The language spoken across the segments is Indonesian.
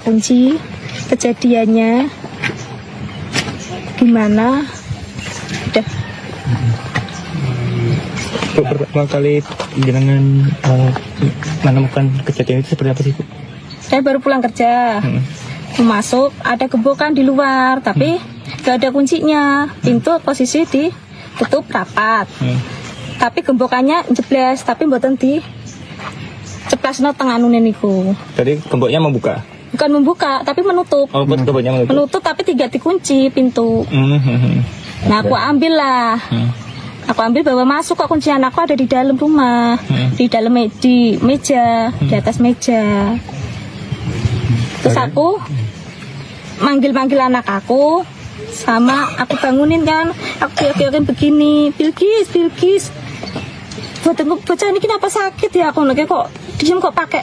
kunci. Kejadiannya gimana? Udah. Pertama kali jenengan menemukan kejadian itu seperti apa sih, Bu? Saya baru pulang kerja. Masuk, ada gembokan di luar, tapi gak ada kuncinya. Pintu posisi ditutup rapat. Tapi gembokannya jeblas, tapi mboten di ceplasno tengah nune niku. Jadi gemboknya membuka? Bukan membuka, tapi menutup. Oh, gemboknya menutup. Menutup tapi tidak dikunci pintu. Nah, aku ambil lah. Aku ambil bawa masuk, kok kunci anakku ada di dalam rumah, di dalam di meja, di atas meja. Terus aku manggil anak aku, sama aku bangunin kan, aku teriakin begini, Bilkis, bocah ini kenapa sakit ya? Aku lagi kok diem, kok pakai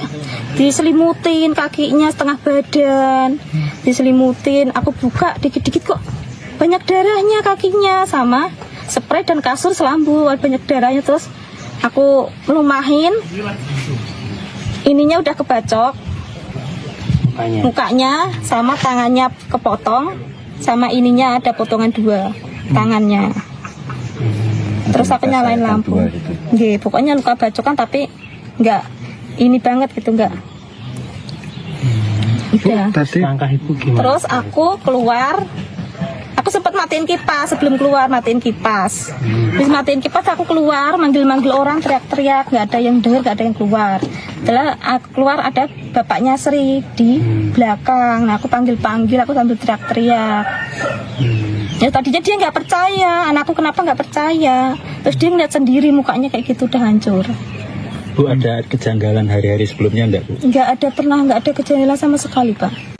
diselimutin kakinya setengah badan, diselimutin. Aku buka dikit-dikit kok banyak darahnya kakinya, sama spray dan kasur selambu banyak darahnya. Terus aku melumahin, ininya udah kebacok, mukanya sama tangannya kepotong, sama ininya ada potongan 2 tangannya. Terus aku nyalain lampu. Nggih, pokoknya luka bacokan tapi enggak ini banget gitu, enggak. Udah. Langkah Ibu gimana? Terus aku keluar. Aku sempat matiin kipas sebelum keluar, matiin kipas. Terus matiin kipas aku keluar, manggil-manggil orang, teriak-teriak, nggak ada yang dengar, nggak ada yang keluar. Setelah aku keluar ada bapaknya Sri di belakang. Nah, aku panggil-panggil, aku sambil teriak-teriak. Ya tadinya dia nggak percaya, anakku kenapa nggak percaya. Terus dia ngeliat sendiri mukanya kayak gitu udah hancur. Bu, ada kejanggalan hari-hari sebelumnya enggak, Bu? Nggak ada, pernah nggak ada kejanggalan sama sekali, Pak.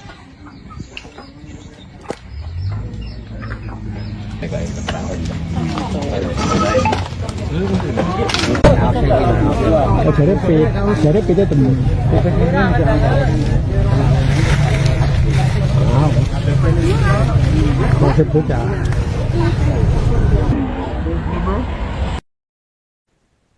Jadi itu temen.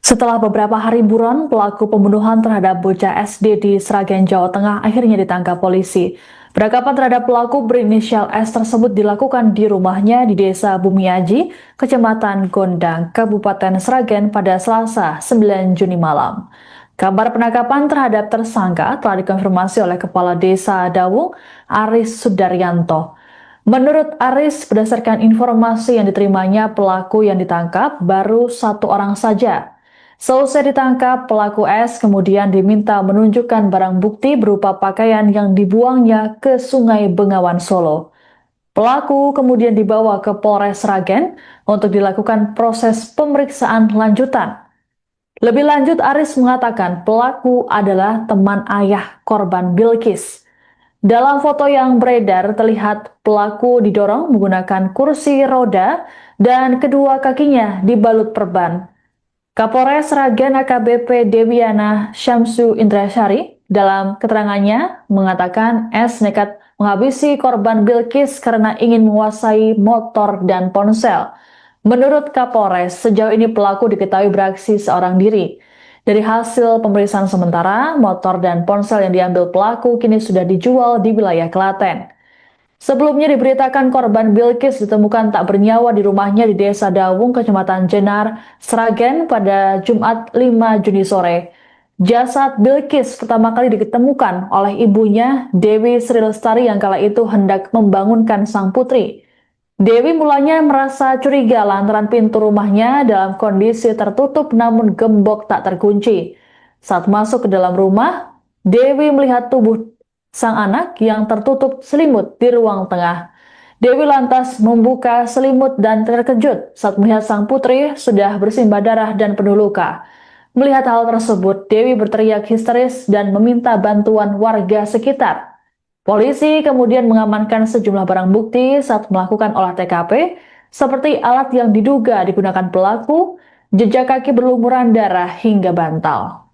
Setelah beberapa hari buron, pelaku pembunuhan terhadap bocah SD di Sragen, Jawa Tengah akhirnya ditangkap polisi. Penangkapan terhadap pelaku berinisial S tersebut dilakukan di rumahnya di Desa Bumiaji, Kecamatan Gondang, Kabupaten Sragen pada Selasa 9 Juni malam. Kabar penangkapan terhadap tersangka telah dikonfirmasi oleh Kepala Desa Dawung, Aris Sudaryanto. Menurut Aris, berdasarkan informasi yang diterimanya, pelaku yang ditangkap baru 1 orang saja. Selesai ditangkap, pelaku S kemudian diminta menunjukkan barang bukti berupa pakaian yang dibuangnya ke Sungai Bengawan Solo. Pelaku kemudian dibawa ke Polres Sragen untuk dilakukan proses pemeriksaan lanjutan. Lebih lanjut, Aris mengatakan pelaku adalah teman ayah korban Bilkis. Dalam foto yang beredar terlihat pelaku didorong menggunakan kursi roda dan kedua kakinya dibalut perban. Kapolres Sragen AKBP Dewiana Syamsu Indrasari dalam keterangannya mengatakan S nekat menghabisi korban Bilkis karena ingin menguasai motor dan ponsel. Menurut Kapolres, sejauh ini pelaku diketahui beraksi seorang diri. Dari hasil pemeriksaan sementara, motor dan ponsel yang diambil pelaku kini sudah dijual di wilayah Klaten. Sebelumnya diberitakan korban Bilkis ditemukan tak bernyawa di rumahnya di Desa Dawung, Kecamatan Jenar, Sragen pada Jumat 5 Juni sore. Jasad Bilkis pertama kali ditemukan oleh ibunya, Dewi Sri Lestari, yang kala itu hendak membangunkan sang putri. Dewi mulanya merasa curiga lantaran pintu rumahnya dalam kondisi tertutup namun gembok tak terkunci. Saat masuk ke dalam rumah, Dewi melihat tubuh sang anak yang tertutup selimut di ruang tengah. Dewi lantas membuka selimut dan terkejut saat melihat sang putri sudah bersimbah darah dan penuh luka. Melihat hal tersebut, Dewi berteriak histeris dan meminta bantuan warga sekitar. Polisi kemudian mengamankan sejumlah barang bukti saat melakukan olah TKP, seperti alat yang diduga digunakan pelaku, jejak kaki berlumuran darah hingga bantal.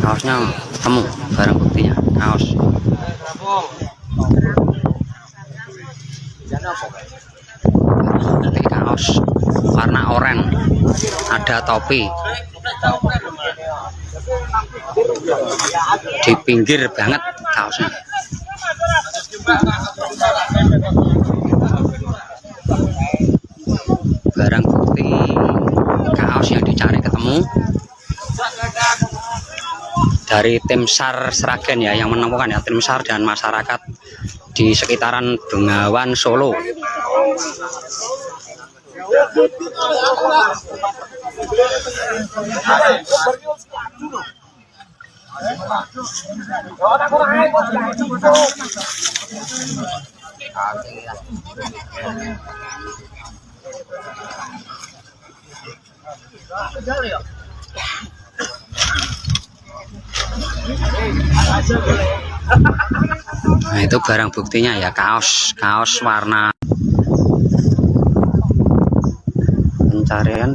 kaosnya temu, barang buktinya kaos. Bukti kaos warna oranye, ada topi di pinggir banget kaosnya. Barang bukti kaos yang dicari ketemu dari tim SAR Sragen ya, yang menemukan ya, tim SAR dan masyarakat di sekitaran Bengawan Solo. Nah, itu barang buktinya ya, kaos warna. Pencarian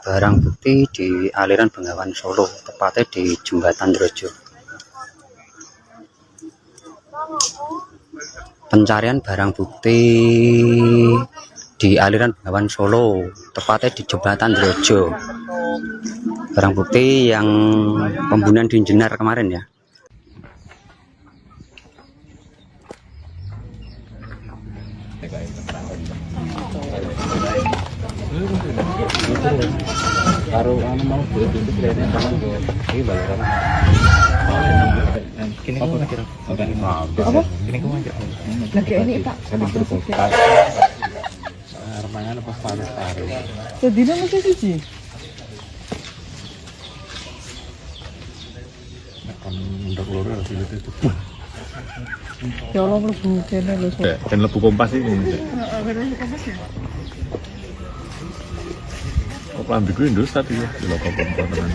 barang bukti di aliran Bengawan Solo, tepatnya di Jembatan Drojo. Pencarian barang bukti di aliran Bengawan Solo, tepatnya di Jembatan Drojo. Barang bukti yang pembunuhan di Jenar kemarin ya. Ya Allah, mlebu kene lho. Dan lebu kompas ini. Oh, pelambiku Indosat ya, di lokal kompas tenan.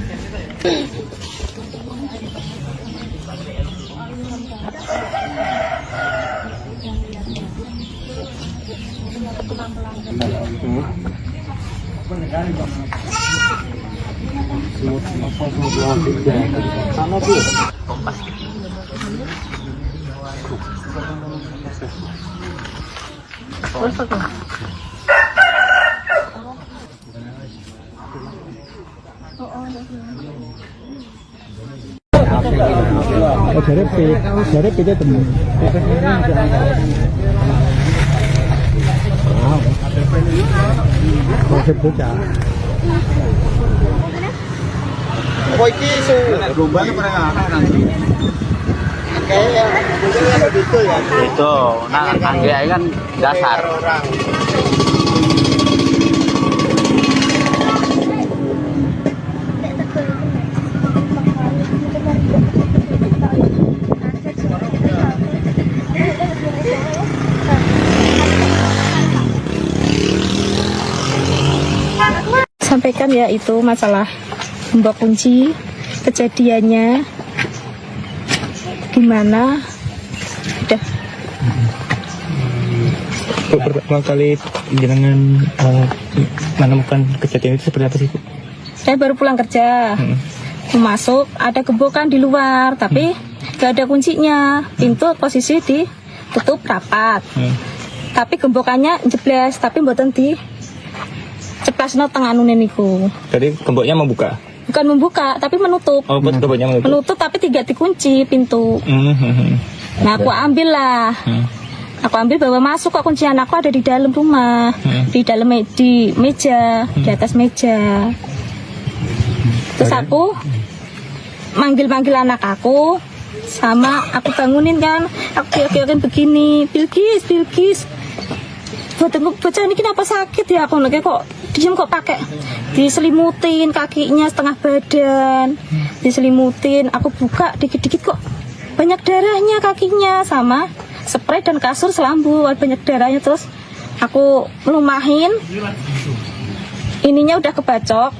Oh, dari pita temen. Oh, bocah. Oh, iki isu rombane perengahan nanti. Kayak itu ya. Itu, nah anggrek kan dasar. Sampaikan ya, itu masalah gembok kunci, kejadiannya gimana, udah. Pertama kali jenengan menemukan kejadian itu seperti apa sih, Bu? Saya baru pulang kerja, masuk ada gembokan di luar, tapi gak ada kuncinya, pintu posisi ditutup rapat, tapi gembokannya jeblas, tapi mboten di ceplasno tengah nune niku. Jadi gemboknya membuka? Bukan membuka, tapi menutup. Oh, gemboknya menutup? Menutup, tapi tidak dikunci pintu. Nah, aku ambil lah. Aku ambil, bawa masuk, kok kuncian aku ada di dalam rumah, di dalam di meja, di atas meja. Terus aku manggil-manggil anak aku, sama aku bangunin kan, aku kira-kira begini, Bilkis. Bocah ini kenapa sakit ya, aku kayak kok diem, kok pakai diselimutin kakinya setengah badan, diselimutin. Aku buka dikit-dikit kok banyak darahnya kakinya, sama spray dan kasur selambu banyak darahnya. Terus aku melumahin, ininya udah kebacok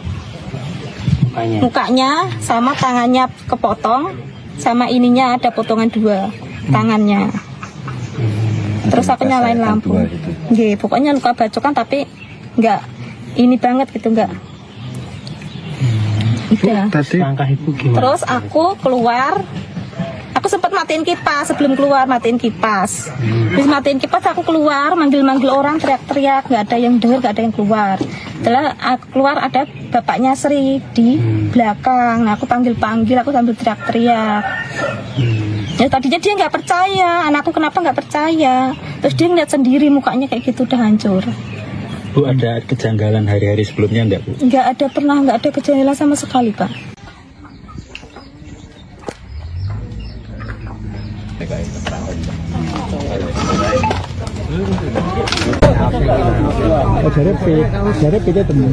mukanya, sama tangannya kepotong, sama ininya ada potongan 2 tangannya. Terus aku nyalain lampu. Nggih, pokoknya luka bacokan tapi enggak ini banget gitu, enggak. Udah. Langkah ibu gimana? Terus aku keluar. Aku sempat matiin kipas sebelum keluar, matiin kipas. Terus matiin kipas aku keluar, manggil-manggil orang, teriak-teriak, nggak ada yang dengar, nggak ada yang keluar. Setelah aku keluar ada bapaknya Sri di belakang. Nah, aku panggil-panggil, aku sambil teriak-teriak. Ya tadinya dia nggak percaya, anakku kenapa nggak percaya. Terus dia ngeliat sendiri mukanya kayak gitu udah hancur. Bu, ada kejanggalan hari-hari sebelumnya enggak, Bu? Nggak ada, pernah nggak ada kejanggalan sama sekali, Pak. Jarep itu temen.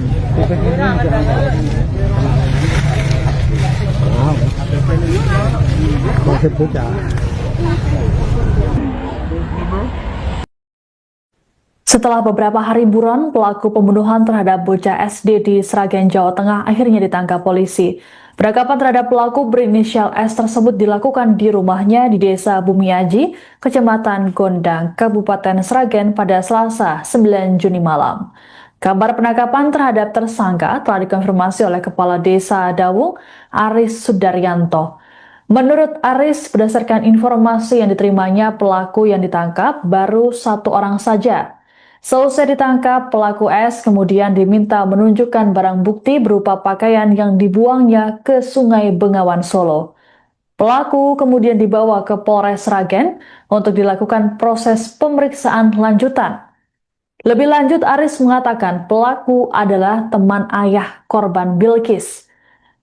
Setelah beberapa hari buron, pelaku pembunuhan terhadap bocah SD di Sragen, Jawa Tengah akhirnya ditangkap polisi. Penangkapan terhadap pelaku berinisial S tersebut dilakukan di rumahnya di Desa Bumiaji, Kecamatan Gondang, Kabupaten Sragen pada Selasa 9 Juni malam. Kabar penangkapan terhadap tersangka telah dikonfirmasi oleh Kepala Desa Dawung, Aris Sudaryanto. Menurut Aris, berdasarkan informasi yang diterimanya, pelaku yang ditangkap baru 1 orang saja. Selesai ditangkap, pelaku S kemudian diminta menunjukkan barang bukti berupa pakaian yang dibuangnya ke Sungai Bengawan Solo. Pelaku kemudian dibawa ke Polres Sragen untuk dilakukan proses pemeriksaan lanjutan. Lebih lanjut, Aris mengatakan pelaku adalah teman ayah korban Bilkis.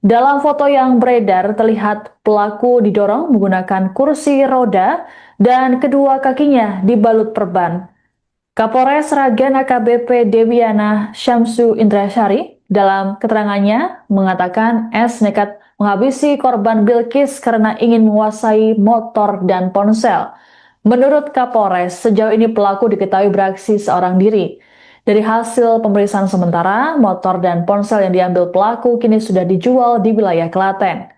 Dalam foto yang beredar terlihat pelaku didorong menggunakan kursi roda dan kedua kakinya dibalut perban. Kapolres Sragen AKBP Dewiana Syamsu Indrasari dalam keterangannya mengatakan S nekat menghabisi korban Bilkis karena ingin menguasai motor dan ponsel. Menurut Kapolres, sejauh ini pelaku diketahui beraksi seorang diri. Dari hasil pemeriksaan sementara, motor dan ponsel yang diambil pelaku kini sudah dijual di wilayah Klaten.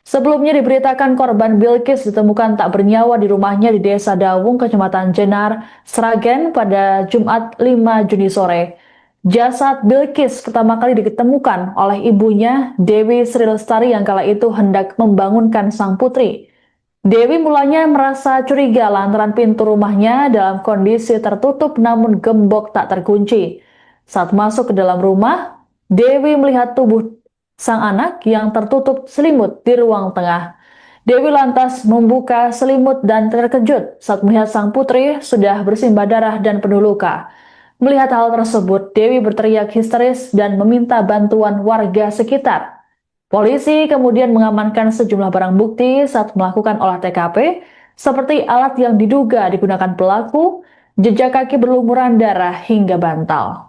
Sebelumnya diberitakan korban Bilkis ditemukan tak bernyawa di rumahnya di Desa Dawung, Kecamatan Jenar, Sragen pada Jumat 5 Juni sore. Jasad Bilkis pertama kali ditemukan oleh ibunya, Dewi Sri Lestari, yang kala itu hendak membangunkan sang putri. Dewi mulanya merasa curiga lantaran pintu rumahnya dalam kondisi tertutup namun gembok tak terkunci. Saat masuk ke dalam rumah, Dewi melihat tubuh sang anak yang tertutup selimut di ruang tengah. Dewi lantas membuka selimut dan terkejut saat melihat sang putri sudah bersimbah darah dan penuh luka. Melihat hal tersebut, Dewi berteriak histeris dan meminta bantuan warga sekitar. Polisi kemudian mengamankan sejumlah barang bukti saat melakukan olah TKP, seperti alat yang diduga digunakan pelaku, jejak kaki berlumuran darah hingga bantal.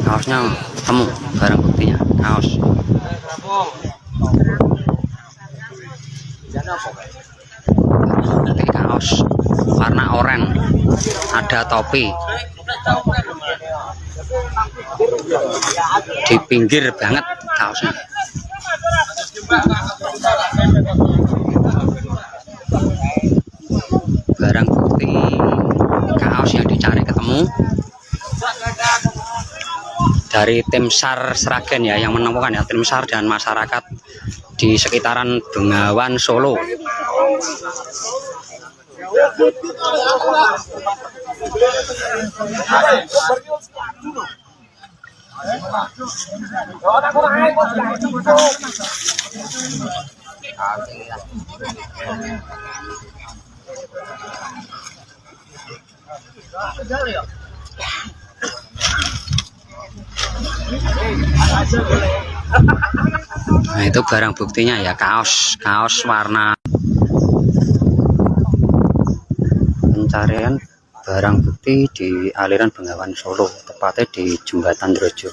Kaosnya temu, barang buktinya kaos. Bukti kaos warna oranye, ada topi. Di pinggir banget kaosnya. Barang bukti kaos yang dicari ketemu. Dari tim SAR Sragen ya yang menemukan ya, tim SAR dan masyarakat di sekitaran Bengawan Solo. Nah, itu barang buktinya ya, kaos warna. Pencarian barang bukti di aliran Bengawan Solo, tepatnya di Jembatan Drojo.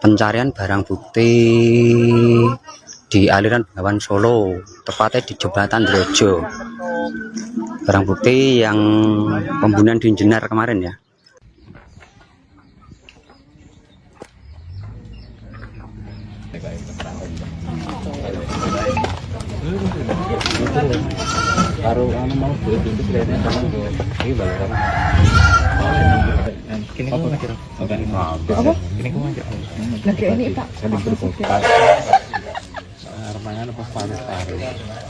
Pencarian barang bukti di aliran Bengawan Solo, tepatnya di jembatan Drojo. Barang bukti yang pembunuhan di Jenar kemarin ya. Kini kamu ngajar apa? Kini kamu ngajar Lagi ini Pak.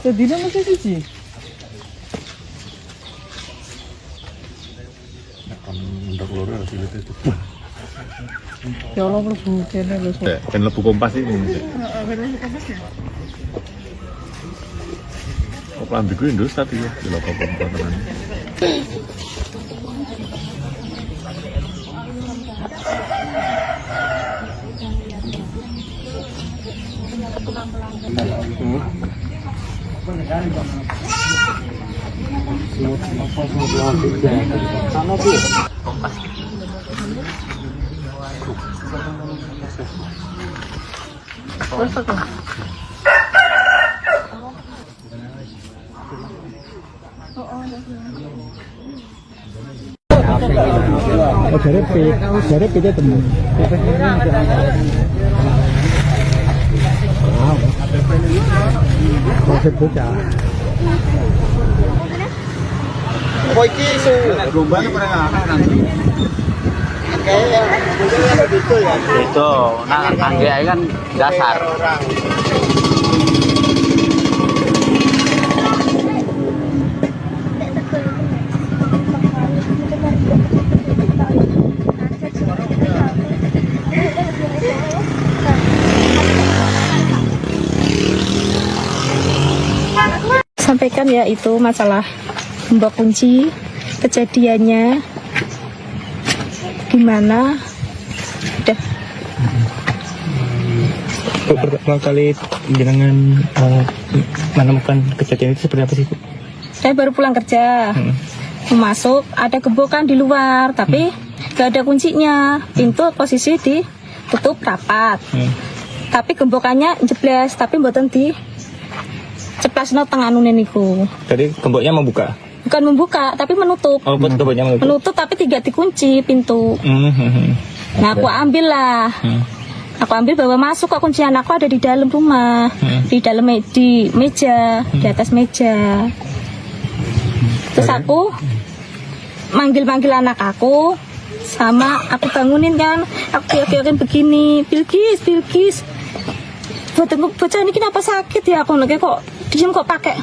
Sedina masih siji. Ya Allah mlebu kene lho. Dan lebu kompas ini. Oh, pelambiku Indosat ya, di lokal kompas. oh jare pite temen maksud bocah Oh, iki isu rombane pernah nanti. Kayak modelnya gitu ya. Itu, nah angge kan dasar. Orang. Sampaikan ya itu masalah gembok kunci, kejadiannya gimana, udah. pertama kali jenengan menemukan kejadian itu seperti apa sih Bu? Saya baru pulang kerja, masuk ada gembokan di luar, tapi gak ada kuncinya, pintu posisi ditutup rapat, tapi gembokannya jeblas, tapi mboten di ceplasno tenganune niku. Jadi gemboknya membuka? Bukan membuka, tapi menutup. Oh, gemboknya menutup? Menutup tapi tidak dikunci pintu. Nah aku ambil lah. Aku ambil bawa masuk, kok kuncian aku ada di dalam rumah, di dalam di meja, di atas meja. Terus aku manggil anak aku, sama aku bangunin kan, aku teriakin begini, Bilkis. Bocah ini kenapa sakit ya? Aku lagi kok diem kok pakai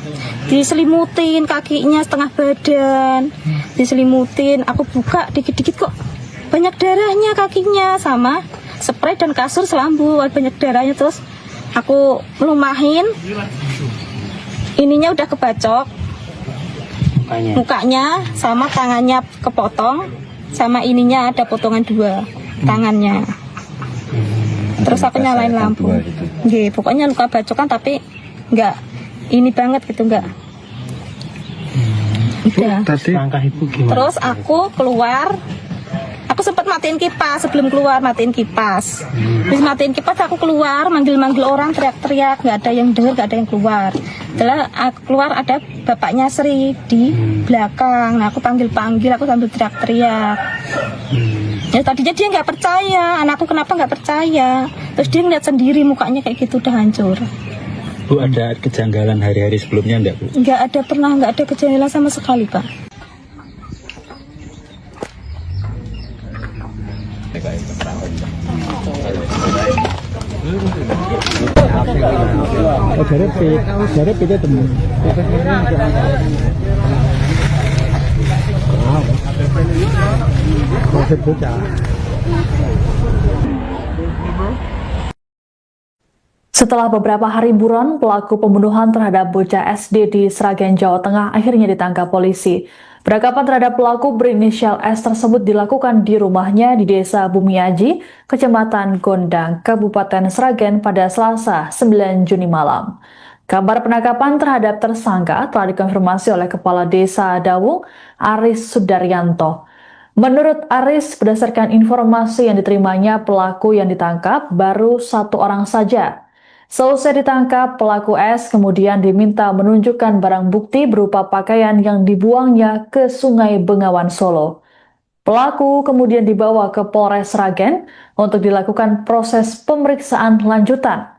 diselimutin kakinya setengah badan, diselimutin. Aku buka dikit-dikit kok banyak darahnya kakinya, sama spray dan kasur selambu banyak darahnya. Terus aku melumahin, ininya udah kebacok mukanya sama tangannya kepotong, sama ininya ada potongan 2 tangannya. Terus aku nyalain lampu. Nggih, pokoknya luka bacokan tapi enggak ini banget gitu, enggak. Udah. Langkah Ibu gimana? Terus aku keluar. Aku sempat matiin kipas sebelum keluar, matiin kipas. Terus matiin kipas aku keluar, manggil-manggil orang, teriak-teriak, nggak ada yang dengar, nggak ada yang keluar. Setelah aku keluar ada bapaknya Sri di belakang. Nah aku panggil-panggil, aku sambil teriak-teriak. Ya tadinya dia nggak percaya, anakku kenapa nggak percaya. Terus dia ngeliat sendiri mukanya kayak gitu udah hancur. Bu, ada kejanggalan hari-hari sebelumnya enggak Bu? Nggak ada, pernah nggak ada kejanggalan sama sekali Pak. Oh jare pite temen maksud bocah. Setelah beberapa hari buron, pelaku pembunuhan terhadap bocah SD di Sragen, Jawa Tengah akhirnya ditangkap polisi. Penangkapan terhadap pelaku berinisial S tersebut dilakukan di rumahnya di Desa Bumiaji, Kecamatan Gondang, Kabupaten Sragen pada Selasa 9 Juni malam. Kabar penangkapan terhadap tersangka telah dikonfirmasi oleh Kepala Desa Dawung, Aris Sudaryanto. Menurut Aris, berdasarkan informasi yang diterimanya, pelaku yang ditangkap baru 1 orang saja. Seusai ditangkap, pelaku S kemudian diminta menunjukkan barang bukti berupa pakaian yang dibuangnya ke Sungai Bengawan Solo. Pelaku kemudian dibawa ke Polres Sragen untuk dilakukan proses pemeriksaan lanjutan.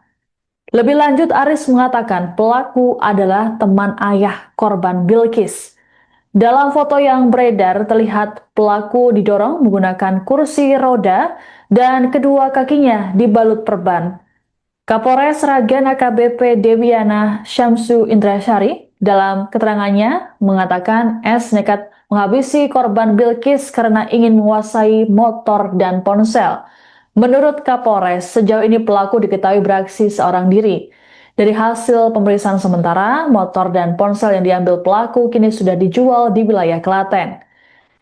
Lebih lanjut, Aris mengatakan pelaku adalah teman ayah korban Bilkis. Dalam foto yang beredar terlihat pelaku didorong menggunakan kursi roda dan kedua kakinya dibalut perban. Kapolres Sragen AKBP Dewiana Syamsu Indrasyari dalam keterangannya mengatakan S nekat menghabisi korban Bilkis karena ingin menguasai motor dan ponsel. Menurut Kapolres, sejauh ini pelaku diketahui beraksi seorang diri. Dari hasil pemeriksaan sementara, motor dan ponsel yang diambil pelaku kini sudah dijual di wilayah Klaten.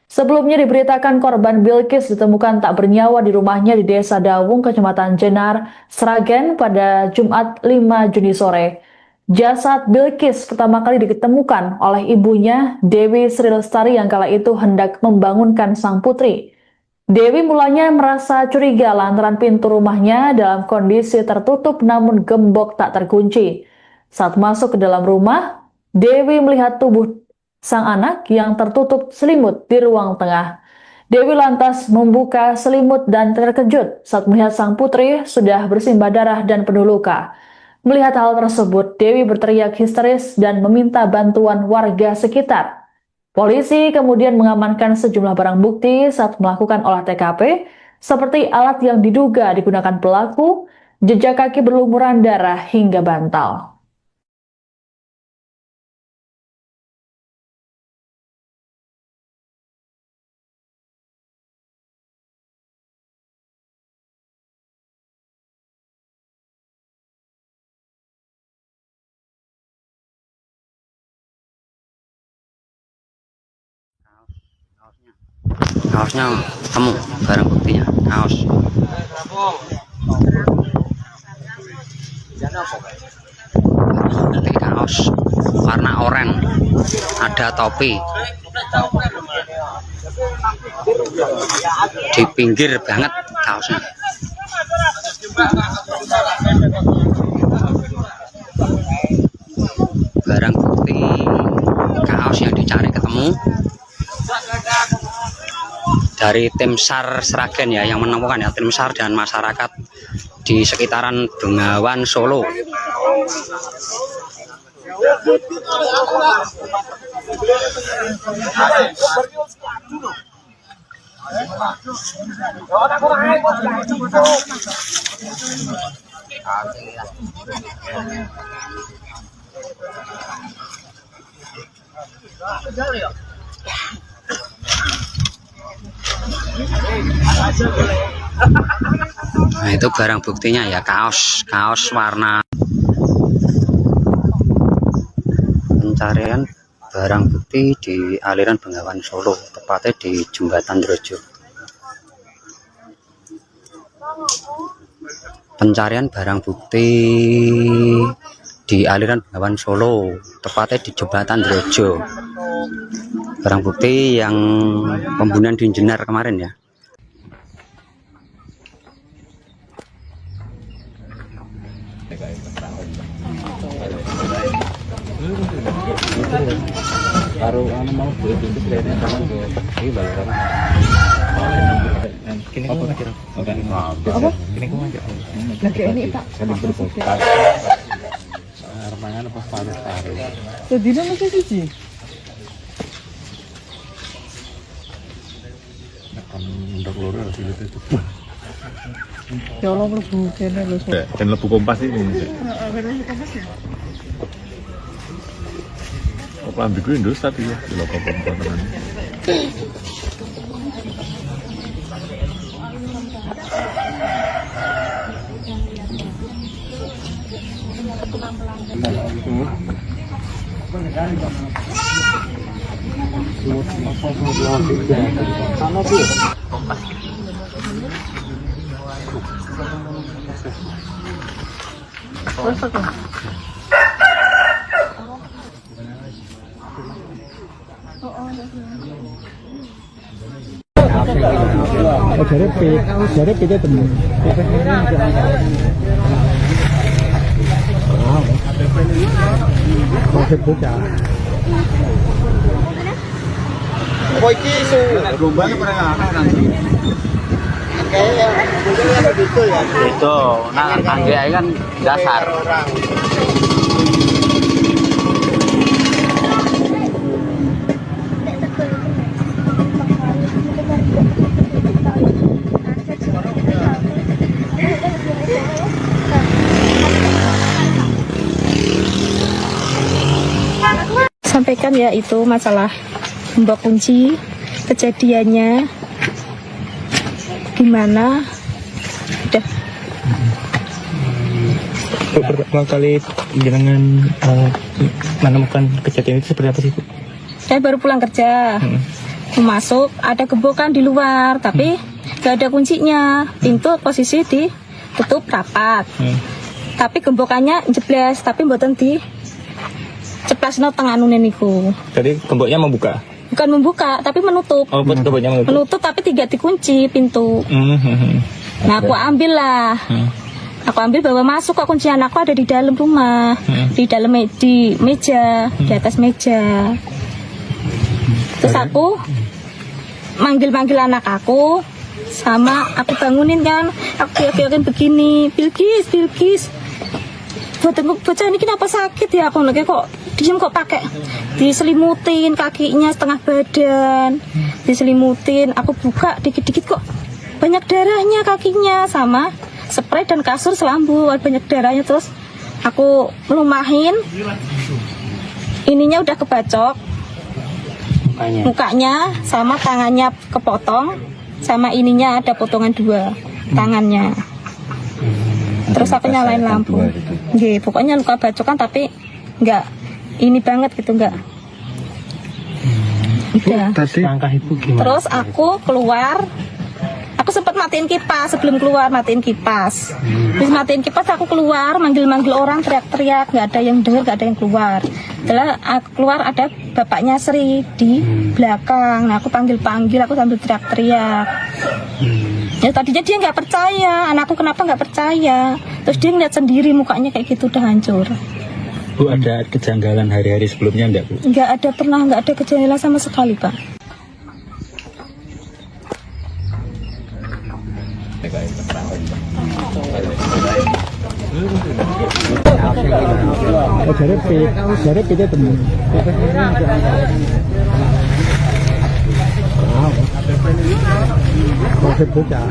Sebelumnya diberitakan korban Bilkis ditemukan tak bernyawa di rumahnya di Desa Dawung, Kecamatan Jenar, Sragen pada Jumat 5 Juni sore. Jasad Bilkis pertama kali ditemukan oleh ibunya, Dewi Sri Lestari, yang kala itu hendak membangunkan sang putri. Dewi mulanya merasa curiga lantaran pintu rumahnya dalam kondisi tertutup namun gembok tak terkunci. Saat masuk ke dalam rumah, Dewi melihat tubuh sang anak yang tertutup selimut di ruang tengah. Dewi lantas membuka selimut dan terkejut saat melihat sang putri sudah bersimbah darah dan penuh luka. Melihat hal tersebut, Dewi berteriak histeris dan meminta bantuan warga sekitar. Polisi kemudian mengamankan sejumlah barang bukti saat melakukan olah TKP, seperti alat yang diduga digunakan pelaku, jejak kaki berlumuran darah hingga bantal. Kaosnya temu, barang buktinya kaos. Nanti kaos warna oranye, ada topi. Di pinggir banget kaosnya. Barang bukti kaos yang dicari ketemu. Dari tim SAR Sragen ya yang menemukan ya, tim SAR dan masyarakat di sekitaran Bengawan Solo. Nah, itu barang buktinya ya, kaos warna. Pencarian barang bukti di aliran Bengawan Solo, tepatnya di Jembatan Drojo. Pencarian barang bukti di aliran Bengawan Solo, tepatnya di Jembatan Drojo. Barang bukti yang pembunuhan di Jenar kemarin ya. Sedina masih siji. Ya Allah, mlebu kene lho. Dan lebu kompas ini. Oh, kelambiku Indosat ya, di lokal perempuan. Jadi kita temen. Konsep bocah. Kok iki isu rombane pernah nanti. Kayak modelnya gitu ya. Itu, nah angge kan dasar. Orang. Sampaikan ya itu masalah gembok kunci, kejadiannya gimana. Udah. Pertama kali jenengan menemukan kejadian itu seperti apa sih, Bu? Saya baru pulang kerja, mau masuk ada gembokan di luar, tapi gak ada kuncinya. Pintu posisi ditutup rapat, tapi gembokannya jeblas, tapi mboten di ceplasno tenganune niku. Jadi gemboknya membuka. Bukan membuka, tapi menutup. Oh, gemboknya menutup. Menutup tapi tidak dikunci pintu. Nah, aku ambil lah. Aku ambil bawa masuk, kok kuncian aku ada di dalam rumah, di dalam di meja, di atas meja. Terus aku manggil anak aku, sama aku bangunin kan, aku teriakin begini, Bilkis. Bocah ini kenapa sakit ya? Aku lagi kok diem kok pakai diselimutin kakinya setengah badan, diselimutin. Aku buka dikit-dikit kok banyak darahnya kakinya, sama spray dan kasur selambu banyak darahnya. Terus aku melumahin, ininya udah kebacok mukanya sama tangannya kepotong, sama ininya ada potongan 2 tangannya. Terus aku nyalain lampu. Nggih, pokoknya luka bacokan tapi enggak ini banget gitu, enggak. Udah. Langkah Ibu gimana? Terus aku keluar. Aku sempat matiin kipas sebelum keluar, matiin kipas. Terus matiin kipas aku keluar, manggil-manggil orang, teriak-teriak, nggak ada yang dengar, nggak ada yang keluar. Setelah aku keluar ada bapaknya Sri di belakang. Nah, aku panggil-panggil, aku sambil teriak-teriak. Ya tadinya dia nggak percaya, anakku kenapa nggak percaya. Terus dia ngeliat sendiri mukanya kayak gitu udah hancur. Bu, ada kejanggalan hari-hari sebelumnya enggak, Bu? Nggak ada, pernah nggak ada kejanggalan sama sekali, Pak. Jare pite temen. Konsep bocah.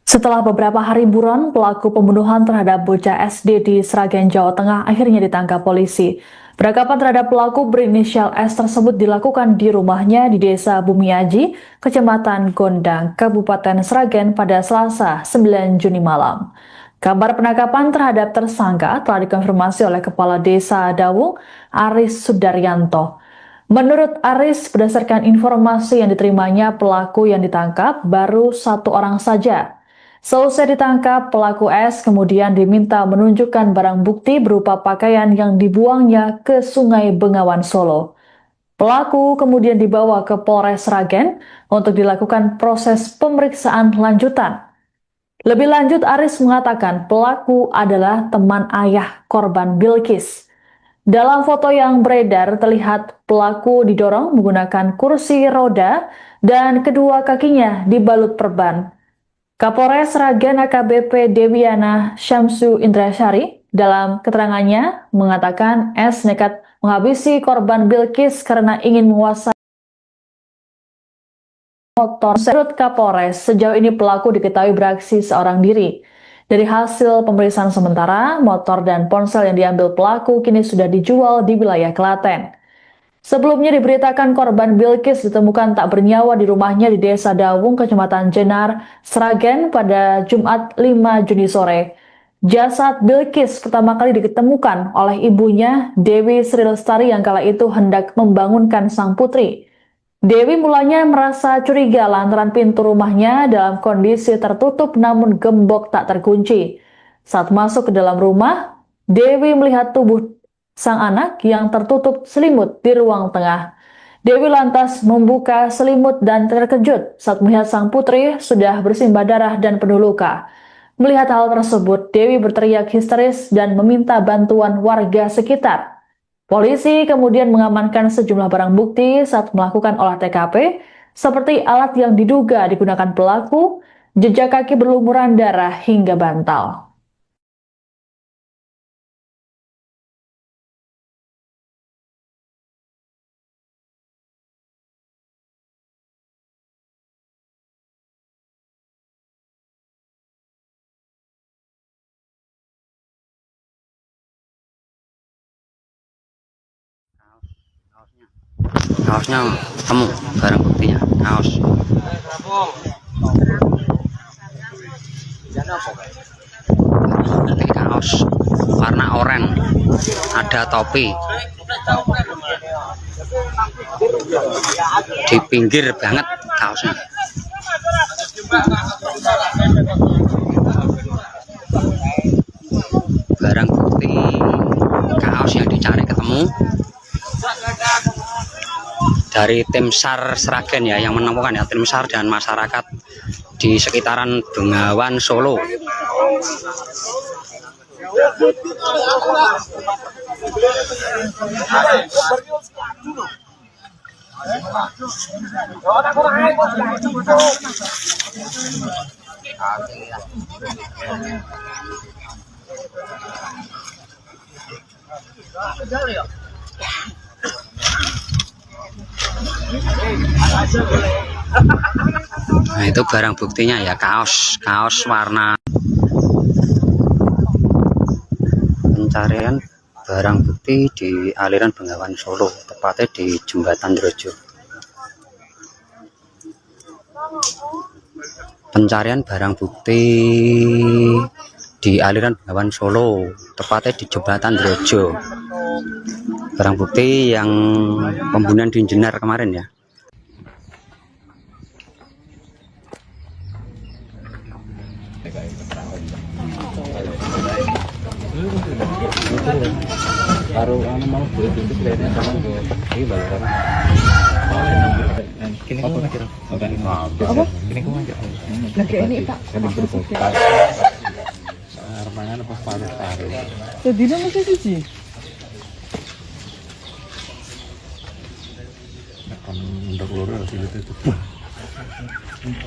Setelah beberapa hari buron, pelaku pembunuhan terhadap bocah SD di Sragen, Jawa Tengah akhirnya ditangkap polisi. Penangkapan terhadap pelaku berinisial S tersebut dilakukan di rumahnya di Desa Bumiaji, Kecamatan Gondang, Kabupaten Sragen pada Selasa 9 Juni malam. Kabar penangkapan terhadap tersangka telah dikonfirmasi oleh Kepala Desa Dawung, Aris Sudaryanto. Menurut Aris, berdasarkan informasi yang diterimanya, pelaku yang ditangkap baru 1 orang saja. Selesai ditangkap, pelaku S kemudian diminta menunjukkan barang bukti berupa pakaian yang dibuangnya ke Sungai Bengawan Solo. Pelaku kemudian dibawa ke Polres Sragen untuk dilakukan proses pemeriksaan lanjutan. Lebih lanjut, Aris mengatakan pelaku adalah teman ayah korban Bilkis. Dalam foto yang beredar terlihat pelaku didorong menggunakan kursi roda dan kedua kakinya dibalut perban. Kapolres Sragen AKBP Dewiana Syamsu Indrasyari dalam keterangannya mengatakan S nekat menghabisi korban Bilkis karena ingin menguasai motor. Menurut Kapolres, sejauh ini pelaku diketahui beraksi seorang diri. Dari hasil pemeriksaan sementara, motor dan ponsel yang diambil pelaku kini sudah dijual di wilayah Klaten. Sebelumnya diberitakan korban Bilkis ditemukan tak bernyawa di rumahnya di Desa Dawung, Kecamatan Jenar, Sragen pada Jumat 5 Juni sore. Jasad Bilkis pertama kali ditemukan oleh ibunya, Dewi Sri Lestari, yang kala itu hendak membangunkan sang putri. Dewi mulanya merasa curiga lantaran pintu rumahnya dalam kondisi tertutup namun gembok tak terkunci. Saat masuk ke dalam rumah, Dewi melihat tubuh sang anak yang tertutup selimut di ruang tengah. Dewi lantas membuka selimut dan terkejut saat melihat sang putri sudah bersimbah darah dan penuh luka. Melihat hal tersebut, Dewi berteriak histeris dan meminta bantuan warga sekitar. Polisi kemudian mengamankan sejumlah barang bukti saat melakukan olah TKP, seperti alat yang diduga digunakan pelaku, jejak kaki berlumuran darah hingga bantal. Kaosnya temu, barang buktinya kaos. Ini kaos warna oranye, ada topi. Di pinggir banget kaosnya. Barang bukti kaos yang dicari ketemu dari tim SAR Sragen ya, yang menemukan ya, tim SAR dan masyarakat di sekitaran Bengawan Solo. Nah, itu barang buktinya ya, kaos warna. Pencarian barang bukti di aliran Bengawan Solo, tepatnya di Jembatan Drojo. Pencarian barang bukti di aliran Bengawan Solo, tepatnya di Jembatan Drojo. Barang bukti yang pembunuhan di Jenar kemarin ya. Jadi masih siji.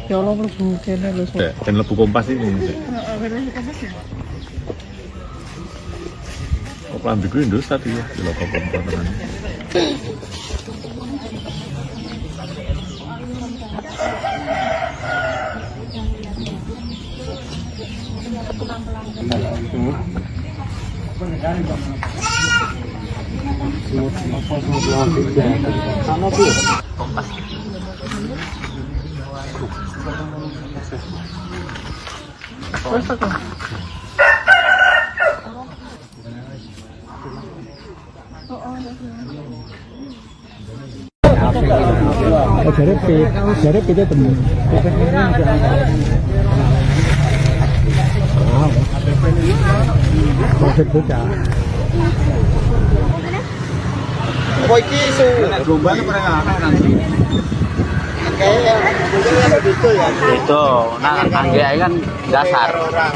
Ya Allah, mlebu kene lho. Dan lebu kompas ini. Oh, kelambi gue Indosat ya, di lokal perempuan. Jarep kita temu. Oh, iki isu gelombang perengahan. Kayak itu ya. Itu, nah angge kan dasar. Orang.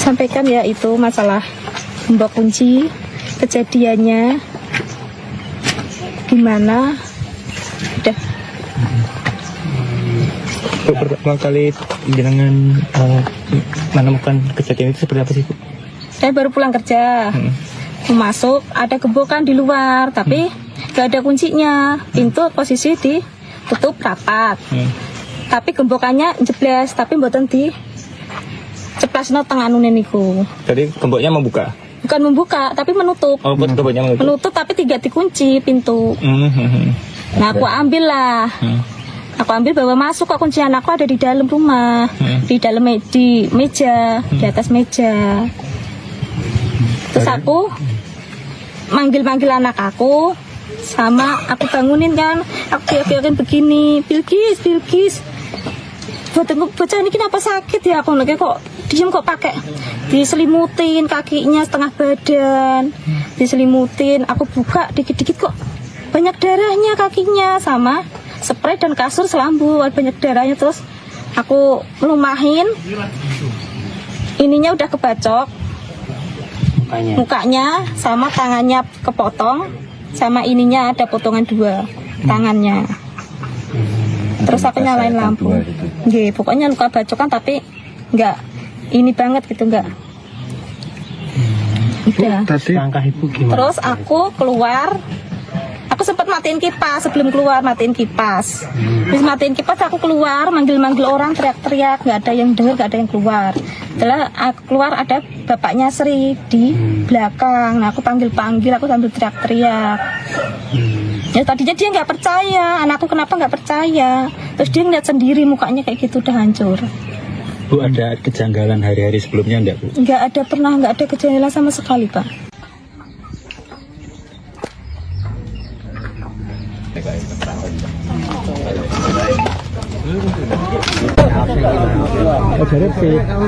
Sampaikan ya, itu masalah gembok kunci, kejadiannya gimana, udah. Pertama kali jenengan menemukan kejadian itu seperti apa sih, Bu? Saya baru pulang kerja, masuk ada gembokan di luar, tapi gak ada kuncinya, pintu posisi ditutup rapat, tapi gembokannya jeblas, tapi mboten di ceplasno tengah nune niku. Jadi gemboknya membuka? Bukan membuka, tapi menutup. Oh, gemboknya menutup. Menutup tapi tidak dikunci pintu. Nah, aku ambil lah. Aku ambil, bawa masuk, kok kuncian aku ada di dalam rumah, di dalam di meja, di atas meja. Terus aku manggil anak aku, sama aku bangunin kan, aku teriakin begini, Bilkis. bocah ini kenapa sakit ya, aku lagi kok diem kok pakai diselimutin kakinya setengah badan, diselimutin. Aku buka dikit-dikit kok banyak darahnya kakinya, sama spray dan kasur selambu banyak darahnya. Terus aku lumahin, ininya udah kebacok mukanya sama tangannya kepotong, sama ininya ada potongan 2 tangannya. Terus aku nyalain lampu. Nggih, pokoknya luka bacokan tapi enggak ini banget gitu, enggak. Udah. Langkah ibu gimana? Terus aku keluar. Aku sempat matiin kipas sebelum keluar, matiin kipas. Terus matiin kipas aku keluar, manggil-manggil orang, teriak-teriak, nggak ada yang dengar, nggak ada yang keluar. Setelah aku keluar ada bapaknya Sri di belakang. Nah, aku panggil-panggil, aku sambil teriak-teriak. Ya tadinya dia nggak percaya, anakku kenapa nggak percaya. Terus dia ngeliat sendiri mukanya kayak gitu udah hancur. Bu, ada kejanggalan hari-hari sebelumnya enggak, Bu? Nggak ada, pernah nggak ada kejanggalan sama sekali, Pak.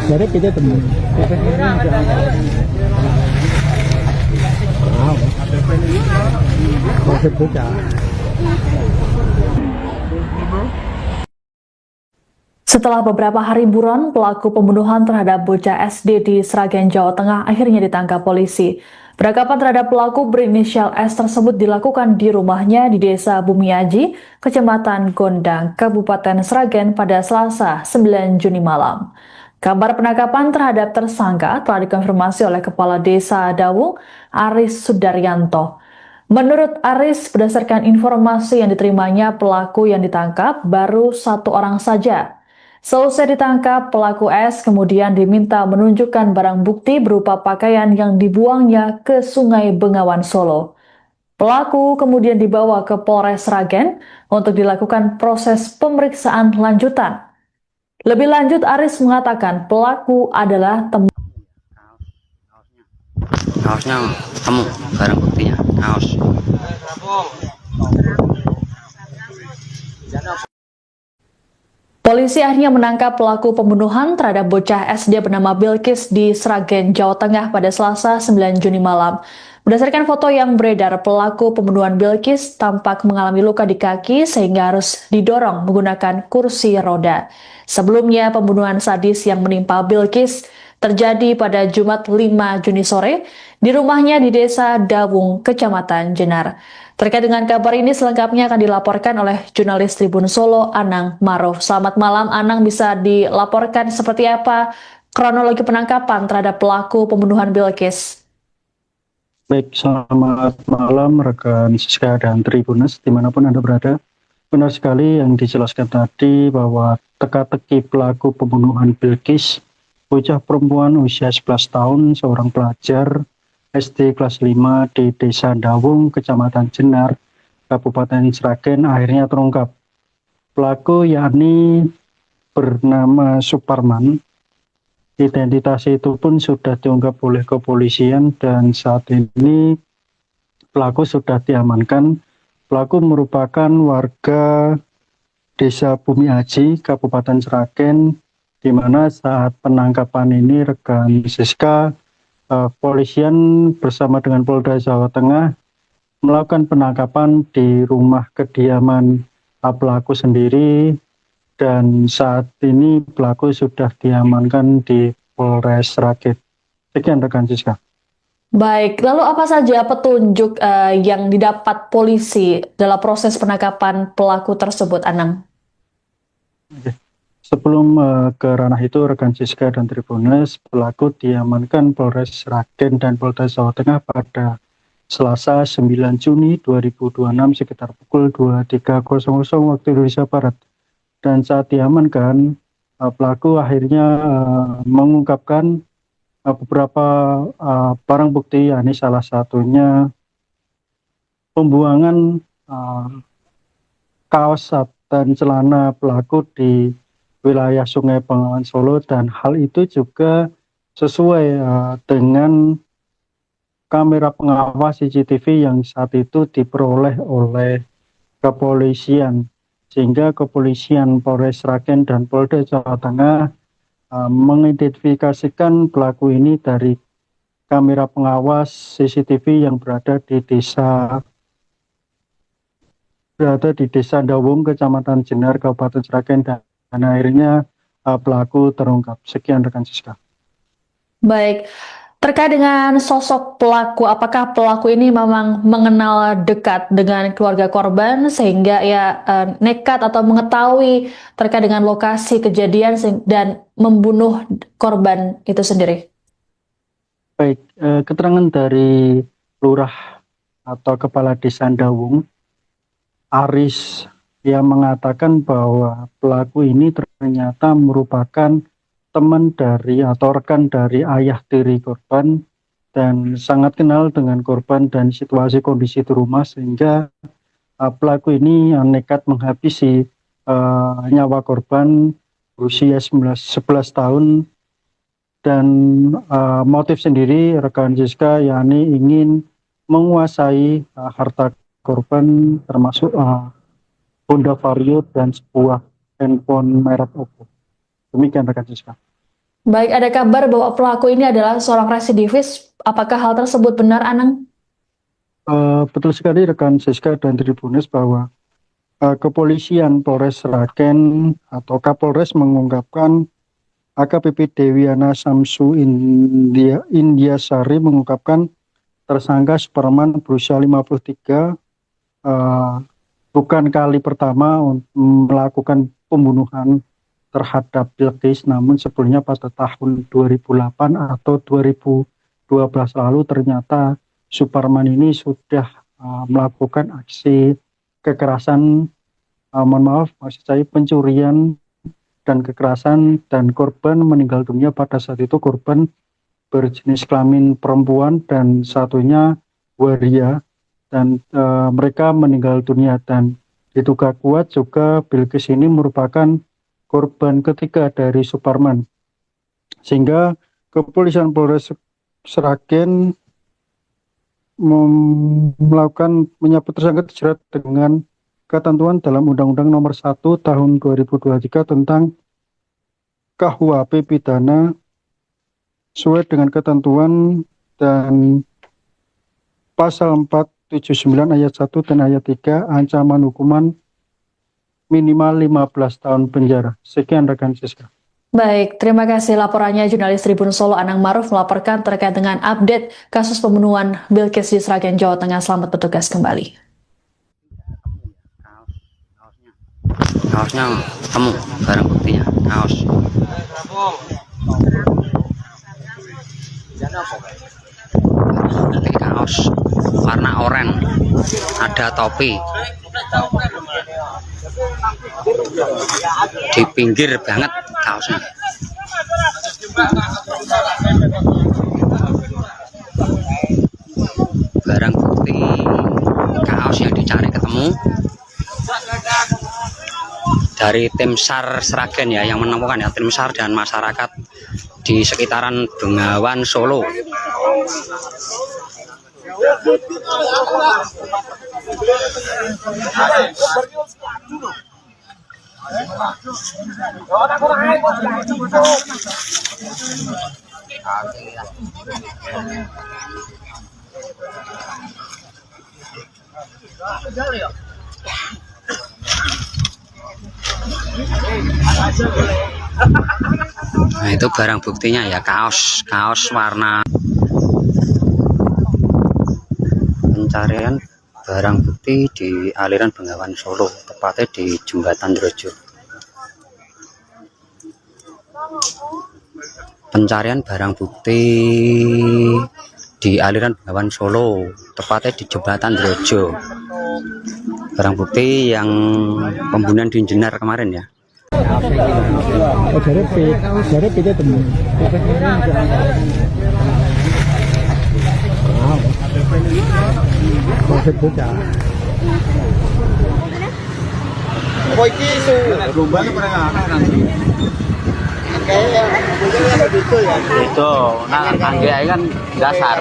Dari kita teman. Setelah beberapa hari buron, pelaku pembunuhan terhadap bocah SD di Sragen, Jawa Tengah akhirnya ditangkap polisi. Penangkapan terhadap pelaku berinisial S tersebut dilakukan di rumahnya di Desa Bumiaji, Kecamatan Gondang, Kabupaten Sragen pada Selasa 9 Juni malam. Kabar penangkapan terhadap tersangka telah dikonfirmasi oleh Kepala Desa Dawung, Aris Sudaryanto. Menurut Aris, berdasarkan informasi yang diterimanya, pelaku yang ditangkap baru 1 orang saja. Selesai ditangkap, pelaku S kemudian diminta menunjukkan barang bukti berupa pakaian yang dibuangnya ke Sungai Bengawan Solo. Pelaku kemudian dibawa ke Polres Sragen untuk dilakukan proses pemeriksaan lanjutan. Lebih lanjut, Aris mengatakan pelaku adalah teman. Kaosnya temu, barang buktinya kaos. Polisi akhirnya menangkap pelaku pembunuhan terhadap bocah SD bernama Bilkis di Sragen, Jawa Tengah pada Selasa 9 Juni malam. Berdasarkan foto yang beredar, pelaku pembunuhan Bilkis tampak mengalami luka di kaki sehingga harus didorong menggunakan kursi roda. Sebelumnya, pembunuhan sadis yang menimpa Bilkis terjadi pada Jumat 5 Juni sore di rumahnya di Desa Dawung, Kecamatan Jenar. Terkait dengan kabar ini selengkapnya akan dilaporkan oleh jurnalis Tribun Solo, Anang Maruf. Selamat malam, Anang, bisa dilaporkan seperti apa kronologi penangkapan terhadap pelaku pembunuhan Bilkis? Baik, selamat malam rekan Siska dan Tribuners dimanapun Anda berada. Benar sekali yang dijelaskan tadi bahwa teka-teki pelaku pembunuhan Bilkis, bocah perempuan usia 11 tahun, seorang pelajar SD kelas 5 di Desa Dawung, Kecamatan Jenar, Kabupaten Sragen akhirnya terungkap. Pelaku yakni bernama Suparman. Identitas itu pun sudah diungkap oleh kepolisian dan saat ini pelaku sudah diamankan. Pelaku merupakan warga Desa Bumiaji, Kabupaten Sragen, di mana saat penangkapan ini rekan Siska, polisian bersama dengan Polda Jawa Tengah melakukan penangkapan di rumah kediaman pelaku sendiri dan saat ini pelaku sudah diamankan di Polres Sragen. Sekian rekan Siska. Baik, lalu apa saja petunjuk yang didapat polisi dalam proses penangkapan pelaku tersebut, Anang? Sebelum ke ranah itu, rekan Siska dan Tribuners, pelaku diamankan Polres Sragen dan Polda Jawa Tengah pada Selasa 9 Juni 2026 sekitar pukul 23.00 waktu Indonesia Barat. Dan saat diamankan, pelaku akhirnya mengungkapkan beberapa barang bukti, yakni salah satunya pembuangan kaos dan celana pelaku di wilayah Sungai Bengawan Solo, dan hal itu juga sesuai dengan kamera pengawas CCTV yang saat itu diperoleh oleh kepolisian. sehingga kepolisian Polres Sragen dan Polda Jawa Tengah mengidentifikasikan pelaku ini dari kamera pengawas CCTV yang berada di desa Dawung, Kecamatan Jenar, Kabupaten Sragen, dan akhirnya pelaku terungkap. Sekian rekan Siska. Baik, terkait dengan sosok pelaku, apakah pelaku ini memang mengenal dekat dengan keluarga korban sehingga ya nekat atau mengetahui terkait dengan lokasi kejadian dan membunuh korban itu sendiri? Baik, keterangan dari lurah atau kepala desa Dawung, Aris, yang mengatakan bahwa pelaku ini ternyata merupakan teman dari atau rekan dari ayah tiri korban dan sangat kenal dengan korban dan situasi kondisi di rumah, sehingga pelaku ini nekat menghabisi nyawa korban berusia 11 tahun. Dan motif sendiri rekan Siska yakni ingin menguasai harta korban, termasuk Honda Vario dan sebuah handphone merek Oppo. Demikian rekan Siska. Baik, ada kabar bahwa pelaku ini adalah seorang residivis. Apakah hal tersebut benar, Anang? Betul sekali rekan Siska dan Tribuners bahwa kepolisian Polres Sragen atau Kapolres mengungkapkan AKBP Dewiana Samsu Indiasari mengungkapkan tersangka Superman berusia 53 bukan kali pertama melakukan pembunuhan terhadap Bilqis, namun sebelumnya pada tahun 2008 atau 2012 lalu ternyata Superman ini sudah melakukan aksi kekerasan, maksud saya pencurian dan kekerasan, dan korban meninggal dunia pada saat itu. Korban berjenis kelamin perempuan dan satunya waria, dan mereka meninggal dunia, dan diduga kuat juga Bilqis ini merupakan korban ketiga dari Superman, sehingga kepolisian Polres Sragen menyebut tersangka dijerat dengan ketentuan dalam Undang-Undang Nomor 1 Tahun 2023 tentang KUHP pidana sesuai dengan ketentuan dan pasal 479 ayat 1 dan ayat 3 ancaman hukuman minimal 15 tahun penjara. Sekian rekan Siska. Baik, terima kasih laporannya jurnalis Tribun Solo Anang Maruf melaporkan terkait dengan update kasus pembunuhan Bilqis di Sragen, Jawa Tengah. Selamat bertugas kembali. Kaosnya temu, barang buktinya kaos. Nanti kaos warna oranye, ada topi di pinggir banget kaosnya. Barang bukti kaos yang dicari ketemu dari tim SAR Sragen ya, yang menemukan ya, tim SAR dan masyarakat di sekitaran Bengawan Solo. Nah, itu barang buktinya ya, kaos warna. Pencarian barang bukti di aliran Bengawan Solo, tepatnya di Jembatan Drojo. Pencarian barang bukti di aliran Bengawan Solo, tepatnya di Jembatan Drojo. Barang bukti yang pembunuhan di Jenar kemarin ya. Jadi kita temu. Koiki isu global pernah nanti. Kayaknya begitu ya. Itu, nah angge kan dasar.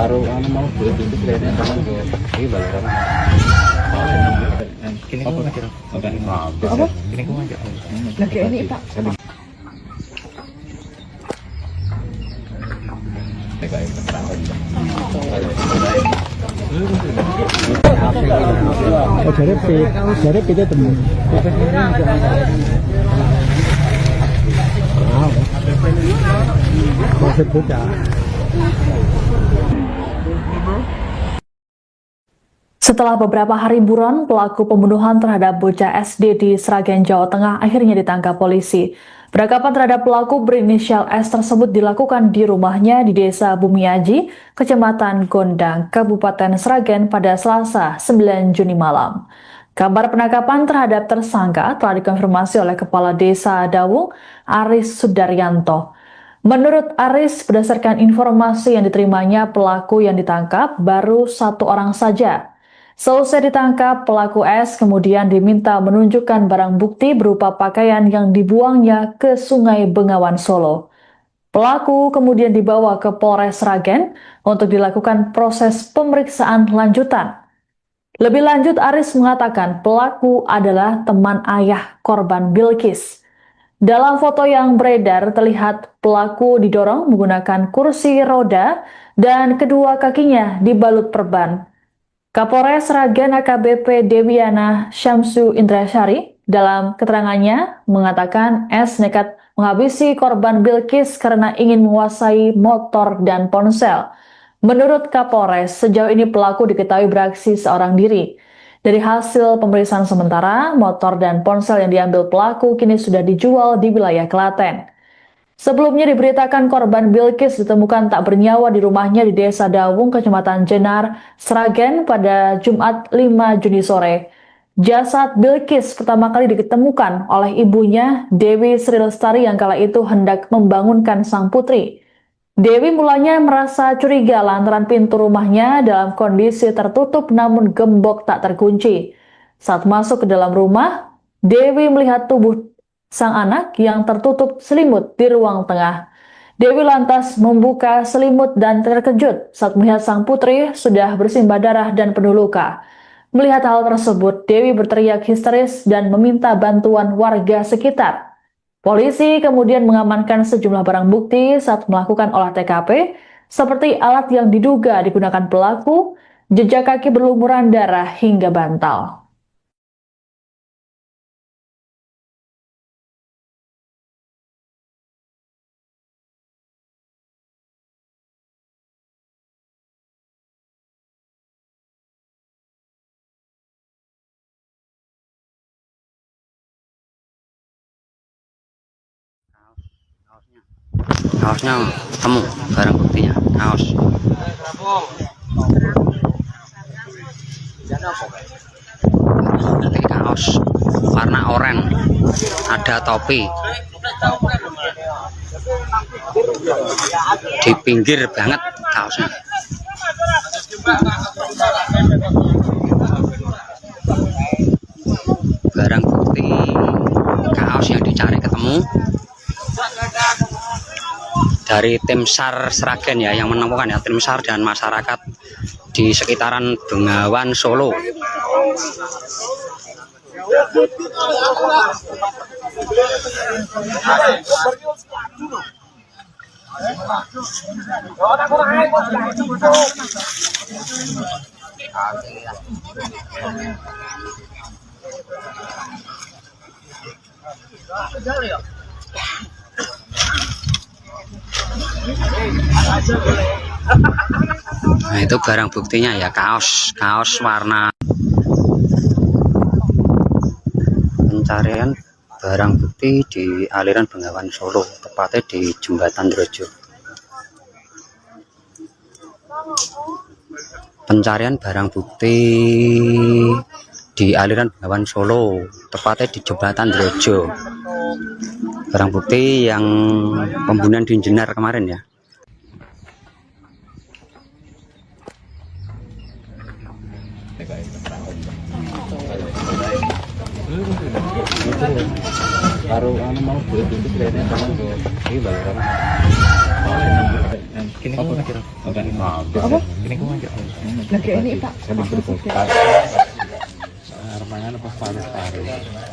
baru mau beli itu kayaknya kamu ini balaran. Kini kau ngajak. Apa? Kini kau ngajak. Lagi ini Pak. Dari kita temen. Maksud bocah. Setelah beberapa hari buron, pelaku pembunuhan terhadap bocah SD di Sragen, Jawa Tengah akhirnya ditangkap polisi. Penangkapan terhadap pelaku berinisial S tersebut dilakukan di rumahnya di Desa Bumiaji, Kecamatan Gondang, Kabupaten Sragen pada Selasa 9 Juni malam. Kabar penangkapan terhadap tersangka telah dikonfirmasi oleh Kepala Desa Dawung, Aris Sudaryanto. Menurut Aris, berdasarkan informasi yang diterimanya, pelaku yang ditangkap baru 1 orang saja. Selesai ditangkap, pelaku S kemudian diminta menunjukkan barang bukti berupa pakaian yang dibuangnya ke Sungai Bengawan Solo. Pelaku kemudian dibawa ke Polres Sragen untuk dilakukan proses pemeriksaan lanjutan. Lebih lanjut, Aris mengatakan pelaku adalah teman ayah korban Bilkis. Dalam foto yang beredar terlihat pelaku didorong menggunakan kursi roda dan kedua kakinya dibalut perban. Kapolres Sragen AKBP Dewiana Syamsu Indrasyari dalam keterangannya mengatakan S nekat menghabisi korban Bilkis karena ingin menguasai motor dan ponsel. Menurut Kapolres, sejauh ini pelaku diketahui beraksi seorang diri. Dari hasil pemeriksaan sementara, motor dan ponsel yang diambil pelaku kini sudah dijual di wilayah Klaten. Sebelumnya diberitakan korban Bilkis ditemukan tak bernyawa di rumahnya di Desa Dawung, Kecamatan Jenar, Sragen pada Jumat 5 Juni sore. Jasad Bilkis pertama kali ditemukan oleh ibunya, Dewi Sri Lestari, yang kala itu hendak membangunkan sang putri. Dewi mulanya merasa curiga lantaran pintu rumahnya dalam kondisi tertutup namun gembok tak terkunci. Saat masuk ke dalam rumah, Dewi melihat tubuh sang anak yang tertutup selimut di ruang tengah. Dewi lantas membuka selimut dan terkejut saat melihat sang putri sudah bersimbah darah dan penuh luka. Melihat hal tersebut, Dewi berteriak histeris dan meminta bantuan warga sekitar. Polisi kemudian mengamankan sejumlah barang bukti saat melakukan olah TKP, seperti alat yang diduga digunakan pelaku, jejak kaki berlumuran darah hingga bantal. Kaosnya temu, barang buktinya kaos. Ini kaos warna oranye, ada topi. Di pinggir banget kaosnya. Barang bukti kaos yang dicari ketemu. Dari tim SAR Sragen ya yang menemukan ya, tim SAR dan masyarakat di sekitaran Bengawan Solo. Nah, itu barang buktinya ya, kaos warna. Pencarian barang bukti di aliran Bengawan Solo, tepatnya di Jembatan Drojo. Pencarian barang bukti di aliran Bengawan Solo, tepatnya di Jembatan Drojo. Barang bukti yang pembunuhan di Jenar kemarin ya. Baru mau beli itu kayaknya kamu ini balaran. Kini ko ngajar. Apa? Kini ko ngajar. Lagi ini Pak. Armangan apa paru-paru.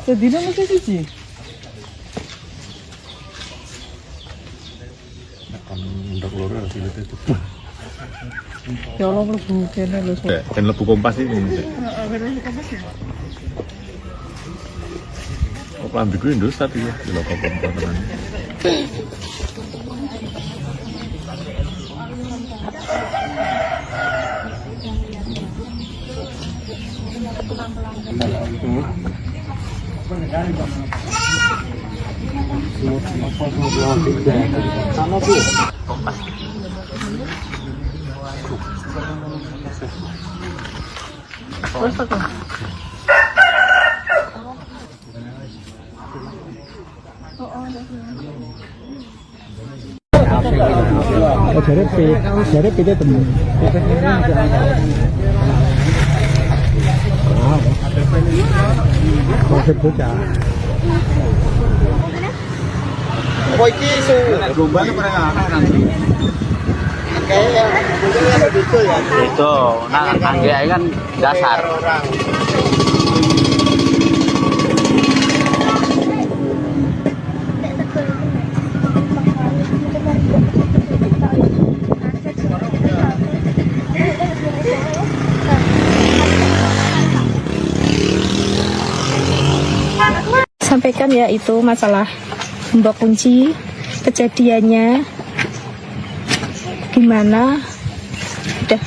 Sedina mesti siji. Kan ndak loro hasilnya itu. Ya Allah mlebu kene lho. Dan lebu kompas ini. Kok lambiku Indosat ya, di lokal kompas. Jadi kita temen. Bocah. Kok iki isu gelombang pernah nanti. Kayak modelnya begitu ya. Itu, nah angge kan dasar. Orang. Sampaikan ya itu masalah gembok kunci, kejadiannya gimana, udah.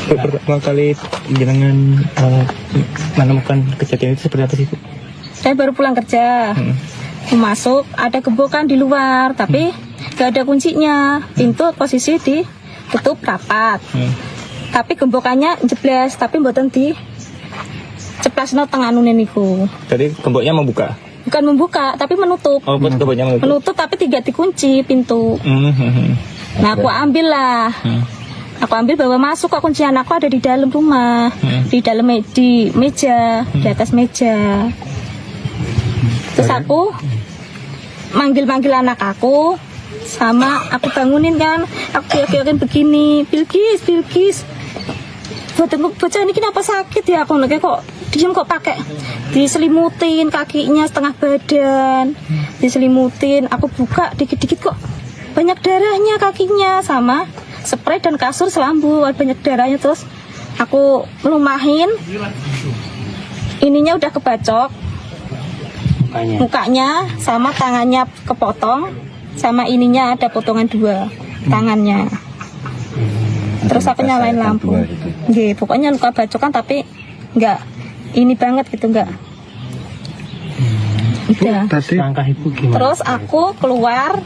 Pertama kali jenengan menemukan kejadian itu seperti apa sih, Bu? Saya baru pulang kerja, mau masuk ada gembokan di luar, tapi gak ada kuncinya, pintu posisi ditutup rapat, tapi gembokannya jebles, tapi mboten di ceplasno tengah nunen niku. Jadi gemboknya membuka. Bukan membuka, tapi menutup. Oh, gemboknya menutup. Menutup tapi tidak dikunci pintu. Nah, aku ambil lah. Aku ambil bawa masuk, kok kuncian aku ada di dalam rumah, di dalam di meja, di atas meja. Terus aku manggil anak aku, sama aku bangunin kan, aku kira-kira begini, Bilkis. Bocah ini kenapa sakit ya? Aku kayak kok diem kok pakai diselimutin kakinya setengah badan, diselimutin. Aku buka dikit-dikit kok banyak darahnya kakinya, sama spray dan kasur selambu banyak darahnya. Terus aku melumahin, ininya udah kebacok mukanya sama tangannya kepotong, sama ininya ada potongan 2 tangannya. Terus aku nyalain lampu. Nggih, pokoknya luka bacokan tapi enggak ini banget gitu, enggak. Udah. Langkah Ibu gimana? Terus aku keluar.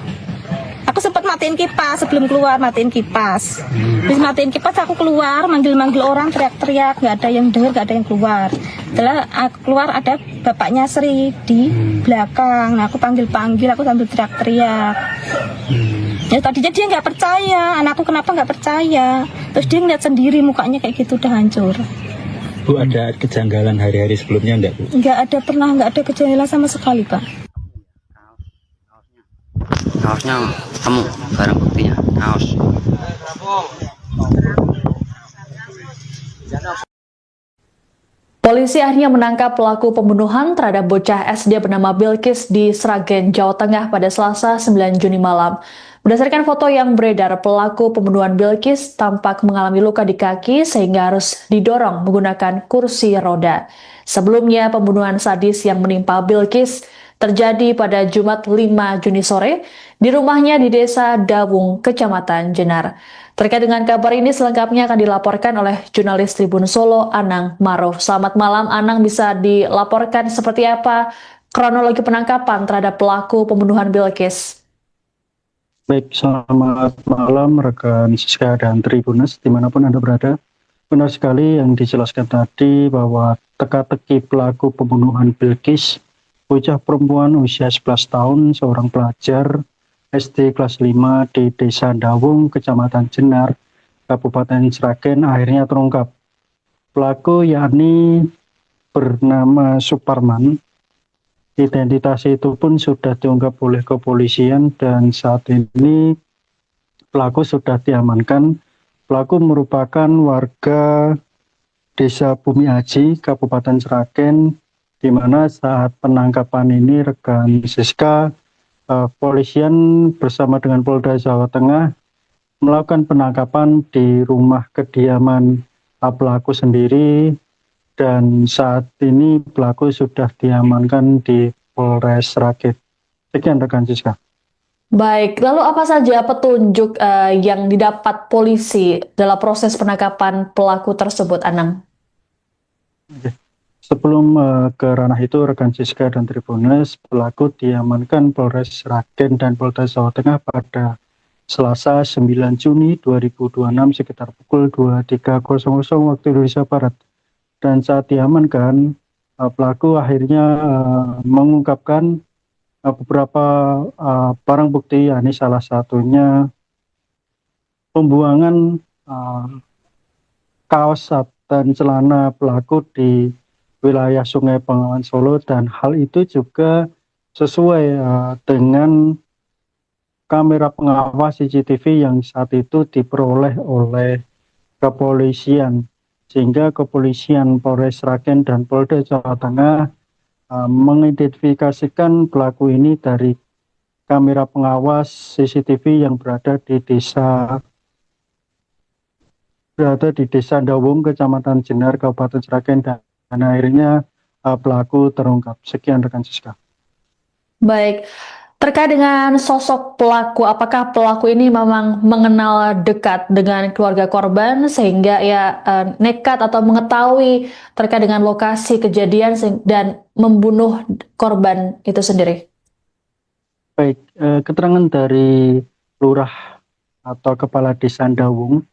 Aku sempat matiin kipas, sebelum keluar matiin kipas. Terus matiin kipas aku keluar, manggil-manggil orang, teriak-teriak, nggak ada yang dengar, nggak ada yang keluar. Setelah aku keluar ada bapaknya Sri di belakang. Nah, aku panggil-panggil, aku sambil teriak-teriak. Ya tadinya dia nggak percaya, anakku kenapa nggak percaya. Terus dia ngeliat sendiri mukanya kayak gitu udah hancur. Bu, ada kejanggalan hari-hari sebelumnya enggak, Bu? Nggak ada, pernah nggak ada kejanggalan sama sekali, Pak. Kaosnya temu, barang buktinya kaos. Polisi akhirnya menangkap pelaku pembunuhan terhadap bocah SD bernama Bilkis di Sragen, Jawa Tengah pada Selasa 9 Juni malam. Berdasarkan foto yang beredar, pelaku pembunuhan Bilkis tampak mengalami luka di kaki sehingga harus didorong menggunakan kursi roda. Sebelumnya, pembunuhan sadis yang menimpa Bilkis terjadi pada Jumat 5 Juni sore di rumahnya di Desa Dawung, Kecamatan Jenar. Terkait dengan kabar ini selengkapnya akan dilaporkan oleh jurnalis Tribun Solo, Anang Maruf. Selamat malam, Anang, bisa dilaporkan seperti apa kronologi penangkapan terhadap pelaku pembunuhan Bilkis? Baik, selamat malam rekan Siska dan Tribunas dimanapun Anda berada. Benar sekali yang dijelaskan tadi bahwa teka-teki pelaku pembunuhan Bilkis, bocah perempuan usia 11 tahun, seorang pelajar SD kelas 5 di Desa Dawung, Kecamatan Jenar, Kabupaten Sragen akhirnya terungkap. Pelaku yakni bernama Suparman, Identitas itu pun sudah diungkap oleh kepolisian dan saat ini pelaku sudah diamankan. Pelaku merupakan warga Desa Bumi Aji, Kabupaten Sragen, di mana saat penangkapan ini rekan Siska, polisian bersama dengan Polda Jawa Tengah melakukan penangkapan di rumah kediaman pelaku sendiri, dan saat ini pelaku sudah diamankan di Polres Sragen. Sekian rekan Siska. Baik, lalu apa saja petunjuk yang didapat polisi dalam proses penangkapan pelaku tersebut, Anang? Sebelum ke ranah itu, rekan Siska dan Tribunes, pelaku diamankan Polres Sragen dan Polda Jawa Tengah pada Selasa 9 Juni 2026 sekitar pukul 23.00 waktu Indonesia Barat. Dan saat diamankan, pelaku akhirnya mengungkapkan beberapa barang bukti, yakni salah satunya pembuangan kaos dan celana pelaku di wilayah Sungai Bengawan Solo, dan hal itu juga sesuai dengan kamera pengawas CCTV yang saat itu diperoleh oleh kepolisian, sehingga kepolisian Polres Sragen dan Polda Jawa Tengah mengidentifikasikan pelaku ini dari kamera pengawas CCTV yang berada di desa Dawung, Kecamatan Jenar, Kabupaten Sragen, dan akhirnya pelaku terungkap. Sekian rekan Siska. Baik, terkait dengan sosok pelaku, apakah pelaku ini memang mengenal dekat dengan keluarga korban sehingga ya nekat atau mengetahui terkait dengan lokasi kejadian dan membunuh korban itu sendiri? Baik, keterangan dari lurah atau kepala desa Dawung,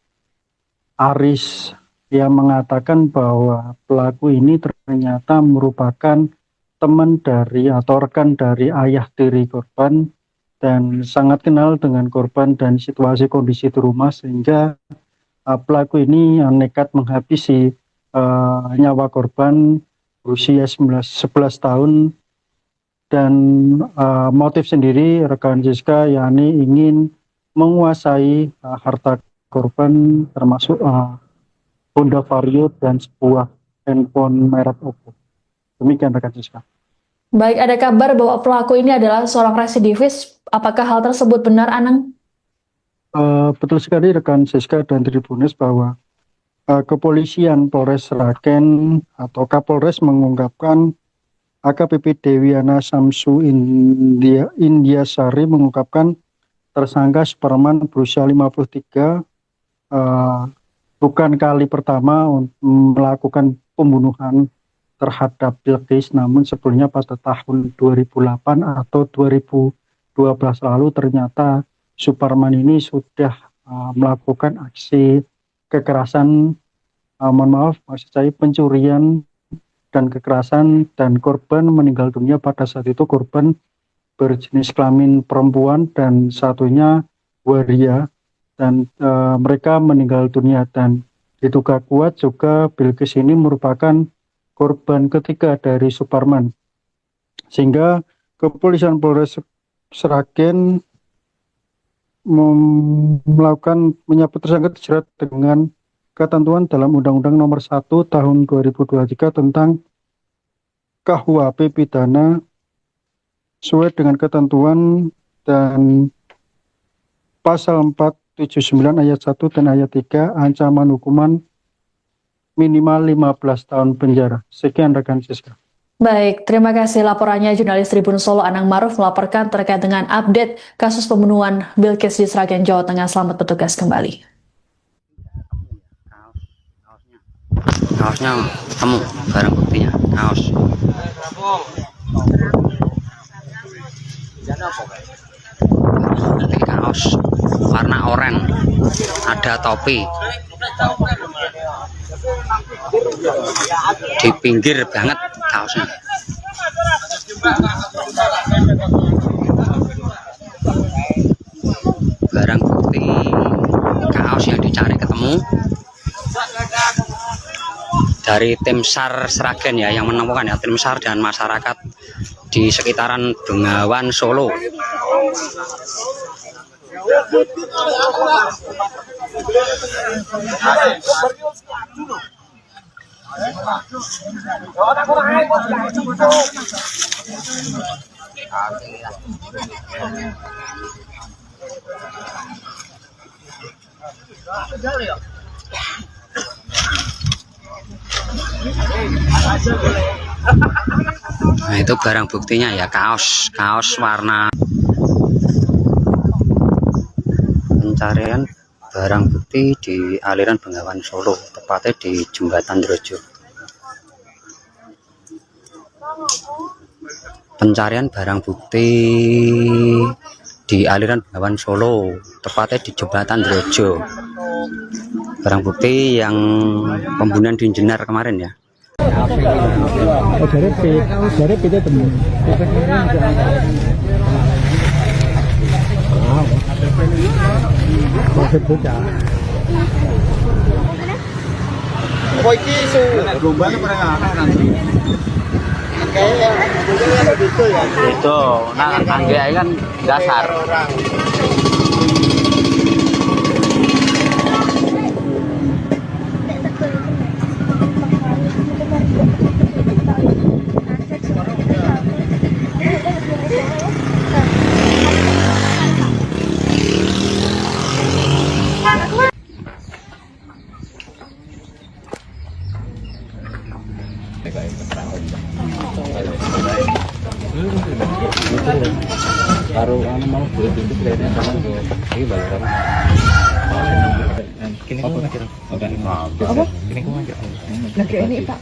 Aris, yang mengatakan bahwa pelaku ini ternyata merupakan teman dari atau rekan dari ayah tiri korban dan sangat kenal dengan korban dan situasi kondisi di rumah, sehingga pelaku ini nekat menghabisi nyawa korban berusia 11 tahun. Dan motif sendiri rekan Siska, yakni ingin menguasai harta korban, termasuk Honda Vario dan sebuah handphone merek Oppo. Demikian rekan Siska. Baik, ada kabar bahwa pelaku ini adalah seorang residivis. Apakah hal tersebut benar, Anang? Betul sekali rekan Siska dan Tribunes, bahwa kepolisian Polres Sragen atau Kapolres mengungkapkan AKBP Dewiana Samsu Indiasari mengungkapkan tersangka Superman berusia 53 bukan kali pertama melakukan pembunuhan terhadap Bilqis, namun sebelumnya pada tahun 2008 atau 2012 lalu ternyata Superman ini sudah melakukan aksi kekerasan, maksud saya pencurian dan kekerasan, dan korban meninggal dunia pada saat itu. Korban berjenis kelamin perempuan dan satunya waria, dan mereka meninggal dunia. Dan diduga kuat juga Bilqis ini merupakan korban ketiga dari Superman, sehingga kepolisian Polres Sragen menyebut tersangka dijerat dengan ketentuan dalam Undang-Undang Nomor 1 Tahun 2023 tentang KUHP pidana sesuai dengan ketentuan dan pasal 479 ayat 1 dan ayat 3, ancaman hukuman minimal 15 tahun penjara. Sekian rekan Siska. Baik, terima kasih laporannya jurnalis Tribun Solo Anang Maruf melaporkan terkait dengan update kasus pembunuhan Bilqis di Sragen, Jawa Tengah. Selamat bertugas kembali. Kaosnya ketemu, barang buktinya kaos. Nanti kaos warna oranye, ada topi di pinggir banget kaosnya. Barang bukti kaos yang dicari ketemu dari tim SAR Sragen ya, yang menemukan ya, tim SAR dan masyarakat di sekitaran Bengawan Solo. Nah, itu barang buktinya ya, kaos warna. Pencarian barang bukti di aliran Bengawan Solo, tepatnya di Jembatan Drojo. Pencarian barang bukti di aliran Bengawan Solo, tepatnya di Jembatan Drojo. Barang bukti yang pembunuhan di Jenar kemarin ya. Dari itu temen. Kok iki isu rombane pernah nanti. Kayak begitu ya. Itu, nah angge kan dasar. Baru mau beli itu kayaknya sama ini bayaran. Kini kok ngajak. Apa? Kini kok ngajak. Lagi ini Pak.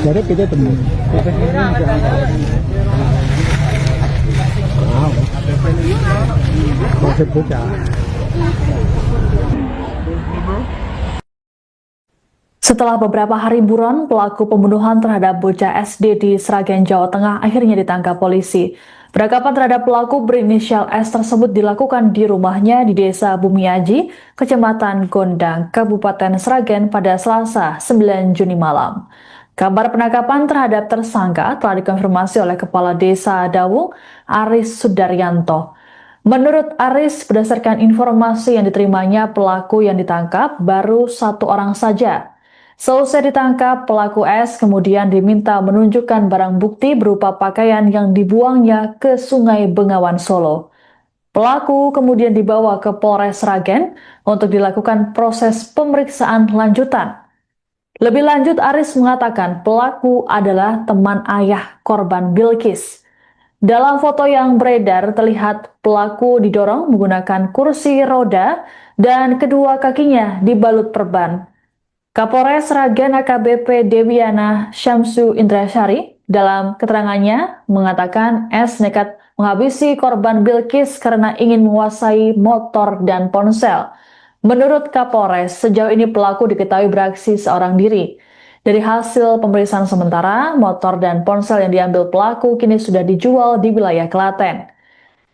Dari itu temen. Setelah beberapa hari buron, pelaku pembunuhan terhadap bocah SD di Sragen, Jawa Tengah akhirnya ditangkap polisi. Penangkapan terhadap pelaku berinisial S tersebut dilakukan di rumahnya di Desa Bumiaji, Kecamatan Gondang, Kabupaten Sragen pada Selasa 9 Juni malam. Kabar penangkapan terhadap tersangka telah dikonfirmasi oleh Kepala Desa Dawung, Aris Sudaryanto. Menurut Aris, berdasarkan informasi yang diterimanya, pelaku yang ditangkap baru 1 orang saja. Selesai ditangkap, pelaku S kemudian diminta menunjukkan barang bukti berupa pakaian yang dibuangnya ke Sungai Bengawan Solo. Pelaku kemudian dibawa ke Polres Sragen untuk dilakukan proses pemeriksaan lanjutan. Lebih lanjut, Aris mengatakan pelaku adalah teman ayah korban Bilkis. Dalam foto yang beredar terlihat pelaku didorong menggunakan kursi roda dan kedua kakinya dibalut perban. Kapolres Sragen AKBP Dewiana Syamsu Indrasyari dalam keterangannya mengatakan S nekat menghabisi korban Bilkis karena ingin menguasai motor dan ponsel. Menurut Kapolres, sejauh ini pelaku diketahui beraksi seorang diri. Dari hasil pemeriksaan sementara, motor dan ponsel yang diambil pelaku kini sudah dijual di wilayah Klaten.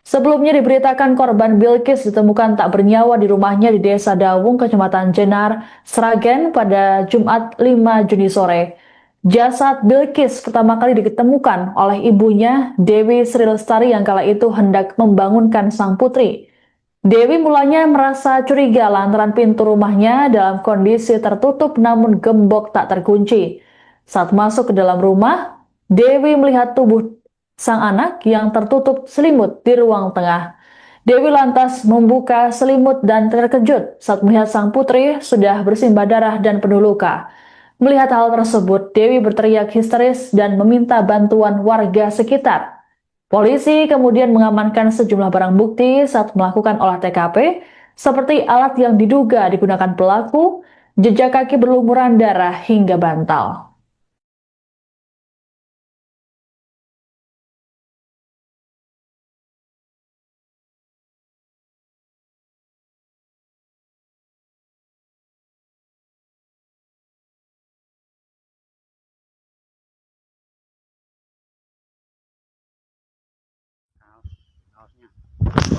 Sebelumnya diberitakan korban Bilkis ditemukan tak bernyawa di rumahnya di Desa Dawung, Kecamatan Jenar, Sragen pada Jumat 5 Juni sore. Jasad Bilkis pertama kali ditemukan oleh ibunya, Dewi Sri Lestari, yang kala itu hendak membangunkan sang putri. Dewi mulanya merasa curiga lantaran pintu rumahnya dalam kondisi tertutup namun gembok tak terkunci. Saat masuk ke dalam rumah, Dewi melihat tubuh sang anak yang tertutup selimut di ruang tengah. Dewi lantas membuka selimut dan terkejut saat melihat sang putri sudah bersimbah darah dan penuh luka. Melihat hal tersebut, Dewi berteriak histeris dan meminta bantuan warga sekitar. Polisi kemudian mengamankan sejumlah barang bukti saat melakukan olah TKP, seperti alat yang diduga digunakan pelaku, jejak kaki berlumuran darah hingga bantal.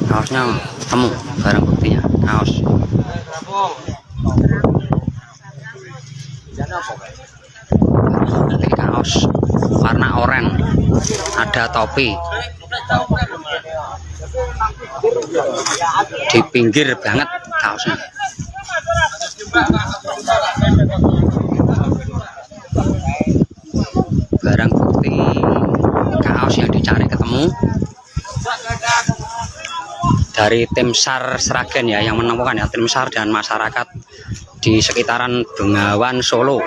Kaosnya temu, barang buktinya kaos. Nanti kaos warna oranye, ada topi di pinggir banget kaosnya. Barang bukti kaos yang dicari ketemu dari tim SAR Sragen ya, yang menemukan ya, tim SAR dan masyarakat di sekitaran Bengawan Solo.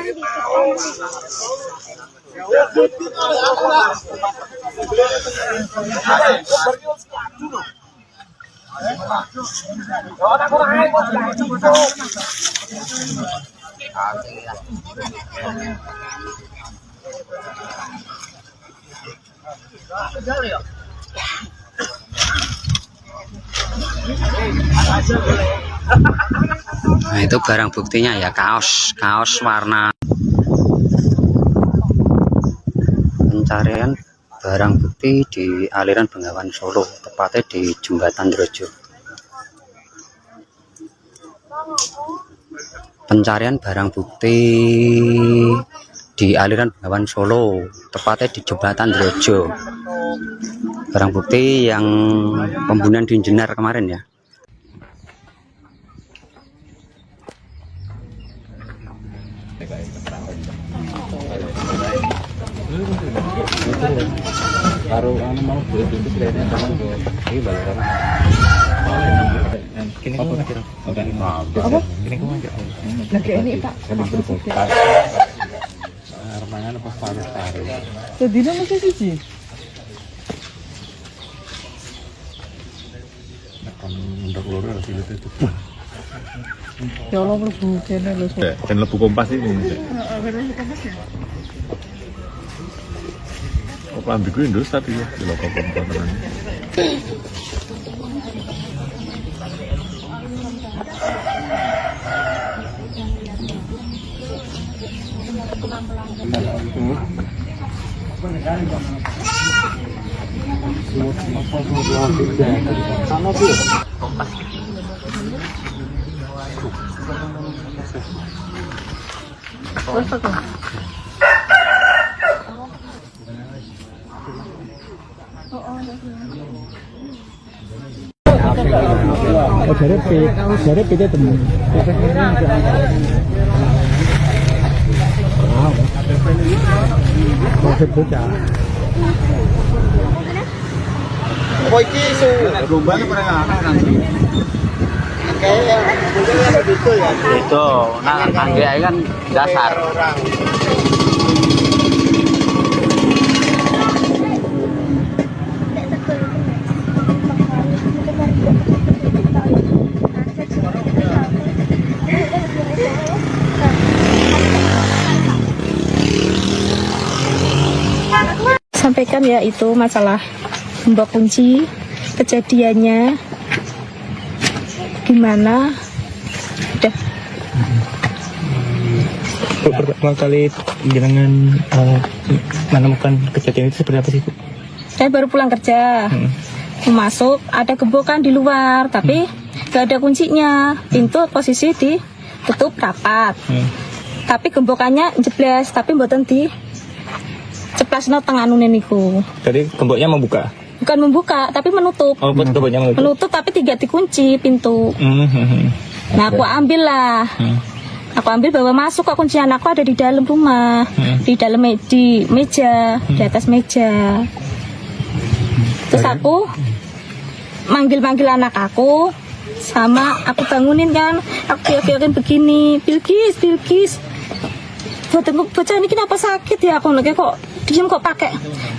Nah, itu barang buktinya ya, kaos warna. Pencarian barang bukti di aliran Bengawan Solo, tepatnya di Jembatan Drojo. Pencarian barang bukti di aliran Bengawan Solo, tepatnya di Jembatan Drojo. Barang bukti yang pembunuhan di Jenar kemarin ya. Baru mau pintu kelihatannya tangan gue. Ini balaran. Kini kau ngajak apa? Kini kau ngajak Lagi ini Pak. Remangan apa paru-paru. Sedina mesti siji. Akan ndak loro sih itu. Ya Allah mlebu kene lho. Dan lebu kompas ini. Kok lambiku Indus tadi ya, di lokal kompas. Dari PT temu. Oh, iki isu gelombang pernah nanti. Kayak ada gitu ya. Itu nangge kan dasar. Sampaikan ya itu masalah gembok kunci, kejadiannya gimana, udah. Pertama kali jenengan menemukan kejadian itu seperti apa sih, Bu? Saya baru pulang kerja, masuk ada gembokan di luar, tapi gak ada kuncinya, pintu posisi ditutup rapat, tapi gembokannya jeblas, tapi mboten di ceplasno tengah nunen niku. Jadi gemboknya membuka? Bukan membuka, tapi menutup. Oh, gemboknya menutup. Menutup tapi tidak dikunci pintu. Nah, aku ambil lah. Aku ambil bawa masuk, kok kuncian aku ada di dalam rumah, di dalam di meja, di atas meja. Terus aku manggil anak aku, sama aku bangunin kan, aku kira-kira begini, Bilkis. Bocah ini kenapa sakit ya? Aku lagi kok diem kok pakai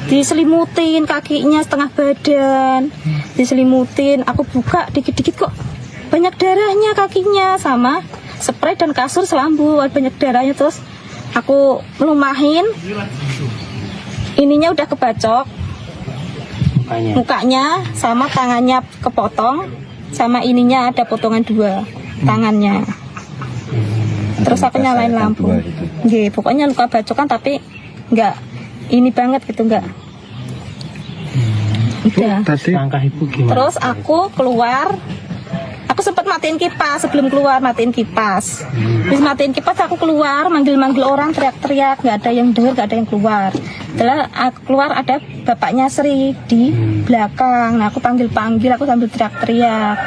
diselimutin kakinya setengah badan, diselimutin. Aku buka dikit-dikit kok banyak darahnya kakinya, sama spray dan kasur selambu banyak darahnya. Terus aku melumahin, ininya udah kebacok mukanya sama tangannya kepotong, sama ininya ada potongan 2 tangannya. Terus aku nyalain lampu. Nggih, pokoknya luka bacokan tapi enggak ini banget gitu, enggak. Udah. Tadi langkah ibu gimana? Terus aku keluar. Aku sempat matiin kipas sebelum keluar, matiin kipas. Terus matiin kipas aku keluar, manggil-manggil orang, teriak-teriak, nggak ada yang dengar, nggak ada yang keluar. Setelah aku keluar ada bapaknya Sri di belakang. Nah, aku panggil-panggil, aku sambil teriak-teriak.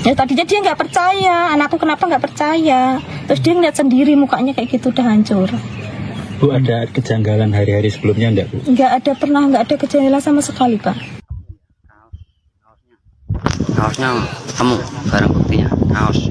Ya tadinya dia nggak percaya, anakku kenapa nggak percaya. Terus dia ngeliat sendiri mukanya kayak gitu udah hancur. Bu, ada kejanggalan hari-hari sebelumnya enggak, Bu? Nggak ada kejanggalan sama sekali, Pak. Kaosnya temu, barang buktinya kaos.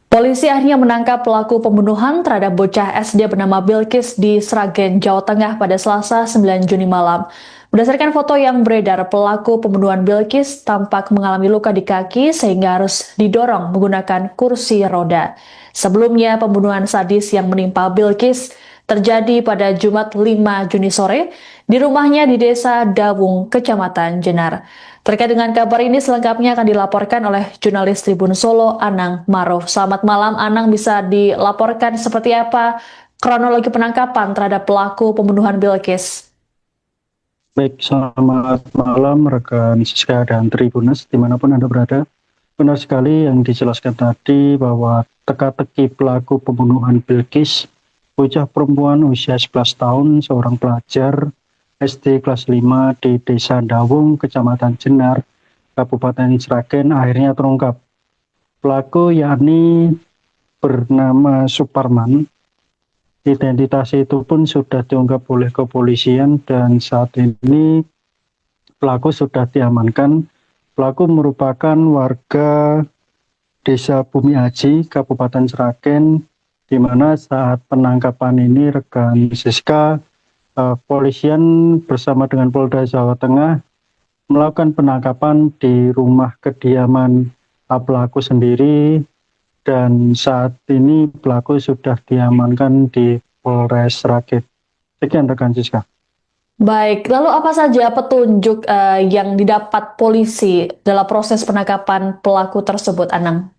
Polisi akhirnya menangkap pelaku pembunuhan terhadap bocah SD bernama Bilkis di Sragen, Jawa Tengah pada Selasa 9 Juni malam. Berdasarkan foto yang beredar, pelaku pembunuhan Bilkis tampak mengalami luka di kaki sehingga harus didorong menggunakan kursi roda. Sebelumnya, pembunuhan sadis yang menimpa Bilkis terjadi pada Jumat 5 Juni sore di rumahnya di Desa Dawung, Kecamatan Jenar. Terkait dengan kabar ini selengkapnya akan dilaporkan oleh jurnalis Tribun Solo, Anang Maruf. Selamat malam, Anang, bisa dilaporkan seperti apa kronologi penangkapan terhadap pelaku pembunuhan Bilkis? Baik, selamat malam rekan Siska dan Tribunas dimanapun Anda berada. Benar sekali yang dijelaskan tadi bahwa teka-teki pelaku pembunuhan Bilkis, bocah perempuan usia 11 tahun, seorang pelajar SD kelas 5 di Desa Dawung, Kecamatan Jenar, Kabupaten Sragen, akhirnya terungkap. Pelaku yakni bernama Suparman. Identitas itu pun sudah diungkap oleh kepolisian dan saat ini pelaku sudah diamankan. Pelaku merupakan warga Desa Bumi Aji, Kabupaten Sragen, di mana saat penangkapan ini rekan Siska, polisian bersama dengan Polda Jawa Tengah melakukan penangkapan di rumah kediaman pelaku sendiri dan saat ini pelaku sudah diamankan di Polres Sragen. Sekian rekan Siska. Baik, lalu apa saja petunjuk yang didapat polisi dalam proses penangkapan pelaku tersebut, Anang?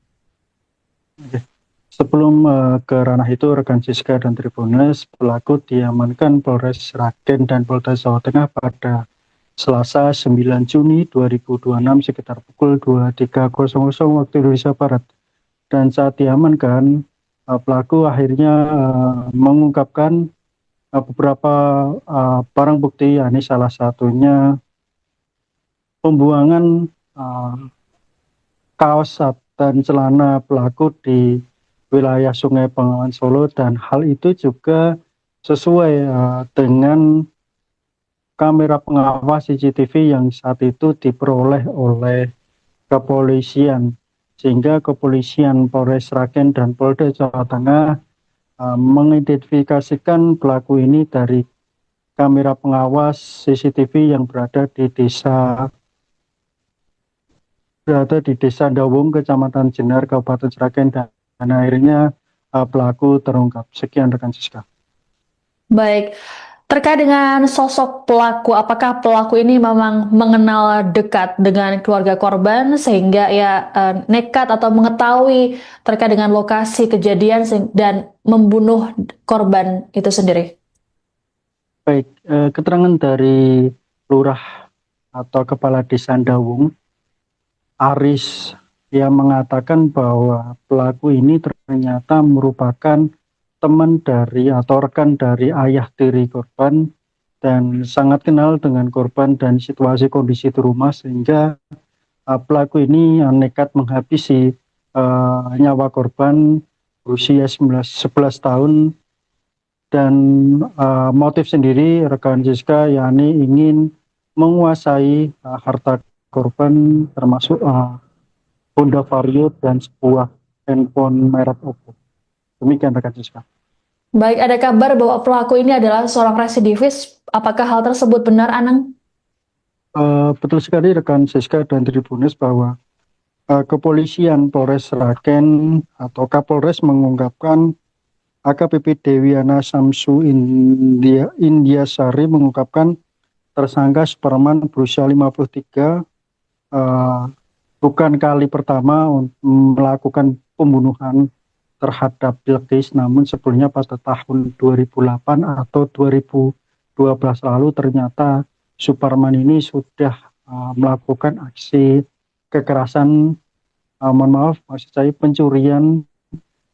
Sebelum ke ranah itu, rekan Siska dan Tribunas, pelaku diamankan Polres Sragen dan Polda Jawa Tengah pada Selasa 9 Juni 2026 sekitar pukul 23.00 waktu Indonesia Barat. Dan saat diamankan, pelaku akhirnya mengungkapkan beberapa barang bukti, yakni salah satunya pembuangan kaos dan celana pelaku di wilayah Sungai Bengawan Solo, dan hal itu juga sesuai dengan kamera pengawas CCTV yang saat itu diperoleh oleh kepolisian, sehingga kepolisian Polres Sragen dan Polda Jawa Tengah mengidentifikasikan pelaku ini dari kamera pengawas CCTV yang berada di Desa Dawung, Kecamatan Jenar, Kabupaten Sragen, dan akhirnya pelaku terungkap. Sekian rekan Siska. Baik, terkait dengan sosok pelaku, apakah pelaku ini memang mengenal dekat dengan keluarga korban sehingga ya nekat atau mengetahui terkait dengan lokasi kejadian dan membunuh korban itu sendiri? Baik, keterangan dari lurah atau kepala Desa Dawung, Aris, yang mengatakan bahwa pelaku ini ternyata merupakan teman dari atau rekan dari ayah tiri korban dan sangat kenal dengan korban dan situasi kondisi di rumah, sehingga pelaku ini nekat menghabisi nyawa korban berusia 11 tahun. Dan motif sendiri rekan Siska yakni ingin menguasai harta korban, termasuk Honda Vario dan sebuah handphone merek Oppo. Demikian rekan Siska. Baik, ada kabar bahwa pelaku ini adalah seorang residivis. Apakah hal tersebut benar, Anang? Betul sekali rekan Siska dan Tribunas bahwa kepolisian Polres Sragen atau Kapolres mengungkapkan AKBP Dewiana Samsu Indiasari mengungkapkan tersangka Suparman berusia 53 bukan kali pertama melakukan pembunuhan terhadap Bilqis, namun sebelumnya pada tahun 2008 atau 2012 lalu ternyata Suparman ini sudah melakukan aksi kekerasan, mohon maaf, maksud saya pencurian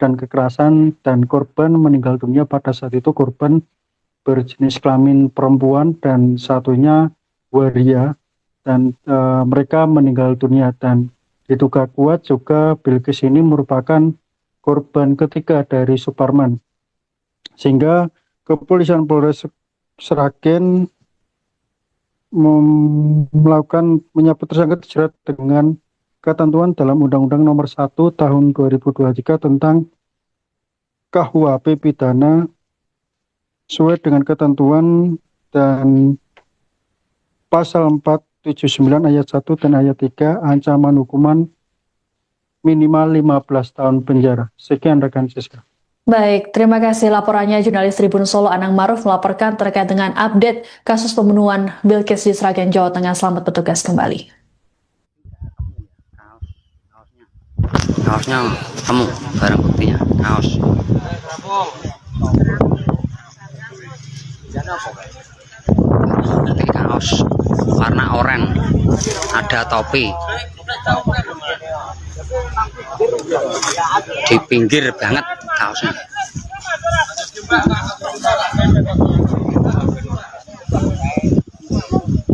dan kekerasan, dan korban meninggal dunia pada saat itu korban berjenis kelamin perempuan dan satunya waria, dan mereka meninggal dunia. Dan diduga kuat juga Bilqis ini merupakan korban ketiga dari Suparman, sehingga kepolisian Polres Sragen menyebut tersangka dijerat dengan ketentuan dalam Undang-Undang Nomor 1 Tahun 2023 tentang KUHP pidana sesuai dengan ketentuan dan pasal 479 ayat 1 dan ayat 3 ancaman hukuman minimal 15 tahun penjara. Sekian rekan Siska. Baik, terima kasih laporannya jurnalis Tribun Solo Anang Maruf melaporkan terkait dengan update kasus pembunuhan Bilqis di Sragen, Jawa Tengah. Selamat bertugas kembali. Kaosnya kamu barang buktinya kaos. Nanti kaos warna oranye, ada topi di pinggir banget kaosnya.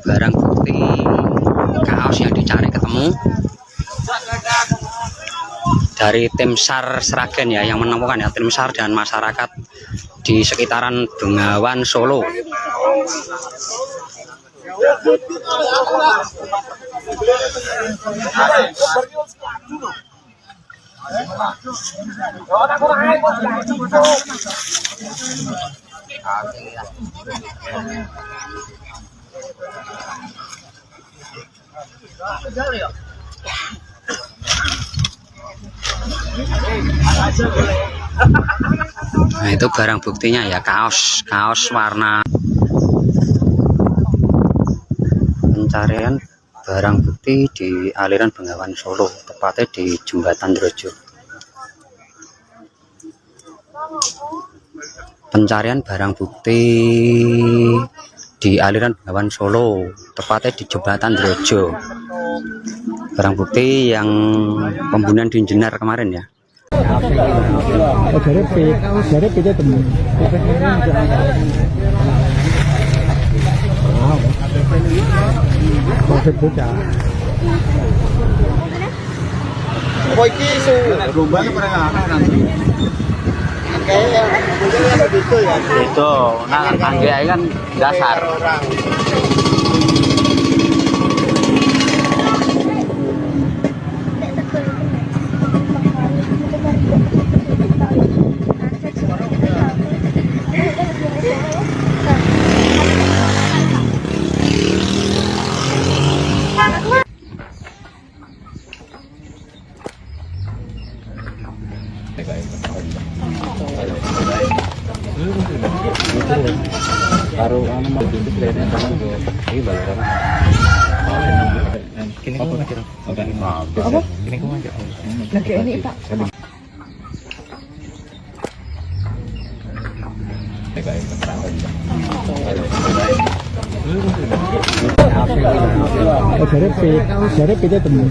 Barang bukti kaos yang dicari ketemu dari tim SAR Sragen ya, yang menemukan ya, tim SAR dan masyarakat di sekitaran Bengawan Solo. Nah, itu barang buktinya ya, kaos warna. Pencarian barang bukti di aliran Bengawan Solo, tepatnya di Jembatan Drojo. Pencarian barang bukti di aliran Bengawan Solo, tepatnya di Jembatan Drojo. Barang bukti yang pembunuhan di Jenar kemarin ya. Dari kita temen. Itu, nah angge kan dasar. Baru anu mau pintu kelihatannya sama ini balaran. Kini kau ngajak. Apa? Kini kau ngajak. Lagi ini Pak. Dari kita temen.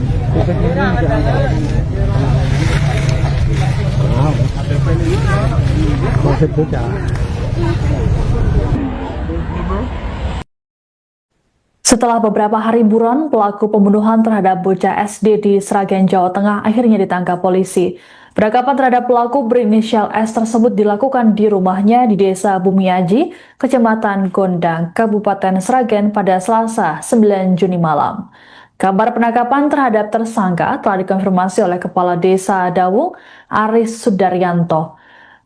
Setelah beberapa hari buron, pelaku pembunuhan terhadap bocah SD di Sragen, Jawa Tengah akhirnya ditangkap polisi. Penangkapan terhadap pelaku berinisial S tersebut dilakukan di rumahnya di Desa Bumiaji, Kecamatan Gondang, Kabupaten Sragen pada Selasa 9 Juni malam. Kabar penangkapan terhadap tersangka telah dikonfirmasi oleh Kepala Desa Dawung, Aris Sudaryanto.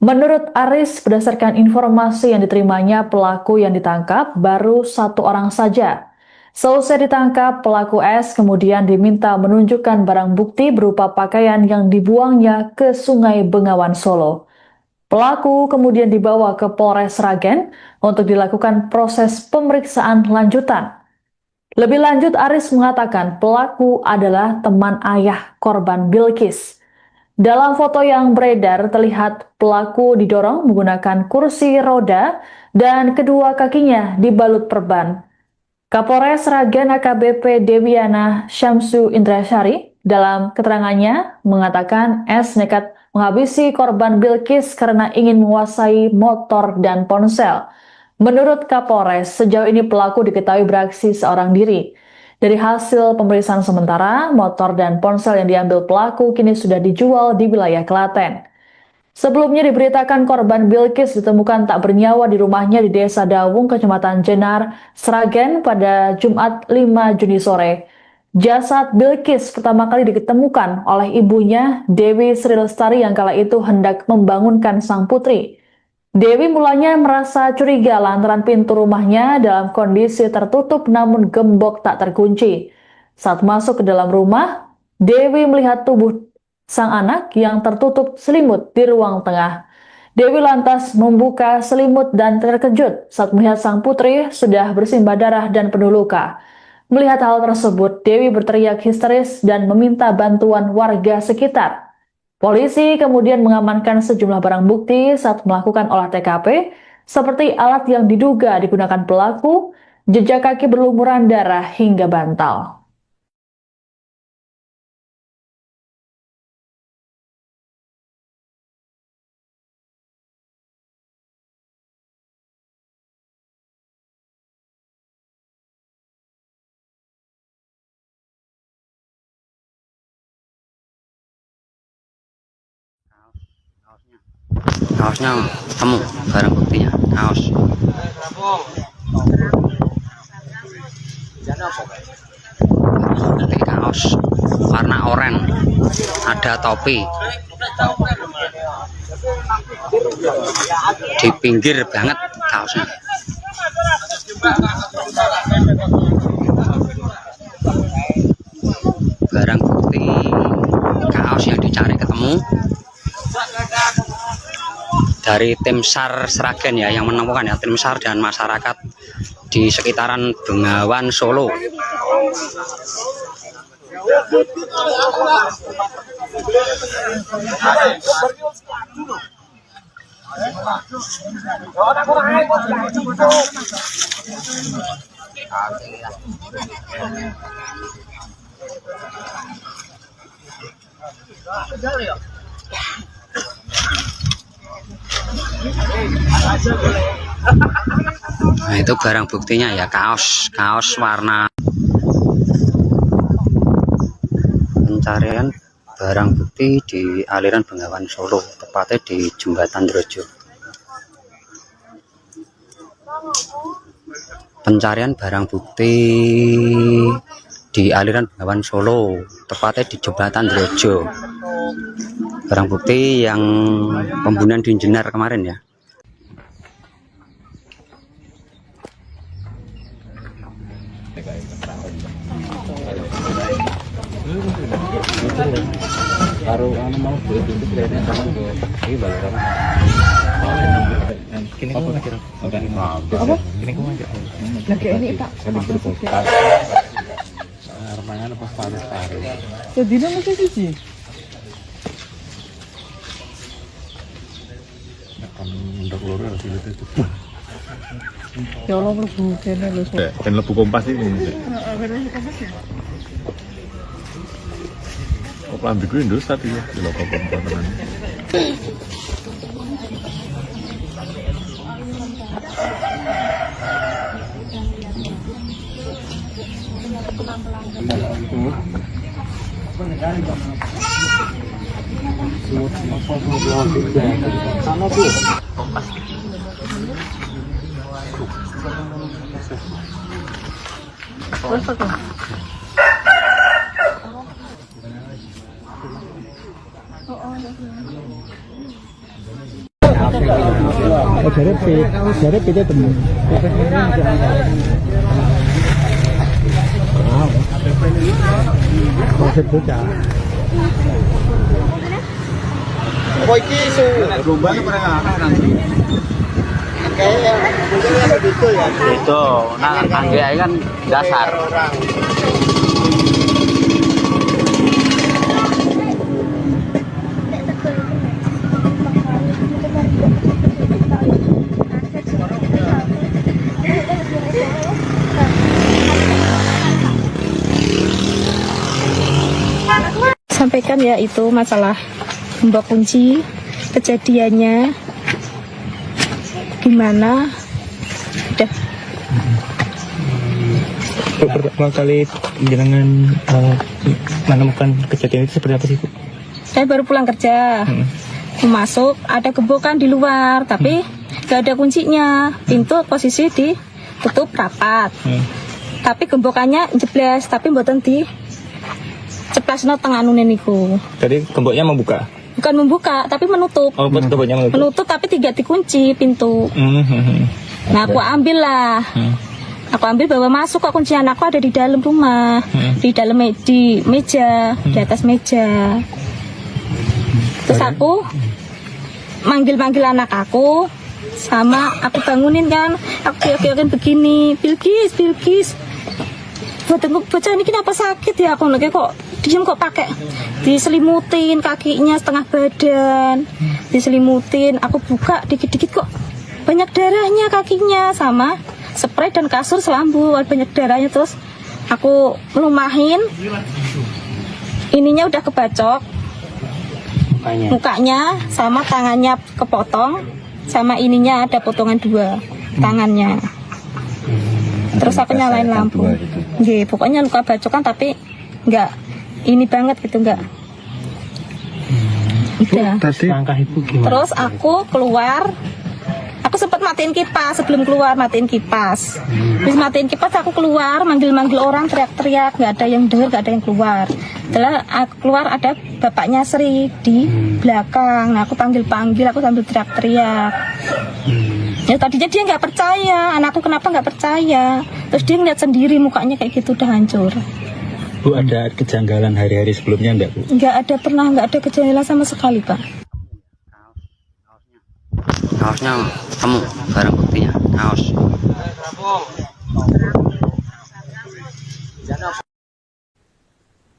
Menurut Aris, berdasarkan informasi yang diterimanya, pelaku yang ditangkap baru 1 orang saja. Selesai ditangkap, pelaku S kemudian diminta menunjukkan barang bukti berupa pakaian yang dibuangnya ke Sungai Bengawan Solo. Pelaku kemudian dibawa ke Polres Sragen untuk dilakukan proses pemeriksaan lanjutan. Lebih lanjut, Aris mengatakan pelaku adalah teman ayah korban Bilqis. Dalam foto yang beredar terlihat pelaku didorong menggunakan kursi roda dan kedua kakinya dibalut perban. Kapolres Sragen AKBP Dewiana Syamsu Indrasyari dalam keterangannya mengatakan S nekat menghabisi korban Bilkis karena ingin menguasai motor dan ponsel. Menurut Kapolres, sejauh ini pelaku diketahui beraksi seorang diri. Dari hasil pemeriksaan sementara, motor dan ponsel yang diambil pelaku kini sudah dijual di wilayah Klaten. Sebelumnya diberitakan korban Bilkis ditemukan tak bernyawa di rumahnya di Desa Dawung, Kecamatan Jenar, Sragen pada Jumat 5 Juni sore. Jasad Bilkis pertama kali ditemukan oleh ibunya, Dewi Sri Lestari, yang kala itu hendak membangunkan sang putri. Dewi mulanya merasa curiga lantaran pintu rumahnya dalam kondisi tertutup namun gembok tak terkunci. Saat masuk ke dalam rumah, Dewi melihat tubuh sang anak yang tertutup selimut di ruang tengah. Dewi lantas membuka selimut dan terkejut saat melihat sang putri sudah bersimbah darah dan penuh luka. Melihat hal tersebut, Dewi berteriak histeris dan meminta bantuan warga sekitar. Polisi kemudian mengamankan sejumlah barang bukti saat melakukan olah TKP, seperti alat yang diduga digunakan pelaku, jejak kaki berlumuran darah hingga bantal. Kaosnya temu, barang buktinya kaos. Nanti kaos warna oranye, ada topi. Di pinggir banget kaosnya. Barang bukti kaos yang dicari ketemu. Dari tim SAR Sragen ya yang menemukan ya, tim SAR dan masyarakat di sekitaran Bengawan Solo. Nah, itu barang buktinya ya, kaos warna. Pencarian barang bukti di aliran Bengawan Solo, tepatnya di Jembatan Drojo. Pencarian barang bukti di aliran Bengawan Solo, tepatnya di Jembatan Drojo. Barang bukti yang pembunuhan di Jenar kemarin ya. Baru mau beli pintu kayaknya sama ini balaran. Kini kamu kira? Apa? Kini kamu kira? Lagi ini Pak. Armangan apa paru-paru. Jadi mesti siji. Untuk loro harus itu. Ya Allah mlebu kene lho. Dan lebu kompas ini. Oh, lambiku Indosat ya, di lokal kompas. Jadi kita temen. Konsep bocah. Oh, iki isu rombane pernah nanti. Kayak begitu ya. Itu, nah angge kan dasar. sampaikan ya itu masalah gembok kunci, kejadiannya gimana. Udah. Pertama kali jenengan menemukan kejadian itu seperti apa sih, Bu? Saya baru pulang kerja. Masuk ada gembokan di luar tapi gak ada kuncinya. Pintu posisi ditutup rapat. Tapi gembokannya jeblas tapi mboten di ceplasno tengah nune niku. Jadi gemboknya membuka? Bukan membuka tapi menutup. Oh, gemboknya menutup? Menutup tapi tidak dikunci pintu. Nah aku ambil lah. Aku ambil bawa masuk kok, kuncian aku ada di dalam rumah. Di dalam di meja, di atas meja. Terus aku manggil-manggil anak aku, sama aku bangunin kan, aku kira-kira begini, Bilkis, bocah ini kenapa sakit ya, aku lagi kok diem kok pakai diselimutin kakinya setengah badan, diselimutin, aku buka dikit-dikit kok banyak darahnya kakinya, sama spray dan kasur selambu banyak darahnya. Terus aku melumahin, ininya udah kebacok mukanya sama tangannya kepotong, sama ininya ada potongan 2 tangannya. Terus aku nyalain lampu. Nggih, pokoknya luka bacokan tapi enggak ini banget gitu, enggak. Udah. Langkah Ibu gimana? Terus aku keluar. Aku sempat matiin kipas sebelum keluar, matiin kipas. Terus matiin kipas aku keluar, manggil-manggil orang, teriak-teriak, nggak ada yang dengar, nggak ada yang keluar. Setelah aku keluar ada bapaknya Sri di belakang. Nah, aku panggil-panggil, aku sambil teriak-teriak. Ya tadinya dia nggak percaya, anakku kenapa nggak percaya. Terus dia ngeliat sendiri mukanya kayak gitu udah hancur. Bu, ada kejanggalan hari-hari sebelumnya enggak, Bu? Nggak ada, pernah nggak ada kejanggalan sama sekali, Pak. Kaosnya kamu barang buktinya kaos.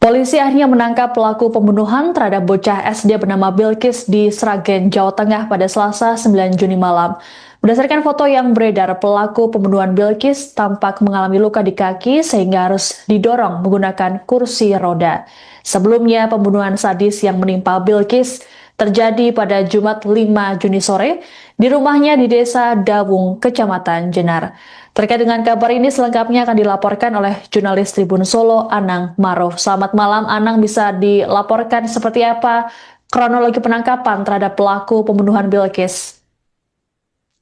Polisi akhirnya menangkap pelaku pembunuhan terhadap bocah SD bernama Bilkis di Sragen, Jawa Tengah pada Selasa 9 Juni malam. Berdasarkan foto yang beredar, pelaku pembunuhan Bilkis tampak mengalami luka di kaki sehingga harus didorong menggunakan kursi roda. Sebelumnya, pembunuhan sadis yang menimpa Bilkis terjadi pada Jumat 5 Juni sore di rumahnya di Desa Dawung, Kecamatan Jenar. Terkait dengan kabar ini selengkapnya akan dilaporkan oleh jurnalis Tribun Solo, Anang Maruf. Selamat malam, Anang, bisa dilaporkan seperti apa kronologi penangkapan terhadap pelaku pembunuhan Bilkis?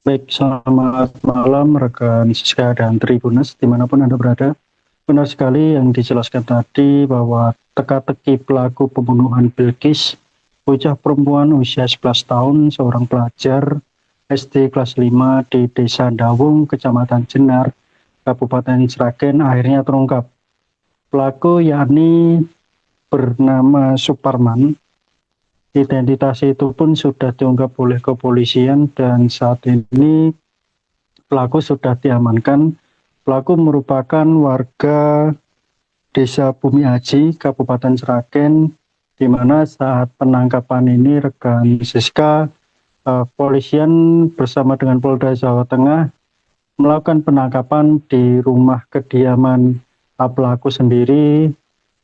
Baik, selamat malam rekan Siska dan Tribunas dimanapun Anda berada. Benar sekali yang dijelaskan tadi bahwa teka-teki pelaku pembunuhan Bilkis, bocah perempuan usia 11 tahun, seorang pelajar SD kelas 5 di Desa Dawung, Kecamatan Jenar, Kabupaten Sragen akhirnya terungkap. Pelaku yakni bernama Suparman. Identitas itu pun sudah diungkap oleh kepolisian dan saat ini pelaku sudah diamankan. Pelaku merupakan warga Desa Bumi Aji, Kabupaten Sragen, di mana saat penangkapan ini rekan Siska, polisian bersama dengan Polda Jawa Tengah melakukan penangkapan di rumah kediaman pelaku sendiri,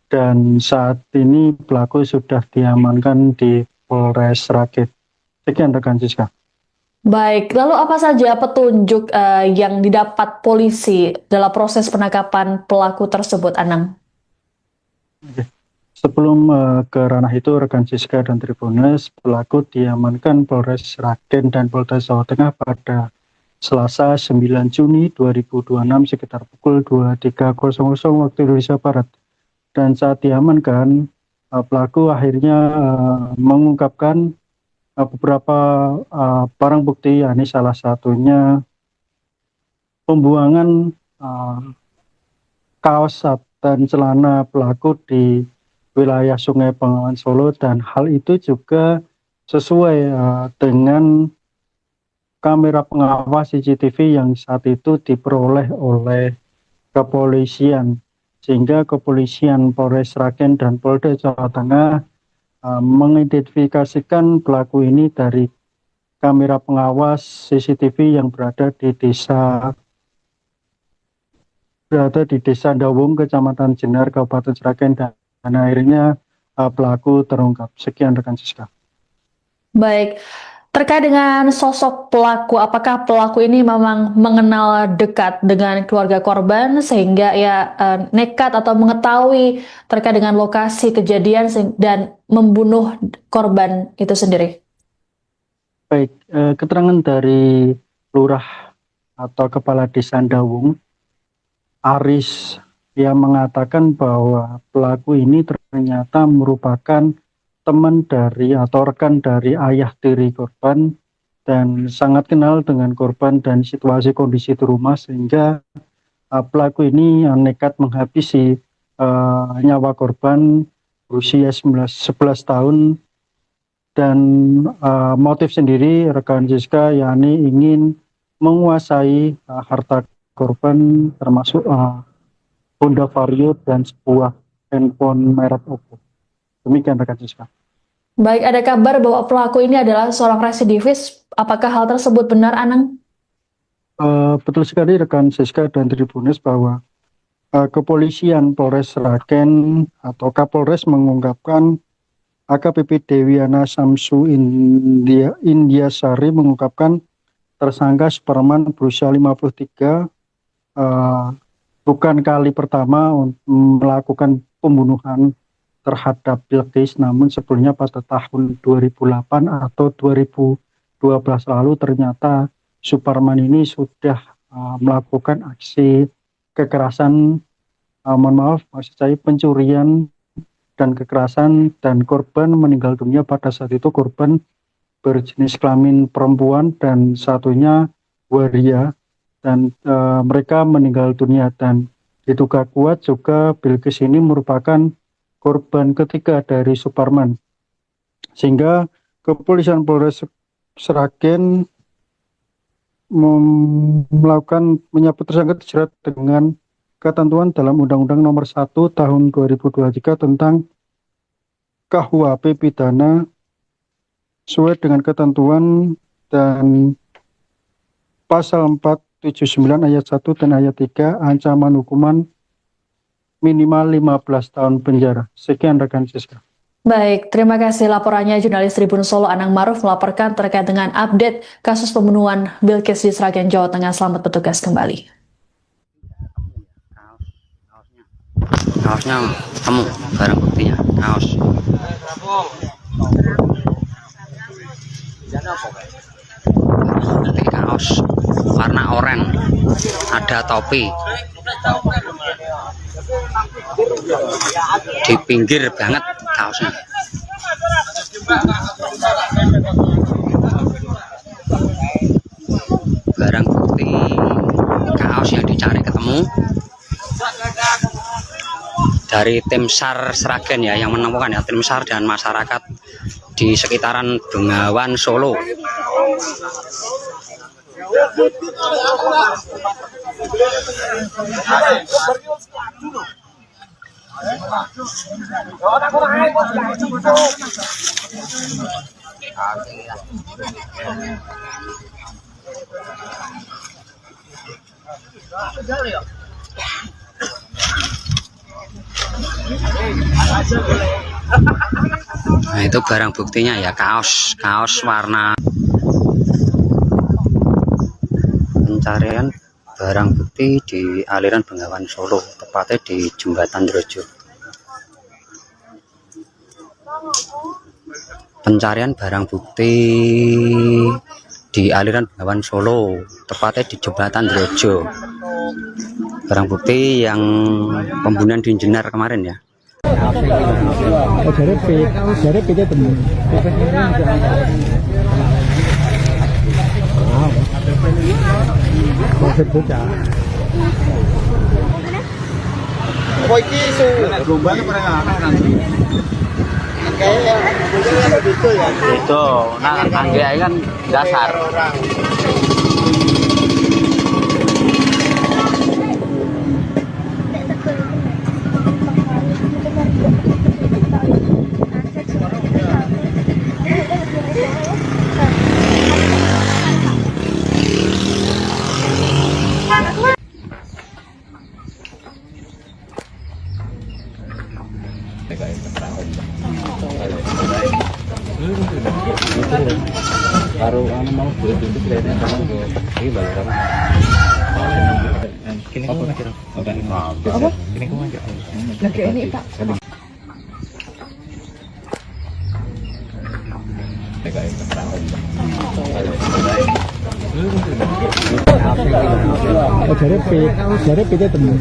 dan saat ini pelaku sudah diamankan di Polres Sragen. Sekian rekan Siska. Baik, lalu apa saja petunjuk yang didapat polisi dalam proses penangkapan pelaku tersebut, Anang? Sebelum ke ranah itu, rekan Siska dan Tribunas, pelaku diamankan Polres Sragen dan Polda Jawa Tengah pada Selasa 9 Juni 2026 sekitar pukul 23.00 waktu Indonesia Barat. Dan saat diamankan, pelaku akhirnya mengungkapkan beberapa barang bukti, yakni salah satunya pembuangan kaos dan celana pelaku di wilayah Sungai Bengawan Solo, dan hal itu juga sesuai dengan kamera pengawas CCTV yang saat itu diperoleh oleh kepolisian, sehingga kepolisian Polres Sragen dan Polda Jawa Tengah mengidentifikasikan pelaku ini dari kamera pengawas CCTV yang berada di Desa Dawung, Kecamatan Jenar, Kabupaten Sragen, dan akhirnya pelaku terungkap. Sekian rekan Siska. Baik, terkait dengan sosok pelaku, apakah pelaku ini memang mengenal dekat dengan keluarga korban sehingga nekat atau mengetahui terkait dengan lokasi kejadian dan membunuh korban itu sendiri? Baik, keterangan dari lurah atau kepala desa Dawung, Aris, yang mengatakan bahwa pelaku ini ternyata merupakan teman dari atau rekan dari ayah tiri korban dan sangat kenal dengan korban dan situasi kondisi di rumah, sehingga pelaku ini nekat menghabisi nyawa korban berusia 11 tahun. Dan motif sendiri rekan Siska yakni ingin menguasai harta korban, termasuk Honda Vario dan sebuah handphone merek Oppo. Demikian rekan Siska. Baik, ada kabar bahwa pelaku ini adalah seorang residivis. Apakah hal tersebut benar, Anang? Betul sekali rekan Siska dan Tribuners bahwa kepolisian Polres Sragen atau Kapolres mengungkapkan AKBP Dewiana Samsu Indiasari mengungkapkan tersangka Superman berusia 53 bukan kali pertama melakukan pembunuhan terhadap Bilqis, namun sebelumnya pada tahun 2008 atau 2012 lalu ternyata Superman ini sudah melakukan aksi kekerasan, maksud saya pencurian dan kekerasan, dan korban meninggal dunia pada saat itu. Korban berjenis kelamin perempuan dan satunya waria, dan mereka meninggal dunia. Dan diduga kuat juga Bilqis ini merupakan korban ketiga dari Superman, sehingga kepolisian Polres Sragen menyebut tersangka dijerat dengan ketentuan dalam Undang-Undang Nomor 1 Tahun 2023 tentang KUHP pidana sesuai dengan ketentuan dan pasal 479 ayat 1 dan ayat 3 ancaman hukuman minimal 15 tahun penjara. Sekian rekan Siska. Baik, terima kasih laporannya jurnalis Tribun Solo Anang Maruf melaporkan terkait dengan update kasus pembunuhan Bilqis di Sragen, Jawa Tengah. Selamat bertugas kembali. Kaosnya temu, barang buktinya kaos. Nanti kaos warna oranye, ada topi. Di pinggir banget kaosnya. Barang bukti kaos yang dicari ketemu dari tim SAR Sragen ya, yang menemukan ya, tim SAR dan masyarakat di sekitaran Bengawan Solo. Nah, itu barang buktinya ya, kaos warna. Pencarian barang bukti di aliran Bengawan Solo, tepatnya di Jembatan Drojo. Pencarian barang bukti di aliran Bengawan Solo, tepatnya di Jembatan Drojo. Barang bukti yang pembunuhan di Jenar kemarin ya. Itu nah angge kan dasar. Karo anu mau duwe pintu kreditnya sama go. Iki balaran. Kini kau ngajak Apa? Kini kau ngajak Lagi ini Pak. Jadi pita temen.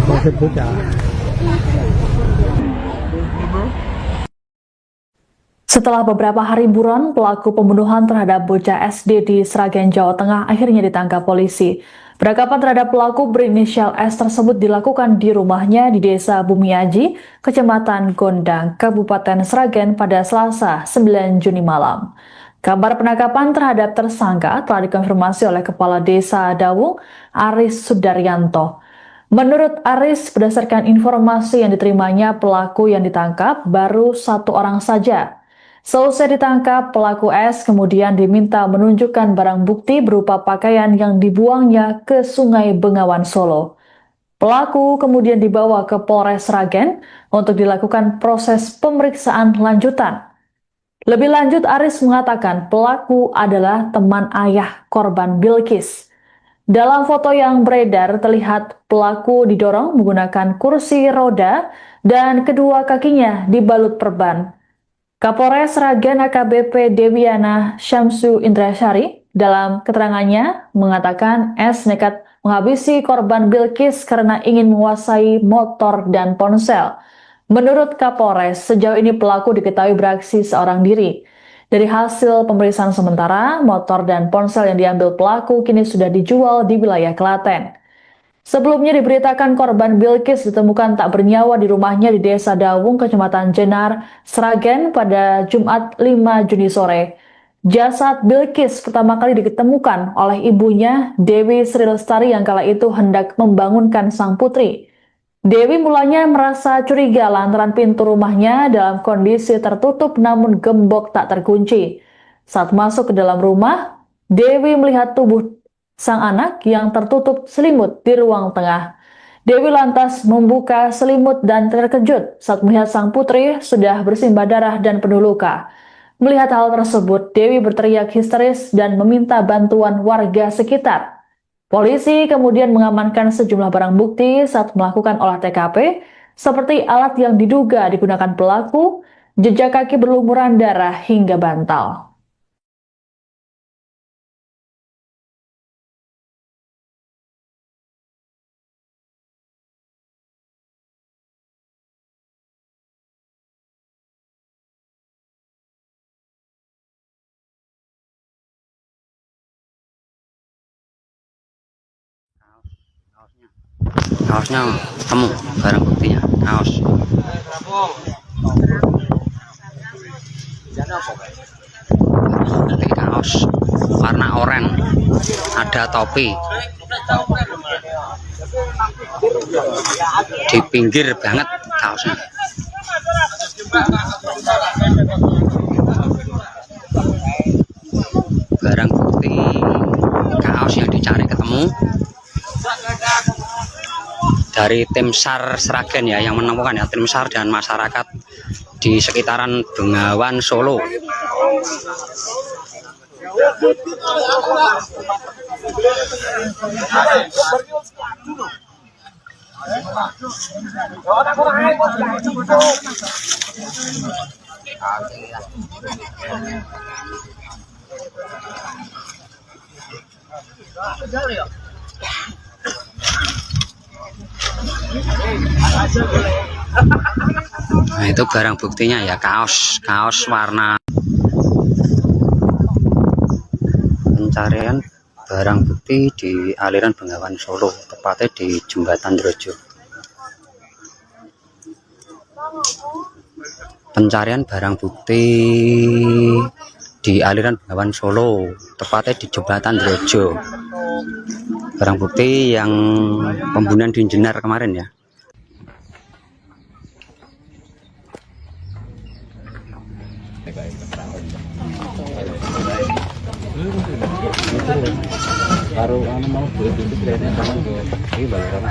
Konsep bocah. Setelah beberapa hari buron, pelaku pembunuhan terhadap bocah SD di Sragen, Jawa Tengah akhirnya ditangkap polisi. Penangkapan terhadap pelaku berinisial S tersebut dilakukan di rumahnya di Desa Bumiaji, Kecamatan Gondang, Kabupaten Sragen pada Selasa 9 Juni malam. Kabar penangkapan terhadap tersangka telah dikonfirmasi oleh Kepala Desa Dawung, Aris Sudaryanto. Menurut Aris, berdasarkan informasi yang diterimanya, pelaku yang ditangkap baru 1 orang saja. Selesai ditangkap, pelaku S kemudian diminta menunjukkan barang bukti berupa pakaian yang dibuangnya ke Sungai Bengawan Solo. Pelaku kemudian dibawa ke Polres Sragen untuk dilakukan proses pemeriksaan lanjutan. Lebih lanjut, Aris mengatakan pelaku adalah teman ayah korban Bilkis. Dalam foto yang beredar terlihat pelaku didorong menggunakan kursi roda dan kedua kakinya dibalut perban. Kapolres Sragen AKBP Dewiana Syamsu Indrasari dalam keterangannya mengatakan S nekat menghabisi korban Bilkis karena ingin menguasai motor dan ponsel. Menurut Kapolres, sejauh ini pelaku diketahui beraksi seorang diri. Dari hasil pemeriksaan sementara, motor dan ponsel yang diambil pelaku kini sudah dijual di wilayah Klaten. Sebelumnya diberitakan korban Bilkis ditemukan tak bernyawa di rumahnya di Desa Dawung, Kecamatan Jenar, Sragen pada Jumat 5 Juni sore. Jasad Bilkis pertama kali ditemukan oleh ibunya, Dewi Sri Lestari, yang kala itu hendak membangunkan sang putri. Dewi mulanya merasa curiga lantaran pintu rumahnya dalam kondisi tertutup namun gembok tak terkunci. Saat masuk ke dalam rumah, Dewi melihat tubuh sang anak yang tertutup selimut di ruang tengah. Dewi lantas membuka selimut dan terkejut saat melihat sang putri sudah bersimbah darah dan penuh luka. Melihat hal tersebut, Dewi berteriak histeris dan meminta bantuan warga sekitar. Polisi kemudian mengamankan sejumlah barang bukti saat melakukan olah TKP, seperti alat yang diduga digunakan pelaku, jejak kaki berlumuran darah hingga bantal. Kaosnya temu, barang buktinya kaos. Nanti kaos warna oranye, ada topi di pinggir banget kaosnya. Barang bukti kaos yang dicari ketemu dari tim SAR Sragen ya, yang menemukan ya, tim SAR dan masyarakat di sekitaran Bengawan Solo. Nah, itu barang buktinya ya, kaos warna. Pencarian barang bukti di aliran Bengawan Solo, tepatnya di Jembatan Drojo. Pencarian barang bukti di aliran Bengawan Solo, tepatnya di Jembatan Drojo. Barang bukti yang pembunuhan di Jenar kemarin ya. Karo anu mau duwe pintu kreditnya sama go. Iki balaran.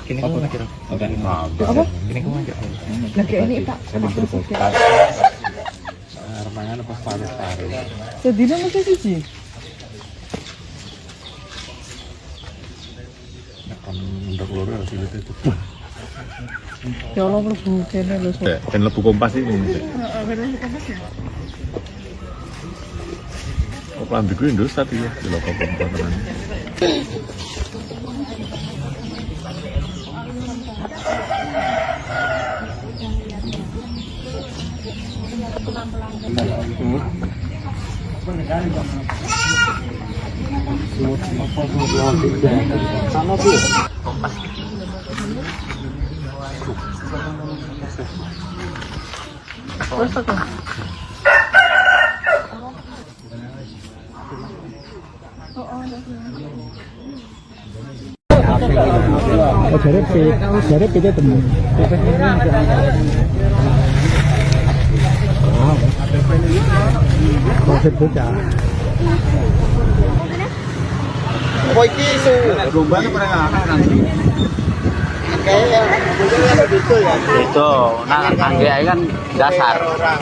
Kini kamu ngajar. Apa? Kini kamu ngajar. Nah, kayak ini Pak. Armangan apa paru-paru. Sedina mesti siji. Ndak loro harus itu. Ya Allah mlebu kene lho. Dan lebu kompas ini. Oh, pelambiku Indosat ya, di lokal kompas. Jadi kita temen. Masih bocah. Oh, iki isu rombongan pernah nanti. Kayak begitu ya. Itu, nah angge kan dasar. Orang.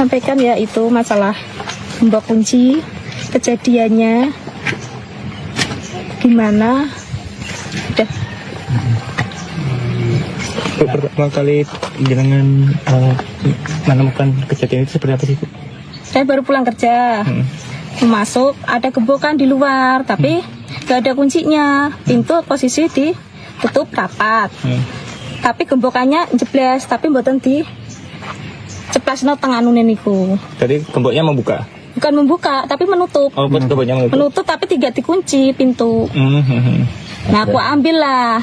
Sampaikan ya itu masalah gembok kunci, kejadiannya gimana. Udah. Pertama kali jenengan menemukan kejadian itu seperti apa sih, Bu? Saya baru pulang kerja, masuk ada gembokan di luar, tapi gak ada kuncinya. Pintu posisi ditutup rapat, tapi gembokannya jeblas, tapi mboten di ceplasno tengah nunen niku. Tadi gemboknya membuka. Bukan membuka, tapi menutup. Oh, gemboknya menutup. Menutup tapi tidak dikunci pintu. Nah, aku ambil lah.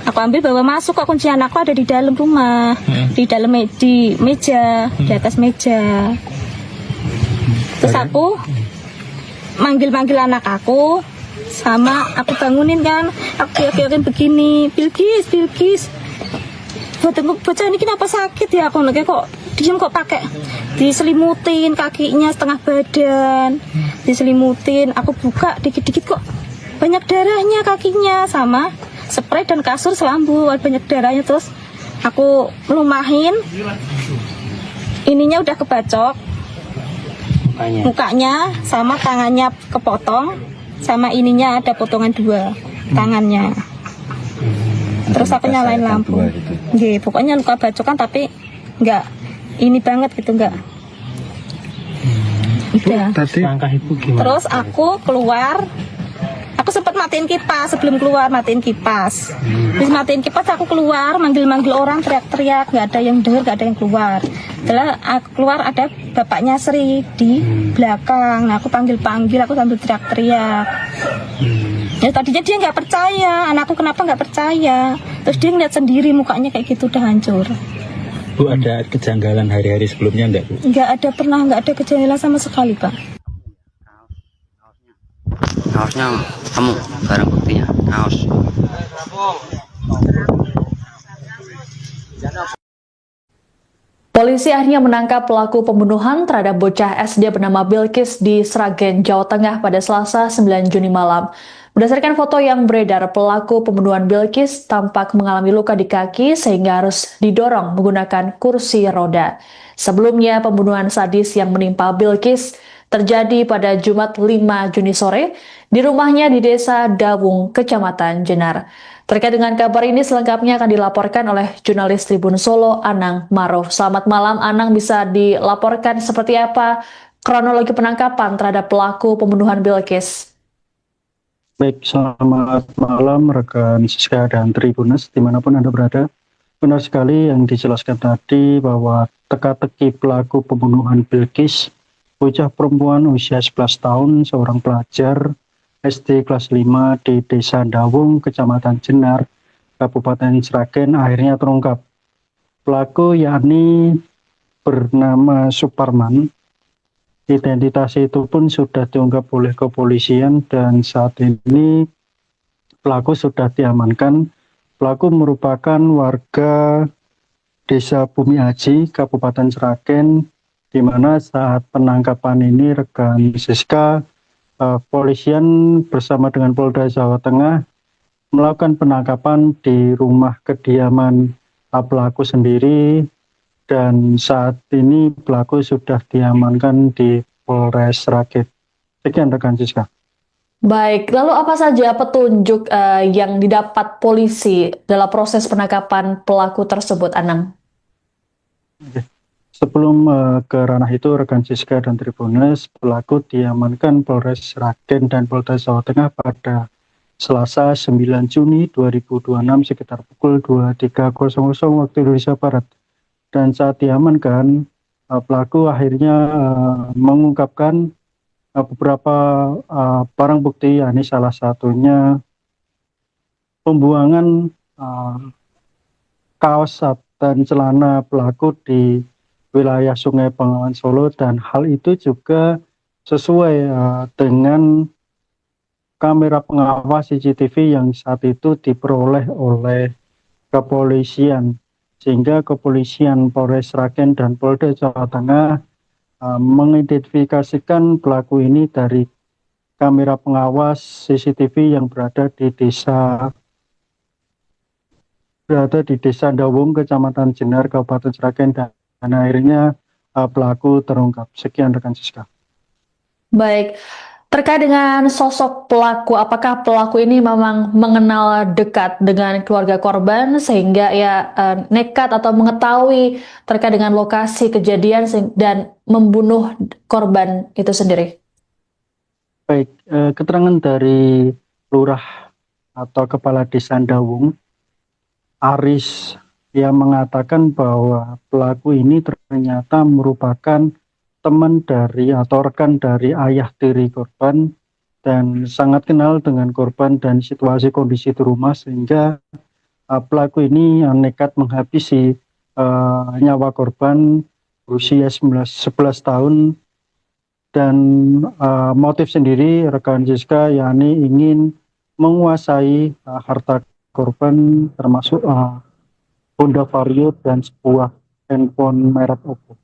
Aku ambil bawa masuk, kok kunci anakku ada di dalam rumah, di dalam di meja, di atas meja. Terus aku manggil-manggil anak aku, sama aku bangunin kan, aku kira-kirain begini, Bilkis. Bocah ini kenapa sakit ya? Aku kayak kok diem kok pakai diselimutin kakinya setengah badan, diselimutin. Aku buka dikit-dikit kok banyak darahnya kakinya, sama spray dan kasur selambu banyak darahnya. Terus aku melumahin, ininya udah kebacok mukanya sama tangannya kepotong, sama ininya ada potongan 2 tangannya. Terus aku nyalain lampu. Nggih, pokoknya luka bacokan tapi enggak ini banget gitu, enggak. Udah. Langkah Ibu gimana? Terus aku keluar. Aku sempat matiin kipas sebelum keluar, matiin kipas. Terus matiin kipas aku keluar, manggil-manggil orang, teriak-teriak, nggak ada yang dengar, nggak ada yang keluar. Setelah aku keluar ada bapaknya Sri di belakang. Nah, aku panggil-panggil, aku sambil teriak-teriak. Ya tadinya dia nggak percaya, anakku kenapa nggak percaya. Terus dia ngeliat sendiri mukanya kayak gitu udah hancur. Bu, ada kejanggalan hari-hari sebelumnya enggak, Bu? Nggak ada, pernah nggak ada kejanggalan sama sekali, Pak. Kaosnya kamu barang buktinya kaos. Polisi akhirnya menangkap pelaku pembunuhan terhadap bocah SD bernama Bilkis di Sragen, Jawa Tengah pada Selasa 9 Juni malam. Berdasarkan foto yang beredar, pelaku pembunuhan Bilkis tampak mengalami luka di kaki sehingga harus didorong menggunakan kursi roda. Sebelumnya, pembunuhan sadis yang menimpa Bilkis terjadi pada Jumat 5 Juni sore di rumahnya di Desa Dawung, Kecamatan Jenar. Terkait dengan kabar ini selengkapnya akan dilaporkan oleh jurnalis Tribun Solo, Anang Maruf. Selamat malam, Anang, bisa dilaporkan seperti apa kronologi penangkapan terhadap pelaku pembunuhan Bilkis? Baik, selamat malam rekan Siska dan Tribunas dimanapun Anda berada. Benar sekali yang dijelaskan tadi bahwa teka-teki pelaku pembunuhan Bilkis, bocah perempuan usia 11 tahun, seorang pelajar SD kelas 5 di Desa Dawung, Kecamatan Jenar, Kabupaten Sragen akhirnya terungkap. Pelaku yakni bernama Suparman, Identitas itu pun sudah diungkap oleh kepolisian dan saat ini pelaku sudah diamankan. Pelaku merupakan warga Desa Bumi Aji, Kabupaten Sragen, di mana saat penangkapan ini rekan Siska, polisian bersama dengan Polda Jawa Tengah melakukan penangkapan di rumah kediaman pelaku sendiri, dan saat ini pelaku sudah diamankan di Polres Sragen. Sekian rekan Siska. Baik, lalu apa saja petunjuk yang didapat polisi dalam proses penangkapan pelaku tersebut, Anang? Sebelum ke ranah itu, rekan Siska dan Tribuners, pelaku diamankan Polres Sragen dan Polda Jawa Tengah pada Selasa 9 Juni 2026 sekitar pukul 23.00 waktu Indonesia Barat. Dan saat diamankan, pelaku akhirnya mengungkapkan beberapa barang bukti, yakni salah satunya pembuangan kaos dan celana pelaku di wilayah Sungai Bengawan Solo, dan hal itu juga sesuai dengan kamera pengawas CCTV yang saat itu diperoleh oleh kepolisian, sehingga kepolisian Polres Sragen dan Polda Jawa Tengah mengidentifikasikan pelaku ini dari kamera pengawas CCTV yang berada di desa Dawung, Kecamatan Jenar, Kabupaten Sragen, dan akhirnya pelaku terungkap. Sekian rekan Siska. Baik, terkait dengan sosok pelaku, apakah pelaku ini memang mengenal dekat dengan keluarga korban sehingga nekat atau mengetahui terkait dengan lokasi kejadian dan membunuh korban itu sendiri? Baik, keterangan dari lurah atau kepala desa Dawung, Aris, yang mengatakan bahwa pelaku ini ternyata merupakan teman dari atau rekan dari ayah tiri korban dan sangat kenal dengan korban dan situasi kondisi di rumah, sehingga pelaku ini nekat menghabisi nyawa korban berusia 11 tahun, dan motif sendiri rekan Siska yakni ingin menguasai harta korban, termasuk Honda Vario dan sebuah handphone merek Oppo.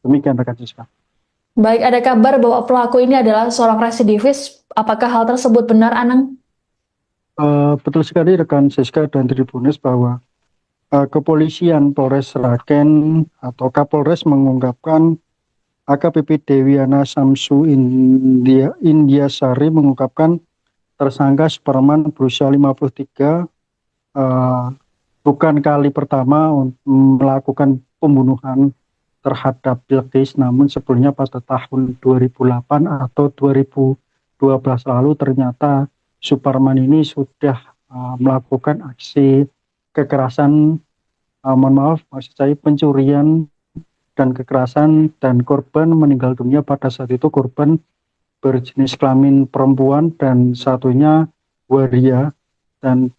Demikian rekan Siska. Baik, ada kabar bahwa pelaku ini adalah seorang residivis. Apakah hal tersebut benar, Anang? Betul sekali rekan Siska dan Tribuners bahwa kepolisian Polres Sragen atau Kapolres mengungkapkan AKBP Dewiana Samsu Indiasari mengungkapkan tersangka Superman berusia 53 bukan kali pertama melakukan pembunuhan terhadap Bilqis, namun sebelumnya pada tahun 2008 atau 2012 lalu ternyata Superman ini sudah melakukan aksi kekerasan, maksud saya pencurian dan kekerasan, dan korban meninggal dunia. Pada saat itu korban berjenis kelamin perempuan dan satunya waria, dan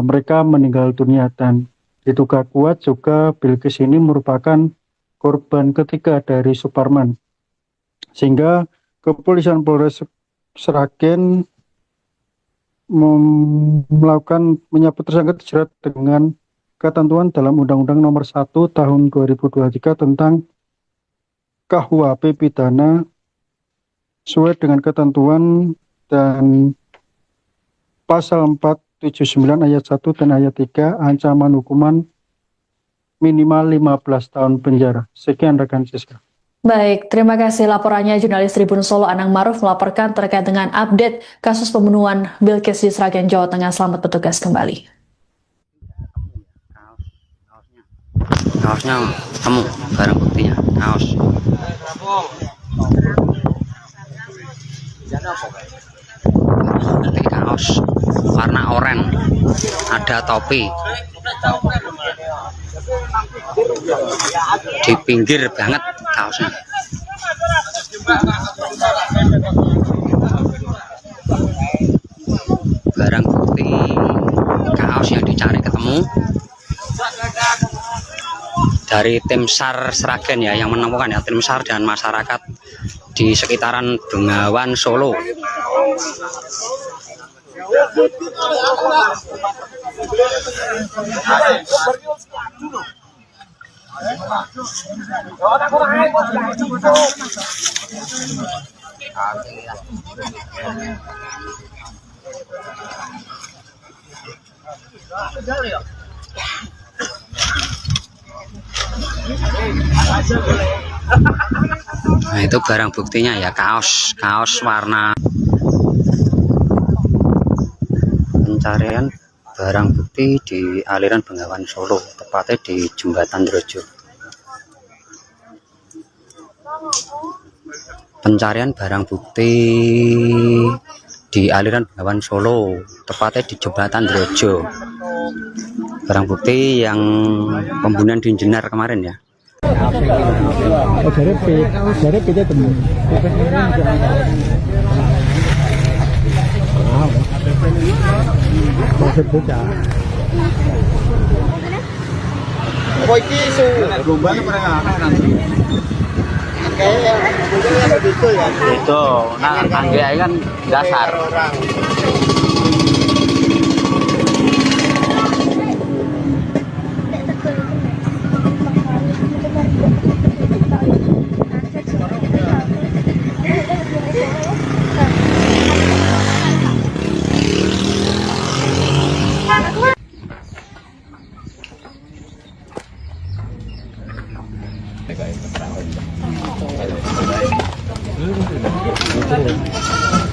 mereka meninggal dunia, dan diduga kuat juga Bilqis ini merupakan korban ketiga dari Superman, sehingga kepolisian Polres Sragen menyebut tersangka dijerat dengan ketentuan dalam Undang-Undang Nomor 1 Tahun 2023 tentang KUHP pidana sesuai dengan ketentuan dan pasal 479 ayat 1 dan ayat 3, ancaman hukuman minimal 15 tahun penjara. Sekian rekan Siska. Baik, terima kasih laporannya jurnalis Tribun Solo Anang Maruf melaporkan terkait dengan update kasus pembunuhan Bilqis di Sragen, Jawa Tengah. Selamat bertugas kembali. Kaosnya temu, barang buktinya kaos. Nanti kaos warna oranye, ada topi. Di pinggir banget kaosnya. Barang bukti kaos yang dicari ketemu dari tim SAR Sragen ya, yang menemukan ya, tim SAR dan masyarakat di sekitaran Bengawan Solo. Nah, itu barang buktinya ya, kaos warna. Pencarian barang bukti di aliran Bengawan Solo, tepatnya di Jembatan Drojo. Pencarian barang bukti di aliran Bengawan Solo, tepatnya di Jembatan Drojo. Barang bukti yang pembunuhan di Jenar kemarin ya. Oh, dari kita temen. Wow. Maksud bocah. Boy kisu. Rumahnya pernah nanti. Kayak begitu ya. Itu, nah angge kan dasar.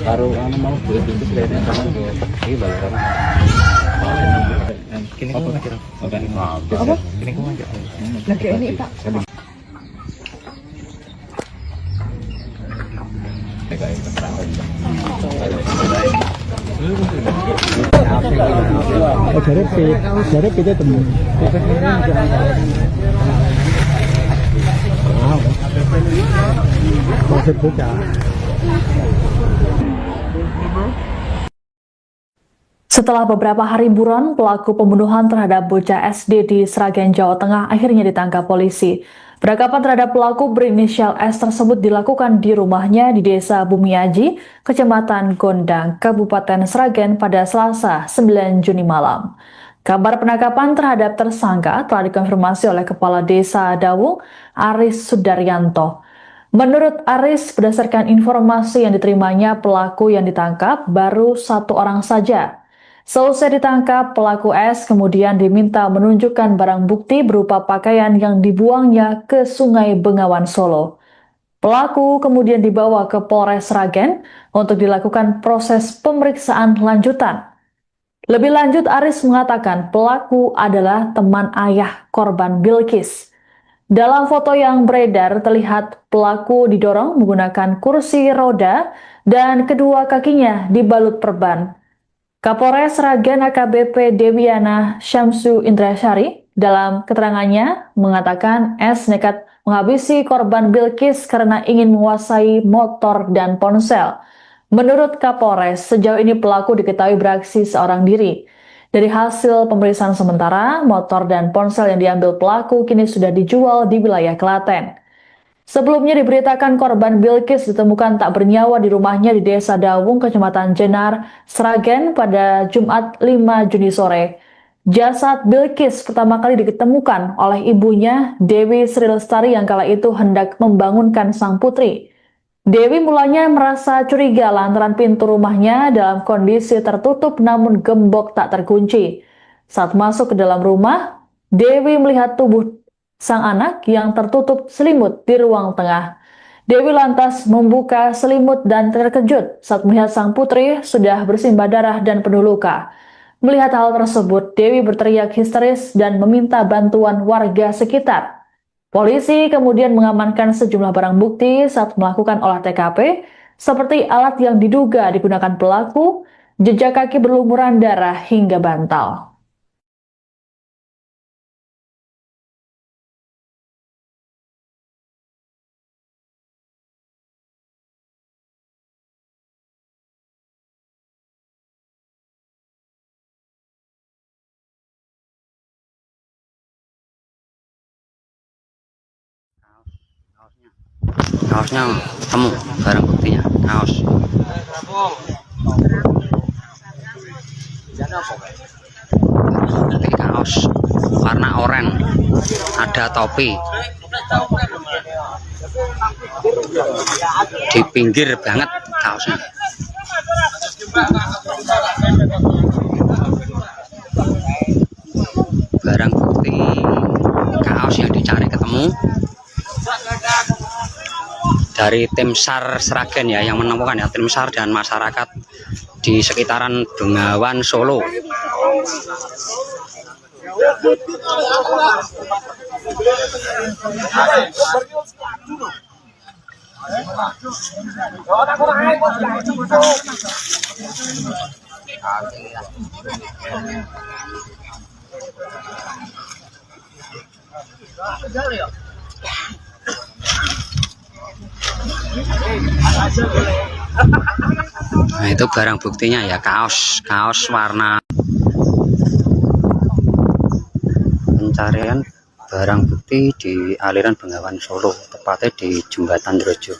Baru mau beli pintu kelihatannya sama ini balaran. Kini kau ngajar. Apa? Kini kau ngajar. Lagi ini Pak. Oh, dari kita temen. Wow. Maksud bocah. Setelah beberapa hari buron, pelaku pembunuhan terhadap bocah SD di Sragen, Jawa Tengah akhirnya ditangkap polisi. Penangkapan terhadap pelaku berinisial S tersebut dilakukan di rumahnya di Desa Bumiaji, Kecamatan Gondang, Kabupaten Sragen pada Selasa 9 Juni malam. Kabar penangkapan terhadap tersangka telah dikonfirmasi oleh Kepala Desa Dawung, Aris Sudaryanto. Menurut Aris, berdasarkan informasi yang diterimanya, pelaku yang ditangkap baru 1 orang saja. Selesai ditangkap, pelaku S kemudian diminta menunjukkan barang bukti berupa pakaian yang dibuangnya ke Sungai Bengawan Solo. Pelaku kemudian dibawa ke Polres Sragen untuk dilakukan proses pemeriksaan lanjutan. Lebih lanjut, Aris mengatakan pelaku adalah teman ayah korban Bilkis. Dalam foto yang beredar terlihat pelaku didorong menggunakan kursi roda dan kedua kakinya dibalut perban. Kapolres Sragen AKBP Dewiana Syamsu Indrasyari dalam keterangannya mengatakan S nekat menghabisi korban Bilkis karena ingin menguasai motor dan ponsel. Menurut Kapolres, sejauh ini pelaku diketahui beraksi seorang diri. Dari hasil pemeriksaan sementara, motor dan ponsel yang diambil pelaku kini sudah dijual di wilayah Klaten. Sebelumnya diberitakan korban Bilkis ditemukan tak bernyawa di rumahnya di Desa Dawung, Kecamatan Jenar, Sragen pada Jumat 5 Juni sore. Jasad Bilkis pertama kali ditemukan oleh ibunya, Dewi Sri Lestari, yang kala itu hendak membangunkan sang putri. Dewi mulanya merasa curiga lantaran pintu rumahnya dalam kondisi tertutup namun gembok tak terkunci. Saat masuk ke dalam rumah, Dewi melihat tubuh sang anak yang tertutup selimut di ruang tengah. Dewi lantas membuka selimut dan terkejut saat melihat sang putri sudah bersimbah darah dan penuh luka. Melihat hal tersebut, Dewi berteriak histeris dan meminta bantuan warga sekitar. Polisi kemudian mengamankan sejumlah barang bukti saat melakukan olah TKP, seperti alat yang diduga digunakan pelaku, jejak kaki berlumuran darah hingga bantal. kaosnya ketemu, barang buktinya kaos. Nanti kaos warna oranye, ada topi di pinggir banget kaosnya. Barang bukti kaos yang dicari ketemu dari tim SAR Sragen ya, yang menemukan ya, tim SAR dan masyarakat di sekitaran Bengawan Solo. Nah, itu barang buktinya ya, kaos warna. Pencarian barang bukti di aliran Bengawan Solo, tepatnya di Jembatan Drojo.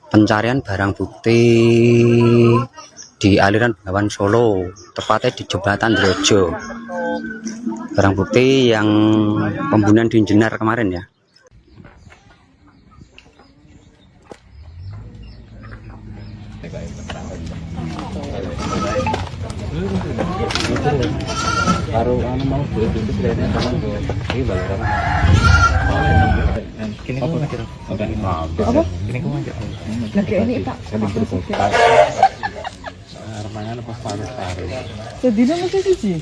Pencarian barang bukti di aliran Bengawan Solo, tepatnya di Jembatan Drojo. Barang bukti yang pembunuhan di Jenar kemarin ya. Baru mau beli itu kelihatannya sama ini balaran. Kini kau ngajar apa? Kini kau ngajar Lagi ini Pak. Armangan apa paru-paru. Sedina masih siji.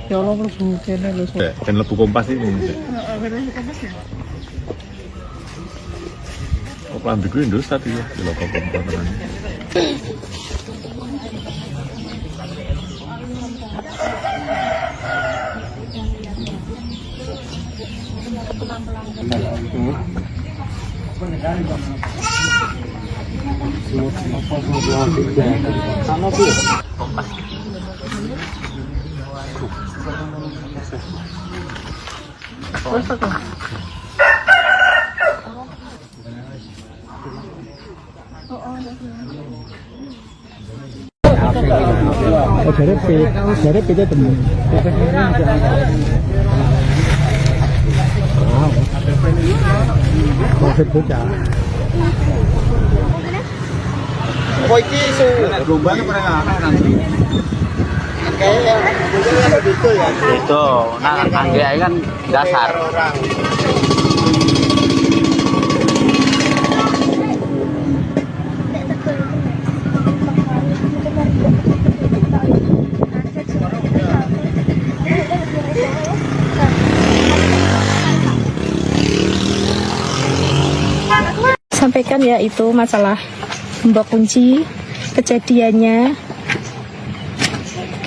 Ya Allah mlebu kene lho. Dan lebu kompas ini. Oh, pelambiku Indosat ya, di lokal kompas. Jadi kita temen. Konsep bocah. Oh, iki isu gelombang pernah nanti. Kayak itu ya. Itu, nah angge kan dasar. Sampaikan ya itu masalah gembok kunci, kejadiannya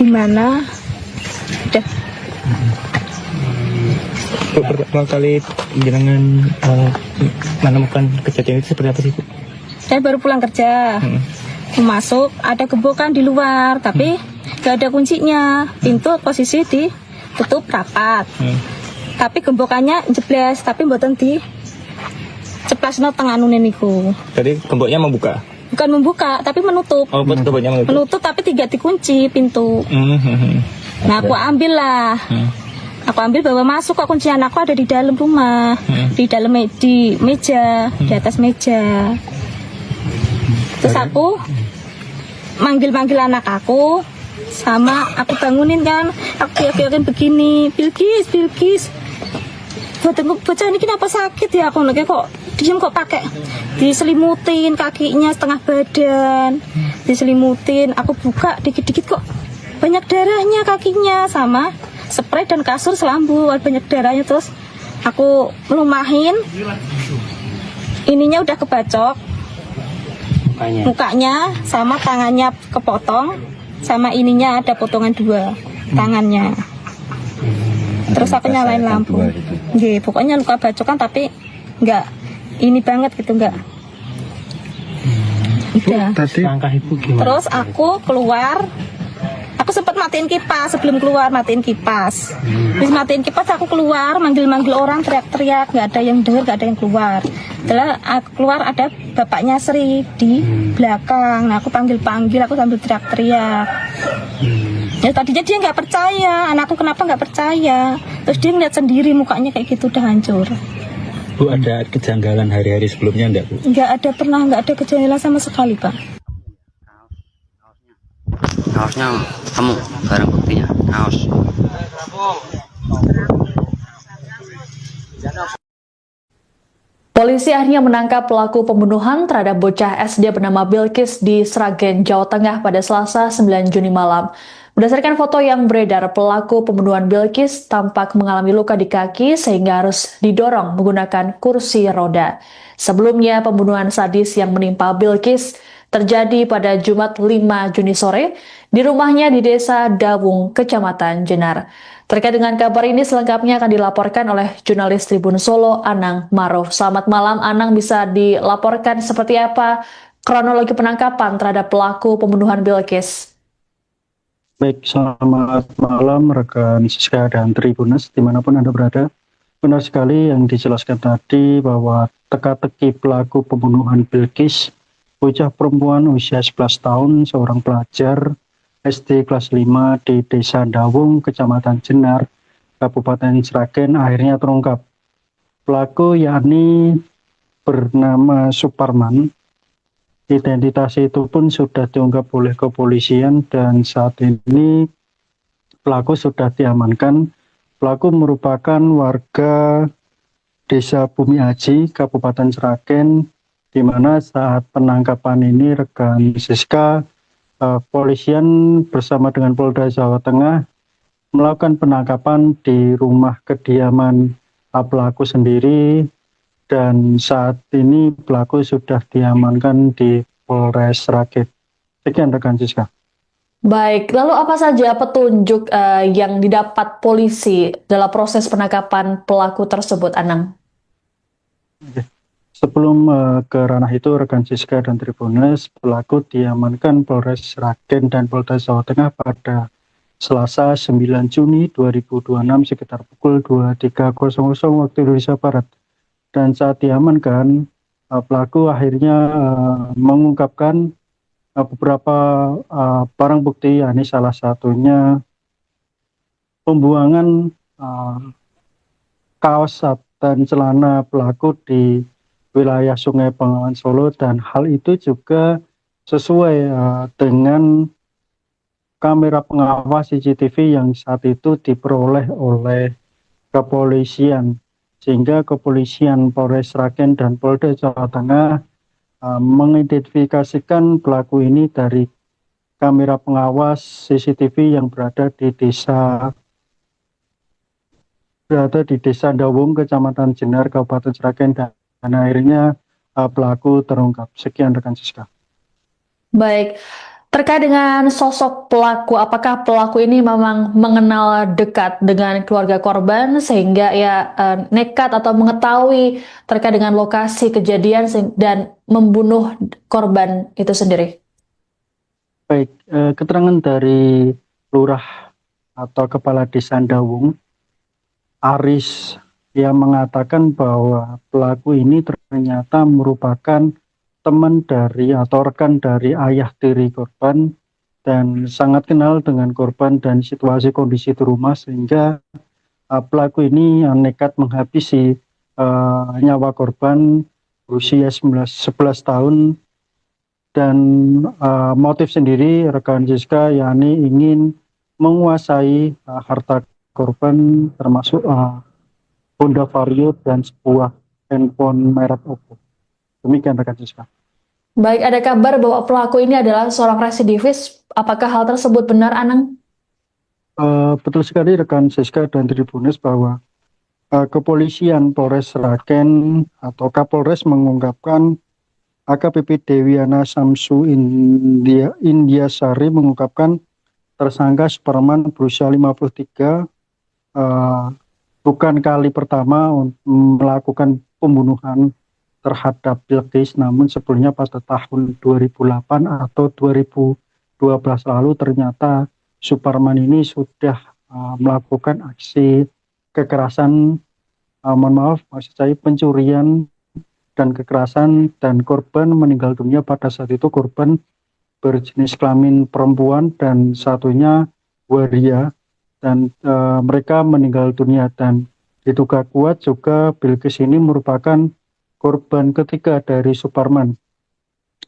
gimana. Udah. Pertama kali jenengan menemukan kejadian itu seperti apa sih, Bu? Saya baru pulang kerja, masuk ada gembokan di luar, tapi gak ada kuncinya. Pintu posisi ditutup rapat, tapi gembokannya jeblas, tapi mboten di ceplasno tengah nunen niku. Tadi gemboknya membuka? Bukan membuka, tapi menutup. Oh, gemboknya menutup? Menutup, tapi tidak dikunci pintu. Nah, aku ambil lah. Aku ambil bawa masuk, kok kuncian aku ada di dalam rumah, di dalam di meja, di atas meja. Terus aku manggil anak aku, sama aku bangunin kan, aku yakin begini, Bilkis. Bocah ini kenapa sakit ya? Aku lagi kok diem, kok pakai diselimutin kakinya setengah badan, diselimutin. Aku buka dikit-dikit kok banyak darahnya kakinya, sama spray dan kasur selambu banyak darahnya. Terus aku melumahin, ininya udah kebacok mukanya, sama tangannya kepotong, sama ininya ada potongan 2 tangannya. Terus aku nyalain lampu. Nggih, pokoknya luka bacokan tapi enggak ini banget gitu, enggak. Udah. Tadi Langkah ibu gimana? Terus aku keluar. Aku sempat matiin kipas sebelum keluar, matiin kipas. Terus matiin kipas aku keluar, manggil-manggil orang, teriak-teriak, nggak ada yang dengar, nggak ada yang keluar. Setelah aku keluar ada bapaknya Sri di belakang. Nah, aku panggil-panggil, aku sambil teriak-teriak. Ya tadinya dia nggak percaya, anakku kenapa nggak percaya. Terus dia ngeliat sendiri mukanya kayak gitu udah hancur. Bu, ada kejanggalan hari-hari sebelumnya enggak, Bu? Nggak ada kejanggalan sama sekali, Pak. Kaosnya kamu barang buktinya kaos. Polisi akhirnya menangkap pelaku pembunuhan terhadap bocah SD bernama Bilkis di Sragen, Jawa Tengah pada Selasa 9 Juni malam. Berdasarkan foto yang beredar, pelaku pembunuhan Bilkis tampak mengalami luka di kaki sehingga harus didorong menggunakan kursi roda. Sebelumnya, pembunuhan sadis yang menimpa Bilkis terjadi pada Jumat 5 Juni sore di rumahnya di Desa Dawung, Kecamatan Jenar. Terkait dengan kabar ini selengkapnya akan dilaporkan oleh jurnalis Tribun Solo, Anang Maruf. Selamat malam, Anang, bisa dilaporkan seperti apa kronologi penangkapan terhadap pelaku pembunuhan Bilkis? baik, selamat malam rekan Siska dan Tribunas dimanapun Anda berada. Benar sekali yang dijelaskan tadi bahwa teka-teki pelaku pembunuhan Bilkis, bocah perempuan usia 11 tahun, seorang pelajar SD kelas 5 di Desa Dawung, Kecamatan Jenar, Kabupaten Sragen akhirnya terungkap. Pelaku yakni bernama Suparman. Identitas itu pun sudah diungkap oleh kepolisian dan saat ini pelaku sudah diamankan. Pelaku merupakan warga Desa Bumi Aji, Kabupaten Sragen, di mana saat penangkapan ini rekan Siska, polisian bersama dengan Polda Jawa Tengah melakukan penangkapan di rumah kediaman pelaku sendiri, dan saat ini pelaku sudah diamankan di Polres Sragen. Sekian rekan Siska. Baik, lalu apa saja petunjuk yang didapat polisi dalam proses penangkapan pelaku tersebut, Anang? Sebelum ke ranah itu, rekan Siska dan Tribunas, pelaku diamankan Polres Sragen dan Polda Jawa Tengah pada Selasa 9 Juni 2026 sekitar pukul 23.00 waktu Indonesia Barat. Dan saat diamankan, pelaku akhirnya mengungkapkan beberapa barang bukti, yakni salah satunya pembuangan kaos dan celana pelaku di wilayah Sungai Bengawan Solo, dan hal itu juga sesuai dengan kamera pengawas CCTV yang saat itu diperoleh oleh kepolisian, sehingga kepolisian Polres Sragen dan Polda Jawa Tengah mengidentifikasikan pelaku ini dari kamera pengawas CCTV yang berada di Desa Dawung, Kecamatan Jenar, Kabupaten Sragen, dan akhirnya pelaku terungkap. Sekian rekan Siska. Baik, terkait dengan sosok pelaku, apakah pelaku ini memang mengenal dekat dengan keluarga korban sehingga nekat atau mengetahui terkait dengan lokasi kejadian dan membunuh korban itu sendiri? Baik, keterangan dari Lurah atau Kepala Desa Dawung, Aris, yang mengatakan bahwa pelaku ini ternyata merupakan teman dari atau rekan dari ayah tiri korban dan sangat kenal dengan korban dan situasi kondisi di rumah, sehingga pelaku ini nekat menghabisi nyawa korban berusia 11 tahun. Dan motif sendiri rekan Siska yakni ingin menguasai harta korban, termasuk Honda Vario dan sebuah handphone merek Oppo. Demikian rekan Siska. Baik, ada kabar bahwa pelaku ini adalah seorang residivis. Apakah hal tersebut benar, Anang? Betul sekali rekan Siska dan Tribunas bahwa kepolisian Polres Sragen atau Kapolres mengungkapkan AKBP Dewiana Samsu Indiasari mengungkapkan tersangka Suparman berusia 53 bukan kali pertama melakukan pembunuhan terhadap Bilqis, namun sebelumnya pada tahun 2008 atau 2012 lalu ternyata Suparman ini sudah melakukan aksi kekerasan, mohon maaf, maksud saya pencurian dan kekerasan, dan korban meninggal dunia pada saat itu korban berjenis kelamin perempuan dan satunya waria, dan mereka meninggal dunia. Dan diduga kuat juga Bilqis ini merupakan korban ketiga dari Suparman,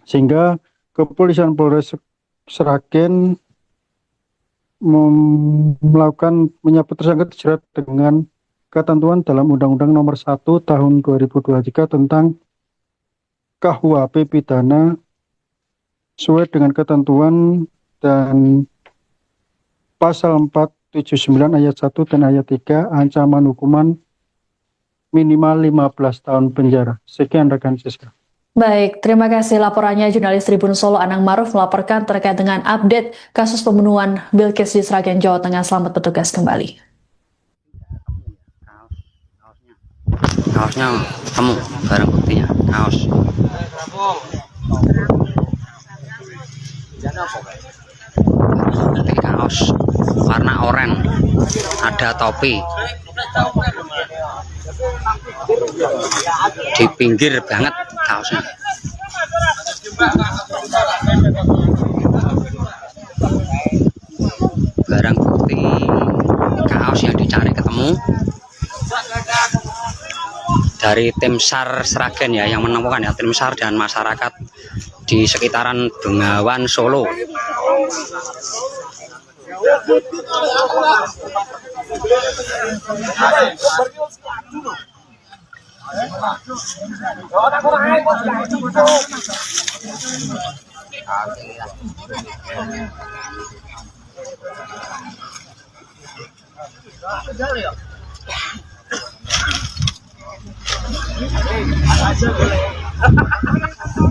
sehingga kepolisian Polres Sragen melakukan menyebut tersangka dijerat dengan ketentuan dalam Undang-Undang Nomor 1 Tahun 2023 tentang KUHP pidana sesuai dengan ketentuan dan pasal 479 ayat 1 dan ayat 3 ancaman hukuman minimal 15 tahun penjara. Sekian rekan Siska. Baik, terima kasih laporannya jurnalis Tribun Solo Anang Maruf melaporkan terkait dengan update kasus pembunuhan Bilqis di Sragen, Jawa Tengah. Selamat bertugas kembali. Kaosnya temu, barang buktinya kaos. Nanti kaos warna oranye, ada topi. Di pinggir banget kaosnya. Barang bukti kaos yang dicari ketemu dari tim SAR Sragen ya, yang menemukan ya, tim SAR dan masyarakat di sekitaran Bengawan Solo.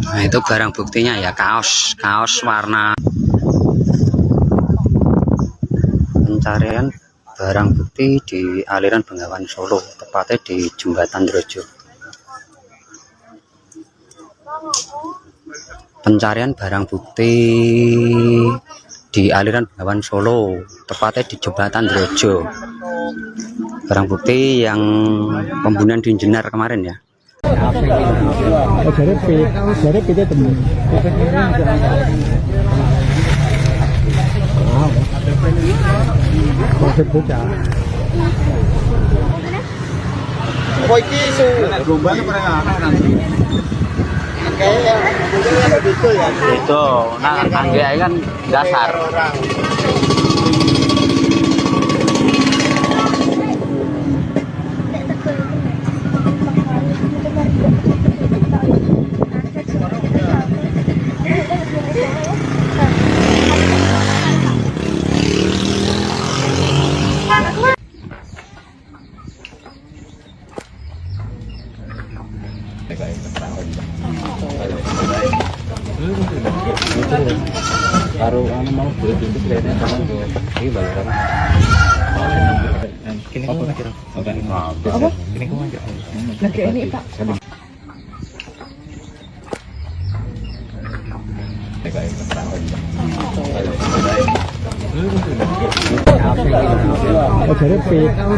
Nah, itu barang buktinya ya, kaos warna. Pencarian barang bukti di aliran Bengawan Solo, tepatnya di Jembatan Drojo. Pencarian barang bukti di aliran Bengawan Solo, tepatnya di Jembatan Drojo. Barang bukti yang pembunuhan di Jenar kemarin ya. Jadi kita temen. Maksud bocah. Kok iki isu rombane pernah nanti. Kayak begitu ya. Itu, nah angge kan dasar. Baru mau itu kelihatannya sama ini balaran. Kini kau kira apa? Kini kau aja. Lagi ini Pak.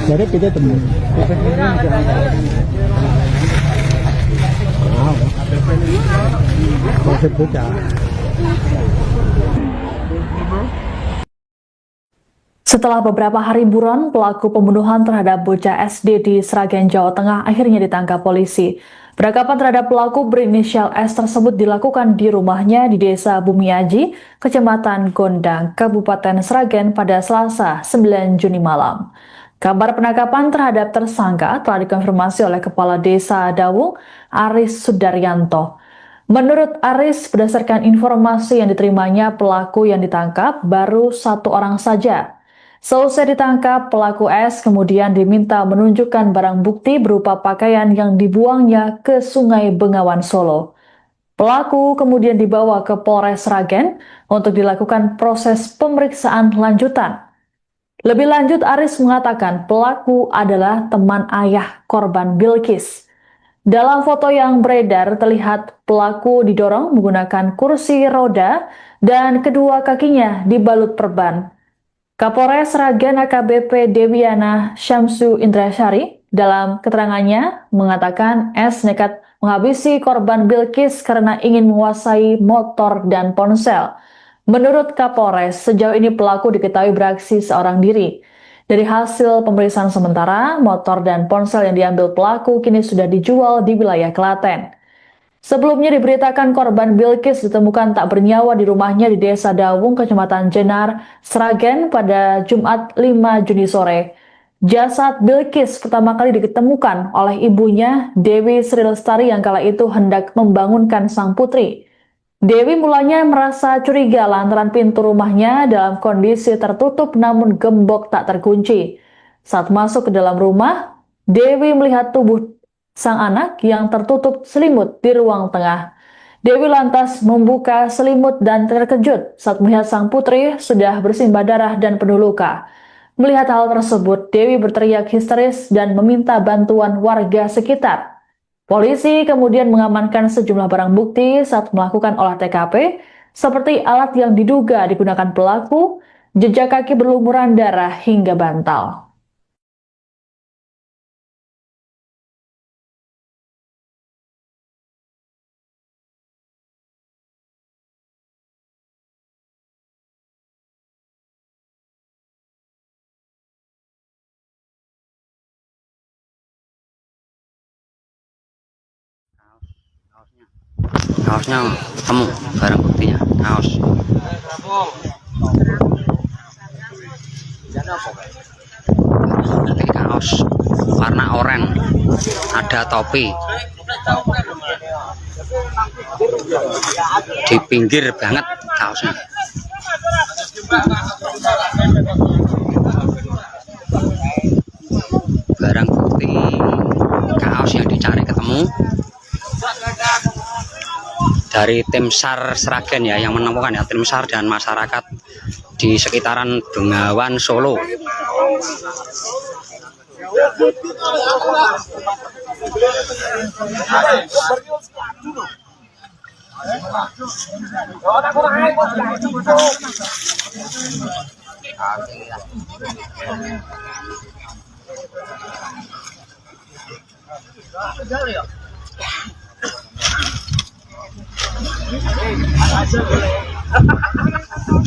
Jadi kita temen. Maksud bocah. Setelah beberapa hari buron, pelaku pembunuhan terhadap bocah SD di Sragen, Jawa Tengah akhirnya ditangkap polisi. Penangkapan terhadap pelaku berinisial S tersebut dilakukan di rumahnya di Desa Bumiaji, Kecamatan Gondang, Kabupaten Sragen pada Selasa 9 Juni malam. Kabar penangkapan terhadap tersangka telah dikonfirmasi oleh Kepala Desa Dawung, Aris Sudaryanto. Menurut Aris, berdasarkan informasi yang diterimanya, pelaku yang ditangkap baru 1 orang saja. Selesai ditangkap, pelaku S kemudian diminta menunjukkan barang bukti berupa pakaian yang dibuangnya ke Sungai Bengawan Solo. Pelaku kemudian dibawa ke Polres Sragen untuk dilakukan proses pemeriksaan lanjutan. Lebih lanjut, Aris mengatakan pelaku adalah teman ayah korban Bilqis. Dalam foto yang beredar terlihat pelaku didorong menggunakan kursi roda dan kedua kakinya dibalut perban. Kapolres Sragen AKBP Dewiana Syamsu Indrasyari dalam keterangannya mengatakan S nekat menghabisi korban Bilkis karena ingin menguasai motor dan ponsel. Menurut Kapolres, sejauh ini pelaku diketahui beraksi seorang diri. Dari hasil pemeriksaan sementara, motor dan ponsel yang diambil pelaku kini sudah dijual di wilayah Klaten. Sebelumnya diberitakan korban Bilkis ditemukan tak bernyawa di rumahnya di Desa Dawung, Kecamatan Jenar, Sragen pada Jumat 5 Juni sore. Jasad Bilkis pertama kali ditemukan oleh ibunya, Dewi Sri Lestari, yang kala itu hendak membangunkan sang putri. Dewi mulanya merasa curiga lantaran pintu rumahnya dalam kondisi tertutup namun gembok tak terkunci. Saat masuk ke dalam rumah, Dewi melihat tubuh sang anak yang tertutup selimut di ruang tengah. Dewi lantas membuka selimut dan terkejut saat melihat sang putri sudah bersimbah darah dan penuh luka. Melihat hal tersebut, Dewi berteriak histeris dan meminta bantuan warga sekitar. Polisi kemudian mengamankan sejumlah barang bukti saat melakukan olah TKP, seperti alat yang diduga digunakan pelaku, jejak kaki berlumuran darah hingga bantal. Kaosnya temu, barang buktinya kaos. Bukti kaos warna oranye, ada topi. Di pinggir banget kaosnya. Barang bukti kaos yang dicari ketemu. Dari tim SAR Sragen ya yang menemukan ya, tim SAR dan masyarakat di sekitaran Bengawan Solo.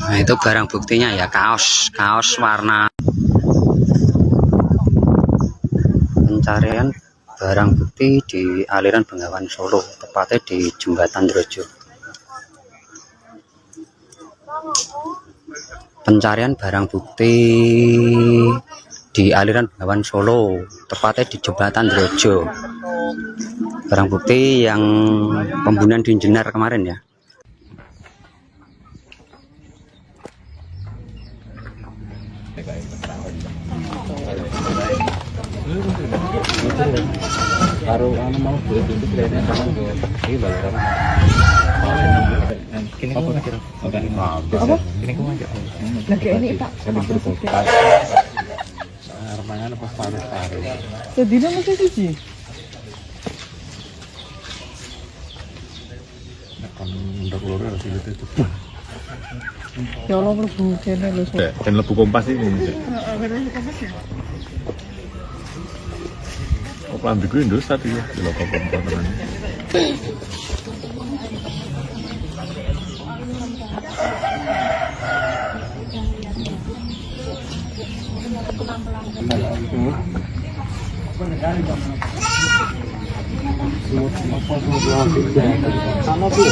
Nah, itu barang buktinya ya, kaos warna. Pencarian barang bukti di aliran Bengawan Solo, tepatnya di Jembatan Drojo. Pencarian barang bukti di aliran Bengawan Solo, tepatnya di Jembatan Drojo. Barang bukti yang pembunuhan di Jenar kemarin ya. Baru mau beli pintu kayaknya sama ini balaran. Kini kau ngajar. Apa? Kini kau ngajar. Lagi ini Pak. Armangan pas paru-paru. Sedina masih siji. Kan ndak loro harus itu. Ya Allah mlebu kene lho. Dan lebu kompas ini. Oh, pelambiku Indosat ya, di lokal kompas. Sama Bu.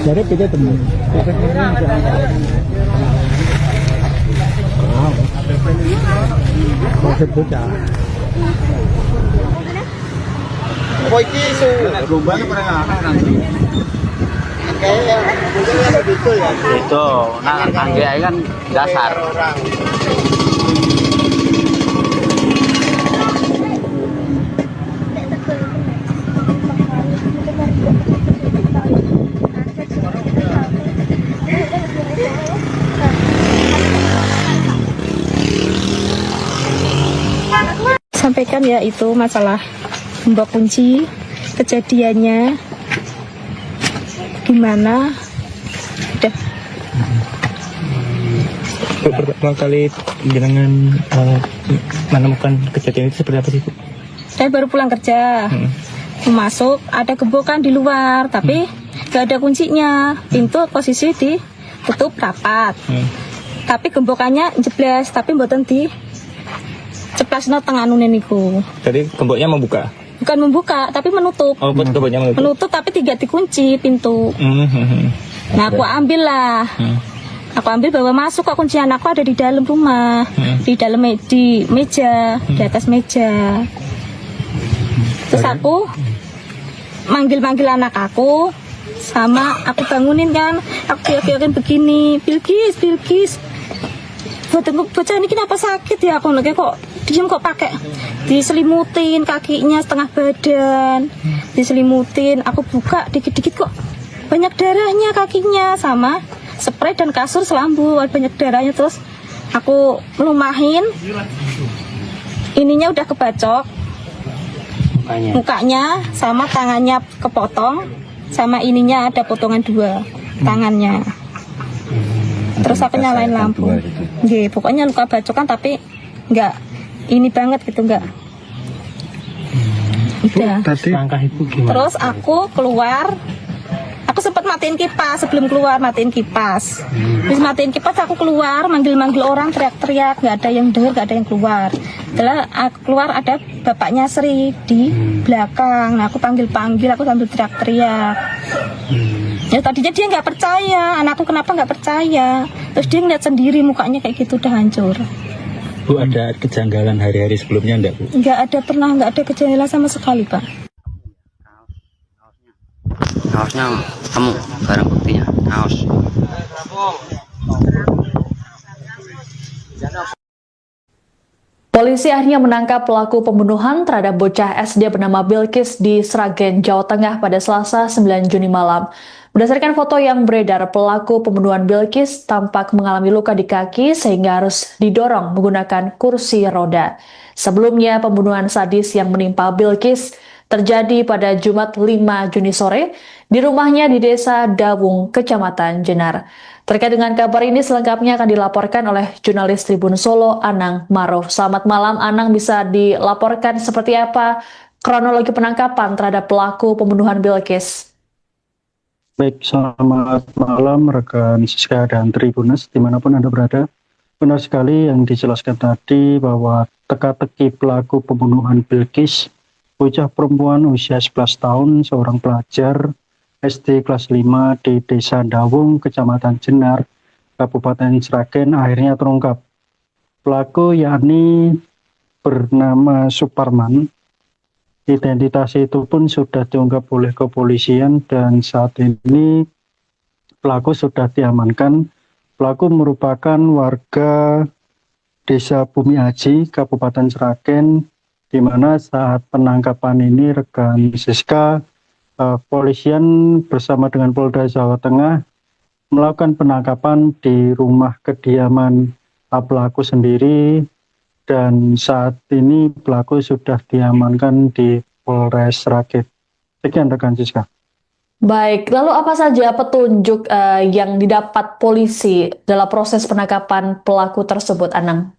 Dari PT temen. Maksud bocah. Oh, iki isu rombongan pernah nanti. Kayak betul ya. Itu, nah angge kan dasar. sampaikan ya itu masalah gembok kunci, kejadiannya gimana. Udah. Pertama kali jenengan menemukan kejadian itu seperti apa sih, Bu? Saya baru pulang kerja. Masuk ada gembokan di luar tapi gak ada kuncinya. Pintu posisi ditutup rapat. Tapi gembokannya jeblas tapi mboten di ceplasno tengah nune niku. Jadi gemboknya membuka? Bukan membuka tapi menutup. Oh, gemboknya menutup? Menutup tapi tidak dikunci pintu. Nah aku ambil lah. Aku ambil bawa masuk kok, kuncian aku ada di dalam rumah. Di dalam di meja, di atas meja. Terus aku manggil-manggil anak aku, sama aku bangunin kan, aku kira-kirain begini, Bilkis, bocah ini kenapa sakit ya, aku kayak kok diem kok pakai diselimutin kakinya setengah badan, diselimutin, aku buka dikit-dikit kok banyak darahnya kakinya, sama spray dan kasur selambu banyak darahnya. Terus aku melumahin, ininya udah kebacok. Mukanya sama tangannya kepotong, sama ininya ada potongan 2 tangannya. Terus aku nyalain lampu. Nggih, pokoknya luka bacokan tapi enggak ini banget gitu, enggak. Udah. Langkah Ibu gimana? Terus aku keluar. Aku sempat matiin kipas sebelum keluar, matiin kipas. Terus matiin kipas aku keluar, manggil-manggil orang, teriak-teriak, nggak ada yang dengar, nggak ada yang keluar. Setelah aku keluar ada bapaknya Sri di belakang. Nah aku panggil-panggil, aku sambil teriak-teriak. Ya tadinya dia nggak percaya, anakku kenapa nggak percaya. Terus dia ngeliat sendiri mukanya kayak gitu udah hancur. Bu, ada kejanggalan hari-hari sebelumnya enggak, Bu? Nggak ada, pernah nggak ada kejanggalan sama sekali, Pak. Kaosnya kamu barang buktinya kaos. Polisi akhirnya menangkap pelaku pembunuhan terhadap bocah SD bernama Bilkis di Sragen, Jawa Tengah pada Selasa 9 Juni malam. Berdasarkan foto yang beredar, pelaku pembunuhan Bilkis tampak mengalami luka di kaki sehingga harus didorong menggunakan kursi roda. Sebelumnya, pembunuhan sadis yang menimpa Bilkis terjadi pada Jumat 5 Juni sore di rumahnya di Desa Dawung, Kecamatan Jenar. Terkait dengan kabar ini selengkapnya akan dilaporkan oleh jurnalis Tribun Solo, Anang Maruf. Selamat malam, Anang, bisa dilaporkan seperti apa kronologi penangkapan terhadap pelaku pembunuhan Bilkis? Baik, selamat malam rekan Siska dan Tribunas dimanapun Anda berada. Benar sekali yang dijelaskan tadi bahwa teka-teki pelaku pembunuhan Bilkis, bocah perempuan usia 11 tahun, seorang pelajar SD kelas 5 di Desa Dawung, Kecamatan Jenar, Kabupaten Sragen akhirnya terungkap. Pelaku yakni bernama Suparman. Identitas itu pun sudah diungkap oleh kepolisian dan saat ini pelaku sudah diamankan. Pelaku merupakan warga Desa Bumi Aji, Kabupaten Sragen, di mana saat penangkapan ini rekan Siska, polisian bersama dengan Polda Jawa Tengah melakukan penangkapan di rumah kediaman pelaku sendiri, dan saat ini pelaku sudah diamankan di Polres Sragen. Sekian rekan Siska. Baik, lalu apa saja petunjuk yang didapat polisi dalam proses penangkapan pelaku tersebut, Anang?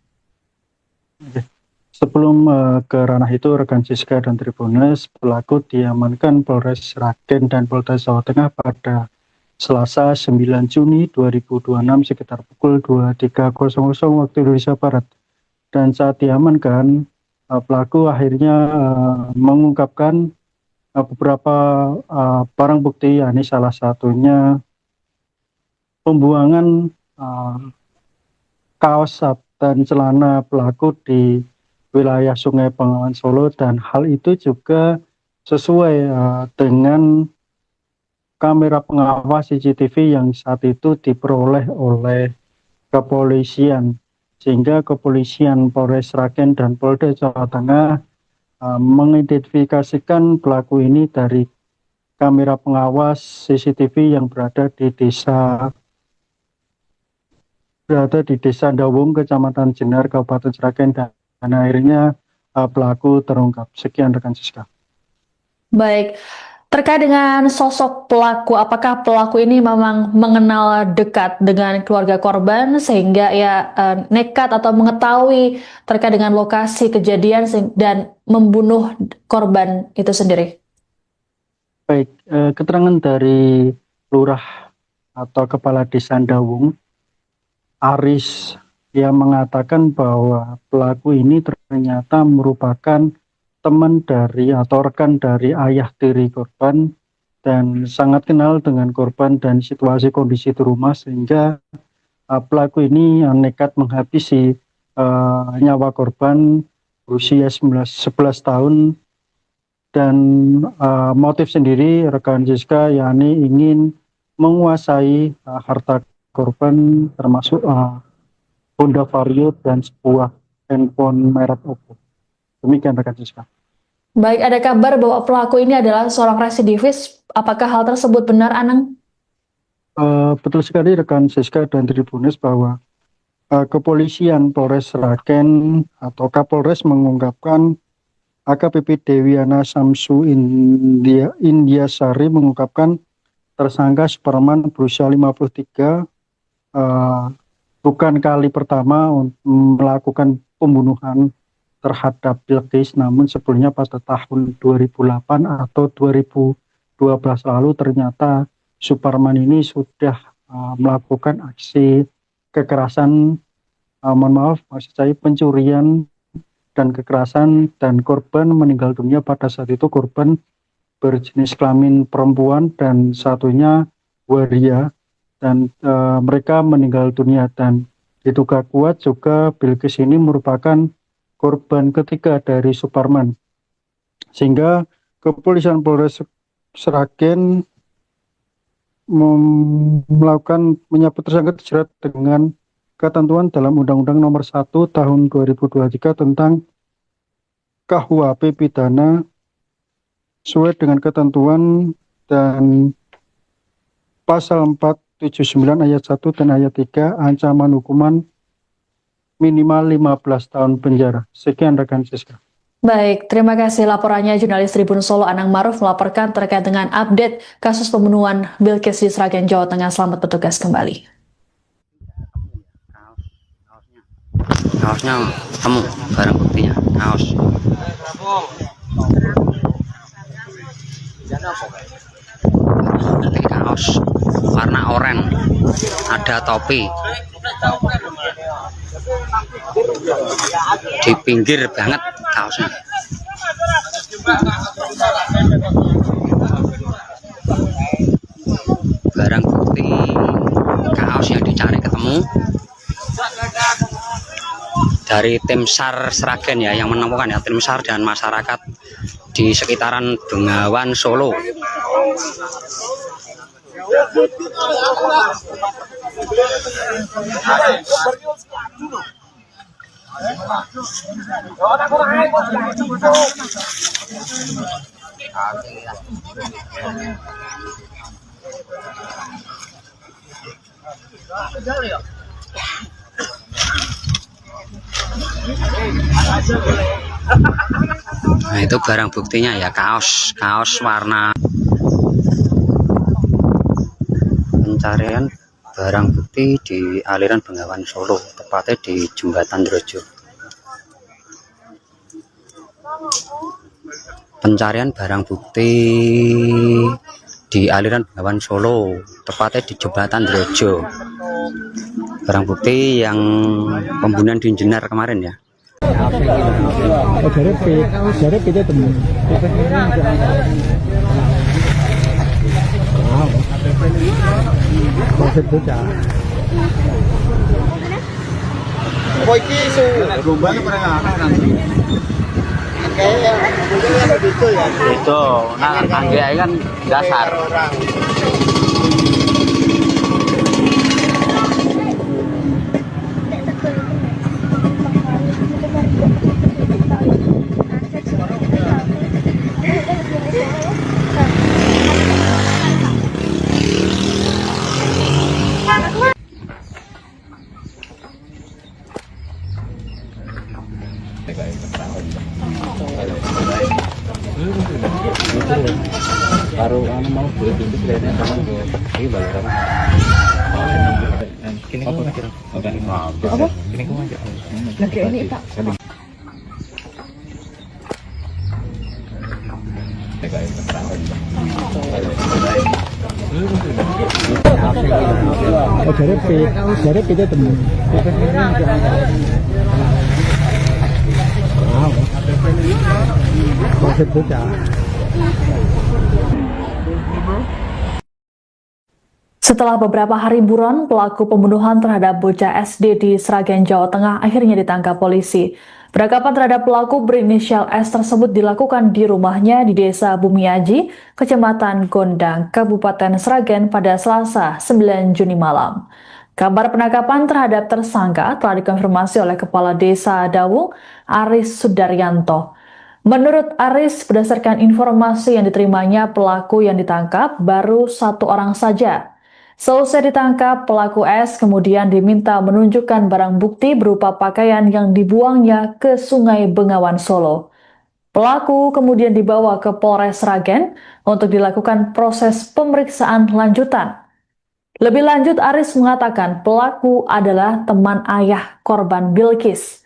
Sebelum ke ranah itu, rekan Siska dan Tribunas, pelaku diamankan Polres Sragen dan Polda Jawa Tengah pada Selasa 9 Juni 2026 sekitar pukul 23.00 waktu Indonesia Barat. Dan saat diamankan, pelaku akhirnya mengungkapkan beberapa barang bukti, yakni salah satunya pembuangan kaos dan celana pelaku di wilayah Sungai Bengawan Solo, dan hal itu juga sesuai dengan kamera pengawas CCTV yang saat itu diperoleh oleh kepolisian, sehingga kepolisian Polres Sragen dan Polda Jawa Tengah mengidentifikasikan pelaku ini dari kamera pengawas CCTV yang berada di Desa Dawung, Kecamatan Jenar, Kabupaten Sragen, dan akhirnya pelaku terungkap. Sekian rekan Siska. Baik, terkait dengan sosok pelaku, apakah pelaku ini memang mengenal dekat dengan keluarga korban sehingga ia nekat atau mengetahui terkait dengan lokasi kejadian dan membunuh korban itu sendiri? Baik, keterangan dari Lurah atau Kepala Desa Dawung, Aris, yang mengatakan bahwa pelaku ini ternyata merupakan teman dari atau rekan dari ayah tiri korban dan sangat kenal dengan korban dan situasi kondisi di rumah, sehingga pelaku ini nekat menghabisi nyawa korban berusia 11 tahun. Dan motif sendiri rekan Siska yakni ingin menguasai harta korban termasuk Honda Vario dan sebuah handphone merek Oppo. Demikian rekan Siska. Baik, ada kabar bahwa pelaku ini adalah seorang residivis. Apakah hal tersebut benar, Anang? Betul sekali rekan Siska dan Tribunes bahwa kepolisian Polres Sragen atau Kapolres mengungkapkan AKBP Dewiana Samsu Indiasari mengungkapkan tersangka Superman berusia 53 bukan kali pertama melakukan pembunuhan terhadap Bilqis, namun sebelumnya pada tahun 2008 atau 2012 lalu ternyata Superman ini sudah melakukan aksi kekerasan, maksud saya pencurian dan kekerasan, dan korban meninggal dunia. Pada saat itu korban berjenis kelamin perempuan dan satunya waria, dan mereka meninggal dunia, dan diduga kuat juga Bilqis ini merupakan korban ketiga dari Superman, sehingga kepolisian Polres Sragen menyebut tersangka dijerat dengan ketentuan dalam Undang-Undang Nomor 1 Tahun 2023 tentang KUHP pidana sesuai dengan ketentuan dan pasal 479 ayat 1 dan ayat 3 ancaman hukuman minimal 15 tahun penjara. Sekian rekan Siska. Baik, terima kasih laporannya jurnalis Tribun Solo Anang Maruf melaporkan terkait dengan update kasus pembunuhan Bilqis di Sragen, Jawa Tengah. Selamat bertugas kembali. Kaosnya temu, barang buktinya kaos. Ini kaos warna oranye, ada topi di pinggir banget kaosnya. Barang bukti kaos yang dicari ketemu dari tim SAR Sragen ya, yang menemukan ya, tim SAR dan masyarakat di sekitaran Bengawan Solo. Nah, itu barang buktinya ya, kaos warna. Pencarian barang bukti di aliran Bengawan Solo, tepatnya di Jembatan Drojo. Pencarian barang bukti di aliran Bengawan Solo, tepatnya di Jembatan Drojo. Barang bukti yang pembunuhan di Jenar kemarin ya. Dari kita temen. Iki isu gombal pernah nanti. Kayak gitu ya. Itu, nah angge kan dasar. Baru anu mau beli pintu kelihatannya sama gue. Ini balaran. Kini kau ngajak. Apa? Kini kau ngajak. Lagi ini Pak. Dari kita temen. Konsep bocah. Setelah beberapa hari buron, pelaku pembunuhan terhadap bocah SD di Sragen, Jawa Tengah akhirnya ditangkap polisi. Penangkapan terhadap pelaku berinisial S tersebut dilakukan di rumahnya di Desa Bumiaji, Kecamatan Gondang, Kabupaten Sragen pada Selasa 9 Juni malam. Kabar penangkapan terhadap tersangka telah dikonfirmasi oleh Kepala Desa Dawung, Aris Sudaryanto. Menurut Aris, berdasarkan informasi yang diterimanya, pelaku yang ditangkap baru 1 orang saja. Selesai ditangkap, pelaku S kemudian diminta menunjukkan barang bukti berupa pakaian yang dibuangnya ke Sungai Bengawan Solo. Pelaku kemudian dibawa ke Polres Sragen untuk dilakukan proses pemeriksaan lanjutan. Lebih lanjut, Aris mengatakan pelaku adalah teman ayah korban Bilkis.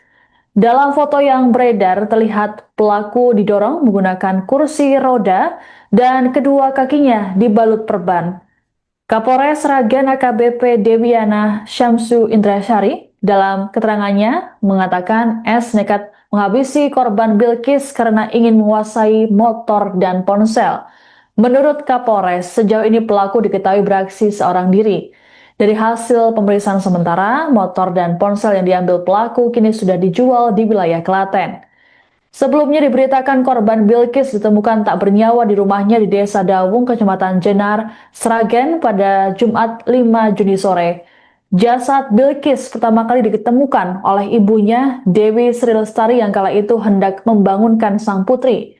Dalam foto yang beredar terlihat pelaku didorong menggunakan kursi roda dan kedua kakinya dibalut perban. Kapolres Sragen AKBP Dewiana Syamsu Indrasyari dalam keterangannya mengatakan S nekat menghabisi korban Bilkis karena ingin menguasai motor dan ponsel. Menurut Kapolres, sejauh ini pelaku diketahui beraksi seorang diri. Dari hasil pemeriksaan sementara, motor dan ponsel yang diambil pelaku kini sudah dijual di wilayah Klaten. Sebelumnya diberitakan korban Bilkis ditemukan tak bernyawa di rumahnya di Desa Dawung, Kecamatan Jenar, Sragen pada Jumat 5 Juni sore. Jasad Bilkis pertama kali ditemukan oleh ibunya, Dewi Sri Lestari, yang kala itu hendak membangunkan sang putri.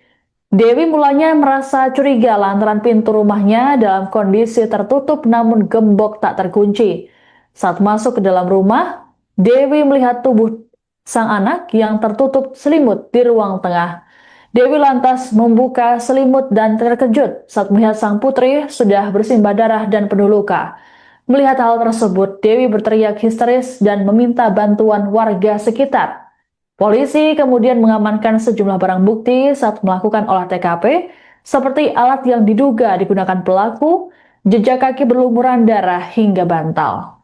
Dewi mulanya merasa curiga lantaran pintu rumahnya dalam kondisi tertutup namun gembok tak terkunci. Saat masuk ke dalam rumah, Dewi melihat tubuh sang anak yang tertutup selimut di ruang tengah. Dewi lantas membuka selimut dan terkejut saat melihat sang putri sudah bersimbah darah dan penuh luka. Melihat hal tersebut, Dewi berteriak histeris dan meminta bantuan warga sekitar. Polisi kemudian mengamankan sejumlah barang bukti saat melakukan olah TKP, seperti alat yang diduga digunakan pelaku, jejak kaki berlumuran darah hingga bantal.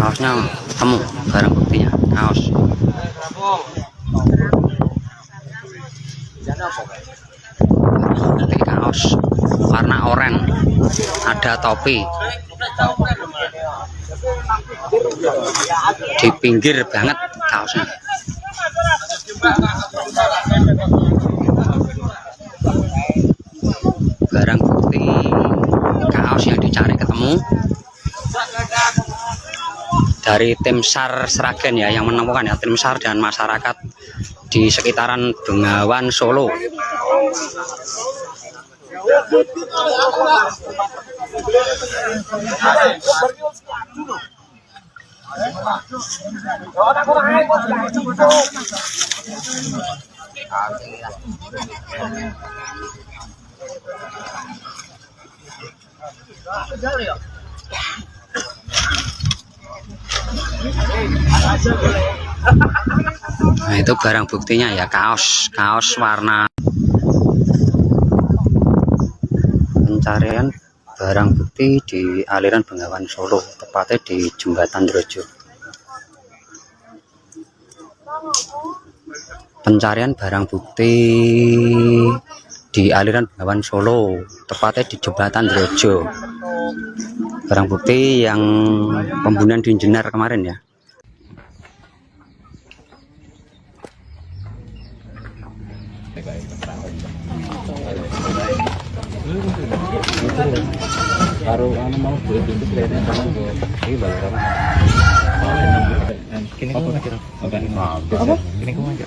Kaosnya temu, barang buktinya kaos. Bukti kaos warna oranye, ada topi. Di pinggir banget kaosnya. Barang bukti kaos yang dicari ketemu. Dari tim SAR Sragen ya yang menemukan ya, tim SAR dan masyarakat di sekitaran Bengawan Solo. Nah, itu barang buktinya ya, kaos warna. Pencarian barang bukti di aliran Bengawan Solo, tepatnya di Jembatan Drojo. Pencarian barang bukti di aliran Bengawan Solo, tepatnya di Jembatan Drojo. Barang bukti yang pembunuhan di Jenar kemarin ya. Baru anu mau beli pintu kelihatannya sama gue. Ini balaran. Kini kau ngajar apa? Kini kau ngajar.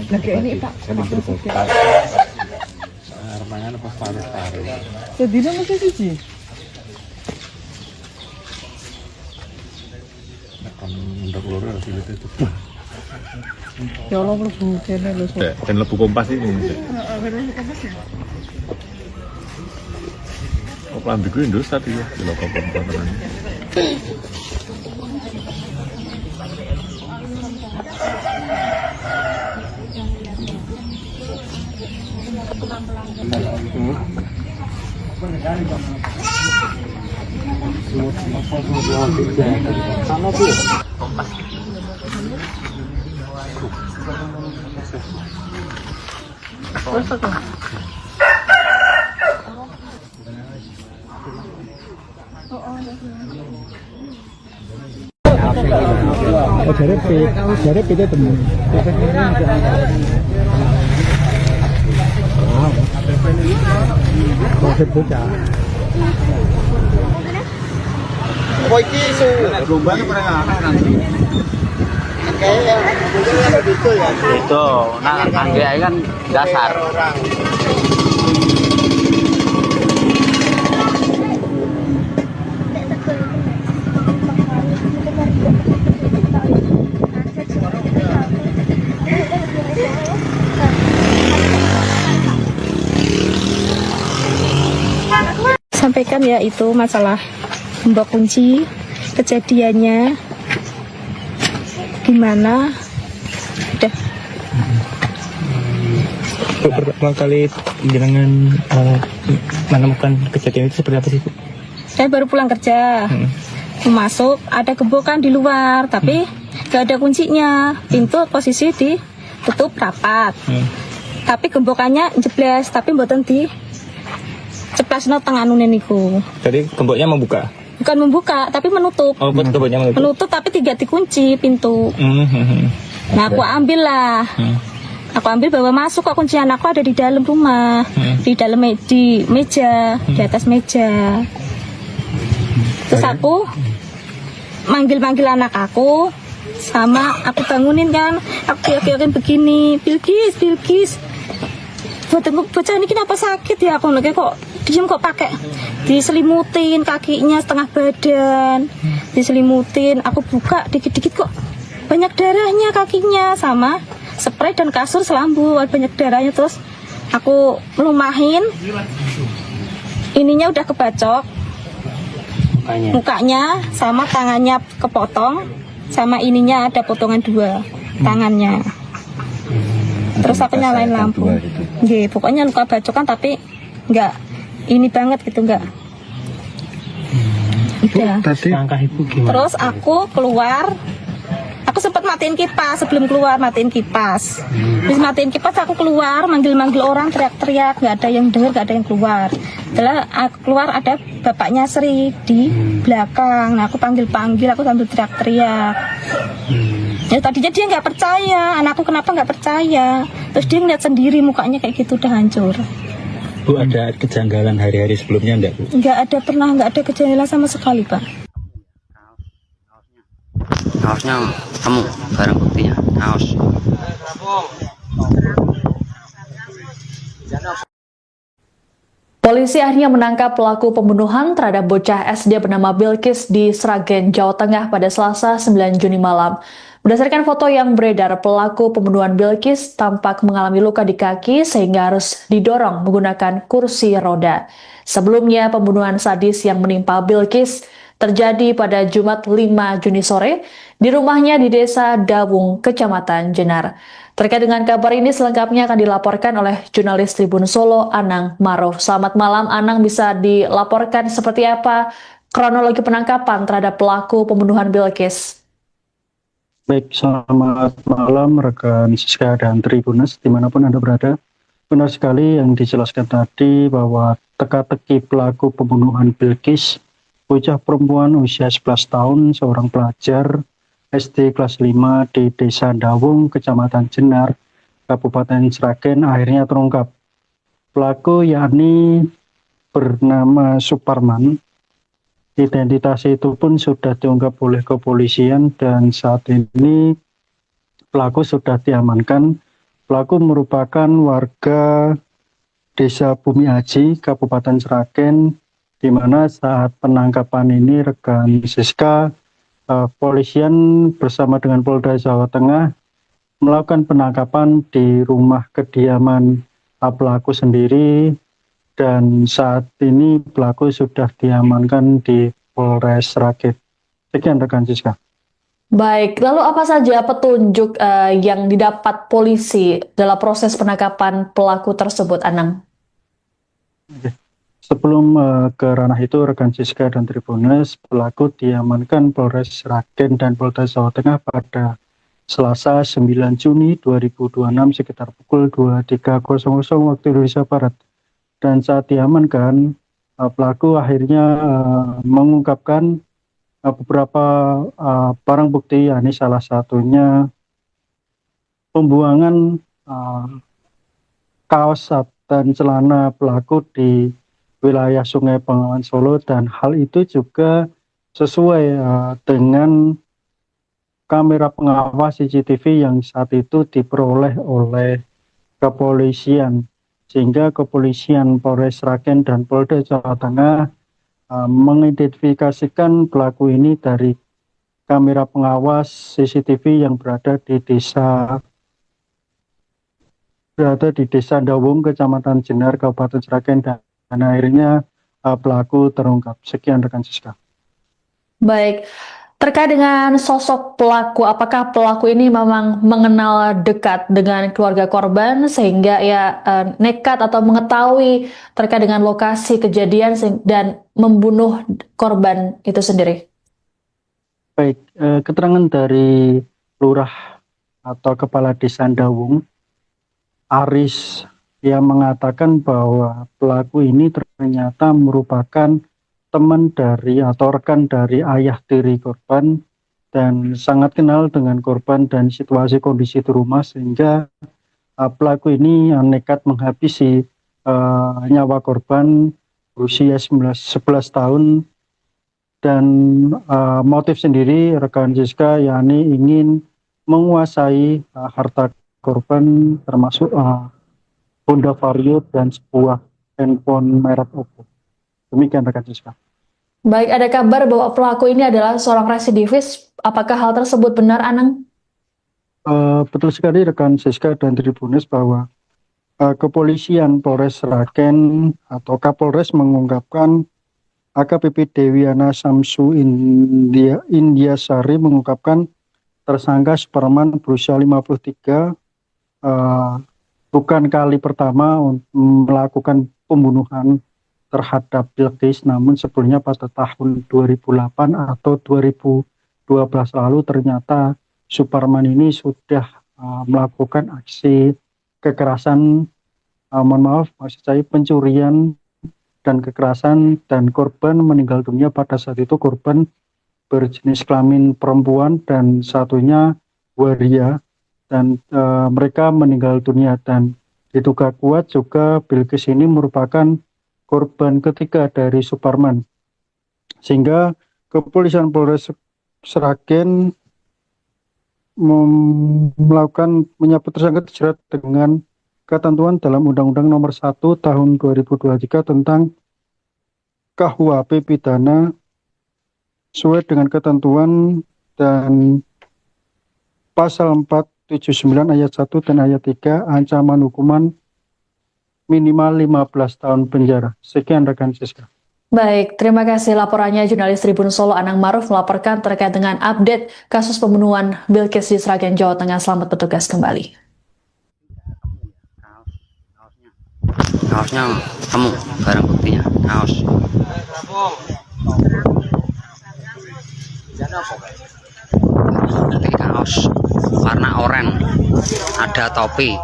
Lagi ini Pak. Armangan apa paru-paru. Sedina masih siji. Kan ndak loro harus itu. Ya Allah mlebu kene lho. Dan lebu kompas ini. Oh, pelambiku Indus tadi ya, di lokal kompas. Jadi kita temen. Konsep bocah. Oh, iki isu rombane pernah nanti. Kayak itu ya. Itu, nah angge kan dasar. Sampaikan ya itu masalah gembok kunci, kejadiannya gimana. Udah. Pertama kali jenengan menemukan kejadian itu seperti apa sih, Bu? Saya baru pulang kerja. Masuk ada gembokan di luar, tapi gak ada kuncinya. Pintu posisi ditutup rapat. Tapi gembokannya jeblas, tapi mboten di ceplasno tengah nunen niku. Jadi gemboknya membuka. Bukan membuka, tapi menutup. Oh, gemboknya menutup. Menutup tapi tidak dikunci pintu. Nah, aku ambil lah. Aku ambil bawa masuk, kok kunci anakku ada di dalam rumah. Di dalam di meja, di atas meja. Terus aku manggil-manggil anak aku, sama aku bangunin kan. Aku kira-kira begini, Bilkis. Bocah ini kenapa sakit ya? Aku lagi kok diem kok pakai diselimutin kakinya setengah badan, diselimutin. Aku buka dikit-dikit kok banyak darahnya kakinya, sama spray dan kasur selambu banyak darahnya. Terus aku melumahin, ininya udah kebacok mukanya sama tangannya kepotong, sama ininya ada potongan 2 tangannya. Terus aku nyalain lampu. Nggih, pokoknya luka bacokan tapi enggak ini banget gitu, enggak. Udah. Langkah Ibu gimana? Terus aku keluar. Aku sempat matiin kipas sebelum keluar, matiin kipas. Terus matiin kipas aku keluar, manggil-manggil orang, teriak-teriak, nggak ada yang dengar, nggak ada yang keluar. Setelah aku keluar ada bapaknya Sri di belakang. Nah, aku panggil-panggil, aku sambil teriak-teriak. Ya tadinya dia nggak percaya, anakku kenapa nggak percaya. Terus dia ngeliat sendiri mukanya kayak gitu udah hancur. Bu, ada kejanggalan hari-hari sebelumnya enggak, Bu? Nggak ada, pernah nggak ada kejanggalan sama sekali, Pak. Kaosnya kamu barang buktinya kaos. Polisi akhirnya menangkap pelaku pembunuhan terhadap bocah SD bernama Bilkis di Sragen, Jawa Tengah pada Selasa 9 Juni malam. Berdasarkan foto yang beredar, pelaku pembunuhan Bilkis tampak mengalami luka di kaki sehingga harus didorong menggunakan kursi roda. Sebelumnya, pembunuhan sadis yang menimpa Bilkis terjadi pada Jumat 5 Juni sore di rumahnya di Desa Dawung, Kecamatan Jenar. Terkait dengan kabar ini selengkapnya akan dilaporkan oleh jurnalis Tribun Solo, Anang Maruf. Selamat malam, Anang, bisa dilaporkan seperti apa kronologi penangkapan terhadap pelaku pembunuhan Bilkis? Baik, selamat malam rekan Siska dan Tribunas dimanapun Anda berada. Benar sekali yang dijelaskan tadi bahwa teka-teki pelaku pembunuhan Bilkis, bocah perempuan usia 11 tahun, seorang pelajar SD kelas 5 di Desa Dawung, Kecamatan Jenar, Kabupaten Sragen akhirnya terungkap. Pelaku yakni bernama Suparman, Identitas itu pun sudah diungkap oleh kepolisian dan saat ini pelaku sudah diamankan. Pelaku merupakan warga Desa Bumi Aji, Kabupaten Sragen, di mana saat penangkapan ini rekan Siska, polisian bersama dengan Polda Jawa Tengah melakukan penangkapan di rumah kediaman pelaku sendiri, dan saat ini pelaku sudah diamankan di Polres Sragen. Sekian rekan Siska. Baik, lalu apa saja petunjuk yang didapat polisi dalam proses penangkapan pelaku tersebut, Anang? Sebelum ke ranah itu, rekan Siska dan Tribunes, pelaku diamankan Polres Sragen dan Polda Jawa Tengah pada Selasa 9 Juni 2026 sekitar pukul 23.00 waktu Indonesia Barat. Dan saat diamankan, pelaku akhirnya mengungkapkan beberapa barang bukti, yakni salah satunya pembuangan kaos dan celana pelaku di wilayah Sungai Bengawan Solo, dan hal itu juga sesuai dengan kamera pengawas CCTV yang saat itu diperoleh oleh kepolisian, sehingga kepolisian Polres Sragen dan Polda Jawa Tengah mengidentifikasikan pelaku ini dari kamera pengawas CCTV yang berada di desa Dawung, Kecamatan Jenar, Kabupaten Sragen, dan akhirnya pelaku terungkap. Sekian rekan Siska. Baik, terkait dengan sosok pelaku, apakah pelaku ini memang mengenal dekat dengan keluarga korban sehingga ia nekat atau mengetahui terkait dengan lokasi kejadian dan membunuh korban itu sendiri? Baik, keterangan dari lurah atau kepala desa Dawung, Aris, yang mengatakan bahwa pelaku ini ternyata merupakan teman dari atau rekan dari ayah tiri korban dan sangat kenal dengan korban dan situasi kondisi di rumah, sehingga pelaku ini nekat menghabisi nyawa korban berusia 11 tahun. Dan motif sendiri rekan Siska, yakni ingin menguasai harta korban, termasuk Honda Vario dan sebuah handphone merek Oppo. Demikian rekan Siska. Baik, ada kabar bahwa pelaku ini adalah seorang residivis. Apakah hal tersebut benar, Anang? Betul sekali rekan Siska dan Tribunes, bahwa kepolisian Polres Sragen atau Kapolres mengungkapkan AKBP Dewiana Samsu Indiasari mengungkapkan tersangka Superman berusia 53 bukan kali pertama melakukan pembunuhan terhadap Bilqis, namun sebelumnya pada tahun 2008 atau 2012 lalu ternyata Superman ini sudah melakukan aksi kekerasan, maksud saya pencurian dan kekerasan, dan korban meninggal dunia. Pada saat itu korban berjenis kelamin perempuan dan satunya waria, dan mereka meninggal dunia. Dan diduga kuat juga Bilqis ini merupakan korban ketiga dari Superman, sehingga kepolisian Polres Sragen melakukan menyebut tersangka dijerat dengan ketentuan dalam Undang-Undang Nomor 1 Tahun 2023 tentang KUHP pidana sesuai dengan ketentuan dan pasal 479 ayat 1 dan ayat 3, ancaman hukuman minimal 15 tahun penjara. Sekian rekan Siska. Baik, terima kasih laporannya jurnalis Tribun Solo Anang Maruf melaporkan terkait dengan update kasus pembunuhan Bilqis di Sragen, Jawa Tengah. Selamat bertugas kembali. Kaosnya temu, barang buktinya kaos. Nanti kaos warna oranye, ada topi.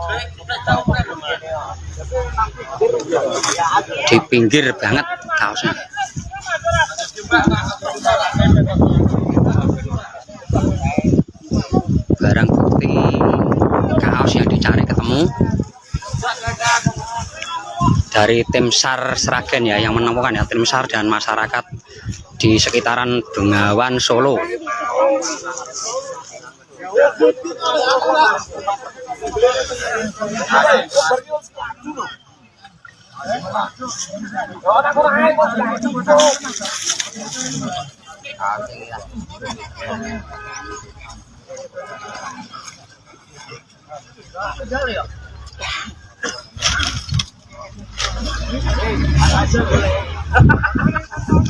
Di pinggir banget kaosnya. Barang bukti kaos yang dicari ketemu dari tim SAR Sragen ya, yang menemukan ya, tim SAR dan masyarakat di sekitaran Bengawan Solo.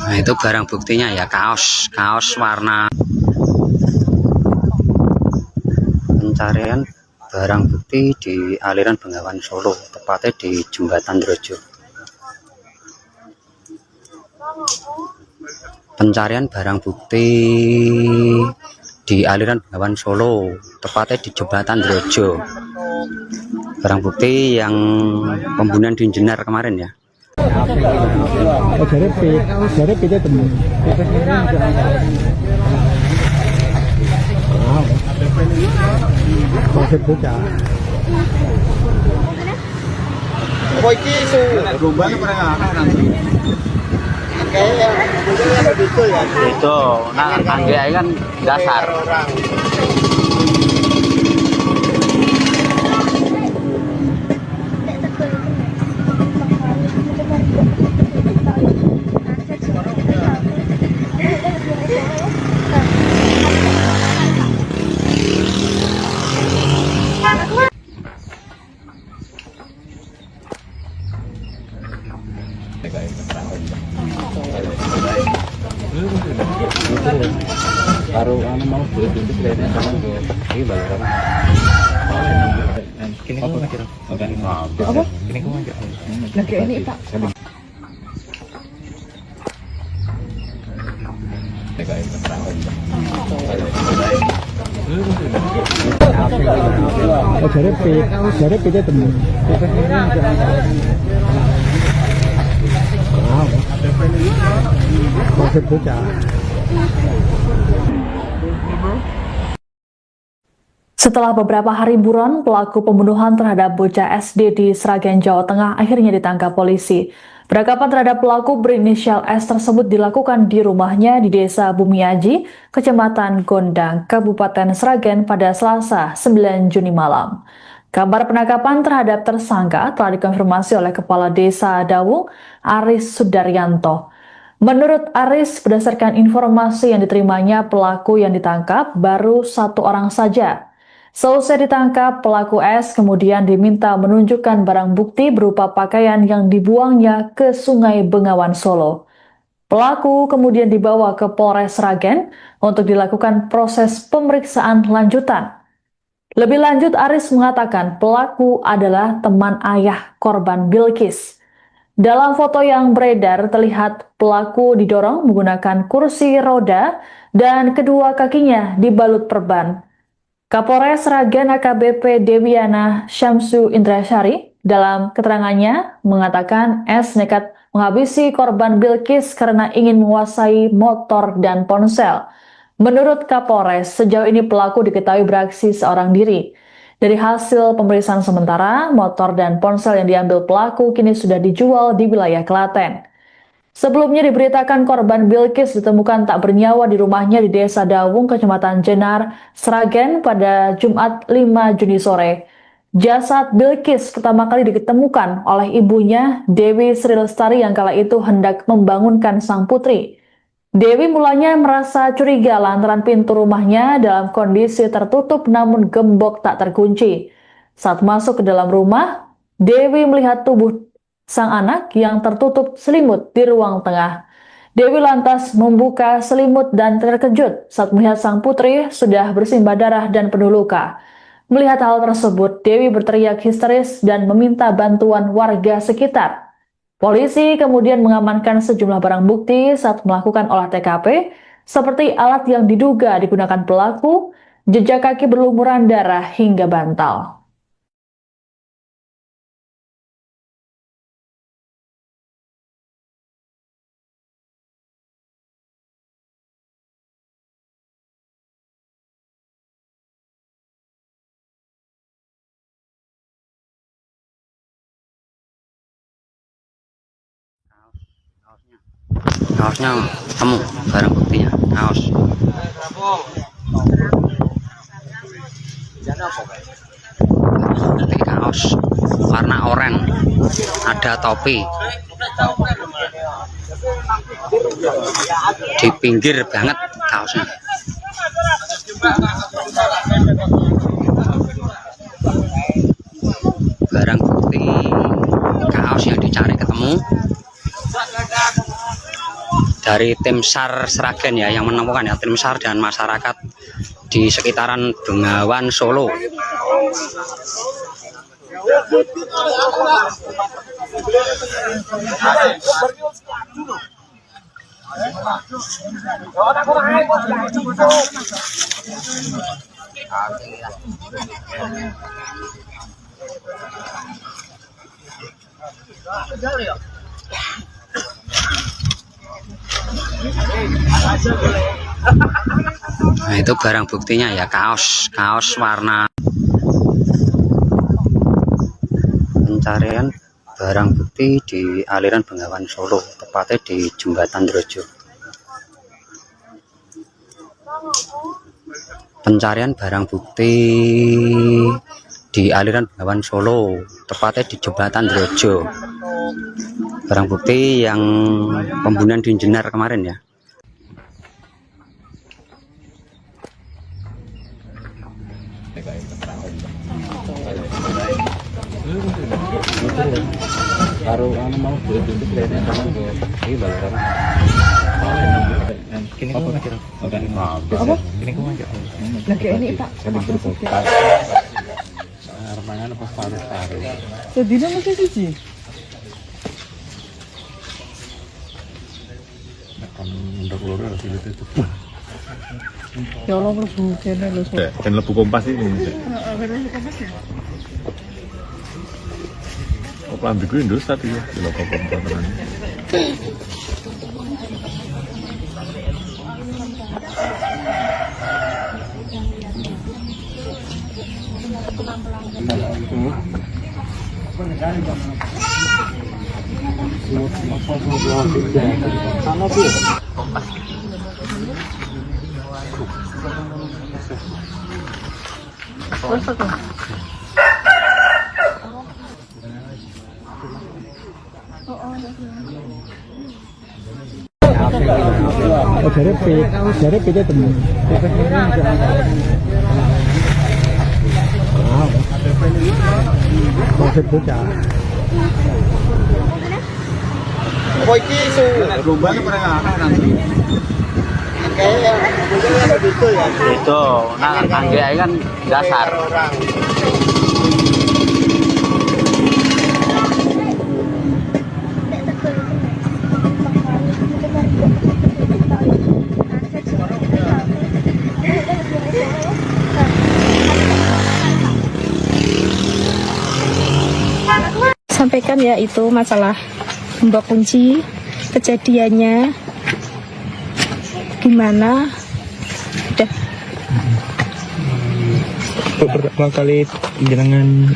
Nah, itu barang buktinya ya, kaos warna. Pencarian barang bukti di aliran Bengawan Solo, tepatnya di Jembatan Drojo. Pencarian barang bukti di aliran Bengawan Solo, tepatnya di Jembatan Drojo. Barang bukti yang pembunuhan di Jenar kemarin ya. Oh, jadi itu temen. Wow. Konsep bocah. Kok iki isu rombane pernah nanti. Kayak betul ya. Itu, nah angge kan dasar. Baru mau beli itu kayaknya sama ini balaran. Kini kau ngajak. Apa? Kini kau ngajak. Lagi ini Pak. Oh, jadi itu temen. Wow. Konsep bocah. Setelah beberapa hari buron, pelaku pembunuhan terhadap bocah SD di Sragen, Jawa Tengah akhirnya ditangkap polisi. Penangkapan terhadap pelaku berinisial S tersebut dilakukan di rumahnya di Desa Bumiaji, Kecamatan Gondang, Kabupaten Sragen pada Selasa 9 Juni malam. Kabar penangkapan terhadap tersangka telah dikonfirmasi oleh Kepala Desa Dawung, Aris Sudaryanto. Menurut Aris, berdasarkan informasi yang diterimanya, pelaku yang ditangkap baru 1 orang saja. Seusai ditangkap, pelaku S kemudian diminta menunjukkan barang bukti berupa pakaian yang dibuangnya ke Sungai Bengawan Solo. Pelaku kemudian dibawa ke Polres Sragen untuk dilakukan proses pemeriksaan lanjutan. Lebih lanjut, Aris mengatakan pelaku adalah teman ayah korban Bilkis. Dalam foto yang beredar terlihat pelaku didorong menggunakan kursi roda dan kedua kakinya dibalut perban. Kapolres Sragen AKBP Dewiana Syamsu Indrasyari dalam keterangannya mengatakan S nekat menghabisi korban Bilkis karena ingin menguasai motor dan ponsel. Menurut Kapolres, sejauh ini pelaku diketahui beraksi seorang diri. Dari hasil pemeriksaan sementara, motor dan ponsel yang diambil pelaku kini sudah dijual di wilayah Klaten. Sebelumnya diberitakan korban Bilkis ditemukan tak bernyawa di rumahnya di Desa Dawung, Kecamatan Jenar, Sragen pada Jumat 5 Juni sore. Jasad Bilkis pertama kali ditemukan oleh ibunya, Dewi Sri Lestari, yang kala itu hendak membangunkan sang putri. Dewi mulanya merasa curiga lantaran pintu rumahnya dalam kondisi tertutup namun gembok tak terkunci. Saat masuk ke dalam rumah, Dewi melihat tubuh sang anak yang tertutup selimut di ruang tengah. Dewi lantas membuka selimut dan terkejut saat melihat sang putri sudah bersimbah darah dan penuh luka. Melihat hal tersebut, Dewi berteriak histeris dan meminta bantuan warga sekitar. Polisi kemudian mengamankan sejumlah barang bukti saat melakukan olah TKP, seperti alat yang diduga digunakan pelaku, jejak kaki berlumuran darah hingga bantal. Kaosnya ketemu, barang buktinya kaos. Ini kaos warna oranye, ada topi. Di pinggir banget kaosnya. Barang bukti kaos yang dicari ketemu dari tim SAR Sragen ya, yang menemukan ya, tim SAR dan masyarakat di sekitaran Bengawan Solo. Nah, itu barang buktinya ya, kaos warna. Pencarian barang bukti di aliran Bengawan Solo, tepatnya di Jembatan Drojo. Pencarian barang bukti di aliran Bengawan Solo, tepatnya di Jembatan Drojo. Barang bukti yang pembunuhan di Jenar kemarin ya. Baru mau itu kelihatannya sama ini balaran. Kini kau ngajar. Apa? Kini kau ngajar. Lagi ini Pak. Armangan apa paru-paru. Sedina masih siji. Kan ndak loro harus itu. Ya Allah mlebu kene lho. Dan lebu kompas ini. Oh, pelambiku Indosat ya, di lokal kompas. Dari P temu. Konsep bocah. Oh, iki isu rombane pernah nanti. Kayak gitu ya. Itu, nah angge kan dasar. Sampaikan ya itu masalah gembok kunci, kejadiannya gimana. Udah. Pertama kali jenengan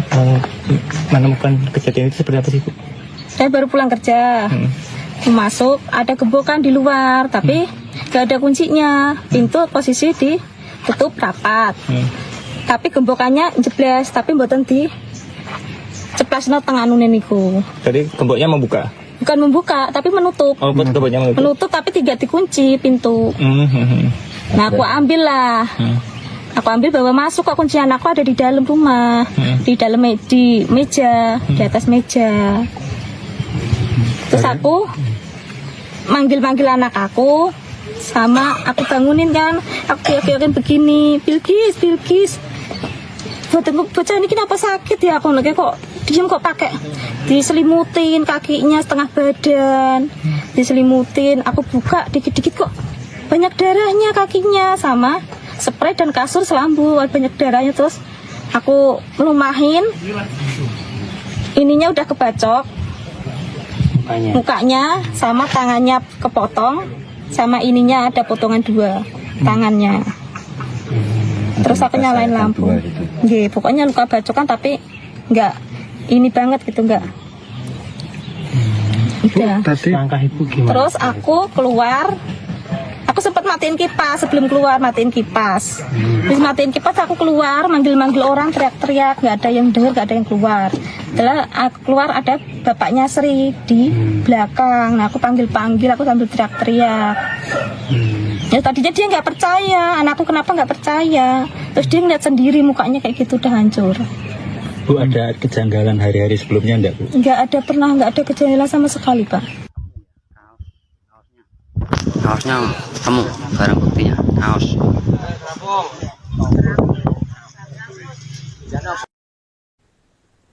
menemukan kejadian itu seperti apa sih, Bu? Saya baru pulang kerja. Masuk ada gembokan di luar, tapi gak ada kuncinya. Pintu posisi ditutup rapat. Tapi gembokannya jebles, tapi mboten di ceplasno tengah nunen niku. Tadi gemboknya membuka. Bukan membuka, tapi menutup. Oh, gemboknya menutup. Menutup tapi tidak dikunci pintu. Nah, aku ambil lah. Aku ambil bawa masuk, kok kunci anakku ada di dalam rumah. Di dalam di meja, di atas meja. Terus aku manggil-manggil anak aku, sama aku bangunin kan. Aku kira-kirain begini, Bilkis. Bocah ini kenapa sakit ya? Aku lagi kok diem, kok pakai diselimutin kakinya setengah badan, diselimutin. Aku buka dikit-dikit kok banyak darahnya kakinya, sama spray dan kasur selambu banyak darahnya. Terus aku melumahin, ininya udah kebacok, mukanya sama tangannya kepotong, sama ininya ada potongan 2 tangannya. Terus aku nyalain lampu. Nggih, pokoknya luka bacokan tapi enggak ini banget gitu, enggak. Udah. Tadi langkah ibu gimana? Terus aku keluar, aku sempat matiin kipas sebelum keluar, matiin kipas. Terus matiin kipas aku keluar, manggil-manggil orang, teriak-teriak, nggak ada yang dengar, nggak ada yang keluar. Setelah aku keluar ada bapaknya Sri di belakang. Nah aku panggil-panggil, aku sambil teriak-teriak. Ya tadinya dia nggak percaya, anakku kenapa nggak percaya. Terus dia ngeliat sendiri mukanya kayak gitu udah hancur. Bu, ada kejanggalan hari-hari sebelumnya enggak, Bu? Nggak ada kejanggalan sama sekali, Pak. Kaosnya temu, barang buktinya kaos.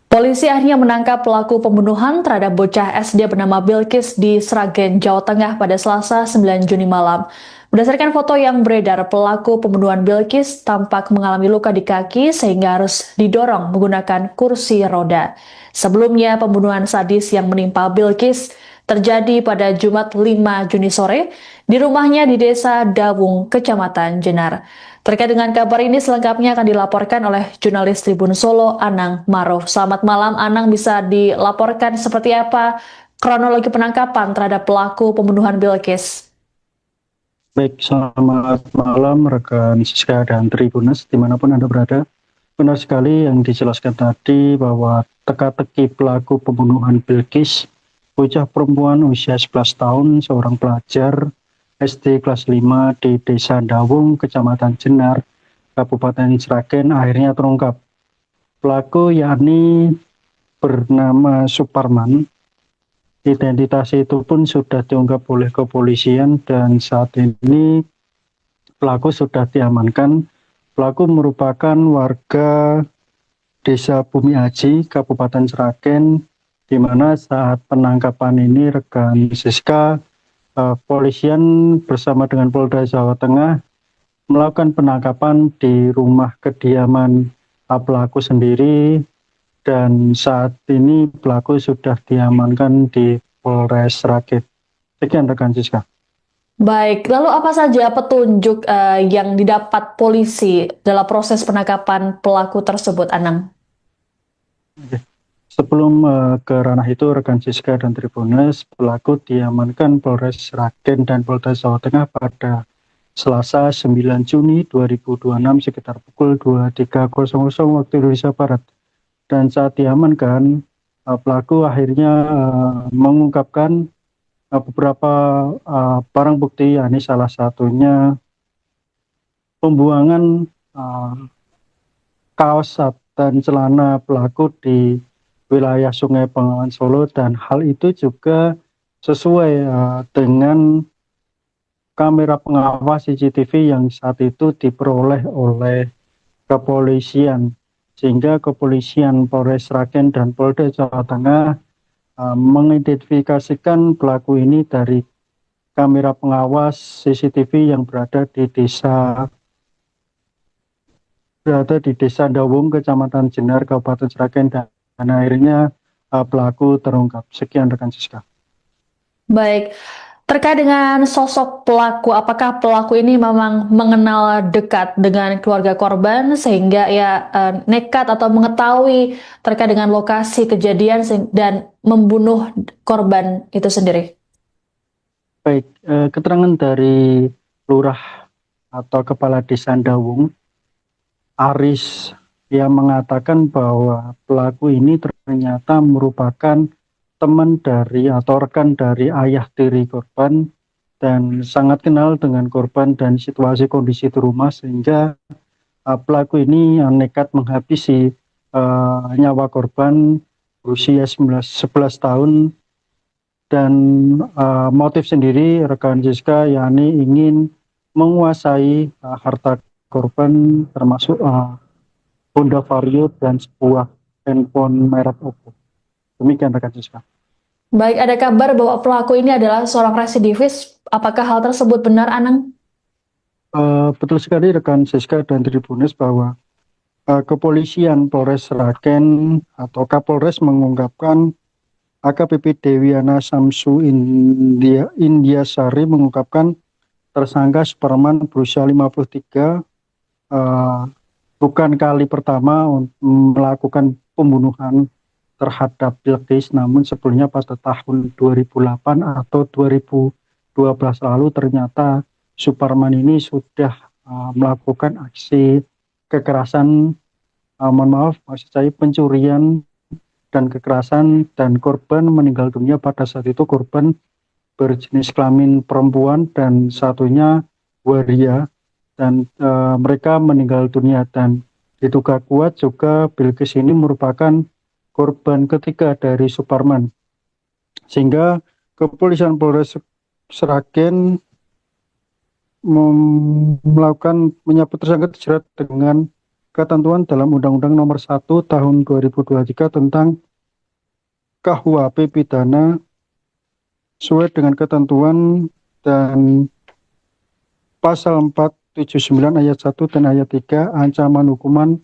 Polisi akhirnya menangkap pelaku pembunuhan terhadap bocah SD bernama Bilkis di Sragen, Jawa Tengah pada Selasa 9 Juni malam. Berdasarkan foto yang beredar, pelaku pembunuhan Bilkis tampak mengalami luka di kaki sehingga harus didorong menggunakan kursi roda. Sebelumnya, pembunuhan sadis yang menimpa Bilkis terjadi pada Jumat 5 Juni sore di rumahnya di Desa Dawung, Kecamatan Jenar. Terkait dengan kabar ini selengkapnya akan dilaporkan oleh jurnalis Tribun Solo, Anang Maruf. Selamat malam, Anang, bisa dilaporkan seperti apa kronologi penangkapan terhadap pelaku pembunuhan Bilkis? Baik, selamat malam rekan Siska dan Tribunas dimanapun Anda berada. Benar sekali yang dijelaskan tadi bahwa teka-teki pelaku pembunuhan Bilkis, bocah perempuan usia 11 tahun, seorang pelajar SD kelas 5 di Desa Dawung, Kecamatan Jenar, Kabupaten Sragen akhirnya terungkap. Pelaku yakni bernama Suparman. Identitas itu pun sudah diungkap oleh kepolisian dan saat ini pelaku sudah diamankan. Pelaku merupakan warga Desa Bumi Aji, Kabupaten Sragen, di mana saat penangkapan ini rekan Siska, polisian bersama dengan Polda Jawa Tengah melakukan penangkapan di rumah kediaman pelaku sendiri. Dan saat ini pelaku sudah diamankan di Polres Sragen. Sekian rekan Siska. Baik, lalu apa saja petunjuk yang didapat polisi dalam proses penangkapan pelaku tersebut, Anang? Sebelum ke ranah itu, rekan Siska dan Tribunas, pelaku diamankan Polres Sragen dan Polda Jawa Tengah pada Selasa 9 Juni 2026 sekitar pukul 23.00 waktu Indonesia Barat. Dan saat diamankan, pelaku akhirnya mengungkapkan beberapa barang bukti, yakni salah satunya pembuangan kaos dan celana pelaku di wilayah Sungai Bengawan Solo, dan hal itu juga sesuai dengan kamera pengawas CCTV yang saat itu diperoleh oleh kepolisian. Sehingga kepolisian Polres Sragen dan Polda Jawa Tengah mengidentifikasikan pelaku ini dari kamera pengawas CCTV yang berada di Desa Dawung, Kecamatan Jenar, Kabupaten Sragen, dan akhirnya pelaku terungkap. Sekian rekan Siska. Baik. Terkait dengan sosok pelaku, apakah pelaku ini memang mengenal dekat dengan keluarga korban sehingga nekat atau mengetahui terkait dengan lokasi kejadian dan membunuh korban itu sendiri? Baik, keterangan dari Lurah atau Kepala Desa Dawung, Aris, yang mengatakan bahwa pelaku ini ternyata merupakan teman dari atau rekan dari ayah tiri korban dan sangat kenal dengan korban dan situasi kondisi di rumah, sehingga pelaku ini nekat menghabisi nyawa korban berusia 11 tahun. Dan motif sendiri rekan Siska yakni ingin menguasai harta korban, termasuk Honda Vario dan sebuah handphone merek Oppo. Demikian rekan Siska. Baik, ada kabar bahwa pelaku ini adalah seorang residivis. Apakah hal tersebut benar, Anang? Betul sekali rekan Siska dan Tribunas bahwa kepolisian Polres Sragen atau Kapolres mengungkapkan AKBP Dewiana Samsu Indiasari mengungkapkan tersangka Suparman berusia 53 bukan kali pertama melakukan pembunuhan terhadap Bilqis, namun sebelumnya pada tahun 2008 atau 2012 lalu ternyata Suparman ini sudah melakukan aksi kekerasan, mohon maaf, maksud saya pencurian dan kekerasan, dan korban meninggal dunia. Pada saat itu korban berjenis kelamin perempuan dan satunya waria, dan mereka meninggal dunia. Dan diduga kuat juga Bilqis ini merupakan korban ketiga dari Suparman, sehingga kepolisian Polres Sragen menyebut tersangka dijerat dengan ketentuan dalam Undang-Undang Nomor 1 Tahun 2023 tentang KUHP pidana sesuai dengan ketentuan dan pasal 479 ayat 1 dan ayat 3, ancaman hukuman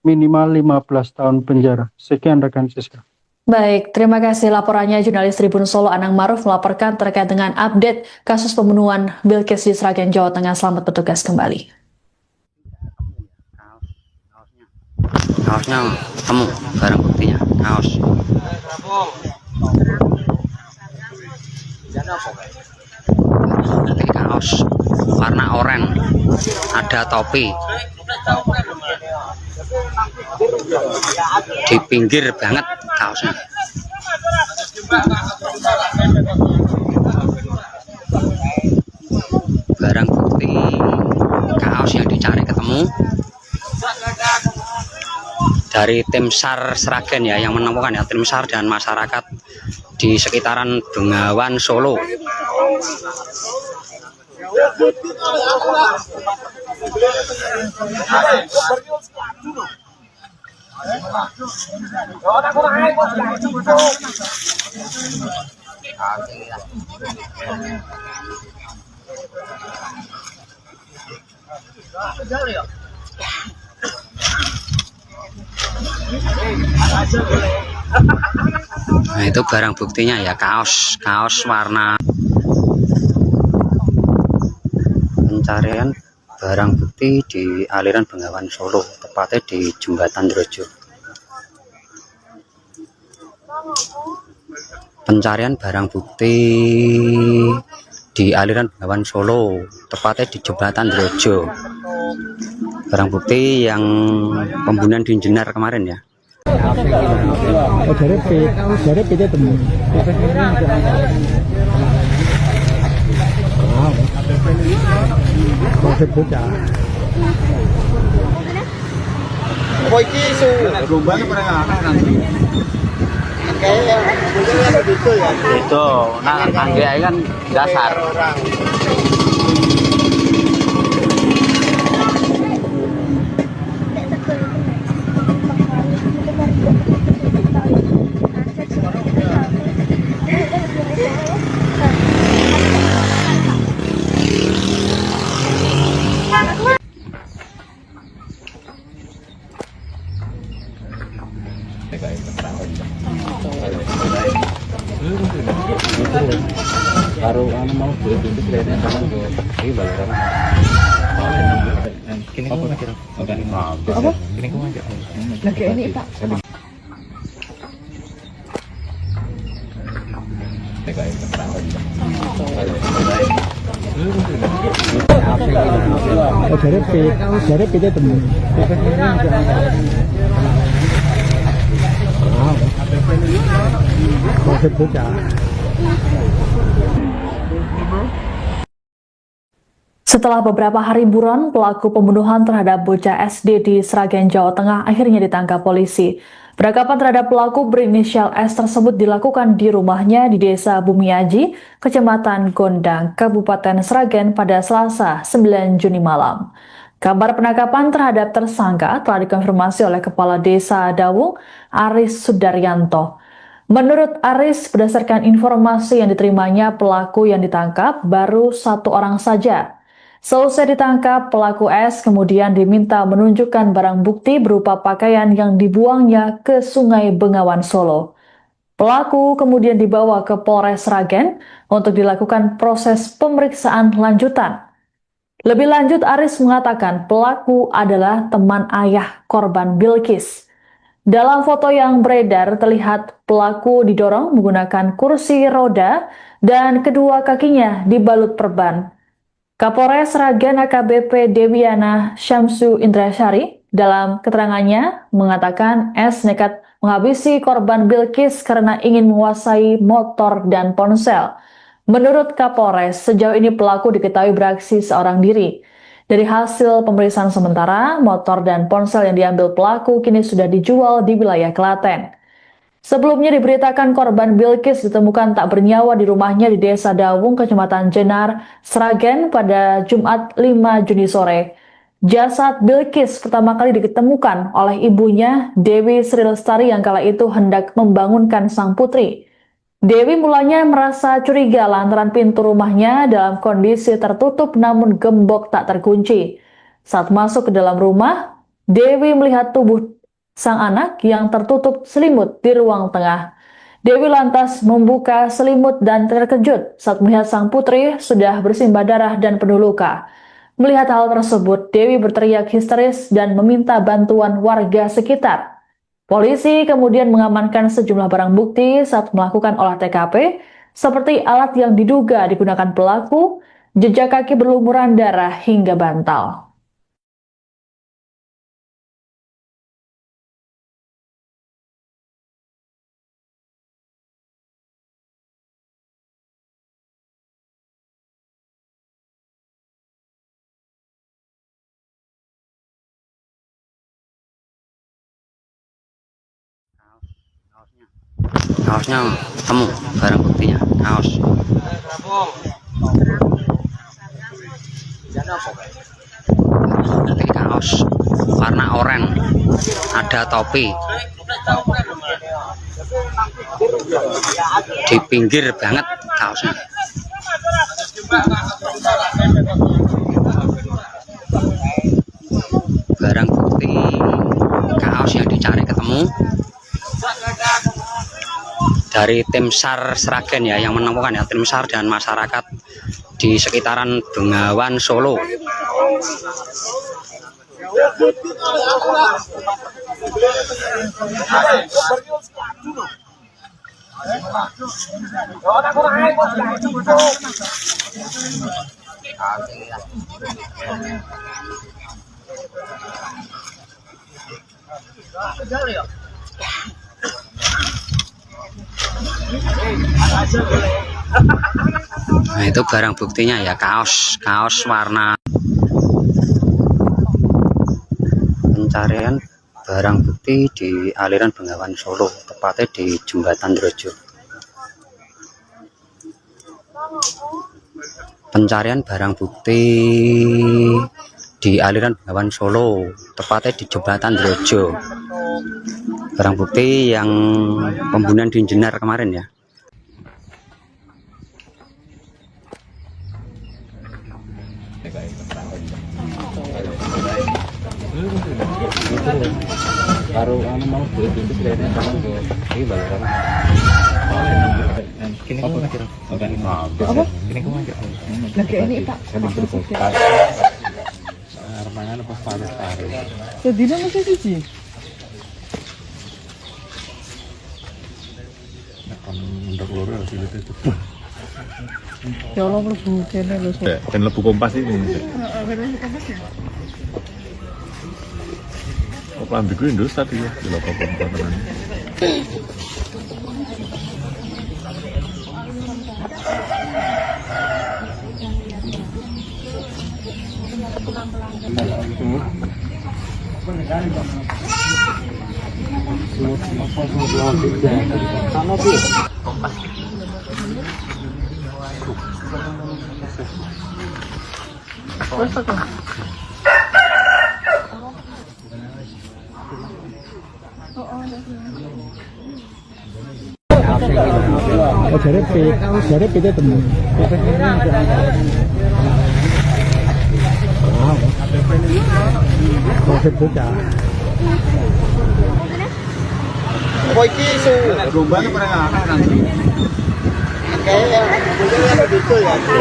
minimal 15 tahun penjara. Sekian rekan Siska. Baik, terima kasih laporannya jurnalis Tribun Solo Anang Maruf melaporkan terkait dengan update kasus pembunuhan Bilqis di Sragen, Jawa Tengah. Selamat bertugas kembali. Kaosnya ketemu, barang buktinya kaos. Ini kaos warna oranye, ada topi di pinggir banget kaosnya. Barang bukti kaos yang dicari ketemu dari tim SAR Sragen ya, yang menemukan ya, tim SAR dan masyarakat di sekitaran Bengawan Solo. Nah, itu barang buktinya ya, kaos warna. Pencarian barang bukti di aliran Bengawan Solo, tepatnya di Jembatan Drojo. Pencarian barang bukti di aliran Bengawan Solo, tepatnya di Jembatan Drojo. Barang bukti yang pembunuhan di Jenar kemarin ya. Dari PT temu. Itu, nah angge kan dasar. Baru mau beli pintu kayaknya sama ini balaran. Kini kau aja. Apa? Kini kau aja. Lagi ini Pak. Dari PT temu. Setelah beberapa hari buron, pelaku pembunuhan terhadap bocah SD di Sragen, Jawa Tengah akhirnya ditangkap polisi. Penangkapan terhadap pelaku berinisial S tersebut dilakukan di rumahnya di Desa Bumiaji, Kecamatan Gondang, Kabupaten Sragen pada Selasa 9 Juni malam. Kabar penangkapan terhadap tersangka telah dikonfirmasi oleh Kepala Desa Dawung, Aris Sudaryanto. Menurut Aris, berdasarkan informasi yang diterimanya, pelaku yang ditangkap baru satu orang saja. Selesai ditangkap, pelaku S kemudian diminta menunjukkan barang bukti berupa pakaian yang dibuangnya ke Sungai Bengawan Solo. Pelaku kemudian dibawa ke Polres Sragen untuk dilakukan proses pemeriksaan lanjutan. Lebih lanjut, Aris mengatakan pelaku adalah teman ayah korban Bilqis. Dalam foto yang beredar terlihat pelaku didorong menggunakan kursi roda dan kedua kakinya dibalut perban. Kapolres Sragen AKBP Dewiana Syamsu Indrasyari dalam keterangannya mengatakan S nekat menghabisi korban Bilkis karena ingin menguasai motor dan ponsel. Menurut Kapolres, sejauh ini pelaku diketahui beraksi seorang diri. Dari hasil pemeriksaan sementara, motor dan ponsel yang diambil pelaku kini sudah dijual di wilayah Klaten. Sebelumnya diberitakan korban Bilkis ditemukan tak bernyawa di rumahnya di Desa Dawung, Kecamatan Jenar, Sragen pada Jumat 5 Juni sore. Jasad Bilkis pertama kali ditemukan oleh ibunya, Dewi Sri Lestari, yang kala itu hendak membangunkan sang putri. Dewi mulanya merasa curiga lantaran pintu rumahnya dalam kondisi tertutup namun gembok tak terkunci. Saat masuk ke dalam rumah, Dewi melihat tubuh sang anak yang tertutup selimut di ruang tengah. Dewi lantas membuka selimut dan terkejut saat melihat sang putri sudah bersimbah darah dan penuh luka. Melihat hal tersebut, Dewi berteriak histeris dan meminta bantuan warga sekitar. Polisi kemudian mengamankan sejumlah barang bukti saat melakukan olah TKP, seperti alat yang diduga digunakan pelaku, jejak kaki berlumuran darah hingga bantal. Kaosnya ketemu, barang buktinya kaos. Ini kaos warna oranye, ada topi. Di pinggir banget kaosnya. Barang bukti kaos yang dicari ketemu. Dari tim SAR Sragen ya yang menemukan ya, tim SAR dan masyarakat di sekitaran Bengawan Solo. Nah, itu barang buktinya ya, kaos warna. Pencarian barang bukti di aliran Bengawan Solo, tepatnya di Jembatan Drojo. Pencarian barang bukti di aliran Bengawan Solo, tepatnya di Jembatan Drojo. Barang bukti yang pembunuhan di Jenar kemarin ya. Baru mau beli pintu kelihatannya sama ini balaran. Kini kamu ngajak apa? Kini kamu ngajak Lagi ini Pak. Armangan pas panas tarik. Sedina mesti siji. Untuk loro sih itu. Ya Allah mlebu kene lho. Dan lebu kompas ini. Heeh, kompas ya. Kok lambiku Indus tadi ya, di lokal kompas. Jadi kita temu. Rumahnya pernah nanti.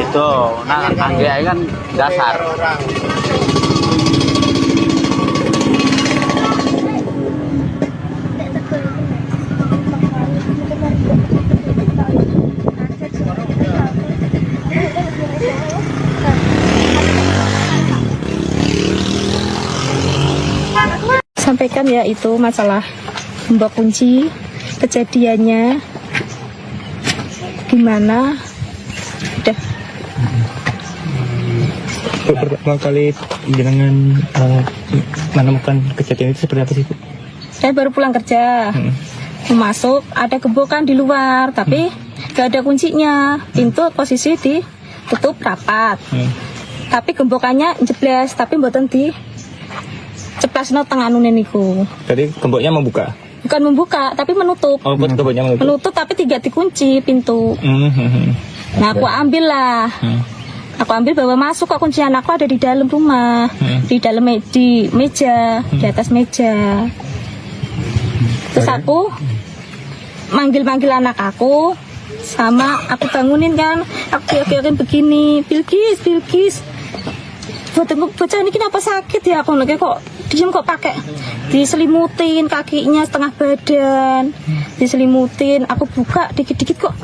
Itu, nah angge kan dasar. sampaikan ya itu masalah gembok kunci, kejadiannya gimana, udah. Pertama kali jenengan menemukan kejadian itu seperti apa sih, Bu? Saya baru pulang kerja, masuk ada gembokan di luar, tapi gak ada kuncinya, pintu posisi ditutup rapat, tapi gembokannya jebles, tapi mboten di ceplasno tengah nunen niku. Jadi gemboknya membuka? Bukan membuka, tapi menutup. Oh, gemboknya menutup? Menutup tapi tidak dikunci pintu. Nah aku ambil lah. Aku ambil bawa masuk, kok kunci anakku ada di dalam rumah, di dalam di meja, di atas meja. Terus aku manggil anak aku, sama aku bangunin kan, aku yakin begini, Bilkis, bocah ini kenapa sakit ya, aku lagi kok diem kok pakai diselimutin kakinya setengah badan, diselimutin, aku buka dikit-dikit kok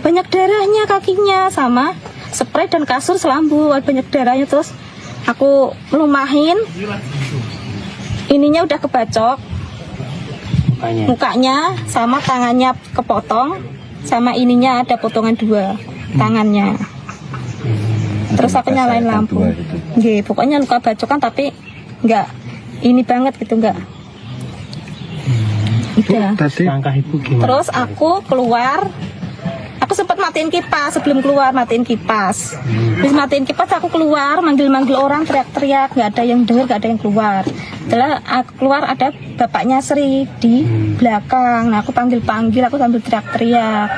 banyak darahnya kakinya, sama spray dan kasur selambu banyak darahnya. Terus aku melumahin, ininya udah kebacok mukanya sama tangannya kepotong, sama ininya ada potongan 2 tangannya. Terus aku nyalain lampu, pokoknya luka bacokan tapi nggak ini banget gitu, nggak. Udah. Langkah Ibu gimana? Terus aku keluar, aku sempat matiin kipas, sebelum keluar matiin kipas. Terus matiin kipas aku keluar, manggil orang, teriak-teriak, nggak ada yang dengar, nggak ada yang keluar. Setelah aku keluar ada bapaknya Sri di belakang, nah aku panggil, aku sambil teriak-teriak.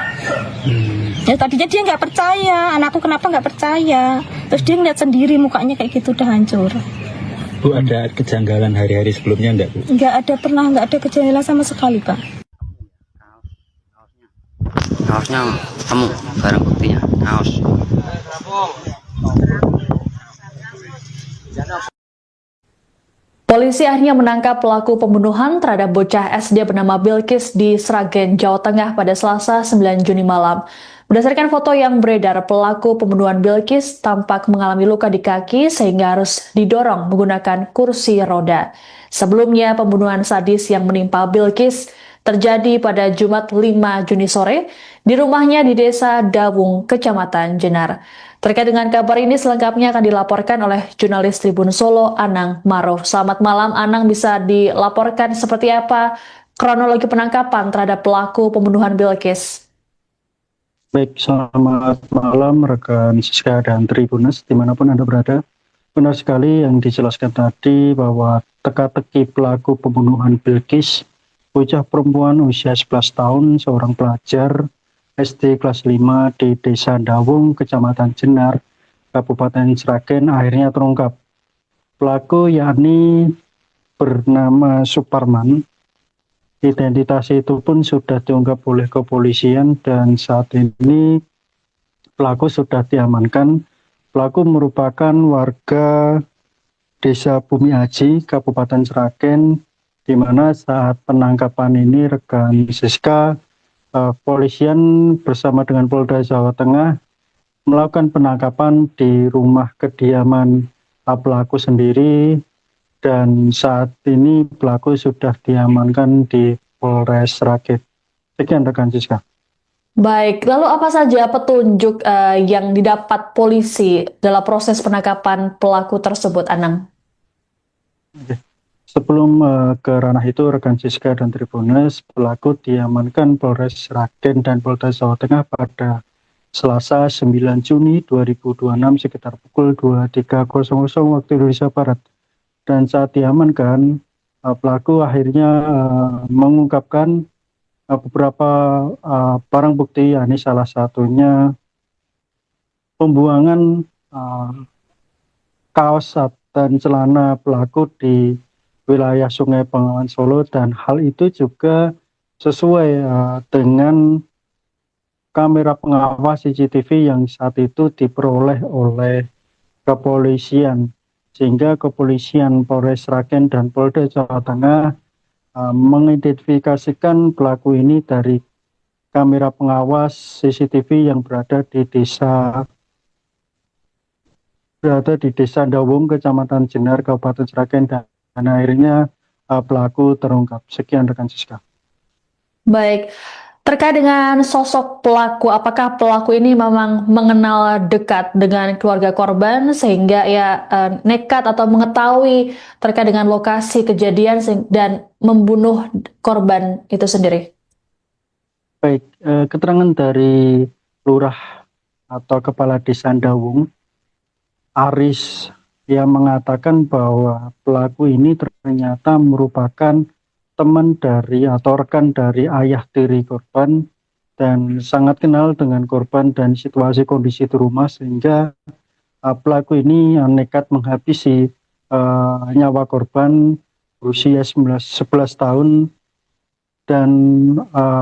Ya tadinya dia nggak percaya, anakku kenapa nggak percaya. Terus dia ngeliat sendiri mukanya kayak gitu udah hancur. Bu, ada kejanggalan hari-hari sebelumnya enggak, Bu? Nggak ada kejanggalan sama sekali, Pak. Kaosnya temu, barang buktinya kaos. Polisi akhirnya menangkap pelaku pembunuhan terhadap bocah SD bernama Bilkis di Sragen, Jawa Tengah pada Selasa 9 Juni malam. Berdasarkan foto yang beredar, pelaku pembunuhan Bilkis tampak mengalami luka di kaki sehingga harus didorong menggunakan kursi roda. Sebelumnya, pembunuhan sadis yang menimpa Bilkis terjadi pada Jumat 5 Juni sore di rumahnya di Desa Dawung, Kecamatan Jenar. Terkait dengan kabar ini selengkapnya akan dilaporkan oleh jurnalis Tribun Solo, Anang Maruf. Selamat malam, Anang, bisa dilaporkan seperti apa kronologi penangkapan terhadap pelaku pembunuhan Bilkis? Baik, selamat malam rekan Siska dan Tribunas dimanapun Anda berada. Benar sekali yang dijelaskan tadi bahwa teka-teki pelaku pembunuhan Bilkis, bocah perempuan usia 11 tahun, seorang pelajar SD kelas 5 di Desa Dawung, Kecamatan Jenar, Kabupaten Sragen akhirnya terungkap. Pelaku yakni bernama Suparman. Identitas itu pun sudah diungkap oleh kepolisian dan saat ini pelaku sudah diamankan. Pelaku merupakan warga Desa Bumi Aji, Kabupaten Sragen, di mana saat penangkapan ini rekan Siska, polisian bersama dengan Polda Jawa Tengah melakukan penangkapan di rumah kediaman pelaku sendiri. Dan saat ini pelaku sudah diamankan di Polres Sragen. Sekian rekan Siska. Baik, lalu apa saja petunjuk yang didapat polisi dalam proses penangkapan pelaku tersebut, Anang? Sebelum ke ranah itu, rekan Siska dan Tribunas, pelaku diamankan Polres Sragen dan Polda Jawa Tengah pada Selasa 9 Juni 2026 sekitar pukul 23.00 waktu Indonesia Barat. Dan saat diamankan, pelaku akhirnya mengungkapkan beberapa barang bukti, yakni salah satunya pembuangan kaos dan celana pelaku di wilayah Sungai Bengawan Solo, dan hal itu juga sesuai dengan kamera pengawas CCTV yang saat itu diperoleh oleh kepolisian. Sehingga kepolisian Polres Sragen dan Polda Jawa Tengah mengidentifikasikan pelaku ini dari kamera pengawas CCTV yang berada di Desa Dawung, Kecamatan Jenar, Kabupaten Sragen, dan akhirnya pelaku terungkap. Sekian rekan Siska. Baik, terkait dengan sosok pelaku, apakah pelaku ini memang mengenal dekat dengan keluarga korban sehingga ia nekat atau mengetahui terkait dengan lokasi kejadian dan membunuh korban itu sendiri? Baik, keterangan dari lurah atau kepala desa Dawung, Aris, yang mengatakan bahwa pelaku ini ternyata merupakan teman dari atau rekan dari ayah tiri korban dan sangat kenal dengan korban dan situasi kondisi di rumah, sehingga pelaku ini nekat menghabisi nyawa korban berusia 11 tahun. Dan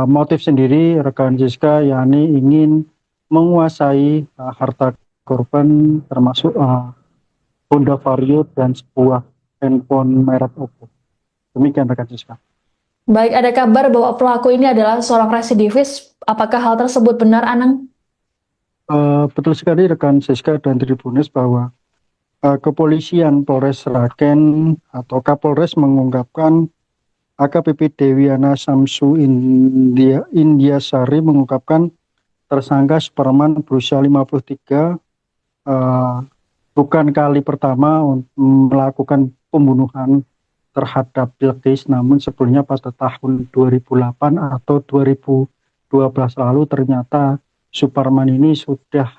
motif sendiri rekan Siska yakni ingin menguasai harta korban, termasuk Honda Vario dan sebuah handphone merek Oppo. Demikian rekan Siska. Baik, ada kabar bahwa pelaku ini adalah seorang residivis. Apakah hal tersebut benar, Anang? Betul sekali rekan Siska dan Tribuners bahwa kepolisian Polres Sragen atau Kapolres mengungkapkan AKBP Dewiana Samsu Indiasari mengungkapkan tersangka Superman berusia 53 bukan kali pertama melakukan pembunuhan terhadap Bilqis, namun sebelumnya pada tahun 2008 atau 2012 lalu ternyata Superman ini sudah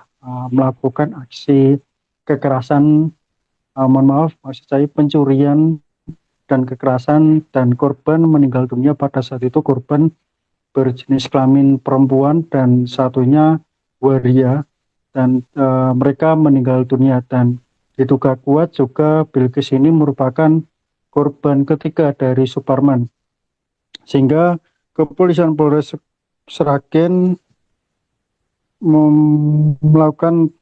melakukan aksi kekerasan, maksud saya pencurian dan kekerasan, dan korban meninggal dunia. Pada saat itu korban berjenis kelamin perempuan dan satunya waria, dan mereka meninggal dunia, dan diduga kuat juga Bilqis ini merupakan korban ketiga dari Superman, sehingga kepolisian Polres Sragen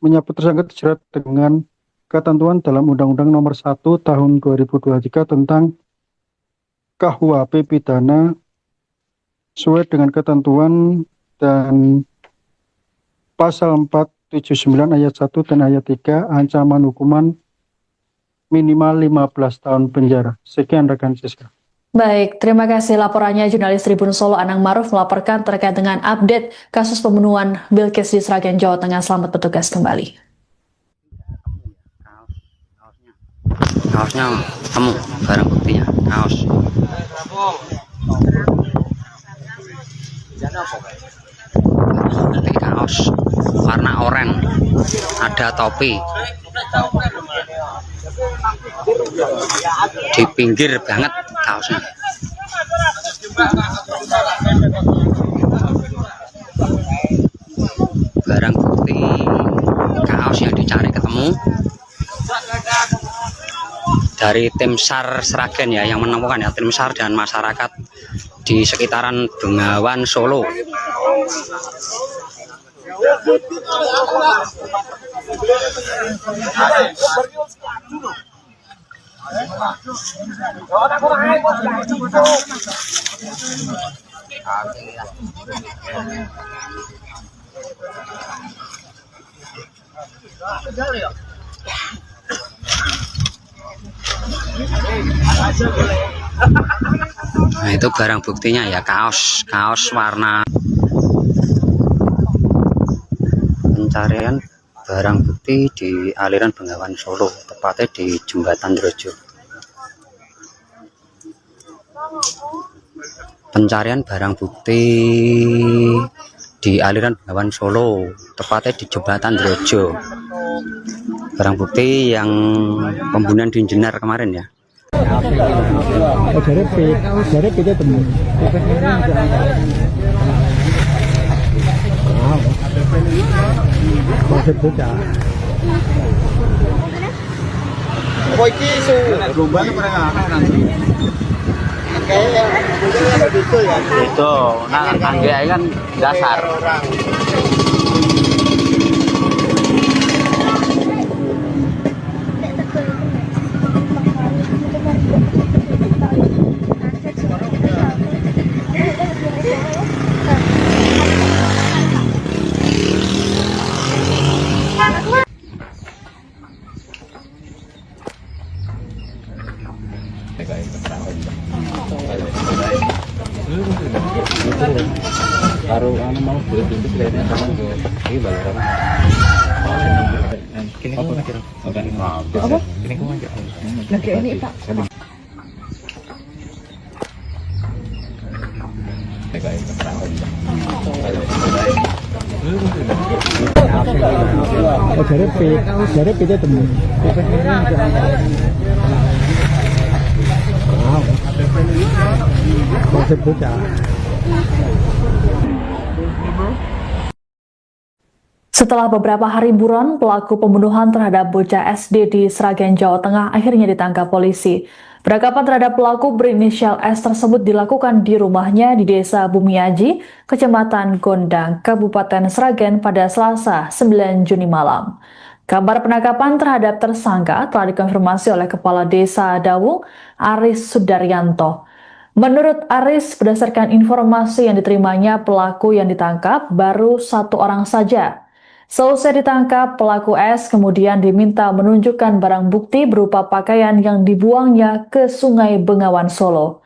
menyebut tersangka dijerat dengan ketentuan dalam Undang-Undang Nomor 1 Tahun 2023 tentang KUHP pidana sesuai dengan ketentuan dan pasal 479 ayat 1 dan ayat 3 ancaman hukuman minimal 15 tahun penjara. Sekian rekan Siska. Baik, terima kasih laporannya jurnalis Tribun Solo Anang Maruf melaporkan terkait dengan update kasus pembunuhan Bilqis di Sragen, Jawa Tengah. Selamat bertugas kembali. Kaosnya temu, barang buktinya kaos. Nanti kaos warna oranye, ada topi. Di pinggir banget kaosnya. Barang bukti kaos yang dicari ketemu dari tim SAR Sragen ya, yang menemukan ya, tim SAR dan masyarakat di sekitaran Bengawan Solo. Nah, itu barang buktinya ya, kaos warna. Pencarian barang bukti di aliran Bengawan Solo, tepatnya di Jembatan Drojo. Pencarian barang bukti di aliran Bengawan Solo, tepatnya di Jembatan Drojo. Barang bukti yang pembunuhan di Jenar kemarin ya. Dari kita teman. Itu, nah angge kan dasar. Baru mau beli pintu kelihatannya sama tuh. Ini balaran. Kini kau mikir apa? Kini kau mikir Lagi ini Pak. dari pita temu. Masih bocah. Setelah beberapa hari buron, pelaku pembunuhan terhadap bocah SD di Sragen, Jawa Tengah akhirnya ditangkap polisi. Penangkapan terhadap pelaku berinisial S tersebut dilakukan di rumahnya di Desa Bumiaji, Kecamatan Gondang, Kabupaten Sragen pada Selasa 9 Juni malam. Kabar penangkapan terhadap tersangka telah dikonfirmasi oleh Kepala Desa Dawung, Aris Sudaryanto. Menurut Aris, berdasarkan informasi yang diterimanya, pelaku yang ditangkap baru 1 orang saja. Selesai ditangkap, pelaku S kemudian diminta menunjukkan barang bukti berupa pakaian yang dibuangnya ke Sungai Bengawan Solo.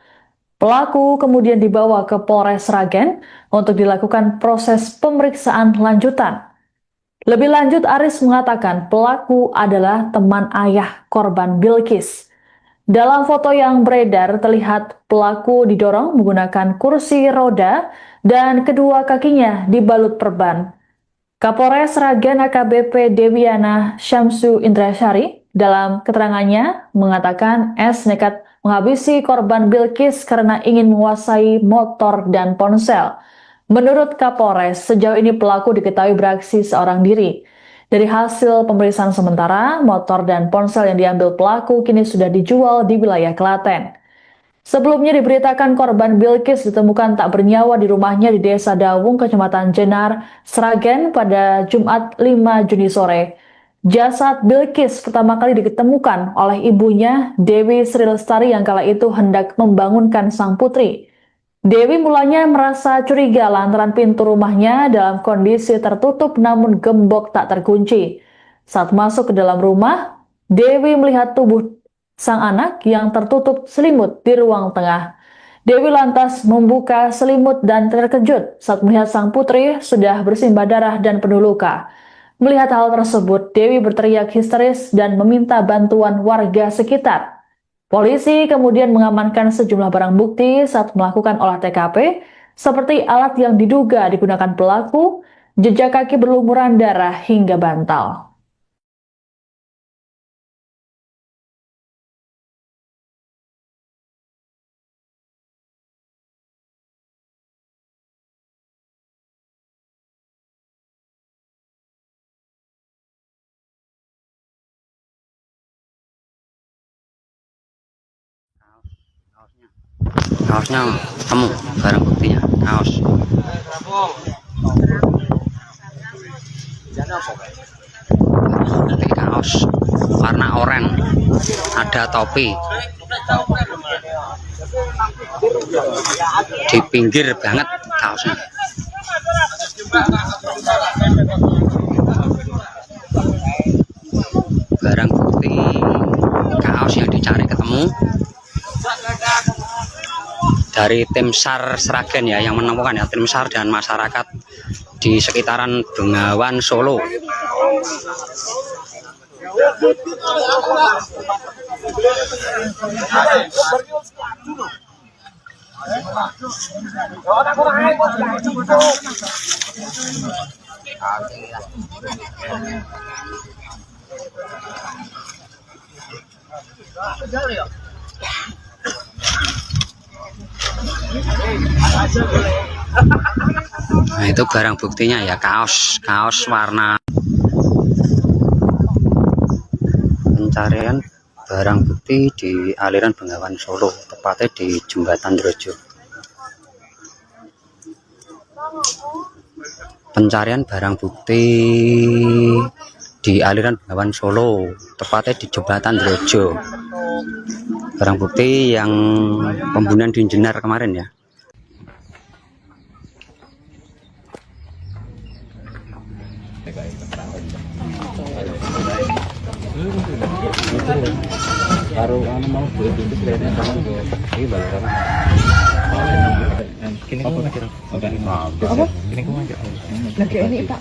Pelaku kemudian dibawa ke Polres Sragen untuk dilakukan proses pemeriksaan lanjutan. Lebih lanjut, Aris mengatakan pelaku adalah teman ayah korban Bilkis. Dalam foto yang beredar terlihat pelaku didorong menggunakan kursi roda dan kedua kakinya dibalut perban. Kapolres Sragen AKBP Dewiana Syamsu Indrasyari dalam keterangannya mengatakan S nekat menghabisi korban Bilkis karena ingin menguasai motor dan ponsel. Menurut Kapolres, sejauh ini pelaku diketahui beraksi seorang diri. Dari hasil pemeriksaan sementara, motor dan ponsel yang diambil pelaku kini sudah dijual di wilayah Klaten. Sebelumnya diberitakan korban Bilkis ditemukan tak bernyawa di rumahnya di Desa Dawung, Kecamatan Jenar, Sragen pada Jumat 5 Juni sore. Jasad Bilkis pertama kali ditemukan oleh ibunya, Dewi Sri Lestari, yang kala itu hendak membangunkan sang putri. Dewi mulanya merasa curiga lantaran pintu rumahnya dalam kondisi tertutup namun gembok tak terkunci. Saat masuk ke dalam rumah, Dewi melihat tubuh sang anak yang tertutup selimut di ruang tengah. Dewi lantas membuka selimut dan terkejut saat melihat sang putri sudah bersimbah darah dan penuh luka. Melihat hal tersebut, Dewi berteriak histeris dan meminta bantuan warga sekitar. Polisi kemudian mengamankan sejumlah barang bukti saat melakukan olah TKP, seperti alat yang diduga digunakan pelaku, jejak kaki berlumuran darah hingga bantal. Kaosnya ketemu, barang buktinya kaos. Bukti kaos warna oranye, ada topi di pinggir banget kaosnya. Barang bukti kaos yang dicari ketemu. Dari tim SAR Sragen ya yang menemukan ya, tim SAR dan masyarakat di sekitaran Bengawan Solo. Nah, itu barang buktinya ya, kaos warna. Pencarian barang bukti di aliran Bengawan Solo, tepatnya di Jembatan Drojo. Pencarian barang bukti di aliran Bengawan Solo, tepatnya di Jembatan Drojo. Barang bukti yang pembunuhan di Jenar kemarin ya. Baru mau beli pintu kelihatannya sama tuh. Ini balaran. Kini kau ngajar. Apa? Kini kau ngajar. Lagi ini Pak.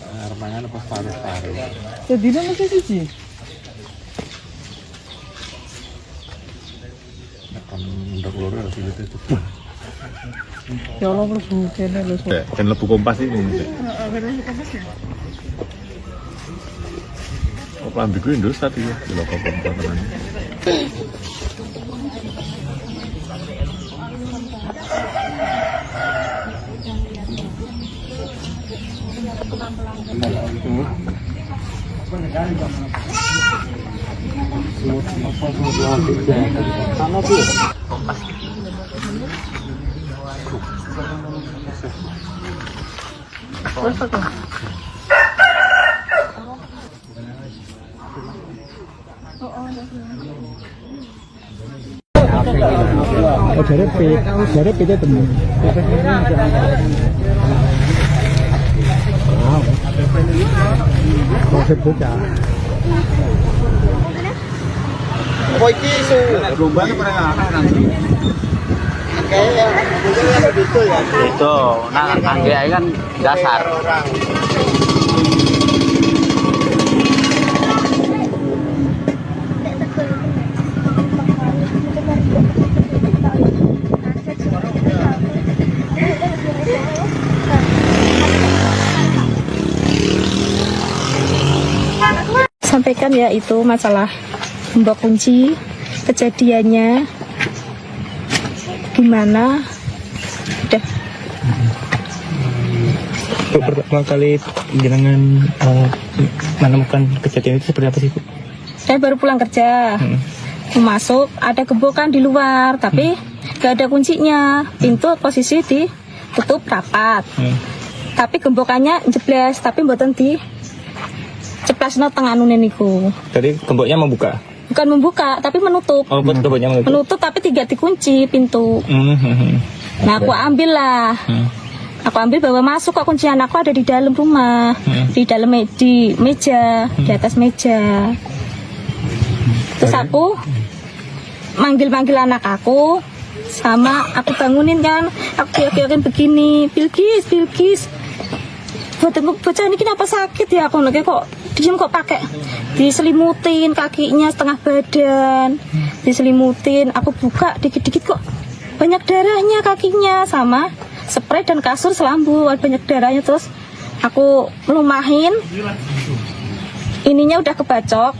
Armangan apa paru-paru. Jadi mesti siji. Akan untuk loro harus itu. Ya Allah mlebu kene lho. Dan lebu kompas ini. Oh, pelambiku Indosat ya. Di lokal kompas. Dari pita temen. Konsep bocah. Boy kisu. Rumahnya pernah nanti. Kayak begitu ya. Itu, nah angge kan dasar. Sampaikan ya itu masalah gembok kunci, kejadiannya gimana, udah. Untuk pertama kali jenengan menemukan kejadian itu seperti apa sih, Bu? Saya baru pulang kerja, masuk ada gembokan di luar, tapi gak ada kuncinya, pintu posisi ditutup rapat, tapi gembokannya jebles, tapi mboten di ceplasno tengah nunen niku. Tadi gemboknya membuka. Bukan membuka, tapi menutup. Oh, gemboknya menutup. Menutup tapi tidak dikunci pintu. Nah, aku ambil lah. Aku ambil bawa masuk, kok kuncian aku ada di dalam rumah, di dalam di meja, di atas meja. Terus aku manggil anak aku, sama aku bangunin kan, aku yakin begini, Bilkis. Bocah ini kenapa sakit ya? Aku nanya kok diem kok pakai diselimutin kakinya setengah badan, diselimutin. Aku buka dikit-dikit kok banyak darahnya kakinya, sama spray dan kasur selambu banyak darahnya. Terus aku melumahin, ininya udah kebacok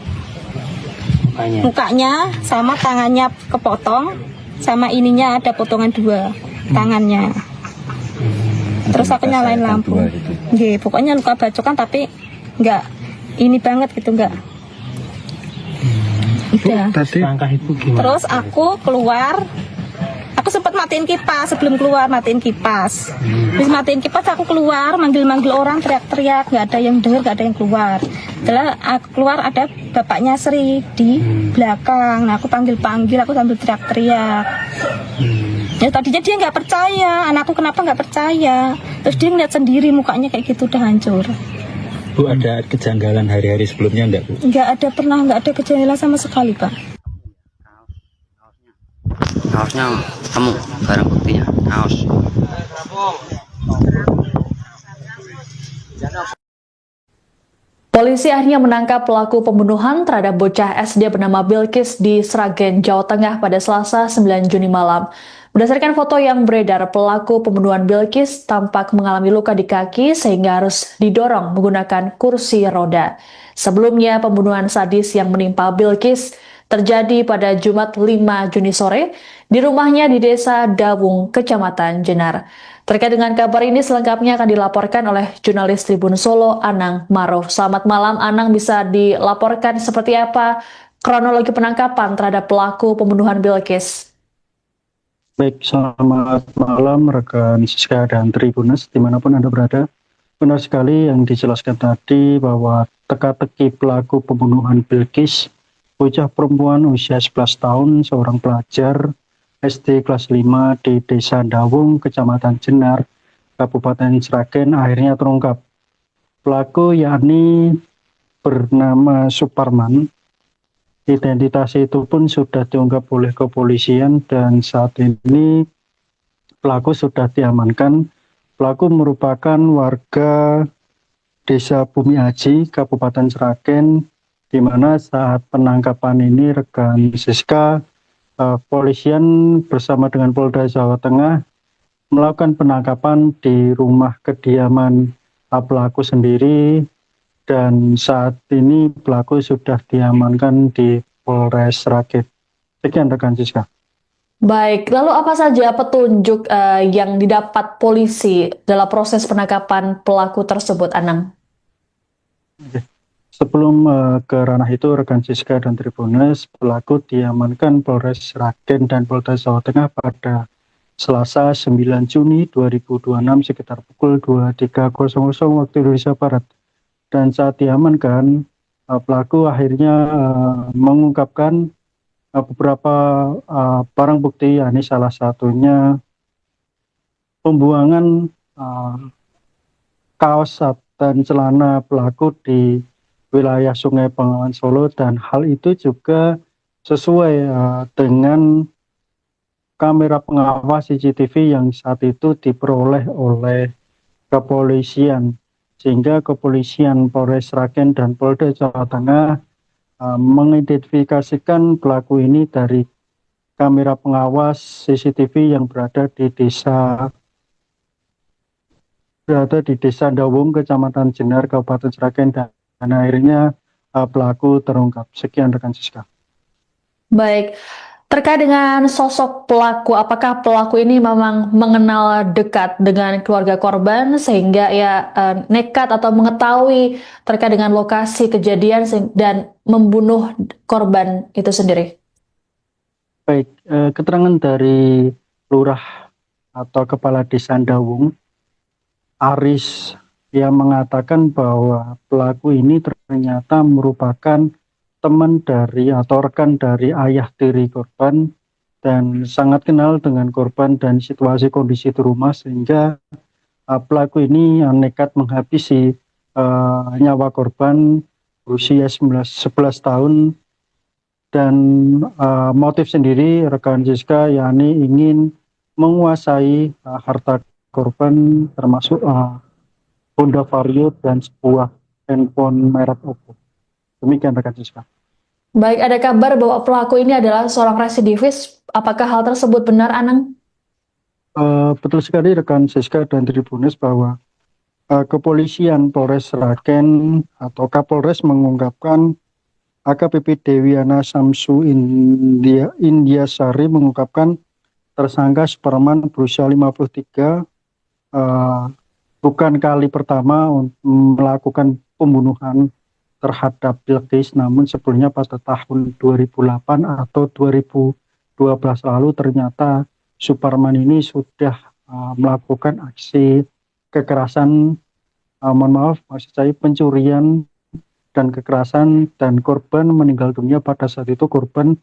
mukanya, sama tangannya kepotong, sama ininya ada potongan 2 tangannya. Terus aku nyalain lampu. Nggih, pokoknya luka bacokan tapi enggak ini banget gitu, enggak. Udah. Langkah itu gimana? Terus aku keluar. Aku sempat matiin kipas, sebelum keluar matiin kipas. Terus matiin kipas aku keluar, manggil-manggil orang, teriak-teriak, enggak ada yang dengar, enggak ada yang keluar. Setelah aku keluar ada bapaknya Sri di belakang. Nah, aku panggil-panggil, aku sambil teriak-teriak. Ya tadinya dia nggak percaya, anakku kenapa nggak percaya. Terus dia ngeliat sendiri mukanya kayak gitu udah hancur. Bu, ada kejanggalan hari-hari sebelumnya enggak, Bu? Nggak ada kejanggalan sama sekali, Pak. Kaosnya temu, barang buktinya, kaos. Polisi akhirnya menangkap pelaku pembunuhan terhadap bocah SD bernama Bilkis di Sragen, Jawa Tengah pada Selasa 9 Juni malam. Berdasarkan foto yang beredar, pelaku pembunuhan Bilkis tampak mengalami luka di kaki sehingga harus didorong menggunakan kursi roda. Sebelumnya, pembunuhan sadis yang menimpa Bilkis terjadi pada Jumat 5 Juni sore di rumahnya di Desa Dawung, Kecamatan Jenar. Terkait dengan kabar ini selengkapnya akan dilaporkan oleh jurnalis Tribun Solo, Anang Maruf. Selamat malam, Anang, bisa dilaporkan seperti apa kronologi penangkapan terhadap pelaku pembunuhan Bilkis? Baik, selamat malam rekan Siska dan Tribunas dimanapun Anda berada. Benar sekali yang dijelaskan tadi bahwa teka-teki pelaku pembunuhan Bilkis, bocah perempuan usia 11 tahun, seorang pelajar SD kelas 5 di Desa Dawung, Kecamatan Jenar, Kabupaten Sragen akhirnya terungkap. Pelaku yakni bernama Suparman Identitas itu pun sudah diungkap oleh kepolisian dan saat ini pelaku sudah diamankan. Pelaku merupakan warga Desa Bumi Aji, Kabupaten Sragen, di mana saat penangkapan ini rekan Siska, polisian bersama dengan Polda Jawa Tengah melakukan penangkapan di rumah kediaman pelaku sendiri, dan saat ini pelaku sudah diamankan di Polres Sragen. Sekian rekan Siska. Baik, lalu apa saja petunjuk yang didapat polisi dalam proses penangkapan pelaku tersebut, Anang? Sebelum ke ranah itu, rekan Siska dan Tribunes, pelaku diamankan Polres Sragen dan Polda Jawa Tengah pada Selasa 9 Juni 2026 sekitar pukul 23.00 waktu Indonesia Barat. Dan saat diamankan, pelaku akhirnya mengungkapkan beberapa barang bukti, yakni salah satunya pembuangan kaos dan celana pelaku di wilayah Sungai Bengawan Solo, dan hal itu juga sesuai dengan kamera pengawas CCTV yang saat itu diperoleh oleh kepolisian, sehingga kepolisian Polres Sragen dan Polda Jawa Tengah mengidentifikasikan pelaku ini dari kamera pengawas CCTV yang berada di desa Dawung, Kecamatan Jenar, Kabupaten Sragen, dan akhirnya pelaku terungkap. Sekian rekan Siska. Baik, terkait dengan sosok pelaku, apakah pelaku ini memang mengenal dekat dengan keluarga korban sehingga ya nekat atau mengetahui terkait dengan lokasi kejadian dan membunuh korban itu sendiri? Baik, keterangan dari lurah atau kepala desa Dawung, Aris, yang mengatakan bahwa pelaku ini ternyata merupakan teman dari atau rekan dari ayah tiri korban dan sangat kenal dengan korban dan situasi kondisi di rumah, sehingga pelaku ini nekat menghabisi nyawa korban berusia 11 tahun. Dan motif sendiri rekan Siska, yakni ingin menguasai harta korban, termasuk Honda Vario dan sebuah handphone merek Oppo. Demikian rekan Siska. Baik, ada kabar bahwa pelaku ini adalah seorang residivis. Apakah hal tersebut benar, Anang? Betul sekali rekan Siska dan Tribunes, bahwa kepolisian Polres Sragen atau Kapolres mengungkapkan AKBP Dewiana Samsu Indiasari mengungkapkan tersangka Superman berusia 53 bukan kali pertama melakukan pembunuhan terhadap Bilqis, namun sebelumnya pada tahun 2008 atau 2012 lalu ternyata Superman ini sudah melakukan aksi kekerasan, maksud saya pencurian dan kekerasan, dan korban meninggal dunia. Pada saat itu korban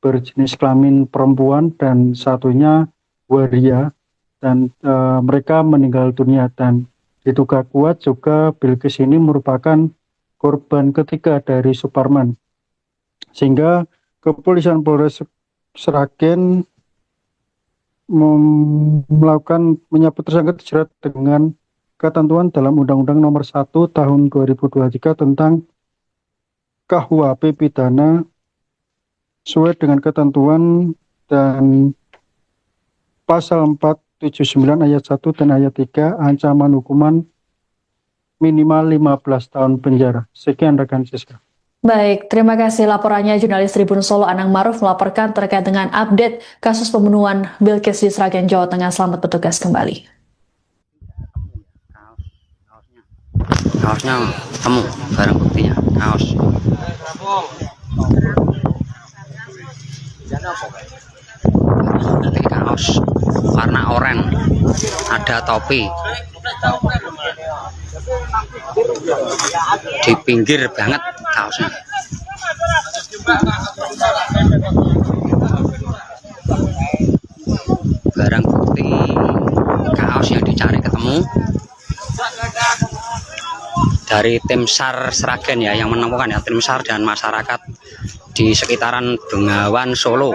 berjenis kelamin perempuan dan satunya waria, dan mereka meninggal dunia, dan diduga kuat juga Bilqis ini merupakan korban ketiga dari Superman, sehingga kepolisian Polres Sragen melakukan menyebut tersangka dijerat dengan ketentuan dalam Undang-Undang Nomor 1 Tahun 2023 tentang KUHP pidana sesuai dengan ketentuan dan pasal 479 ayat 1 dan ayat 3, ancaman hukuman minimal 15 tahun penjara. Sekian rekan Siska. Baik, terima kasih laporannya jurnalis Tribun Solo Anang Maruf melaporkan terkait dengan update kasus pembunuhan Bilqis di Sragen, Jawa Tengah. Selamat bertugas kembali. Kaosnya temu, barang buktinya kaos. Nanti kaos warna oranye, ada topi. Di pinggir banget kaosnya. Barang bukti kaos yang dicari ketemu dari tim SAR Sragen ya, yang menemukan ya, tim SAR dan masyarakat di sekitaran Bengawan Solo.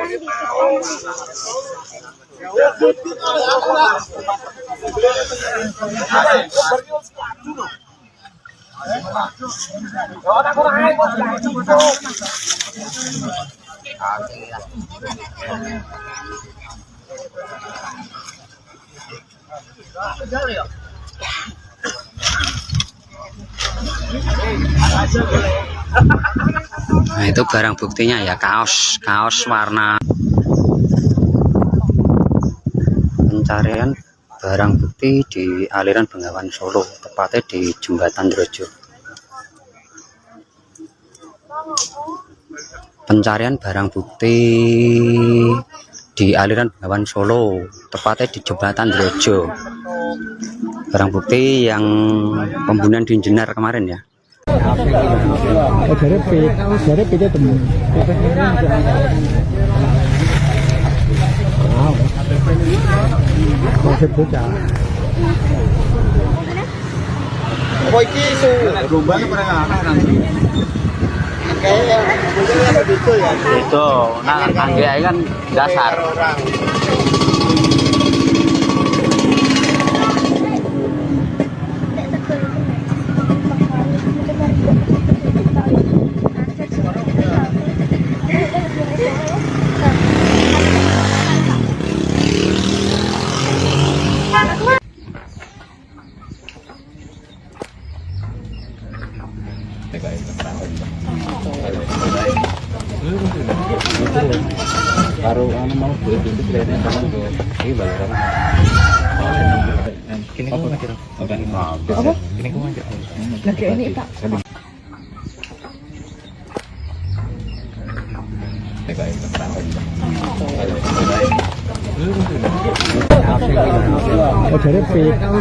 Nah, itu barang buktinya ya, kaos warna. Pencarian barang bukti di aliran Bengawan Solo, tepatnya di Jembatan Drojo. Pencarian barang bukti di aliran Bengawan Solo, tepatnya di Jembatan Drojo. Barang bukti yang pembunuhan di Jenar kemarin ya. Dari pita temen. Masih bocah. Oh, iki isu rombane pernah anak nanti. Kayak begitu ya. Itu, nah anggrek kan dasar. Baru mau duit itu kelihatannya sama tuh. Ini balaran. Kini kau macam apa? Kini kau macam lagi ini Pak.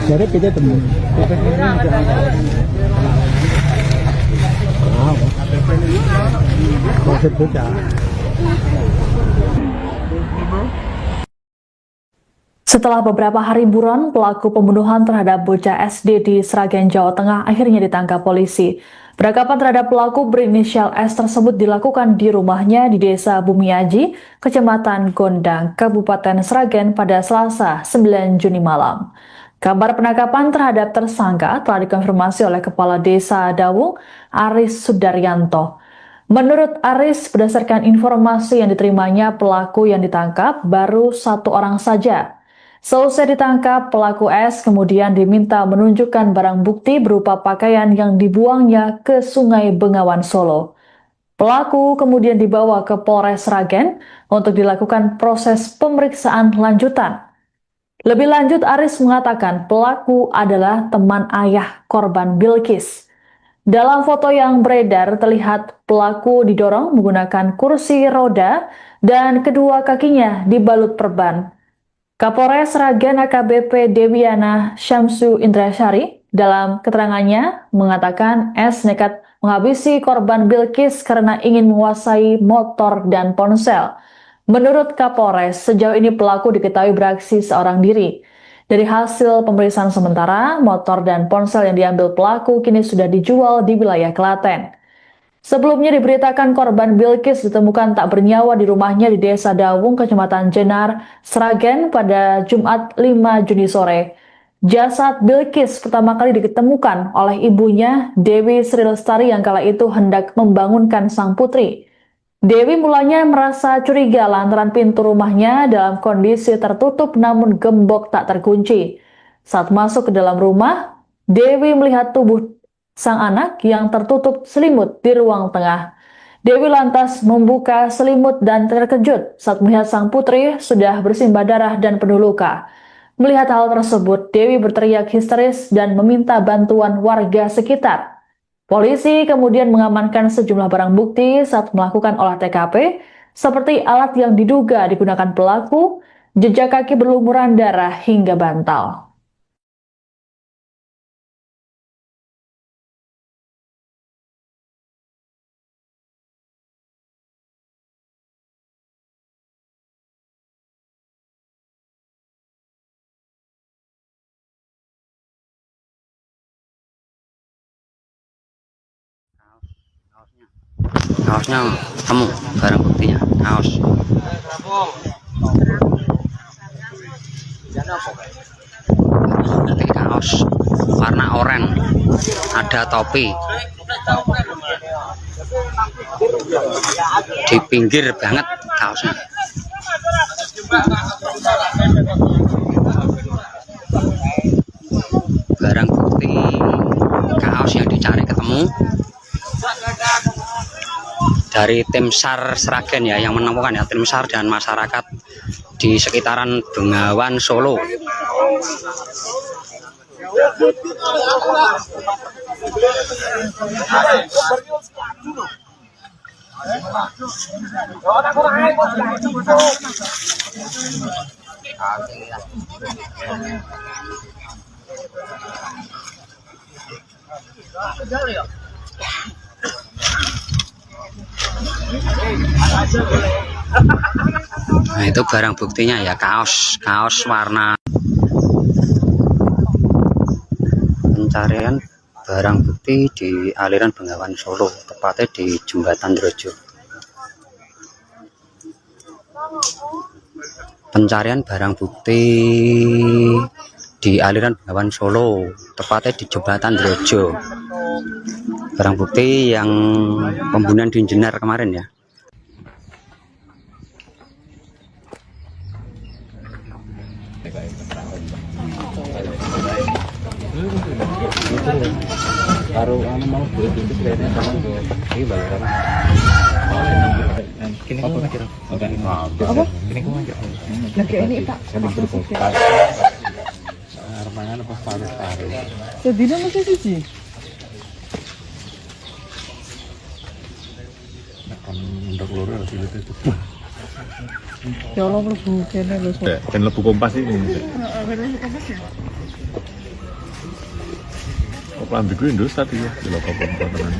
Dari pita temen. Masih bocah. Setelah beberapa hari buron, pelaku pembunuhan terhadap bocah SD di Sragen, Jawa Tengah akhirnya ditangkap polisi. Penangkapan terhadap pelaku berinisial S tersebut dilakukan di rumahnya di Desa Bumiaji, Kecamatan Gondang, Kabupaten Sragen pada Selasa 9 Juni malam. Kabar penangkapan terhadap tersangka telah dikonfirmasi oleh Kepala Desa Dawung, Aris Sudaryanto. Menurut Aris, berdasarkan informasi yang diterimanya, pelaku yang ditangkap baru 1 orang saja. Selesai ditangkap, pelaku S kemudian diminta menunjukkan barang bukti berupa pakaian yang dibuangnya ke Sungai Bengawan Solo. Pelaku kemudian dibawa ke Polres Sragen untuk dilakukan proses pemeriksaan lanjutan. Lebih lanjut, Aris mengatakan pelaku adalah teman ayah korban Bilkis. Dalam foto yang beredar terlihat pelaku didorong menggunakan kursi roda dan kedua kakinya dibalut perban. Kapolres Sragen AKBP Dewiana Syamsu Indrasyari dalam keterangannya mengatakan S nekat menghabisi korban Bilkis karena ingin menguasai motor dan ponsel. Menurut Kapolres, sejauh ini pelaku diketahui beraksi seorang diri. Dari hasil pemeriksaan sementara, motor dan ponsel yang diambil pelaku kini sudah dijual di wilayah Klaten. Sebelumnya diberitakan korban Bilkis ditemukan tak bernyawa di rumahnya di Desa Dawung, Kecamatan Jenar, Sragen pada Jumat 5 Juni sore. Jasad Bilkis pertama kali ditemukan oleh ibunya, Dewi Sri Lestari, yang kala itu hendak membangunkan sang putri. Dewi mulanya merasa curiga lantaran pintu rumahnya dalam kondisi tertutup namun gembok tak terkunci. Saat masuk ke dalam rumah, Dewi melihat tubuh sang anak yang tertutup selimut di ruang tengah. Dewi lantas membuka selimut dan terkejut saat melihat sang putri sudah bersimbah darah dan penuh luka. Melihat hal tersebut, Dewi berteriak histeris dan meminta bantuan warga sekitar. Polisi kemudian mengamankan sejumlah barang bukti saat melakukan olah TKP, seperti alat yang diduga digunakan pelaku, jejak kaki berlumuran darah hingga bantal. Kaosnya Kaosnya temu, barang buktinya kaos. Nanti kaos warna oranye, ada topi di pinggir banget kaosnya. Barang bukti kaos yang dicari ketemu dari tim SAR Sragen ya, yang menemukan ya, tim SAR dan masyarakat di sekitaran Bengawan Solo. Nah, itu barang buktinya ya, kaos warna. Pencarian barang bukti di aliran Bengawan Solo, tepatnya di Jembatan Drojo. Pencarian barang bukti di aliran Bengawan Solo, tepatnya di Jembatan Drojo. Barang bukti yang pembunuhan di Jenar kemarin ya. Baru mau beli itu kayaknya sama ini balaran. Kini kau aja. Apa? Kini kau aja. Lagi ini Pak. Armangan apa paru-paru. Sedina mesti siji. Akan untuk loro harus itu. Ya Allah mlebu kene lho. Dan lebu kompas ini. Kok ambil gue Indus tadi ya, di lokal komponen.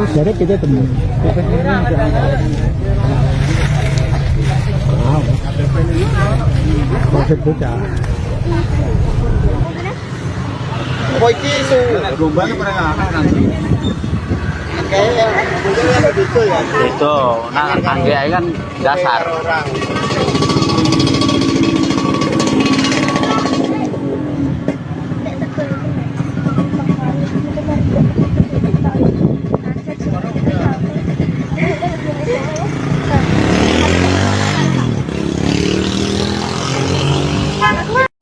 Jadi kita temen. Wow. Maksud bocah. Kok iki isu rombane pernah nanti. Kayak gitu ya. Itu, nah angge kan dasar.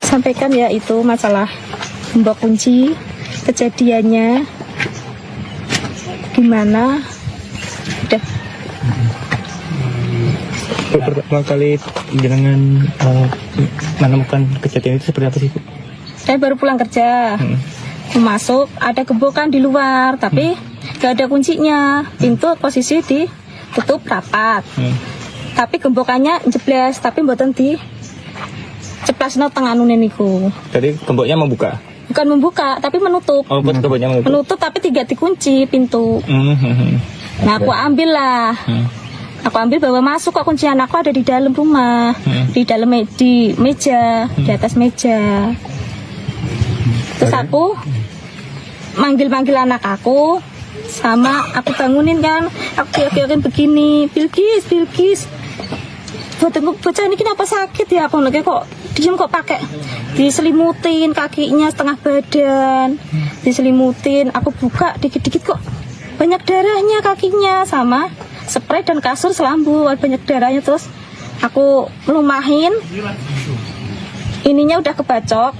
Sampaikan ya itu masalah gembok kunci, kejadiannya gimana. Udah. Pertama kali jenengan menemukan kejadian itu seperti apa sih, Bu? Saya baru pulang kerja, masuk ada gembokan di luar, tapi gak ada kuncinya. Pintu posisi ditutup rapat, tapi gembokannya jebles, tapi mboten di ceplasno tenganune niku. Jadi gemboknya membuka? Bukan membuka, tapi menutup. Oh, gemboknya menutup. Menutup tapi tidak dikunci pintu. Nah, aku ambil lah. Aku ambil bawa masuk, kok kuncian aku ada di dalam rumah, di dalam di meja, di atas meja. Terus aku manggil anak aku, sama aku bangunin kan, aku teriakin begini, Bilkis. Bocah ini kenapa sakit ya? Aku lagi kok diem, kok pakai diselimutin kakinya setengah badan, diselimutin. Aku buka dikit-dikit kok banyak darahnya kakinya, sama spray dan kasur selambu banyak darahnya. Terus aku melumahin, ininya udah kebacok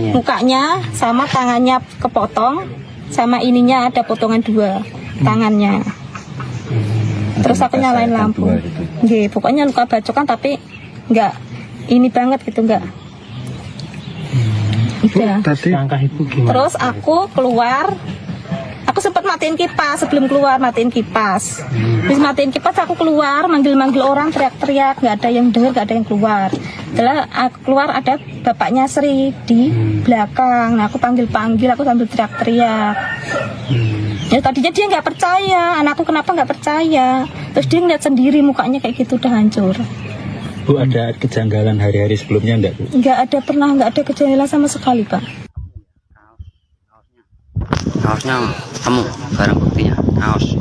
mukanya, sama tangannya kepotong, sama ininya ada potongan 2 tangannya. Terus aku nyalain lampu. Nggih, pokoknya luka bacokan tapi enggak ini banget gitu, enggak. Udah. Tadi langkah ibu gimana? Terus aku keluar. Aku sempat matiin kipas sebelum keluar, matiin kipas. Habis matiin kipas aku keluar, manggil-manggil orang, teriak-teriak, nggak ada yang dengar, nggak ada yang keluar. Setelah aku keluar ada bapaknya Sri di belakang. Nah, aku panggil-panggil, aku sambil teriak-teriak. Ya tadinya dia nggak percaya, anakku kenapa nggak percaya. Terus dia ngeliat sendiri mukanya kayak gitu udah hancur. Bu, ada kejanggalan hari-hari sebelumnya enggak, Bu? Nggak ada kejanggalan sama sekali, Pak. Kaosnya temu, barang buktinya kaos.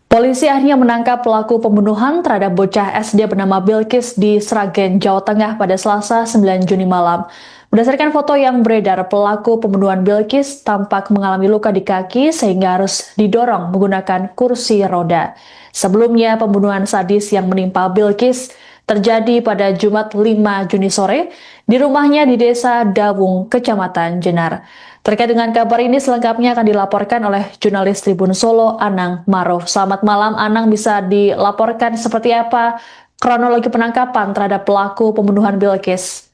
Polisi akhirnya menangkap pelaku pembunuhan terhadap bocah SD bernama Bilkis di Sragen, Jawa Tengah pada Selasa 9 Juni malam. Berdasarkan foto yang beredar, pelaku pembunuhan Bilkis tampak mengalami luka di kaki sehingga harus didorong menggunakan kursi roda. Sebelumnya, pembunuhan sadis yang menimpa Bilkis terjadi pada Jumat 5 Juni sore di rumahnya di Desa Dawung, Kecamatan Jenar. Terkait dengan kabar ini selengkapnya akan dilaporkan oleh jurnalis Tribun Solo, Anang Maruf. Selamat malam, Anang, bisa dilaporkan seperti apa kronologi penangkapan terhadap pelaku pembunuhan Bilkis?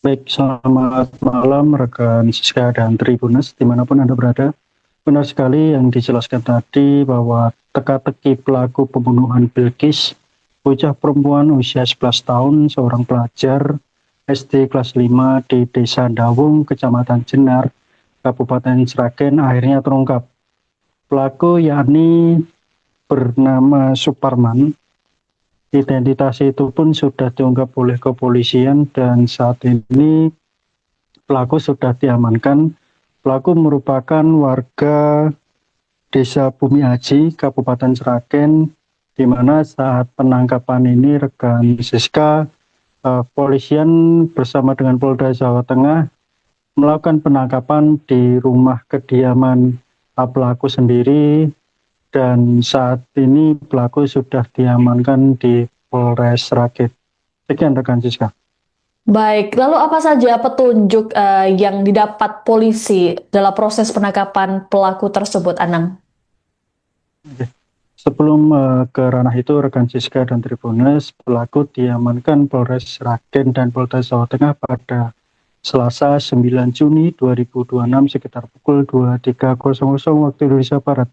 Baik, selamat malam rekan Siska dan Tribunas dimanapun Anda berada. Benar sekali yang dijelaskan tadi bahwa teka-teki pelaku pembunuhan Bilkis, bocah perempuan usia 11 tahun, seorang pelajar SD kelas 5 di Desa Dawung, Kecamatan Jenar, Kabupaten Sragen akhirnya terungkap. Pelaku yakni bernama Suparman. Identitas itu pun sudah diungkap oleh kepolisian dan saat ini pelaku sudah diamankan. Pelaku merupakan warga Desa Bumi Aji, Kabupaten Sragen, di mana saat penangkapan ini rekan Siska, polisian bersama dengan Polda Jawa Tengah melakukan penangkapan di rumah kediaman pelaku sendiri dan saat ini pelaku sudah diamankan di Polres Sragen. Sekian rekan Siska. Baik, lalu apa saja petunjuk yang didapat polisi dalam proses penangkapan pelaku tersebut, Anang? Sebelum ke ranah itu, rekan Siska dan Tribunas, pelaku diamankan Polres Sragen dan Polda Jawa Tengah pada Selasa 9 Juni 2026 sekitar pukul 23.00 waktu Indonesia Barat.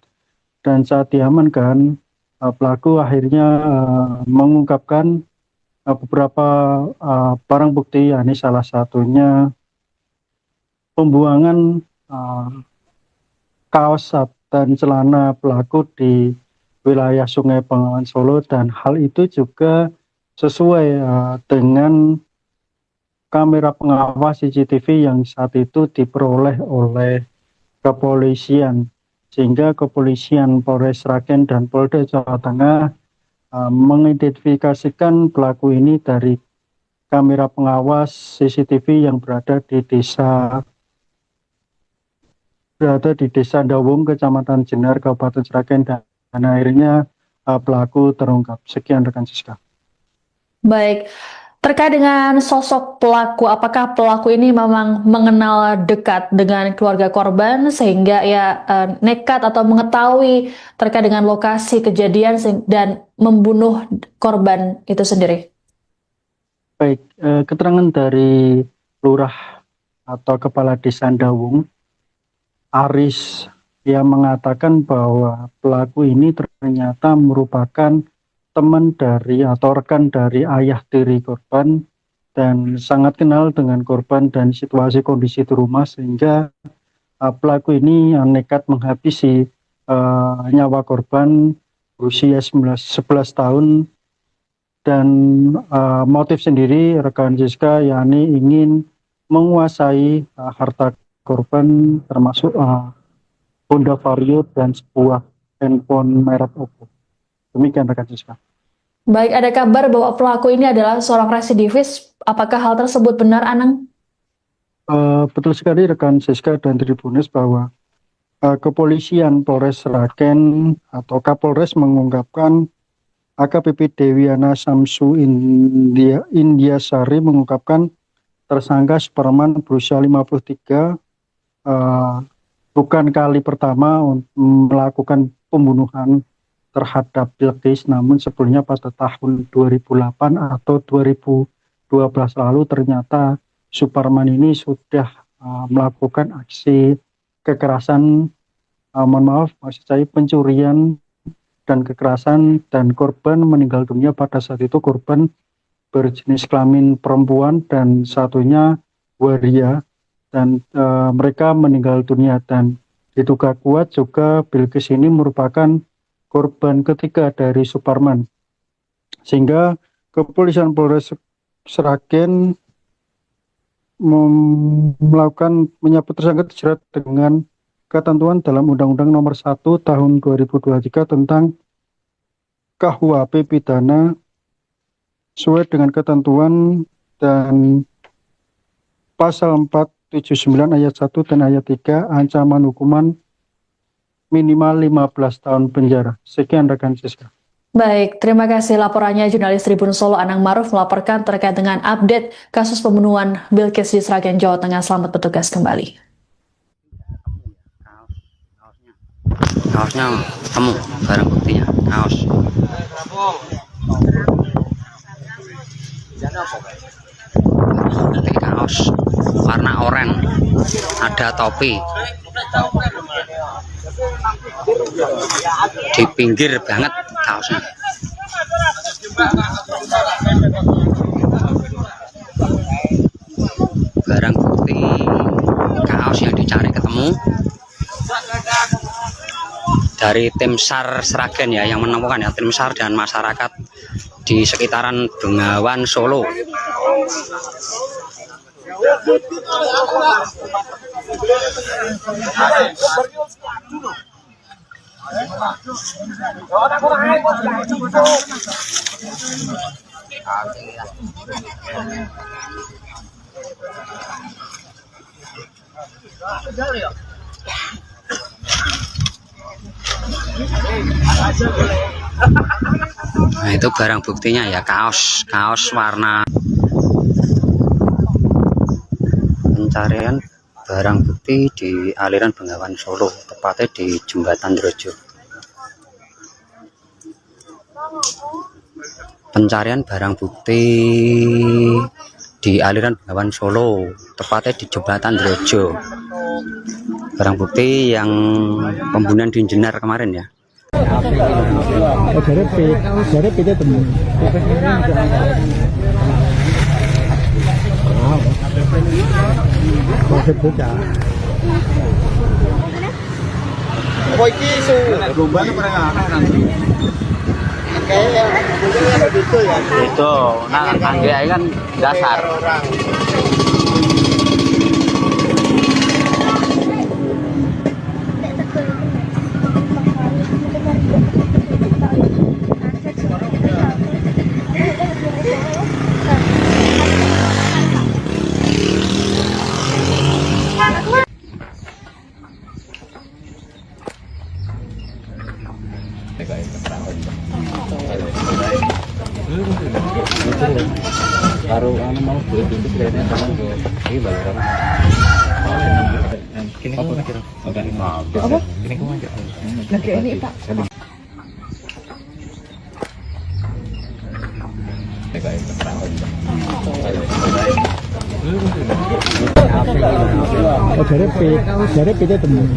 Dan saat diamankan, pelaku akhirnya mengungkapkan beberapa barang bukti, yakni salah satunya pembuangan kaos dan celana pelaku di wilayah Sungai Bengawan Solo, dan hal itu juga sesuai dengan kamera pengawas CCTV yang saat itu diperoleh oleh kepolisian, sehingga kepolisian Polres Sragen dan Polda Jawa Tengah mengidentifikasikan pelaku ini dari kamera pengawas CCTV yang berada di Desa Dawung, Kecamatan Jenar, Kabupaten Sragen, dan akhirnya pelaku terungkap. Sekian rekan Siska. Baik, terkait dengan sosok pelaku, apakah pelaku ini memang mengenal dekat dengan keluarga korban sehingga ya nekat atau mengetahui terkait dengan lokasi kejadian dan membunuh korban itu sendiri? Baik, keterangan dari Lurah atau Kepala Desa Dawung, Aris, yang mengatakan bahwa pelaku ini ternyata merupakan teman dari atau rekan dari ayah tiri korban dan sangat kenal dengan korban dan situasi kondisi di rumah, sehingga pelaku ini nekat menghabisi nyawa korban berusia 11 tahun. Dan motif sendiri rekan Siska yakni ingin menguasai harta korban, termasuk Honda Vario dan sebuah handphone merek Oppo. Demikian rekan Siska. Baik, ada kabar bahwa pelaku ini adalah seorang residivis. Apakah hal tersebut benar, Anang? Betul sekali rekan Siska dan Tribunas bahwa kepolisian Polres Sragen atau Kapolres mengungkapkan AKBP Dewiana Samsu Indiasari mengungkapkan tersangka Suparman berusia 53 bukan kali pertama melakukan pembunuhan terhadap Bilqis, namun sebelumnya pada tahun 2008 atau 2012 lalu ternyata Suparman ini sudah melakukan aksi kekerasan, mohon maaf, maksud saya pencurian dan kekerasan, dan korban meninggal dunia pada saat itu korban berjenis kelamin perempuan dan satunya waria, dan mereka meninggal dunia, dan diduga kuat juga Bilqis ini merupakan korban ketiga dari Suparman, sehingga kepolisian Polres Sragen melakukan menyebut tersangka dijerat dengan ketentuan dalam Undang-Undang Nomor 1 Tahun 2023 tentang KUHP pidana sesuai dengan ketentuan dan pasal 479 ayat 1 dan ayat 3 ancaman hukuman minimal 15 tahun penjara. Sekian rekan Siska. Baik, terima kasih laporannya jurnalis Tribun Solo Anang Maruf melaporkan terkait dengan update kasus pembunuhan Bilqis di Sragen, Jawa Tengah. Selamat bertugas kembali. Kaosnya temu, barang buktinya kaos. Ini kaos warna oranye, ada topi. Di pinggir banget kaosnya. Barang bukti kaos yang dicari ketemu dari tim SAR Sragen ya, yang menemukan ya, tim SAR dan masyarakat di sekitaran Bengawan Solo. Nah, itu barang buktinya ya, kaos warna. Pencarian barang bukti di aliran Bengawan Solo, tepatnya di Jembatan Drojo. Pencarian barang bukti di aliran Bengawan Solo, tepatnya di Jembatan Drojo. Barang bukti yang pembunuhan di Jenar kemarin ya. Kita temen. Apa iki isu lomba pernah nanti. Kayak itu ya. Itu, nah angge kan dasar. Baru mau buat itu kelihatannya sama tuh. Ini balaran. Kini apa kira? Apa? Kini kau aja. Lagi ini Pak. Oh, dari kita temu.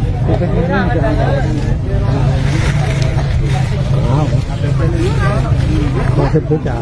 Wow. Masih buka.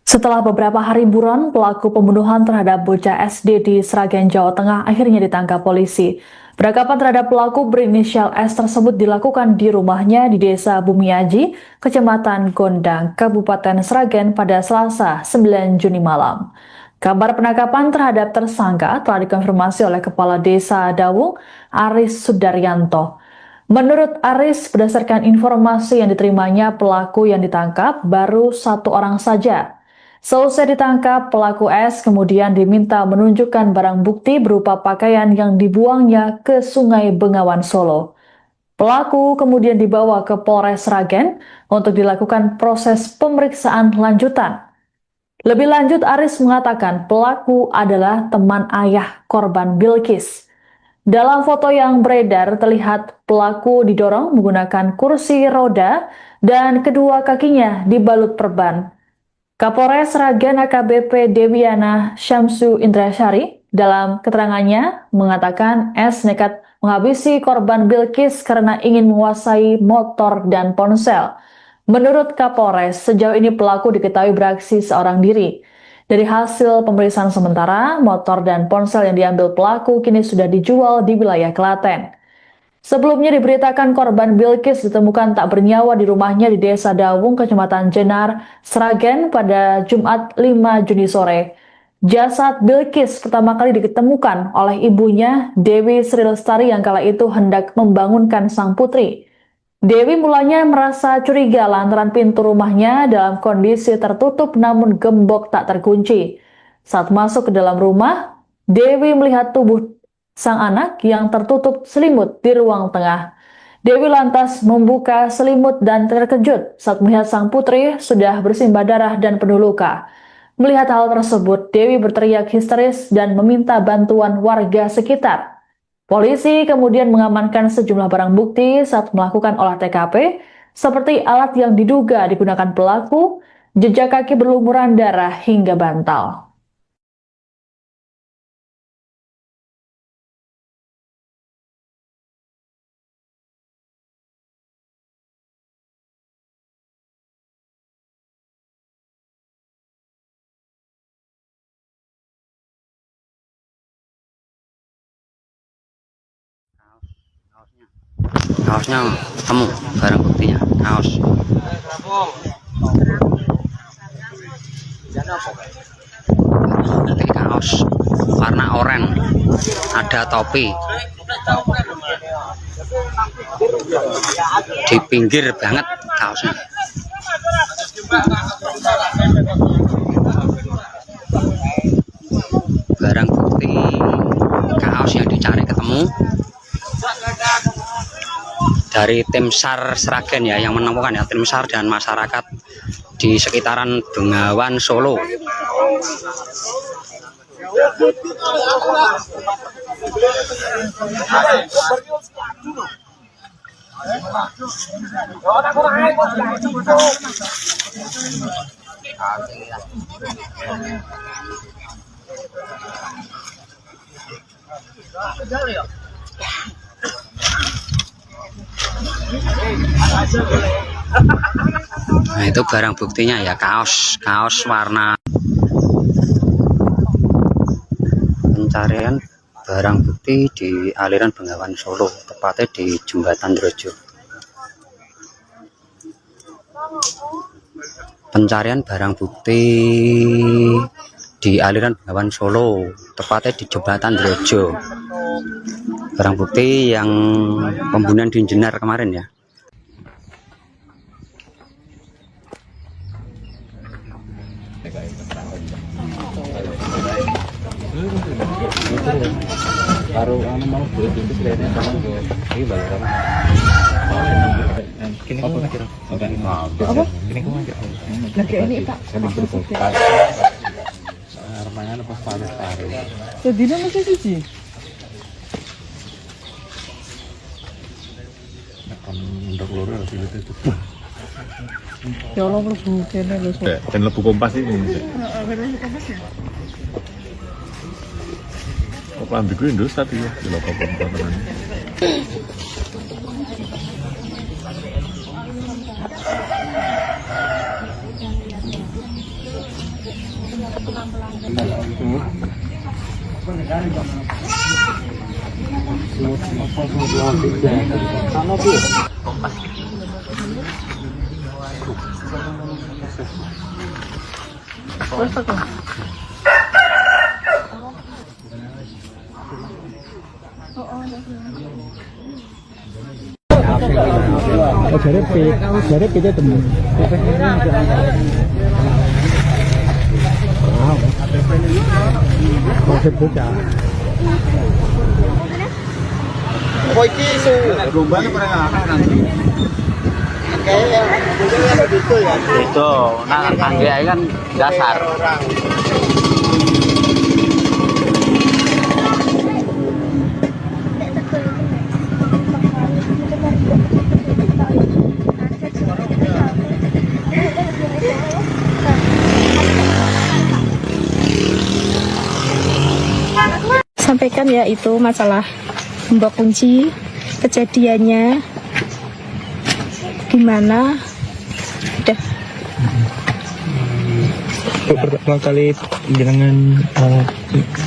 Setelah beberapa hari buron, pelaku pembunuhan terhadap bocah SD di Sragen, Jawa Tengah akhirnya ditangkap polisi. Penangkapan terhadap pelaku berinisial S tersebut dilakukan di rumahnya di Desa Bumiaji, Kecamatan Gondang, Kabupaten Sragen pada Selasa 9 Juni malam. Kabar penangkapan terhadap tersangka telah dikonfirmasi oleh Kepala Desa Dawung, Aris Sudaryanto. Menurut Aris, berdasarkan informasi yang diterimanya, pelaku yang ditangkap baru satu orang saja. Selesai ditangkap, pelaku S kemudian diminta menunjukkan barang bukti berupa pakaian yang dibuangnya ke Sungai Bengawan Solo. Pelaku kemudian dibawa ke Polres Sragen untuk dilakukan proses pemeriksaan lanjutan. Lebih lanjut, Aris mengatakan pelaku adalah teman ayah korban Bilqis. Dalam foto yang beredar terlihat pelaku didorong menggunakan kursi roda dan kedua kakinya dibalut perban. Kapolres Sragen AKBP Dewiana Syamsu Indrasyari dalam keterangannya mengatakan S nekat menghabisi korban Bilkis karena ingin menguasai motor dan ponsel. Menurut Kapolres, sejauh ini pelaku diketahui beraksi seorang diri. Dari hasil pemeriksaan sementara, motor dan ponsel yang diambil pelaku kini sudah dijual di wilayah Klaten. Sebelumnya diberitakan korban Bilkis ditemukan tak bernyawa di rumahnya di Desa Dawung, Kecamatan Jenar, Sragen pada Jumat 5 Juni sore. Jasad Bilkis pertama kali ditemukan oleh ibunya, Dewi Sri Lestari, yang kala itu hendak membangunkan sang putri. Dewi mulanya merasa curiga lantaran pintu rumahnya dalam kondisi tertutup namun gembok tak terkunci. Saat masuk ke dalam rumah, Dewi melihat tubuh sang anak yang tertutup selimut di ruang tengah. Dewi lantas membuka selimut dan terkejut saat melihat sang putri sudah bersimbah darah dan penuh luka. Melihat hal tersebut, Dewi berteriak histeris dan meminta bantuan warga sekitar. Polisi kemudian mengamankan sejumlah barang bukti saat melakukan olah TKP, seperti alat yang diduga digunakan pelaku, jejak kaki berlumuran darah hingga bantal. Kaosnya temu, barang buktinya kaos. Ini kaos warna oranye, ada topi di pinggir banget kaosnya. Barang bukti kaos yang dicari ketemu dari tim SAR Sragen ya, yang menemukan ya, tim SAR dan masyarakat di sekitaran Bengawan Solo. Nah, itu barang buktinya ya, kaos warna. Pencarian barang bukti di aliran Bengawan Solo, tepatnya di Jembatan Drojo. Pencarian barang bukti di aliran Bengawan Solo, tepatnya di Jembatan Drojo. Barang bukti yang pembunuhan di Jenar kemarin ya. Baru mau beli itu kelihatannya sama ini balaran. Kini kau nggak kira? Apa? Kini kau nggak kira? Lagi ini Pak. Armangan pas panas tarik. Sedina masih siji. Akan untuk loro lebih itu. Ya Allah mlebu kene lho. Dan lebu kompas ini. Kok ambil gue Indus tapi ya di lokal kompas. Jadi kita temu. Masih bocah. Oh iki isu rombane pernah nanti. Kayak begitu ya. Itu, nah angge kan dasar. sampaikan ya itu masalah gembok kunci, kejadiannya gimana. Udah. Pertama kali jenengan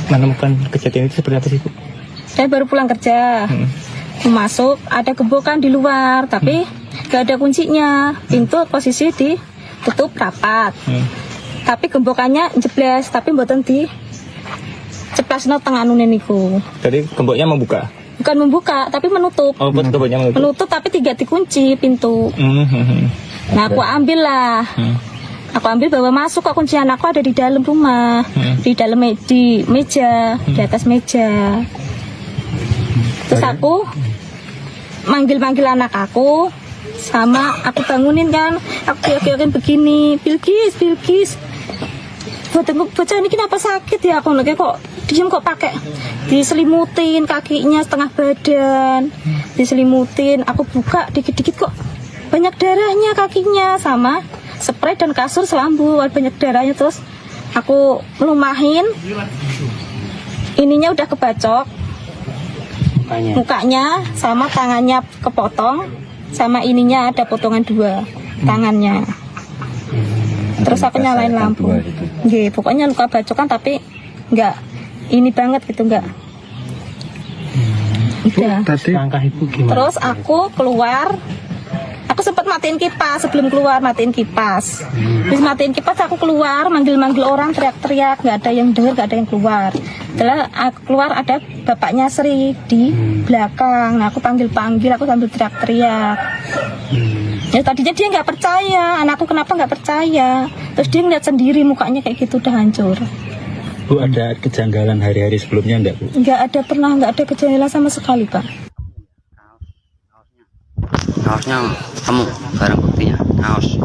menemukan kejadian itu seperti apa sih, Bu? Saya baru pulang kerja. Masuk ada gembokan di luar tapi gak ada kuncinya. Pintu posisi ditutup rapat. Tapi gembokannya jebles tapi mboten di ceplasno tengah nune niku. Jadi gemboknya membuka? Bukan membuka tapi menutup. Oh, gemboknya menutup. Menutup tapi tidak dikunci pintu. Nah aku ambil lah. Aku ambil bawa masuk kok, kuncian aku ada di dalam rumah. Di dalam di meja, di atas meja. Terus aku manggil-manggil anak aku, sama aku bangunin kan, aku teriakin begini, Bilkis, bocah ini kenapa sakit ya, aku lagi kok diem kok pakai diselimutin kakinya setengah badan, diselimutin, aku buka dikit-dikit kok banyak darahnya kakinya, sama spray dan kasur selambu banyak darahnya, terus aku melumahin, ininya udah kebacok. Mukanya sama tangannya kepotong, sama ininya ada potongan 2 tangannya. Terus aku nyalain lampu. Nggih, pokoknya luka bacokan tapi enggak ini banget gitu, enggak. Udah. Langkah Ibu gimana? Terus aku keluar. Aku sempat matiin kipas sebelum keluar, matiin kipas. Terus matiin kipas aku keluar, manggil-manggil orang, teriak-teriak, nggak ada yang dengar, nggak ada yang keluar. Setelah aku keluar ada bapaknya Sri di belakang. Nah, aku panggil-panggil, aku sambil teriak-teriak. Ya tadinya dia nggak percaya, anakku kenapa nggak percaya. Terus dia ngeliat sendiri mukanya kayak gitu udah hancur. Bu, ada kejanggalan hari-hari sebelumnya enggak, Bu? Nggak ada, pernah nggak ada kejanggalan sama sekali, Pak. Kaosnya temu, barang buktinya kaos.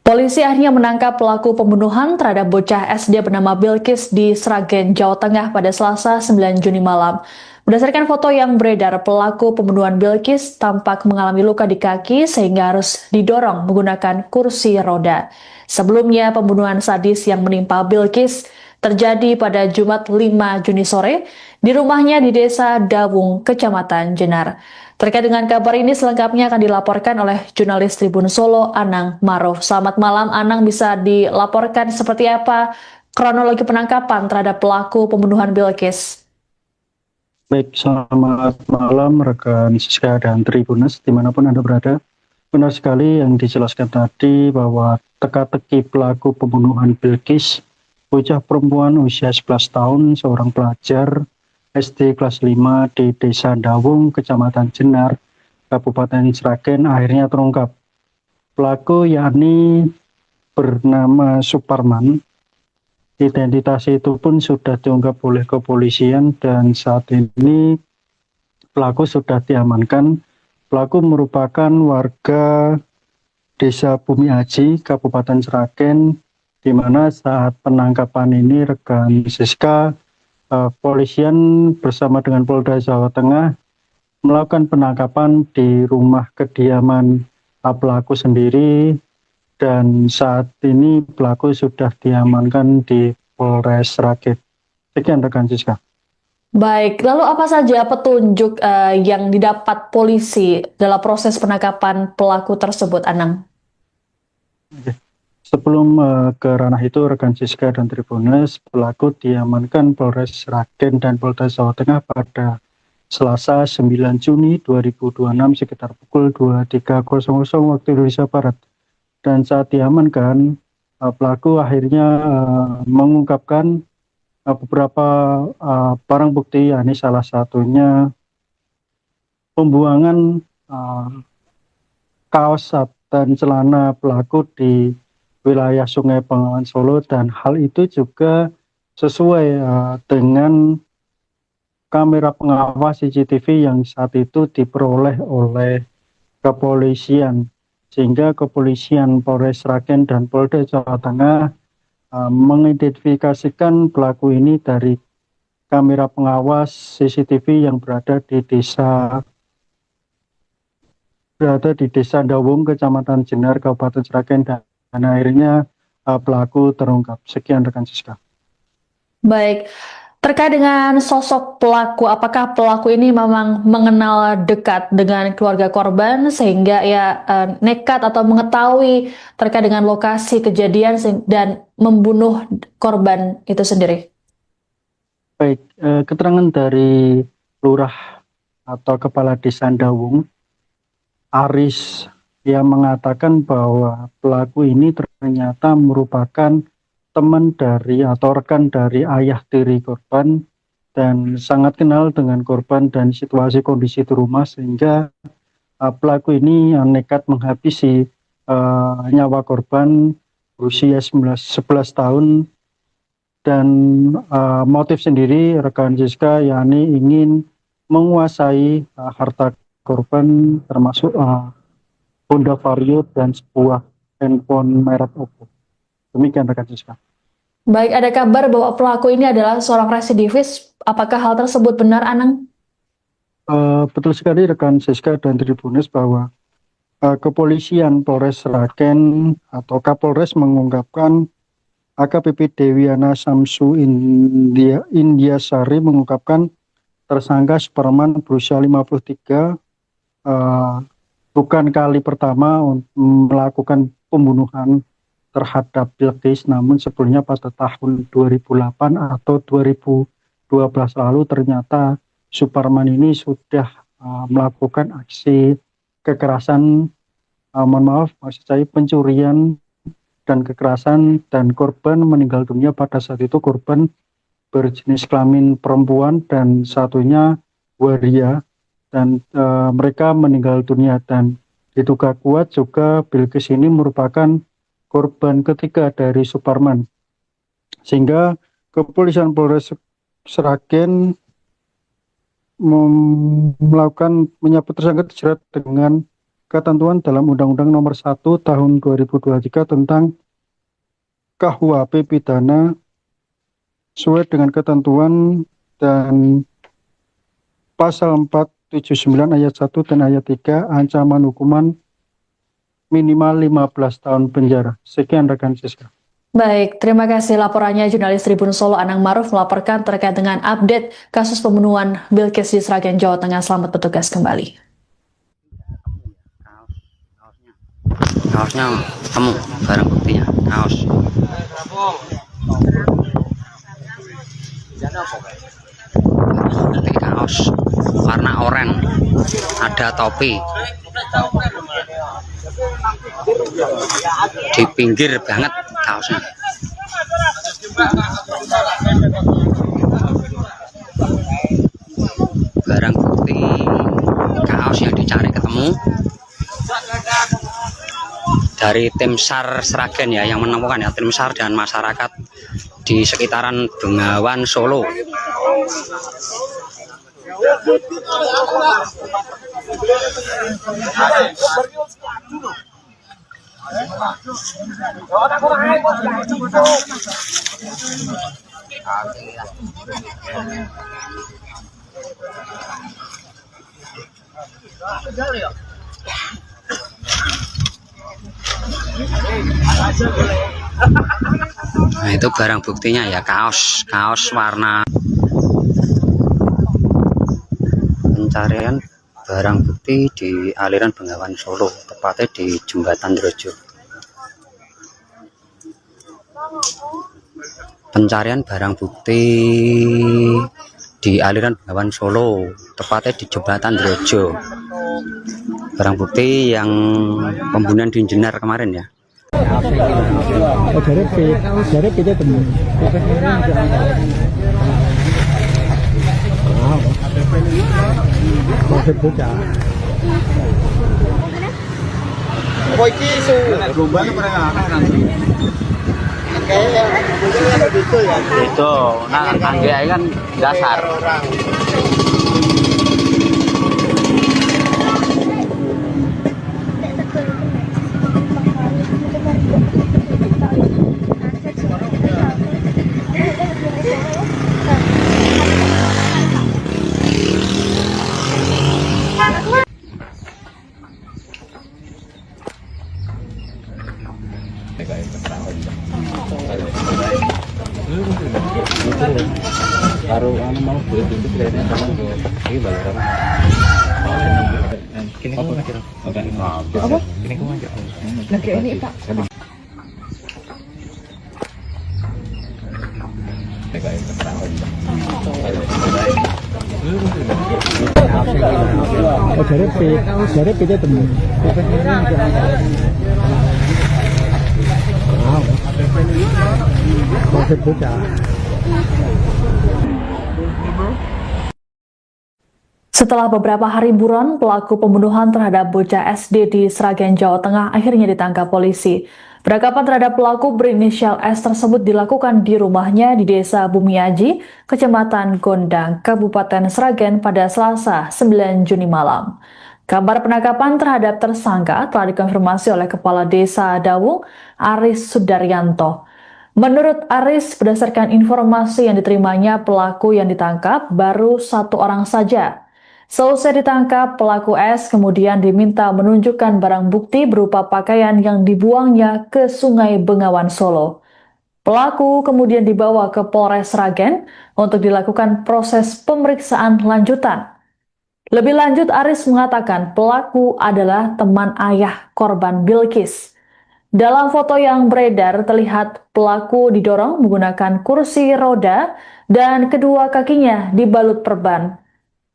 Polisi akhirnya menangkap pelaku pembunuhan terhadap bocah SD bernama Bilkis di Sragen, Jawa Tengah pada Selasa 9 Juni malam. Berdasarkan foto yang beredar, pelaku pembunuhan Bilkis tampak mengalami luka di kaki sehingga harus didorong menggunakan kursi roda. Sebelumnya, pembunuhan sadis yang menimpa Bilkis terjadi pada Jumat 5 Juni sore di rumahnya di Desa Dawung, Kecamatan Jenar. Terkait dengan kabar ini selengkapnya akan dilaporkan oleh jurnalis Tribun Solo, Anang Maruf. Selamat malam, Anang, bisa dilaporkan seperti apa kronologi penangkapan terhadap pelaku pembunuhan Bilkis? Baik, selamat malam rekan Siska dan Tribunas dimanapun Anda berada. Benar sekali yang dijelaskan tadi bahwa teka-teki pelaku pembunuhan Bilkis, bocah perempuan usia 11 tahun, seorang pelajar SD kelas 5 di Desa Dawung, Kecamatan Jenar, Kabupaten Sragen akhirnya terungkap. Pelaku yakni bernama Suparman. Identitas itu pun sudah diungkap oleh kepolisian dan saat ini pelaku sudah diamankan. Pelaku merupakan warga Desa Bumi Aji, Kabupaten Sragen, di mana saat penangkapan ini rekan Siska, polisian bersama dengan Polda Jawa Tengah melakukan penangkapan di rumah kediaman pelaku sendiri, dan saat ini pelaku sudah diamankan di Polres Sragen. Sekian rekan Siska. Baik, lalu apa saja petunjuk yang didapat polisi dalam proses penangkapan pelaku tersebut, Anang? Sebelum ke ranah itu, rekan Siska dan Tribunas, pelaku diamankan Polres Sragen dan Polda Jawa Tengah pada Selasa 9 Juni 2026 sekitar pukul 23.00 waktu Indonesia Barat. Dan saat diamankan, pelaku akhirnya mengungkapkan beberapa barang bukti, yakni salah satunya pembuangan kaos dan celana pelaku di wilayah Sungai Bengawan Solo, dan hal itu juga sesuai dengan kamera pengawas CCTV yang saat itu diperoleh oleh kepolisian, sehingga kepolisian Polres Sragen dan Polda Jawa Tengah mengidentifikasikan pelaku ini dari kamera pengawas CCTV yang berada di Desa Dawung, Kecamatan Jenar, Kabupaten Sragen, dan akhirnya pelaku terungkap. Sekian rekan Siska. Baik, terkait dengan sosok pelaku, apakah pelaku ini memang mengenal dekat dengan keluarga korban sehingga nekat atau mengetahui terkait dengan lokasi kejadian dan membunuh korban itu sendiri? Baik, keterangan dari lurah atau kepala desa Dawung, Aris, yang mengatakan bahwa pelaku ini ternyata merupakan teman dari atau rekan dari ayah tiri korban dan sangat kenal dengan korban dan situasi kondisi di rumah, sehingga pelaku ini nekat menghabisi nyawa korban berusia 11 tahun. Dan motif sendiri rekan Siska yakni ingin menguasai harta korban, termasuk Honda Vario dan sebuah handphone merek Oppo. Demikian rekan Siska. Baik, ada kabar bahwa pelaku ini adalah seorang residivis. Apakah hal tersebut benar, Anang? Betul sekali rekan Siska dan Tribuners bahwa kepolisian Polres Sragen atau Kapolres mengungkapkan AKBP Dewiana Samsu Indiasari mengungkapkan tersangka Superman berusia 53 bukan kali pertama melakukan pembunuhan terhadap Bilqis, namun sebelumnya pada tahun 2008 atau 2012 lalu ternyata Superman ini sudah melakukan aksi kekerasan, maksud saya pencurian dan kekerasan, dan korban meninggal dunia. Pada saat itu korban berjenis kelamin perempuan dan satunya waria, dan mereka meninggal dunia, dan diduga kuat juga Bilqis ini merupakan korban ketiga dari Superman, sehingga kepolisian Polres Sragen menyebut tersangka dijerat dengan ketentuan dalam Undang-Undang Nomor 1 Tahun 2023 tentang KUHP pidana sesuai dengan ketentuan dan pasal 479 ayat 1 dan ayat 3 ancaman hukuman minimal 15 tahun penjara. Sekian rekan Siska. Baik, terima kasih laporannya jurnalis Tribun Solo Anang Maruf melaporkan terkait dengan update kasus pembunuhan Bilqis di Sragen, Jawa Tengah. Selamat bertugas kembali. Kaosnya temu, barang buktinya kaos. Kaos warna oranye, ada topi. Di pinggir banget kaosnya. Barang bukti kaos yang dicari ketemu dari tim SAR Sragen ya, yang menemukan ya, tim SAR dan masyarakat di sekitaran Bengawan Solo. Nah, itu barang buktinya ya, kaos warna. Pencarian barang bukti di aliran Bengawan Solo, tepatnya di Jembatan Drojo. Pencarian barang bukti di aliran Bengawan Solo, tepatnya di Jembatan Drojo. Barang bukti yang pembunuhan di Jenar kemarin ya. Oh, dari kita temen. Itu, nah angge kan dasar. Baru mau beli itu kayaknya sama ini balaran. Kini kau ngajak. Apa? Kini kau ngajak. Lagi ini Pak. Dari kita temen. Setelah beberapa hari buron, pelaku pembunuhan terhadap bocah SD di Sragen, Jawa Tengah akhirnya ditangkap polisi. Penangkapan terhadap pelaku berinisial S tersebut dilakukan di rumahnya di Desa Bumiaji, Kecamatan Gondang, Kabupaten Sragen pada Selasa 9 Juni malam. Kabar penangkapan terhadap tersangka telah dikonfirmasi oleh Kepala Desa Dawung, Aris Sudaryanto. Menurut Aris, berdasarkan informasi yang diterimanya, pelaku yang ditangkap baru 1 orang saja. Selesai ditangkap, pelaku S kemudian diminta menunjukkan barang bukti berupa pakaian yang dibuangnya ke Sungai Bengawan Solo. Pelaku kemudian dibawa ke Polres Sragen untuk dilakukan proses pemeriksaan lanjutan. Lebih lanjut, Aris mengatakan pelaku adalah teman ayah korban Bilkis. Dalam foto yang beredar terlihat pelaku didorong menggunakan kursi roda dan kedua kakinya dibalut perban.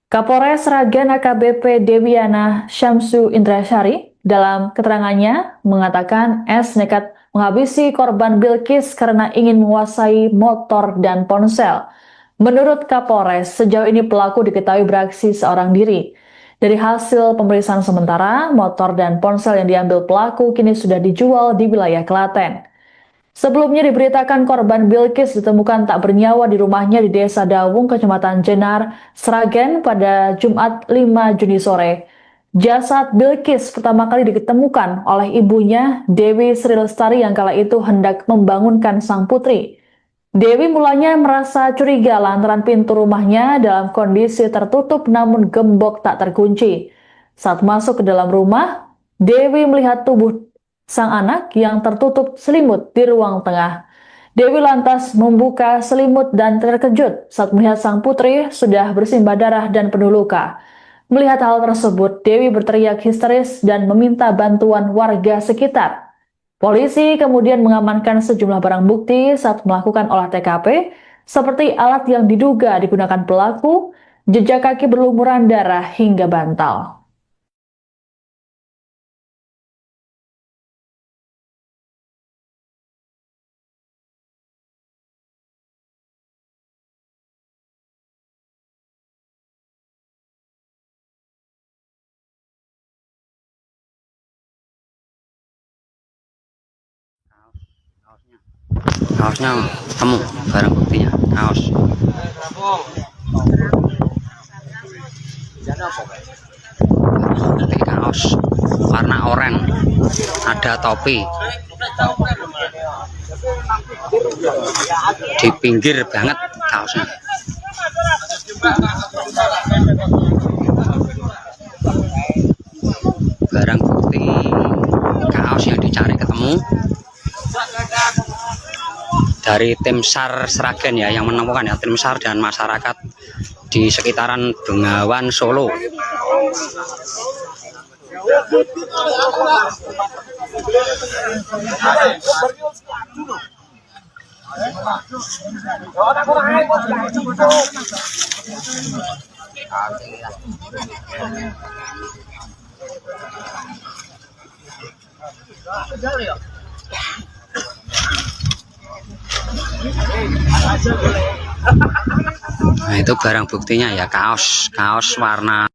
Kapolres Sragen AKBP Dewiana Syamsu Indrasyari dalam keterangannya mengatakan S nekat menghabisi korban Bilkis karena ingin menguasai motor dan ponsel. Menurut Kapolres, sejauh ini pelaku diketahui beraksi seorang diri. Dari hasil pemeriksaan sementara, motor dan ponsel yang diambil pelaku kini sudah dijual di wilayah Klaten. Sebelumnya diberitakan korban Bilkis ditemukan tak bernyawa di rumahnya di Desa Dawung, Kecamatan Jenar, Sragen pada Jumat 5 Juni sore. Jasad Bilkis pertama kali ditemukan oleh ibunya, Dewi Sri Lestari, yang kala itu hendak membangunkan sang putri. Dewi mulanya merasa curiga lantaran pintu rumahnya dalam kondisi tertutup namun gembok tak terkunci. Saat masuk ke dalam rumah, Dewi melihat tubuh sang anak yang tertutup selimut di ruang tengah. Dewi lantas membuka selimut dan terkejut saat melihat sang putri sudah bersimbah darah dan penuh luka. Melihat hal tersebut, Dewi berteriak histeris dan meminta bantuan warga sekitar. Polisi kemudian mengamankan sejumlah barang bukti saat melakukan olah TKP, seperti alat yang diduga digunakan pelaku, jejak kaki berlumuran darah hingga bantal. Kaosnya temu, barang buktinya kaos. Ini kaos warna oranye, ada topi. Di pinggir banget kaosnya. Barang bukti kaos yang dicari ketemu. Dari tim SAR Sragen ya yang menemukan ya, tim SAR dan masyarakat di sekitaran Bengawan Solo. Nah, itu barang buktinya ya, kaos warna.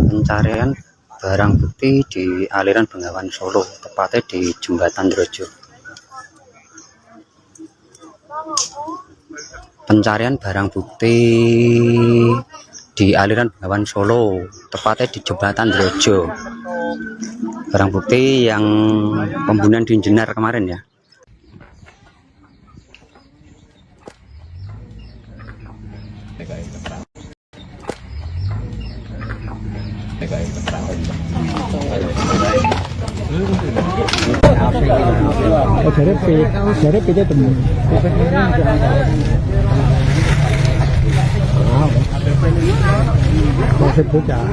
Pencarian barang bukti di aliran Bengawan Solo, tepatnya di Jembatan Drojo. Pencarian barang bukti di aliran Bengawan Solo, tepatnya di Jembatan Drojo. Barang bukti yang pembunuhan di Jenar kemarin ya. Dari pita temu. Masih bocah.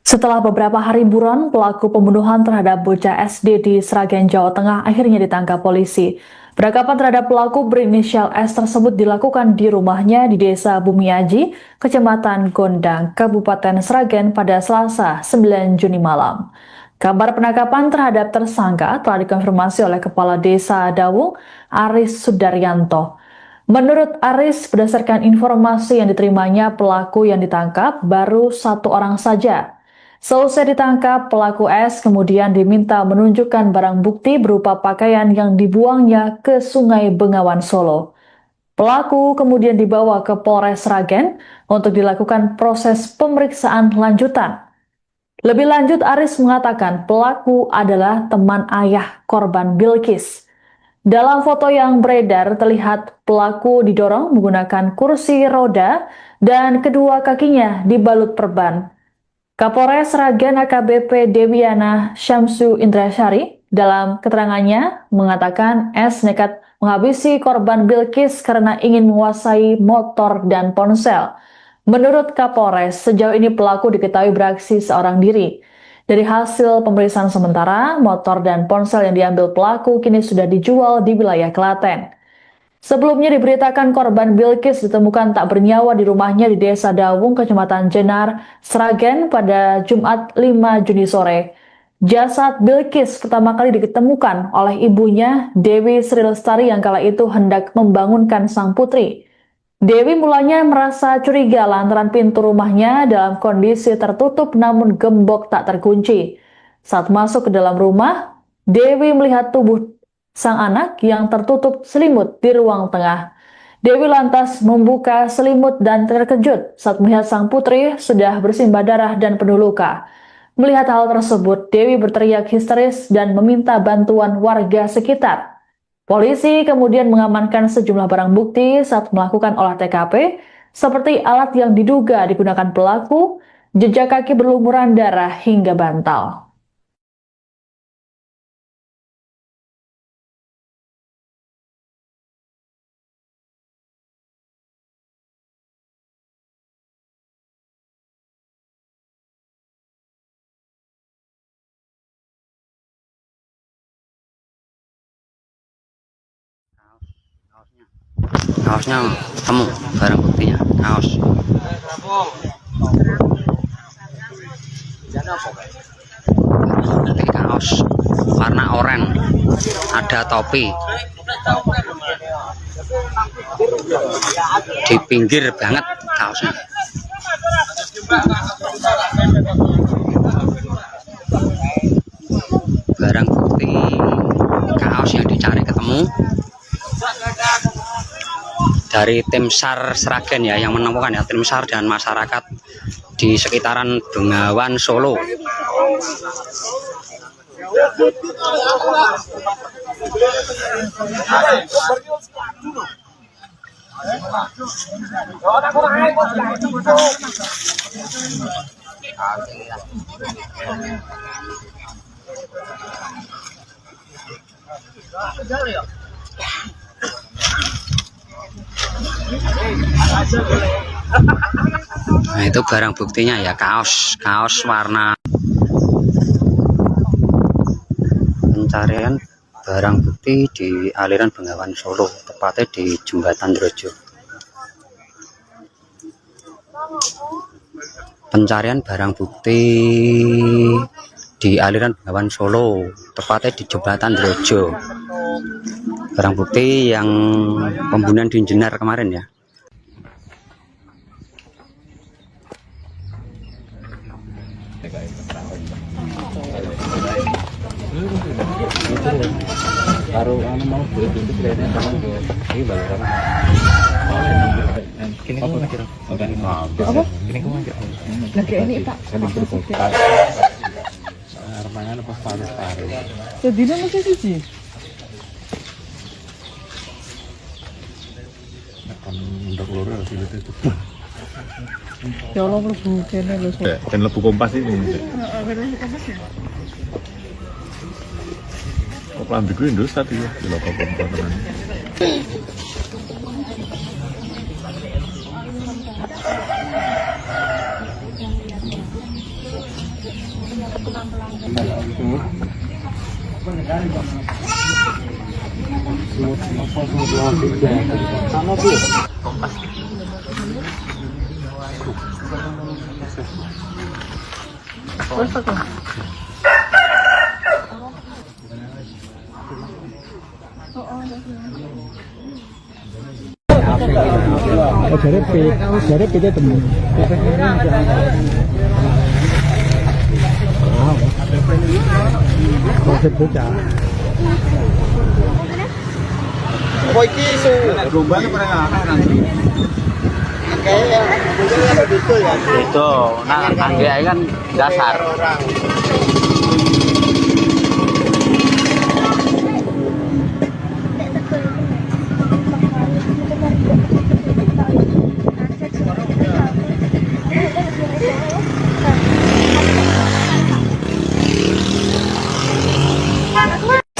Setelah beberapa hari buron, pelaku pembunuhan terhadap bocah SD di Sragen, Jawa Tengah akhirnya ditangkap polisi. Penangkapan terhadap pelaku berinisial S tersebut dilakukan di rumahnya di Desa Bumiaji, Kecamatan Gondang, Kabupaten Sragen pada Selasa 9 Juni malam. Kabar penangkapan terhadap tersangka telah dikonfirmasi oleh Kepala Desa Dawung, Aris Sudaryanto. Menurut Aris, berdasarkan informasi yang diterimanya, pelaku yang ditangkap baru 1 orang saja. Selesai ditangkap, pelaku S kemudian diminta menunjukkan barang bukti berupa pakaian yang dibuangnya ke Sungai Bengawan Solo. Pelaku kemudian dibawa ke Polres Sragen untuk dilakukan proses pemeriksaan lanjutan. Lebih lanjut, Aris mengatakan pelaku adalah teman ayah korban Bilkis. Dalam foto yang beredar terlihat pelaku didorong menggunakan kursi roda dan kedua kakinya dibalut perban. Kapolres Sragen AKBP Dewiana Syamsu Indrasyari dalam keterangannya mengatakan S nekat menghabisi korban Bilkis karena ingin menguasai motor dan ponsel. Menurut Kapolres, sejauh ini pelaku diketahui beraksi seorang diri. Dari hasil pemeriksaan sementara, motor dan ponsel yang diambil pelaku kini sudah dijual di wilayah Klaten. Sebelumnya diberitakan korban Bilkis ditemukan tak bernyawa di rumahnya di Desa Dawung, Kecamatan Jenar, Sragen pada Jumat 5 Juni sore. Jasad Bilkis pertama kali ditemukan oleh ibunya, Dewi Sri Lestari, yang kala itu hendak membangunkan sang putri. Dewi mulanya merasa curiga lantaran pintu rumahnya dalam kondisi tertutup namun gembok tak terkunci. Saat masuk ke dalam rumah, Dewi melihat tubuh sang anak yang tertutup selimut di ruang tengah. Dewi lantas membuka selimut dan terkejut saat melihat sang putri sudah bersimbah darah dan penuh luka. Melihat hal tersebut, Dewi berteriak histeris dan meminta bantuan warga sekitar. Polisi kemudian mengamankan sejumlah barang bukti saat melakukan olah TKP, seperti alat yang diduga digunakan pelaku, jejak kaki berlumuran darah hingga bantal. Kaosnya temu, barang buktinya kaos. Ini kaos warna oranye, ada topi. Di pinggir banget kaosnya. Barang bukti kaos yang dicari ketemu. Dari tim SAR Sragen ya yang menemukan ya, tim SAR dan masyarakat di sekitaran Bengawan Solo. Nah, itu barang buktinya ya, kaos warna. Pencarian barang bukti di aliran Bengawan Solo, tepatnya di Jembatan Drojo. Pencarian barang bukti di aliran Bengawan Solo, tepatnya di Jembatan Drojo. Barang bukti yang pembunuhan di Jenar kemarin ya. Baru mau beli pintu kelihatannya sama ini balaran. Kini kamu ngajak apa? Kini kamu ngajak Lagi ini Pak. Remangan apa paru-paru. Sedina mesti siji. Akan ndak loro hasilnya itu. Ya Allah mlebu kene lho. Dan lebu kompas ini. Kok lambiku Indosat ya, di lokal kompas. Jadi kita temen. Konsep bocah. Kok iki isu rombane pernah nanti. Kayak betul ya. Itu, nah angge kan dasar.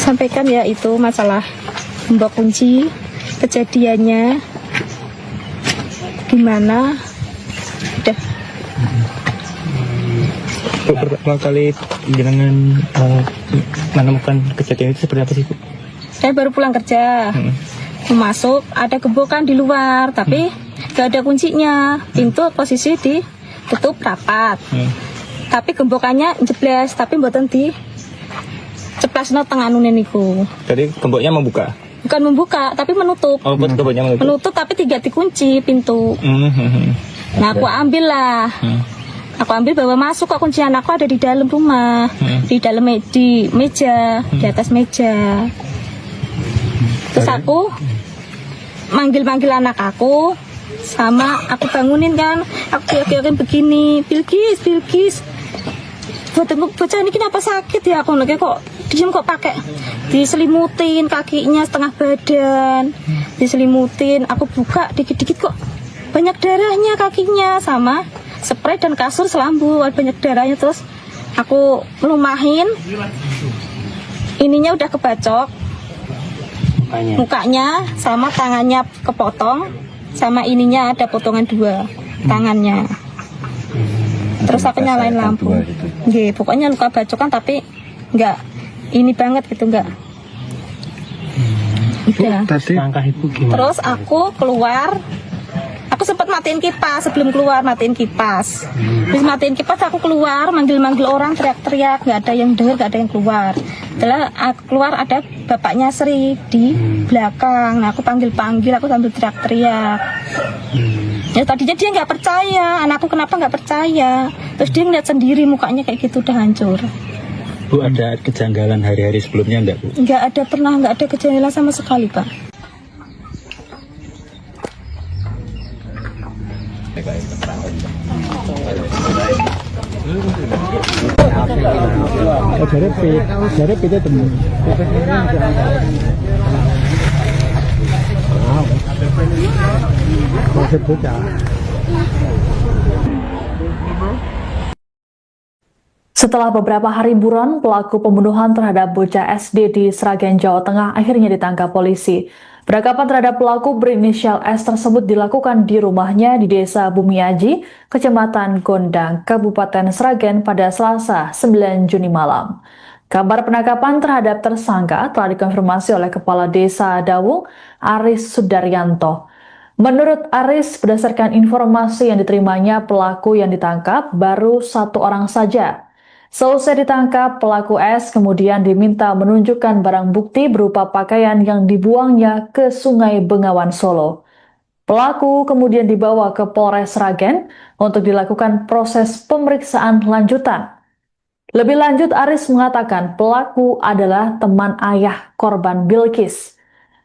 Sampaikan ya itu masalah gembok kunci, kejadiannya gimana, udah. Pertama kali jenengan menemukan kejadian itu seperti apa sih, Bu? Saya baru pulang kerja, masuk ada gembokan di luar, tapi gak ada kuncinya, pintu posisi ditutup rapat, tapi gembokannya jebles, tapi mboten di ceplasno tengah nunen niku. Jadi gemboknya membuka? Bukan membuka, tapi menutup. Oh, gemboknya menutup? Menutup tapi tidak dikunci pintu. Nah aku ambil lah. Aku ambil bawa masuk, kok kuncian aku ada di dalam rumah, di dalam di meja, di atas meja. Terus aku manggil-manggil anak aku, sama aku bangunin kan, aku kira-kira begini, Bilkis. Bocah ini kenapa sakit ya, aku lagi kok diem kok pakai diselimutin kakinya setengah badan, diselimutin, aku buka dikit-dikit kok banyak darahnya kakinya, sama spray dan kasur selambu banyak darahnya. Terus aku melumahin, ininya udah kebacok mukanya sama tangannya kepotong, sama ininya ada potongan 2 tangannya. Terus aku nyalain lampu. Nggih, pokoknya luka bacokan tapi enggak ini banget gitu, enggak. Udah. Langkah ibu gimana? Terus aku keluar. Aku sempat matiin kipas, sebelum keluar matiin kipas. Terus matiin kipas aku keluar, manggil-manggil orang, teriak-teriak, nggak ada yang dengar, nggak ada yang keluar. Setelah aku keluar ada bapaknya Sri di belakang. Nah, aku panggil-panggil, aku sambil teriak-teriak. Ya tadinya dia nggak percaya, anakku kenapa nggak percaya. Terus dia ngeliat sendiri mukanya kayak gitu udah hancur. Bu, ada kejanggalan hari-hari sebelumnya enggak, Bu? Nggak ada, pernah nggak ada kejanggalan sama sekali, Pak. Jadi kita temen. Konsep bocah. Setelah beberapa hari buron, pelaku pembunuhan terhadap bocah SD di Sragen, Jawa Tengah akhirnya ditangkap polisi. Penangkapan terhadap pelaku berinisial S tersebut dilakukan di rumahnya di Desa Bumiaji, Kecamatan Gondang, Kabupaten Sragen pada Selasa 9 Juni malam. Kabar penangkapan terhadap tersangka telah dikonfirmasi oleh Kepala Desa Dawung, Aris Sudaryanto. Menurut Aris, berdasarkan informasi yang diterimanya, pelaku yang ditangkap baru 1 orang saja. Selesai ditangkap, pelaku S kemudian diminta menunjukkan barang bukti berupa pakaian yang dibuangnya ke Sungai Bengawan Solo. Pelaku kemudian dibawa ke Polres Sragen untuk dilakukan proses pemeriksaan lanjutan. Lebih lanjut, Aris mengatakan pelaku adalah teman ayah korban Bilkis.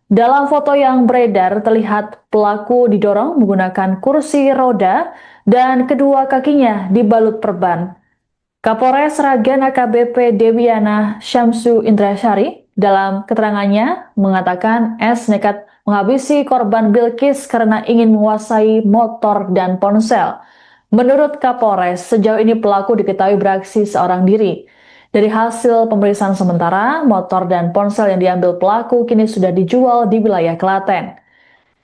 Dalam foto yang beredar terlihat pelaku didorong menggunakan kursi roda dan kedua kakinya dibalut perban. Kapolres Sragen AKBP Dewiana Syamsu Indrasari Dalam keterangannya, mengatakan S nekat menghabisi korban Bilkis karena ingin menguasai motor dan ponsel. Menurut Kapolres, sejauh ini pelaku diketahui beraksi seorang diri. Dari hasil pemeriksaan sementara, motor dan ponsel yang diambil pelaku kini sudah dijual di wilayah Klaten.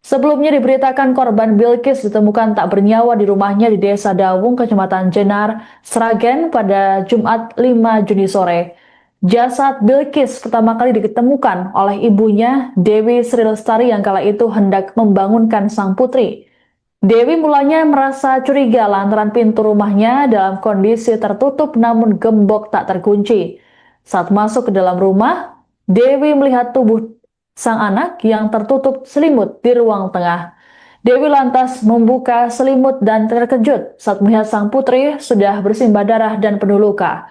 Sebelumnya diberitakan korban Bilkis ditemukan tak bernyawa di rumahnya di Desa Dawung, Kecamatan Jenar, Sragen pada Jumat 5 Juni sore. Jasad Bilkis pertama kali ditemukan oleh ibunya, Dewi Sri Lestari, yang kala itu hendak membangunkan sang putri. Dewi mulanya merasa curiga lantaran pintu rumahnya dalam kondisi tertutup namun gembok tak terkunci. Saat masuk ke dalam rumah, Dewi melihat tubuh sang anak yang tertutup selimut di ruang tengah. Dewi lantas membuka selimut dan terkejut saat melihat sang putri sudah bersimbah darah dan penuh luka.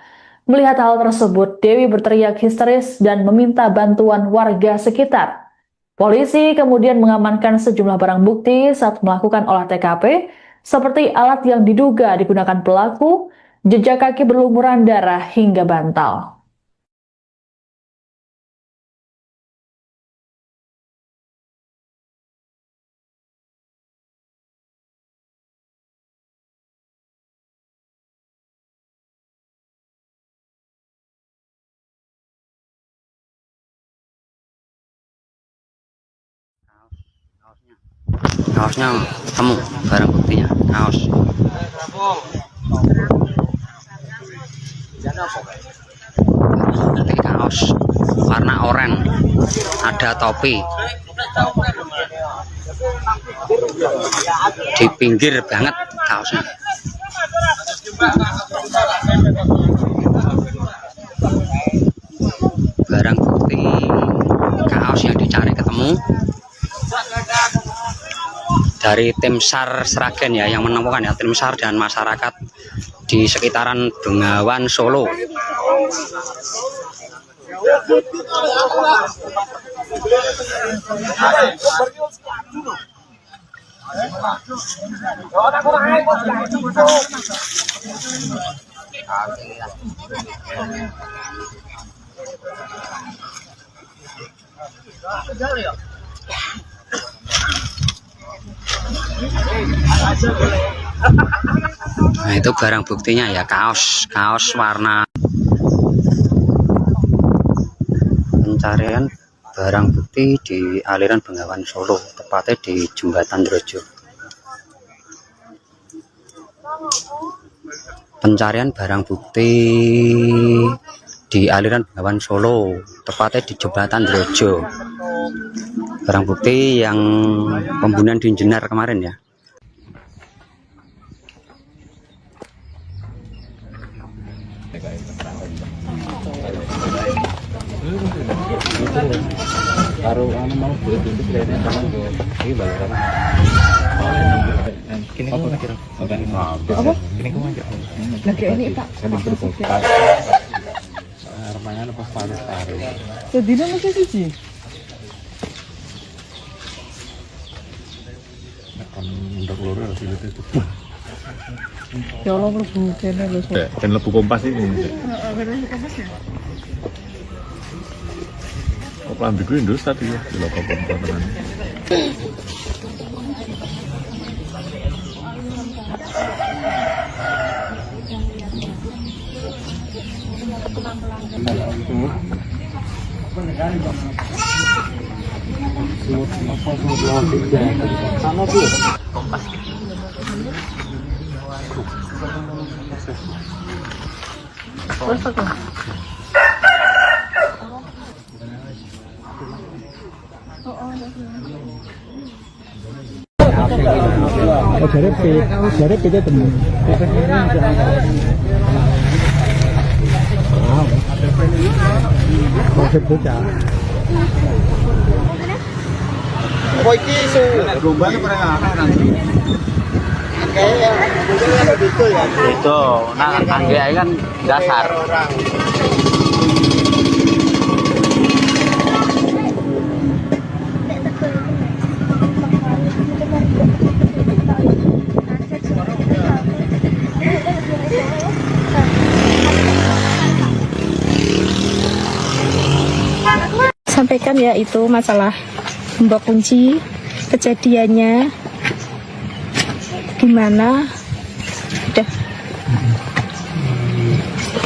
Melihat hal tersebut, Dewi berteriak histeris dan meminta bantuan warga sekitar. Polisi kemudian mengamankan sejumlah barang bukti saat melakukan olah TKP, seperti alat yang diduga digunakan pelaku, jejak kaki berlumuran darah hingga bantal. Kaosnya ketemu, barang buktinya kaos. Ini kaos warna oranye, ada topi. Di pinggir banget kaosnya. Barang bukti kaos yang dicari ketemu. Dari tim SAR Sragen ya yang menemukan ya, tim SAR dan masyarakat di sekitaran Bengawan Solo. Nah, itu barang buktinya ya, kaos warna. Pencarian barang bukti di aliran Bengawan Solo, tepatnya di Jembatan Drojo. Pencarian barang bukti di aliran Bengawan Solo, tepatnya di Jembatan Drojo. Barang bukti yang pembunuhan di Jenar kemarin ya. Baru mau pintu kelihatannya sama ini balaran. Kini kamu kira apa? Kini kamu aja. Lagi ini Pak. Remayan pas taruh. Sedina masih siji. Akan ndak loro harus itu. Ya Allah mlebu kene lho. Dan lebu kompas ini. Heeh, kompas ya. Kok lambiku indus tadi ya, di lokal kompas. Jadi kita temen. Konsep bocah. Oh iki isu rombane pernah nanti. Kayak itu ya. Itu, nah angge kan dasar. sampaikan ya itu masalah gembok kunci, kejadiannya gimana, udah.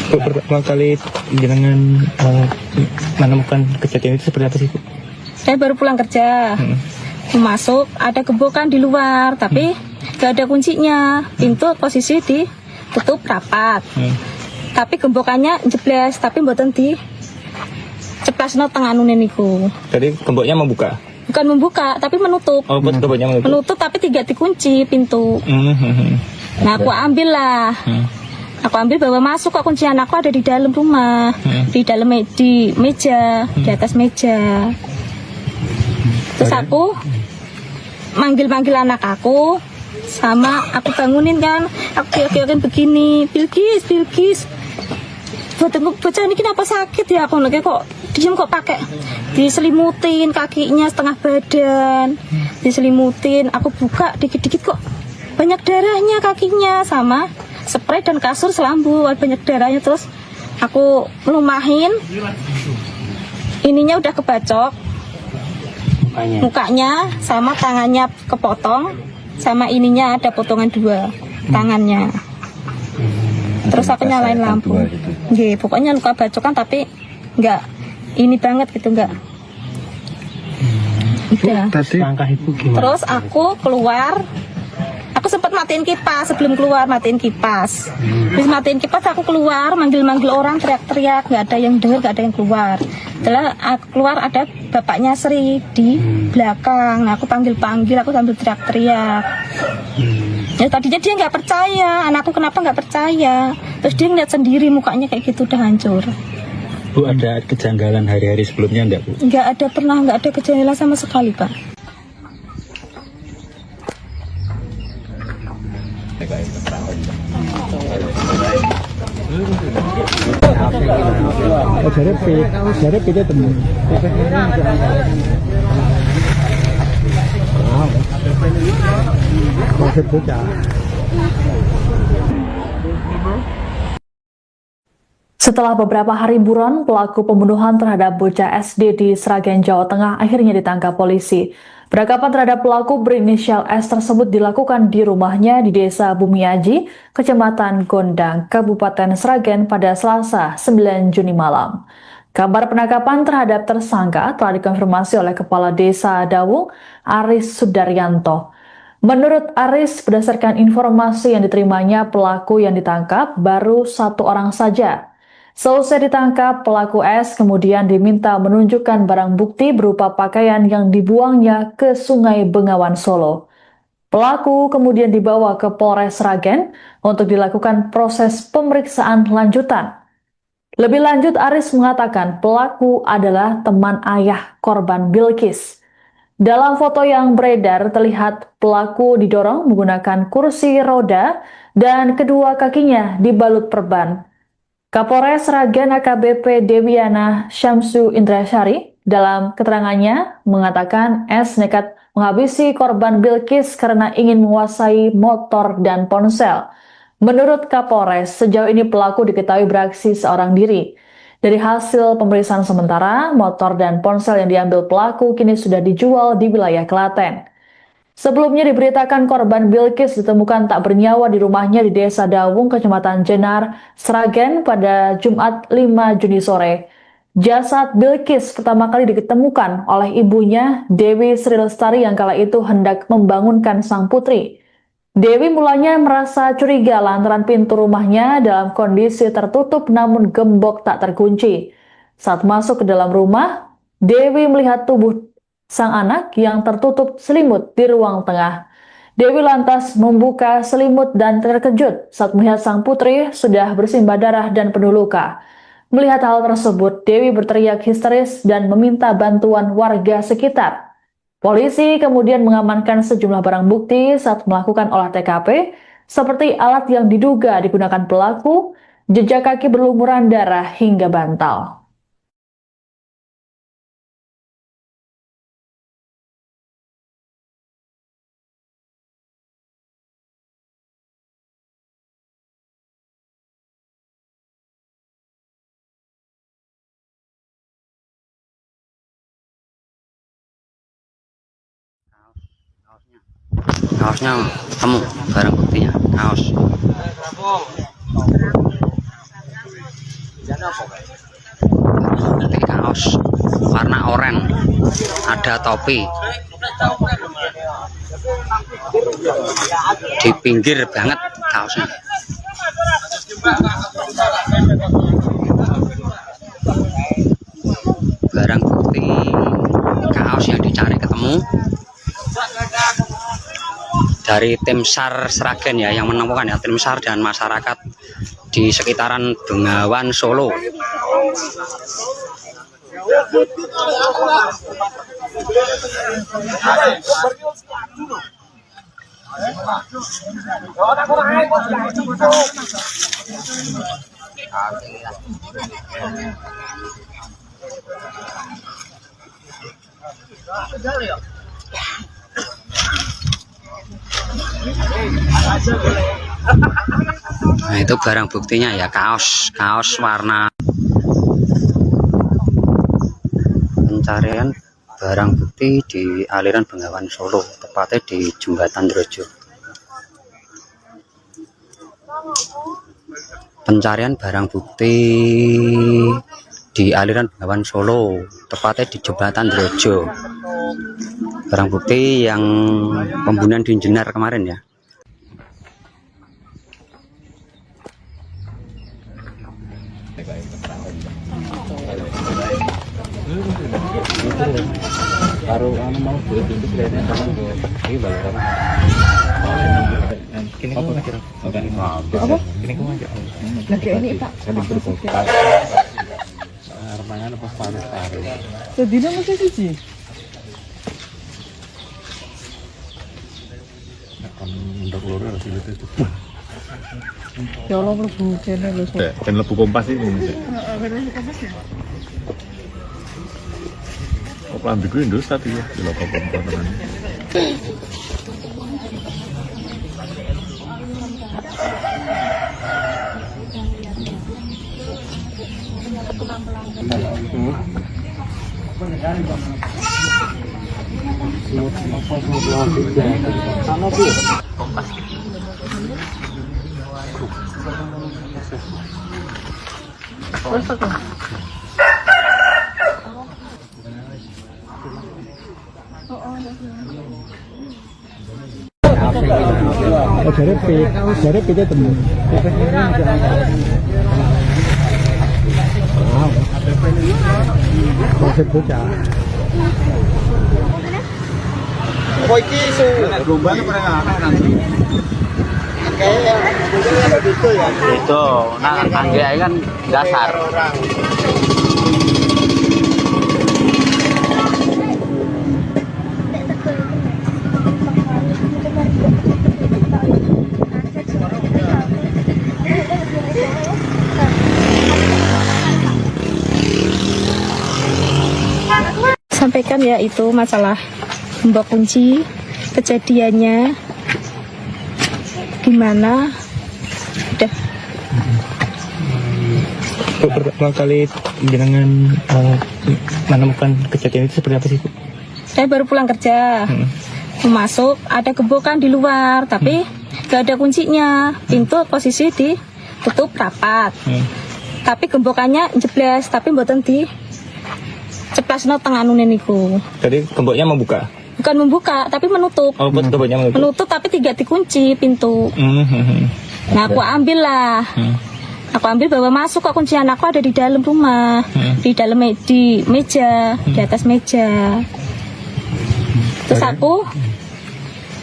Bu, pertama kali jenengan menemukan kejadian itu seperti apa sih, Bu? Saya baru pulang kerja, masuk ada gembokan di luar, tapi gak ada kuncinya, pintu posisi ditutup rapat, tapi gembokannya jebles, tapi mboten di ceplasno tengah nunen niku. Jadi gemboknya membuka? Bukan membuka, tapi menutup. Oh, gemboknya menutup? Menutup tapi tidak dikunci pintu. Nah aku ambil lah. Aku ambil bawa masuk, kok kuncian aku ada di dalam rumah, di dalam di meja, di atas meja. Terus aku manggil anak aku, sama aku bangunin kan, aku kira-kira begini, Bilkis, bocah ini kenapa sakit ya, aku lagi kok diem kok pakai diselimutin kakinya setengah badan, diselimutin, aku buka dikit-dikit kok banyak darahnya kakinya, sama spray dan kasur selambu banyak darahnya. Terus aku melumahin, ininya udah kebacok mukanya sama tangannya kepotong, sama ininya ada potongan 2 tangannya. Terus aku nyalain lampu, pokoknya luka bacokan tapi nggak ini banget gitu, nggak. Udah. Langkah ibu gimana? Terus aku keluar, aku sempat matiin kipas, sebelum keluar matiin kipas. Terus matiin kipas aku keluar, manggil orang, teriak-teriak, nggak ada yang dengar, nggak ada yang keluar. Setelah aku keluar ada bapaknya Sri di belakang, nah, aku panggil, aku sambil teriak-teriak. Ya tadinya dia nggak percaya, anakku kenapa nggak percaya. Terus dia ngeliat sendiri mukanya kayak gitu udah hancur. Bu, ada kejanggalan hari-hari sebelumnya enggak, Bu? Nggak ada, pernah nggak ada kejanggalan sama sekali, Pak. Jadi kita temen. Setelah beberapa hari buron, pelaku pembunuhan terhadap bocah SD di Sragen, Jawa Tengah akhirnya ditangkap polisi. Penangkapan terhadap pelaku berinisial S tersebut dilakukan di rumahnya di Desa Bumiaji, Kecamatan Gondang, Kabupaten Sragen pada Selasa 9 Juni malam. Kabar penangkapan terhadap tersangka telah dikonfirmasi oleh Kepala Desa Dawung, Aris Sudaryanto. Menurut Aris, berdasarkan informasi yang diterimanya, pelaku yang ditangkap baru 1 orang saja. Selesai ditangkap, pelaku S kemudian diminta menunjukkan barang bukti berupa pakaian yang dibuangnya ke Sungai Bengawan Solo. Pelaku kemudian dibawa ke Polres Sragen untuk dilakukan proses pemeriksaan lanjutan. Lebih lanjut, Aris mengatakan pelaku adalah teman ayah korban Bilkis. Dalam foto yang beredar terlihat pelaku didorong menggunakan kursi roda dan kedua kakinya dibalut perban. Kapolres Sragen AKBP Dewiana Syamsu Indrasyari dalam keterangannya mengatakan S nekat menghabisi korban Bilkis karena ingin menguasai motor dan ponsel. Menurut Kapolres, sejauh ini pelaku diketahui beraksi seorang diri. Dari hasil pemeriksaan sementara, motor dan ponsel yang diambil pelaku kini sudah dijual di wilayah Klaten. Sebelumnya diberitakan korban Bilkis ditemukan tak bernyawa di rumahnya di Desa Dawung, Kecamatan Jenar, Sragen pada Jumat 5 Juni sore. Jasad Bilkis pertama kali ditemukan oleh ibunya, Dewi Sri Lestari, yang kala itu hendak membangunkan sang putri. Dewi mulanya merasa curiga lantaran pintu rumahnya dalam kondisi tertutup namun gembok tak terkunci. Saat masuk ke dalam rumah, Dewi melihat tubuh sang anak yang tertutup selimut di ruang tengah. Dewi lantas membuka selimut dan terkejut saat melihat sang putri sudah bersimbah darah dan penuh luka. Melihat hal tersebut, Dewi berteriak histeris dan meminta bantuan warga sekitar. Polisi kemudian mengamankan sejumlah barang bukti saat melakukan olah TKP, seperti alat yang diduga digunakan pelaku, jejak kaki berlumuran darah hingga bantal. kaosnya ketemu, barang buktinya kaos. Nanti kaos warna oranye, ada topi di pinggir banget kaosnya. Barang bukti kaos yang dicari ketemu dari tim SAR Sragen ya, yang menemukan ya, tim SAR dan masyarakat di sekitaran Bengawan Solo. Nah, itu barang buktinya ya, kaos warna. Pencarian barang bukti di aliran Bengawan Solo, tepatnya di Jembatan Drojo. Pencarian barang bukti di aliran Bengawan Solo, tepatnya di Jembatan Drojo. Barang bukti yang pembunuhan di Jenar kemarin ya. Baru mau pintu kelihatannya sama ini balik Kini kamu ngajar apa? Kini kamu ngajar Lagi ini Pak. Remangan apa paru-paru. Sedina mesti siji. Akan ndak loro harus itu. Ya Allah mlebu kene lho. Dan lebu kompas ini. Heeh, kompas ya. Lambiku Indus tadi ya, di lokal komponen. Jadi kita temu. Konsep bocah. Oh, iki isu rombaan apa nanti? Kayak gitu ya. Itu, nah angge kan dasar. Sampaikan ya itu masalah gembok kunci, kejadiannya gimana, udah. Pertama kali jenengan menemukan kejadian itu seperti apa sih, Bu? Saya baru pulang kerja, masuk ada gembokan di luar, tapi gak ada kuncinya, pintu posisi ditutup rapat, tapi gembokannya jeblas, tapi mboten di ceplasno tengah nunen niku. Jadi gemboknya membuka? Bukan membuka, tapi menutup. Oh, gemboknya menutup. Menutup tapi tidak dikunci pintu. Nah, aku ambil lah. Aku ambil bawa masuk, kok kuncian aku ada di dalam rumah, di dalam di meja, di atas meja. Terus aku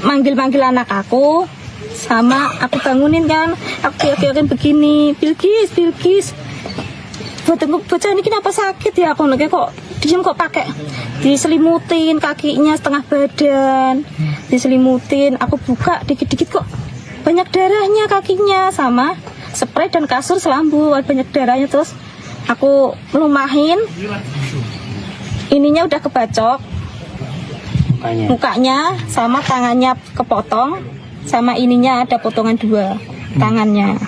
manggil anak aku, sama aku bangunin kan, aku kira-kira begini, Bilkis. Bocah ini kenapa sakit ya, aku lagi kok diem kok pakai diselimutin kakinya setengah badan, diselimutin. Aku buka dikit-dikit kok banyak darahnya kakinya, sama spray dan kasur selambu banyak darahnya. Terus aku melumahin, ininya udah kebacok mukanya sama tangannya kepotong, sama ininya ada potongan 2 tangannya.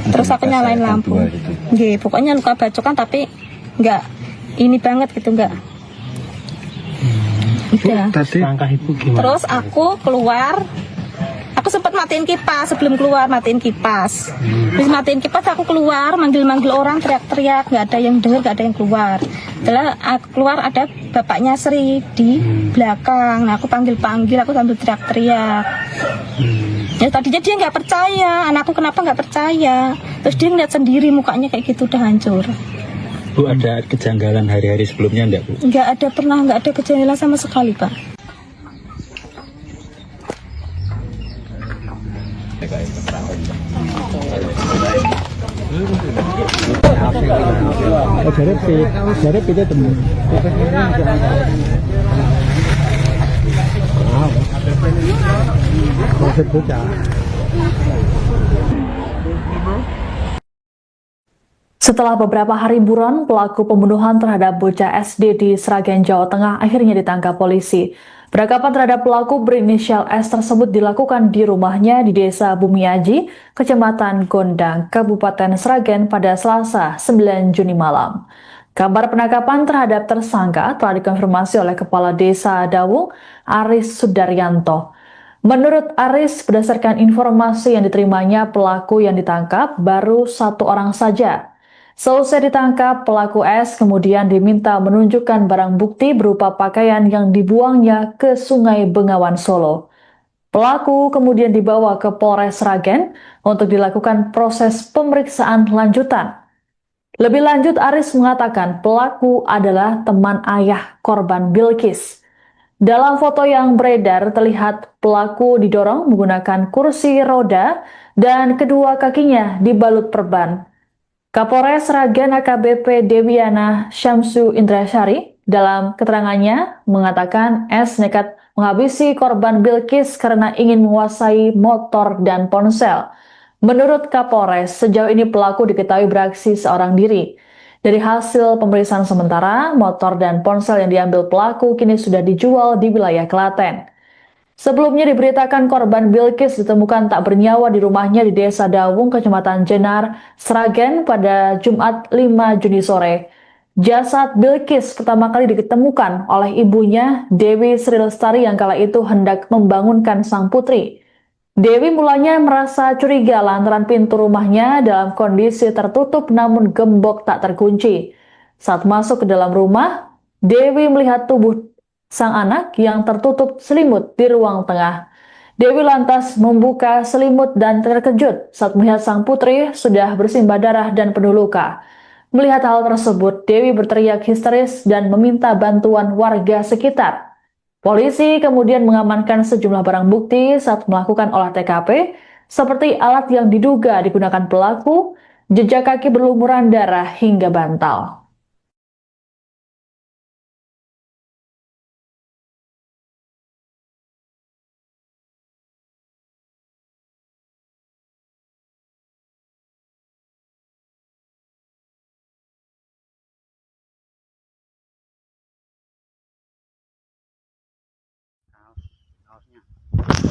Terus aku nyalain lampu. Nggih, pokoknya luka bacokan tapi enggak ini banget gitu, enggak. Udah. Tadi langkah ibu gimana? Terus aku keluar. Aku sempat matiin kipas sebelum keluar, matiin kipas. Terus matiin kipas aku keluar, manggil-manggil orang, teriak-teriak, nggak ada yang dengar, nggak ada yang keluar. Setelah aku keluar ada bapaknya Sri di belakang. Nah, aku panggil-panggil, aku sambil teriak-teriak. Ya tadinya dia nggak percaya, anakku kenapa nggak percaya. Terus dia ngeliat sendiri mukanya kayak gitu udah hancur. Bu, ada kejanggalan hari-hari sebelumnya enggak, Bu? Nggak ada pernah, nggak ada kejanggalan sama sekali, Pak. Dari kita temen. Setelah beberapa hari buron, pelaku pembunuhan terhadap bocah SD di Sragen, Jawa Tengah akhirnya ditangkap polisi. Penangkapan terhadap pelaku berinisial S tersebut dilakukan di rumahnya di Desa Bumiaji, Kecamatan Gondang, Kabupaten Sragen pada Selasa 9 Juni malam. Kabar penangkapan terhadap tersangka telah dikonfirmasi oleh Kepala Desa Dawung, Aris Sudaryanto. Menurut Aris, berdasarkan informasi yang diterimanya, pelaku yang ditangkap baru 1 orang saja. Selesai ditangkap, pelaku S kemudian diminta menunjukkan barang bukti berupa pakaian yang dibuangnya ke Sungai Bengawan Solo. Pelaku kemudian dibawa ke Polres Sragen untuk dilakukan proses pemeriksaan lanjutan. Lebih lanjut, Aris mengatakan pelaku adalah teman ayah korban Bilkis. Dalam foto yang beredar terlihat pelaku didorong menggunakan kursi roda dan kedua kakinya dibalut perban. Kapolres Sragen AKBP Dewiana Syamsu Indrasari dalam keterangannya mengatakan S nekat menghabisi korban Bilkis karena ingin menguasai motor dan ponsel. Menurut Kapolres, sejauh ini pelaku diketahui beraksi seorang diri. Dari hasil pemeriksaan sementara, motor dan ponsel yang diambil pelaku kini sudah dijual di wilayah Klaten. Sebelumnya diberitakan korban Bilkis ditemukan tak bernyawa di rumahnya di Desa Dawung, Kecamatan Jenar, Sragen pada Jumat 5 Juni sore. Jasad Bilkis pertama kali ditemukan oleh ibunya, Dewi Sri Lestari, yang kala itu hendak membangunkan sang putri. Dewi mulanya merasa curiga lantaran pintu rumahnya dalam kondisi tertutup namun gembok tak terkunci. Saat masuk ke dalam rumah, Dewi melihat tubuh sang anak yang tertutup selimut di ruang tengah. Dewi lantas membuka selimut dan terkejut saat melihat sang putri sudah bersimbah darah dan penuh luka. Melihat hal tersebut, Dewi berteriak histeris dan meminta bantuan warga sekitar. Polisi kemudian mengamankan sejumlah barang bukti saat melakukan olah TKP, seperti alat yang diduga digunakan pelaku, jejak kaki berlumuran darah hingga bantal.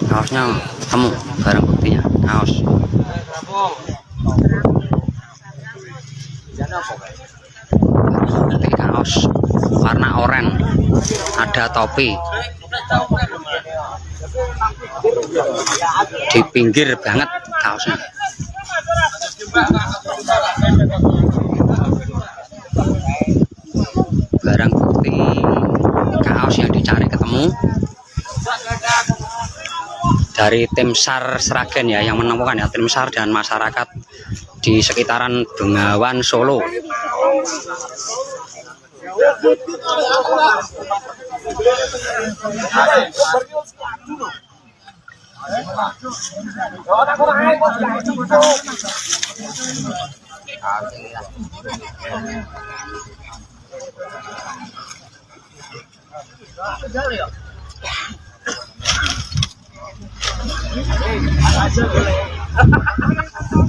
Kaosnya temu, barang buktinya kaos. Bukti kaos warna oranye, ada topi di pinggir banget kaosnya. Barang bukti kaos yang dicari ketemu dari tim SAR Sragen ya, yang menemukan ya, tim SAR dan masyarakat di sekitaran Bengawan Solo.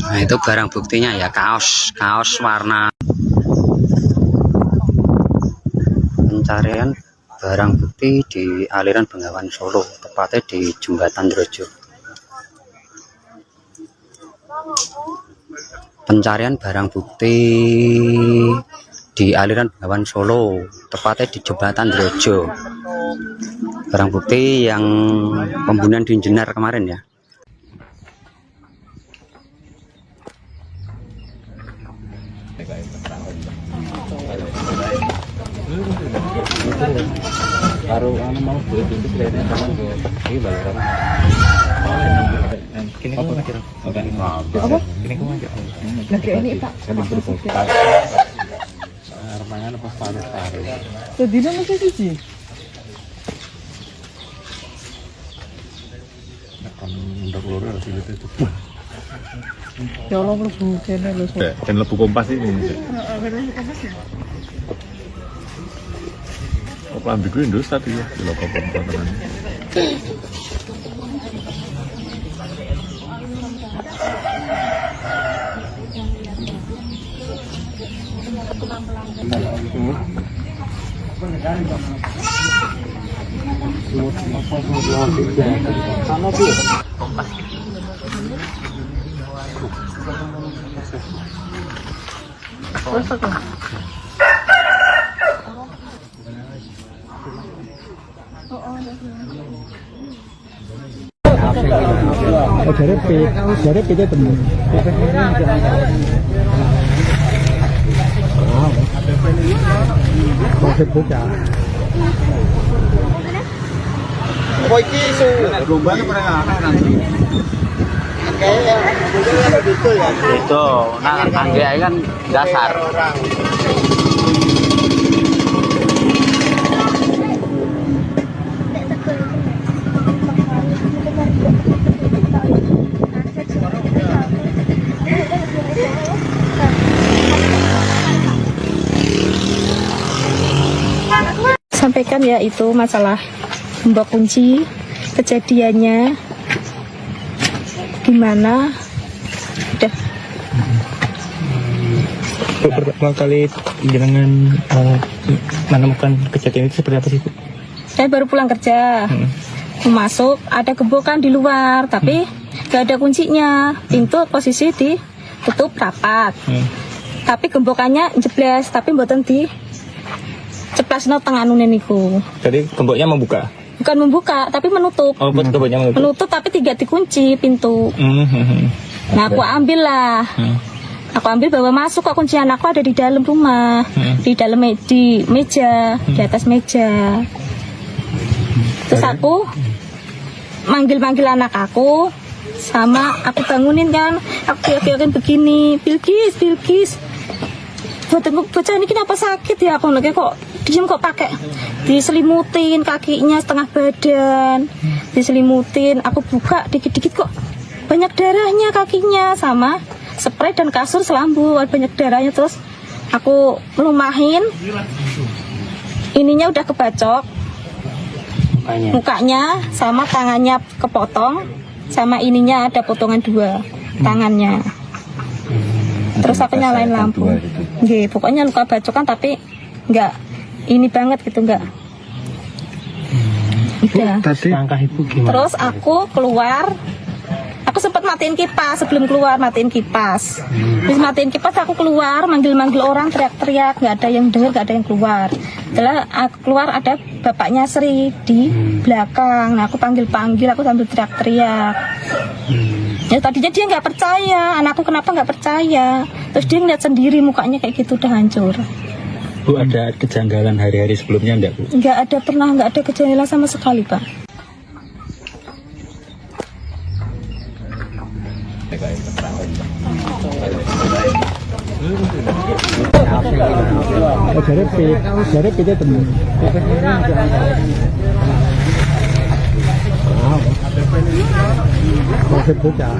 Nah, itu barang buktinya ya, kaos warna. Pencarian barang bukti di aliran Bengawan Solo, tepatnya di Jembatan Drojo. Pencarian barang bukti di aliran Bengawan Solo, tepatnya di Jembatan Drojo. Barang bukti yang pembunuhan di Jenar kemarin ya. Baru mau pintu kelihatannya sama ini balaran. Kini kau ngajar. Apa? Kini kau ngajar. Lagi ini Pak. Remangan pas paru-paru. Sedina mesti siji. Kan ndak loro harus itu. Ya Allah mlebu kene lho. Dan lebu kompas ini. Kok lambiku Indus tadi ya, di lokal kompas. Jadi kita temen. Konsep bocah. Kok iki isu rombane pernah nanti. Kayak gitu ya. Itu, nah angge kan dasar. Sampaikan ya itu masalah gembok kunci, kejadiannya gimana, udah. Pertama kali jenengan menemukan kejadian itu seperti apa sih, Bu? Saya baru pulang kerja, masuk ada gembokan di luar, tapi gak ada kuncinya, pintu posisi ditutup rapat, tapi gembokannya jebles, tapi mboten di ceplasno tengah nunen niku. Jadi gemboknya membuka? Bukan membuka, tapi menutup. Oh, gemboknya menutup? Menutup tapi tidak dikunci pintu. Nah aku ambil lah. Aku ambil bawa masuk, kok kuncian aku ada di dalam rumah, di dalam di meja, di atas meja. Terus aku manggil-manggil anak aku, sama aku bangunin kan, aku teriak-teriakin begini, Bilkis. Bocah ini kenapa sakit ya, aku lagi kok diem kok pakai diselimutin kakinya setengah badan, diselimutin, aku buka dikit-dikit kok banyak darahnya kakinya, sama spray dan kasur selambu banyak darahnya. Terus aku melumahin, ininya udah kebacok mukanya sama tangannya kepotong, sama ininya ada potongan 2 tangannya. Terus aku nyalain lampu. Nggih, pokoknya luka bacokan tapi enggak ini banget gitu, enggak. Udah. Tadi langkah Ibu gimana? Terus aku keluar. Aku sempat matiin kipas, sebelum keluar matiin kipas. Terus matiin kipas aku keluar, manggil-manggil orang, teriak-teriak, nggak ada yang dengar, nggak ada yang keluar. Setelah aku keluar ada bapaknya Sri di belakang. Nah, aku panggil-panggil, aku sambil teriak-teriak. Ya tadinya dia nggak percaya, anakku kenapa nggak percaya. Terus dia ngeliat sendiri mukanya kayak gitu udah hancur. Bu, ada kejanggalan hari-hari sebelumnya enggak, Bu? Nggak ada, pernah nggak ada kejanggalan sama sekali, Pak. Jadi kita temen. Konsep bocah.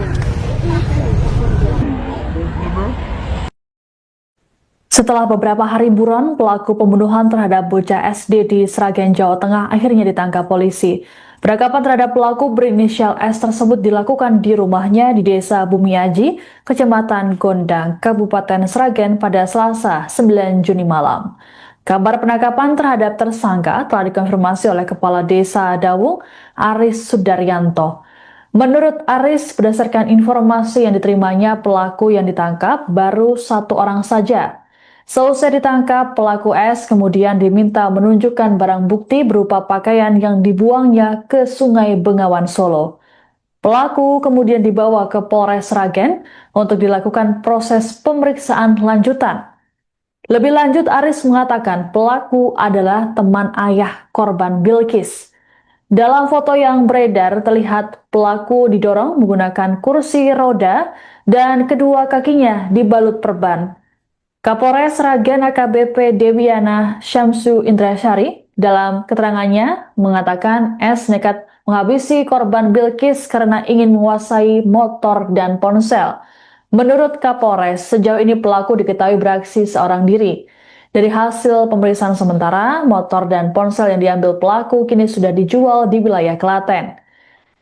Setelah beberapa hari buron, pelaku pembunuhan terhadap bocah SD di Sragen, Jawa Tengah akhirnya ditangkap polisi. Penangkapan terhadap pelaku berinisial S tersebut dilakukan di rumahnya di Desa Bumiaji, Kecamatan Gondang, Kabupaten Sragen pada Selasa 9 Juni malam. Kabar penangkapan terhadap tersangka telah dikonfirmasi oleh Kepala Desa Dawung, Aris Sudaryanto. Menurut Aris, berdasarkan informasi yang diterimanya, pelaku yang ditangkap baru 1 orang saja. Seusai ditangkap, pelaku S kemudian diminta menunjukkan barang bukti berupa pakaian yang dibuangnya ke Sungai Bengawan Solo. Pelaku kemudian dibawa ke Polres Sragen untuk dilakukan proses pemeriksaan lanjutan. Lebih lanjut, Aris mengatakan pelaku adalah teman ayah korban Bilkis. Dalam foto yang beredar terlihat pelaku didorong menggunakan kursi roda dan kedua kakinya dibalut perban. Kapolres Sragen AKBP Dewiana Syamsu Indrasyari dalam keterangannya mengatakan S nekat menghabisi korban Bilkis karena ingin menguasai motor dan ponsel. Menurut Kapolres, sejauh ini pelaku diketahui beraksi seorang diri. Dari hasil pemeriksaan sementara, motor dan ponsel yang diambil pelaku kini sudah dijual di wilayah Klaten.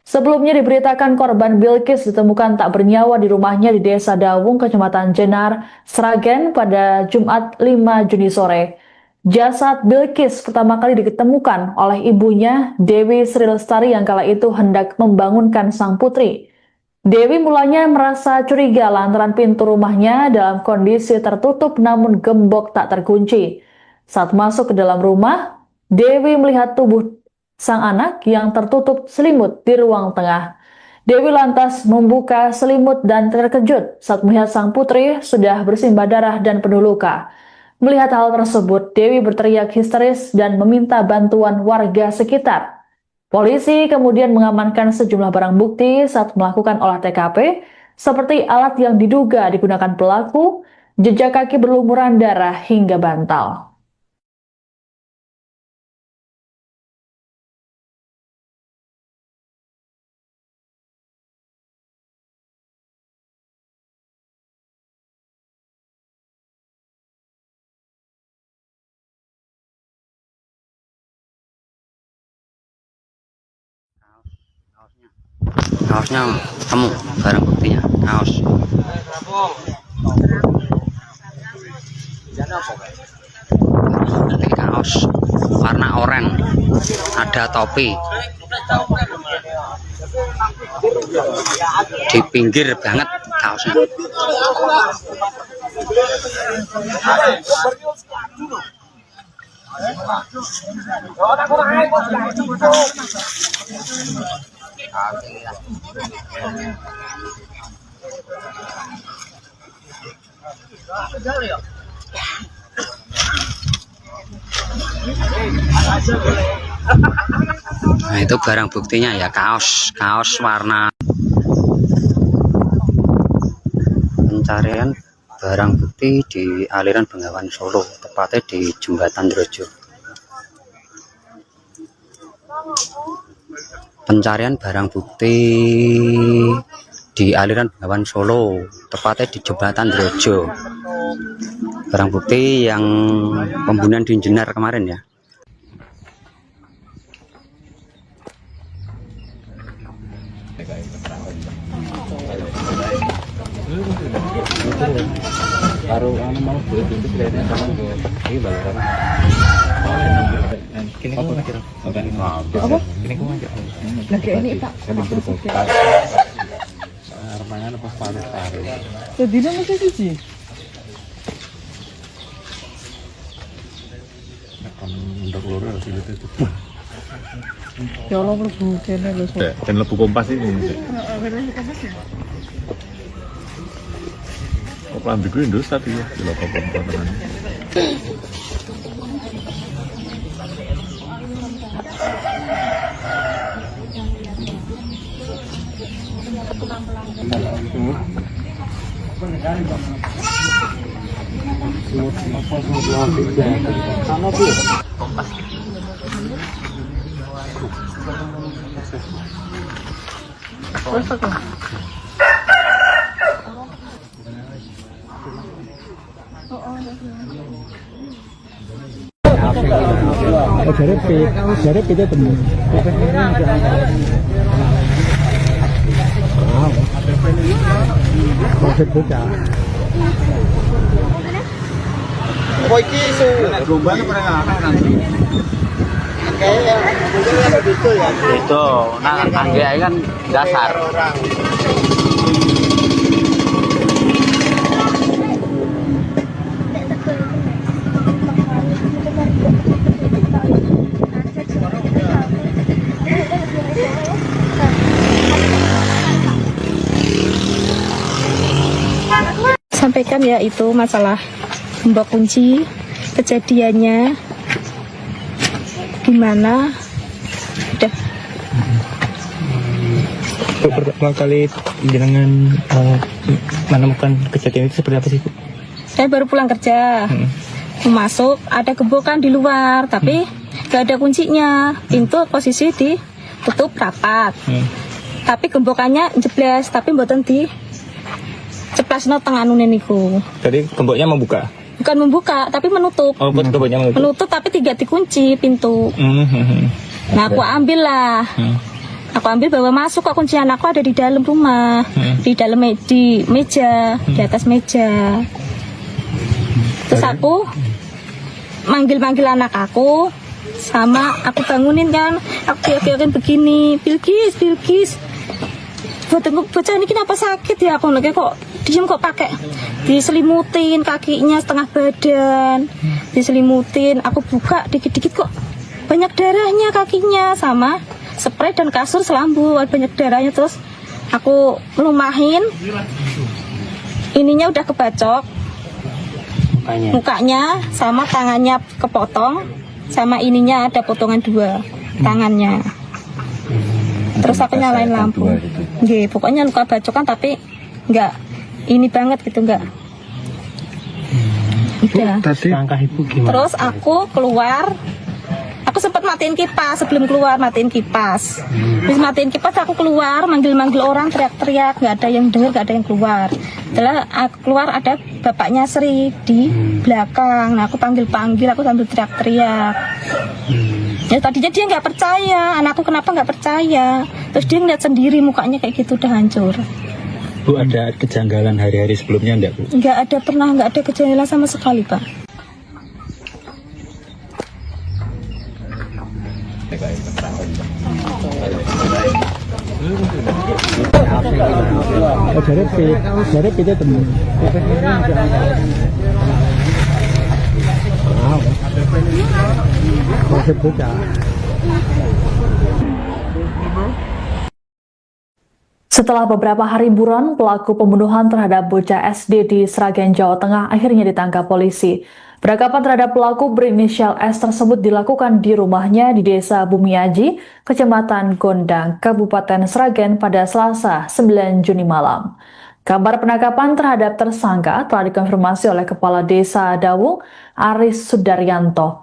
Sebelumnya diberitakan korban Bilkis ditemukan tak bernyawa di rumahnya di Desa Dawung, Kecamatan Jenar, Sragen pada Jumat 5 Juni sore. Jasad Bilkis pertama kali ditemukan oleh ibunya, Dewi Sri Lestari, yang kala itu hendak membangunkan sang putri. Dewi mulanya merasa curiga lantaran pintu rumahnya dalam kondisi tertutup namun gembok tak terkunci. Saat masuk ke dalam rumah, Dewi melihat tubuh sang anak yang tertutup selimut di ruang tengah. Dewi lantas membuka selimut dan terkejut saat melihat sang putri sudah bersimbah darah dan penuh luka. Melihat hal tersebut, Dewi berteriak histeris dan meminta bantuan warga sekitar. Polisi kemudian mengamankan sejumlah barang bukti saat melakukan olah TKP, seperti alat yang diduga digunakan pelaku, jejak kaki berlumuran darah hingga bantal. Kaosnya temu, barang buktinya kaos. Ini kaos warna oranye, ada topi. Di pinggir banget kaosnya. Nah, itu barang buktinya ya, kaos warna. Pencarian barang bukti di aliran Bengawan Solo, tepatnya di Jembatan Drojo. Pencarian barang bukti di aliran Bengawan Solo, tepatnya di Jembatan Drojo. Barang bukti yang pembunuhan di Jenar kemarin ya. Baru mau beli pintu kelihatannya sama ini balaran. Kini kau kira Apa? kini kau aja. Lagi ini Pak. Armangan apa panas tarik. Tadi nama saya siji. Untuk loro harus itu. Ya Allah mlebu kene lho. Dan lebu kompas ini. Lambiku Indosat ya, di lokal pembuatan. Jare pita temen. Konsep bocah. Oh, iki isu rombane pernah nanti. Kayak itu ya. Itu, nah angge kan dasar. sampaikan ya itu masalah gembok kunci, kejadiannya gimana. Udah. Pertama kali jenengan menemukan kejadian itu seperti apa sih, Bu? Saya baru pulang kerja. Masuk ada gembokan di luar tapi gak ada kuncinya. Pintu posisi ditutup rapat. Tapi gembokannya jebles tapi mboten di ceplasno tengah nune niku. Jadi gemboknya membuka? Bukan membuka tapi menutup. Oh, gemboknya menutup? Menutup tapi tidak dikunci pintu. Nah aku ambil lah. Aku ambil bawa masuk kok, kuncian aku ada di dalam rumah. Di dalam di meja, di atas meja. Terus aku manggil-manggil anak aku, sama aku bangunin kan, aku kira-kirain begini, Bilkis, bocah ini kenapa sakit ya, aku lagi kok diem kok pakai diselimutin kakinya setengah badan, diselimutin, aku buka dikit-dikit kok banyak darahnya kakinya, sama spray dan kasur selambu banyak darahnya, terus aku melumahin, ininya udah kebacok. Mukanya sama tangannya kepotong, sama ininya ada potongan 2 tangannya. Terus aku nyalain lampu. Nggih, pokoknya luka bacokan tapi enggak ini banget gitu, enggak. Udah. Langkah Ibu gimana? Terus aku keluar. Aku sempat matiin kipas sebelum keluar, matiin kipas. Terus matiin kipas aku keluar, manggil-manggil orang, teriak-teriak, nggak ada yang dengar, nggak ada yang keluar. Setelah aku keluar ada bapaknya Sri di belakang. Nah aku panggil-panggil, aku sambil teriak-teriak. Ya tadinya dia nggak percaya, anakku kenapa nggak percaya. Terus dia ngeliat sendiri mukanya kayak gitu udah hancur. Bu, ada kejanggalan hari-hari sebelumnya enggak, Bu? Nggak ada, pernah nggak ada kejanggalan sama sekali, Pak. Jadi kita temen. Setelah beberapa hari buron, pelaku pembunuhan terhadap bocah SD di Sragen, Jawa Tengah akhirnya ditangkap polisi. Penangkapan terhadap pelaku berinisial S tersebut dilakukan di rumahnya di Desa Bumiaji, Kecamatan Gondang, Kabupaten Sragen pada Selasa 9 Juni malam. Kabar penangkapan terhadap tersangka telah dikonfirmasi oleh Kepala Desa Dawung, Aris Sudaryanto.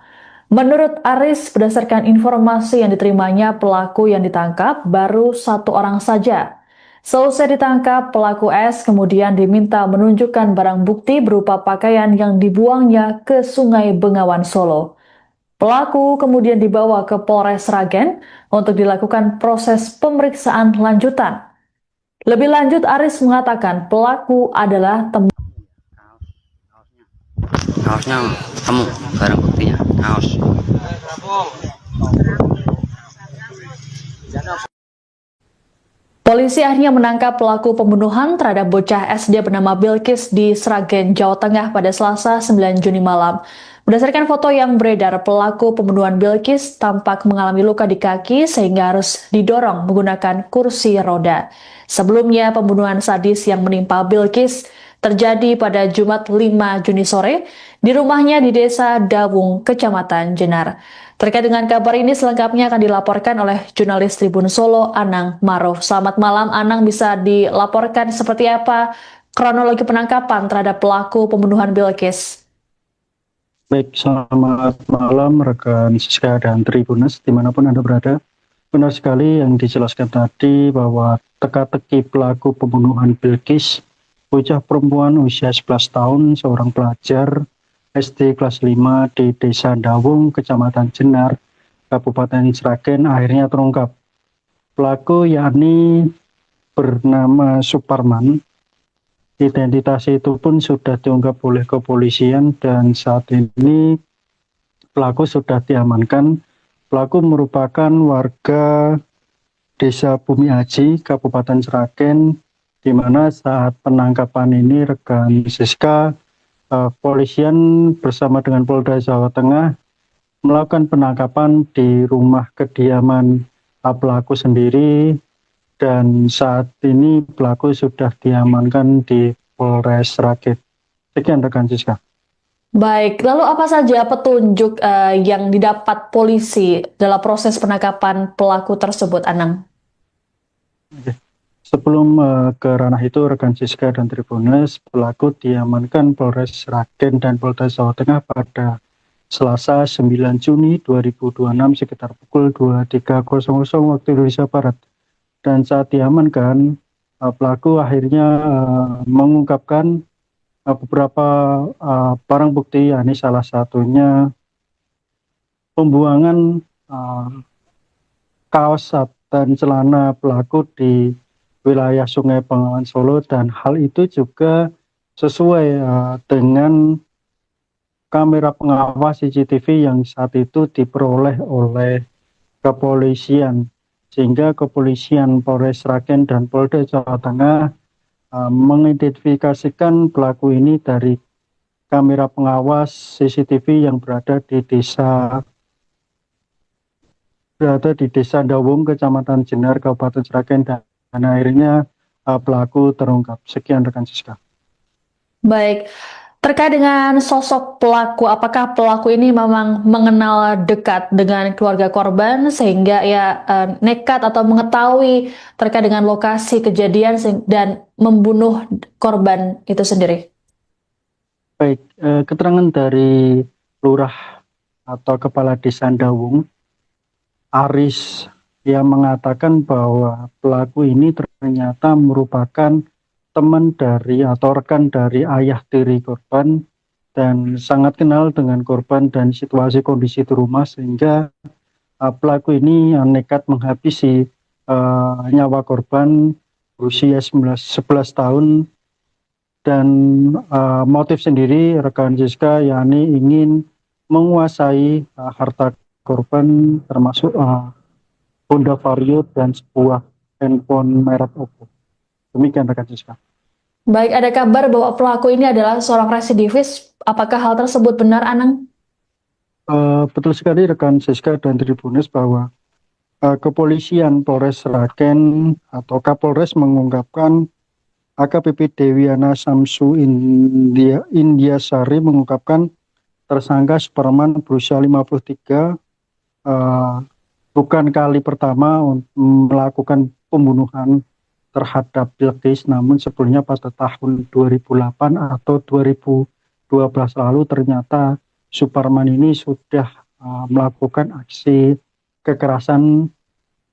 Menurut Aris, berdasarkan informasi yang diterimanya, pelaku yang ditangkap baru 1 orang saja. Selesai ditangkap, pelaku S kemudian diminta menunjukkan barang bukti berupa pakaian yang dibuangnya ke Sungai Bengawan Solo. Pelaku kemudian dibawa ke Polres Sragen untuk dilakukan proses pemeriksaan lanjutan. Lebih lanjut, Aris mengatakan pelaku adalah teman. Kaosnya temu, barang buktinya kaos. Polisi akhirnya menangkap pelaku pembunuhan terhadap bocah SD bernama Bilkis di Sragen, Jawa Tengah pada Selasa 9 Juni malam. Berdasarkan foto yang beredar, pelaku pembunuhan Bilkis tampak mengalami luka di kaki sehingga harus didorong menggunakan kursi roda. Sebelumnya, pembunuhan sadis yang menimpa Bilkis terjadi pada Jumat 5 Juni sore di rumahnya di Desa Dawung, Kecamatan Jenar. Terkait dengan kabar ini selengkapnya akan dilaporkan oleh jurnalis Tribun Solo, Anang Maruf. Selamat malam, Anang, bisa dilaporkan seperti apa kronologi penangkapan terhadap pelaku pembunuhan Bilkis? Baik, selamat malam rekan Siska dan Tribunas dimanapun Anda berada. Benar sekali yang dijelaskan tadi bahwa teka-teki pelaku pembunuhan Bilkis, bocah perempuan usia 11 tahun, seorang pelajar SD kelas 5 di Desa Dawung, Kecamatan Jenar, Kabupaten Sragen akhirnya terungkap. Pelaku yakni bernama Suparman. Identitas itu pun sudah diungkap oleh kepolisian dan saat ini pelaku sudah diamankan. Pelaku merupakan warga Desa Bumiaji, Kabupaten Sragen, di mana saat penangkapan ini rekan Siska, polisian bersama dengan Polda Jawa Tengah melakukan penangkapan di rumah kediaman pelaku sendiri dan saat ini pelaku sudah diamankan di Polres Sragen. Sekian rekan Siska. Baik, lalu apa saja petunjuk yang didapat polisi dalam proses penangkapan pelaku tersebut, Anang? Sebelum ke ranah itu, rekan Siska dan Tribunes, pelaku diamankan Polres Sragen dan Polda Jawa Tengah pada Selasa 9 Juni 2026 sekitar pukul 23.00 waktu Indonesia Barat. Dan saat diamankan, pelaku akhirnya mengungkapkan beberapa barang bukti, yakni salah satunya pembuangan kaos dan celana pelaku di wilayah Sungai Bengawan Solo, dan hal itu juga sesuai dengan kamera pengawas CCTV yang saat itu diperoleh oleh kepolisian, sehingga kepolisian Polres Sragen dan Polda Jawa Tengah mengidentifikasikan pelaku ini dari kamera pengawas CCTV yang berada di desa Dawung, Kecamatan Jenar, Kabupaten Sragen, dan akhirnya pelaku terungkap. Sekian rekan Siska. Baik, terkait dengan sosok pelaku, apakah pelaku ini memang mengenal dekat dengan keluarga korban sehingga ia nekat atau mengetahui terkait dengan lokasi kejadian dan membunuh korban itu sendiri? Baik, keterangan dari lurah atau kepala desa Dawung, Aris, yang mengatakan bahwa pelaku ini ternyata merupakan teman dari atau rekan dari ayah tiri korban dan sangat kenal dengan korban dan situasi kondisi di rumah, sehingga pelaku ini nekat menghabisi nyawa korban berusia 11 tahun. Dan motif sendiri rekan Siska, yakni ingin menguasai harta korban, termasuk Honda Vario dan sebuah handphone merek Oppo. Demikian rekan Siska. Baik, ada kabar bahwa pelaku ini adalah seorang residivis. Apakah hal tersebut benar, Anang? Betul sekali rekan Siska dan Tribunes bahwa kepolisian Polres Sragen atau Kapolres mengungkapkan AKBP Dewiana Samsu Indiasari mengungkapkan tersangka Superman berusia 53 bukan kali pertama melakukan pembunuhan terhadap Bilqis, namun sebelumnya pada tahun 2008 atau 2012 lalu ternyata Superman ini sudah melakukan aksi kekerasan,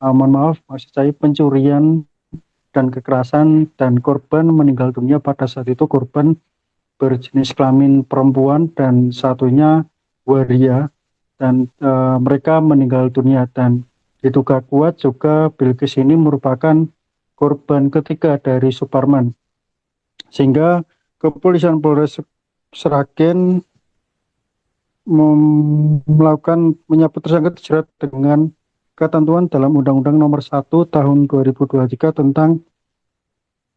maksud saya pencurian dan kekerasan, dan korban meninggal dunia. Pada saat itu korban berjenis kelamin perempuan dan satunya waria, dan mereka meninggal dunia, dan diduga kuat juga Bilqis ini merupakan korban ketiga dari Superman, sehingga kepolisian Polres Sragen menyebut tersangka dijerat dengan ketentuan dalam Undang-Undang Nomor 1 Tahun 2023 tentang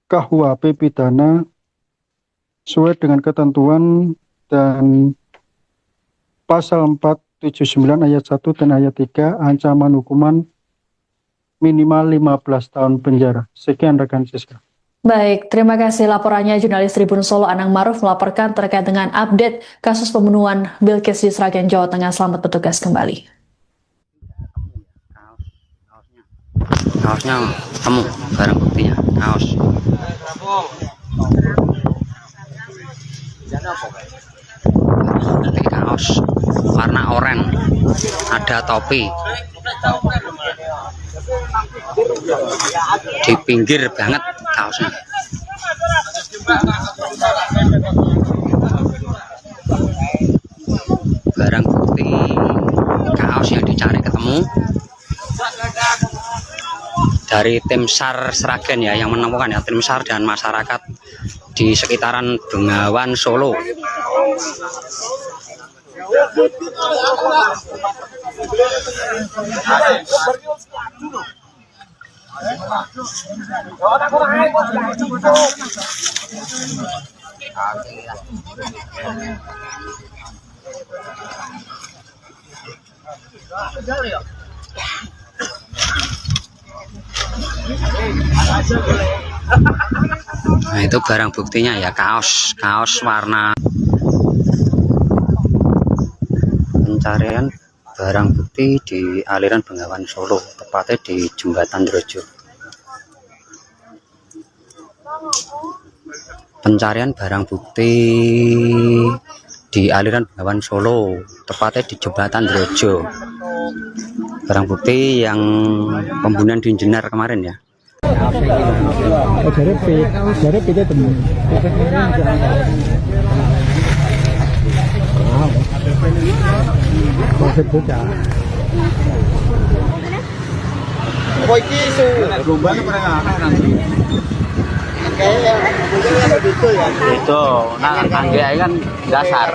KUHP pidana sesuai dengan ketentuan dan pasal 479 ayat 1 dan ayat 3, ancaman hukuman minimal 15 tahun penjara. Sekian rekan Siska. Baik, terima kasih laporannya jurnalis Tribun Solo Anang Maruf melaporkan terkait dengan update kasus pembunuhan Bilqis di Sragen, Jawa Tengah. Selamat bertugas kembali. Kaosnya temu, barang buktinya kaos. Nanti kaos warna oranye, ada topi. Di pinggir banget kaosnya. Barang bukti kaos yang dicari ketemu dari tim SAR Sragen ya, yang menemukan ya, tim SAR dan masyarakat di sekitaran Bengawan Solo. Nah, itu barang buktinya ya, kaos warna. Pencarian barang bukti di aliran Bengawan Solo, tepatnya di Jembatan Drojo. Pencarian barang bukti di aliran Bengawan Solo, tepatnya di Jembatan Drojo. Barang bukti yang pembunuhan di Jenar kemarin ya. Jarep itu temen. Konsep bocah. Oh, iki isu rombane pernah nanti. Kayak itu ya. Itu, nah angge kan dasar.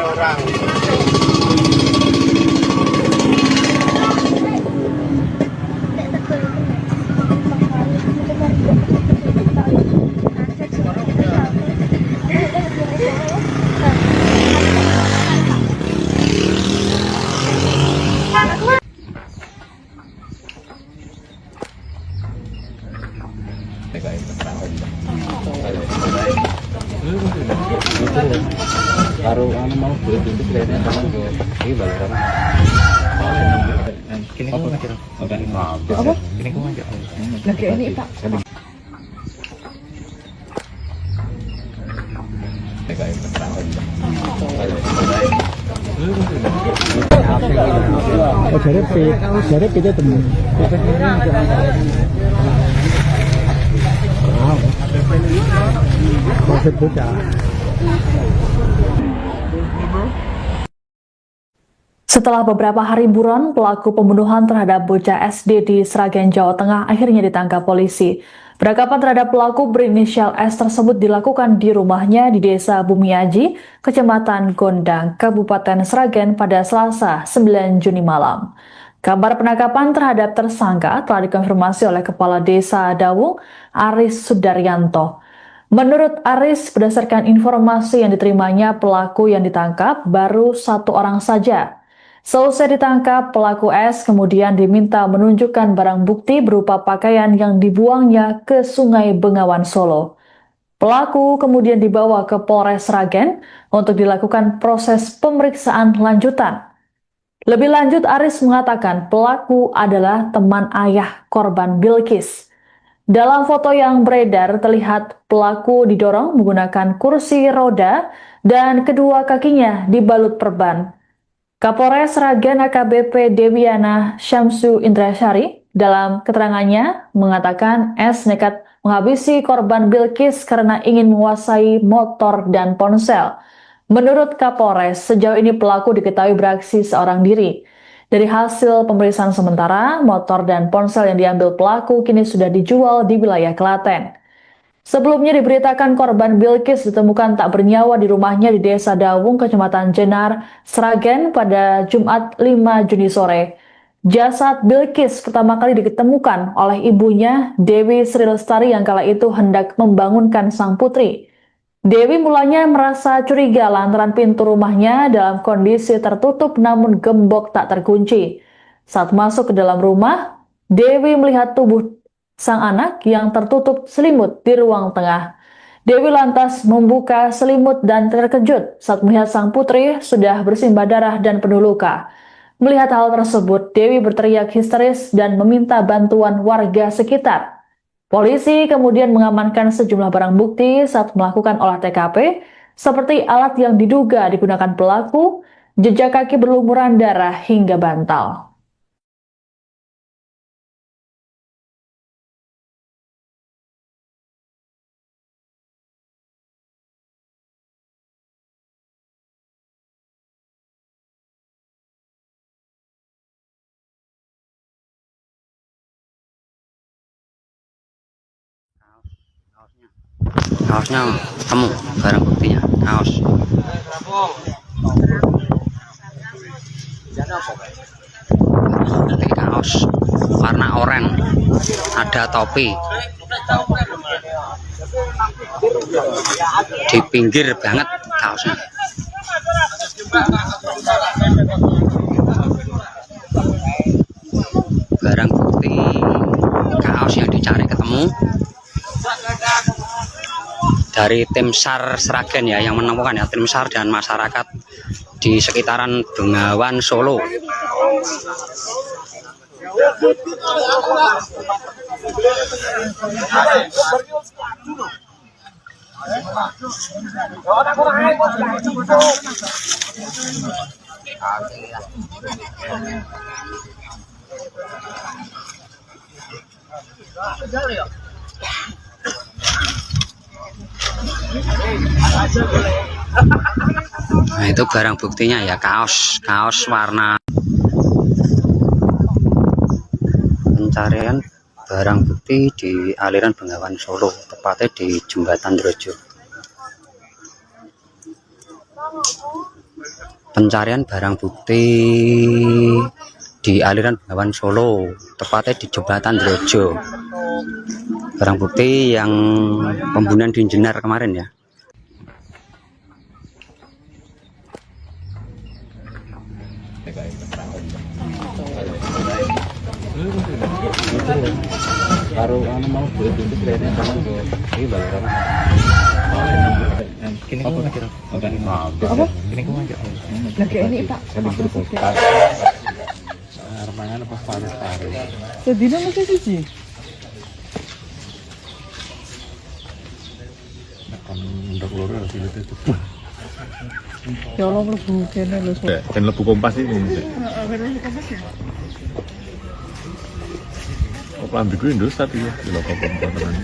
Baru mau beli pintu kelihatannya sama tuh. Ini balaran. Kini kau ngajar. Apa? Kini kau ngajar. Lagi ini Pak. Jarep itu temen. Konsep bocah. Setelah beberapa hari buron, pelaku pembunuhan terhadap bocah SD di Sragen, Jawa Tengah akhirnya ditangkap polisi. Penangkapan terhadap pelaku berinisial S tersebut dilakukan di rumahnya di Desa Bumiaji, Kecamatan Gondang, Kabupaten Sragen pada Selasa 9 Juni malam. Kabar penangkapan terhadap tersangka telah dikonfirmasi oleh Kepala Desa Dawung, Aris Sudaryanto. Menurut Aris, berdasarkan informasi yang diterimanya, pelaku yang ditangkap baru 1 orang saja. Selesai ditangkap, pelaku S kemudian diminta menunjukkan barang bukti berupa pakaian yang dibuangnya ke Sungai Bengawan Solo. Pelaku kemudian dibawa ke Polres Sragen untuk dilakukan proses pemeriksaan lanjutan. Lebih lanjut, Aris mengatakan pelaku adalah teman ayah korban Bilkis. Dalam foto yang beredar terlihat pelaku didorong menggunakan kursi roda dan kedua kakinya dibalut perban. Kapolres Sragen AKBP Dewiana Syamsu Indrasyari dalam keterangannya mengatakan S nekat menghabisi korban Bilkis karena ingin menguasai motor dan ponsel. Menurut Kapolres, sejauh ini pelaku diketahui beraksi seorang diri. Dari hasil pemeriksaan sementara, motor dan ponsel yang diambil pelaku kini sudah dijual di wilayah Klaten. Sebelumnya diberitakan korban Bilkis ditemukan tak bernyawa di rumahnya di Desa Dawung, Kecamatan Jenar, Sragen pada Jumat 5 Juni sore. Jasad Bilkis pertama kali ditemukan oleh ibunya, Dewi Sri Lestari, yang kala itu hendak membangunkan sang putri. Dewi mulanya merasa curiga lantaran pintu rumahnya dalam kondisi tertutup namun gembok tak terkunci. Saat masuk ke dalam rumah, Dewi melihat tubuh sang anak yang tertutup selimut di ruang tengah. Dewi lantas membuka selimut dan terkejut saat melihat sang putri sudah bersimbah darah dan penuh luka. Melihat hal tersebut, Dewi berteriak histeris dan meminta bantuan warga sekitar. Polisi kemudian mengamankan sejumlah barang bukti saat melakukan olah TKP, seperti alat yang diduga digunakan pelaku, jejak kaki berlumuran darah hingga bantal. Kaosnya temu, barang buktinya kaos. Ini kaos warna oranye, ada topi. Di pinggir banget kaosnya. Barang bukti kaos yang dicari ketemu. dari tim SAR Sragen ya yang menemukan ya, tim SAR dan masyarakat di sekitaran Bengawan Solo. Nah, itu barang buktinya ya, kaos warna. Pencarian barang bukti di aliran Bengawan Solo, tepatnya di Jembatan Drojo. Pencarian barang bukti di aliran Bengawan Solo, tepatnya di Jembatan Drojo. Barang bukti yang pembunuhan di Jenar kemarin ya. Baru mau beli pintu kayaknya sama ini balaran. Kini kau nak kira? Apa? Kini kau aja. Lagi ini Pak. Armangan apa panas hari. Sedina masih siji. Akan untuk loro sih itu. Ya Allah mlebu kene lho. Dan lebu kompas ini. Kok lambi gue Indosat ya, di lokal kompas.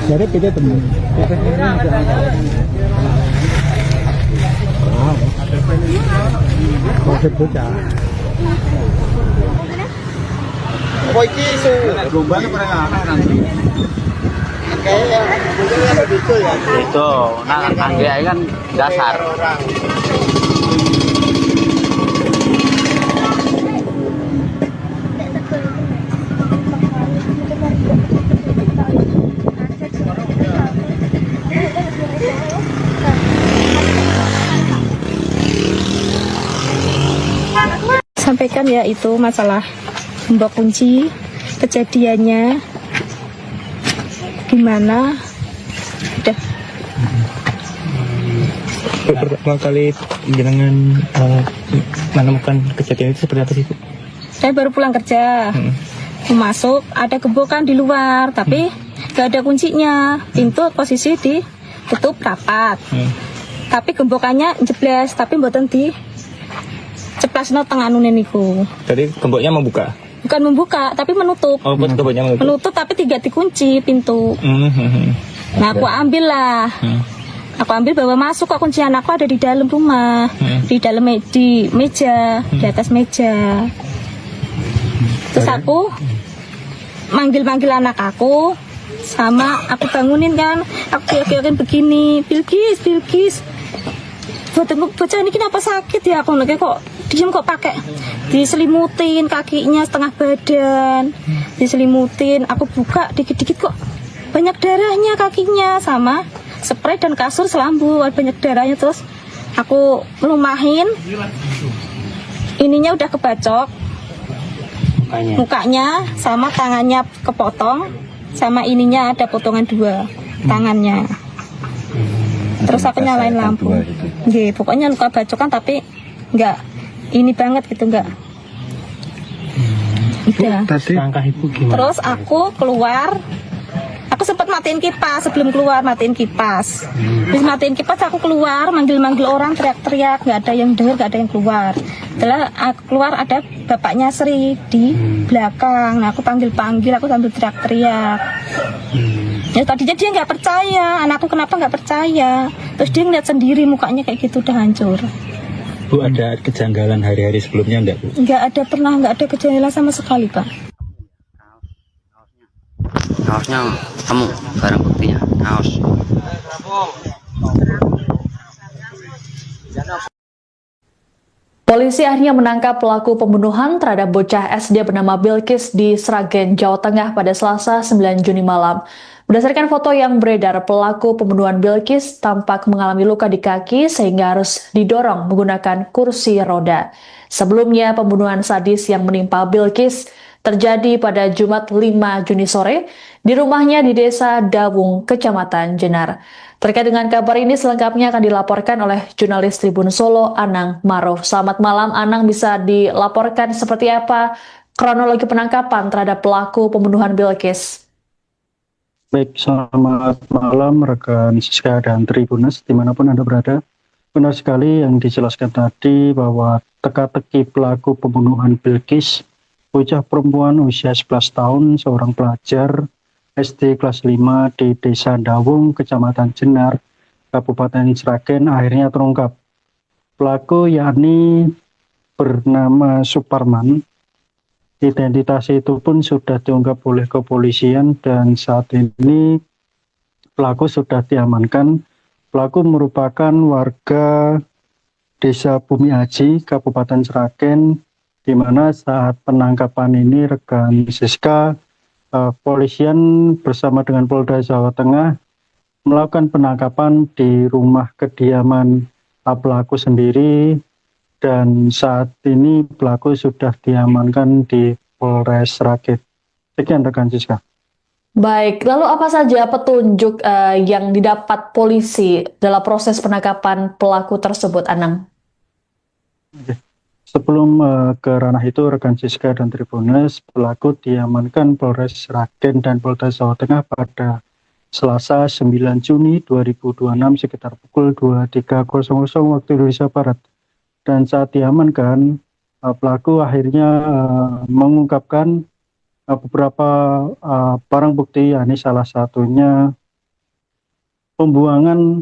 Jadi kita temen. Masih bocah. Apa iki isu rombane pernah nanti. Kayak begitu ya. Itu, nah angge kan dasar. Sampaikan ya itu masalah gembok kunci, kejadiannya gimana, udah. Pertama kali jenengan menemukan kejadian itu seperti apa sih, Bu? Saya baru pulang kerja, masuk ada gembokan di luar, tapi gak ada kuncinya, pintu posisi ditutup rapat, tapi gembokannya jeblas, tapi mboten di ceplasno tenganune niku. Tadi gemboknya membuka? Bukan membuka, tapi menutup. Oh, gemboknya menutup? Menutup, tapi tidak dikunci pintu. Nah, aku ambil lah. Aku ambil bawa masuk, kok kuncian aku ada di dalam rumah. Di dalam di meja, di atas meja. Terus aku manggil-manggil anak aku, sama aku bangunin kan. Aku yakin begini, Bilkis. Bocah ini kenapa sakit ya? Aku kayak kok diem kok pakai diselimutin kakinya setengah badan, diselimutin. Aku buka dikit-dikit kok banyak darahnya kakinya, sama spray dan kasur selambu banyak darahnya. Terus aku melumahin, ininya udah kebacok mukanya sama tangannya kepotong, sama ininya ada potongan 2 tangannya. Terus aku nyalain lampu. Nggih, pokoknya luka bacokan tapi enggak ini banget gitu, enggak. Udah. Langkah Ibu gimana? Terus aku keluar. Aku sempat matiin kipas, sebelum keluar matiin kipas. Terus matiin kipas aku keluar, manggil-manggil orang, teriak-teriak, enggak ada yang dengar, enggak ada yang keluar. Setelah aku keluar ada bapaknya Sri di belakang. Nah, aku panggil-panggil, aku sambil teriak-teriak. Ya tadinya dia nggak percaya, anakku kenapa nggak percaya. Terus dia ngeliat sendiri mukanya kayak gitu udah hancur. Bu, ada kejanggalan hari-hari sebelumnya enggak, Bu? Nggak ada gejala sama sekali, Pak. kaosnya temu, barang buktinya kaos. Polisi akhirnya menangkap pelaku pembunuhan terhadap bocah SD bernama Bilkis di Sragen, Jawa Tengah pada Selasa 9 Juni malam. Berdasarkan foto yang beredar, pelaku pembunuhan Bilkis tampak mengalami luka di kaki sehingga harus didorong menggunakan kursi roda. Sebelumnya, pembunuhan sadis yang menimpa Bilkis terjadi pada Jumat 5 Juni sore di rumahnya di Desa Dawung, Kecamatan Jenar. Terkait dengan kabar ini selengkapnya akan dilaporkan oleh jurnalis Tribun Solo, Anang Maruf. Selamat malam, Anang, bisa dilaporkan seperti apa kronologi penangkapan terhadap pelaku pembunuhan Bilkis? Baik, selamat malam rekan Siska dan Tribunas dimanapun Anda berada. Benar sekali yang dijelaskan tadi bahwa teka-teki pelaku pembunuhan Bilkis, bocah perempuan usia 11 tahun, seorang pelajar SD kelas 5 di Desa Dawung, Kecamatan Jenar, Kabupaten Sragen akhirnya terungkap. Pelaku yakni bernama Suparman. Identitas itu pun sudah diungkap oleh kepolisian dan saat ini pelaku sudah diamankan. Pelaku merupakan warga Desa Bumi Aji, Kabupaten Sragen, di mana saat penangkapan ini rekan Siska, kepolisian bersama dengan Polda Jawa Tengah melakukan penangkapan di rumah kediaman pelaku sendiri dan saat ini pelaku sudah diamankan di Polres Sragen. Sekian rekan Siska. Baik, lalu apa saja petunjuk yang didapat polisi dalam proses penangkapan pelaku tersebut, Anang? Sebelum ke ranah itu, rekan Siska dan Tribunas, pelaku diamankan Polres Sragen dan Polda Jawa Tengah pada Selasa 9 Juni 2026 sekitar pukul 23.00 waktu Indonesia Barat. Dan saat diamankan, pelaku akhirnya mengungkapkan beberapa barang bukti, yakni salah satunya pembuangan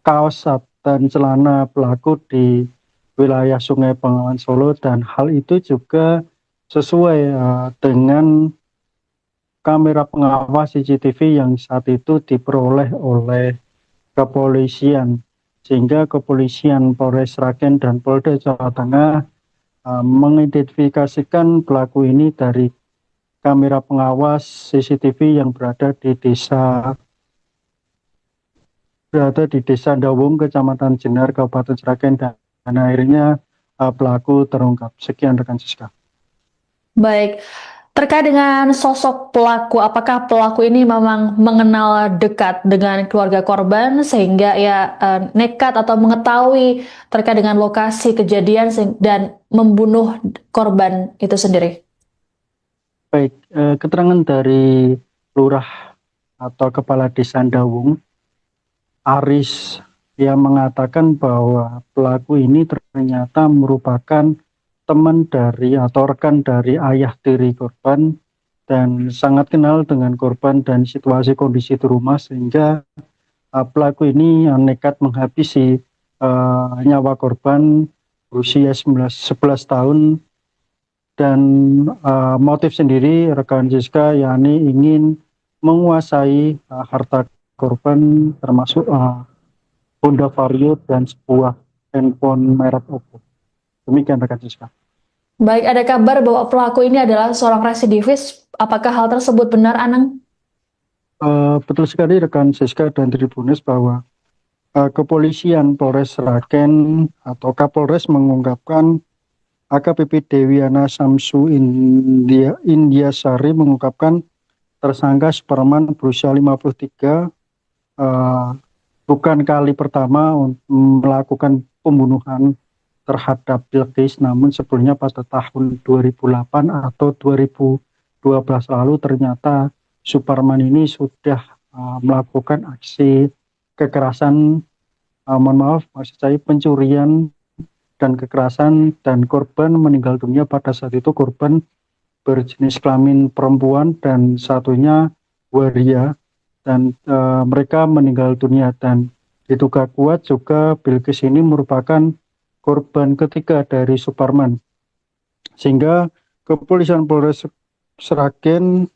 kaos dan celana pelaku di wilayah Sungai Bengawan Solo, dan hal itu juga sesuai dengan kamera pengawas CCTV yang saat itu diperoleh oleh kepolisian, sehingga kepolisian Polres Sragen dan Polda Jawa Tengah mengidentifikasikan pelaku ini dari kamera pengawas CCTV yang berada di Desa Dawung, Kecamatan Jenar, Kabupaten Sragen, dan akhirnya pelaku terungkap. Sekian rekan Siska. Baik, terkait dengan sosok pelaku, apakah pelaku ini memang mengenal dekat dengan keluarga korban sehingga ya nekat atau mengetahui terkait dengan lokasi kejadian dan membunuh korban itu sendiri? Baik, keterangan dari Lurah atau Kepala Desa Dawung, Aris, yang mengatakan bahwa pelaku ini ternyata merupakan teman dari atau rekan dari ayah tiri korban dan sangat kenal dengan korban dan situasi kondisi di rumah, sehingga pelaku ini nekat menghabisi nyawa korban berusia 11 tahun dan motif sendiri rekan Siska yakni ingin menguasai harta korban termasuk Honda Vario dan sebuah handphone merek Oppo. Demikian rekan Siska. Baik, ada kabar bahwa pelaku ini adalah seorang residivis. Apakah hal tersebut benar, Anang? Betul sekali rekan Siska dan Tribunas bahwa kepolisian Polres Sragen atau Kapolres mengungkapkan AKBP Dewiana Samsu Indiasari mengungkapkan tersangka Suparman berusia 53 bukan kali pertama melakukan pembunuhan terhadap Bilkis, namun sebelumnya pada tahun 2008 atau 2012 lalu ternyata Suparman ini sudah melakukan aksi kekerasan, maksud saya pencurian dan kekerasan, dan korban meninggal dunia pada saat itu korban berjenis kelamin perempuan dan satunya waria, dan mereka meninggal dunia, dan diduga kuat juga Bilkis ini merupakan korban ketiga dari Suparman, sehingga kepolisian Polres Sragen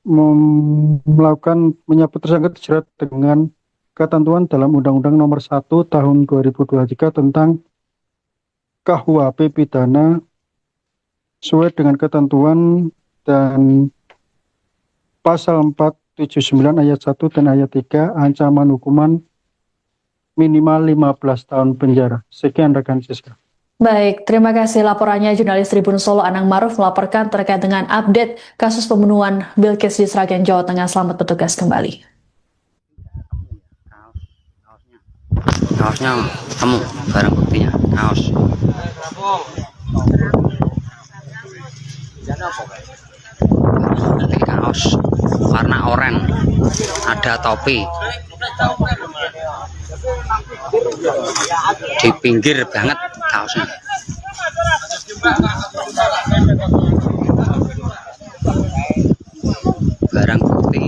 melakukan menyebut tersangka dijerat dengan ketentuan dalam Undang-Undang Nomor 1 Tahun 2023 tentang KUHP pidana sesuai dengan ketentuan dan pasal 479 ayat 1 dan ayat 3 ancaman hukuman minimal 15 tahun penjara. Sekian rekan Siska. Baik, terima kasih laporannya jurnalis Tribun Solo Anang Maruf melaporkan terkait dengan update kasus pembunuhan Bilqis di Sragen, Jawa Tengah. Selamat bertugas kembali. Kaosnya temu, barang buktinya kaos. Nanti kaos warna oranye, ada topi. Di pinggir banget kaosnya. Barang bukti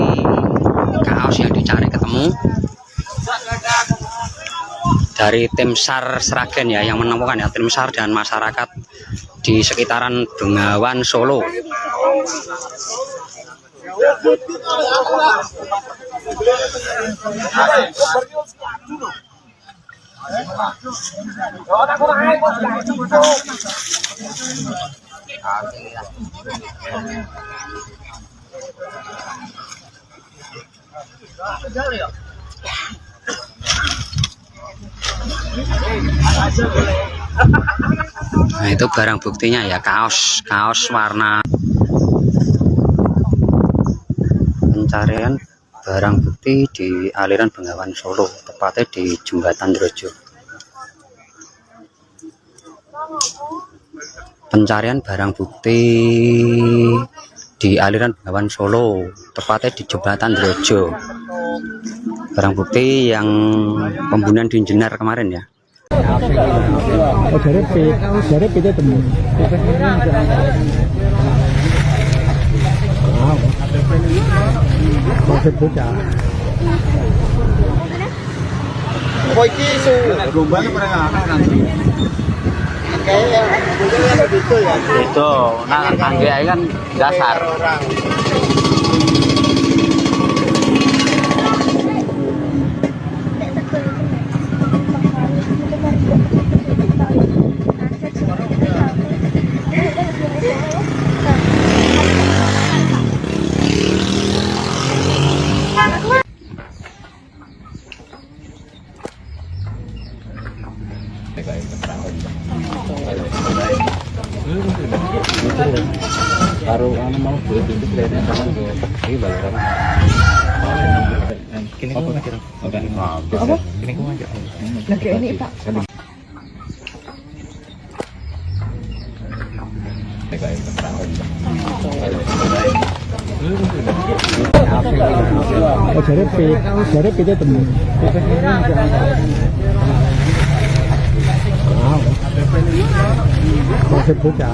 kaos yang dicari ketemu dari tim SAR Sragen ya, yang menemukan ya, tim SAR dan masyarakat di sekitaran Bengawan Solo. Nah, itu barang buktinya ya, kaos warna. Pencarian barang bukti di aliran Bengawan Solo, tepatnya di Jembatan Drojo. Pencarian barang bukti di aliran Bengawan Solo, tepatnya di Jembatan Drojo. Barang bukti yang pembunuhan di Jenar kemarin ya. Dari kita temu. Masih bocah. Kok iki isu rombane pernah nanti. Kayak itu ya. Itu, nah angge kan dasar. Baru mau beli pintu kayaknya sama ini balaran. Kini kau ngajak. Apa? Kini kau ngajak. Lagi ini Pak. Dari kita temu. Masih bocah.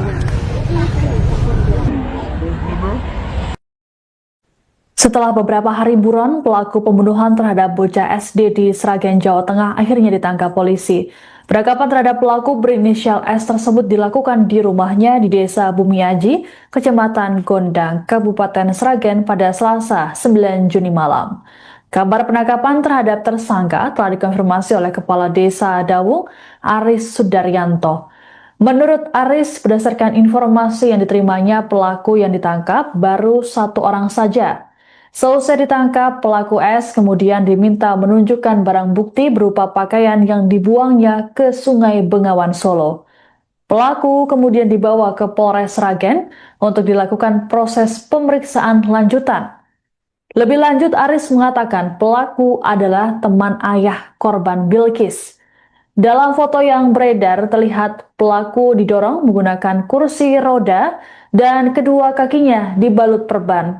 Setelah beberapa hari buron, pelaku pembunuhan terhadap bocah SD di Sragen, Jawa Tengah akhirnya ditangkap polisi. Penangkapan terhadap pelaku berinisial S tersebut dilakukan di rumahnya di Desa Bumiaji, Kecamatan Gondang, Kabupaten Sragen pada Selasa 9 Juni malam. Kabar penangkapan terhadap tersangka telah dikonfirmasi oleh Kepala Desa Dawung, Aris Sudaryanto. Menurut Aris, berdasarkan informasi yang diterimanya, pelaku yang ditangkap baru 1 orang saja. Selesai ditangkap, pelaku S kemudian diminta menunjukkan barang bukti berupa pakaian yang dibuangnya ke Sungai Bengawan Solo. Pelaku kemudian dibawa ke Polres Sragen untuk dilakukan proses pemeriksaan lanjutan. Lebih lanjut, Aris mengatakan pelaku adalah teman ayah korban Bilqis. Dalam foto yang beredar terlihat pelaku didorong menggunakan kursi roda dan kedua kakinya dibalut perban.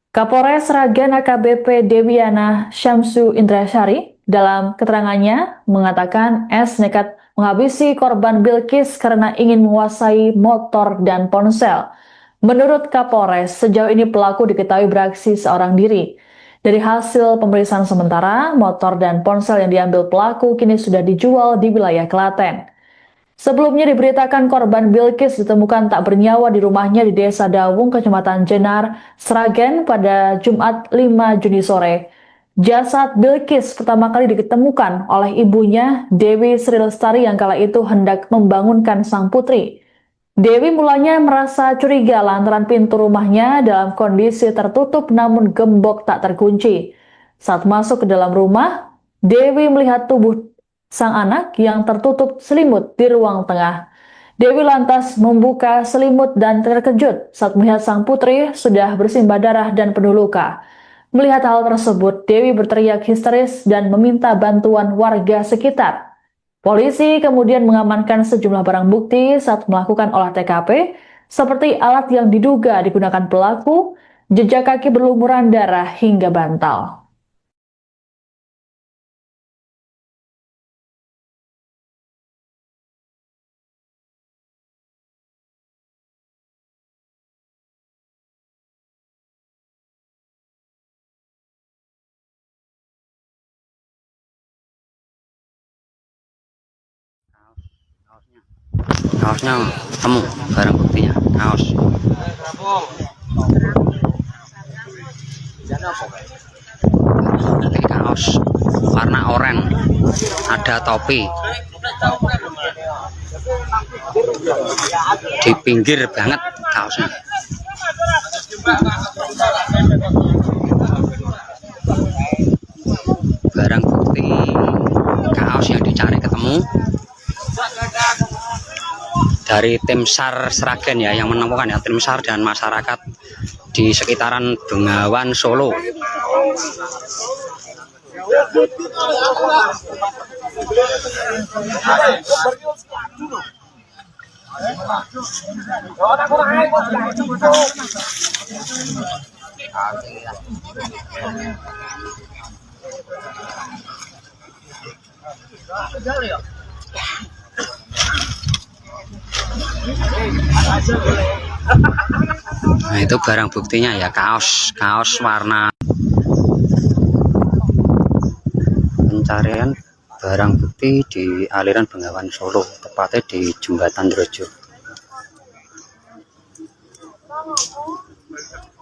Kapolres Sragen AKBP Dewiana Syamsu Indrasari dalam keterangannya mengatakan S nekat menghabisi korban Bilqis karena ingin menguasai motor dan ponsel. Menurut Kapolres, sejauh ini pelaku diketahui beraksi seorang diri. Dari hasil pemeriksaan sementara, motor dan ponsel yang diambil pelaku kini sudah dijual di wilayah Klaten. Sebelumnya diberitakan korban Bilkis ditemukan tak bernyawa di rumahnya di Desa Dawung, Kecamatan Jenar, Sragen pada Jumat 5 Juni sore. Jasad Bilkis pertama kali ditemukan oleh ibunya, Dewi Sri Lestari, yang kala itu hendak membangunkan sang putri. Dewi mulanya merasa curiga lantaran pintu rumahnya dalam kondisi tertutup namun gembok tak terkunci. Saat masuk ke dalam rumah, Dewi melihat tubuh sang anak yang tertutup selimut di ruang tengah. Dewi lantas membuka selimut dan terkejut saat melihat sang putri sudah bersimbah darah dan penuh luka. Melihat hal tersebut, Dewi berteriak histeris dan meminta bantuan warga sekitar. Polisi kemudian mengamankan sejumlah barang bukti saat melakukan olah TKP, seperti alat yang diduga digunakan pelaku, jejak kaki berlumuran darah hingga bantal. Kaosnya temu, barang buktinya kaos. Ini kaos warna oranye, ada topi di pinggir banget kaosnya. Barang bukti kaos yang dicari ketemu dari tim SAR Sragen ya, yang menemukan ya, tim SAR dan masyarakat di sekitaran Bengawan Solo. Nah, itu barang buktinya ya, kaos warna. Pencarian barang bukti di aliran Bengawan Solo, tepatnya di Jembatan Drojo.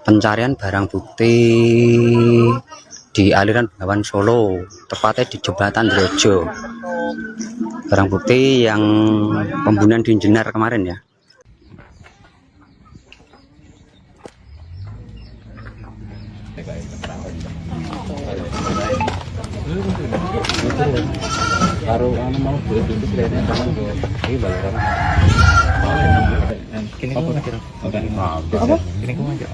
Pencarian barang bukti di aliran Bengawan Solo, tepatnya di Jembatan Drojo. Barang bukti yang pembunuhan di Jenar kemarin ya. Baru mau beli pintu kayaknya sama ini balaran. Kini kau nak kira? Apa? Kini kau ngajak.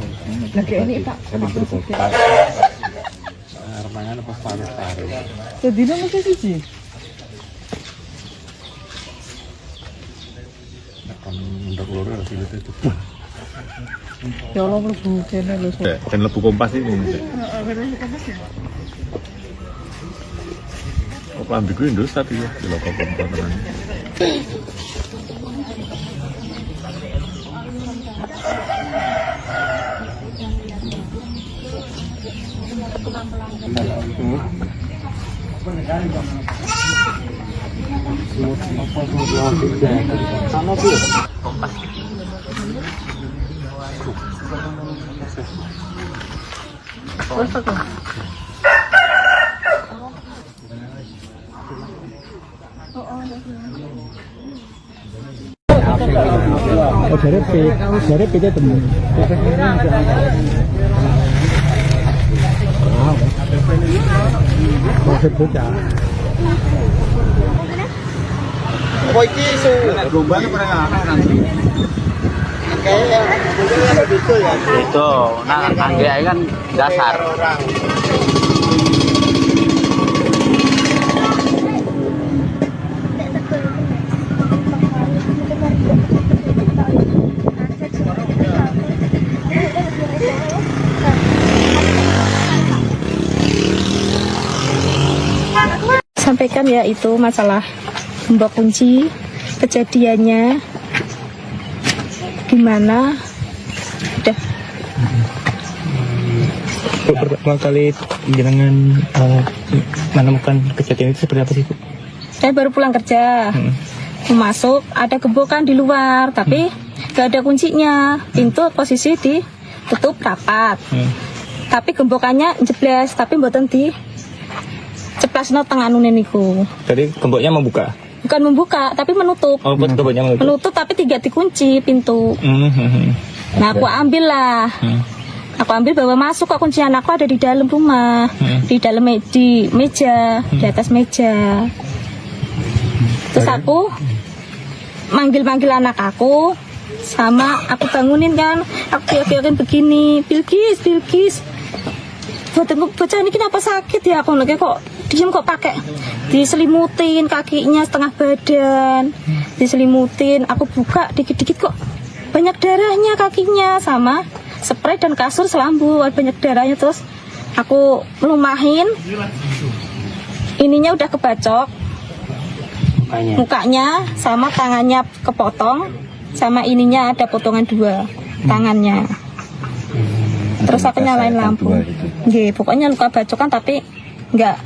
Lagi ini Pak. Armangan apa paru-paru. Tadi nama saya sih. Akan untuk loro lagi itu. Ya Allah mlebu kene lho. Dan lebu kompas ini. Oh, lambi gue Indosat ya, di lokal kompas. Oh, dari PT temu. Wow. Mau bocah. Oh, iki su rombane pernah nanti. Kayak betul ya. Itu, nah angge kan dasar. Sampaikan ya itu masalah mbak kunci, kejadiannya gimana, udah. Pertama kali jenengan menemukan kejadian itu seperti apa sih, Bu? Saya baru pulang kerja, Mau masuk ada gembokan di luar, tapi gak ada kuncinya. Pintu posisi ditutup rapat. Tapi gembokannya jebles, tapi mboten di ceplasno tengah nune niku. Tadi gemboknya membuka. Bukan membuka, tapi menutup. Oh, gemboknya menutup. Menutup tapi tidak dikunci pintu. Nah, aku ambil lah. Aku ambil bawa masuk, kok kuncian aku ada di dalam rumah. Di dalam di meja, di atas meja. Terus aku manggil-manggil anak aku, sama aku bangunin kan, aku teriak-teriakin begini, Bilkis, bocah ini kenapa sakit ya, aku kok diem kok pakai diselimutin kakinya setengah badan, diselimutin, aku buka dikit-dikit kok banyak darahnya kakinya, sama spray dan kasur selambu banyak darahnya. Terus aku melumahin, ininya udah kebacok mukanya sama tangannya kepotong, sama ininya ada potongan 2 tangannya. Terus aku nyalain lampu. Nggih, pokoknya luka bacokan tapi enggak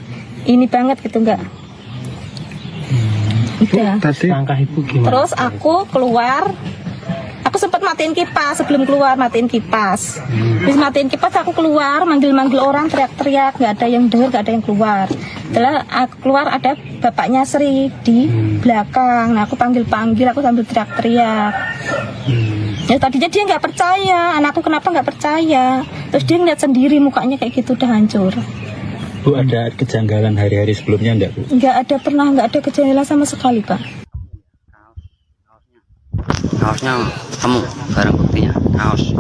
ini banget gitu, enggak. Udah. Langkah ibu gimana? Terus aku keluar. Aku sempat matiin kipas, sebelum keluar matiin kipas. Terus matiin kipas aku keluar, manggil-manggil orang, teriak-teriak, nggak ada yang dengar, nggak ada yang keluar. Setelah aku keluar ada bapaknya Sri di belakang. Nah aku panggil-panggil, aku sambil teriak-teriak. Ya tadinya dia nggak percaya, anakku kenapa nggak percaya. Terus dia ngeliat sendiri mukanya kayak gitu udah hancur. Bu, ada kejanggalan hari-hari sebelumnya enggak, Bu? Nggak ada kejanggalan sama sekali, Pak. Kaosnya kamu barang buktinya kaos.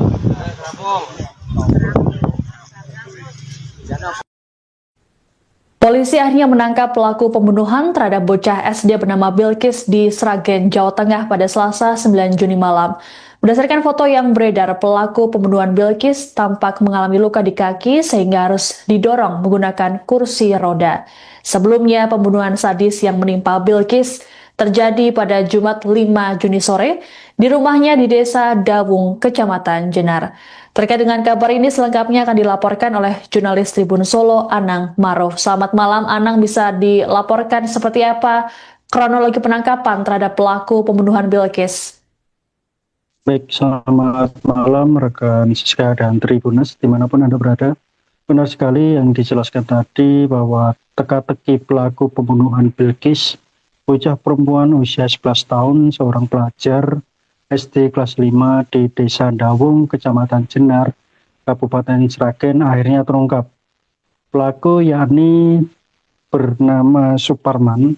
Polisi akhirnya menangkap pelaku pembunuhan terhadap bocah SD bernama Bilkis di Sragen, Jawa Tengah pada Selasa 9 Juni malam. Berdasarkan foto yang beredar, pelaku pembunuhan Bilkis tampak mengalami luka di kaki sehingga harus didorong menggunakan kursi roda. Sebelumnya, pembunuhan sadis yang menimpa Bilkis terjadi pada Jumat 5 Juni sore di rumahnya di Desa Dawung, Kecamatan Jenar. Terkait dengan kabar ini selengkapnya akan dilaporkan oleh jurnalis Tribun Solo, Anang Maruf. Selamat malam, Anang, bisa dilaporkan seperti apa kronologi penangkapan terhadap pelaku pembunuhan Bilkis? Baik, selamat malam rekan Siska dan Tribunas dimanapun Anda berada. Benar sekali yang dijelaskan tadi bahwa teka-teki pelaku pembunuhan Bilkis, bocah perempuan usia 11 tahun, seorang pelajar SD kelas 5 di Desa Dawung, Kecamatan Jenar, Kabupaten Sragen, akhirnya terungkap. Pelaku yakni bernama Suparman.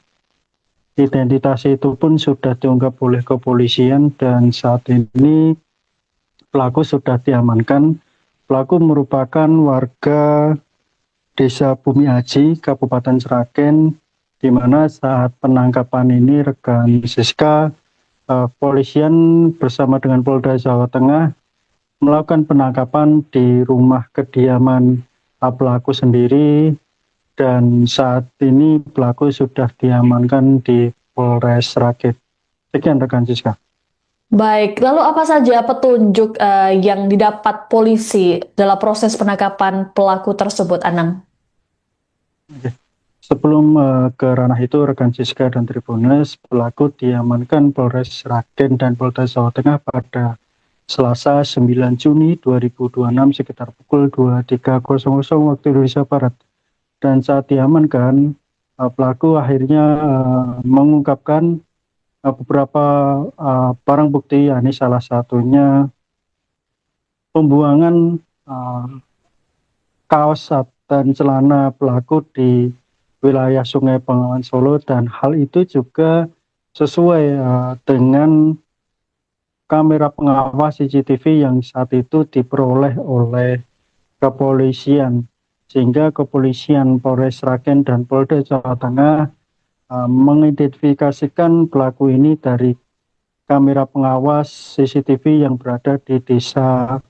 Identitas itu pun sudah diungkap oleh kepolisian dan saat ini pelaku sudah diamankan. Pelaku merupakan warga Desa Bumi Aji, Kabupaten Sragen, di mana saat penangkapan ini rekan Siska, polisian bersama dengan Polda Jawa Tengah melakukan penangkapan di rumah kediaman pelaku sendiri, dan saat ini pelaku sudah diamankan di Polres Sragen. Sekian rekan Siska. Baik, lalu apa saja petunjuk yang didapat polisi dalam proses penangkapan pelaku tersebut, Anang? Sebelum ke ranah itu, rekan Siska dan Tribunas, pelaku diamankan Polres Sragen dan Polda Jawa Tengah pada Selasa 9 Juni 2026 sekitar pukul 23.00 waktu Indonesia Barat. Dan saat diamankan, pelaku akhirnya mengungkapkan beberapa barang bukti, yakni salah satunya pembuangan kaos dan celana pelaku di wilayah Sungai Bengawan Solo, dan hal itu juga sesuai dengan kamera pengawas CCTV yang saat itu diperoleh oleh kepolisian, sehingga kepolisian Polres Sragen dan Polda Jawa Tengah mengidentifikasikan pelaku ini dari kamera pengawas CCTV yang berada di Desa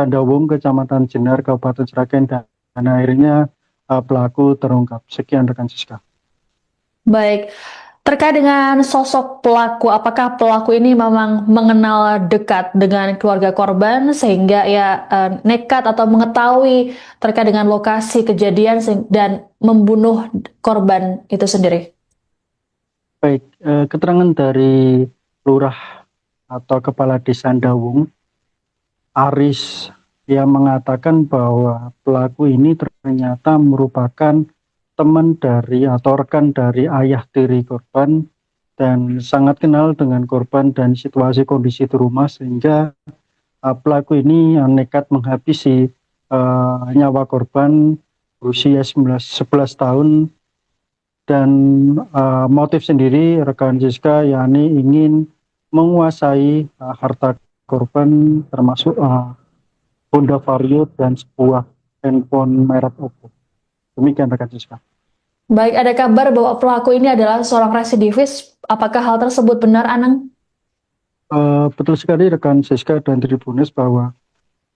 Dawung, Kecamatan Jenar, Kabupaten Sragen, dan akhirnya pelaku terungkap. Sekian rekan Siska. Baik, terkait dengan sosok pelaku, apakah pelaku ini memang mengenal dekat dengan keluarga korban sehingga ya nekat atau mengetahui terkait dengan lokasi kejadian dan membunuh korban itu sendiri? Baik, keterangan dari lurah atau kepala desa Ndawung, Aris, yang mengatakan bahwa pelaku ini ternyata merupakan teman dari atau rekan dari ayah tiri korban dan sangat kenal dengan korban dan situasi kondisi di rumah, sehingga pelaku ini nekat menghabisi nyawa korban berusia 11 tahun. Dan motif sendiri rekan Siska yakni ingin menguasai harta korban, termasuk Honda Vario dan sebuah handphone merek Oppo. Demikian rekan Siska. Baik, ada kabar bahwa pelaku ini adalah seorang residivis. Apakah hal tersebut benar, Anang? Betul sekali rekan Siska dan Tribunes bahwa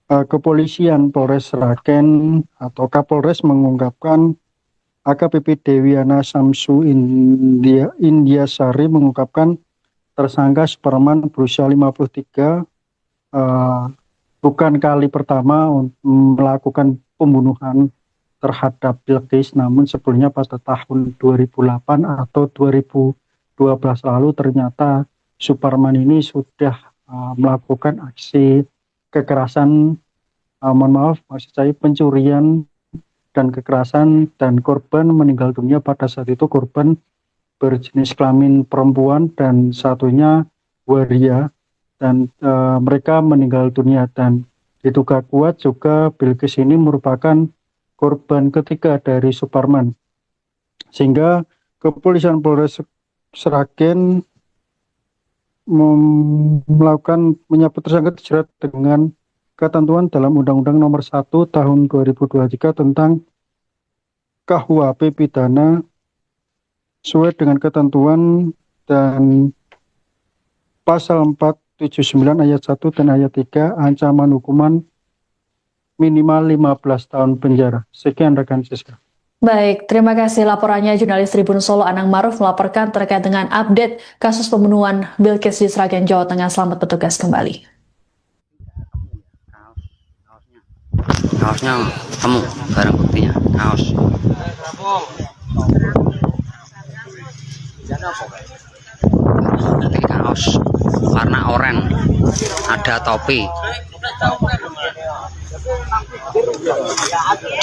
Kepolisian Polres Sragen atau Kapolres mengungkapkan AKBP Dewiana Samsu Indiasari mengungkapkan tersangka Superman berusia 53 bukan kali pertama melakukan pembunuhan terhadap Bilqis, namun sebelumnya pada tahun 2008 atau 2012 lalu ternyata Superman ini sudah melakukan aksi kekerasan, maksud saya pencurian dan kekerasan, dan korban meninggal dunia. Pada saat itu korban berjenis kelamin perempuan dan satunya waria, dan mereka meninggal dunia, dan diduga kuat juga Bilqis ini merupakan korban ketiga dari Superman, sehingga Kepolisian Polres Sragen melakukan menyebut tersangka dijerat dengan ketentuan dalam Undang-Undang Nomor 1 Tahun 2023 tentang KUHP pidana sesuai dengan ketentuan dan pasal 479 ayat 1 dan ayat 3 ancaman hukuman minimal 15 tahun penjara. Sekian rekan Siska. Baik, terima kasih laporannya jurnalis Tribun Solo Anang Maruf melaporkan terkait dengan update kasus pembunuhan Bilqis di Sragen, Jawa Tengah. Selamat bertugas kembali. Kaosnya temu, barang buktinya kaos. Nanti kaos warna oranye, ada topi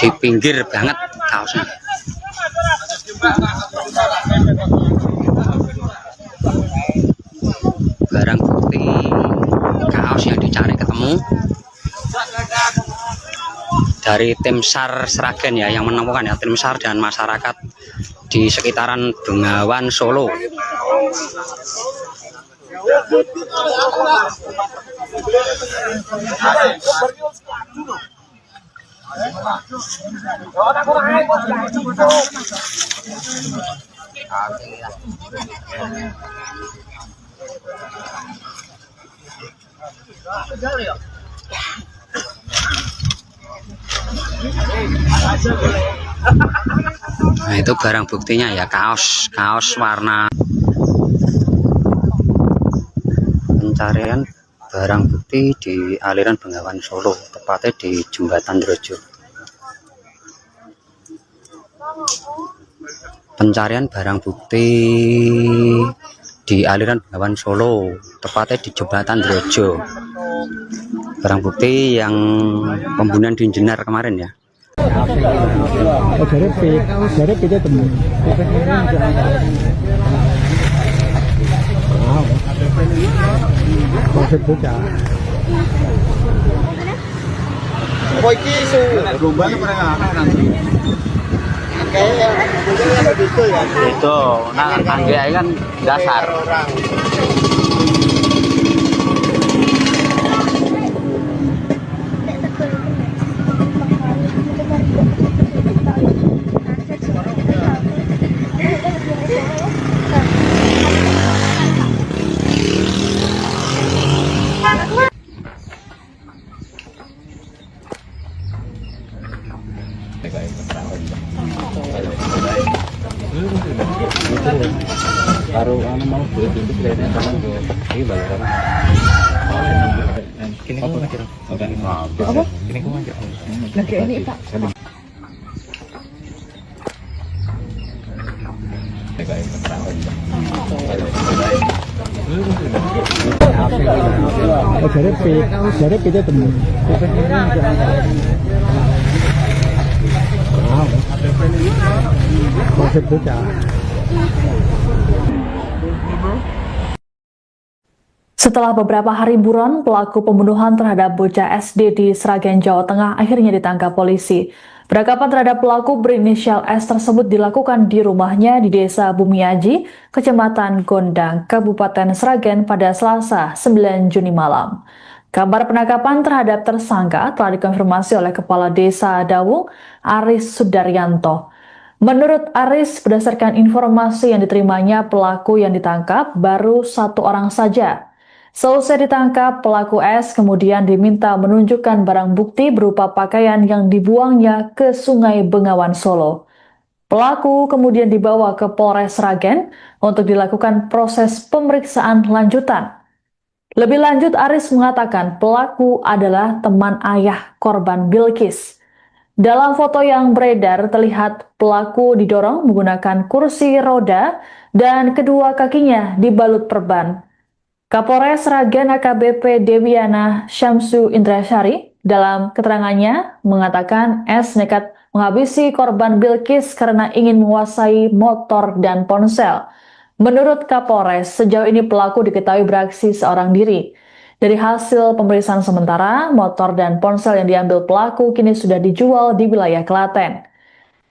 di pinggir banget kaosnya. Barang bukti kaos yang dicari ketemu dari tim SAR Sragen ya, yang menemukan ya, tim SAR dan masyarakat di sekitaran Bengawan Solo. Nah, itu barang buktinya ya, kaos warna. Pencarian barang bukti di aliran Bengawan Solo, tepatnya di Jembatan Drojo. Pencarian barang bukti di aliran Bengawan Solo, tepatnya di Jembatan Drojo. Barang bukti yang pembunuhan di Jenar kemarin ya. Itu, nah angge kan dasar. Baru mau duit itu kayaknya sama tuh. Ini balaran. Kini kau mikir apa? Kini kau mikir. Lagi ini Pak. Jadi kita temu. Konsep bocah. Setelah beberapa hari buron, pelaku pembunuhan terhadap bocah SD di Sragen, Jawa Tengah akhirnya ditangkap polisi. Penangkapan terhadap pelaku berinisial S tersebut dilakukan di rumahnya di Desa Bumiaji, Kecamatan Gondang, Kabupaten Sragen pada Selasa 9 Juni malam. Kabar penangkapan terhadap tersangka telah dikonfirmasi oleh Kepala Desa Dawung, Aris Sudaryanto. Menurut Aris, berdasarkan informasi yang diterimanya, pelaku yang ditangkap baru 1 orang saja. Selesai ditangkap, pelaku S kemudian diminta menunjukkan barang bukti berupa pakaian yang dibuangnya ke Sungai Bengawan Solo. Pelaku kemudian dibawa ke Polres Sragen untuk dilakukan proses pemeriksaan lanjutan. Lebih lanjut, Aris mengatakan pelaku adalah teman ayah korban Bilkis. Dalam foto yang beredar terlihat pelaku didorong menggunakan kursi roda dan kedua kakinya dibalut perban. Kapolres Sragen AKBP Dewiana Syamsu Indrasari dalam keterangannya mengatakan S nekat menghabisi korban Bilkis karena ingin menguasai motor dan ponsel. Menurut Kapolres, sejauh ini pelaku diketahui beraksi seorang diri. Dari hasil pemeriksaan sementara, motor dan ponsel yang diambil pelaku kini sudah dijual di wilayah Klaten.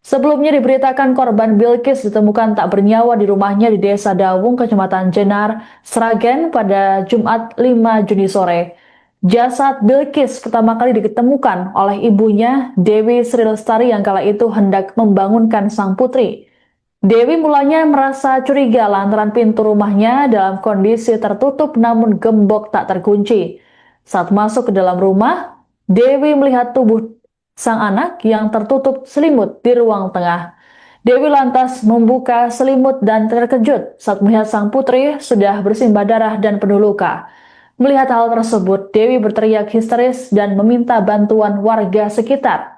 Sebelumnya diberitakan korban Bilkis ditemukan tak bernyawa di rumahnya di Desa Dawung, Kecamatan Jenar, Sragen pada Jumat 5 Juni sore. Jasad Bilkis pertama kali ditemukan oleh ibunya, Dewi Sri Lestari, yang kala itu hendak membangunkan sang putri. Dewi mulanya merasa curiga lantaran pintu rumahnya dalam kondisi tertutup namun gembok tak terkunci. Saat masuk ke dalam rumah, Dewi melihat tubuh sang anak yang tertutup selimut di ruang tengah. Dewi lantas membuka selimut dan terkejut saat melihat sang putri sudah bersimbah darah dan penuh luka. Melihat hal tersebut, Dewi berteriak histeris dan meminta bantuan warga sekitar.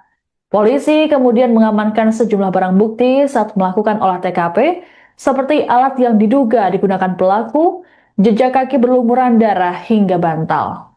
Polisi kemudian mengamankan sejumlah barang bukti saat melakukan olah TKP, seperti alat yang diduga digunakan pelaku, jejak kaki berlumuran darah hingga bantal.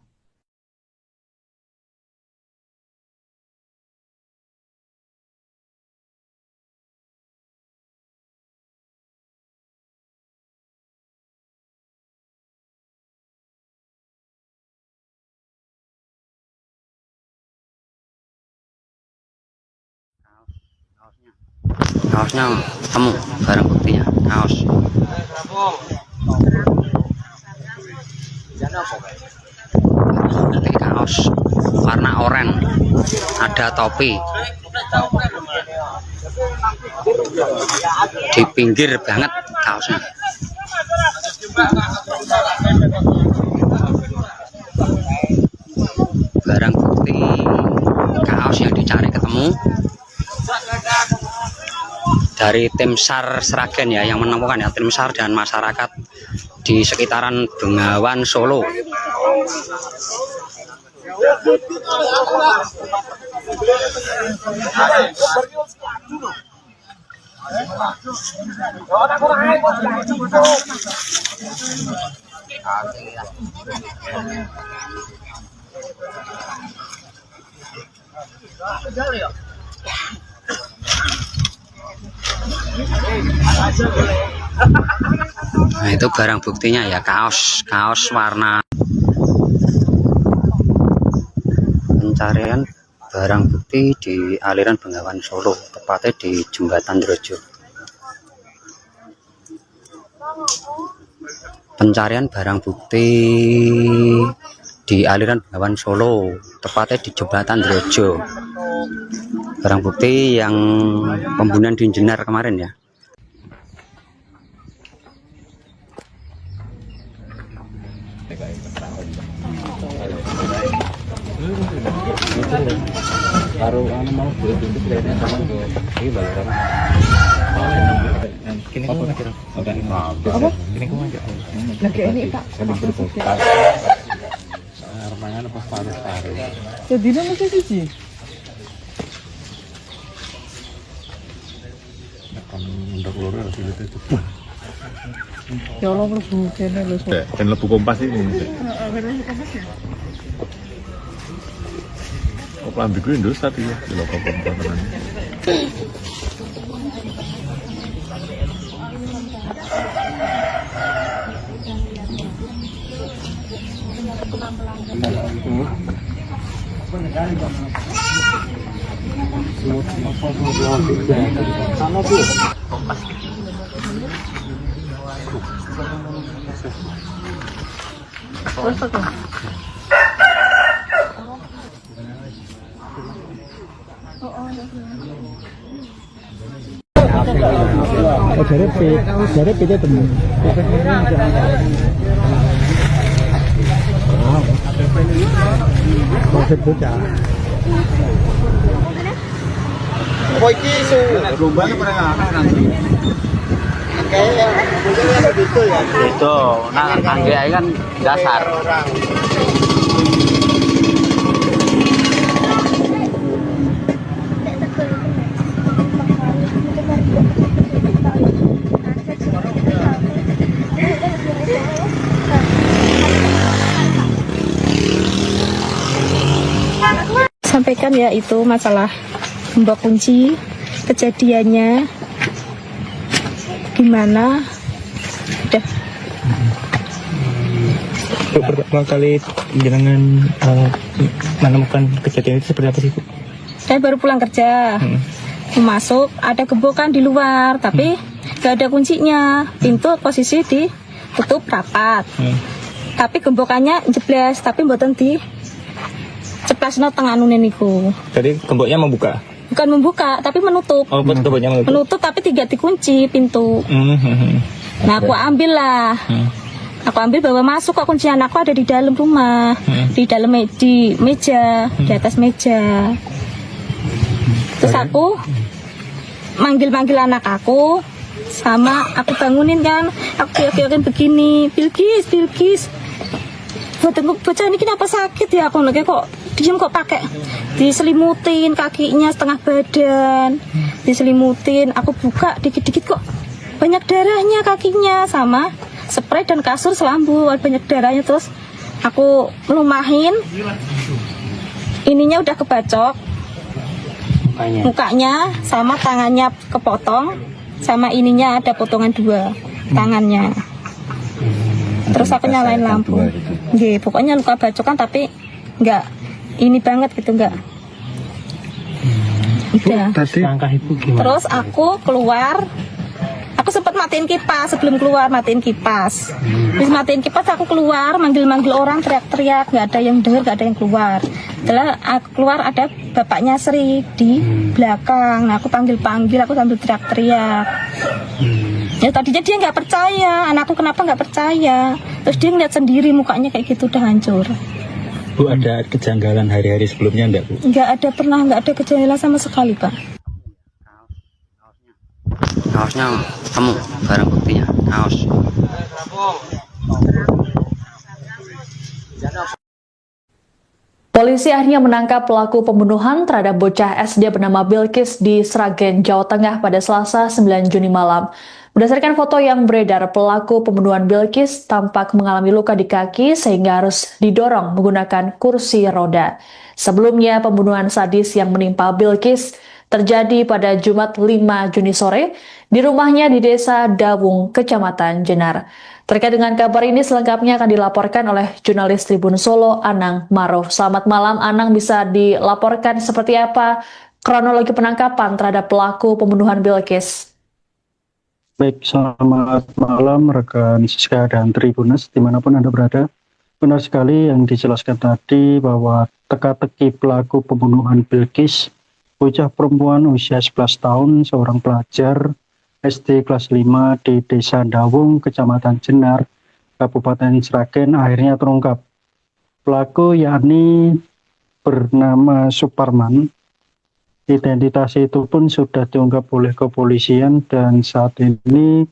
Kaosnya temu, barang buktinya kaos. Ini kaos warna oranye, ada topi. Di pinggir banget kaosnya. Barang bukti kaos yang dicari ketemu. Dari tim SAR Sragen ya yang menemukan ya, tim SAR dan masyarakat di sekitaran Bengawan Solo. Nah, itu barang buktinya ya, kaos warna. Pencarian barang bukti di aliran Bengawan Solo, tepatnya di Jembatan Drojo. Pencarian barang bukti di aliran Bengawan Solo, tepatnya di Jembatan Drojo. Barang bukti yang pembunuhan di Jenar kemarin ya. Baru mau pintu kayaknya sama ini balaran. Kini kau ngajak. Apa? Kini kau ngajak. Lagi ini Pak. Armangan apa paru-paru. Jadi mesti siji. Ya Allah mlebu kene lho. Dan lebu kompas ini. Kok lambi gue Indosat ya, di lokal kompas. Jadi kita temu. Kok iki isu rombane pernah nanti. Kayak gitu ya. Itu, nah angge kan dasar. Sampaikan ya itu masalah mbak kunci, kejadiannya gimana, udah. Untuk pertama kali jenengan menemukan kejadian itu seperti apa sih, Bu? Saya baru pulang kerja, masuk ada gembokan di luar, tapi gak ada kuncinya, pintu posisi ditutup rapat, tapi gembokannya jeblas, tapi mboten di ceplasno tengah nunen niku. Tadi gemboknya membuka? Bukan membuka, tapi menutup. Oh, gemboknya menutup? Menutup tapi tidak dikunci pintu. Nah aku ambil lah. Aku ambil bawa masuk, kok kuncian aku ada di dalam rumah, di dalam di meja, di atas meja. Terus aku manggil anak aku, sama aku bangunin kan, aku teriak-teriakin begini, Bilkis. Bocah ini kenapa sakit ya? Aku lagi kok diem kok pakai diselimutin kakinya setengah badan, diselimutin. Aku buka dikit-dikit kok banyak darahnya kakinya, sama spray dan kasur selambu banyak darahnya. Terus aku melumahin, ininya udah kebacok mukanya sama tangannya kepotong, sama ininya ada potongan 2 tangannya. Terus aku nyalain lampu. Nggih, pokoknya luka bacokan tapi enggak ini banget gitu, enggak. Udah. Langkah Ibu gimana? Terus aku keluar. Aku sempat matiin kipas, sebelum keluar matiin kipas. Terus matiin kipas aku keluar, manggil-manggil orang, teriak-teriak, nggak ada yang dengar, nggak ada yang keluar. Setelah aku keluar ada bapaknya Sri di belakang. Nah, aku panggil-panggil, aku sambil teriak-teriak. Ya tadinya dia nggak percaya, anakku kenapa nggak percaya. Terus dia ngeliat sendiri mukanya kayak gitu udah hancur. Bu, ada kejanggalan hari-hari sebelumnya enggak, Bu? Nggak ada kejanggalan sama sekali, Pak. Kaosnya temu, barang buktinya kaos. Polisi akhirnya menangkap pelaku pembunuhan terhadap bocah SD bernama Bilkis di Sragen, Jawa Tengah pada Selasa 9 Juni malam. Berdasarkan foto yang beredar, pelaku pembunuhan Bilkis tampak mengalami luka di kaki sehingga harus didorong menggunakan kursi roda. Sebelumnya, pembunuhan sadis yang menimpa Bilkis terjadi pada Jumat 5 Juni sore di rumahnya di Desa Dawung, Kecamatan Jenar. Terkait dengan kabar ini selengkapnya akan dilaporkan oleh jurnalis Tribun Solo, Anang Maruf. Selamat malam, Anang, bisa dilaporkan seperti apa kronologi penangkapan terhadap pelaku pembunuhan Bilkis? Baik, selamat malam rekan Siska dan Tribunas dimanapun Anda berada. Benar sekali yang dijelaskan tadi bahwa teka-teki pelaku pembunuhan Bilkis, bocah perempuan usia 11 tahun, seorang pelajar SD kelas 5 di Desa Dawung, Kecamatan Jenar, Kabupaten Sragen, akhirnya terungkap. Pelaku yakni bernama Suparman. Identitas itu pun sudah diungkap oleh kepolisian dan saat ini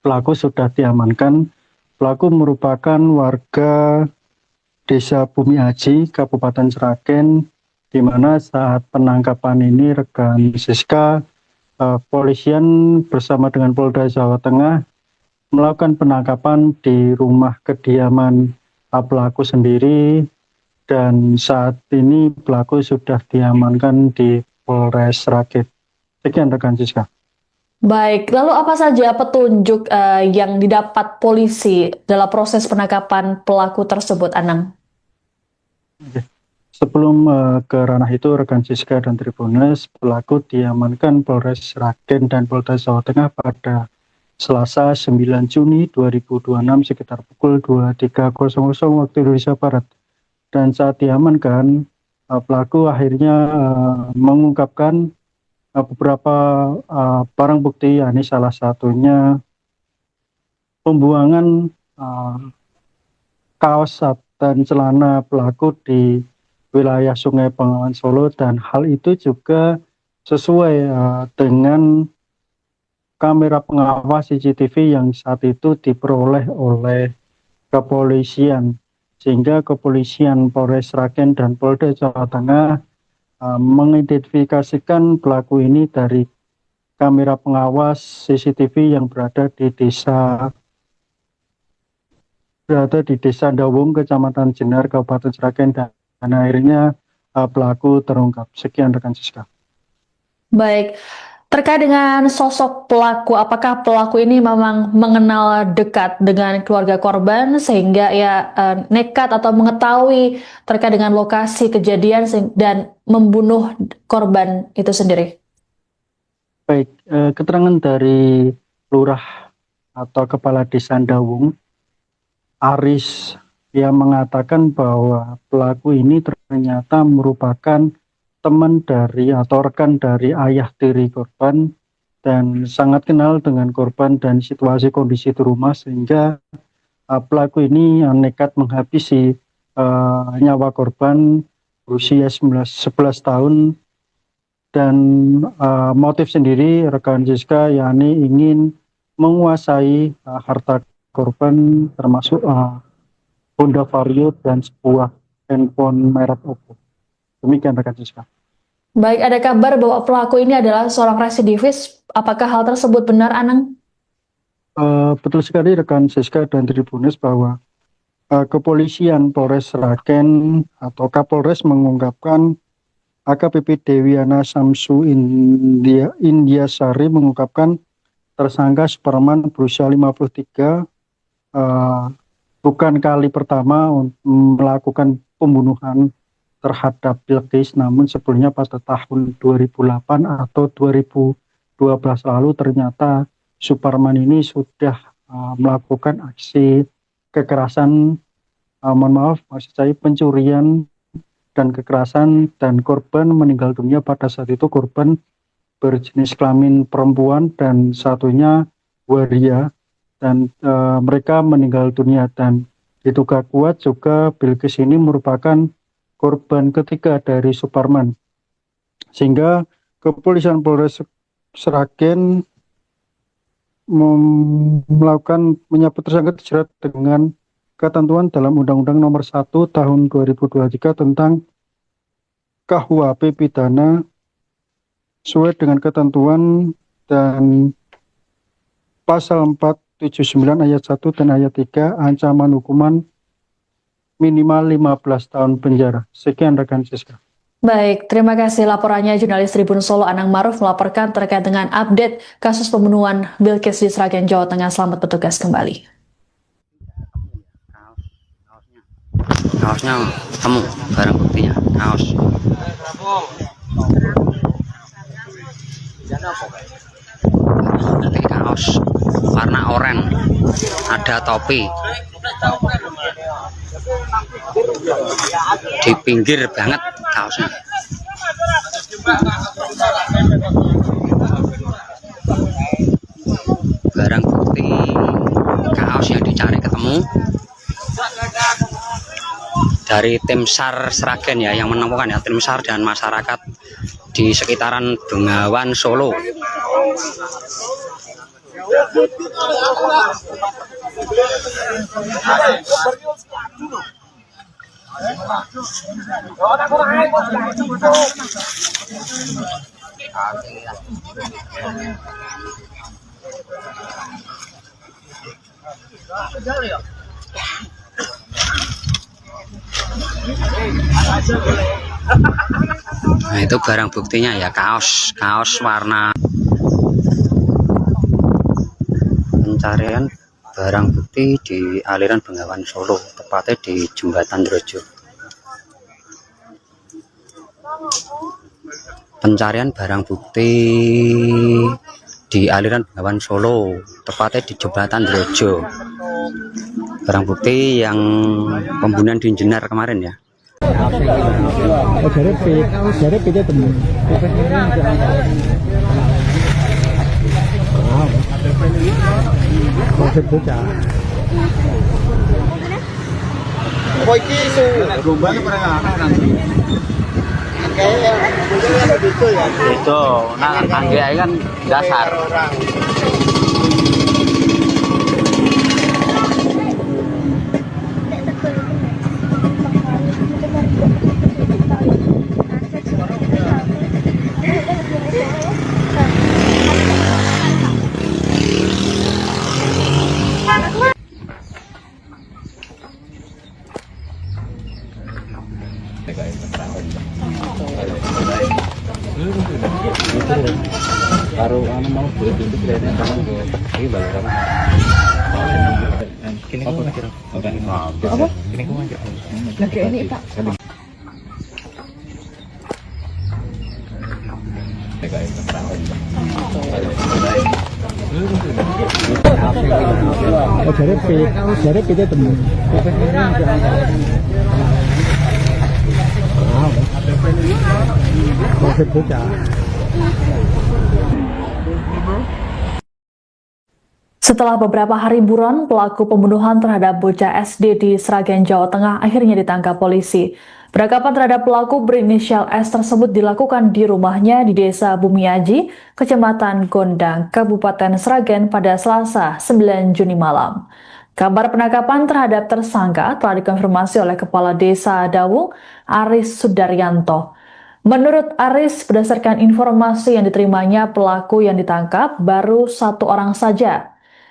pelaku sudah diamankan. Pelaku merupakan warga Desa Bumi Aji, Kabupaten Sragen, di mana saat penangkapan ini rekan Siska, Kepolisian bersama dengan Polda Jawa Tengah melakukan penangkapan di rumah kediaman pelaku sendiri, dan saat ini pelaku sudah diamankan di Polres Sragen. Sekian rekan Siska. Baik, lalu apa saja petunjuk yang didapat polisi dalam proses penangkapan pelaku tersebut, Anang? Sebelum ke ranah itu, rekan Siska dan Tribuners, pelaku diamankan Polres Sragen dan Polda Jawa Tengah pada Selasa 9 Juni 2026 sekitar pukul 23.00 waktu Indonesia Barat. Dan saat diamankan, pelaku akhirnya mengungkapkan beberapa barang bukti, yakni salah satunya pembuangan kaos dan celana pelaku di wilayah Sungai Bengawan Solo, dan hal itu juga sesuai dengan kamera pengawas CCTV yang saat itu diperoleh oleh kepolisian, sehingga kepolisian Polres Sragen dan Polda Jawa Tengah mengidentifikasikan pelaku ini dari kamera pengawas CCTV yang berada di desa Dawung, Kecamatan Jenar, Kabupaten Sragen, dan akhirnya pelaku terungkap. Sekian rekan Siska. Baik, terkait dengan sosok pelaku, apakah pelaku ini memang mengenal dekat dengan keluarga korban sehingga ya nekat atau mengetahui terkait dengan lokasi kejadian dan membunuh korban itu sendiri? Baik, keterangan dari lurah atau kepala desa Dawung, Aris, yang mengatakan bahwa pelaku ini ternyata merupakan teman dari atau rekan dari ayah tiri korban dan sangat kenal dengan korban dan situasi kondisi di rumah, sehingga pelaku ini nekat menghabisi nyawa korban berusia 11 tahun, dan motif sendiri rekan Siska yakni ingin menguasai harta korban, termasuk Honda Vario dan sebuah handphone merek Oppo. Demikian rekan Siska. Baik, ada kabar bahwa pelaku ini adalah seorang residivis. Apakah hal tersebut benar, Anang? Betul sekali rekan Siska dan Tribuners, bahwa kepolisian Polres Sragen atau Kapolres mengungkapkan AKBP Dewiana Samsu Indiasari mengungkapkan tersangka Superman berusia 53 bukan kali pertama melakukan pembunuhan terhadap Bilqis, namun sebelumnya pada tahun 2008 atau 2012 lalu ternyata Superman ini sudah melakukan aksi kekerasan, maksud saya pencurian dan kekerasan, dan korban meninggal dunia. Pada saat itu korban berjenis kelamin perempuan dan satunya waria, dan mereka meninggal dunia, dan diduga kuat juga Bilqis ini merupakan korban ketiga dari Superman, sehingga kepolisian Polres Sragen menyebut tersangka dijerat dengan ketentuan dalam Undang-Undang Nomor 1 Tahun 2023 tentang KUHP pidana sesuai dengan ketentuan dan pasal 479 ayat 1 dan ayat 3, ancaman hukuman minimal 15 tahun penjara. Sekian rekan Siska. Baik, terima kasih laporannya jurnalis Tribun Solo Anang Maruf melaporkan terkait dengan update kasus pembunuhan Bilqis di Sragen, Jawa Tengah. Selamat bertugas kembali. Kaosnya temu, barang buktinya kaos. Nanti kaos warna oranye, ada topi. Di pinggir banget kaosnya. Barang bukti kaos yang dicari ketemu dari tim SAR Sragen ya, yang menemukan ya, tim SAR dan masyarakat di sekitaran Bengawan Solo. Nah, itu barang buktinya ya, kaos warna. Pencarian barang bukti di aliran Bengawan Solo, tepatnya di Jembatan Drojo. Pencarian barang bukti di aliran Bengawan Solo, tepatnya di Jembatan Drojo. Barang bukti yang pembunuhan di Jenar kemarin ya. Jadi kita temen. Masih bocah. Oh, iki isu gombal pernah nanti. Kayak begitu ya. Itu, nah angge kan dasar. Baru mau buat itu kayaknya sama gue. Ini baru Kini kau nak kira? apa? Kini kau nak kira? Lagi ini Pak. Jadi kita temen. Masih bocah. Setelah beberapa hari buron, pelaku pembunuhan terhadap bocah SD di Sragen, Jawa Tengah akhirnya ditangkap polisi. Penangkapan terhadap pelaku berinisial S tersebut dilakukan di rumahnya di Desa Bumiaji, Kecamatan Gondang, Kabupaten Sragen pada Selasa 9 Juni malam. Kabar penangkapan terhadap tersangka telah dikonfirmasi oleh Kepala Desa Dawung, Aris Sudaryanto. Menurut Aris, berdasarkan informasi yang diterimanya, pelaku yang ditangkap baru 1 orang saja.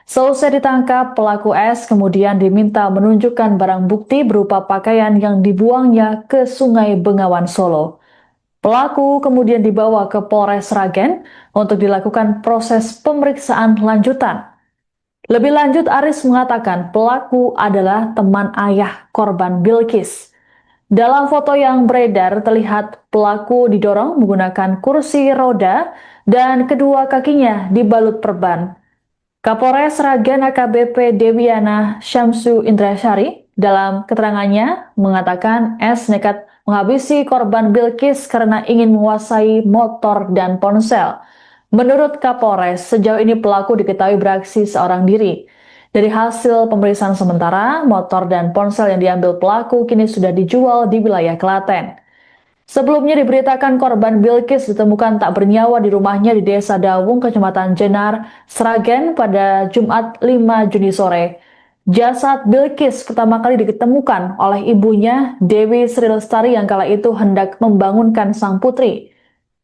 Selesai ditangkap, pelaku S kemudian diminta menunjukkan barang bukti berupa pakaian yang dibuangnya ke Sungai Bengawan Solo. Pelaku kemudian dibawa ke Polres Sragen untuk dilakukan proses pemeriksaan lanjutan. Lebih lanjut, Aris mengatakan pelaku adalah teman ayah korban Bilkis. Dalam foto yang beredar terlihat pelaku didorong menggunakan kursi roda dan kedua kakinya dibalut perban. Kapolres Sragen AKBP Dewiana Syamsu Indrasari dalam keterangannya mengatakan S nekat menghabisi korban Bilkis karena ingin menguasai motor dan ponsel. Menurut Kapolres, sejauh ini pelaku diketahui beraksi seorang diri. Dari hasil pemeriksaan sementara, motor dan ponsel yang diambil pelaku kini sudah dijual di wilayah Klaten. Sebelumnya diberitakan korban Bilkis ditemukan tak bernyawa di rumahnya di Desa Dawung, Kecamatan Jenar, Sragen pada Jumat 5 Juni sore. Jasad Bilkis pertama kali ditemukan oleh ibunya, Dewi Sri Lestari, yang kala itu hendak membangunkan sang putri.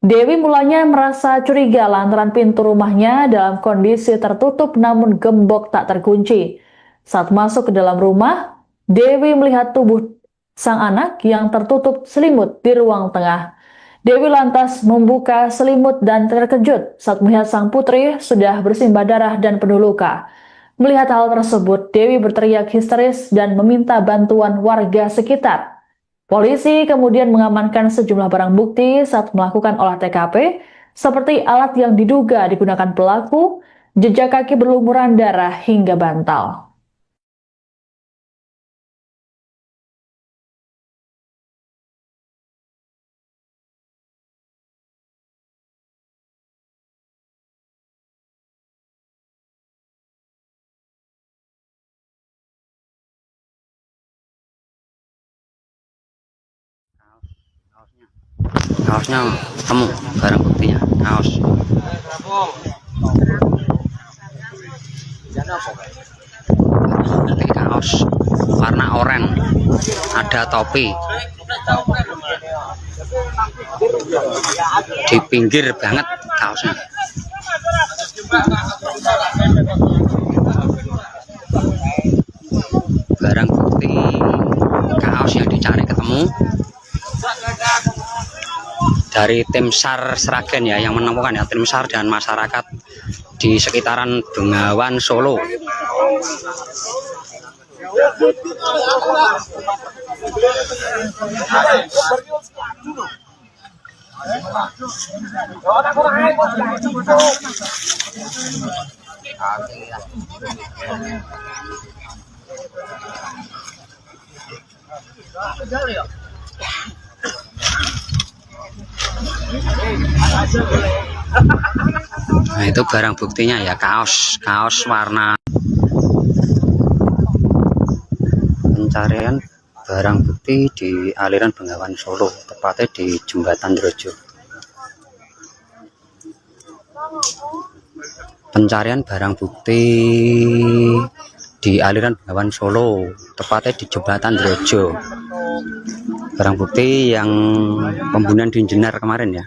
Dewi mulanya merasa curiga lantaran pintu rumahnya dalam kondisi tertutup namun gembok tak terkunci. Saat masuk ke dalam rumah, Dewi melihat tubuh sang anak yang tertutup selimut di ruang tengah. Dewi lantas membuka selimut dan terkejut saat melihat sang putri sudah bersimbah darah dan penuh luka. Melihat hal tersebut, Dewi berteriak histeris dan meminta bantuan warga sekitar. Polisi kemudian mengamankan sejumlah barang bukti saat melakukan olah TKP, seperti alat yang diduga digunakan pelaku, jejak kaki berlumuran darah hingga bantal. Kaosnya temu barang buktinya, kaos. Ini kaos warna oranye, ada topi. Di pinggir banget kaosnya. Barang bukti kaos yang dicari ketemu dari tim SAR Sragen ya, yang menemukan ya, tim SAR dan masyarakat di sekitaran Bengawan Solo. Nah, itu barang buktinya ya, kaos warna. Pencarian barang bukti di aliran Bengawan Solo, tepatnya di Jembatan Drojo. Pencarian barang bukti di aliran Bengawan Solo, tepatnya di Jembatan Drojo. Barang bukti yang pembunuhan di Jenar kemarin ya.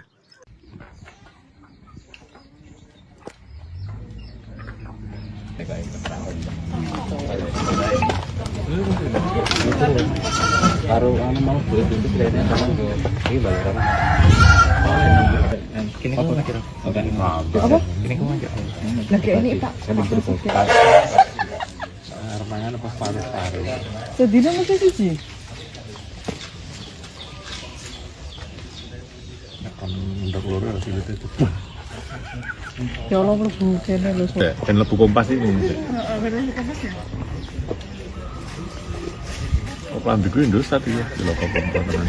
Baru mau beli pintu kayaknya sama ini balaran. Kini kamu kira? Apa? Kini kamu aja. Lagi ini Pak. Armangan apa paling tarik. Sedina mesti siji. Akan ndak loro sih itu. Ya Allah mlebu kene lho. Dan lebu kompas ini. Oh, pelan biku Indosat ya, di lokal komponen.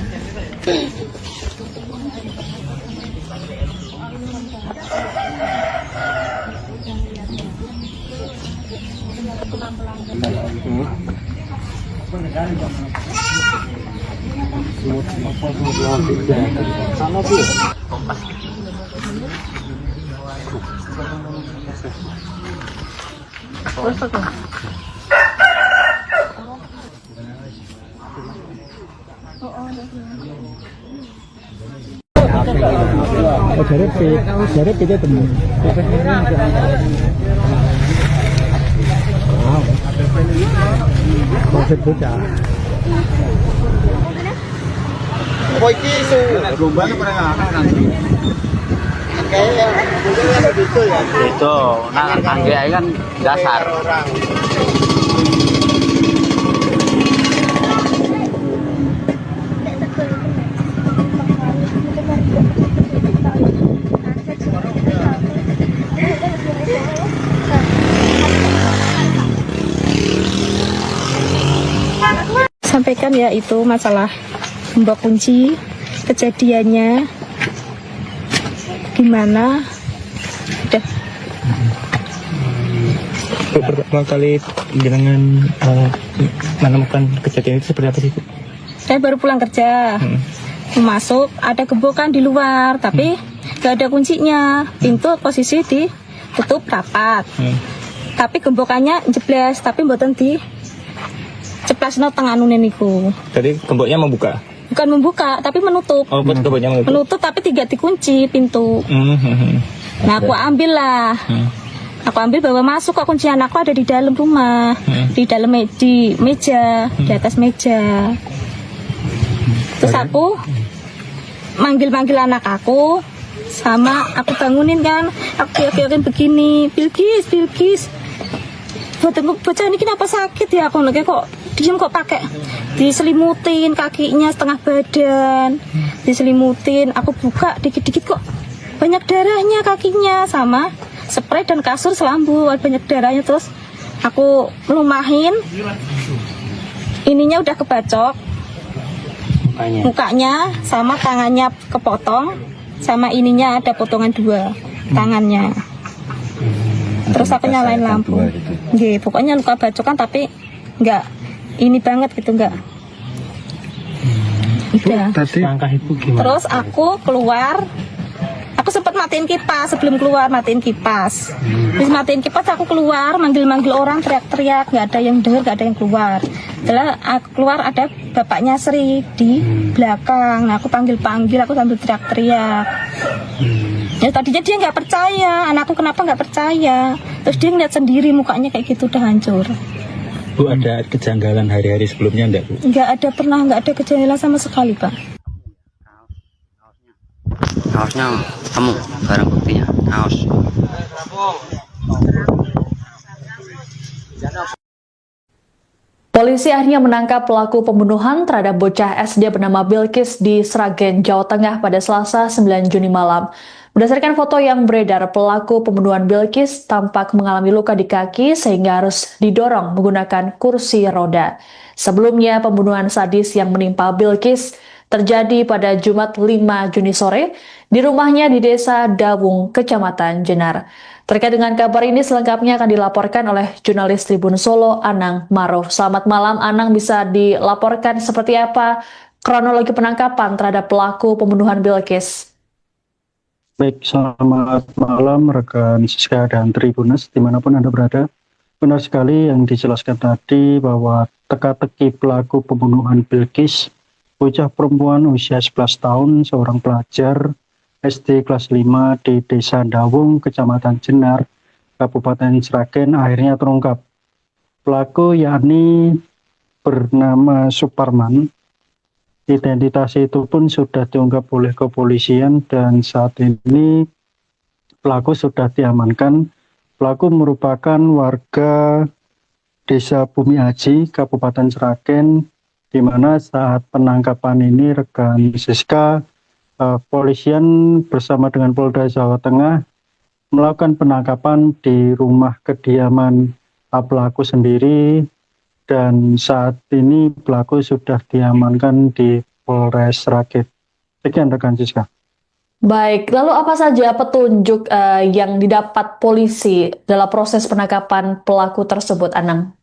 Dari kita temu. Wow. Konsep bocah. Kok iki isu rombane pernah nanti. Kayak gitu ya. Itu, nah angge kan dasar. Sampaikan ya itu masalah mbak kunci, kejadiannya gimana. Udah. Pertama kali jenengan menemukan kejadian itu seperti apa sih? Saya baru pulang kerja, masuk ada gembokan di luar, tapi gak ada kuncinya. Pintu posisi ditutup rapat, tapi gembokannya jebles, tapi mboten di ceplasno tengah nunen niku. Tadi gemboknya membuka? Bukan membuka, tapi menutup. Oh, gemboknya menutup. Menutup tapi tidak dikunci pintu. Nah, aku ambil lah. Aku ambil bawa masuk, kok kuncian aku ada di dalam rumah, di dalam di meja, di atas meja. Terus aku manggil anak aku, sama aku bangunin kan, aku teriakin begini, Bilkis. Bocah ini kenapa sakit ya? Aku lagi kok diem, kok pakai diselimutin kakinya setengah badan, diselimutin. Aku buka dikit-dikit kok banyak darahnya kakinya, sama spray dan kasur selambu banyak darahnya. Terus aku melumahin, ininya udah kebacok, mukanya sama tangannya kepotong, sama ininya ada potongan 2 tangannya. Terus aku nyalain lampu. Nggih, pokoknya luka bacokan tapi enggak ini banget gitu, enggak. Udah. Langkah ibu gimana? Terus aku keluar. Aku sempat matiin kipas, sebelum keluar matiin kipas. Terus matiin kipas aku keluar, manggil-manggil orang, teriak-teriak, enggak ada yang dengar, enggak ada yang keluar. Setelah aku keluar ada bapaknya Sri di belakang. Nah, aku panggil-panggil, aku sambil teriak-teriak. Ya tadinya dia nggak percaya, anakku kenapa nggak percaya. Terus dia ngeliat sendiri mukanya kayak gitu udah hancur. Bu, ada kejanggalan hari-hari sebelumnya enggak, Bu? Nggak ada kejanggalan sama sekali, Pak. Kaosnya temu, barang buktinya kaos. Polisi akhirnya menangkap pelaku pembunuhan terhadap bocah SD bernama Bilkis di Sragen, Jawa Tengah pada Selasa 9 Juni malam. Berdasarkan foto yang beredar, pelaku pembunuhan Bilkis tampak mengalami luka di kaki sehingga harus didorong menggunakan kursi roda. Sebelumnya, pembunuhan sadis yang menimpa Bilkis terjadi pada Jumat 5 Juni sore di rumahnya di Desa Dawung, Kecamatan Jenar. Terkait dengan kabar ini selengkapnya akan dilaporkan oleh jurnalis Tribun Solo, Anang Maruf. Selamat malam, Anang, bisa dilaporkan seperti apa kronologi penangkapan terhadap pelaku pembunuhan Bilkis? Baik, selamat malam rekan Siska dan Tribunas dimanapun Anda berada. Benar sekali yang dijelaskan tadi bahwa teka-teki pelaku pembunuhan Bilkis, bocah perempuan usia 11 tahun, seorang pelajar SD kelas 5 di Desa Dawung, Kecamatan Jenar, Kabupaten Sragen akhirnya terungkap. Pelaku yakni bernama Suparman. Identitas itu pun sudah diungkap oleh kepolisian dan saat ini pelaku sudah diamankan. Pelaku merupakan warga Desa Bumi Aji, Kabupaten Sragen, di mana saat penangkapan ini rekan Siska, polisian bersama dengan Polda Jawa Tengah melakukan penangkapan di rumah kediaman pelaku sendiri dan saat ini pelaku sudah diamankan di Polres Sragen. Sekian rekan Siska. Baik, lalu apa saja petunjuk yang didapat polisi dalam proses penangkapan pelaku tersebut, Anang?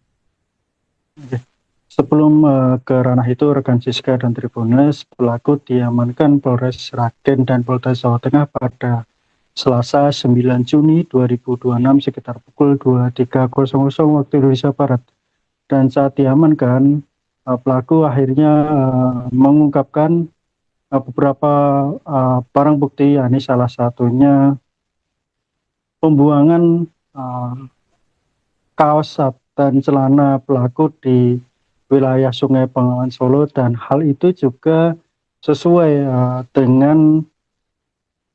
Sebelum ke ranah itu, rekan Siska dan Tribunas, pelaku diamankan Polres Sragen dan Polda Jawa Tengah pada Selasa 9 Juni 2026 sekitar pukul 23.00 waktu Indonesia Barat. Dan saat diamankan, pelaku akhirnya mengungkapkan beberapa barang bukti, yakni salah satunya pembuangan kaos dan celana pelaku di wilayah Sungai Bengawan Solo, dan hal itu juga sesuai dengan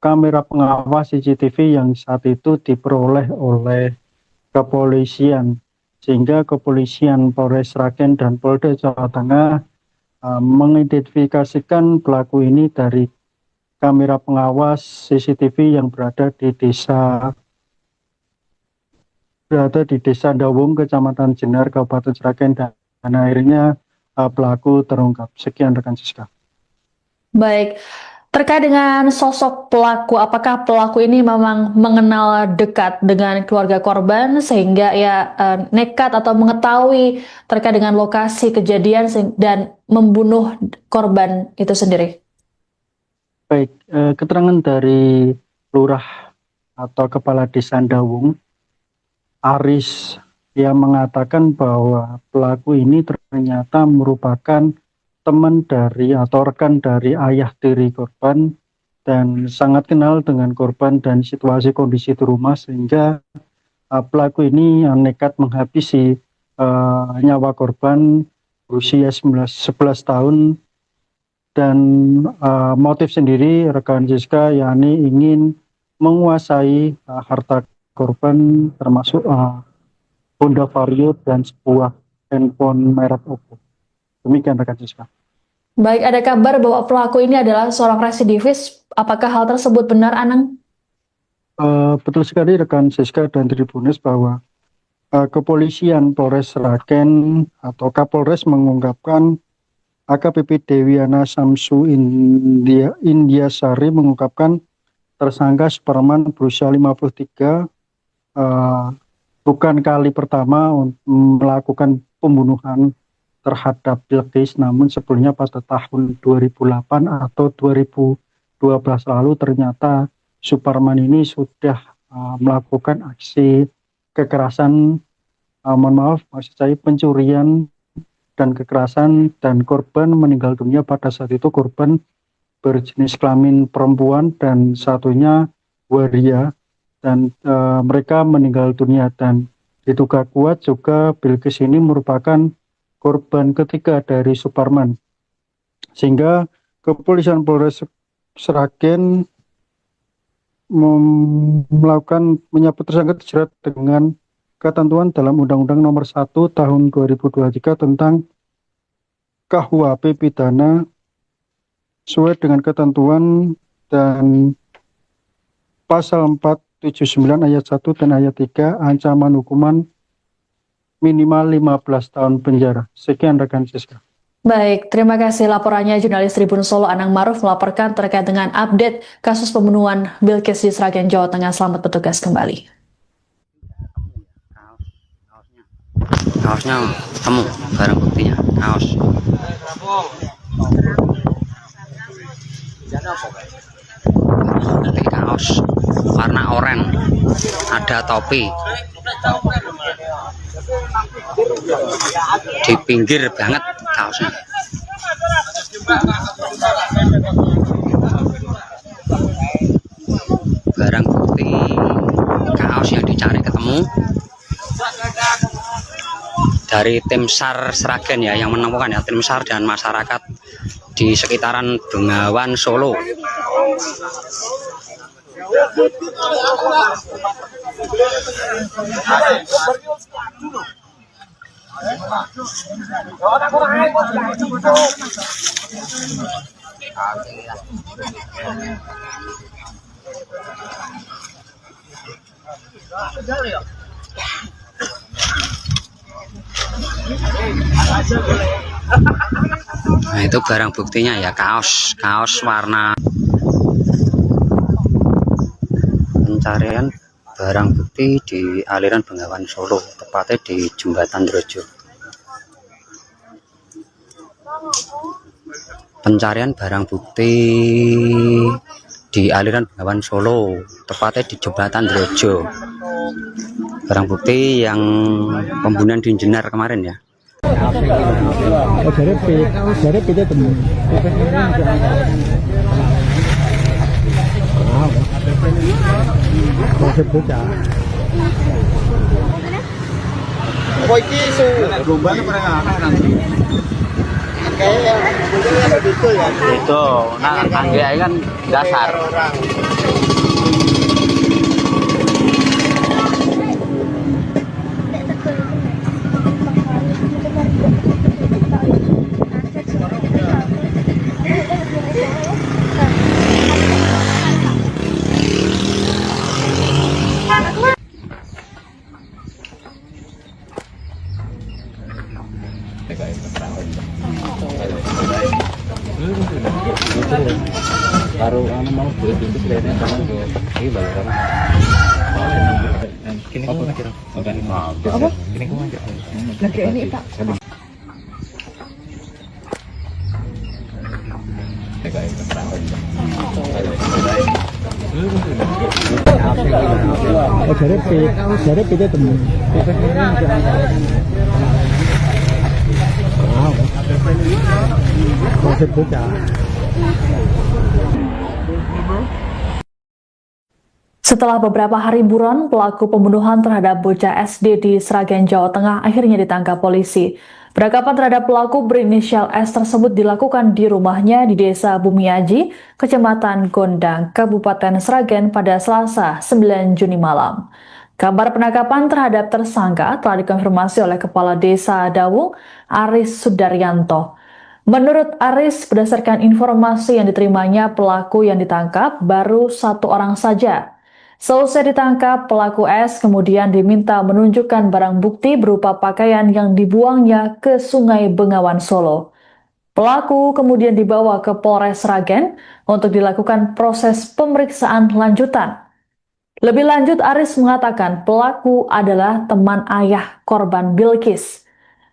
kamera pengawas CCTV yang saat itu diperoleh oleh kepolisian, sehingga kepolisian Polres Sragen dan Polda Jawa Tengah mengidentifikasikan pelaku ini dari kamera pengawas CCTV yang berada di Desa Dawung, Kecamatan Jenar, Kabupaten Sragen, dan akhirnya pelaku terungkap. Sekian rekan Siska. Baik, terkait dengan sosok pelaku, apakah pelaku ini memang mengenal dekat dengan keluarga korban sehingga ya nekat atau mengetahui terkait dengan lokasi kejadian dan membunuh korban itu sendiri? Baik, keterangan dari lurah atau kepala Desa Dawung, Aris, yang mengatakan bahwa pelaku ini ternyata merupakan teman dari atau rekan dari ayah tiri korban dan sangat kenal dengan korban dan situasi kondisi di rumah, sehingga pelaku ini nekat menghabisi nyawa korban berusia 11 tahun. Dan motif sendiri rekan Siska yakni ingin menguasai harta korban, termasuk Honda Vario dan sebuah handphone merek Oppo. Demikian rekan Siska. Baik, ada kabar bahwa pelaku ini adalah seorang residivis. Apakah hal tersebut benar, Anang? Betul sekali rekan Siska dan Tribunas bahwa kepolisian Polres Sragen atau Kapolres mengungkapkan AKBP Dewiana Samsu Indiasari mengungkapkan tersangka Suparman berusia 53 bukan kali pertama melakukan pembunuhan terhadap Bilkis, namun sebelumnya pada tahun 2008 atau 2012 lalu ternyata Suparman ini sudah melakukan aksi kekerasan, mohon maaf, maksud saya pencurian dan kekerasan, dan korban meninggal dunia pada saat itu korban berjenis kelamin perempuan dan satunya waria, dan mereka meninggal dunia. Dan diduga kuat juga Bilqis ini merupakan korban ketiga dari Suparman, sehingga kepolisian Polres Sragen melakukan menyebut tersangka dijerat dengan ketentuan dalam Undang-Undang Nomor 1 Tahun 2023 tentang KUHP pidana sesuai dengan ketentuan dan pasal 479 ayat 1 dan ayat 3 ancaman hukuman minimal 15 tahun penjara. Sekian rekan Siska. Baik, terima kasih laporannya jurnalis Tribun Solo Anang Maruf melaporkan terkait dengan update kasus pembunuhan Bilqis di Sragen, Jawa Tengah. Selamat bertugas kembali. Kaosnya temu, barang buktinya kaos. Ini kaos warna oranye, ada topi. Di pinggir banget kaosnya. Barang bukti kaos yang dicari ketemu dari tim SAR Sragen ya, yang menemukan ya, tim SAR dan masyarakat di sekitaran Bengawan Solo. Nah, itu barang buktinya ya, kaos warna. Pencarian barang bukti di aliran Bengawan Solo, tepatnya di Jembatan Drojo. Pencarian barang bukti di aliran Bengawan Solo, tepatnya di Jembatan Drojo. Barang bukti yang pembunuhan di Jenar kemarin ya. Jadi kita temu. Masih bocah. Oh, iki isu rombane pernah anak nanti. Kayak betul ya. Itu, nah angge kan dasar. Baru mau buat pintu kelihatannya sama tuh. Ini balaran. Kini kau ngajak. Apa? Kini kau ngajak. Lagi ini Pak. Jadi kita temu. Masih bocah. Setelah beberapa hari buron, pelaku pembunuhan terhadap bocah SD di Sragen, Jawa Tengah akhirnya ditangkap polisi. Penangkapan terhadap pelaku berinisial S tersebut dilakukan di rumahnya di Desa Bumiaji, Kecamatan Gondang, Kabupaten Sragen pada Selasa 9 Juni malam. Kabar penangkapan terhadap tersangka telah dikonfirmasi oleh Kepala Desa Dawung, Aris Sudaryanto. Menurut Aris, berdasarkan informasi yang diterimanya, pelaku yang ditangkap baru satu orang saja. Selesai ditangkap, pelaku S kemudian diminta menunjukkan barang bukti berupa pakaian yang dibuangnya ke Sungai Bengawan Solo. Pelaku kemudian dibawa ke Polres Sragen untuk dilakukan proses pemeriksaan lanjutan. Lebih lanjut, Aris mengatakan pelaku adalah teman ayah korban Bilqis.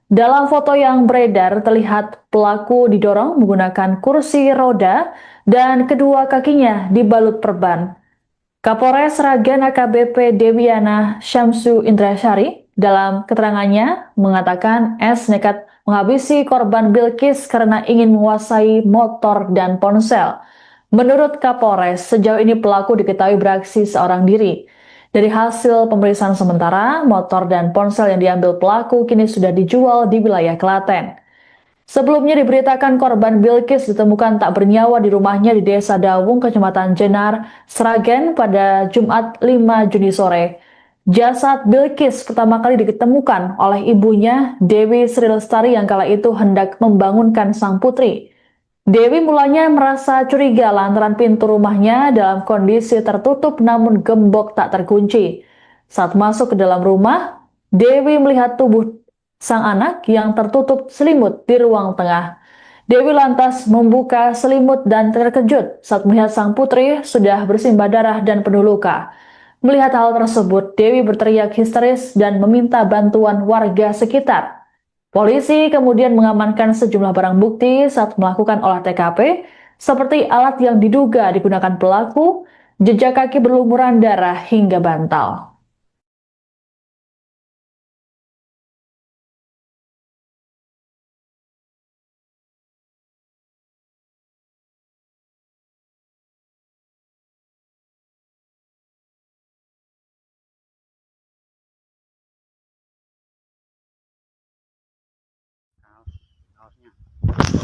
Dalam foto yang beredar terlihat pelaku didorong menggunakan kursi roda dan kedua kakinya dibalut perban. Kapolres Sragen AKBP Dewiana Syamsu Indrasari Dalam keterangannya, mengatakan S nekat menghabisi korban Bilkis karena ingin menguasai motor dan ponsel. Menurut Kapolres, sejauh ini pelaku diketahui beraksi seorang diri. Dari hasil pemeriksaan sementara, motor dan ponsel yang diambil pelaku kini sudah dijual di wilayah Klaten. Sebelumnya diberitakan korban Bilkis ditemukan tak bernyawa di rumahnya di Desa Dawung, Kecamatan Jenar, Sragen pada Jumat 5 Juni sore. Jasad Bilkis pertama kali ditemukan oleh ibunya, Dewi Sri Lestari, yang kala itu hendak membangunkan sang putri. Dewi mulanya merasa curiga lantaran pintu rumahnya dalam kondisi tertutup namun gembok tak terkunci. Saat masuk ke dalam rumah, Dewi melihat tubuh sang anak yang tertutup selimut di ruang tengah. Dewi lantas membuka selimut dan terkejut saat melihat sang putri sudah bersimbah darah dan penuh luka. Melihat hal tersebut, Dewi berteriak histeris dan meminta bantuan warga sekitar. Polisi kemudian mengamankan sejumlah barang bukti saat melakukan olah TKP, seperti alat yang diduga digunakan pelaku, jejak kaki berlumuran darah hingga bantal.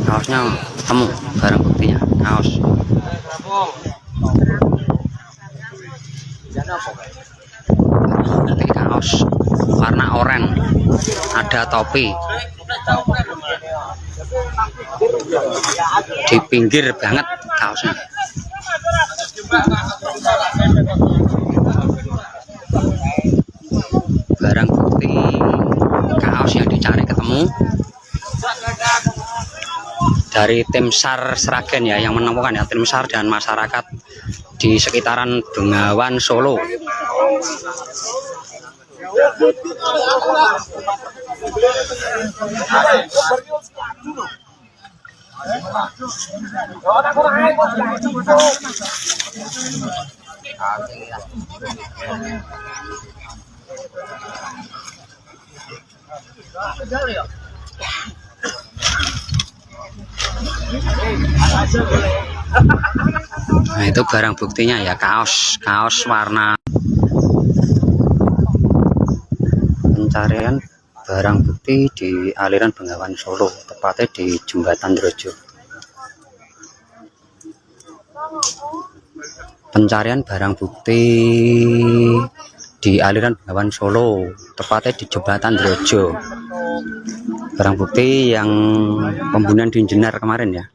Kaosnya temu, barang buktinya kaos. Bukti kaos warna oranye, ada topi di pinggir banget kaosnya. Barang bukti kaos yang dicari ketemu dari tim SAR Sragen ya, yang menemukan ya, tim SAR dan masyarakat di sekitaran Bengawan Solo. Nah, itu barang buktinya ya, kaos warna. Pencarian barang bukti di aliran Bengawan Solo, tepatnya di Jembatan Drojo. Pencarian barang bukti di aliran Bengawan Solo, tepatnya di Jembatan Drojo. Barang bukti yang pembunuhan di Jenar kemarin ya.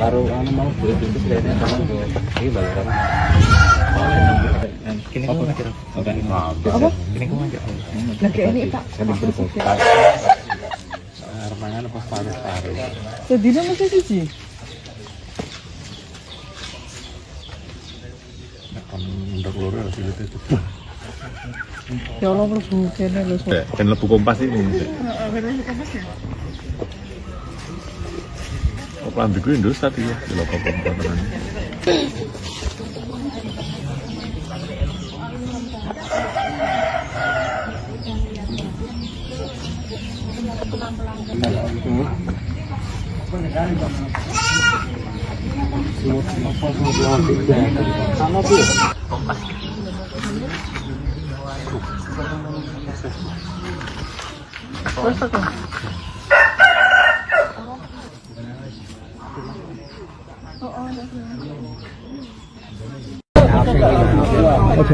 Baru mau beli itu kayaknya sama ini balaran. Kini kau aja. Apa? Kini kau aja. Nah, kayak ini tak. Armangan apa paru-paru. Sedina masih siji. Akan ndak loro sih itu. Ya Allah, mlebu kene lho. Dan lebu kompas ini. Kok lambi gue Indosat ya, di lokal komponen.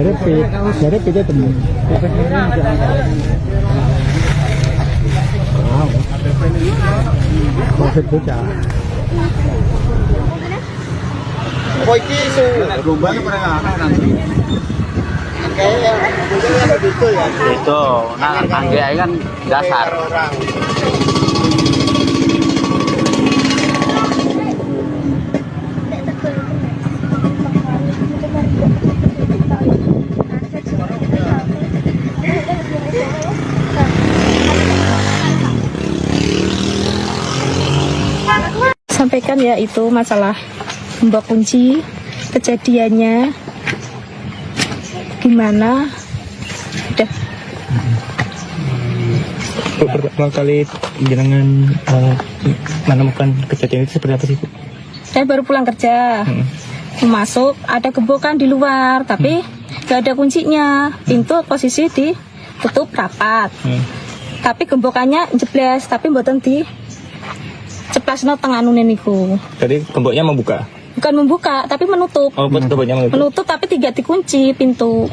Oh, jadi beda temu. Wow. Covid bocah. Oh, iki isu rombane pernah nanti. Kayak gitu ya. Itu, nah angge kan dasar. sampaikan ya itu masalah gembok kunci, kejadiannya gimana. Udah. Pertama kali jenengan menemukan kejadian itu seperti apa sih, Bu? Saya baru pulang kerja. Masuk ada gembokan di luar tapi gak ada kuncinya. Pintu posisi ditutup rapat. Tapi gembokannya jebles tapi mboten di ceplasno tengah nune niku. Jadi gemboknya membuka? Bukan membuka tapi menutup. Oh, gemboknya menutup? Menutup tapi tidak dikunci pintu.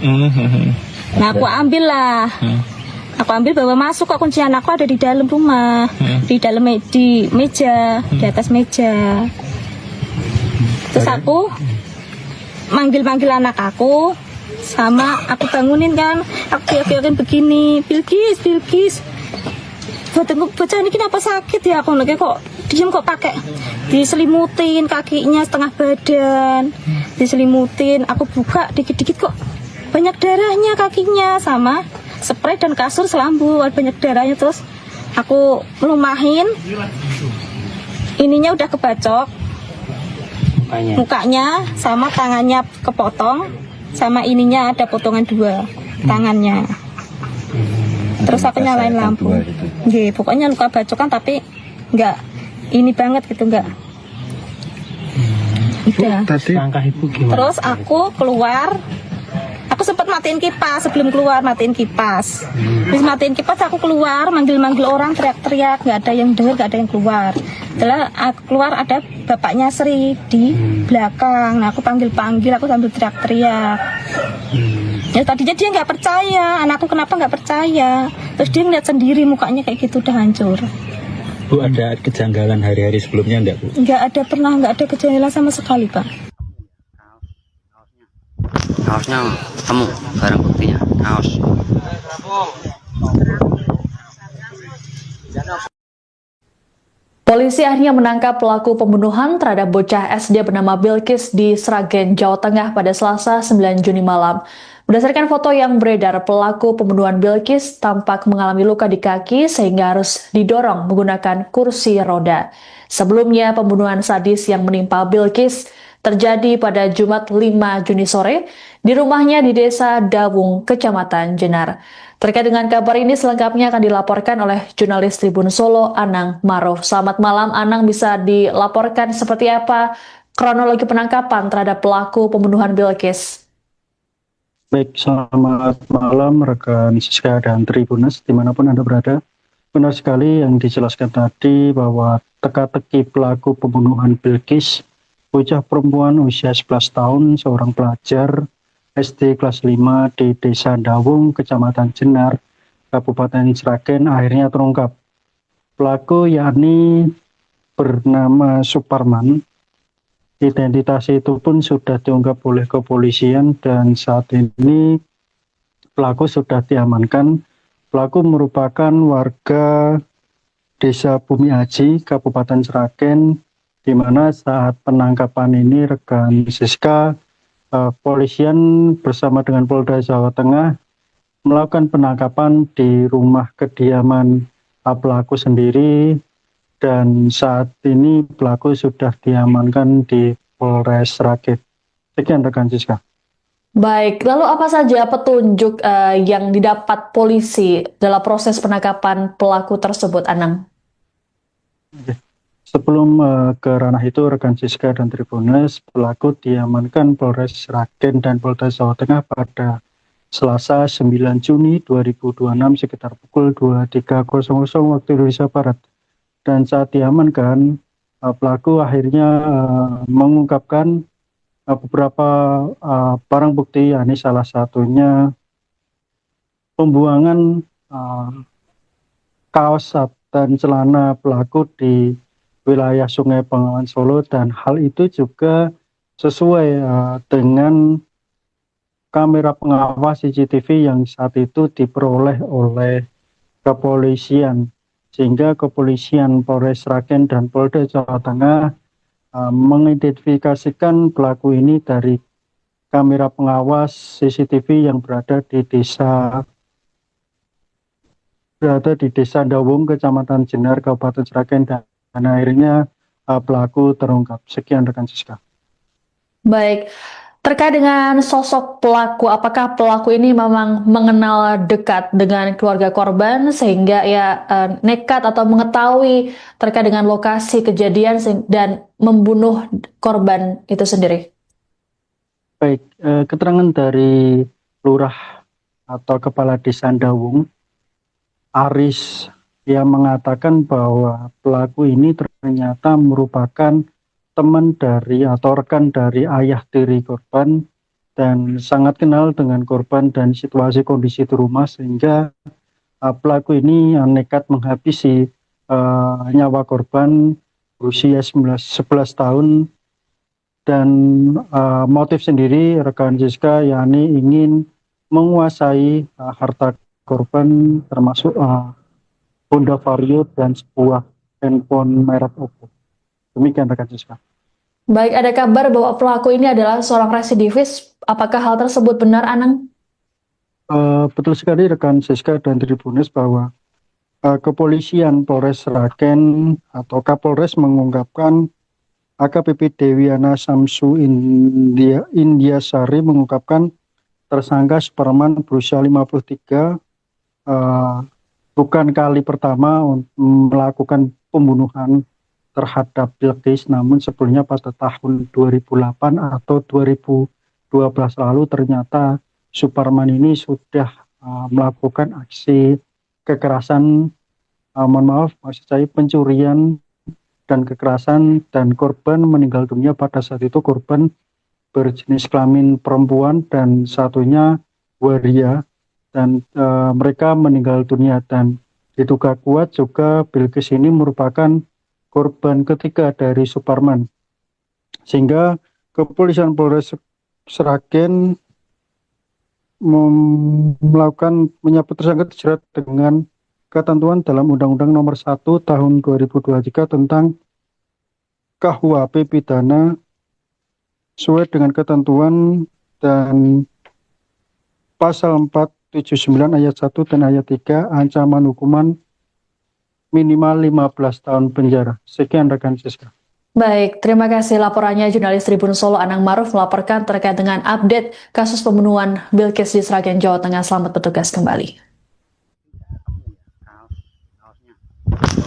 Nah aku ambil lah. Aku ambil bawa masuk kok, kuncian aku ada di dalam rumah. Di dalam di meja, di atas meja. Terus aku manggil-manggil anak aku, sama aku bangunin kan, aku teriakin begini, Bilkis, bocah ini kenapa sakit ya? Aku lagi kok diem kok pakai diselimutin kakinya setengah badan, diselimutin. Aku buka dikit-dikit kok banyak darahnya kakinya, sama spray dan kasur selambu banyak darahnya. Terus aku melumahin, ininya udah kebacok. Mukanya sama tangannya kepotong, sama ininya ada potongan 2 tangannya. Terus aku nyalain lampu. Pokoknya luka bacokan tapi nggak ini banget gitu, nggak. Udah. Langkah Ibu gimana? Terus aku keluar. Aku sempat matiin kipas sebelum keluar, matiin kipas. Terus matiin kipas aku keluar, manggil-manggil orang, teriak-teriak, nggak ada yang dengar, nggak ada yang keluar. Setelah aku keluar ada bapaknya Sri di belakang. Nah, aku panggil-panggil, aku sambil teriak-teriak. Ya tadinya dia nggak percaya, anakku kenapa nggak percaya. Terus dia ngeliat sendiri mukanya kayak gitu udah hancur. Bu, ada kejanggalan hari-hari sebelumnya enggak, Bu? Nggak ada kejanggalan sama sekali, Pak. Kaosnya temu, barang buktinya kaos. Polisi akhirnya menangkap pelaku pembunuhan terhadap bocah SD bernama Bilkis di Sragen, Jawa Tengah pada Selasa 9 Juni malam. Berdasarkan foto yang beredar, pelaku pembunuhan Bilkis tampak mengalami luka di kaki sehingga harus didorong menggunakan kursi roda. Sebelumnya, pembunuhan sadis yang menimpa Bilkis terjadi pada Jumat 5 Juni sore di rumahnya di Desa Dawung, Kecamatan Jenar. Terkait dengan kabar ini selengkapnya akan dilaporkan oleh jurnalis Tribun Solo, Anang Maruf. Selamat malam, Anang, bisa dilaporkan seperti apa kronologi penangkapan terhadap pelaku pembunuhan Bilkis? Baik, selamat malam rekan Siska dan Tribunas dimanapun Anda berada. Benar sekali yang dijelaskan tadi bahwa teka-teki pelaku pembunuhan Bilkis, bocah perempuan usia 11 tahun, seorang pelajar SD kelas 5 di Desa Dawung, Kecamatan Jenar, Kabupaten Sragen akhirnya terungkap. Pelaku yakni bernama Suparman. Identitas itu pun sudah diungkap oleh kepolisian dan saat ini pelaku sudah diamankan. Pelaku merupakan warga Desa Bumi Aji, Kabupaten Sragen, di mana saat penangkapan ini rekan Siska, polisian bersama dengan Polda Jawa Tengah melakukan penangkapan di rumah kediaman pelaku sendiri, dan saat ini pelaku sudah diamankan di Polres Sragen. Sekian rekan Siska. Baik, lalu apa saja petunjuk yang didapat polisi dalam proses penangkapan pelaku tersebut, Anang? Sebelum ke ranah itu, rekan Siska dan Tribunas, pelaku diamankan Polres Sragen dan Polda Jawa Tengah pada Selasa 9 Juni 2026 sekitar pukul 23.00 waktu Indonesia Barat. Dan saat diamankan, pelaku akhirnya mengungkapkan beberapa barang bukti, yakni salah satunya pembuangan kaos dan celana pelaku di wilayah Sungai Bengawan Solo, dan hal itu juga sesuai dengan kamera pengawas CCTV yang saat itu diperoleh oleh kepolisian, sehingga kepolisian Polres Sragen dan Polda Jawa Tengah mengidentifikasikan pelaku ini dari kamera pengawas CCTV yang berada di Desa Dawung, Kecamatan Jenar, Kabupaten Sragen, dan akhirnya pelaku terungkap. Sekian rekan Siska. Baik, terkait dengan sosok pelaku, apakah pelaku ini memang mengenal dekat dengan keluarga korban sehingga ya nekat atau mengetahui terkait dengan lokasi kejadian dan membunuh korban itu sendiri? Baik, keterangan dari lurah atau kepala desa Dawung, Aris, yang mengatakan bahwa pelaku ini ternyata merupakan teman dari atau rekan dari ayah tiri korban dan sangat kenal dengan korban dan situasi kondisi di rumah, sehingga pelaku ini nekat menghabisi nyawa korban berusia 11 tahun. Dan motif sendiri rekan Siska yakni ingin menguasai harta korban, termasuk Honda Vario dan sebuah handphone merek Oppo. Demikian rekan Siska. Baik, ada kabar bahwa pelaku ini adalah seorang residivis. Apakah hal tersebut benar, Anang? Betul sekali rekan Siska dan Tribunes bahwa kepolisian Polres Sragen atau Kapolres mengungkapkan AKBP Dewiana Samsu Indiasari mengungkapkan tersangka Superman berusia 53 bukan kali pertama melakukan pembunuhan terhadap Bilqis, namun sebelumnya pada tahun 2008 atau 2012 lalu ternyata Superman ini sudah melakukan aksi kekerasan, maksud saya pencurian dan kekerasan, dan korban meninggal dunia. Pada saat itu korban berjenis kelamin perempuan dan satunya waria, dan mereka meninggal dunia, dan diduga kuat juga Bilqis ini merupakan korban ketiga dari Superman, sehingga kepolisian Polres Sragen melakukan menyebut tersangka dijerat dengan ketentuan dalam Undang-Undang Nomor 1 Tahun 2023 tentang KUHP pidana sesuai dengan ketentuan dan pasal 479 ayat 1 dan ayat 3 ancaman hukuman minimal 15 tahun penjara. Sekian rekan Siska. Baik, terima kasih laporannya jurnalis Tribun Solo Anang Maruf melaporkan terkait dengan update kasus pembunuhan Bilqis di Sragen, Jawa Tengah. Selamat bertugas kembali.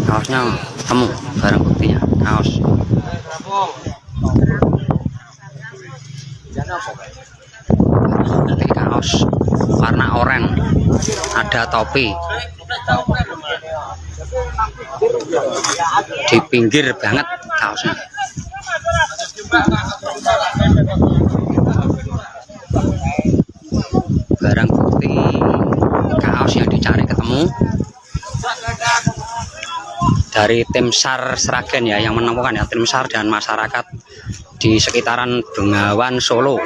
Kaosnya temu, barang buktinya kaos. Ini kaos warna oranye, ada topi. Di pinggir banget kaosnya. Barang bukti kaos yang dicari ketemu dari tim SAR Sragen ya, yang menemukan ya, tim SAR dan masyarakat di sekitaran Bengawan Solo.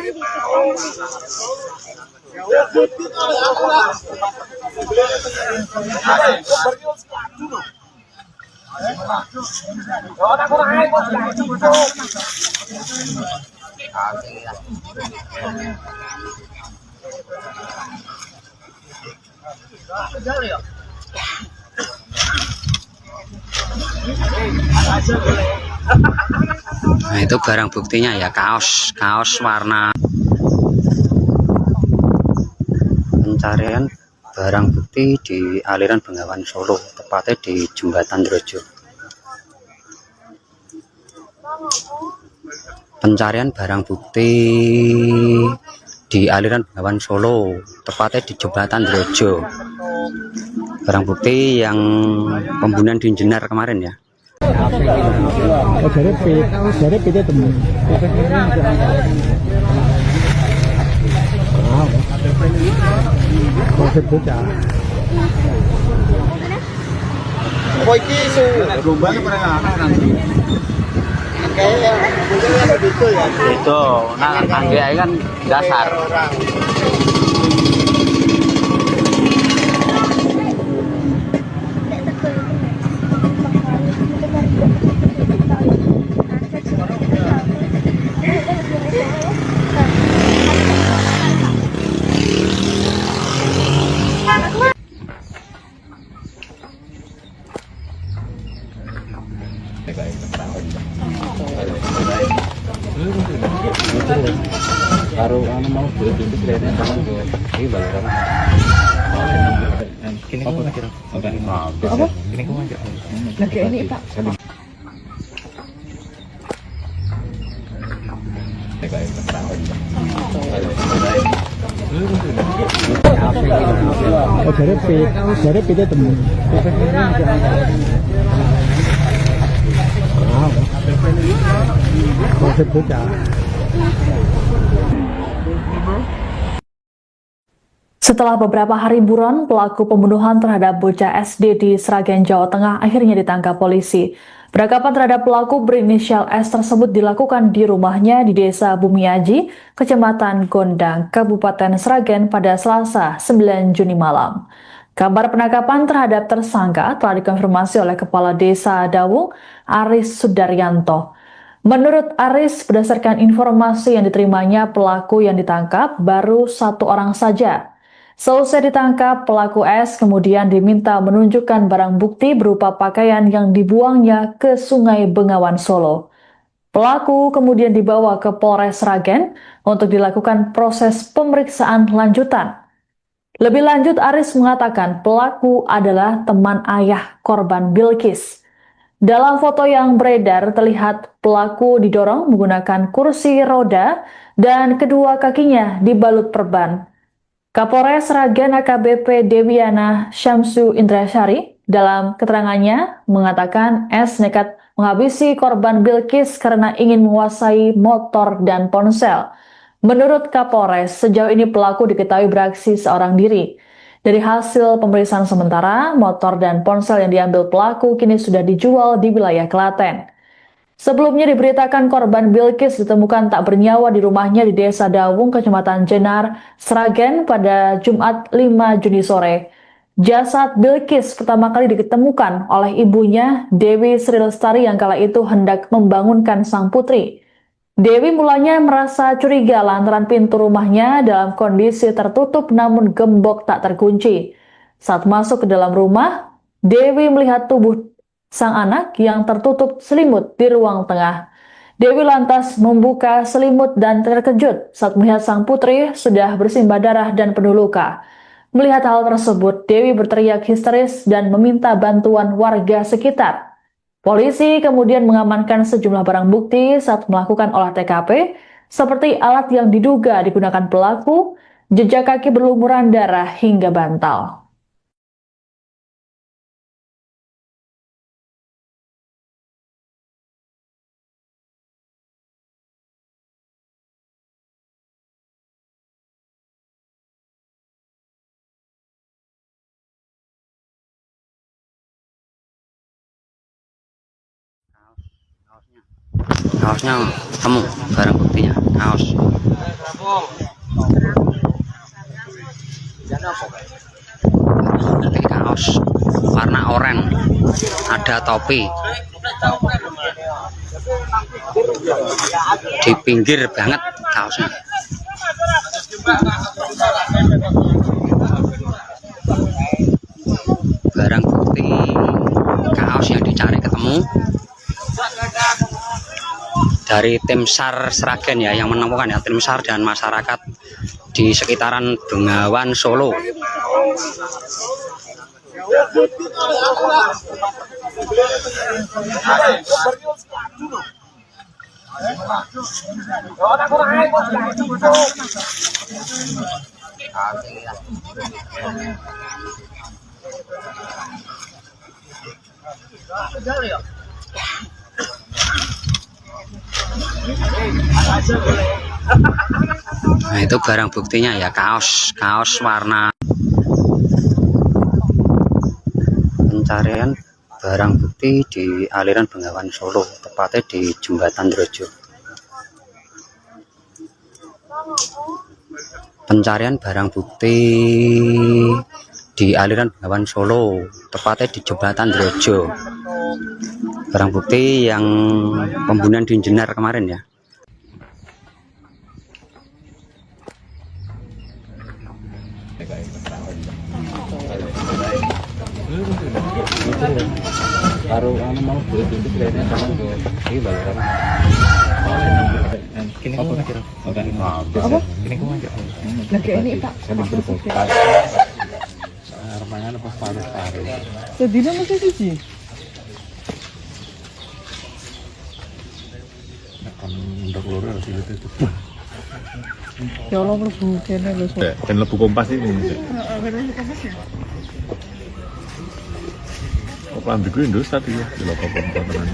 Nah, itu barang buktinya ya, kaos warna. Pencarian barang bukti di aliran Bengawan Solo, tepatnya di Jembatan Drojo. Pencarian barang bukti di aliran Bengawan Solo, tepatnya di Jembatan Drojo. Barang bukti yang pembunuhan di Jenar kemarin ya. Itu, nah angge kan dasar. Baru anu mau beli pintu kelihatannya sama tuh. Ini balaran. Kini kamu aja. Apa? Kini kamu aja. Lagi ini Pak. Oh, dari pita temu. Wow. Setelah beberapa hari buron, pelaku pembunuhan terhadap bocah SD di Sragen, Jawa Tengah akhirnya ditangkap polisi. Penangkapan terhadap pelaku berinisial S tersebut dilakukan di rumahnya di Desa Bumiaji, Kecamatan Gondang, Kabupaten Sragen pada Selasa 9 Juni malam. Kabar penangkapan terhadap tersangka telah dikonfirmasi oleh Kepala Desa Dawung, Aris Sudaryanto. Menurut Aris, berdasarkan informasi yang diterimanya, pelaku yang ditangkap baru 1 orang saja. Selesai ditangkap, pelaku S kemudian diminta menunjukkan barang bukti berupa pakaian yang dibuangnya ke Sungai Bengawan Solo. Pelaku kemudian dibawa ke Polres Sragen untuk dilakukan proses pemeriksaan lanjutan. Lebih lanjut, Aris mengatakan pelaku adalah teman ayah korban Bilkis. Dalam foto yang beredar terlihat pelaku didorong menggunakan kursi roda dan kedua kakinya dibalut perban. Kapolres Sragen AKBP Dewiana Syamsu Indrasari dalam keterangannya mengatakan S nekat menghabisi korban Bilkis karena ingin menguasai motor dan ponsel. Menurut Kapolres, sejauh ini pelaku diketahui beraksi seorang diri. Dari hasil pemeriksaan sementara, motor dan ponsel yang diambil pelaku kini sudah dijual di wilayah Klaten. Sebelumnya diberitakan korban Bilkis ditemukan tak bernyawa di rumahnya di Desa Dawung, Kecamatan Jenar, Sragen pada Jumat 5 Juni sore. Jasad Bilkis pertama kali ditemukan oleh ibunya, Dewi Sri Lestari, yang kala itu hendak membangunkan sang putri. Dewi mulanya merasa curiga lantaran pintu rumahnya dalam kondisi tertutup namun gembok tak terkunci. Saat masuk ke dalam rumah, Dewi melihat tubuh sang anak yang tertutup selimut di ruang tengah. Dewi lantas membuka selimut dan terkejut saat melihat sang putri sudah bersimbah darah dan penuh luka. Melihat hal tersebut, Dewi berteriak histeris dan meminta bantuan warga sekitar. Polisi kemudian mengamankan sejumlah barang bukti saat melakukan olah TKP, seperti alat yang diduga digunakan pelaku, jejak kaki berlumuran darah hingga bantal. Kaosnya temu, barang buktinya kaos. Bukti kaos warna oranye, ada topi. Di pinggir banget kaosnya. Barang bukti kaos yang dicari ketemu. Dari tim SAR Sragen ya, yang menemukan ya, tim SAR dan masyarakat di sekitaran Bengawan Solo. Nah, itu barang buktinya ya, kaos warna. Pencarian barang bukti di aliran Bengawan Solo, tepatnya di Jembatan Drojo. Pencarian barang bukti di aliran Bengawan Solo, tepatnya di Jembatan Drojo. Barang bukti yang pembunuhan di Jenar kemarin ya. Baru anu mau beli pintu kelihatannya sama tuh. Ini balaran. Kini ko aja. Apa? Kini ko aja. Nah kayak ini Pak. Armangan apa paru-paru. Sedina masih siji. Akan untuk loro harus itu. Ya Allah mlebu kene lho. Dan lebu kompas ini. Kok ambil gue Indosat ya, di lokal komponen.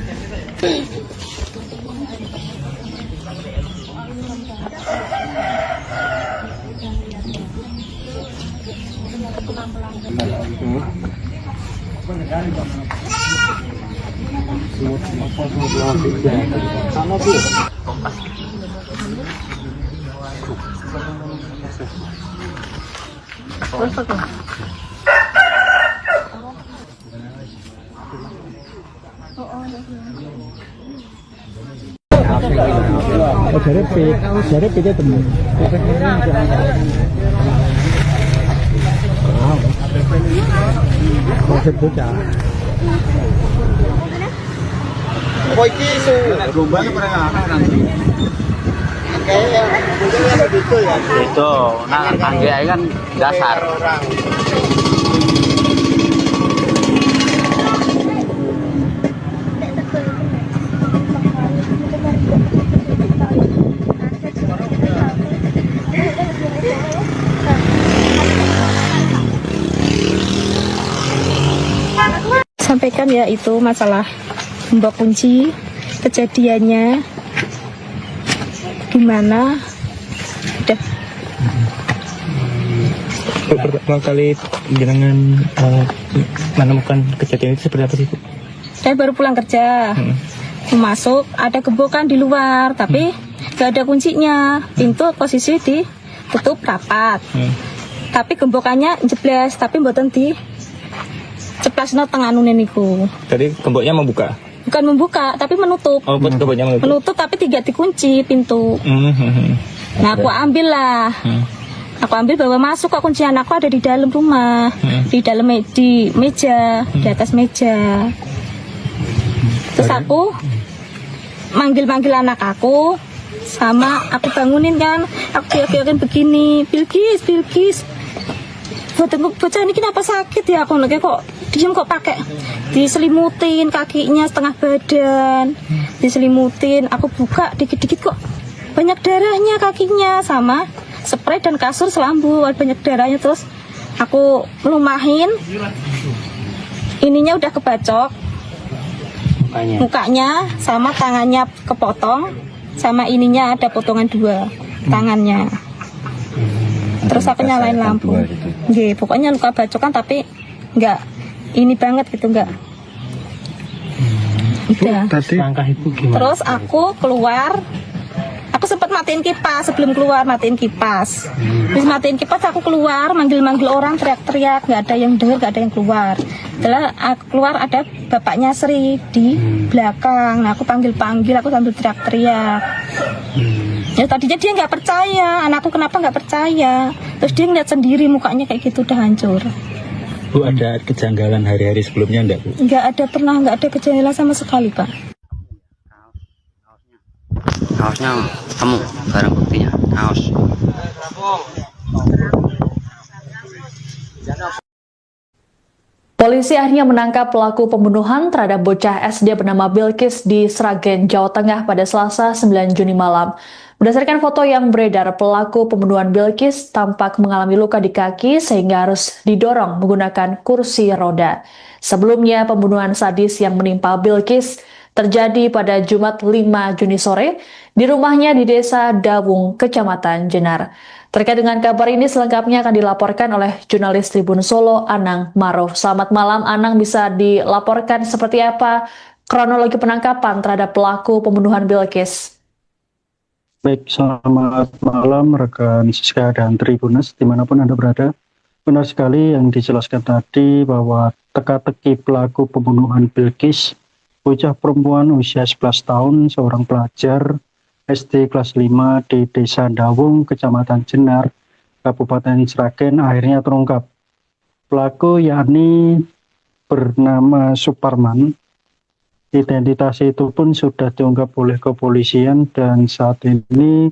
Jadi kita temu. Konsep bocah. Koi kisu. Perubahan pernah nanti. Kayak begitu ya. Itu, nah angge kan dasar. Sampaikan ya itu masalah mbak kunci, kejadiannya gimana. Udah. Pertama kali jenengan menemukan kejadian itu seperti apa sih, Bu? Saya baru pulang kerja, masuk ada gembokan di luar, tapi gak ada kuncinya. Pintu posisi ditutup rapat, tapi gembokannya jebles, tapi mboten di ceplasno tengah nune niku. Tadi gemboknya membuka. Bukan membuka, tapi menutup. Oh, gemboknya menutup. Menutup tapi tidak dikunci pintu. Nah, aku ambil lah. Aku ambil bawa masuk, kok kuncian aku ada di dalam rumah, di dalam di meja, di atas meja. Terus aku manggil anak aku, sama aku bangunin kan, aku teriakin begini, Bilkis. Bocah ini kenapa sakit ya? Aku kayak kok diem kok pakai diselimutin kakinya setengah badan, diselimutin. Aku buka dikit-dikit kok banyak darahnya kakinya, sama spray dan kasur selambu banyak darahnya. Terus aku melumahin, ininya udah kebacok mukanya sama tangannya kepotong, sama ininya ada potongan 2 tangannya. Terus aku nyalain lampu. Nggih, pokoknya luka bacokan tapi enggak ini banget gitu, enggak. Udah. Langkah Ibu gimana? Terus aku keluar. Aku sempat matiin kipas, sebelum keluar matiin kipas. Terus matiin kipas aku keluar, manggil-manggil orang, teriak-teriak, nggak ada yang dengar, nggak ada yang keluar. Setelah aku keluar ada bapaknya Sri di belakang. Nah, aku panggil-panggil, aku sambil teriak-teriak. Ya tadinya dia nggak percaya, anakku kenapa nggak percaya. Terus dia ngeliat sendiri mukanya kayak gitu udah hancur. Bu, ada kejanggalan hari-hari sebelumnya enggak, Bu? Nggak ada kejanggalan sama sekali, Pak. Kaosnya temu, barang buktinya, kaos. Polisi akhirnya menangkap pelaku pembunuhan terhadap bocah SD bernama Bilkis di Sragen, Jawa Tengah pada Selasa 9 Juni malam. Berdasarkan foto yang beredar, pelaku pembunuhan Bilkis tampak mengalami luka di kaki sehingga harus didorong menggunakan kursi roda. Sebelumnya, pembunuhan sadis yang menimpa Bilkis terjadi pada Jumat 5 Juni sore di rumahnya di Desa Dawung, Kecamatan Jenar. Terkait dengan kabar ini selengkapnya akan dilaporkan oleh jurnalis Tribun Solo, Anang Maruf. Selamat malam, Anang, bisa dilaporkan seperti apa kronologi penangkapan terhadap pelaku pembunuhan Bilkis? Baik, selamat malam rekan Siska dan Tribunas dimanapun Anda berada. Benar sekali yang dijelaskan tadi bahwa teka-teki pelaku pembunuhan Bilkis, bocah perempuan usia 11 tahun, seorang pelajar SD kelas 5 di Desa Dawung, Kecamatan Jenar, Kabupaten Sragen akhirnya terungkap. Pelaku yakni bernama Suparman, Identitas itu pun sudah diungkap oleh kepolisian dan saat ini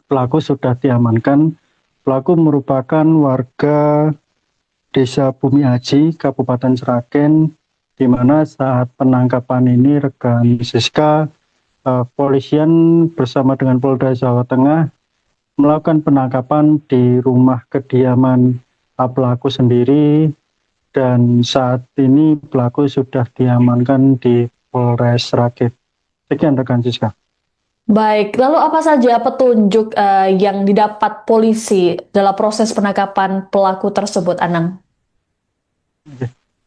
pelaku sudah diamankan. Pelaku merupakan warga Desa Bumi Aji, Kabupaten Sragen, di mana saat penangkapan ini rekan Siska, polisian bersama dengan Polda Jawa Tengah melakukan penangkapan di rumah kediaman pelaku sendiri, dan saat ini pelaku sudah diamankan di Polres Sragen. Sekian rekan Siska. Baik, lalu apa saja petunjuk yang didapat polisi dalam proses penangkapan pelaku tersebut, Anang?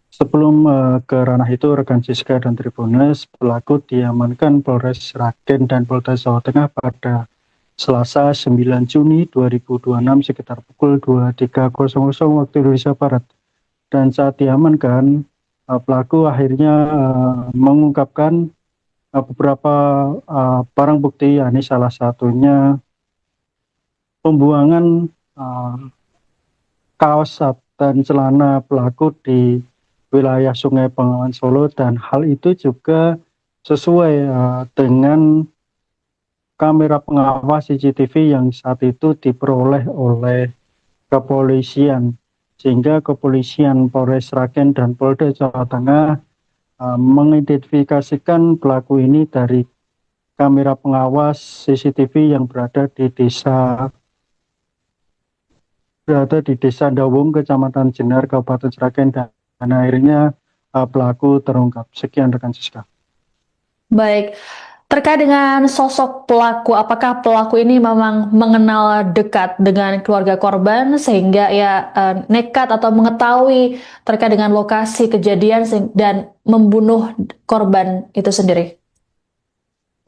Sebelum ke ranah itu, rekan Siska dan Tribunes, pelaku diamankan Polres Sragen dan Polda Jawa Tengah pada Selasa 9 Juni 2026 sekitar pukul 23.00 waktu Indonesia Barat. Dan saat diamankan, pelaku akhirnya mengungkapkan beberapa barang bukti, yakni salah satunya pembuangan kaos dan celana pelaku di wilayah Sungai Bengawan Solo, dan hal itu juga sesuai dengan kamera pengawas CCTV yang saat itu diperoleh oleh kepolisian, sehingga kepolisian Polres Sragen dan Polda Jawa Tengah mengidentifikasikan pelaku ini dari kamera pengawas CCTV yang berada di Desa Dawung, Kecamatan Jenar, Kabupaten Sragen, dan akhirnya pelaku terungkap. Sekian rekan Siska. Baik, terkait dengan sosok pelaku, apakah pelaku ini memang mengenal dekat dengan keluarga korban sehingga ya nekat atau mengetahui terkait dengan lokasi kejadian dan membunuh korban itu sendiri?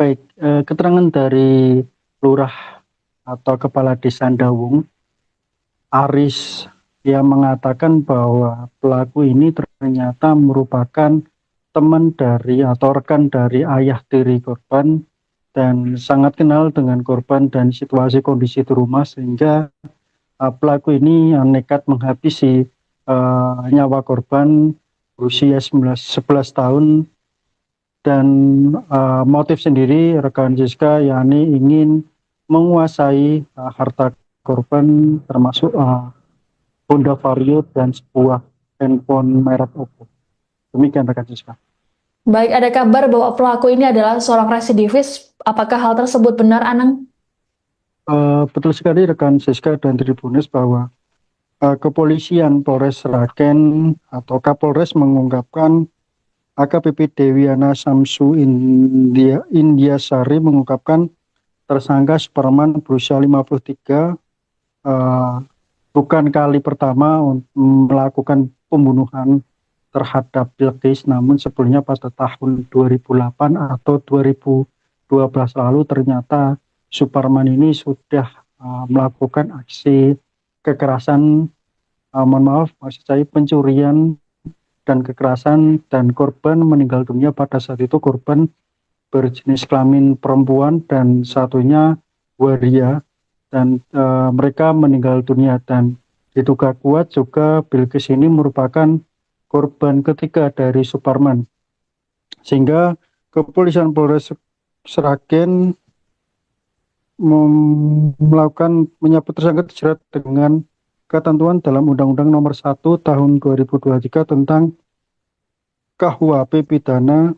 Baik, keterangan dari Lurah atau Kepala Desa Dawung, Aris, yang mengatakan bahwa pelaku ini ternyata merupakan teman dari atau rekan dari ayah tiri korban dan sangat kenal dengan korban dan situasi kondisi di rumah, sehingga pelaku ini nekat menghabisi nyawa korban berusia 11 tahun. Dan motif sendiri rekan Siska, yakni ingin menguasai harta korban, termasuk Honda Vario dan sebuah handphone merek Oppo. Demikian rekan Siska. Baik, ada kabar bahwa pelaku ini adalah seorang residivis. Apakah hal tersebut benar, Anang? Betul sekali rekan Siska dan Tribunes, bahwa kepolisian Polres Sragen atau Kapolres mengungkapkan AKBP Dewiana Samsu Indiasari mengungkapkan tersangka Superman berusia 53 bukan kali pertama melakukan pembunuhan terhadap Bilqis, namun sebelumnya pada tahun 2008 atau 2012 lalu ternyata Superman ini sudah melakukan aksi kekerasan, maksud saya pencurian dan kekerasan, dan korban meninggal dunia pada saat itu korban berjenis kelamin perempuan dan satunya waria, dan mereka meninggal dunia, dan diduga kuat juga Bilqis ini merupakan korban ketiga dari Superman, sehingga kepolisian Polres Sragen melakukan menyebut tersangka dijerat dengan ketentuan dalam Undang-Undang Nomor 1 Tahun 2023 tentang KUHP pidana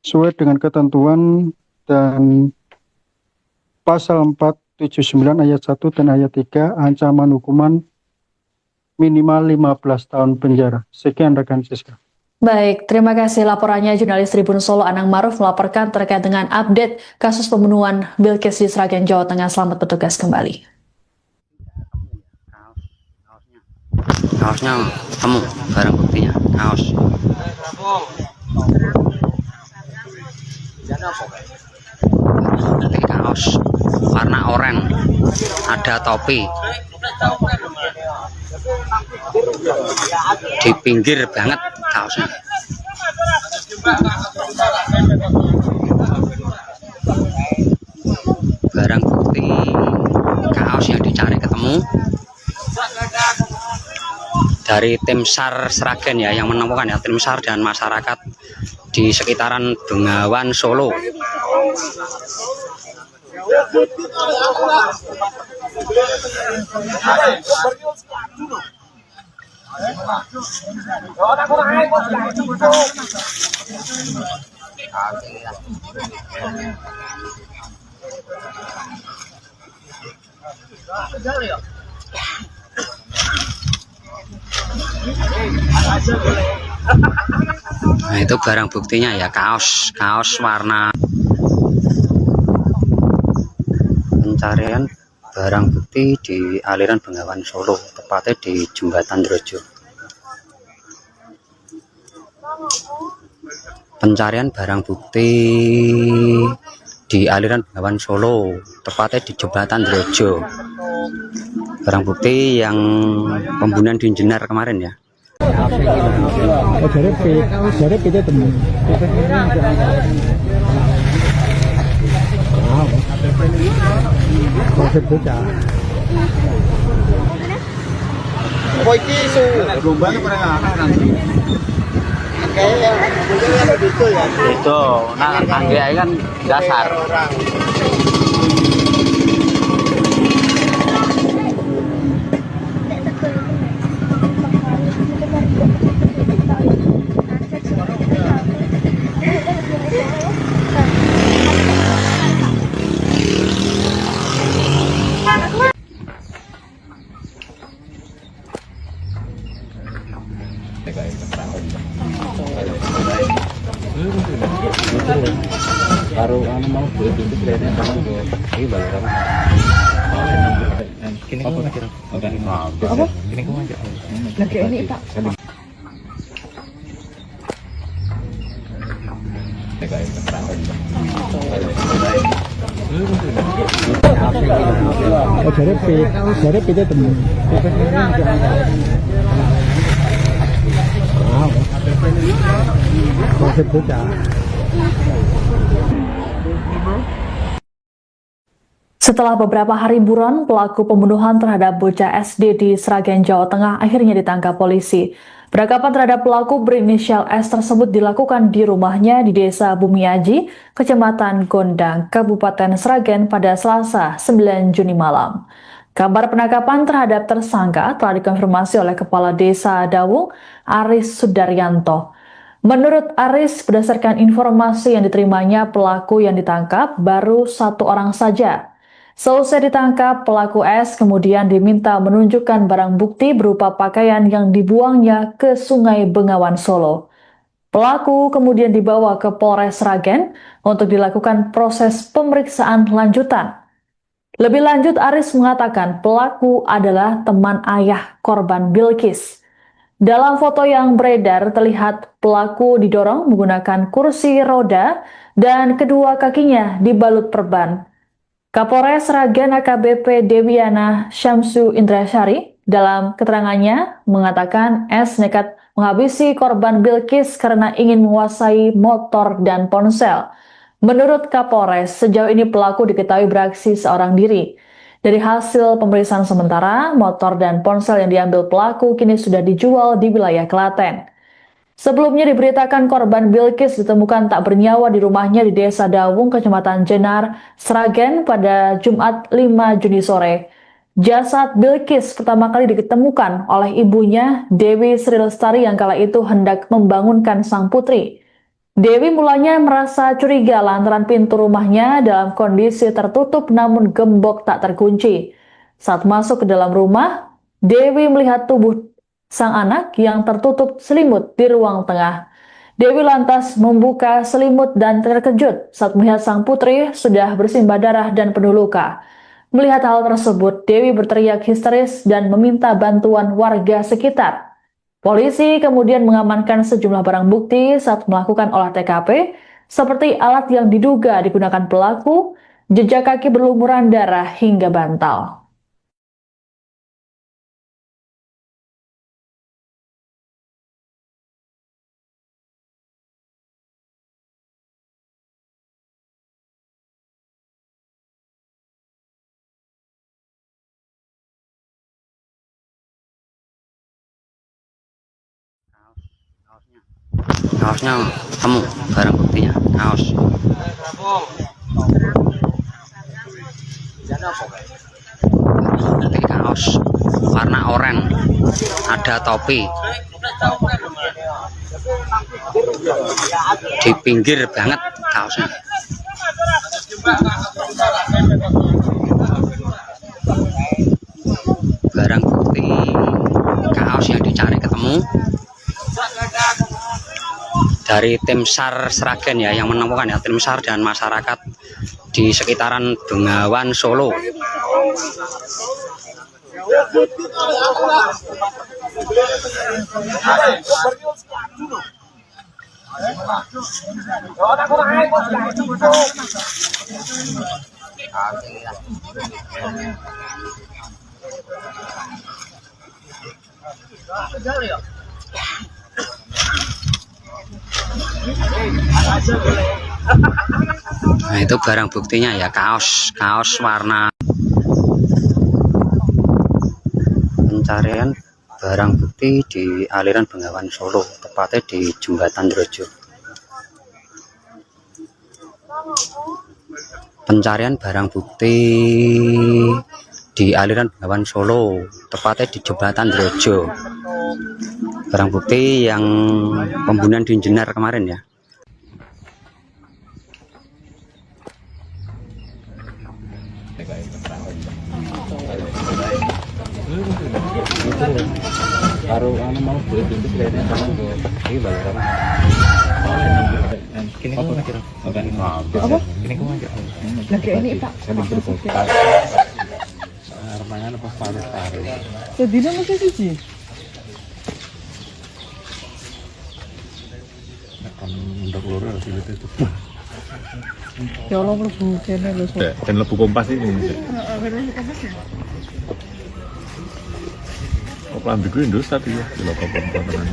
sesuai dengan ketentuan dan pasal 479 ayat 1 dan ayat 3 ancaman hukuman minimal 15 tahun penjara. Sekian rekan Siska. Baik, terima kasih laporannya jurnalis Tribun Solo Anang Maruf melaporkan terkait dengan update kasus pembunuhan Bilqis di Sragen, Jawa Tengah. Selamat bertugas kembali. Kaosnya temu, barang buktinya kaos. Ini kaos warna oranye, ada topi di pinggir banget kaosnya. Barang bukti kaos yang dicari ketemu dari tim SAR Sragen ya, yang menemukan ya, tim SAR dan masyarakat di sekitaran Bengawan Solo. Nah, itu barang buktinya ya, kaos warna. Pencarian barang bukti di aliran Bengawan Solo, tepatnya di Jembatan Drojo. Pencarian barang bukti di aliran Bengawan Solo, tepatnya di Jembatan Drojo. Barang bukti yang pembunuhan di Jenar kemarin ya. Jadi kita temen. Konsep bocah. Oh, iki isu rombane pernah anak nanti. Kayak itu ya. Itu, nah angge kan dasar. Baru mau buat pintu kayaknya sama tuh. Ini baru apa? Ini kamu aja. Apa? Ini kamu aja. Lagi ini Pak. Jadi kita temen. Konsep bocah. Setelah beberapa hari buron, pelaku pembunuhan terhadap bocah SD di Sragen, Jawa Tengah akhirnya ditangkap polisi. Penangkapan terhadap pelaku berinisial S tersebut dilakukan di rumahnya di Desa Bumiaji, Kecamatan Gondang, Kabupaten Sragen pada Selasa 9 Juni malam. Kabar penangkapan terhadap tersangka telah dikonfirmasi oleh Kepala Desa Dawung, Aris Sudaryanto. Menurut Aris, berdasarkan informasi yang diterimanya, pelaku yang ditangkap baru 1 orang saja. Selesai ditangkap, pelaku S kemudian diminta menunjukkan barang bukti berupa pakaian yang dibuangnya ke Sungai Bengawan Solo. Pelaku kemudian dibawa ke Polres Sragen untuk dilakukan proses pemeriksaan lanjutan. Lebih lanjut, Aris mengatakan pelaku adalah teman ayah korban Bilkis. Dalam foto yang beredar terlihat pelaku didorong menggunakan kursi roda dan kedua kakinya dibalut perban. Kapolres Sragen AKBP Dewiana Syamsu Indrasari dalam keterangannya mengatakan S nekat menghabisi korban Bilkis karena ingin menguasai motor dan ponsel. Menurut Kapolres, sejauh ini pelaku diketahui beraksi seorang diri. Dari hasil pemeriksaan sementara, motor dan ponsel yang diambil pelaku kini sudah dijual di wilayah Klaten. Sebelumnya diberitakan korban Bilkis ditemukan tak bernyawa di rumahnya di Desa Dawung, Kecamatan Jenar, Sragen pada Jumat 5 Juni sore. Jasad Bilkis pertama kali ditemukan oleh ibunya, Dewi Sri Lestari, yang kala itu hendak membangunkan sang putri. Dewi mulanya merasa curiga lantaran pintu rumahnya dalam kondisi tertutup namun gembok tak terkunci. Saat masuk ke dalam rumah, Dewi melihat tubuh sang anak yang tertutup selimut di ruang tengah. Dewi lantas membuka selimut dan terkejut saat melihat sang putri sudah bersimbah darah dan penuh luka. Melihat hal tersebut, Dewi berteriak histeris dan meminta bantuan warga sekitar. Polisi kemudian mengamankan sejumlah barang bukti saat melakukan olah TKP, seperti alat yang diduga digunakan pelaku, jejak kaki berlumuran darah hingga bantal. Kaosnya Kaosnya temu, barang buktinya kaos. Bukti kaos warna oranye, ada topi. Di pinggir banget kaosnya. Barang bukti kaos yang dicari ketemu dari tim SAR Sragen ya, yang menemukan ya, tim SAR dan masyarakat di sekitaran Bengawan Solo. Nah, itu barang buktinya ya, kaos warna. Pencarian barang bukti di aliran Bengawan Solo, tepatnya di Jembatan Drojo. Pencarian barang bukti di aliran Bengawan Solo, tepatnya di Jembatan Drojo. Barang bukti yang pembunuhan di Jenar kemarin ya. Baru mau beli pintu kelihatannya sama tuh. Ini balaran. Kini kau aja. Apa? Kini kau aja. Lagi ini Pak. Armangan apa paru-paru. Sedina masih siji. Akan untuk loro sih itu. Ya Allah mlebu kene lho. Dan lebu kompas ini. Oh, pelan gue Indus tapi ya, di lokal perempuan.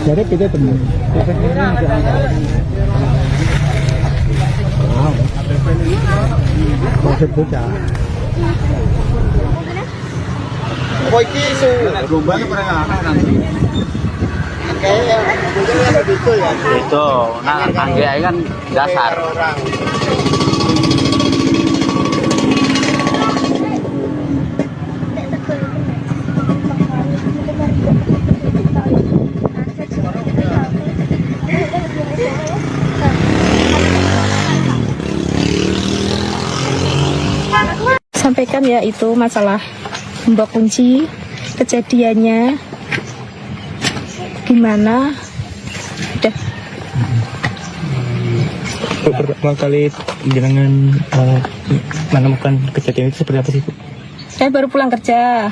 Jadi kita temu. Koiki su gombane pernah nanti. Kayak betul ya. Itu, nah angge kan dasar. Sampaikan ya itu masalah gembok kunci, kejadiannya gimana, udah. Pertama kali jenengan menemukan kejadian itu seperti apa sih, Bu? Saya baru pulang kerja,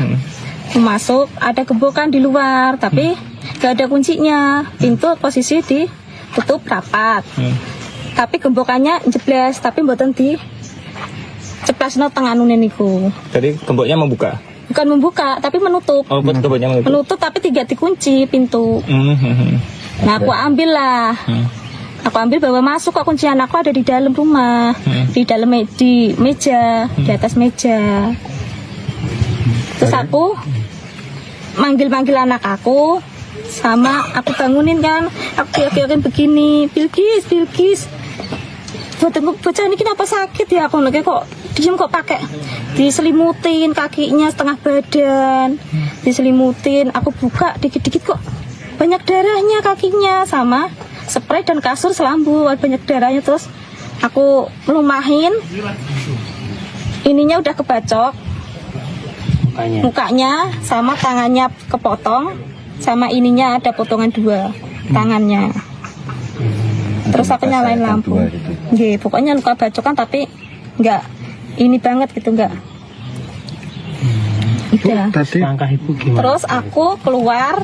masuk ada gembokan di luar, tapi gak ada kuncinya, pintu posisi ditutup rapat, tapi gembokannya jeblas, tapi mboten di ceplasno tengah nune niku. Jadi gemboknya membuka? Bukan membuka, tapi menutup. Oh, gemboknya menutup. Menutup tapi tidak dikunci pintu. Nah, aku ambil lah. Aku ambil bawa masuk, kok kuncian aku ada di dalam rumah, di dalam di meja, di atas meja. Terus aku manggil anak aku, sama aku bangunin kan, aku yakin begini, Bilkis. Bocah ini kenapa sakit ya? Aku lagi kok diem, kok pakai diselimutin kakinya setengah badan, diselimutin. Aku buka dikit-dikit kok banyak darahnya kakinya, sama spray dan kasur selambu banyak darahnya. Terus aku melumahin, ininya udah kebacok mukanya, sama tangannya kepotong, sama ininya ada potongan 2 tangannya. Terus aku nyalain lampu. Nggih, pokoknya luka bacokan tapi enggak ini banget gitu, enggak. Udah. Langkah ibu gimana? Terus aku keluar.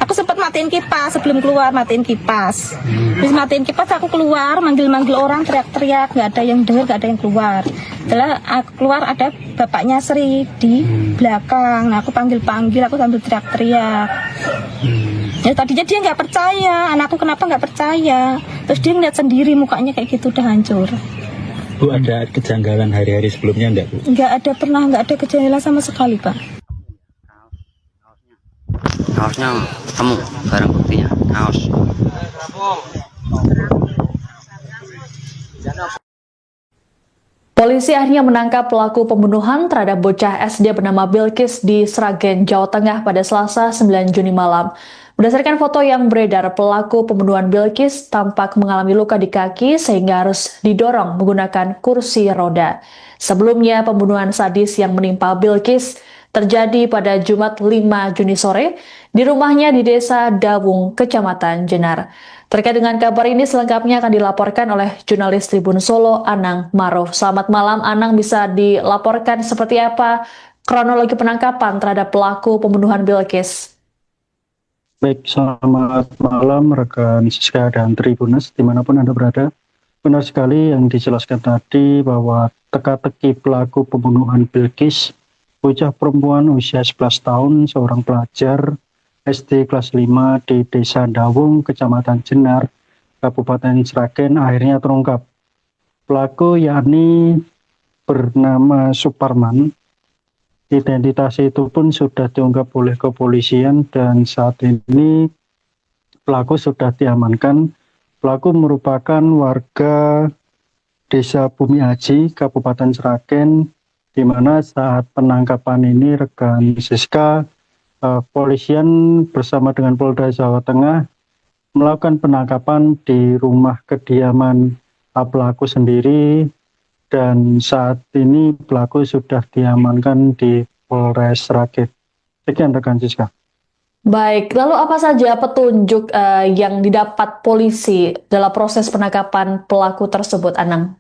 Aku sempat matiin kipas sebelum keluar, matiin kipas. Terus matiin kipas aku keluar, manggil-manggil orang, teriak-teriak, nggak ada yang dengar, nggak ada yang keluar. Setelah aku keluar ada bapaknya Sri di belakang. Nah, aku panggil-panggil, aku sambil teriak-teriak. Ya tadinya dia nggak percaya, anakku kenapa nggak percaya. Terus dia ngeliat sendiri mukanya kayak gitu udah hancur. Bu, ada kejanggalan hari-hari sebelumnya enggak, Bu? Nggak ada kejanggalan sama sekali, Pak. Kaosnya temu, barang buktinya kaos. Polisi akhirnya menangkap pelaku pembunuhan terhadap bocah SD bernama Bilkis di Sragen, Jawa Tengah pada Selasa 9 Juni malam. Berdasarkan foto yang beredar, pelaku pembunuhan Bilkis tampak mengalami luka di kaki sehingga harus didorong menggunakan kursi roda. Sebelumnya, pembunuhan sadis yang menimpa Bilkis terjadi pada Jumat 5 Juni sore di rumahnya di Desa Dawung, Kecamatan Jenar. Terkait dengan kabar ini selengkapnya akan dilaporkan oleh jurnalis Tribun Solo, Anang Maruf. Selamat malam, Anang, bisa dilaporkan seperti apa kronologi penangkapan terhadap pelaku pembunuhan Bilkis? Baik, selamat malam rekan Siska dan Tribuners dimanapun Anda berada. Benar sekali yang dijelaskan tadi bahwa teka-teki pelaku pembunuhan Bilkis, bocah perempuan usia 11 tahun, seorang pelajar SD kelas 5 di Desa Dawung, Kecamatan Jenar, Kabupaten Sragen akhirnya terungkap. Pelaku yakni bernama Suparman. Identitas itu pun sudah diungkap oleh kepolisian dan saat ini pelaku sudah diamankan. Pelaku merupakan warga Desa Bumi Aji, Kabupaten Sragen, di mana saat penangkapan ini rekan Siska, polisian bersama dengan Polda Jawa Tengah melakukan penangkapan di rumah kediaman pelaku sendiri dan saat ini pelaku sudah diamankan di Polres Sragen. Sekian rekan Siska. Baik, lalu apa saja petunjuk yang didapat polisi dalam proses penangkapan pelaku tersebut, Anang?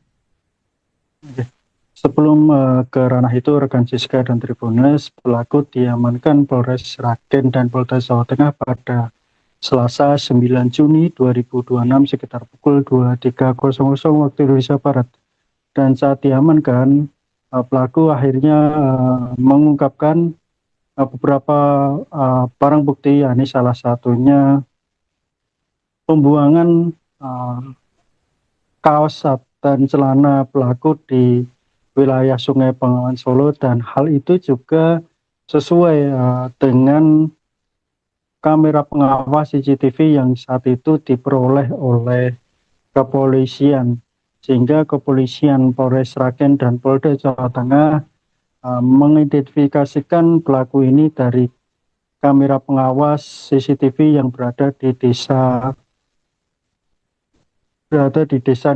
Sebelum ke ranah itu, rekan Siska dan Tribuners, pelaku diamankan Polres Sragen dan Polda Jawa Tengah pada Selasa 9 Juni 2026 sekitar pukul 23.00 waktu Indonesia Barat. Dan saat diamankan, pelaku akhirnya mengungkapkan beberapa barang bukti, yakni salah satunya pembuangan kaos dan celana pelaku di wilayah Sungai Bengawan Solo, dan hal itu juga sesuai dengan kamera pengawas CCTV yang saat itu diperoleh oleh kepolisian, sehingga kepolisian Polres Sragen dan Polda Jawa Tengah mengidentifikasikan pelaku ini dari kamera pengawas CCTV yang berada di Desa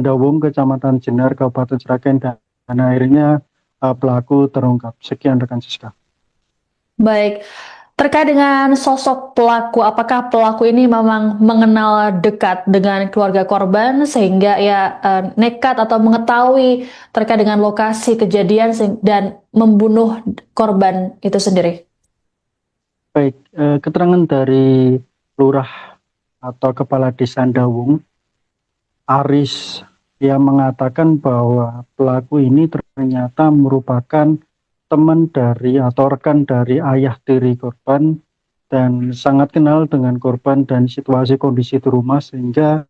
Dawung, Kecamatan Jenar, Kabupaten Sragen, dan akhirnya pelaku terungkap. Sekian rekan Siska. Baik, terkait dengan sosok pelaku, apakah pelaku ini memang mengenal dekat dengan keluarga korban sehingga ya nekat atau mengetahui terkait dengan lokasi kejadian dan membunuh korban itu sendiri? Baik, keterangan dari Lurah atau Kepala Desa Dawung, Aris, yang mengatakan bahwa pelaku ini ternyata merupakan teman dari atau rekan dari ayah tiri korban dan sangat kenal dengan korban dan situasi kondisi di rumah, sehingga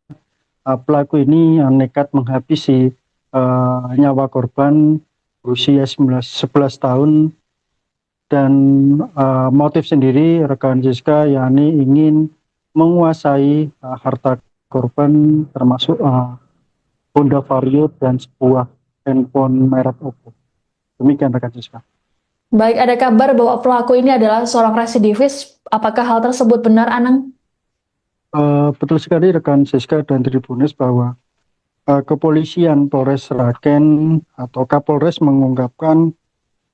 pelaku ini nekat menghabisi nyawa korban berusia 11 tahun. Dan motif sendiri rekan Siska yakni ingin menguasai harta korban, termasuk Honda Vario dan sebuah handphone merek Oppo. Demikian rekan Siska. Baik, ada kabar bahwa pelaku ini adalah seorang residivis. Apakah hal tersebut benar, Anang? Betul sekali rekan Siska dan Tribuners bahwa kepolisian Polres Sragen atau Kapolres mengungkapkan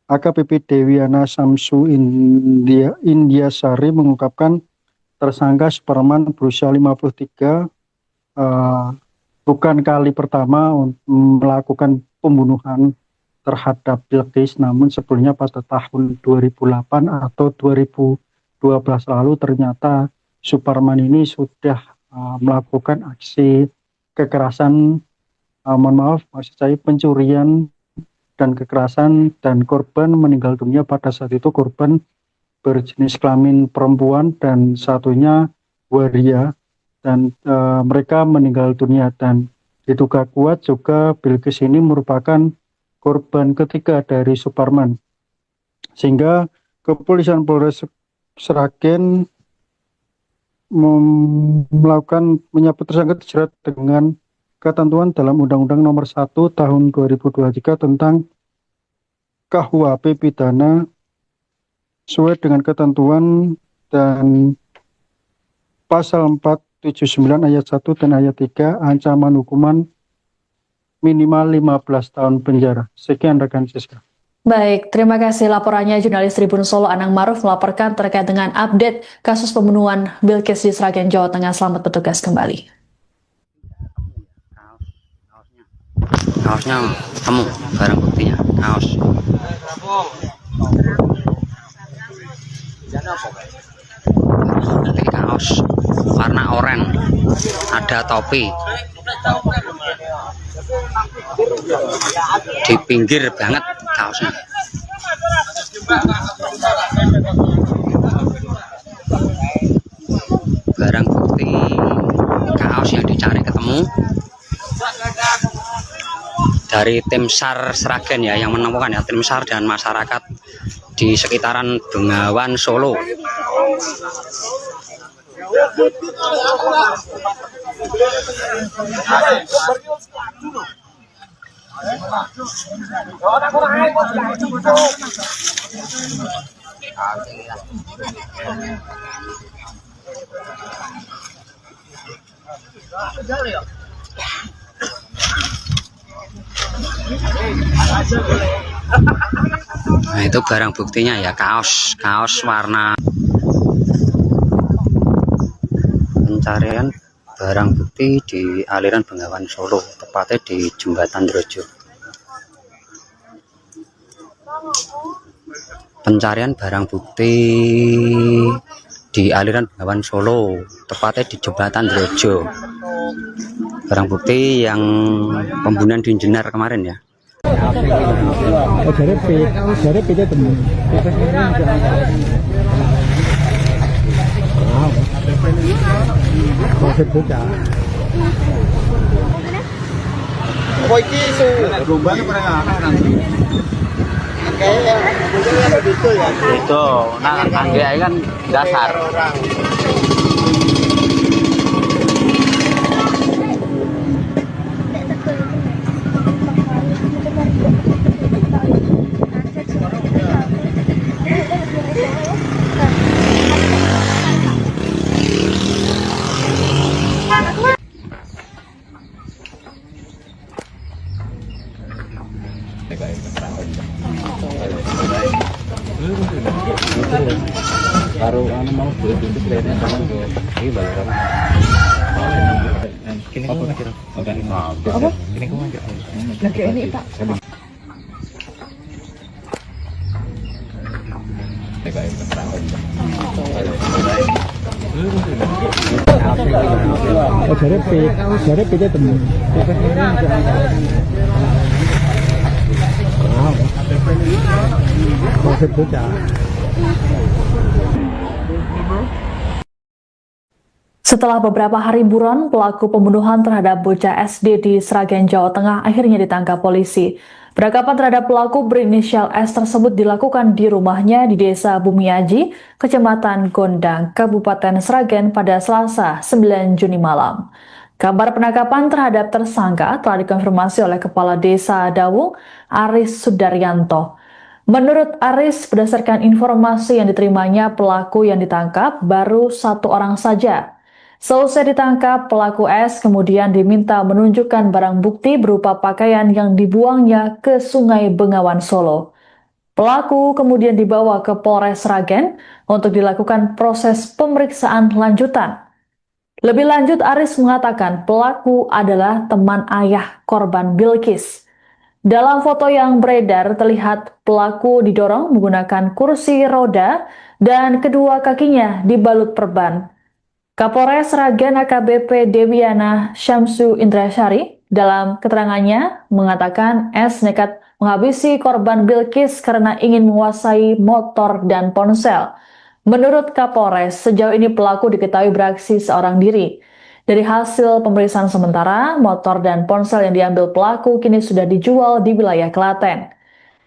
AKBP Dewiana Samsu Indiasari mengungkapkan tersangka Suparman berusia 53 bukan kali pertama melakukan pembunuhan terhadap Bilqis, namun sebelumnya pada tahun 2008 atau 2012 lalu ternyata Suparman ini sudah melakukan aksi kekerasan, mohon maaf, maksud saya pencurian dan kekerasan, dan korban meninggal dunia pada saat itu korban berjenis kelamin perempuan dan satunya waria, dan mereka meninggal dunia, dan diduga kuat juga Bilqis ini merupakan korban ketiga dari Suparman, sehingga kepolisian Polres Sragen melakukan menyebut tersangka dijerat dengan ketentuan dalam Undang-Undang Nomor 1 Tahun 2023 tentang KUHP pidana sesuai dengan ketentuan dan pasal 479 ayat 1 dan ayat 3 ancaman hukuman minimal 15 tahun penjara. Sekian rekan Siska. Baik, terima kasih laporannya jurnalis Tribun Solo Anang Maruf melaporkan terkait dengan update kasus pembunuhan Bilqis di Sragen, Jawa Tengah. Selamat bertugas kembali. Kaosnya temu, barang buktinya kaos. Ini kaos warna oranye, ada topi. Di pinggir banget kaosnya. Barang bukti kaos yang dicari ketemu dari tim SAR Sragen ya, yang menemukan ya, tim SAR dan masyarakat di sekitaran Bengawan Solo. Nah, itu barang buktinya ya, kaos warna. Pencarian barang bukti di aliran Bengawan Solo, tepatnya di Jembatan Drojo. Pencarian barang bukti di aliran Bengawan Solo, tepatnya di Jembatan Drojo. Barang bukti yang pembunuhan di Jenar kemarin ya. Apa iki isu rombane pernah nanti. Kayak betul ya. Itu, nah angge kan dasar. Baru mau boleh pintu kayaknya sama tuh. Ini balaran. Ini kamu mikir apa? Ini kamu mikir apa? Ini Pak. Jadi pita temu. Setelah beberapa hari buron, pelaku pembunuhan terhadap bocah SD di Sragen, Jawa Tengah akhirnya ditangkap polisi. Penangkapan terhadap pelaku berinisial S tersebut dilakukan di rumahnya di Desa Bumiaji, Kecamatan Gondang, Kabupaten Sragen pada Selasa 9 Juni malam. Kabar penangkapan terhadap tersangka telah dikonfirmasi oleh Kepala Desa Dawung, Aris Sudaryanto. Menurut Aris, berdasarkan informasi yang diterimanya, pelaku yang ditangkap baru satu orang saja. Selesai ditangkap, pelaku S kemudian diminta menunjukkan barang bukti berupa pakaian yang dibuangnya ke Sungai Bengawan Solo. Pelaku kemudian dibawa ke Polres Sragen untuk dilakukan proses pemeriksaan lanjutan. Lebih lanjut, Aris mengatakan pelaku adalah teman ayah korban Bilqis. Dalam foto yang beredar terlihat pelaku didorong menggunakan kursi roda dan kedua kakinya dibalut perban. Kapolres Sragen AKBP Dewiana Syamsu Indrasyari dalam keterangannya mengatakan S nekat menghabisi korban Bilkis karena ingin menguasai motor dan ponsel. Menurut Kapolres, sejauh ini pelaku diketahui beraksi seorang diri. Dari hasil pemeriksaan sementara, motor dan ponsel yang diambil pelaku kini sudah dijual di wilayah Klaten.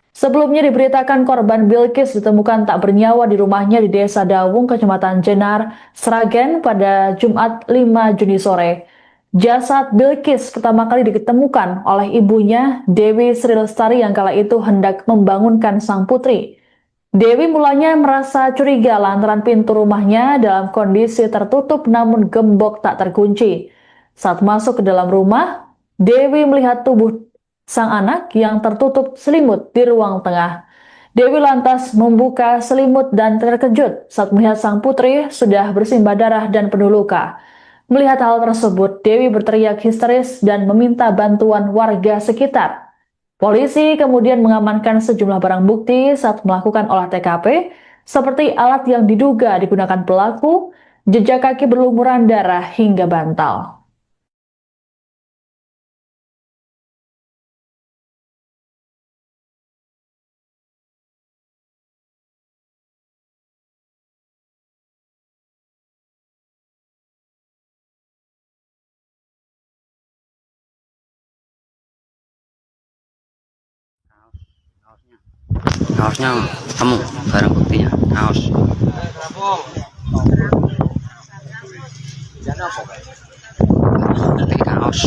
Sebelumnya diberitakan korban Bilkis ditemukan tak bernyawa di rumahnya di Desa Dawung, Kecamatan Jenar, Sragen pada Jumat 5 Juni sore. Jasad Bilkis pertama kali ditemukan oleh ibunya, Dewi Sri Lestari, yang kala itu hendak membangunkan sang putri. Dewi mulanya merasa curiga lantaran pintu rumahnya dalam kondisi tertutup namun gembok tak terkunci. Saat masuk ke dalam rumah, Dewi melihat tubuh sang anak yang tertutup selimut di ruang tengah. Dewi lantas membuka selimut dan terkejut saat melihat sang putri sudah bersimbah darah dan penuh luka. Melihat hal tersebut, Dewi berteriak histeris dan meminta bantuan warga sekitar. Polisi kemudian mengamankan sejumlah barang bukti saat melakukan olah TKP, seperti alat yang diduga digunakan pelaku, jejak kaki berlumuran darah hingga bantal. Kaosnya temu, barang buktinya kaos. Ini kaos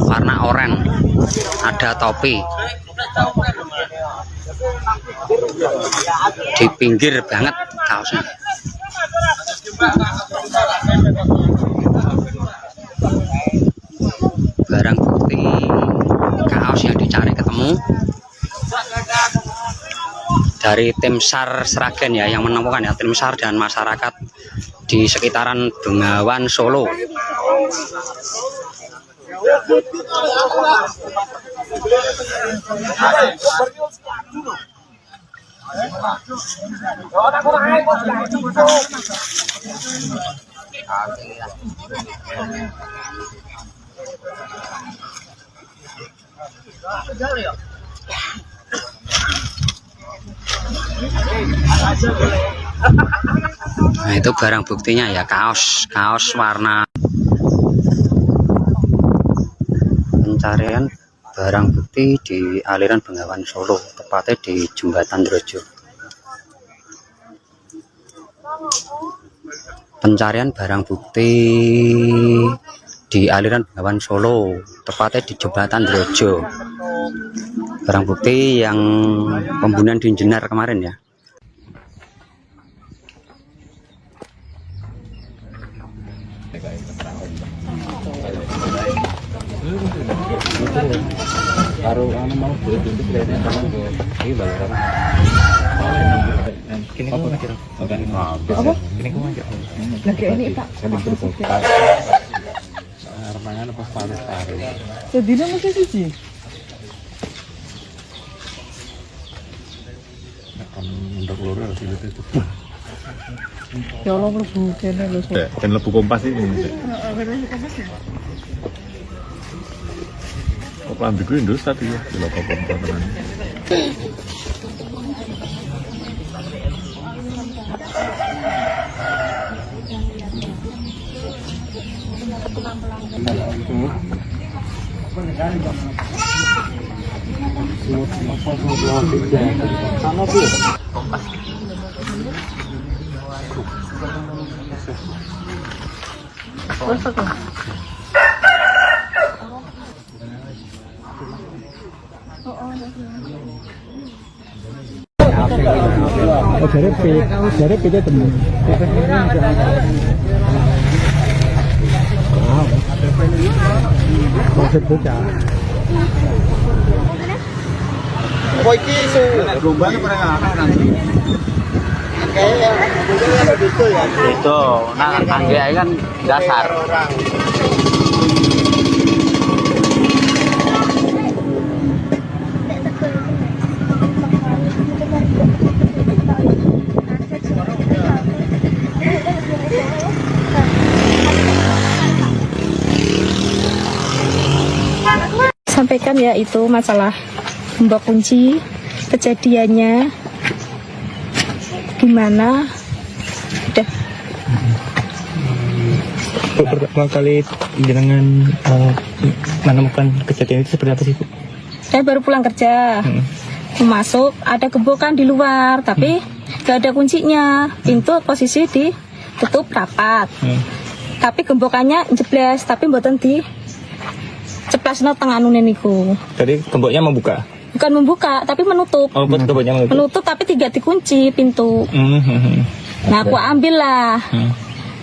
warna oranye, ada topi. Di pinggir banget kaosnya. Barang bukti kaos yang dicari ketemu. Dari tim SAR Sragen ya yang menemukan ya, tim SAR dan masyarakat di sekitaran Bengawan Solo. Nah, itu barang buktinya ya, kaos warna. Pencarian barang bukti di aliran Bengawan Solo, tepatnya di Jembatan Drojo. Pencarian barang bukti di aliran Bengawan Solo, tepatnya di Jembatan Drojo. Barang bukti yang pembunuhan di Jenar kemarin ya. Baru mau beli pintu kayaknya sama ini balaran. Kini kau mikir Apa? Kini kau mikir Lagi ini Pak. Armangan apa paru-paru. Sedina masih siji. Untuk loro harus itu. Ya Allah mlebu kene lho. Dan lebu kompas ini. Kok lambiku Indus tapi ya di lokal komponen. Jadi pilih temu. Konsep bocah. Koiki su gombangnya pernah nanti. Kayak begitu ya. Itu, nah angge kan dasar. sampaikan ya itu masalah gembok kunci, kejadiannya gimana, udah. Pertama kali jenengan menemukan kejadian itu seperti apa sih, Bu? Saya baru pulang kerja, masuk ada gembokan di luar, tapi gak ada kuncinya, pintu posisi ditutup rapat, tapi gembokannya jebles, tapi mboten di ceplesno tengah nune niku. Tadi gemboknya membuka? Bukan membuka, tapi menutup. Oh, gemboknya menutup? Menutup tapi tidak dikunci pintu. Nah aku ambil lah.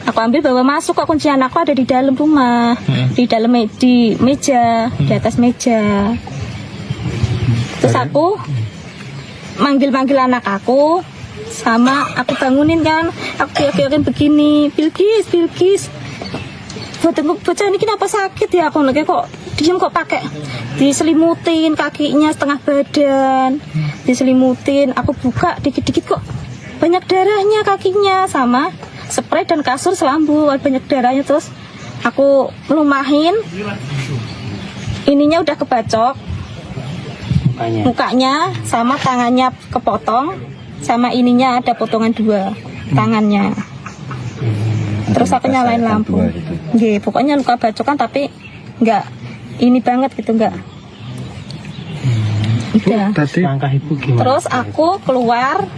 Aku ambil bawa masuk, kok kuncian aku ada di dalam rumah, di dalam di meja, di atas meja. Terus aku manggil anak aku, sama aku bangunin kan, aku kira-kira begini, Bilkis, bocah ini kenapa sakit ya? Aku lagi kok diem kok pakai diselimutin kakinya setengah badan, diselimutin. Aku buka dikit-dikit kok banyak darahnya kakinya, sama spray dan kasur selambu banyak darahnya. Terus aku lumahin, ininya udah kebacok mukanya sama tangannya kepotong, sama ininya ada potongan 2 tangannya. Terus aku nyalain lampu. Pokoknya luka bacokan tapi enggak ini banget gitu, enggak. Udah. Langkah Ibu gimana? Terus aku keluar.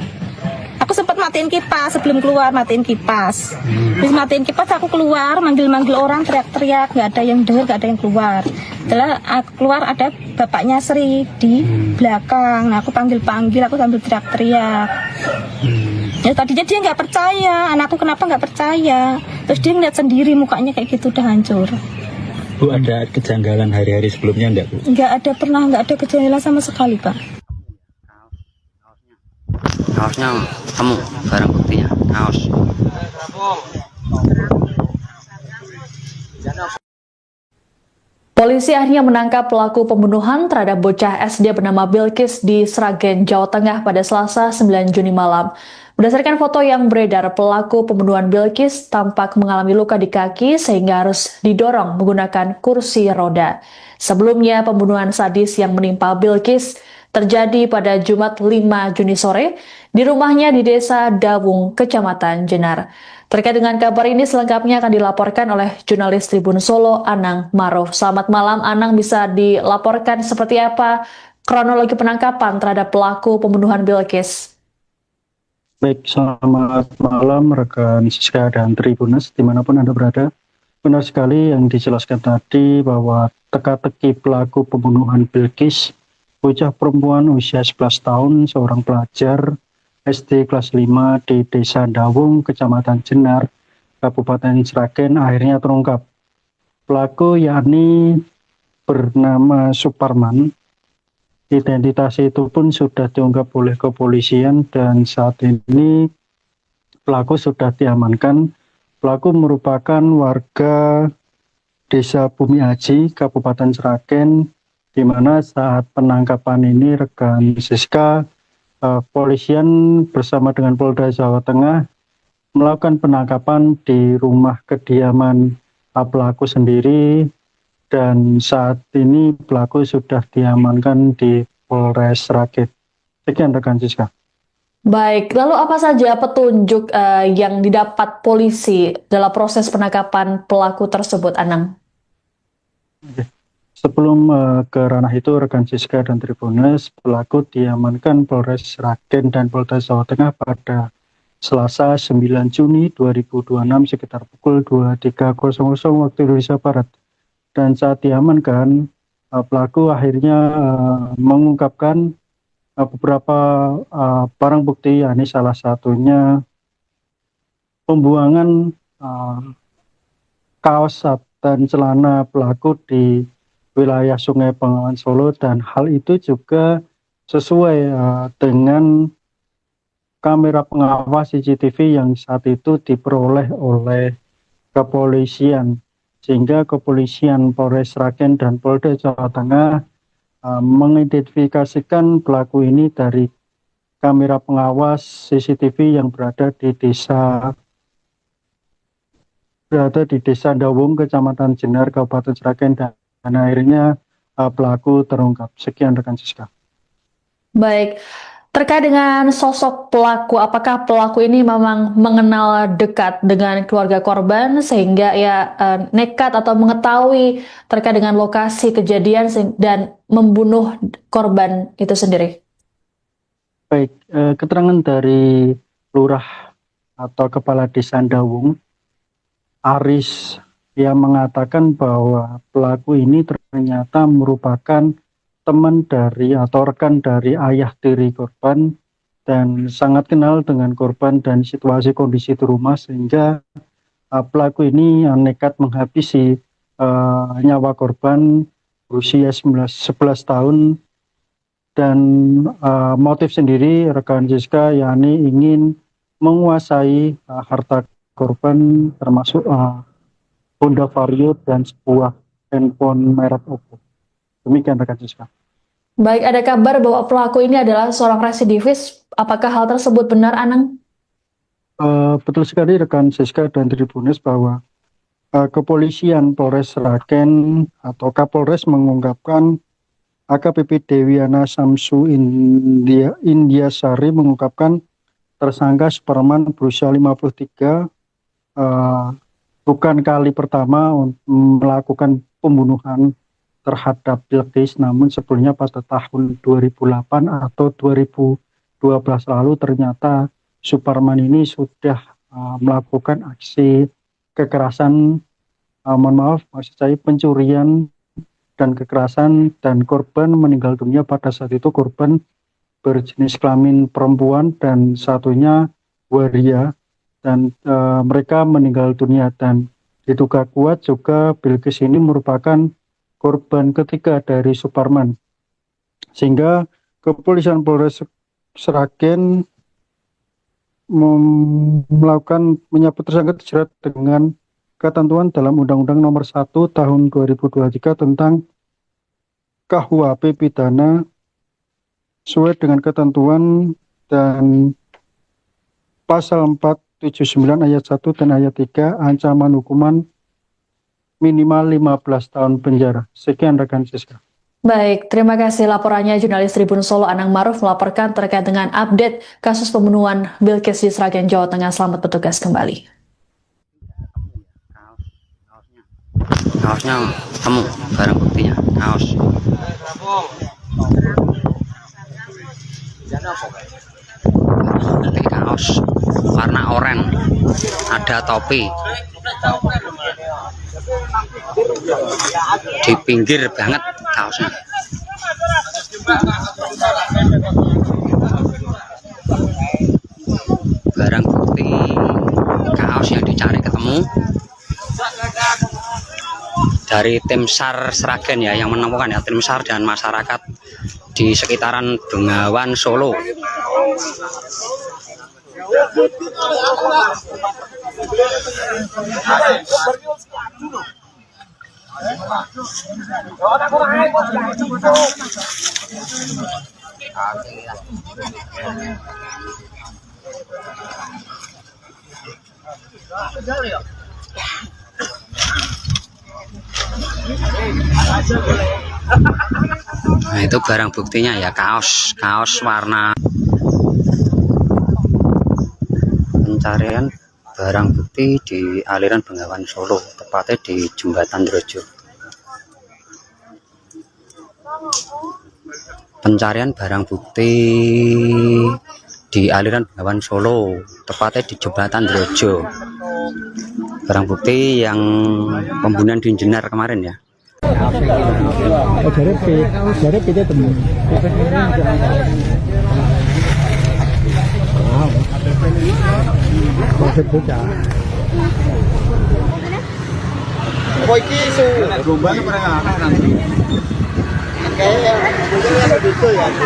Aku sempat matiin kipas, sebelum keluar matiin kipas. Terus matiin kipas aku keluar, manggil-manggil orang, teriak-teriak, nggak ada yang dengar, nggak ada yang keluar. Setelah aku keluar ada bapaknya Sri di belakang. Nah aku panggil-panggil, aku sambil teriak-teriak. Ya tadinya dia nggak percaya, anakku kenapa nggak percaya. Terus dia ngeliat sendiri mukanya kayak gitu udah hancur. Bu, ada kejanggalan hari-hari sebelumnya enggak, Bu? Nggak ada kejanggalan sama sekali, Pak. Kaosnya temu, barang buktinya kaos. Polisi akhirnya menangkap pelaku pembunuhan terhadap bocah SD bernama Bilkis di Sragen, Jawa Tengah pada Selasa 9 Juni malam. Berdasarkan foto yang beredar, pelaku pembunuhan Bilkis tampak mengalami luka di kaki sehingga harus didorong menggunakan kursi roda. Sebelumnya, pembunuhan sadis yang menimpa Bilkis terjadi pada Jumat 5 Juni sore di rumahnya di Desa Dawung, Kecamatan Jenar. Terkait dengan kabar ini selengkapnya akan dilaporkan oleh jurnalis Tribun Solo, Anang Maruf. Selamat malam, Anang, bisa dilaporkan seperti apa kronologi penangkapan terhadap pelaku pembunuhan Bilkis? Baik, selamat malam rekan Siska dan Tribunas dimanapun Anda berada. Benar sekali yang dijelaskan tadi bahwa teka-teki pelaku pembunuhan Bilkis, bocah perempuan usia 11 tahun, seorang pelajar SD kelas 5 di Desa Dawung, Kecamatan Jenar, Kabupaten Sragen, akhirnya terungkap. Pelaku yakni bernama Suparman. Identitas itu pun sudah diungkap oleh kepolisian dan saat ini pelaku sudah diamankan. Pelaku merupakan warga Desa Bumi Aji, Kabupaten Sragen, di mana saat penangkapan ini rekan Siska, polisian bersama dengan Polda Jawa Tengah melakukan penangkapan di rumah kediaman pelaku sendiri, dan saat ini pelaku sudah diamankan di Polres Sragen. Sekian rekan Siska. Baik, lalu apa saja petunjuk yang didapat polisi dalam proses penangkapan pelaku tersebut, Anang? Sebelum ke ranah itu, rekan Siska dan Tribunas, pelaku diamankan Polres Sragen dan Polda Jawa Tengah pada Selasa 9 Juni 2026 sekitar pukul 23.00 waktu Indonesia Barat. Dan saat diamankan, pelaku akhirnya mengungkapkan beberapa barang bukti, yakni salah satunya pembuangan kaos dan celana pelaku di wilayah Sungai Bengawan Solo, dan hal itu juga sesuai dengan kamera pengawas CCTV yang saat itu diperoleh oleh kepolisian, sehingga kepolisian Polres Sragen dan Polda Jawa Tengah mengidentifikasikan pelaku ini dari kamera pengawas CCTV yang berada di Desa Dawung, Kecamatan Jenar, Kabupaten Sragen, dan akhirnya pelaku terungkap. Sekian rekan Siska. Baik, terkait dengan sosok pelaku, apakah pelaku ini memang mengenal dekat dengan keluarga korban sehingga ia nekat atau mengetahui terkait dengan lokasi kejadian dan membunuh korban itu sendiri? Baik, keterangan dari lurah atau kepala desa Dawung, Aris, yang mengatakan bahwa pelaku ini ternyata merupakan teman dari atau rekan dari ayah tiri korban dan sangat kenal dengan korban dan situasi kondisi di rumah, sehingga pelaku ini nekat menghabisi nyawa korban berusia 11 tahun. Dan motif sendiri rekan Siska yakni ingin menguasai harta korban, termasuk Honda Vario dan sebuah handphone merek Oppo. Demikian rekan Siska. Baik, ada kabar bahwa pelaku ini adalah seorang residivis. Apakah hal tersebut benar, Anang? Betul sekali rekan Siska dan Tribunes bahwa kepolisian Polres Sragen atau Kapolres mengungkapkan AKBP Dewiana Samsu Indiasari mengungkapkan tersangka Superman berusia 53 bukan kali pertama melakukan pembunuhan terhadap Bilqis, namun sebelumnya pada tahun 2008 atau 2012 lalu ternyata Superman ini sudah melakukan aksi kekerasan, maksud saya pencurian dan kekerasan, dan korban meninggal dunia pada saat itu korban berjenis kelamin perempuan dan satunya waria, dan mereka meninggal dunia, dan diduga kuat juga Bilqis ini merupakan korban ketiga dari Superman, sehingga kepolisian Polres Sragen menyebut tersangka dijerat dengan ketentuan dalam Undang-Undang Nomor 1 Tahun 2023 tentang KUHP pidana sesuai dengan ketentuan dan pasal 479 ayat 1 dan ayat 3 ancaman hukuman minimal 15 tahun penjara. Sekian rekan Siska. Baik, terima kasih laporannya jurnalis Tribun Solo Anang Maruf melaporkan terkait dengan update kasus pembunuhan Bilqis di Sragen, Jawa Tengah. Selamat bertugas kembali. Kaosnya kamu barang buktinya kaos. Nanti kaos warna oranye, ada topi di pinggir banget kaosnya. Barang bukti kaos yang dicari ketemu dari tim SAR Sragen ya, yang menemukan ya, tim SAR dan masyarakat di sekitaran Bengawan Solo. Nah, itu barang buktinya ya, kaos warna. Pencarian barang bukti di aliran Bengawan Solo, tepatnya di Jembatan Drojo. Pencarian barang bukti di aliran Bengawan Solo, tepatnya di Jembatan Drojo. Barang bukti yang pembunuhan di Jenar kemarin ya.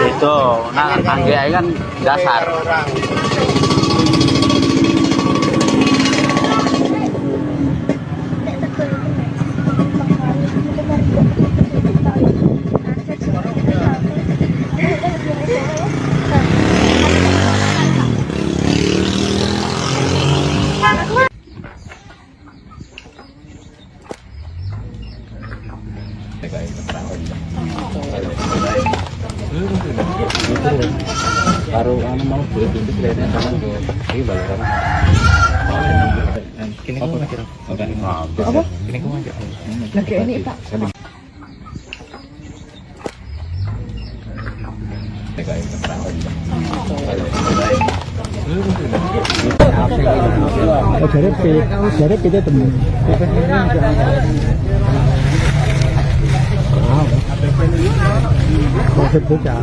Itu nah angge kan dasar. Kayak keterangan. Baru anu mau beli kayaknya sama tuh. Ini balaran. Kini kau kira? Apa? Kini kau aja. Lagi ini Pak. Jadi kita temen. Maksud bocah.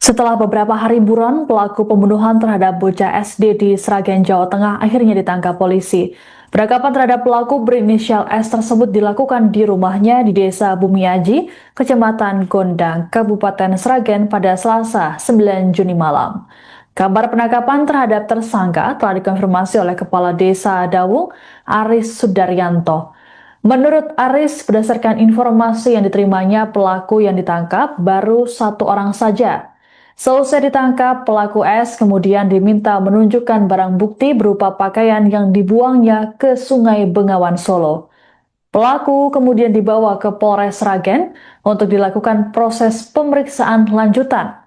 Setelah beberapa hari buron, pelaku pembunuhan terhadap bocah SD di Sragen, Jawa Tengah akhirnya ditangkap polisi. Penangkapan terhadap pelaku berinisial S tersebut dilakukan di rumahnya di Desa Bumiaji, Kecamatan Gondang, Kabupaten Sragen pada Selasa 9 Juni malam. Kabar penangkapan terhadap tersangka telah dikonfirmasi oleh Kepala Desa Dawung, Aris Sudaryanto. Menurut Aris, berdasarkan informasi yang diterimanya, pelaku yang ditangkap baru 1 orang saja. Selesai ditangkap, pelaku S kemudian diminta menunjukkan barang bukti berupa pakaian yang dibuangnya ke Sungai Bengawan Solo. Pelaku kemudian dibawa ke Polres Sragen untuk dilakukan proses pemeriksaan lanjutan.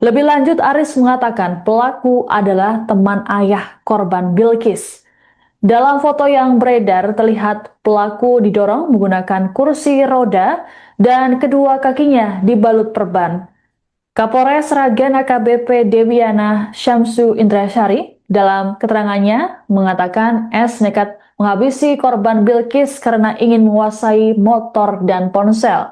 Lebih lanjut, Aris mengatakan pelaku adalah teman ayah korban Bilkis. Dalam foto yang beredar terlihat pelaku didorong menggunakan kursi roda dan kedua kakinya dibalut perban. Kapolres Sragen AKBP Dewiana Syamsu Indrasyari dalam keterangannya mengatakan S nekat menghabisi korban Bilkis karena ingin menguasai motor dan ponsel.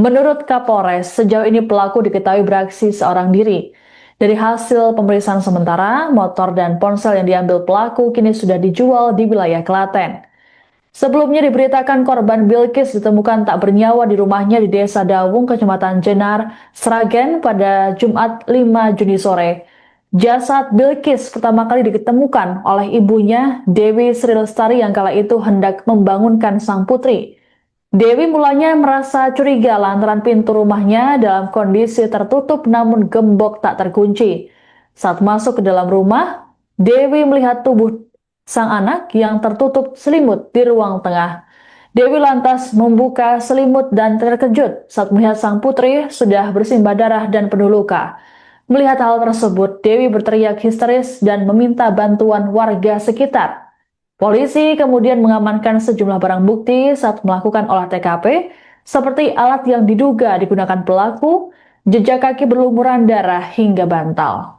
Menurut Kapolres, sejauh ini pelaku diketahui beraksi seorang diri. Dari hasil pemeriksaan sementara, motor dan ponsel yang diambil pelaku kini sudah dijual di wilayah Klaten. Sebelumnya diberitakan korban Bilkis ditemukan tak bernyawa di rumahnya di Desa Dawung, Kecamatan Jenar, Sragen pada Jumat 5 Juni sore. Jasad Bilkis pertama kali ditemukan oleh ibunya, Dewi Sri Lestari, yang kala itu hendak membangunkan sang putri. Dewi mulanya merasa curiga lantaran pintu rumahnya dalam kondisi tertutup namun gembok tak terkunci. Saat masuk ke dalam rumah, Dewi melihat tubuh sang anak yang tertutup selimut di ruang tengah. Dewi lantas membuka selimut dan terkejut saat melihat sang putri sudah bersimbah darah dan penuh luka. Melihat hal tersebut, Dewi berteriak histeris dan meminta bantuan warga sekitar. Polisi kemudian mengamankan sejumlah barang bukti saat melakukan olah TKP, seperti alat yang diduga digunakan pelaku, jejak kaki berlumuran darah hingga bantal.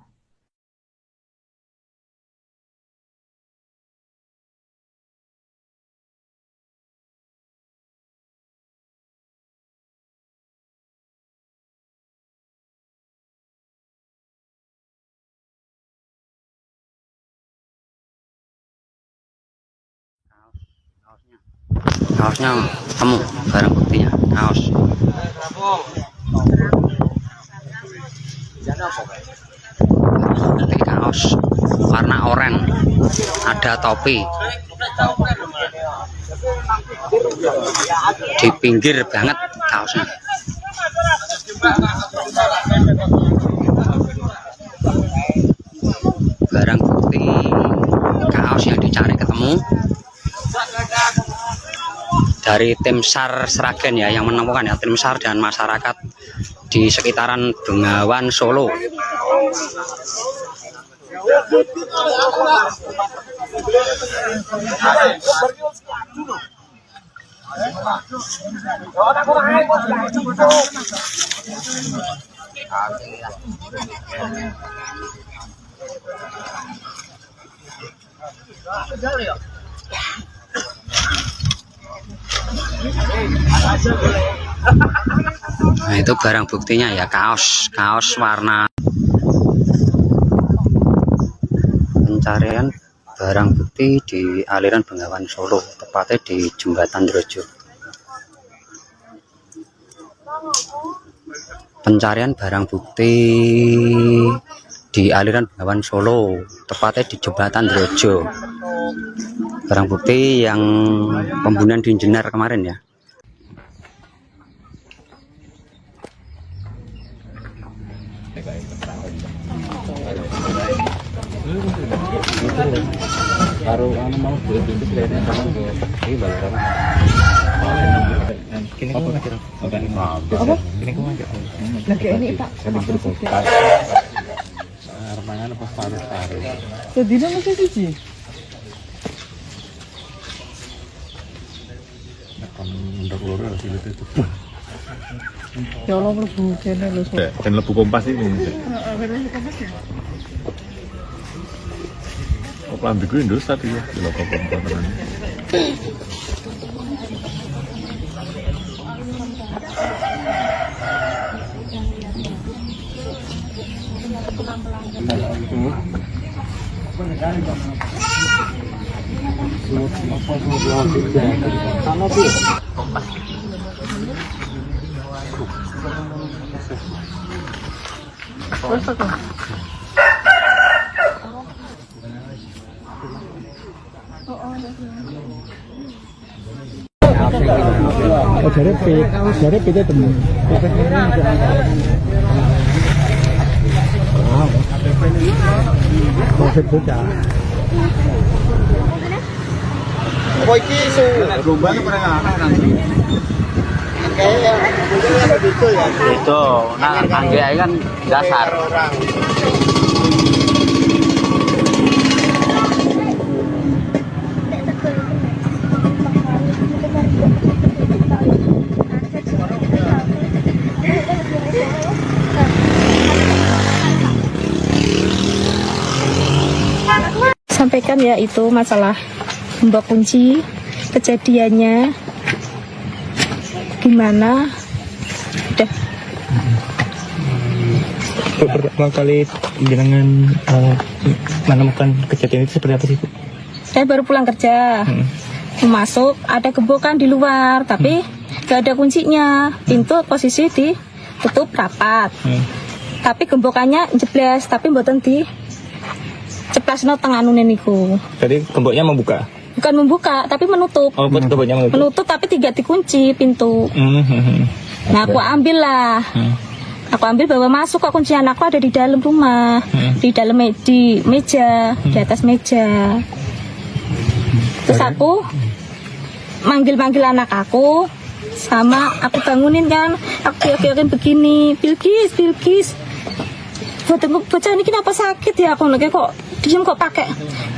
Kaosnya temu, barang buktinya kaos. Ini kaos warna oranye, ada topi. Di pinggir banget kaosnya. Barang bukti kaos yang dicari ketemu. Dari tim SAR Sragen ya yang menemukan ya, tim SAR dan masyarakat di sekitaran Bengawan Solo. Nah, itu barang buktinya ya, kaos warna. Pencarian barang bukti di aliran Bengawan Solo, tepatnya di Jembatan Drojo. Pencarian barang bukti di aliran Bengawan Solo, tepatnya di Jembatan Drojo. Barang bukti yang pembunuhan di Jenar kemarin ya. Baru anu mau kulit itu kelihatannya sama kayak ini balaran. Kini kamu ngajar apa? Kini kamu ngajar Lagi ini Pak. Armangan apa paru-paru. Sedina masih siji. Untuk loro harus itu. Ya Allah mlebu kene lho. Dan lebu kompas ini. Oh, kelambi gue Indosat ya, di lebu kompas tenan. Oh, dari pit teman. Covid bocah. Kok iki isu lomba ini pernah anak nanti. Kayak itu ya. Itu, nah angge kan dasar. Orang. Sampaikan ya itu masalah mbak kunci, kejadiannya gimana, udah. Pertama kali jenengan menemukan kejadian itu seperti apa sih, Bu? Saya baru pulang kerja, masuk ada gembokan di luar, tapi gak ada kuncinya, pintu posisi ditutup rapat, tapi gembokannya jeblas, tapi mboten di ceplasno tengah nune niku. Jadi gemboknya membuka? Bukan membuka, tapi menutup. Oh, gemboknya menutup? Menutup tapi tidak dikunci pintu. Nah aku ambil lah. Aku ambil bawa masuk, kok kunci anakku ada di dalam rumah, di dalam di meja, di atas meja. Terus aku manggil anak aku, sama aku bangunin kan, aku yakin begini, Bilkis. Bocah ini kenapa sakit ya? Aku lagi kok diem kok pakai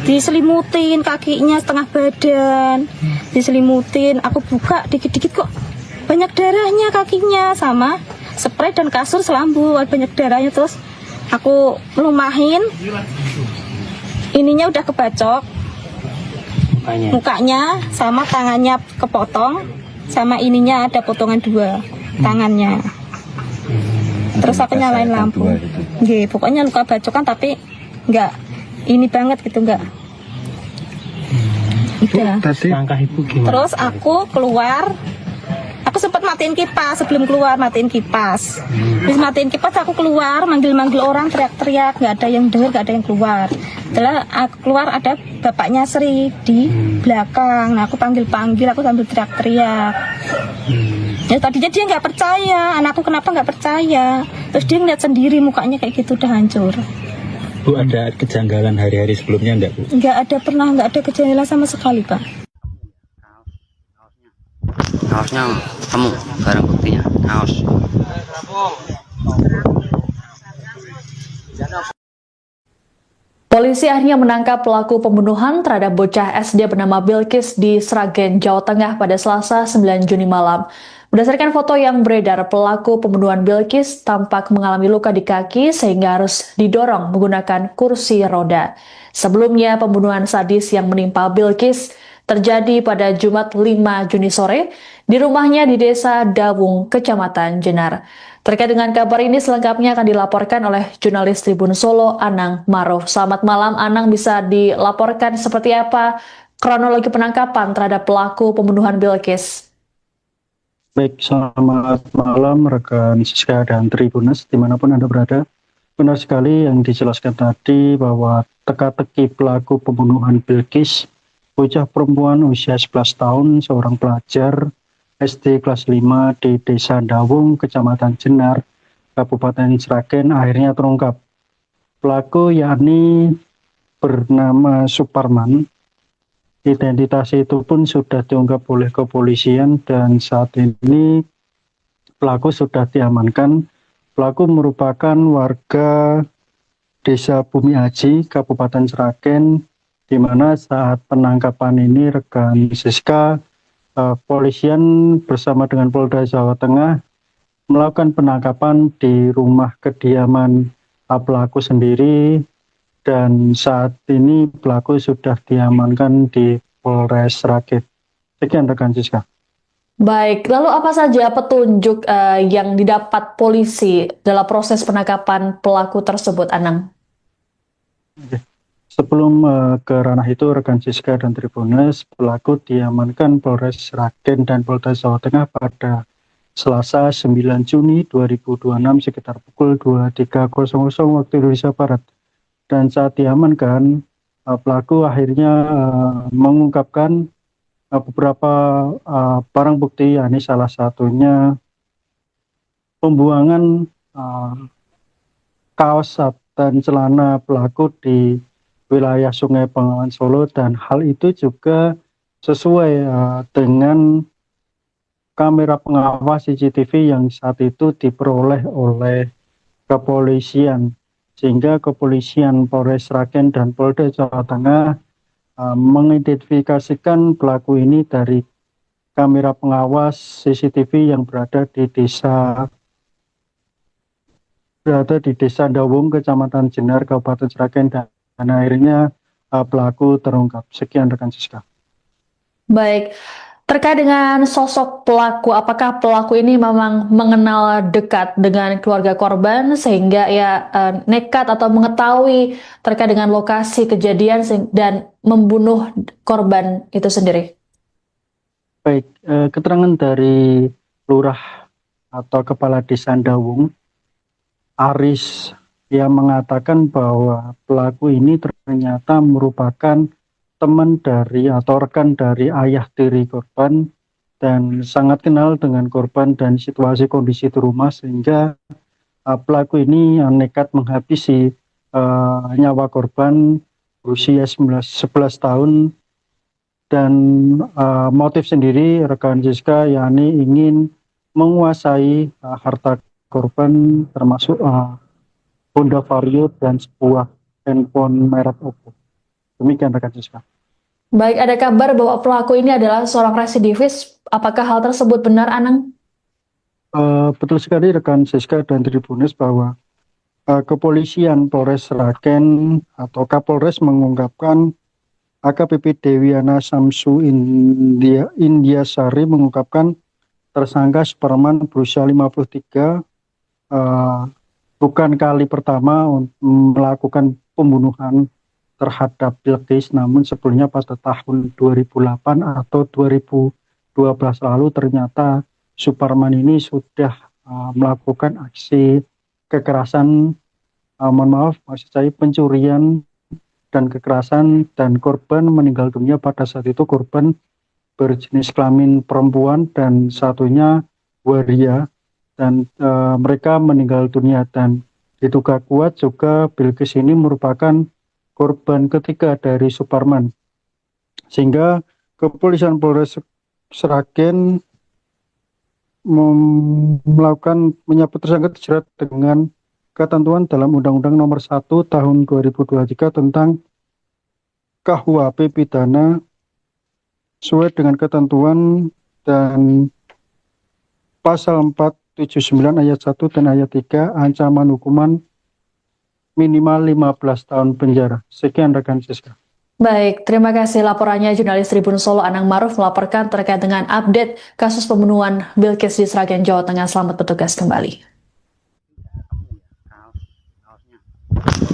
diselimutin kakinya setengah badan, diselimutin. Aku buka dikit-dikit kok banyak darahnya kakinya, sama spray dan kasur selambu banyak darahnya. Terus aku melumahin, ininya udah kebacok mukanya sama tangannya kepotong, sama ininya ada potongan 2 tangannya. Terus aku nyalain lampu. Nggih, pokoknya luka bacokan tapi enggak ini banget gitu, enggak. Udah. Langkah Ibu gimana? Terus aku keluar. Aku sempat matiin kipas, sebelum keluar matiin kipas. Terus matiin kipas aku keluar, manggil-manggil orang, teriak-teriak, nggak ada yang dengar, nggak ada yang keluar. Setelah aku keluar ada bapaknya Sri di belakang. Nah aku panggil-panggil, aku sambil teriak-teriak. Ya tadinya dia nggak percaya, anakku kenapa nggak percaya. Terus dia ngeliat sendiri mukanya kayak gitu udah hancur. Bu, ada kejanggalan hari-hari sebelumnya enggak, Bu? Nggak ada kejanggalan sama sekali, Pak. Kaosnya temu, barang buktinya, kaos. Polisi akhirnya menangkap pelaku pembunuhan terhadap bocah SD bernama Bilkis di Sragen, Jawa Tengah pada Selasa 9 Juni malam. Berdasarkan foto yang beredar, pelaku pembunuhan Bilkis tampak mengalami luka di kaki sehingga harus didorong menggunakan kursi roda. Sebelumnya, pembunuhan sadis yang menimpa Bilkis terjadi pada Jumat 5 Juni sore di rumahnya di Desa Dawung, Kecamatan Jenar. Terkait dengan kabar ini selengkapnya akan dilaporkan oleh jurnalis Tribun Solo, Anang Maruf. Selamat malam, Anang, bisa dilaporkan seperti apa kronologi penangkapan terhadap pelaku pembunuhan Bilkis? Baik, selamat malam rekan Siska dan Tribunas dimanapun Anda berada. Benar sekali yang dijelaskan tadi bahwa teka-teki pelaku pembunuhan Bilkis, bocah perempuan usia 11 tahun, seorang pelajar SD kelas 5 di Desa Dawung, Kecamatan Jenar, Kabupaten Sragen akhirnya terungkap. Pelaku yakni bernama Suparman, Identitas itu pun sudah diungkap oleh kepolisian dan saat ini pelaku sudah diamankan. Pelaku merupakan warga Desa Bumi Aji, Kabupaten Sragen, di mana saat penangkapan ini rekan Siska, polisian bersama dengan Polda Jawa Tengah melakukan penangkapan di rumah kediaman pelaku sendiri, dan saat ini pelaku sudah diamankan di Polres Sragen. Sekian rekan Siska. Baik, lalu apa saja petunjuk yang didapat polisi dalam proses penangkapan pelaku tersebut, Anang? Sebelum ke ranah itu, rekan Siska dan Tribuners, pelaku diamankan Polres Sragen dan Polda Jawa Tengah pada Selasa 9 Juni 2026 sekitar pukul 23.00 waktu Indonesia Barat. Dan saat diamankan, pelaku akhirnya mengungkapkan beberapa barang bukti, yakni salah satunya pembuangan kaos dan celana pelaku di wilayah Sungai Bengawan Solo, dan hal itu juga sesuai dengan kamera pengawas CCTV yang saat itu diperoleh oleh kepolisian, sehingga kepolisian Polres Sragen dan Polda Jawa Tengah mengidentifikasikan pelaku ini dari kamera pengawas CCTV yang berada di desa Dawung, Kecamatan Jenar, Kabupaten Sragen, dan akhirnya pelaku terungkap. Sekian rekan Siska. Baik, terkait dengan sosok pelaku, apakah pelaku ini memang mengenal dekat dengan keluarga korban sehingga ia nekat atau mengetahui terkait dengan lokasi kejadian dan membunuh korban itu sendiri? Baik, keterangan dari lurah atau kepala desa Dawung, Aris, yang mengatakan bahwa pelaku ini ternyata merupakan teman dari atau rekan dari ayah tiri korban dan sangat kenal dengan korban dan situasi kondisi di rumah, sehingga pelaku ini nekat menghabisi nyawa korban berusia 11 tahun. Dan motif sendiri rekan Siska, yakni ingin menguasai harta korban, termasuk Honda Vario dan sebuah handphone merek Oppo. Demikian rekan Siska. Baik, ada kabar bahwa pelaku ini adalah seorang residivis. Apakah hal tersebut benar, Anang? Betul sekali rekan Siska dan Tribuners, bahwa kepolisian Polres Sragen atau Kapolres mengungkapkan AKBP Dewiana Samsu Indiasari mengungkapkan tersangka Superman berusia 53 bukan kali pertama melakukan pembunuhan terhadap Bilqis, namun sebelumnya pada tahun 2008 atau 2012 lalu ternyata Superman ini sudah melakukan aksi kekerasan, maksud saya pencurian dan kekerasan, dan korban meninggal dunia. Pada saat itu korban berjenis kelamin perempuan dan satunya waria, dan mereka meninggal dunia, dan diduga kuat juga Bilqis ini merupakan korban ketiga dari Superman, sehingga kepolisian Polres Sragen menyebut tersangka dijerat dengan ketentuan dalam Undang-Undang Nomor 1 Tahun 2023 tentang KUHP pidana sesuai dengan ketentuan dan pasal 479 ayat 1 dan ayat 3, ancaman hukuman minimal 15 tahun penjara. Sekian rekan Siska. Baik, terima kasih laporannya jurnalis Tribun Solo Anang Maruf melaporkan terkait dengan update kasus pembunuhan Bilqis di Sragen, Jawa Tengah. Selamat bertugas kembali.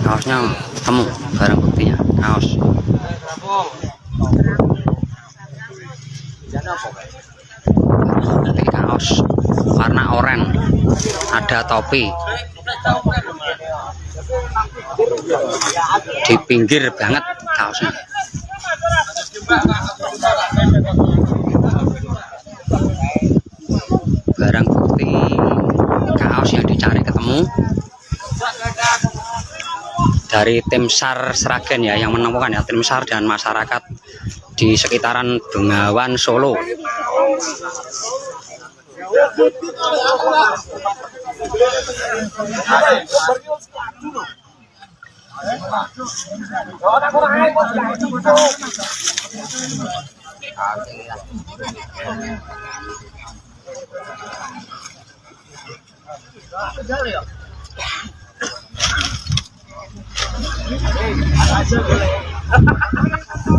Kaosnya temu, barang buktinya kaos. Nanti kaos warna oranye, ada topi. Di pinggir banget kaosnya. Barang bukti kaos yang dicari ketemu dari tim SAR Sragen ya, yang menemukan ya, tim SAR dan masyarakat di sekitaran Bengawan Solo.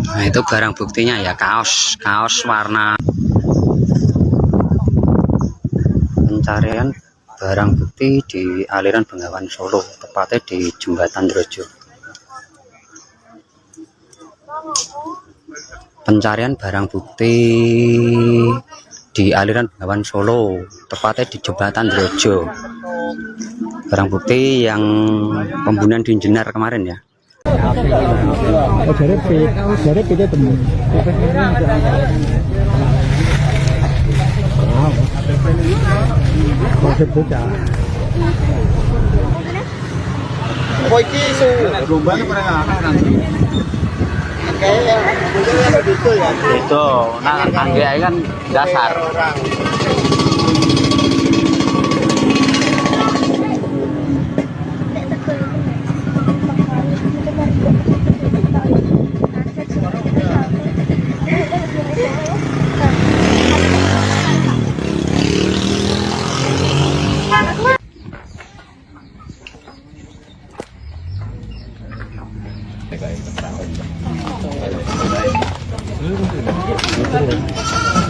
Nah, itu barang buktinya ya, kaos warna. Pencarian barang bukti di aliran Bengawan Solo, tepatnya di Jembatan Drojo. Pencarian barang bukti di aliran Bengawan Solo, tepatnya di Jembatan Drojo. Barang bukti yang pembunuhan di Jenar kemarin ya. Kowe iki isu rombane pernah nanti. Kayak betul ya. Itu, nah angge kan dasar.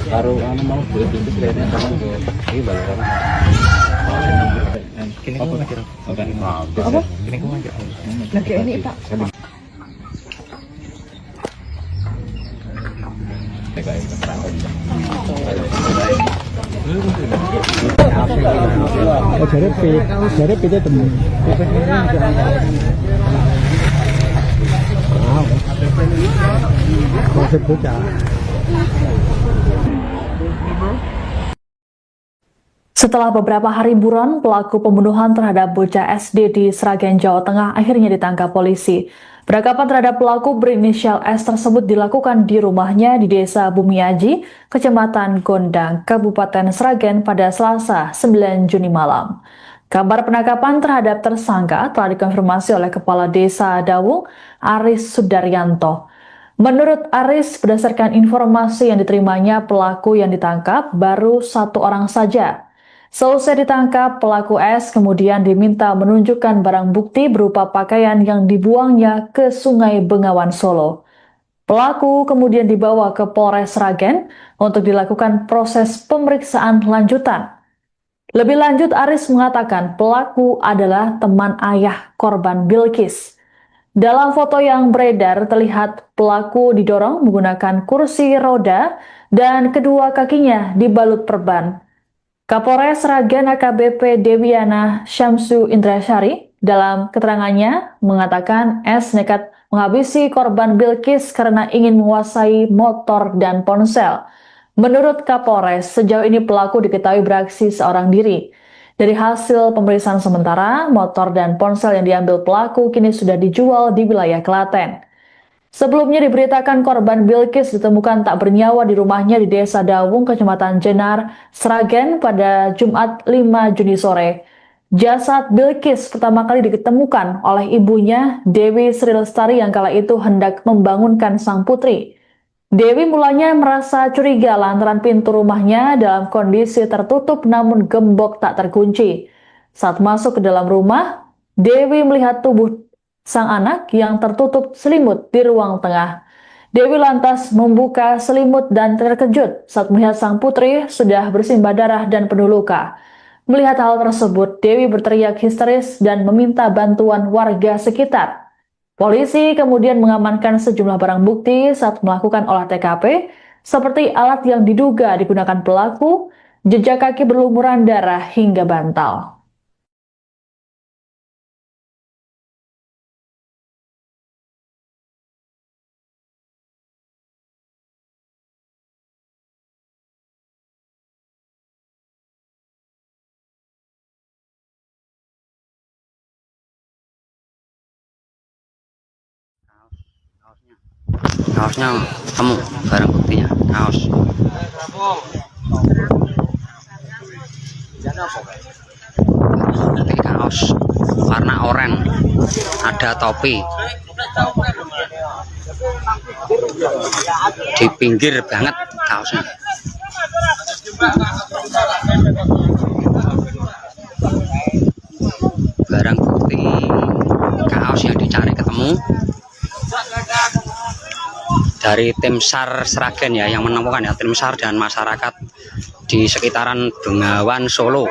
Baru mau beli pintu kelihatannya sama ini baru Kini aku ngajak. Apa? Kini aku ngajak. Lagi ini Pak. Jadi pindah temen. Konsep bocah. Setelah beberapa hari buron, pelaku pembunuhan terhadap bocah SD di Sragen, Jawa Tengah akhirnya ditangkap polisi. Penangkapan terhadap pelaku berinisial S tersebut dilakukan di rumahnya di Desa Bumiaji, Kecamatan Gondang, Kabupaten Sragen pada Selasa 9 Juni malam. Kabar penangkapan terhadap tersangka telah dikonfirmasi oleh Kepala Desa Dawung, Aris Sudaryanto. Menurut Aris, berdasarkan informasi yang diterimanya, pelaku yang ditangkap baru 1 orang saja. Selesai ditangkap, pelaku S kemudian diminta menunjukkan barang bukti berupa pakaian yang dibuangnya ke Sungai Bengawan Solo. Pelaku kemudian dibawa ke Polres Sragen untuk dilakukan proses pemeriksaan lanjutan. Lebih lanjut, Aris mengatakan pelaku adalah teman ayah korban Bilkis. Dalam foto yang beredar terlihat pelaku didorong menggunakan kursi roda dan kedua kakinya dibalut perban. Kapolres Sragen AKBP Dewiana Syamsu Indrasyari dalam keterangannya mengatakan S nekat menghabisi korban Bilkis karena ingin menguasai motor dan ponsel. Menurut Kapolres, sejauh ini pelaku diketahui beraksi seorang diri. Dari hasil pemeriksaan sementara, motor dan ponsel yang diambil pelaku kini sudah dijual di wilayah Klaten. Sebelumnya diberitakan korban Bilkis ditemukan tak bernyawa di rumahnya di Desa Dawung, Kecamatan Jenar, Sragen pada Jumat 5 Juni sore. Jasad Bilkis pertama kali ditemukan oleh ibunya, Dewi Sri Lestari, yang kala itu hendak membangunkan sang putri. Dewi mulanya merasa curiga lantaran pintu rumahnya dalam kondisi tertutup namun gembok tak terkunci. Saat masuk ke dalam rumah, Dewi melihat tubuh sang anak yang tertutup selimut di ruang tengah. Dewi lantas membuka selimut dan terkejut saat melihat sang putri sudah bersimbah darah dan penuh luka. Melihat hal tersebut, Dewi berteriak histeris dan meminta bantuan warga sekitar. Polisi kemudian mengamankan sejumlah barang bukti saat melakukan olah TKP, seperti alat yang diduga digunakan pelaku, jejak kaki berlumuran darah hingga bantal. kaosnya ketemu, barang buktinya kaos. Nanti kaos warna oranye, ada topi di pinggir banget kaosnya. Barang bukti kaos yang dicari ketemu dari tim SAR Sragen ya, yang menemukan ya, tim SAR dan masyarakat di sekitaran Bengawan Solo.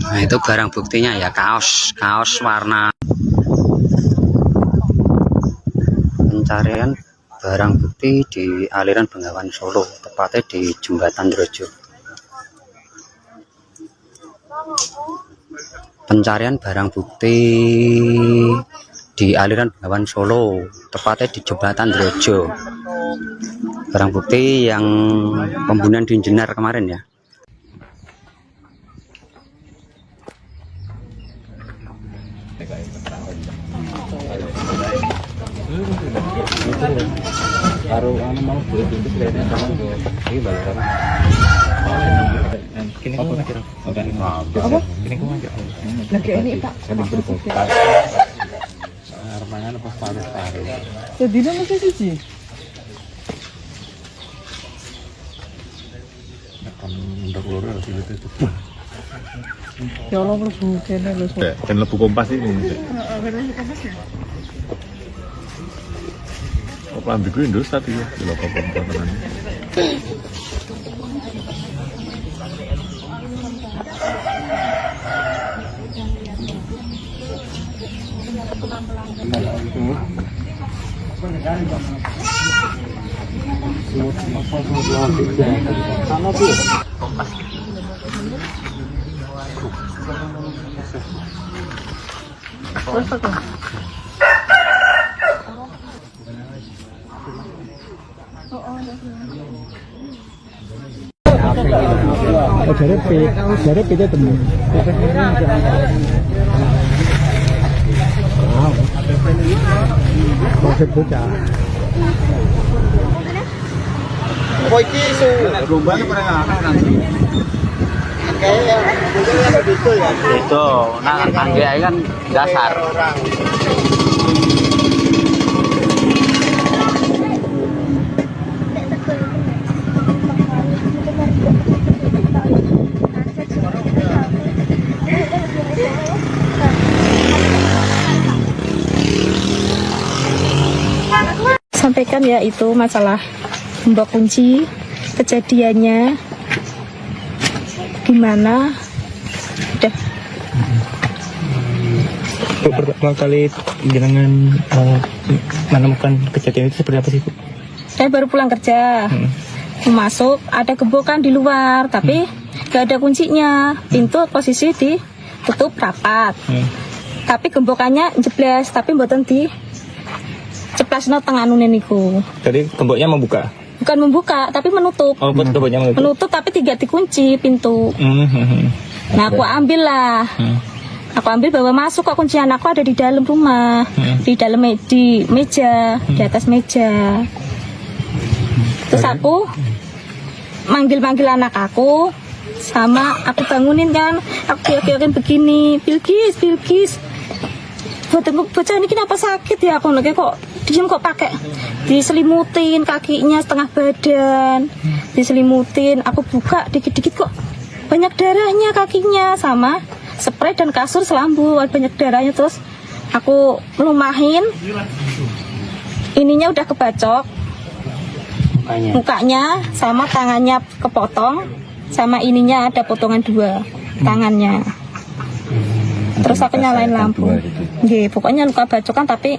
Nah, itu barang buktinya ya, kaos warna. Pencarian barang bukti di aliran Bengawan Solo, tepatnya di Jembatan Drojo. Pencarian barang bukti di aliran Bengawan Solo, tepatnya di Jembatan Drojo. Barang bukti yang pembunuhan di Jenar kemarin ya. Baru mau beli pintu kayaknya sama tuh. Ini balaran. Kini kamu ngajar apa? Kini kamu ngajar Lagi ini Pak. Kan berbuka. Armangan apa paru-paru. Sedina masih siji. Udah keluar harus itu. Ya Allah mlebu kene lho. Dan lebu kompas ini. Oh, pelambiku Indosat ya, di lokal pembuatan. Jadi kita temen. Maksud bocah. Kok iki isu gelombang perengahan nanti. Kayak itu ya. Itu, nah angge kan dasar. Sampaikan ya itu masalah gembok kunci, kejadiannya gimana, udah. Pertama kali jenengan menemukan kejadian itu seperti apa sih, Bu? Saya baru pulang kerja, masuk ada gembokan di luar, tapi gak ada kuncinya, pintu posisi ditutup rapat, tapi gembokannya jeblas, tapi mboten di ceplasno tengah nunen niku. Jadi gemboknya membuka? Bukan membuka, tapi menutup. Oh, gemboknya menutup? Menutup, tapi tidak dikunci pintu. Nah, aku ambil lah. Aku ambil bawa masuk, kok kunci anakku ada di dalam rumah, di dalam di meja, di atas meja. Terus aku manggil anak aku, sama aku bangunin kan, aku kira-kirain begini, Bilkis. Bocah ini kenapa sakit ya? Aku lagi kok diem, kok pakai diselimutin kakinya setengah badan, diselimutin. Aku buka dikit-dikit kok banyak darahnya kakinya, sama spray dan kasur selambu banyak darahnya. Terus aku melumahin, ininya udah kebacok mukanya, sama tangannya kepotong, sama ininya ada potongan 2 tangannya. Terus aku nyalain lampu. Nggih, pokoknya luka bacokan tapi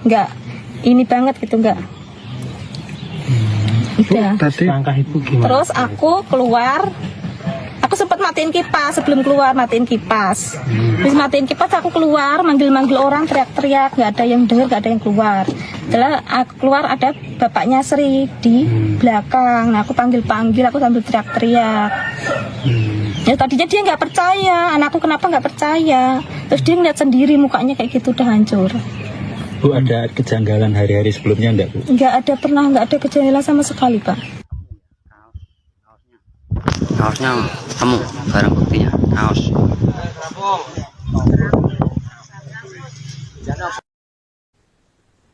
enggak ini banget gitu, enggak. Udah. Langkah ibu gimana? Terus aku keluar. Aku sempat matiin kipas sebelum keluar, matiin kipas. Terus matiin kipas aku keluar, manggil-manggil orang, teriak-teriak, nggak ada yang dengar, nggak ada yang keluar. Setelah aku keluar ada bapaknya Sri di belakang. Nah, aku panggil-panggil, aku sambil teriak-teriak. Ya tadinya dia nggak percaya, anakku kenapa nggak percaya. Terus dia ngeliat sendiri mukanya kayak gitu udah hancur. Bu, ada kejanggalan hari-hari sebelumnya enggak, Bu? Nggak ada pernah, nggak ada kejanggalan sama sekali, Pak. Kaosnya temu, barang buktinya kaos.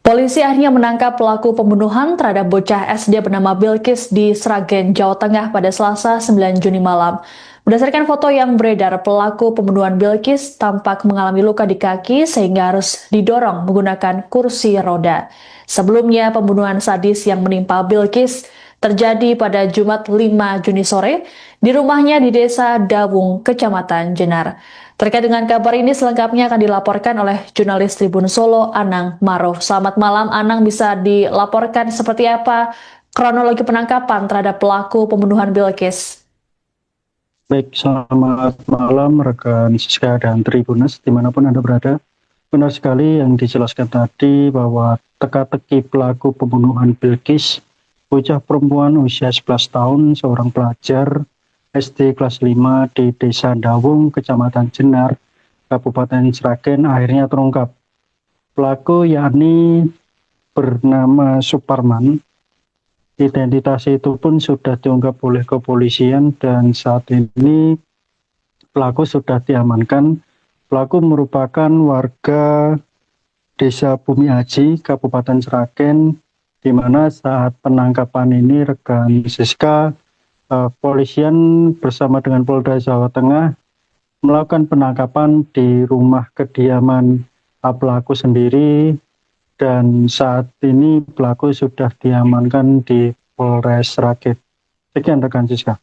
Polisi akhirnya menangkap pelaku pembunuhan terhadap bocah SD bernama Bilkis di Sragen, Jawa Tengah pada Selasa 9 Juni malam. Berdasarkan foto yang beredar, pelaku pembunuhan Bilkis tampak mengalami luka di kaki sehingga harus didorong menggunakan kursi roda. Sebelumnya, pembunuhan sadis yang menimpa Bilkis terjadi pada Jumat 5 Juni sore di rumahnya di Desa Dawung, Kecamatan Jenar. Terkait dengan kabar ini selengkapnya akan dilaporkan oleh jurnalis Tribun Solo, Anang Maruf. Selamat malam, Anang, bisa dilaporkan seperti apa kronologi penangkapan terhadap pelaku pembunuhan Bilkis? Baik, selamat malam rekan Siska dan Tribunas dimanapun Anda berada. Benar sekali yang dijelaskan tadi bahwa teka-teki pelaku pembunuhan Bilkis, bocah perempuan usia 11 tahun, seorang pelajar SD kelas 5 di Desa Dawung, Kecamatan Jenar, Kabupaten Sragen akhirnya terungkap. Pelaku yakni bernama Suparman. Identitas itu pun sudah diungkap oleh kepolisian dan saat ini pelaku sudah diamankan. Pelaku merupakan warga Desa Bumi Aji, Kabupaten Sragen, di mana saat penangkapan ini rekan Siska, polisian bersama dengan Polda Jawa Tengah melakukan penangkapan di rumah kediaman pelaku sendiri, dan saat ini pelaku sudah diamankan di Polres Sragen. Sekian rekan Siska.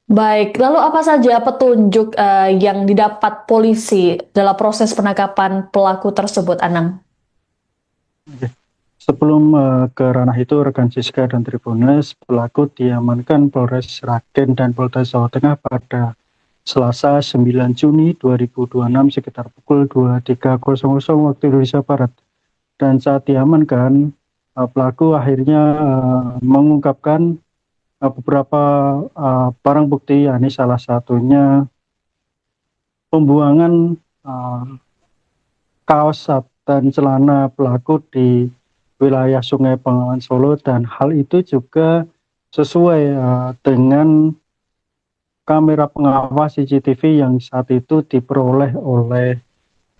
Baik, lalu apa saja petunjuk yang didapat polisi dalam proses penangkapan pelaku tersebut, Anang? Sebelum ke ranah itu, rekan Siska dan Tribunas, pelaku diamankan Polres Sragen dan Polda Jawa Tengah pada Selasa 9 Juni 2026 sekitar pukul 23.00 waktu Indonesia Barat. Dan saat diamankan, pelaku akhirnya mengungkapkan beberapa barang bukti, yakni salah satunya pembuangan kaos dan celana pelaku di wilayah Sungai Bengawan Solo, dan hal itu juga sesuai dengan kamera pengawas CCTV yang saat itu diperoleh oleh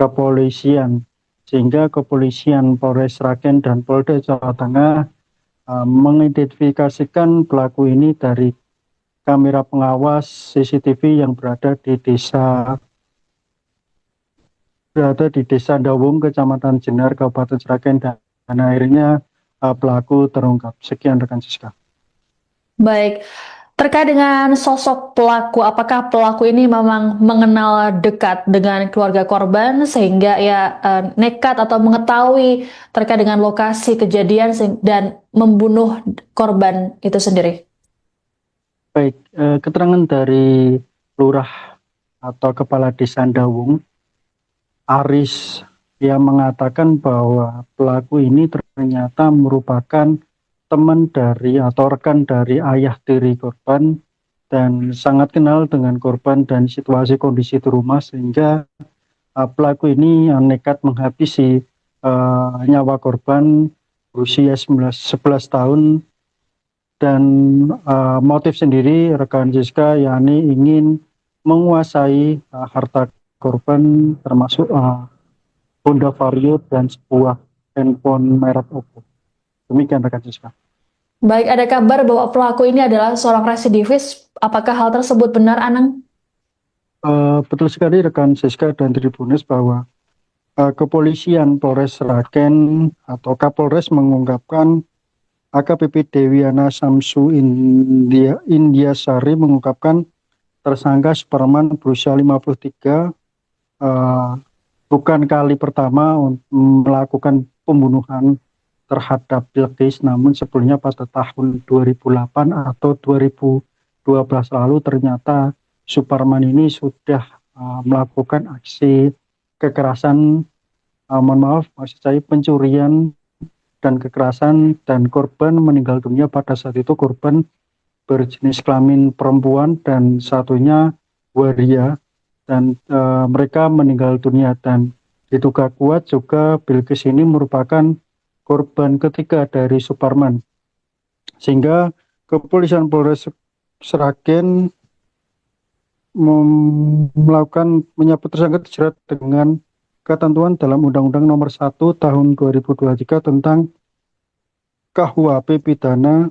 kepolisian, sehingga kepolisian Polres Sragen dan Polda Jawa Tengah mengidentifikasikan pelaku ini dari kamera pengawas CCTV yang berada di Desa Dawung, Kecamatan Jenar, Kabupaten Sragen, dan akhirnya pelaku terungkap. Sekian rekan Siska. Baik, terkait dengan sosok pelaku, apakah pelaku ini memang mengenal dekat dengan keluarga korban sehingga nekat atau mengetahui terkait dengan lokasi kejadian dan membunuh korban itu sendiri? Baik, keterangan dari Lurah atau Kepala Desa Dawung, Aris, yang mengatakan bahwa pelaku ini ternyata merupakan teman dari atau rekan dari ayah tiri korban dan sangat kenal dengan korban dan situasi kondisi di rumah, sehingga pelaku ini nekat menghabisi nyawa korban berusia 11 tahun. Dan motif sendiri rekan Siska yakni ingin menguasai harta korban, termasuk Honda Vario dan sebuah handphone merek Oppo. Demikian rekan Siska. Baik, ada kabar bahwa pelaku ini adalah seorang residivis. Apakah hal tersebut benar, Anang? Betul sekali rekan Siska dan Tribunas bahwa kepolisian Polres Sragen atau Kapolres mengungkapkan AKBP Dewiana Samsu Indiasari mengungkapkan tersangka Suparman berusia 53 bukan kali pertama melakukan pembunuhan terhadap Bilqis, namun sebelumnya pada tahun 2008 atau 2012 lalu ternyata Suparman ini sudah melakukan aksi kekerasan, mohon maaf maksud saya pencurian dan kekerasan, dan korban meninggal dunia. Pada saat itu korban berjenis kelamin perempuan dan satunya waria, dan mereka meninggal dunia, dan diduga kuat juga Bilqis ini merupakan korban ketiga dari Suparman, sehingga kepolisian Polres Sragen melakukan menyebut tersangka dijerat dengan ketentuan dalam Undang-Undang Nomor 1 Tahun 2023 tentang KUHP pidana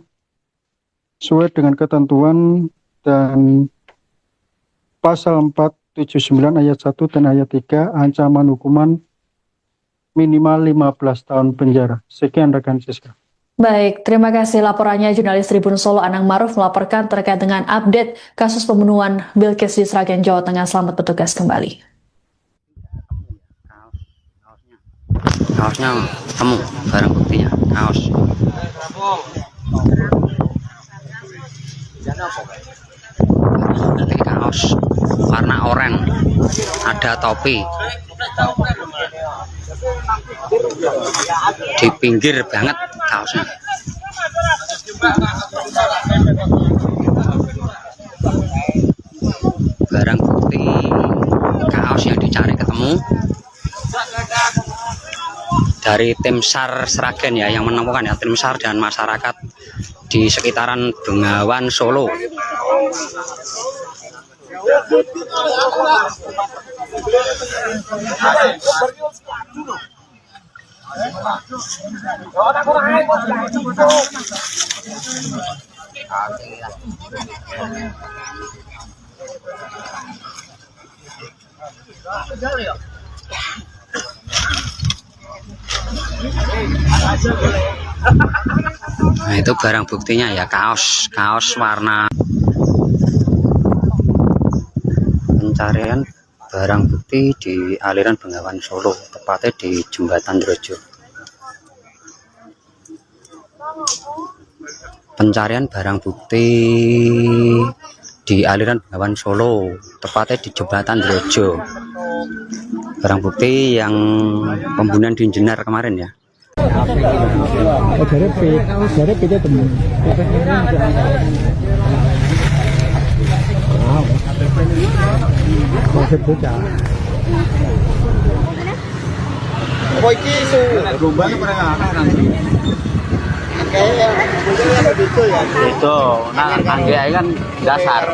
sesuai dengan ketentuan dan pasal 479 ayat 1 dan ayat 3, ancaman hukuman minimal 15 tahun penjara. Sekian rekan Siska. Baik, terima kasih laporannya jurnalis Tribun Solo Anang Maruf melaporkan terkait dengan update kasus pembunuhan Bilqis di Sragen, Jawa Tengah. Selamat bertugas kembali. Kaosnya temu, barang buktinya kaos. Nanti kaos warna oranye, ada topi. Di pinggir banget kaosnya. Barang bukti kaos yang dicari ketemu dari tim SAR Sragen ya, yang menemukan ya, tim SAR dan masyarakat di sekitaran Bengawan Solo. Nah, itu barang buktinya ya, kaos warna. Pencarian barang bukti di aliran Bengawan Solo, tepatnya di Jembatan Drojo. Pencarian barang bukti di aliran Bengawan Solo, tepatnya di Jembatan Drojo. Barang bukti yang pembunuhan di Jenar kemarin ya. Apa iki isu rombane pernah nanti. Kayak itu ya. Itu, nah angge kan dasar.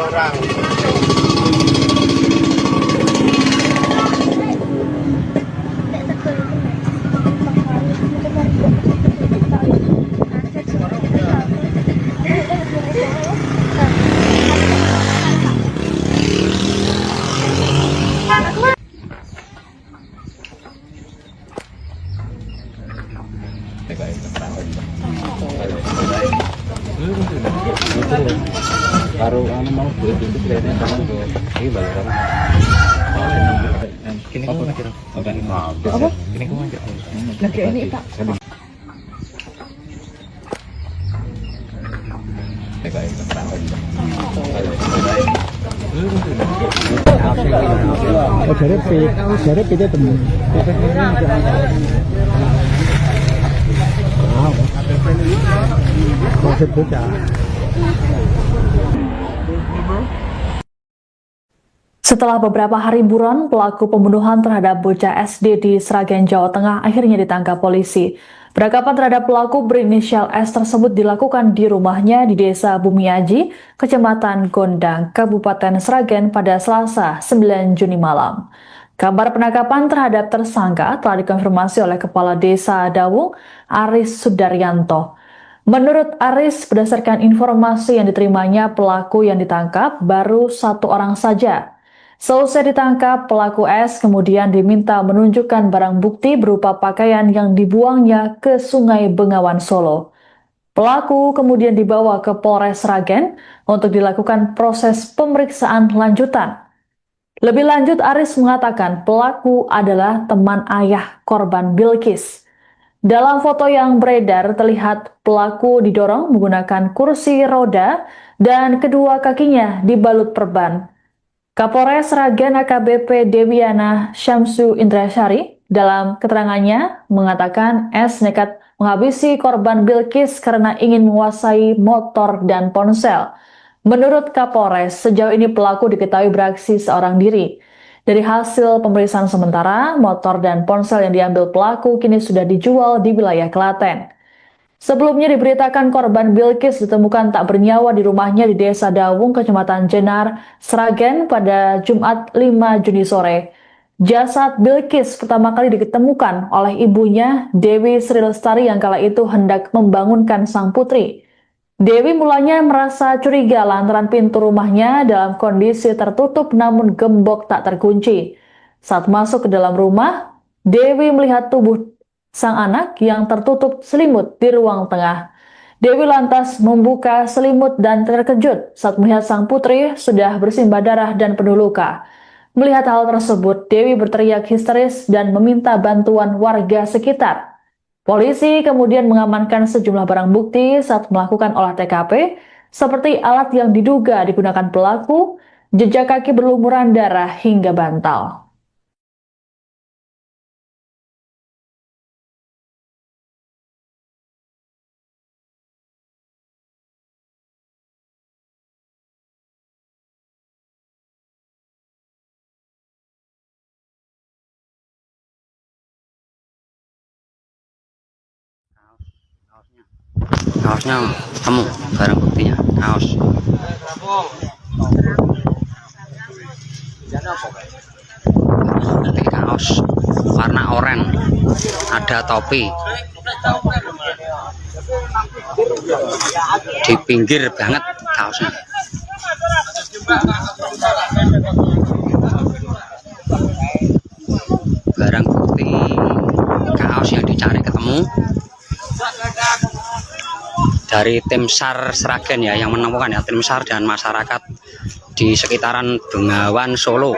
Baru mau itu kelihatannya tangan tuh. Ini balaran. Kini kau mikir apa? Kini kau mikir. Lagi ini Pak. Jadi kita temu. Setelah beberapa hari buron, pelaku pembunuhan terhadap bocah SD di Sragen, Jawa Tengah akhirnya ditangkap polisi. Penangkapan terhadap pelaku berinisial S tersebut dilakukan di rumahnya di Desa Bumiaji, Kecamatan Gondang, Kabupaten Sragen pada Selasa 9 Juni malam. Kabar penangkapan terhadap tersangka telah dikonfirmasi oleh Kepala Desa Dawung, Aris Sudaryanto. Menurut Aris, berdasarkan informasi yang diterimanya, pelaku yang ditangkap baru 1 orang saja. Selesai ditangkap, pelaku S kemudian diminta menunjukkan barang bukti berupa pakaian yang dibuangnya ke Sungai Bengawan Solo. Pelaku kemudian dibawa ke Polres Sragen untuk dilakukan proses pemeriksaan lanjutan. Lebih lanjut, Aris mengatakan pelaku adalah teman ayah korban Bilqis. Dalam foto yang beredar terlihat pelaku didorong menggunakan kursi roda dan kedua kakinya dibalut perban. Kapolres Sragen AKBP Dewiana Syamsu Indrasyari dalam keterangannya mengatakan S nekat menghabisi korban Bilkis karena ingin menguasai motor dan ponsel. Menurut Kapolres, sejauh ini pelaku diketahui beraksi seorang diri. Dari hasil pemeriksaan sementara, motor dan ponsel yang diambil pelaku kini sudah dijual di wilayah Klaten. Sebelumnya diberitakan korban Bilkis ditemukan tak bernyawa di rumahnya di Desa Dawung, Kecamatan Jenar, Sragen pada Jumat 5 Juni sore. Jasad Bilkis pertama kali ditemukan oleh ibunya, Dewi Sri Lestari, yang kala itu hendak membangunkan sang putri. Dewi mulanya merasa curiga lantaran pintu rumahnya dalam kondisi tertutup namun gembok tak terkunci. Saat masuk ke dalam rumah, Dewi melihat tubuh sang anak yang tertutup selimut di ruang tengah. Dewi lantas membuka selimut dan terkejut saat melihat sang putri sudah bersimbah darah dan penuh luka. Melihat hal tersebut, Dewi berteriak histeris dan meminta bantuan warga sekitar. Polisi kemudian mengamankan sejumlah barang bukti saat melakukan olah TKP, seperti alat yang diduga digunakan pelaku, jejak kaki berlumuran darah hingga bantal. Kaosnya temu, barang buktinya kaos. Nanti kaos warna oranye, ada topi. Di pinggir banget kaosnya. Barang bukti kaos yang dicari ketemu. Dari tim SAR Sragen ya yang menemukan ya, tim SAR dan masyarakat di sekitaran Bengawan Solo.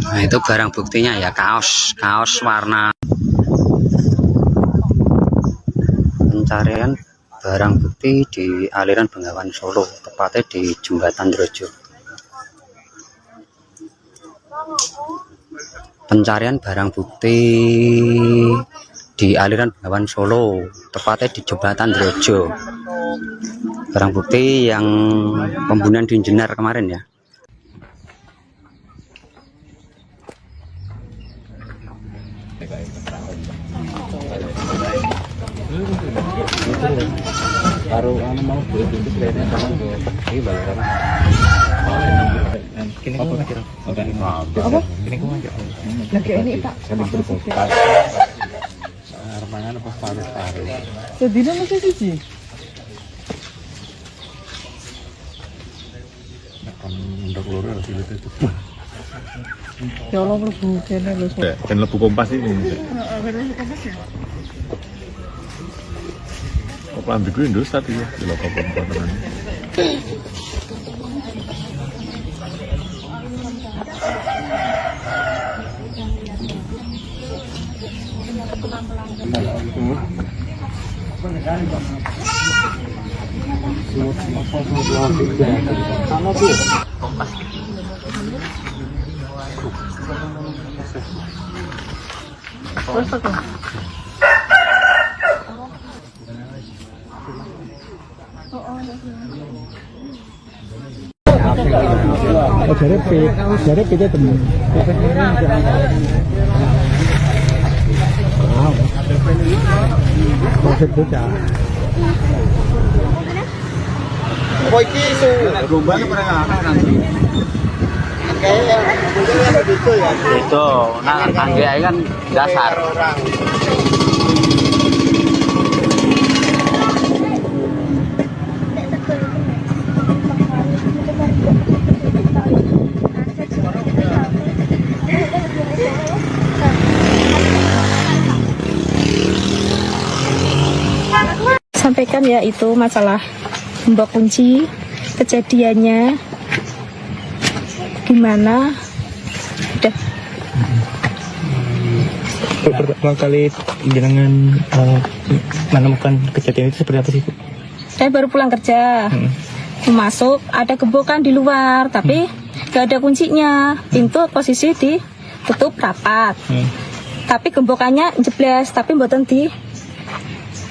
Nah, itu barang buktinya ya, kaos warna. Pencarian barang bukti di aliran Bengawan Solo, tepatnya di Jembatan Drojo. Pencarian barang bukti di aliran Bengawan Solo, tepatnya di Jembatan Drojo. Barang bukti yang pembunuhan di Jenar kemarin ya. Baru mau beli pintu kayaknya sama ini balaran. Kini kamu mikir apa? Kini kamu mikir Lagi ini Pak. Armangan apa paru-paru. Sedina masih siji. Untuk loro harus itu. Ya Allah mlebu kene lho. Dan lebu kompas ini. Lambiku Indosat ya, di lokal pembuatan. Jadi kita temen. Maksud bocah. Oh, iki isu gelombang apa nanti? Kayak begitu ya. Itu, nah angge kan dasar. sampaikan ya itu masalah gembok kunci, kejadiannya gimana. Udah. Pertama kali jenengan menemukan kejadian itu seperti apa sih, Bu? Saya baru pulang kerja. Masuk ada gembokan di luar tapi gak ada kuncinya. Pintu posisi ditutup rapat. Tapi gembokannya jeblas tapi mboten di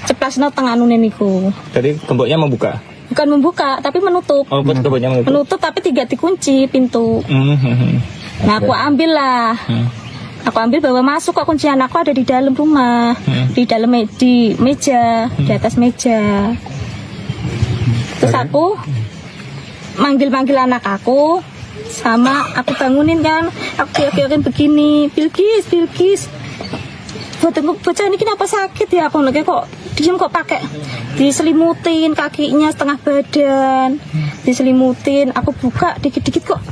ceplasno tengah nune niku. Jadi gemboknya membuka? Bukan membuka tapi menutup. Oh, gemboknya menutup. Menutup tapi tidak dikunci pintu. Nah aku ambil lah. Aku ambil bawa masuk kok, kuncian aku ada di dalam rumah. Di dalam di meja, di atas meja. Terus aku manggil-manggil anak aku, sama aku bangunin kan, aku kira-kirain begini, Bilkis, bocah ini kenapa sakit ya, aku lagi kok diem kok pakai diselimutin kakinya setengah badan, diselimutin, aku buka dikit-dikit kok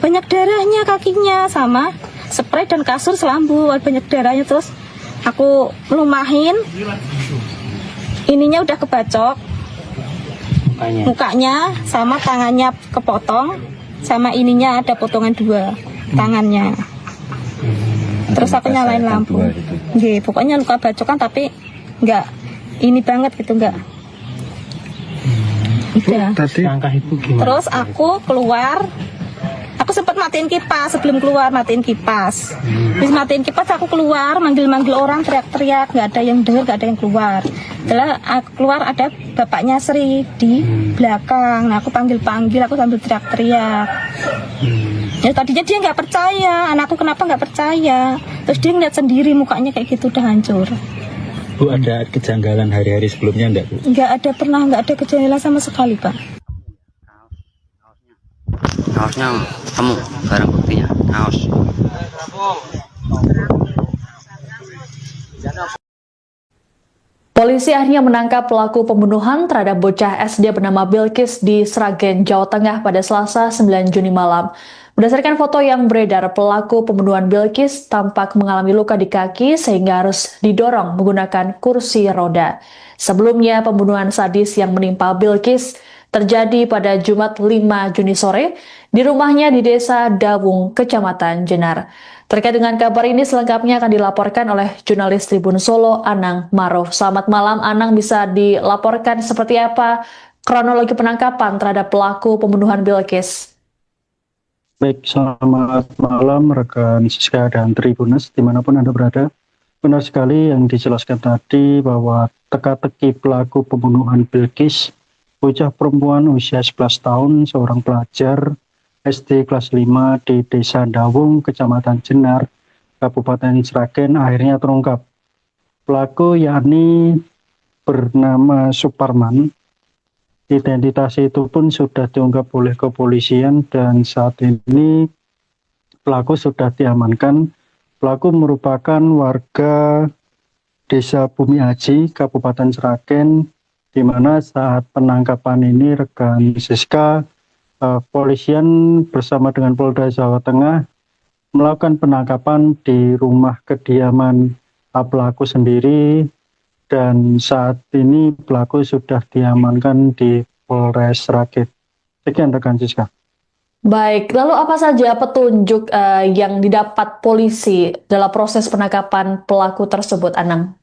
banyak darahnya kakinya, sama spray dan kasur selambu banyak darahnya, terus aku melumahin, ininya udah kebacok. Mukanya sama tangannya kepotong, sama ininya ada potongan 2 tangannya. Terus aku nyalain lampu. Nggih, pokoknya luka bacokan tapi enggak ini banget gitu, enggak. Udah. Langkah Ibu gimana? Terus aku keluar. Aku sempat matiin kipas sebelum keluar, matiin kipas. Terus matiin kipas aku keluar, manggil-manggil orang, teriak-teriak, nggak ada yang dengar, nggak ada yang keluar. Setelah aku keluar ada bapaknya Sri di belakang. Nah aku panggil-panggil, aku sambil teriak-teriak. Ya tadinya dia nggak percaya, anakku kenapa nggak percaya. Terus dia ngeliat sendiri mukanya kayak gitu udah hancur. Bu, ada kejanggalan hari-hari sebelumnya enggak, Bu? Nggak ada, pernah nggak ada kejanggalan sama sekali, Pak. Kaosnya temu, barang buktinya kaos. Polisi akhirnya menangkap pelaku pembunuhan terhadap bocah SD bernama Bilkis di Sragen, Jawa Tengah pada Selasa 9 Juni malam. Berdasarkan foto yang beredar, pelaku pembunuhan Bilkis tampak mengalami luka di kaki sehingga harus didorong menggunakan kursi roda. Sebelumnya, pembunuhan sadis yang menimpa Bilkis terjadi pada Jumat 5 Juni sore di rumahnya di Desa Dawung, Kecamatan Jenar. Terkait dengan kabar ini selengkapnya akan dilaporkan oleh jurnalis Tribun Solo, Anang Maruf. Selamat malam, Anang, bisa dilaporkan seperti apa kronologi penangkapan terhadap pelaku pembunuhan Bilkis? Baik, selamat malam rekan Siska dan Tribunas dimanapun Anda berada. Benar sekali yang dijelaskan tadi bahwa teka-teki pelaku pembunuhan Bilkis, bocah perempuan usia 11 tahun, seorang pelajar SD kelas 5 di Desa Dawung, Kecamatan Jenar, Kabupaten Sragen akhirnya terungkap. Pelaku yakni bernama Suparman. Identitas itu pun sudah diungkap oleh kepolisian dan saat ini pelaku sudah diamankan. Pelaku merupakan warga Desa Bumi Aji, Kabupaten Sragen, di mana saat penangkapan ini rekan Siska, polisian bersama dengan Polda Jawa Tengah melakukan penangkapan di rumah kediaman pelaku sendiri, dan saat ini pelaku sudah diamankan di Polres Sragen. Sekian rekan Siska. Baik, lalu apa saja petunjuk yang didapat polisi dalam proses penangkapan pelaku tersebut, Anang?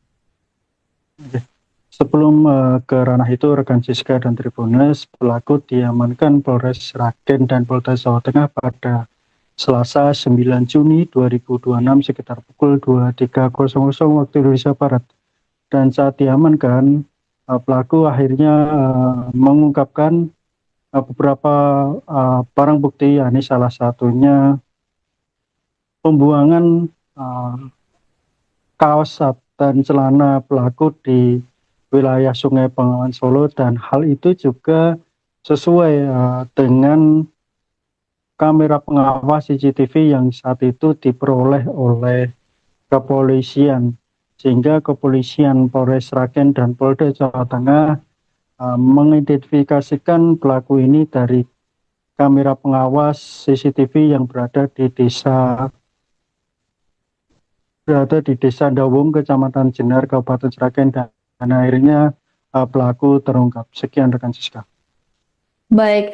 Sebelum ke ranah itu, rekan Siska dan Tribunas, pelaku diamankan Polres Sragen dan Polda Jawa Tengah pada Selasa 9 Juni 2026 sekitar pukul 23.00 waktu Indonesia Barat. Dan saat diamankan, pelaku akhirnya mengungkapkan beberapa barang bukti, yakni salah satunya pembuangan kaos dan celana pelaku di wilayah Sungai Bengawan Solo, dan hal itu juga sesuai dengan kamera pengawas CCTV yang saat itu diperoleh oleh kepolisian, sehingga kepolisian Polres Sragen dan Polda Jawa Tengah mengidentifikasikan pelaku ini dari kamera pengawas CCTV yang berada di Desa Dawung, Kecamatan Jenar, Kabupaten Sragen, dan akhirnya pelaku terungkap. Sekian rekan Siska. Baik,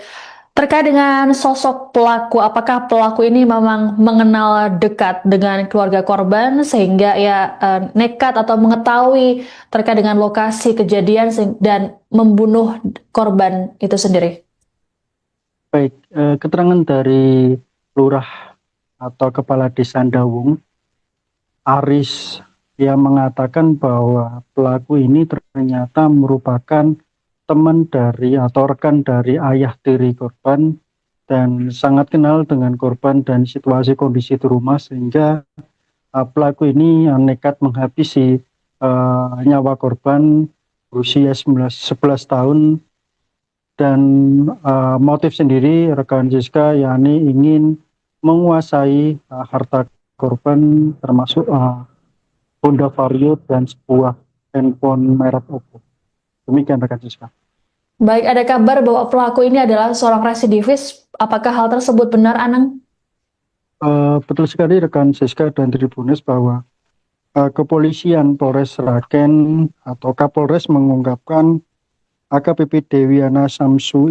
terkait dengan sosok pelaku, apakah pelaku ini memang mengenal dekat dengan keluarga korban sehingga nekat atau mengetahui terkait dengan lokasi kejadian dan membunuh korban itu sendiri? Baik, keterangan dari lurah atau kepala desa Dawung, Aris, yang mengatakan bahwa pelaku ini ternyata merupakan teman dari atau rekan dari ayah tiri korban dan sangat kenal dengan korban dan situasi kondisi di rumah, sehingga pelaku ini nekat menghabisi nyawa korban berusia 11 tahun. Dan motif sendiri rekan Siska yakni ingin menguasai harta korban, termasuk Honda Vario dan sebuah handphone merek Oppo. Demikian rekan Siska. Baik, ada kabar bahwa pelaku ini adalah seorang residivis. Apakah hal tersebut benar, Anang? Betul sekali rekan Siska dan Tribuners bahwa kepolisian Polres Sragen atau Kapolres mengungkapkan AKBP Dewiana Samsu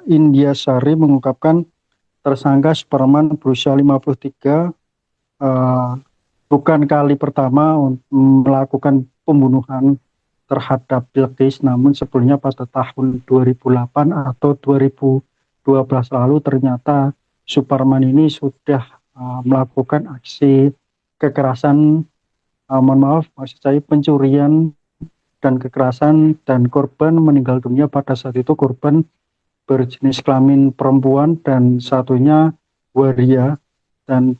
Indiasari mengungkapkan tersangka Superman berusia 53 bukan kali pertama melakukan pembunuhan terhadap Bilqis, namun sebelumnya pada tahun 2008 atau 2012 lalu ternyata Superman ini sudah melakukan aksi kekerasan, maksud saya pencurian dan kekerasan, dan korban meninggal dunia. Pada saat itu korban berjenis kelamin perempuan dan satunya waria, dan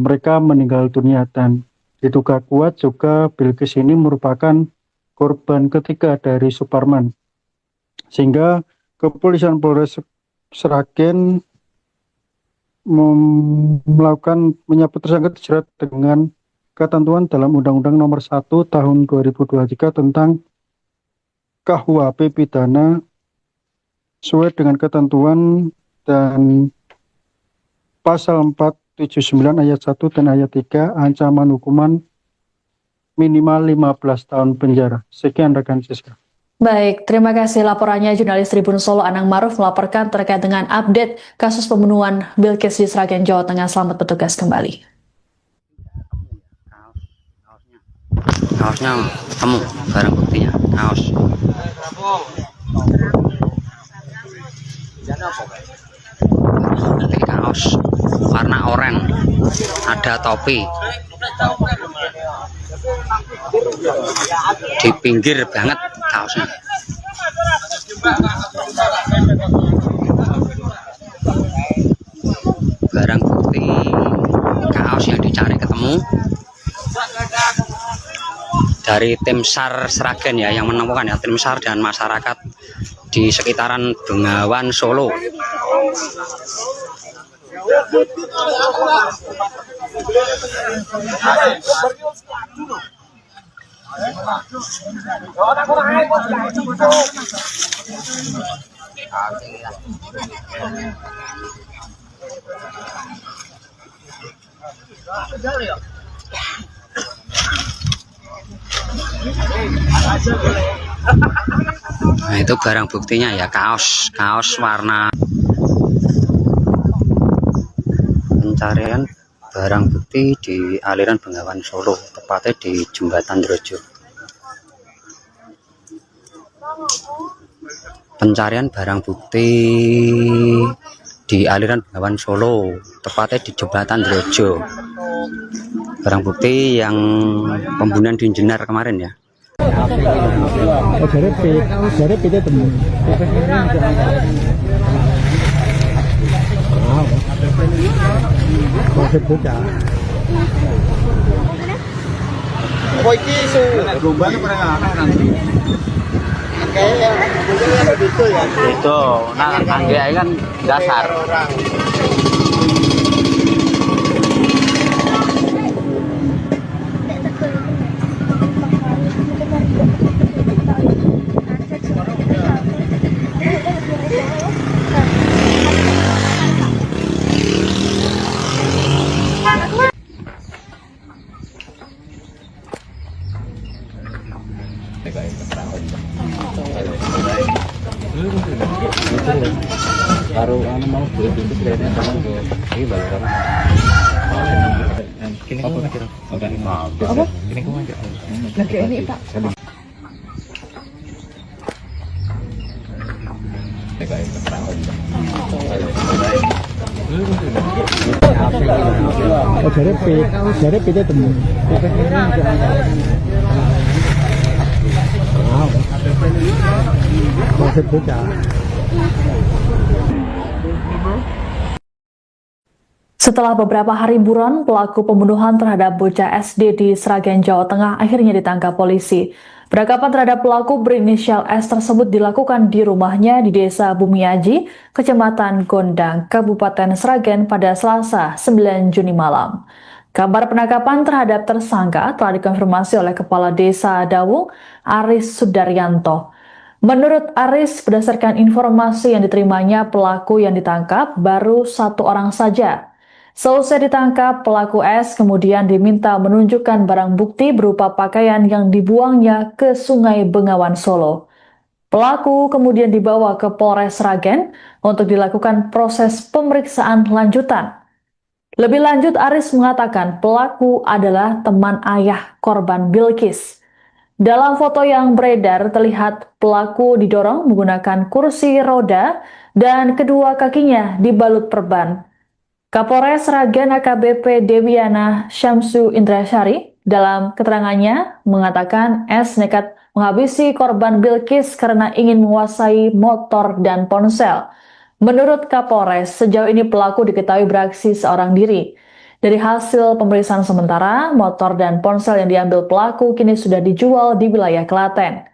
mereka meninggal dunia, dan diduga kuat juga Bilqis ini merupakan korban ketiga dari Superman, sehingga kepolisian Polres Sragen menyebut tersangka dijerat dengan ketentuan dalam Undang-Undang Nomor 1 Tahun 2023 tentang KUHP pidana sesuai dengan ketentuan dan pasal 479 ayat 1 dan ayat 3 ancaman hukuman minimal 15 tahun penjara. Sekian rekan Siska. Baik, terima kasih laporannya jurnalis Tribun Solo Anang Maruf melaporkan terkait dengan update kasus pembunuhan Bilqis di Sragen, Jawa Tengah. Selamat bertugas kembali. Kaosnya temu, barang buktinya kaos. Nanti kaos warna oranye, ada topi. Di pinggir banget kaosnya. Barang bukti kaos yang dicari ketemu dari tim SAR Sragen ya, yang menemukan ya, tim SAR dan masyarakat di sekitaran Bengawan Solo. Nah, itu barang buktinya ya, kaos warna. Pencarian barang bukti di aliran Bengawan Solo, tepatnya di Jembatan Drojo. Pencarian barang bukti di aliran Bengawan Solo, tepatnya di Jembatan Drojo. Barang bukti yang pembunuhan di Jenar kemarin ya. Koiki isu perubahan pernah nanti. Kayak gitu ya. Itu, nah angge kan dasar. Baru anu mau beli pintu kelihatannya sama gue. Ini baru Kini kamu mikir apa? Kini kamu mikir Lagi ini Pak. Dari PT temu. Konsep bocah. Setelah beberapa hari buron, pelaku pembunuhan terhadap bocah SD di Sragen, Jawa Tengah akhirnya ditangkap polisi. Penangkapan terhadap pelaku berinisial S tersebut dilakukan di rumahnya di Desa Bumiaji, Kecamatan Gondang, Kabupaten Sragen pada Selasa 9 Juni malam. Kabar penangkapan terhadap tersangka telah dikonfirmasi oleh Kepala Desa Dawung, Aris Sudaryanto. Menurut Aris, berdasarkan informasi yang diterimanya, pelaku yang ditangkap baru 1 orang saja. Selesai ditangkap, pelaku S kemudian diminta menunjukkan barang bukti berupa pakaian yang dibuangnya ke Sungai Bengawan Solo. Pelaku kemudian dibawa ke Polres Sragen untuk dilakukan proses pemeriksaan lanjutan. Lebih lanjut, Aris mengatakan pelaku adalah teman ayah korban Bilkis. Dalam foto yang beredar terlihat pelaku didorong menggunakan kursi roda dan kedua kakinya dibalut perban. Kapolres Sragen AKBP Dewiana Syamsu Indrasyari dalam keterangannya mengatakan S nekat menghabisi korban Bilkis karena ingin menguasai motor dan ponsel. Menurut Kapolres, sejauh ini pelaku diketahui beraksi seorang diri. Dari hasil pemeriksaan sementara, motor dan ponsel yang diambil pelaku kini sudah dijual di wilayah Klaten.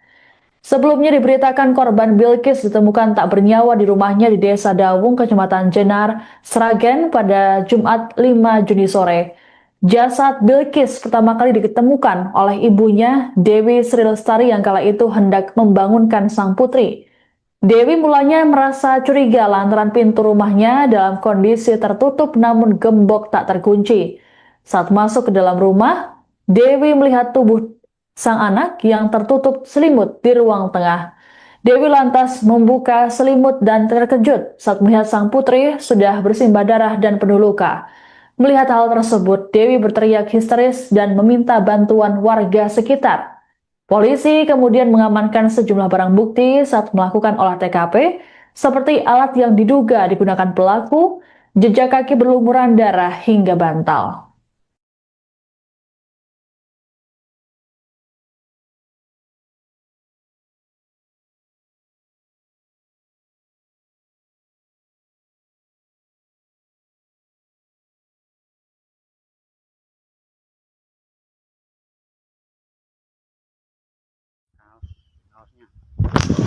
Sebelumnya diberitakan korban Bilkis ditemukan tak bernyawa di rumahnya di Desa Dawung, Kecamatan Jenar, Sragen pada Jumat 5 Juni sore. Jasad Bilkis pertama kali ditemukan oleh ibunya, Dewi Sri Lestari, yang kala itu hendak membangunkan sang putri. Dewi mulanya merasa curiga lantaran pintu rumahnya dalam kondisi tertutup namun gembok tak terkunci. Saat masuk ke dalam rumah, Dewi melihat tubuh sang anak yang tertutup selimut di ruang tengah. Dewi lantas membuka selimut dan terkejut saat melihat sang putri sudah bersimbah darah dan penuh luka. Melihat hal tersebut, Dewi berteriak histeris dan meminta bantuan warga sekitar. Polisi kemudian mengamankan sejumlah barang bukti saat melakukan olah TKP, seperti alat yang diduga digunakan pelaku, jejak kaki berlumuran darah hingga bantal.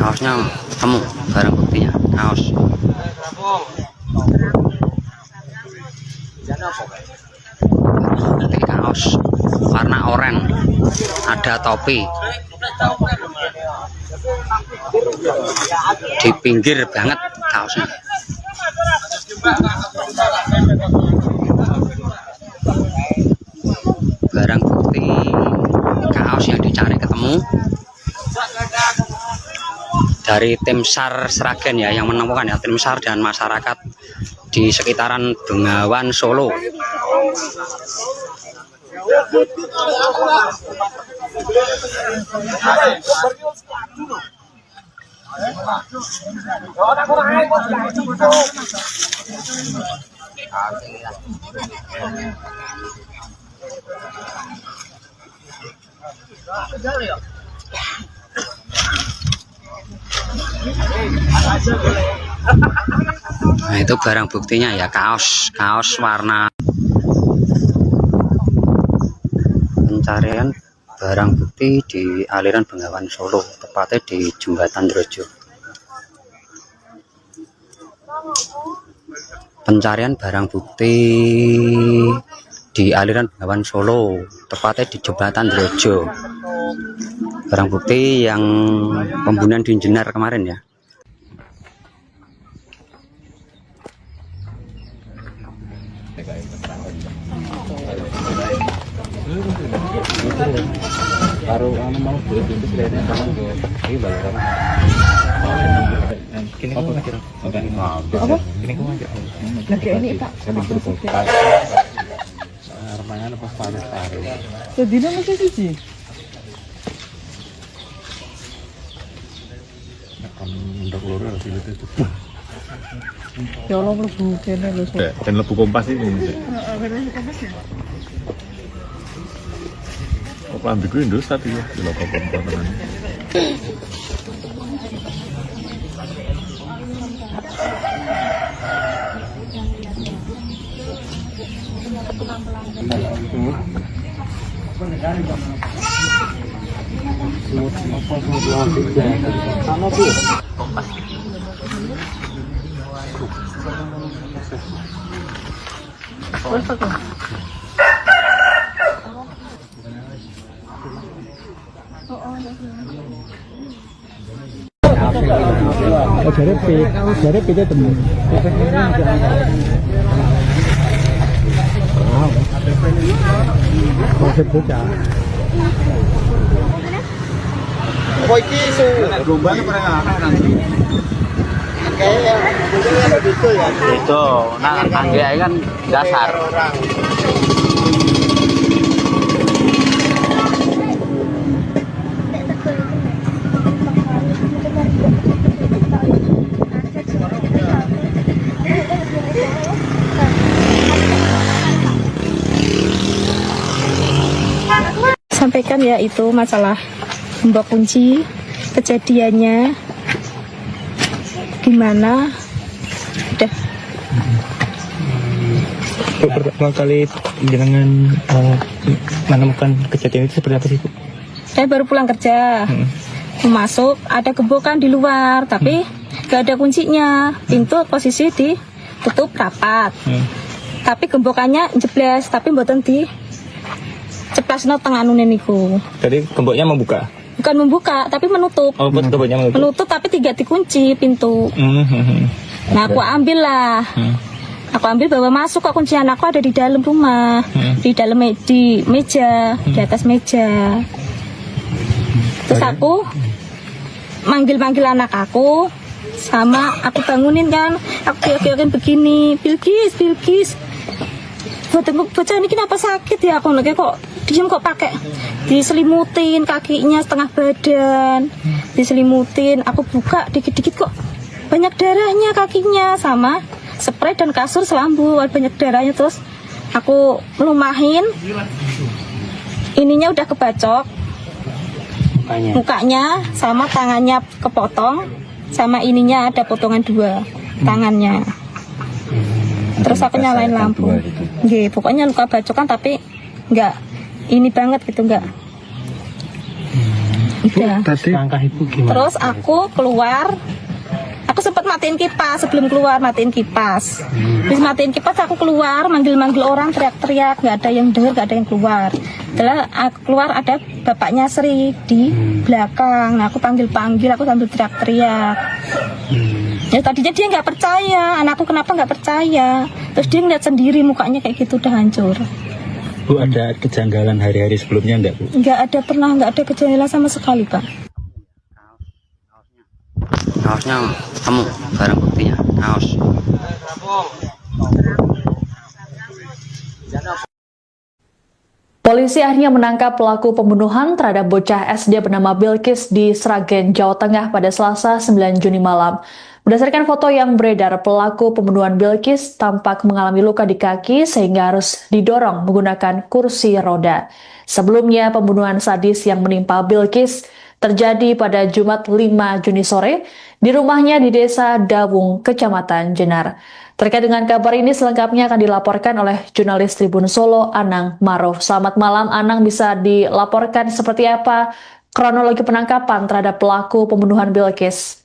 Kaosnya temu, barang buktinya kaos. Nanti kaos warna oranye, ada topi. Di pinggir banget kaosnya. Barang bukti kaos yang dicari ketemu. Dari tim SAR Sragen ya yang menemukan ya, tim SAR dan masyarakat di sekitaran Bengawan Solo. Nah, itu barang buktinya ya, kaos warna. Pencarian barang bukti di aliran Bengawan Solo, tepatnya di Jembatan Drojo. Pencarian barang bukti di aliran Bengawan Solo, tepatnya di Jembatan Drojo. Barang bukti yang pembunuhan di Jenar kemarin ya. baru anu mau beli pintu Kayaknya sama tuh. Ini balaran. Kini kamu ngajak Apa? Kini kamu ngajak Nah, kayak ini Pak. Kan dibungkas. Armangan apa paru-paru. Sedina masih siji. Untuk loro harus itu. Ya Allah mlebu kene lho. Sob. Dan lebu kompas ini. Oh, kelambiku Indosat ya, di lokal perempuan. Jadi kita temen. Masih bocah. Apa iki isu gelombang apa nanti? Kayak begitu ya. Itu, nah anggrek kan dasar. Orang. Sampaikan ya itu masalah gembok kunci, kejadiannya gimana, udah. Pertama kali jenengan menemukan kejadian itu seperti apa sih, Bu? Saya baru pulang kerja, masuk ada gembokan di luar, tapi gak ada kuncinya, pintu posisi ditutup rapat, tapi gembokannya jeblas, tapi mboten di ceplasno tengah nune niku. Jadi gemboknya membuka? Bukan membuka, tapi menutup. Oh, gemboknya menutup? Menutup tapi tidak dikunci pintu. Nah, aku ambil lah. Aku ambil bawa masuk, kok kunci anakku ada di dalam rumah, di dalam di meja, di atas meja. Terus aku manggil-manggil anak aku, sama aku bangunin kan, aku kira-kirain begini, Bilkis. Bocah ini kenapa sakit ya? Aku nanya kok diem kok pakai diselimutin kakinya setengah badan, diselimutin. Aku buka dikit-dikit kok banyak darahnya kakinya, sama spray dan kasur selambu banyak darahnya. Terus aku lumahin, ininya udah kebacok mukanya sama tangannya kepotong, sama ininya ada potongan 2 tangannya. Terus aku nyalain lampu. Nggih, pokoknya luka bacokan tapi enggak ini banget gitu, enggak. Udah. Langkah Ibu gimana? Terus aku keluar. Aku sempat matiin kipas, sebelum keluar matiin kipas. Habis matiin kipas aku keluar, manggil-manggil orang, teriak-teriak, nggak ada yang dengar, nggak ada yang keluar. Setelah aku keluar ada bapaknya Sri di belakang. Nah, aku panggil-panggil, aku sambil teriak-teriak. Ya tadinya dia nggak percaya, anakku kenapa nggak percaya. Terus dia ngeliat sendiri mukanya kayak gitu udah hancur. Bu, ada kejanggalan hari-hari sebelumnya enggak, Bu? Nggak ada, pernah nggak ada kejanggalan sama sekali, Pak. Kaosnya kamu barang buktinya kaos. Polisi akhirnya menangkap pelaku pembunuhan terhadap bocah SD bernama Bilkis di Sragen, Jawa Tengah pada Selasa 9 Juni malam. Berdasarkan foto yang beredar, pelaku pembunuhan Bilkis tampak mengalami luka di kaki sehingga harus didorong menggunakan kursi roda. Sebelumnya, pembunuhan sadis yang menimpa Bilkis terjadi pada Jumat 5 Juni sore di rumahnya di Desa Dawung, Kecamatan Jenar. Terkait dengan kabar ini selengkapnya akan dilaporkan oleh jurnalis Tribun Solo, Anang Maruf. Selamat malam, Anang, bisa dilaporkan seperti apa kronologi penangkapan terhadap pelaku pembunuhan Bilkis?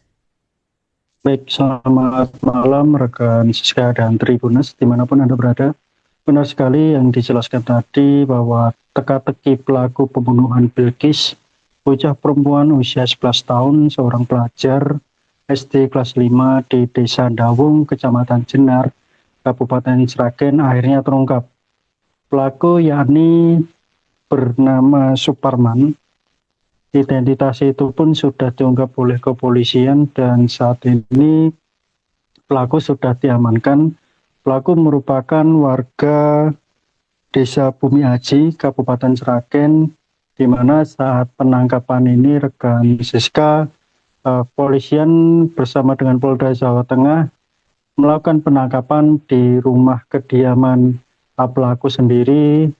Baik, selamat malam rekan Siska dan Tribunas dimanapun Anda berada. Benar sekali yang dijelaskan tadi bahwa teka-teki pelaku pembunuhan Bilkis, bocah perempuan usia 11 tahun, seorang pelajar SD kelas 5 di Desa Dawung, Kecamatan Jenar, Kabupaten Sragen, akhirnya terungkap. Pelaku yakni bernama Suparman, Identitas itu pun sudah diungkap oleh kepolisian dan saat ini pelaku sudah diamankan. Pelaku merupakan warga Desa Bumi Aji, Kabupaten Sragen, di mana saat penangkapan ini rekan Siska, polisian bersama dengan Polda Jawa Tengah melakukan penangkapan di rumah kediaman pelaku sendiri,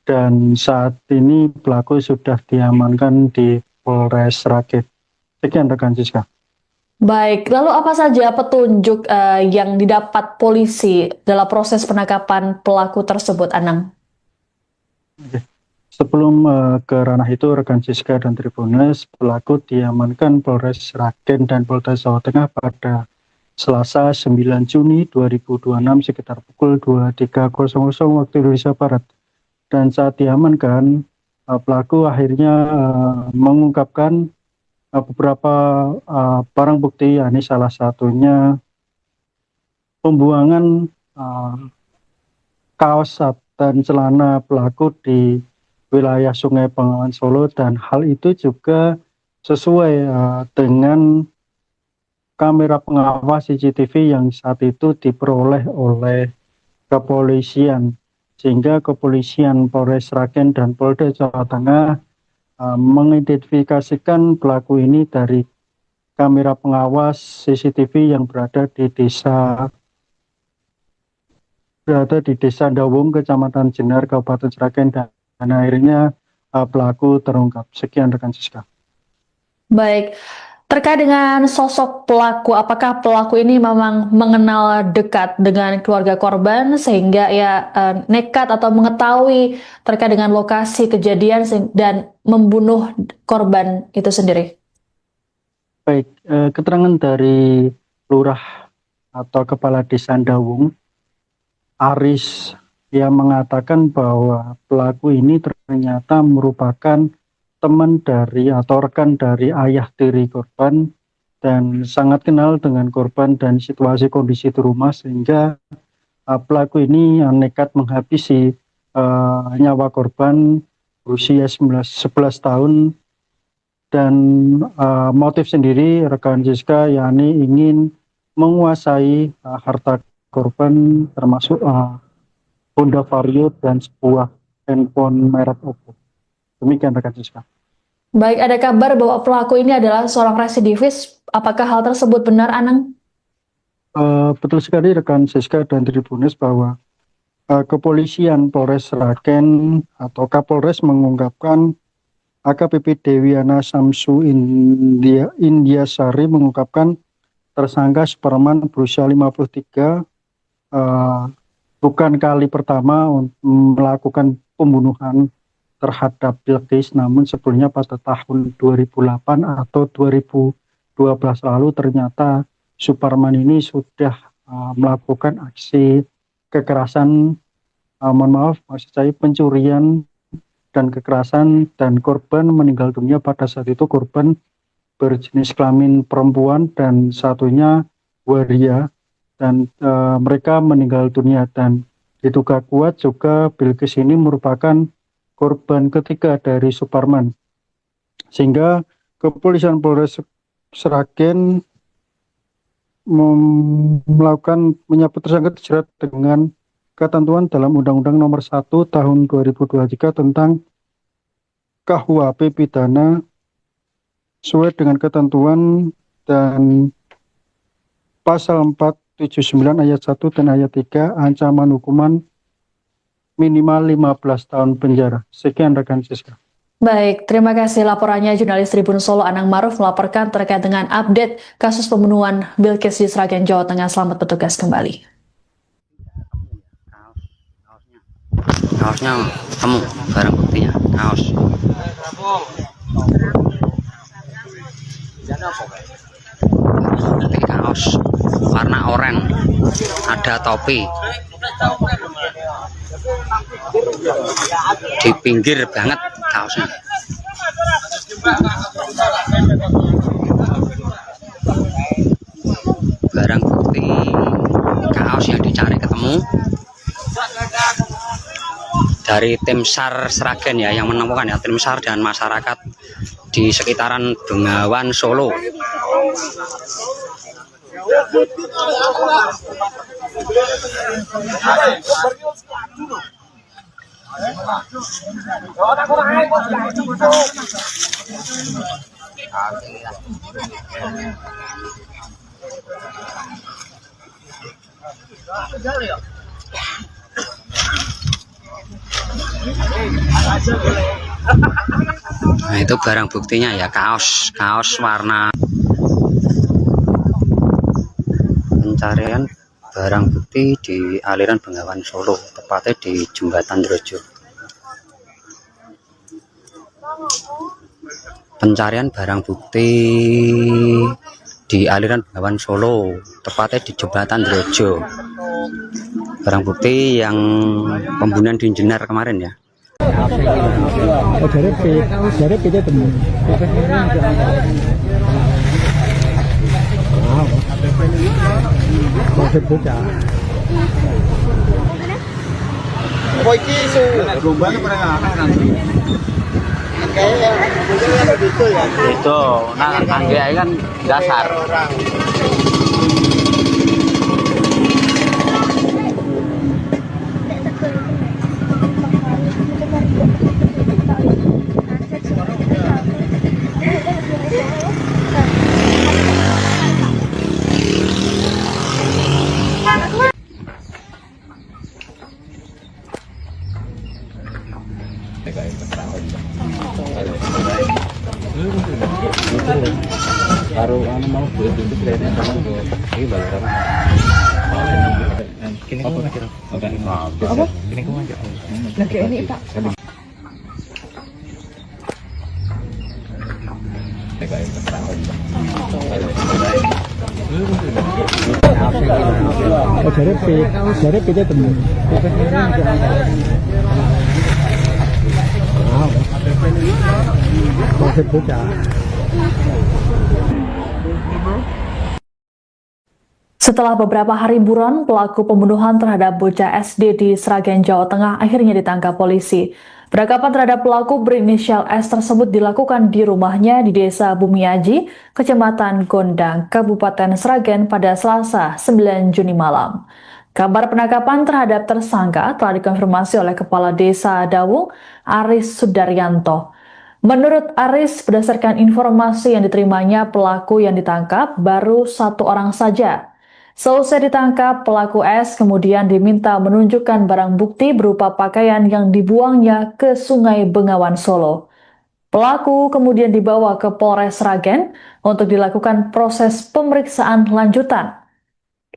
dan saat ini pelaku sudah diamankan di Polres Sragen. Sekian rekan Siska. Baik, lalu apa saja petunjuk yang didapat polisi dalam proses penangkapan pelaku tersebut, Anang? Sebelum ke ranah itu, rekan Siska dan Tribunes, pelaku diamankan Polres Sragen dan Polda Jawa Tengah pada Selasa 9 Juni 2026 sekitar pukul 23.00 waktu Indonesia Barat. Dan saat diamankan, pelaku akhirnya mengungkapkan beberapa barang bukti, yakni salah satunya pembuangan kaos dan celana pelaku di wilayah Sungai Bengawan Solo, dan hal itu juga sesuai dengan kamera pengawas CCTV yang saat itu diperoleh oleh kepolisian, sehingga kepolisian Polres Sragen dan Polda Jawa Tengah mengidentifikasikan pelaku ini dari kamera pengawas CCTV yang berada di desa Dawung, Kecamatan Jenar, Kabupaten Sragen, dan akhirnya pelaku terungkap. Sekian rekan Siska. Baik, terkait dengan sosok pelaku, apakah pelaku ini memang mengenal dekat dengan keluarga korban sehingga ia nekat atau mengetahui terkait dengan lokasi kejadian dan membunuh korban itu sendiri? Baik, keterangan dari lurah atau kepala desa Dawung, Aris, yang mengatakan bahwa pelaku ini ternyata merupakan teman dari atau rekan dari ayah tiri korban dan sangat kenal dengan korban dan situasi kondisi di rumah, sehingga pelaku ini nekat menghabisi nyawa korban berusia 11 tahun. Dan motif sendiri rekan Siska, yakni ingin menguasai harta korban, termasuk Honda Vario dan sebuah handphone merek Oppo. Demikian rekan Siska. Baik, ada kabar bahwa pelaku ini adalah seorang residivis. Apakah hal tersebut benar, Anang? Betul sekali rekan Siska dan Tribunes, bahwa kepolisian Polres Sragen atau Kapolres mengungkapkan AKBP Dewiana Samsu Indiasari mengungkapkan tersangka Superman berusia 53 bukan kali pertama melakukan pembunuhan terhadap Bilqis, namun sebelumnya pada tahun 2008 atau 2012 lalu ternyata Superman ini sudah melakukan aksi kekerasan, maksud saya pencurian dan kekerasan, dan korban meninggal dunia. Pada saat itu korban berjenis kelamin perempuan dan satunya waria, dan mereka meninggal dunia, dan diduga kuat juga Bilqis ini merupakan korban ketiga dari Superman, sehingga kepolisian Polres Sragen menyebut tersangka dijerat dengan ketentuan dalam Undang-Undang Nomor 1 Tahun 2023 tentang KUHP pidana sesuai dengan ketentuan dan pasal 479 ayat 1 dan ayat 3, ancaman hukuman minimal 15 tahun penjara. Sekian rekan Siska. Baik, terima kasih laporannya jurnalis Tribun Solo Anang Maruf melaporkan terkait dengan update kasus pembunuhan Bilqis di Sragen, Jawa Tengah. Selamat bertugas kembali. Kaosnya kamu barang buktinya kaos. Nanti kaos warna oranye, ada topi di pinggir banget kaosnya. Barang bukti kaos yang dicari ketemu dari tim SAR Sragen ya, yang menemukan ya, tim SAR dan masyarakat di sekitaran Bengawan Solo. Nah, itu barang buktinya ya, kaos warna. Pencarian barang bukti di aliran Bengawan Solo, tepatnya di Jembatan Drojo. Pencarian barang bukti di aliran Bengawan Solo, tepatnya di Jembatan Drojo. Barang bukti yang pembunuhan di Jenar kemarin ya. Dari kita temen. Konsep bocah. Apa iki isu rombane pernah nanti. Kayak begitu ya. Itu, nah angge kan dasar. Baru mau buat itu kayaknya sama ini balaran. Kini kamu ngajar apa? Kini kamu ngajar. Nah, kayak ini Pak. Dari kita temen. Konsep bocah. Setelah beberapa hari buron, pelaku pembunuhan terhadap bocah SD di Sragen, Jawa Tengah akhirnya ditangkap polisi. Penangkapan terhadap pelaku berinisial S tersebut dilakukan di rumahnya di Desa Bumiaji, Kecamatan Gondang, Kabupaten Sragen pada Selasa 9 Juni malam. Kabar penangkapan terhadap tersangka telah dikonfirmasi oleh Kepala Desa Dawung, Aris Sudaryanto. Menurut Aris, berdasarkan informasi yang diterimanya, pelaku yang ditangkap baru 1 orang saja. Selesai ditangkap, pelaku S kemudian diminta menunjukkan barang bukti berupa pakaian yang dibuangnya ke Sungai Bengawan Solo. Pelaku kemudian dibawa ke Polres Sragen untuk dilakukan proses pemeriksaan lanjutan.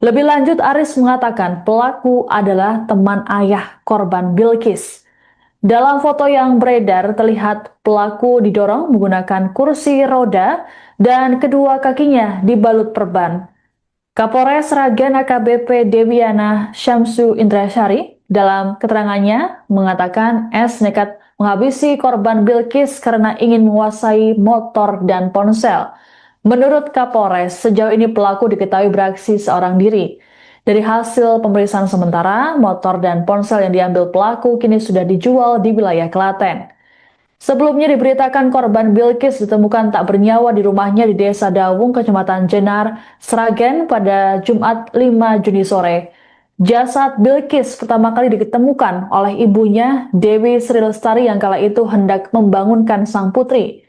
Lebih lanjut, Aris mengatakan pelaku adalah teman ayah korban Bilkis. Dalam foto yang beredar terlihat pelaku didorong menggunakan kursi roda dan kedua kakinya dibalut perban. Kapolres Sragen AKBP Dewiana Syamsu Indrasyari dalam keterangannya mengatakan S nekat menghabisi korban Bilkis karena ingin menguasai motor dan ponsel. Menurut Kapolres, sejauh ini pelaku diketahui beraksi seorang diri. Dari hasil pemeriksaan sementara, motor dan ponsel yang diambil pelaku kini sudah dijual di wilayah Klaten. Sebelumnya diberitakan korban Bilkis ditemukan tak bernyawa di rumahnya di Desa Dawung, Kecamatan Jenar, Sragen pada Jumat 5 Juni sore. Jasad Bilkis pertama kali ditemukan oleh ibunya, Dewi Sri Lestari, yang kala itu hendak membangunkan sang putri.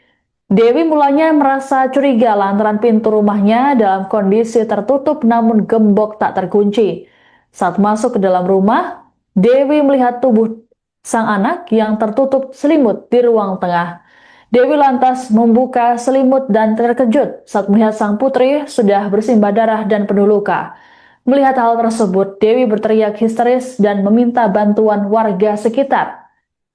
Dewi mulanya merasa curiga lantaran pintu rumahnya dalam kondisi tertutup namun gembok tak terkunci. Saat masuk ke dalam rumah, Dewi melihat tubuh sang anak yang tertutup selimut di ruang tengah. Dewi lantas membuka selimut dan terkejut saat melihat sang putri sudah bersimbah darah dan penuh luka. Melihat hal tersebut, Dewi berteriak histeris dan meminta bantuan warga sekitar.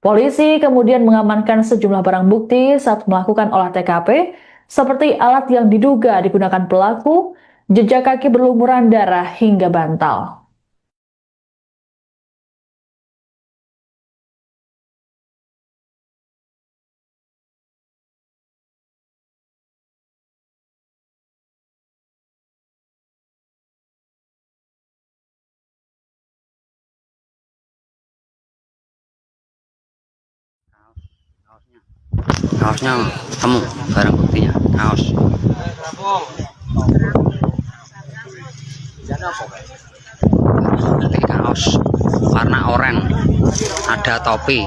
Polisi kemudian mengamankan sejumlah barang bukti saat melakukan olah TKP, seperti alat yang diduga digunakan pelaku, jejak kaki berlumuran darah hingga bantal. kaosnya temu barang buktinya, kaos. Ini kaos warna oranye, ada topi,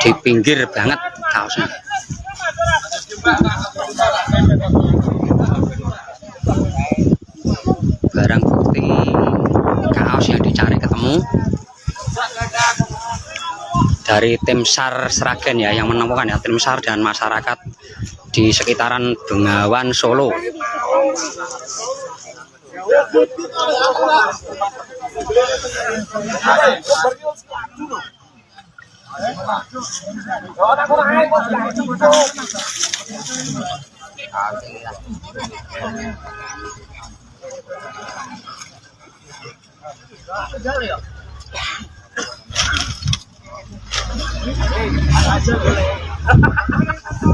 di pinggir banget kaosnya. Barang bukti kaos yang dicari ketemu dari tim SAR Sragen ya, yang menemukan ya, tim SAR dan masyarakat di sekitaran Bengawan Solo.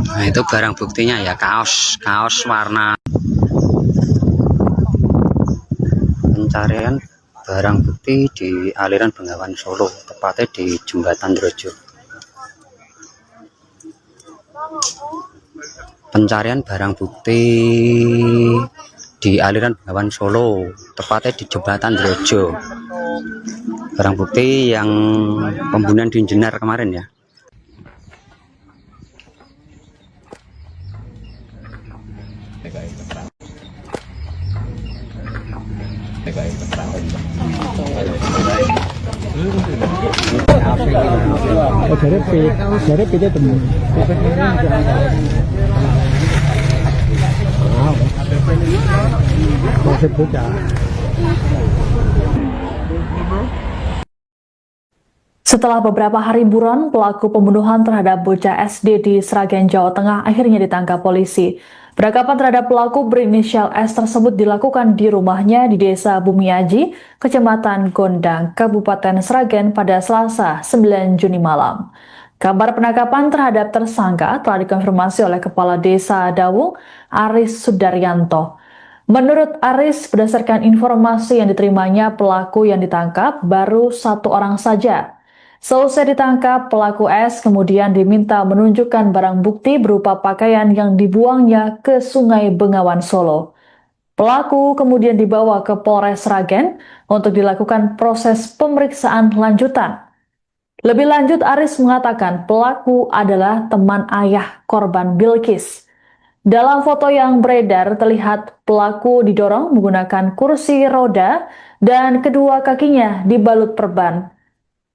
Nah, itu barang buktinya ya, kaos warna. Pencarian barang bukti di aliran Bengawan Solo, tepatnya di Jembatan Drojo. Pencarian barang bukti di aliran Bengawan Solo, tepatnya di Jembatan Drojo. Barang bukti yang pembunuhan di Jenar kemarin ya. Setelah beberapa hari buron, pelaku pembunuhan terhadap bocah SD di Sragen, Jawa Tengah akhirnya ditangkap polisi. Penangkapan terhadap pelaku berinisial S tersebut dilakukan di rumahnya di Desa Bumiaji, Kecamatan Gondang, Kabupaten Sragen pada Selasa 9 Juni malam. Kabar penangkapan terhadap tersangka telah dikonfirmasi oleh Kepala Desa Dawung, Aris Sudaryanto. Menurut Aris, berdasarkan informasi yang diterimanya, pelaku yang ditangkap baru 1 orang saja. Selesai ditangkap, pelaku S kemudian diminta menunjukkan barang bukti berupa pakaian yang dibuangnya ke Sungai Bengawan Solo. Pelaku kemudian dibawa ke Polres Sragen untuk dilakukan proses pemeriksaan lanjutan. Lebih lanjut, Aris mengatakan pelaku adalah teman ayah korban Bilkis. Dalam foto yang beredar terlihat pelaku didorong menggunakan kursi roda dan kedua kakinya dibalut perban.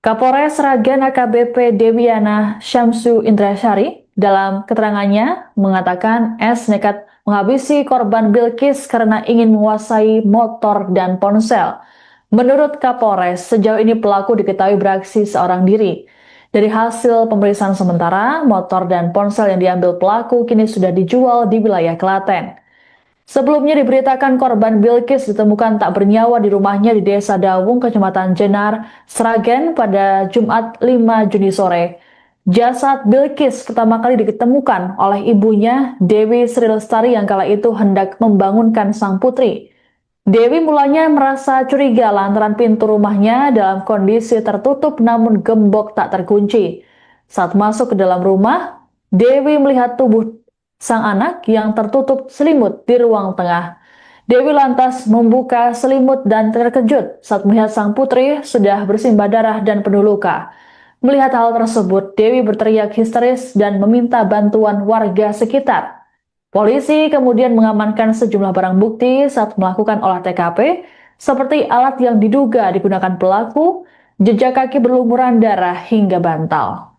Kapolres Sragen AKBP Dewiana Syamsu Indrasari dalam keterangannya mengatakan S nekat menghabisi korban Bilkis karena ingin menguasai motor dan ponsel. Menurut Kapolres, sejauh ini pelaku diketahui beraksi seorang diri. Dari hasil pemeriksaan sementara, motor dan ponsel yang diambil pelaku kini sudah dijual di wilayah Klaten. Sebelumnya diberitakan korban Bilkis ditemukan tak bernyawa di rumahnya di Desa Dawung, Kecamatan Jenar, Sragen pada Jumat 5 Juni sore. Jasad Bilkis pertama kali ditemukan oleh ibunya, Dewi Sri Lestari, yang kala itu hendak membangunkan sang putri. Dewi mulanya merasa curiga lantaran pintu rumahnya dalam kondisi tertutup namun gembok tak terkunci. Saat masuk ke dalam rumah, Dewi melihat tubuh sang anak yang tertutup selimut di ruang tengah. Dewi lantas membuka selimut dan terkejut saat melihat sang putri sudah bersimbah darah dan penuh luka. Melihat hal tersebut, Dewi berteriak histeris dan meminta bantuan warga sekitar. Polisi kemudian mengamankan sejumlah barang bukti saat melakukan olah TKP, seperti alat yang diduga digunakan pelaku, jejak kaki berlumuran darah hingga bantal.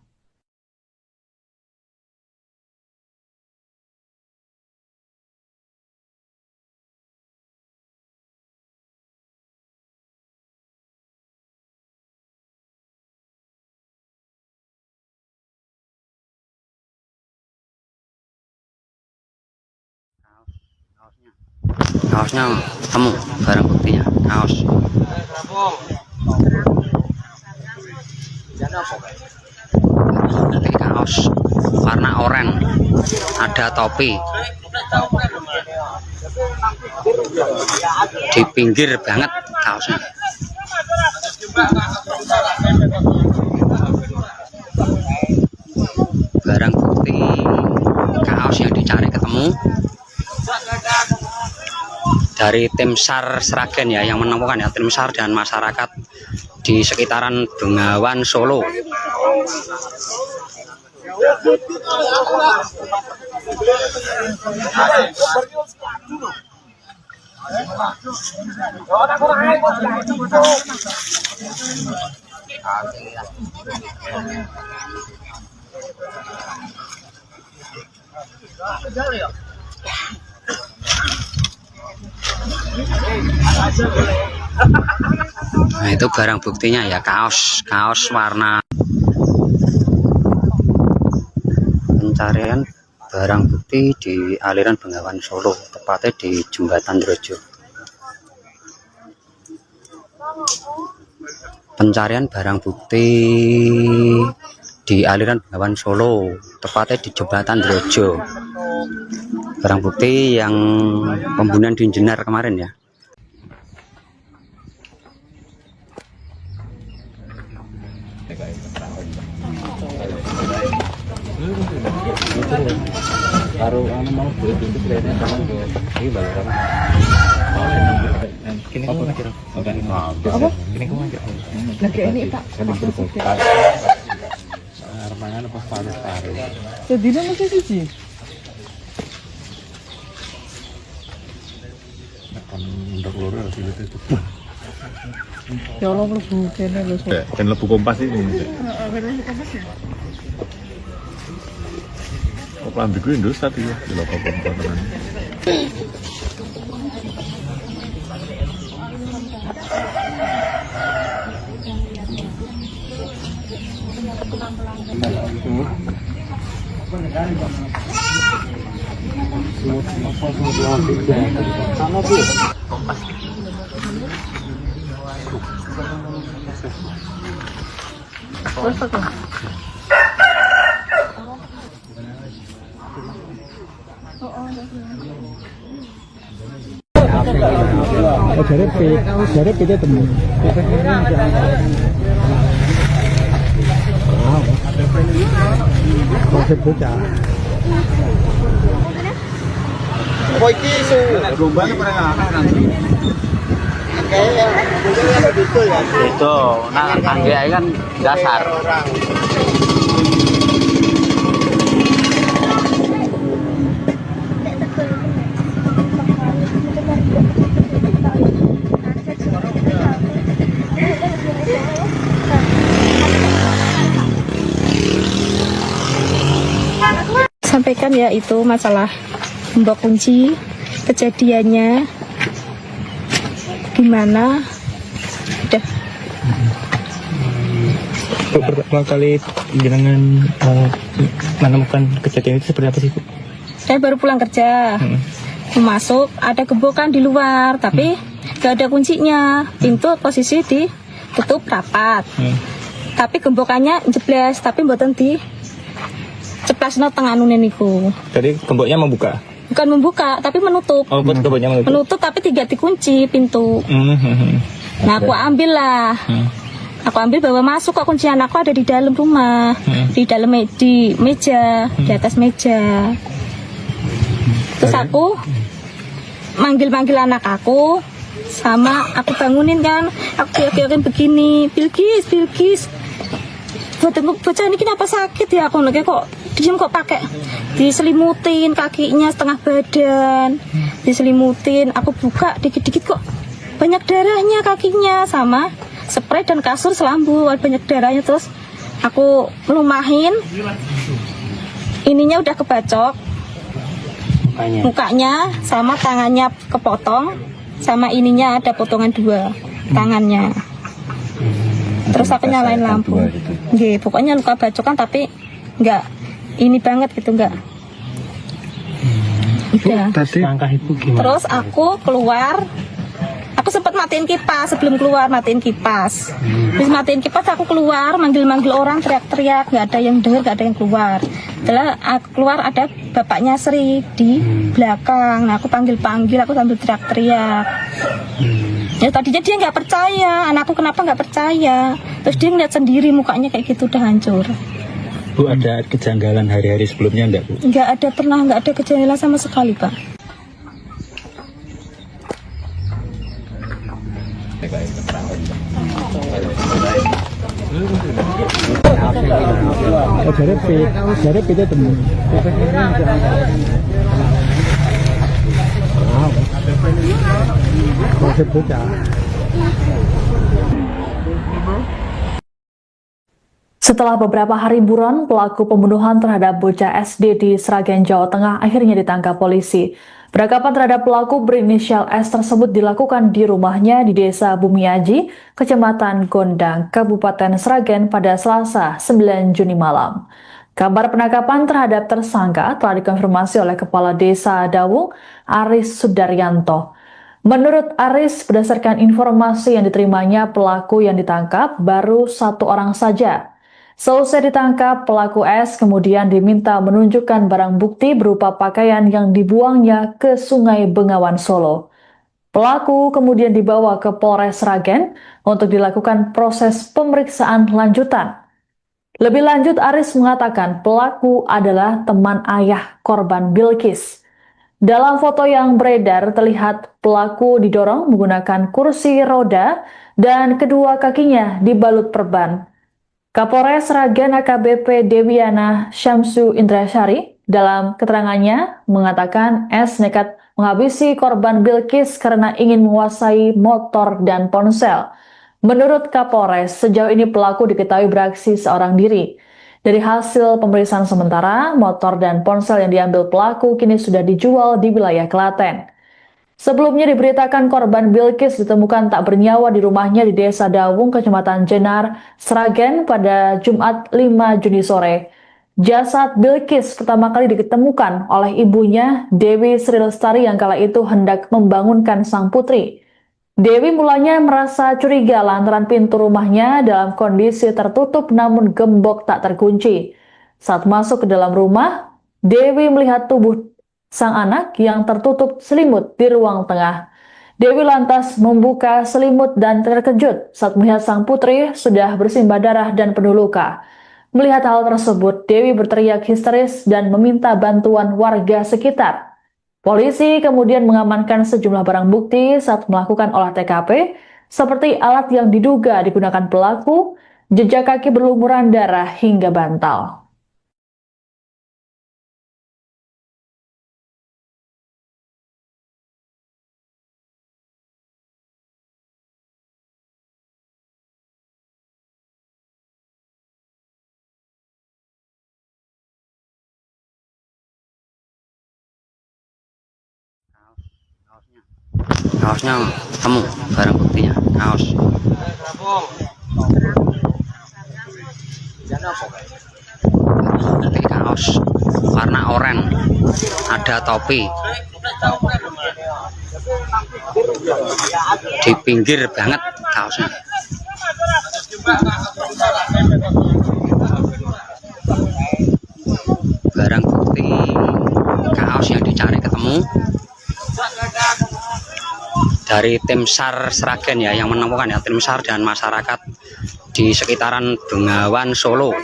Kaosnya temu barang buktinya, kaos. Ini kaos warna oranye, ada topi, di pinggir banget kaosnya. bukti kaos yang dicari ketemu dari tim SAR Sragen ya, yang menemukan ya, tim SAR dan masyarakat di sekitaran Bengawan Solo. Nah, itu barang buktinya ya, kaos warna. Pencarian barang bukti di aliran Bengawan Solo, tepatnya di Jembatan Drojo. Pencarian barang bukti di aliran Bengawan Solo, tepatnya di Jembatan Drojo. Barang bukti yang pembunuhan di Jenar kemarin ya. Baru mau beli pintu kayaknya sama tuh. Ini balaran. Kini kamu ngajak apa? Kini kamu ngajak Lagi ini Pak. Armangan apa paru-paru. Sedina masih siji. Ndok loro hasilnya itu. Ya Allah mlebu kene lho. Kan lebu kompas ini. Kok ambil gue Indosat ya, di lokal komponen. Jadi kita temu. Konsep bocah. Kok iki isu gombane pernah nanti. Kayak betul ya. Itu, nah angge kan dasar. Sampaikan ya itu masalah mbok kunci, kejadiannya gimana, udah. Pertama kali jenengan menemukan kejadian itu seperti apa sih, Bu? Saya baru pulang kerja, masuk ada gembokan di luar, tapi gak ada kuncinya, pintu posisi ditutup rapat, tapi gembokannya jeblas, tapi mboten di ceplasno tengah nune niku. Jadi gemboknya membuka? Bukan membuka, tapi menutup. Oh, gemboknya menutup? Menutup, tapi tidak dikunci pintu. Nah, aku ambil lah. Aku ambil bawa masuk, kok kuncian aku ada di dalam rumah. Di dalam di meja, di atas meja. Terus aku manggil-manggil anak aku, sama aku bangunin kan. Aku kira-kira begini, Bilkis. Bocah ini kenapa sakit ya? Aku lagi kok diem, kok pakai diselimutin kakinya setengah badan, diselimutin. Aku buka dikit-dikit kok banyak darahnya kakinya, sama spray dan kasur selambu banyak darahnya. Terus aku melumahin, ininya udah kebacok mukanya sama tangannya kepotong, sama ininya ada potongan 2 tangannya. Terus aku nyalain lampu. Nggih, pokoknya luka bacokan tapi enggak ini banget gitu, enggak. Udah. Langkah Ibu gimana? Terus aku keluar. Aku sempat matiin kipas, sebelum keluar matiin kipas. Terus matiin kipas aku keluar, manggil-manggil orang, teriak-teriak, nggak ada yang dengar, nggak ada yang keluar. Setelah aku keluar ada bapaknya Sri di belakang. Nah, aku panggil-panggil, aku sambil teriak-teriak. Ya tadinya dia nggak percaya, anakku kenapa nggak percaya. Terus dia ngeliat sendiri mukanya kayak gitu udah hancur. Bu, ada kejanggalan hari-hari sebelumnya enggak, Bu? Nggak ada kejanggalan sama sekali, Pak. Dari kita teman. Setelah beberapa hari buron, pelaku pembunuhan terhadap bocah SD di Sragen, Jawa Tengah akhirnya ditangkap polisi. Penangkapan terhadap pelaku berinisial S tersebut dilakukan di rumahnya di Desa Bumiaji, Kecamatan Gondang, Kabupaten Sragen pada Selasa 9 Juni malam. Kabar penangkapan terhadap tersangka telah dikonfirmasi oleh Kepala Desa Dawung, Aris Sudaryanto. Menurut Aris, berdasarkan informasi yang diterimanya, pelaku yang ditangkap baru 1 orang saja. Selesai ditangkap, pelaku S kemudian diminta menunjukkan barang bukti berupa pakaian yang dibuangnya ke Sungai Bengawan Solo. Pelaku kemudian dibawa ke Polres Sragen untuk dilakukan proses pemeriksaan lanjutan. Lebih lanjut, Aris mengatakan pelaku adalah teman ayah korban Bilkis. Dalam foto yang beredar terlihat pelaku didorong menggunakan kursi roda dan kedua kakinya dibalut perban. Kapolres Sragen AKBP Dewiana Syamsu Indrasari dalam keterangannya mengatakan S nekat menghabisi korban Bilkis karena ingin menguasai motor dan ponsel. Menurut Kapolres, sejauh ini pelaku diketahui beraksi seorang diri. Dari hasil pemeriksaan sementara, motor dan ponsel yang diambil pelaku kini sudah dijual di wilayah Klaten. Sebelumnya diberitakan korban Bilkis ditemukan tak bernyawa di rumahnya di Desa Dawung, Kecamatan Jenar, Sragen pada Jumat 5 Juni sore. Jasad Bilkis pertama kali ditemukan oleh ibunya, Dewi Sri Lestari, yang kala itu hendak membangunkan sang putri. Dewi mulanya merasa curiga lantaran pintu rumahnya dalam kondisi tertutup namun gembok tak terkunci. Saat masuk ke dalam rumah, Dewi melihat tubuh sang anak yang tertutup selimut di ruang tengah. Dewi lantas membuka selimut dan terkejut saat melihat sang putri sudah bersimbah darah dan penuh luka. Melihat hal tersebut, Dewi berteriak histeris dan meminta bantuan warga sekitar. Polisi kemudian mengamankan sejumlah barang bukti saat melakukan olah TKP, seperti alat yang diduga digunakan pelaku, jejak kaki berlumuran darah hingga bantal. Kaosnya temu, barang buktinya kaos. Bukti kaos warna oranye, ada topi. Di pinggir banget kaosnya. Barang bukti kaos yang dicari ketemu. Dari tim SAR Sragen ya yang menemukan ya, tim SAR dan masyarakat di sekitaran Bengawan Solo.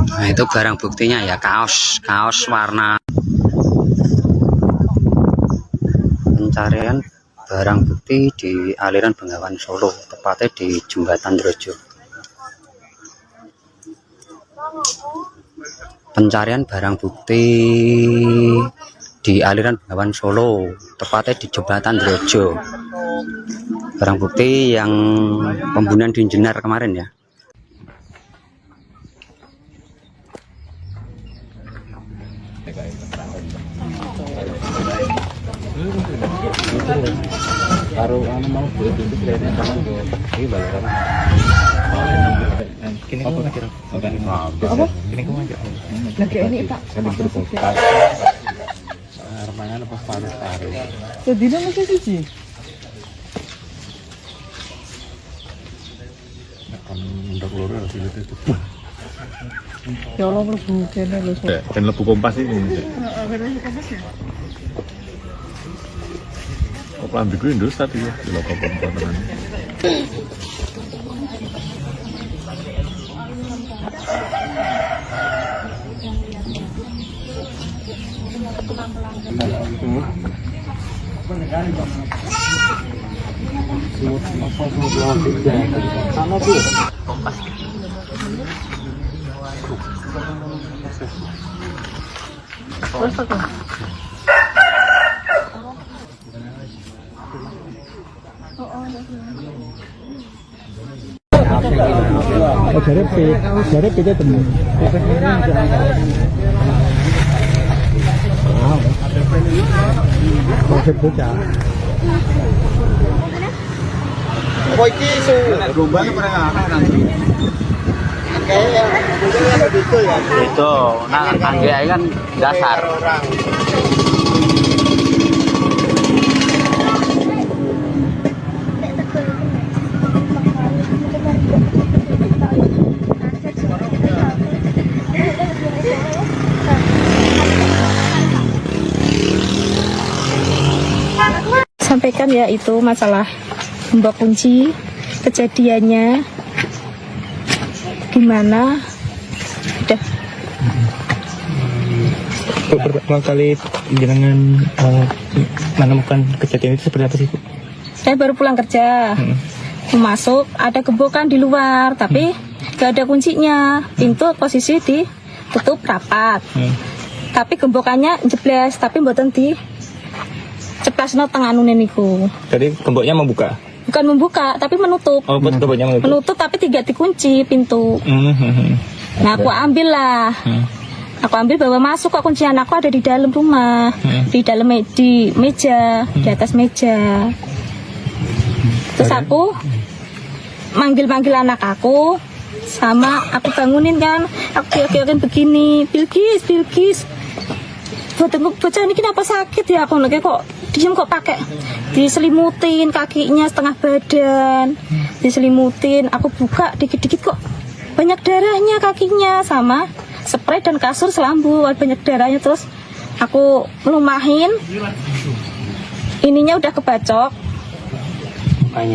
Nah, itu barang buktinya ya, kaos warna. Pencarian barang bukti di aliran Bengawan Solo, tepatnya di Jembatan Drojo. Pencarian barang bukti di aliran Bengawan Solo, tepatnya di Jembatan Drojo. Barang bukti yang pembunuhan di Jenar kemarin ya. Baru mau beli pintu kayaknya sama tuh. Ini balaran. Kini kamu aja. Apa? Kini kamu aja. Lagi ini Pak. Tangan apa paru-paru. Jadi masih siji. Ndok loro harus itu. Ya Allah mlebu kene lho. Dan lebu kompas ini. Oh, kelambi gue Indosat ya. Di lokal komponen. Oh, jarep itu temen. Konsep bocah. Kok iki isu gombal pernah ngakak kayaknya gitu ya. Itu, nah angge kan dasar. Orang. Sampaikan ya itu masalah gembok kunci, kejadiannya gimana, udah. Pertama kali jenengan menemukan kejadian itu seperti apa sih, Bu? Saya baru pulang kerja, masuk ada gembokan di luar, tapi gak ada kuncinya, pintu posisi ditutup rapat, tapi gembokannya jeblas, tapi mboten di ceplasno tengah nune niku. Tadi gemboknya membuka. Bukan membuka, tapi menutup. Oh, gemboknya menutup. Menutup tapi tidak dikunci pintu. Nah, aku ambil lah. Aku ambil bawa masuk, kok kuncian aku ada di dalam rumah, di dalam di meja, di atas meja. Terus aku manggil-manggil anak aku, sama aku bangunin kan, aku kira-kira begini, Bilkis. Bocah ini kenapa sakit ya? Aku lagi kok diem kok pakai diselimutin kakinya setengah badan, diselimutin. Aku buka dikit-dikit kok banyak darahnya kakinya, sama spray dan kasur selambu banyak darahnya. Terus aku lumahin, ininya udah kebacok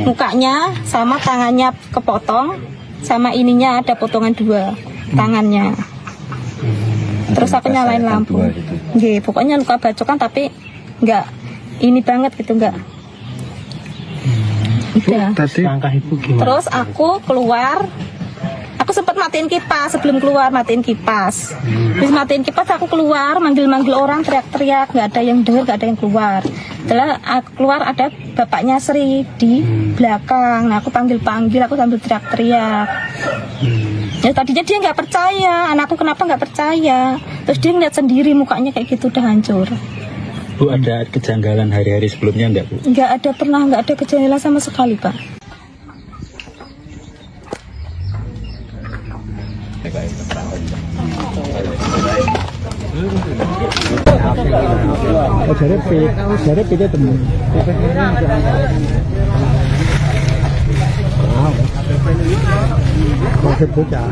mukanya sama tangannya kepotong, sama ininya ada potongan 2 tangannya. Terus aku nyalain lampu. Nggih, pokoknya luka bacokan tapi enggak ini banget gitu, enggak. Udah. Langkah Ibu gimana? Terus aku keluar. Aku sempat matiin kipas, sebelum keluar matiin kipas. Terus matiin kipas aku keluar, manggil-manggil orang, teriak-teriak, nggak ada yang dengar, nggak ada yang keluar. Setelah aku keluar ada bapaknya Sri di belakang. Nah, aku panggil-panggil, aku sambil teriak-teriak. Ya tadinya dia nggak percaya, anakku kenapa nggak percaya. Terus dia ngeliat sendiri mukanya kayak gitu udah hancur. Bu, ada kejanggalan hari-hari sebelumnya enggak, Bu? Nggak ada, pernah nggak ada kejanggalan sama sekali, Pak. Oh, jarep itu temen. Konsep bocah.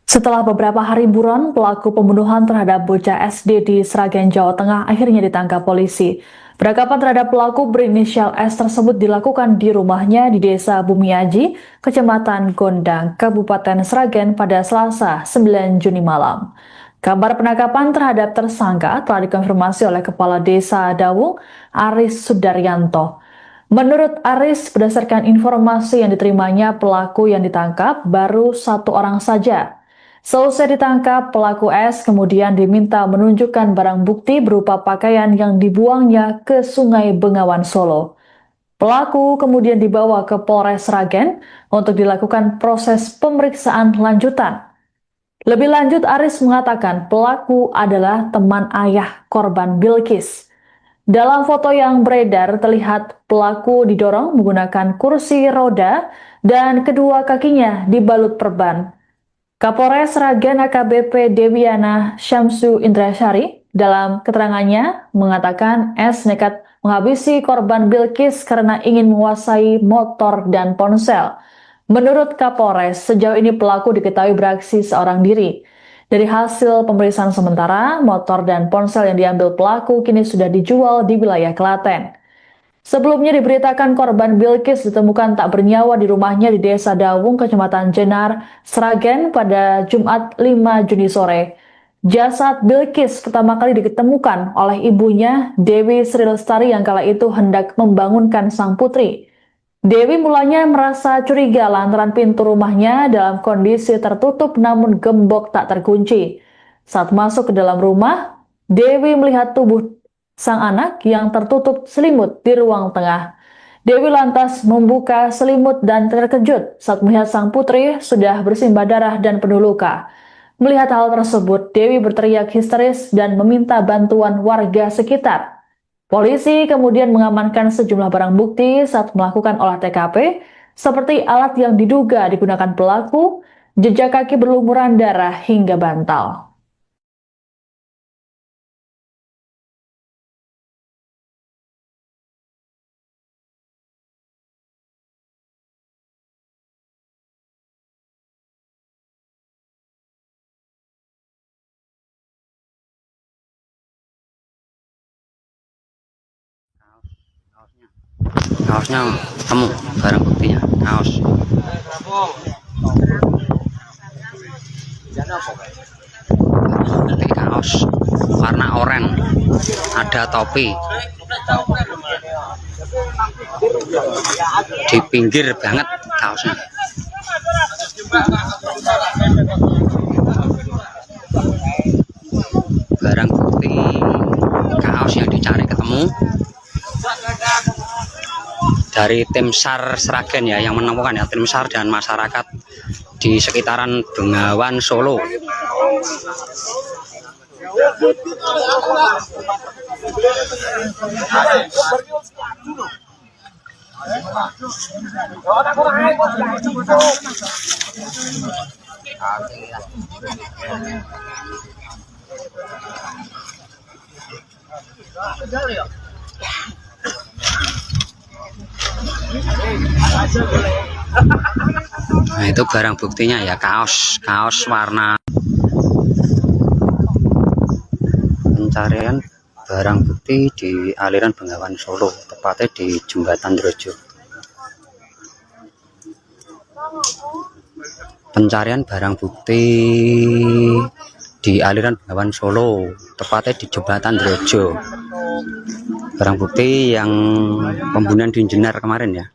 Setelah beberapa hari buron, pelaku pembunuhan terhadap bocah SD di Sragen, Jawa Tengah akhirnya ditangkap polisi. Penangkapan terhadap pelaku berinisial S tersebut dilakukan di rumahnya di Desa Bumiaji, Kecamatan Gondang, Kabupaten Sragen pada Selasa 9 Juni malam. Kabar penangkapan terhadap tersangka telah dikonfirmasi oleh Kepala Desa Dawung, Aris Sudaryanto. Menurut Aris, berdasarkan informasi yang diterimanya, pelaku yang ditangkap baru 1 orang saja. Selesai ditangkap, pelaku S kemudian diminta menunjukkan barang bukti berupa pakaian yang dibuangnya ke Sungai Bengawan Solo. Pelaku kemudian dibawa ke Polres Sragen untuk dilakukan proses pemeriksaan lanjutan. Lebih lanjut, Aris mengatakan pelaku adalah teman ayah korban Bilkis. Dalam foto yang beredar terlihat pelaku didorong menggunakan kursi roda dan kedua kakinya dibalut perban. Kapolres Sragen AKBP Dewiana Syamsu Indrasyari dalam keterangannya mengatakan S nekat menghabisi korban Bilkis karena ingin menguasai motor dan ponsel. Menurut Kapolres, sejauh ini pelaku diketahui beraksi seorang diri. Dari hasil pemeriksaan sementara, motor dan ponsel yang diambil pelaku kini sudah dijual di wilayah Klaten. Sebelumnya diberitakan korban Bilkis ditemukan tak bernyawa di rumahnya di Desa Dawung, Kecamatan Jenar, Sragen pada Jumat 5 Juni sore. Jasad Bilkis pertama kali ditemukan oleh ibunya, Dewi Sri Lestari, yang kala itu hendak membangunkan sang putri. Dewi mulanya merasa curiga lantaran pintu rumahnya dalam kondisi tertutup namun gembok tak terkunci. Saat masuk ke dalam rumah, Dewi melihat tubuh sang anak yang tertutup selimut di ruang tengah. Dewi lantas membuka selimut dan terkejut saat melihat sang putri sudah bersimbah darah dan penuh luka. Melihat hal tersebut, Dewi berteriak histeris dan meminta bantuan warga sekitar. Polisi kemudian mengamankan sejumlah barang bukti saat melakukan olah TKP, seperti alat yang diduga digunakan pelaku, jejak kaki berlumuran darah hingga bantal. Kaosnya temu, barang buktinya kaos. Bukti kaos warna oranye, ada topi. Di pinggir banget kaosnya. Barang bukti kaos yang dicari ketemu. Dari tim SAR Sragen ya, yang menemukan ya, tim SAR dan masyarakat di sekitaran Bengawan Solo. Nah, itu barang buktinya ya, kaos warna. Pencarian barang bukti di aliran Bengawan Solo, tepatnya di Jembatan Drojo. Pencarian barang bukti di aliran Bengawan Solo, tepatnya di Jembatan Drojo. Barang bukti yang pembunuhan di Jenar kemarin ya.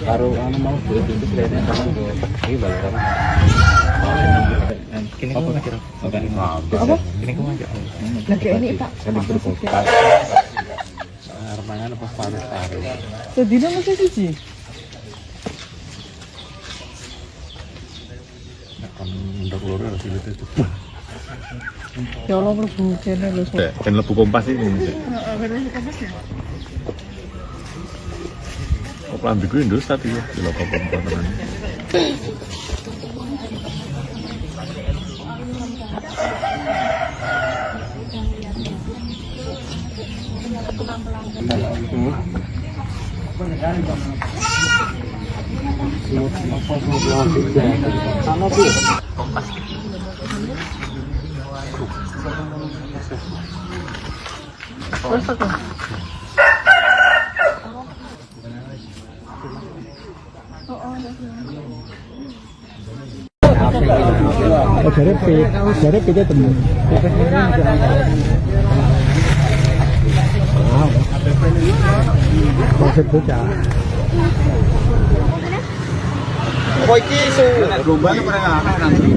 Baru mau duit itu kelihatannya sama tuh. Ini balaran. Kini kamu aja. Apa? Kini kamu aja. Lagi ini Pak. Armangan apa panas taruh. Sedina masih siji. Untuk loro harus itu. Ya Allah mlebu kene lho. Dan lebu kompas ini. Lambi gue Indus tadi ya, di lokal komponen. Jadi kita temu. Konsep bocah. Kok iki isu rombane pernah nanti.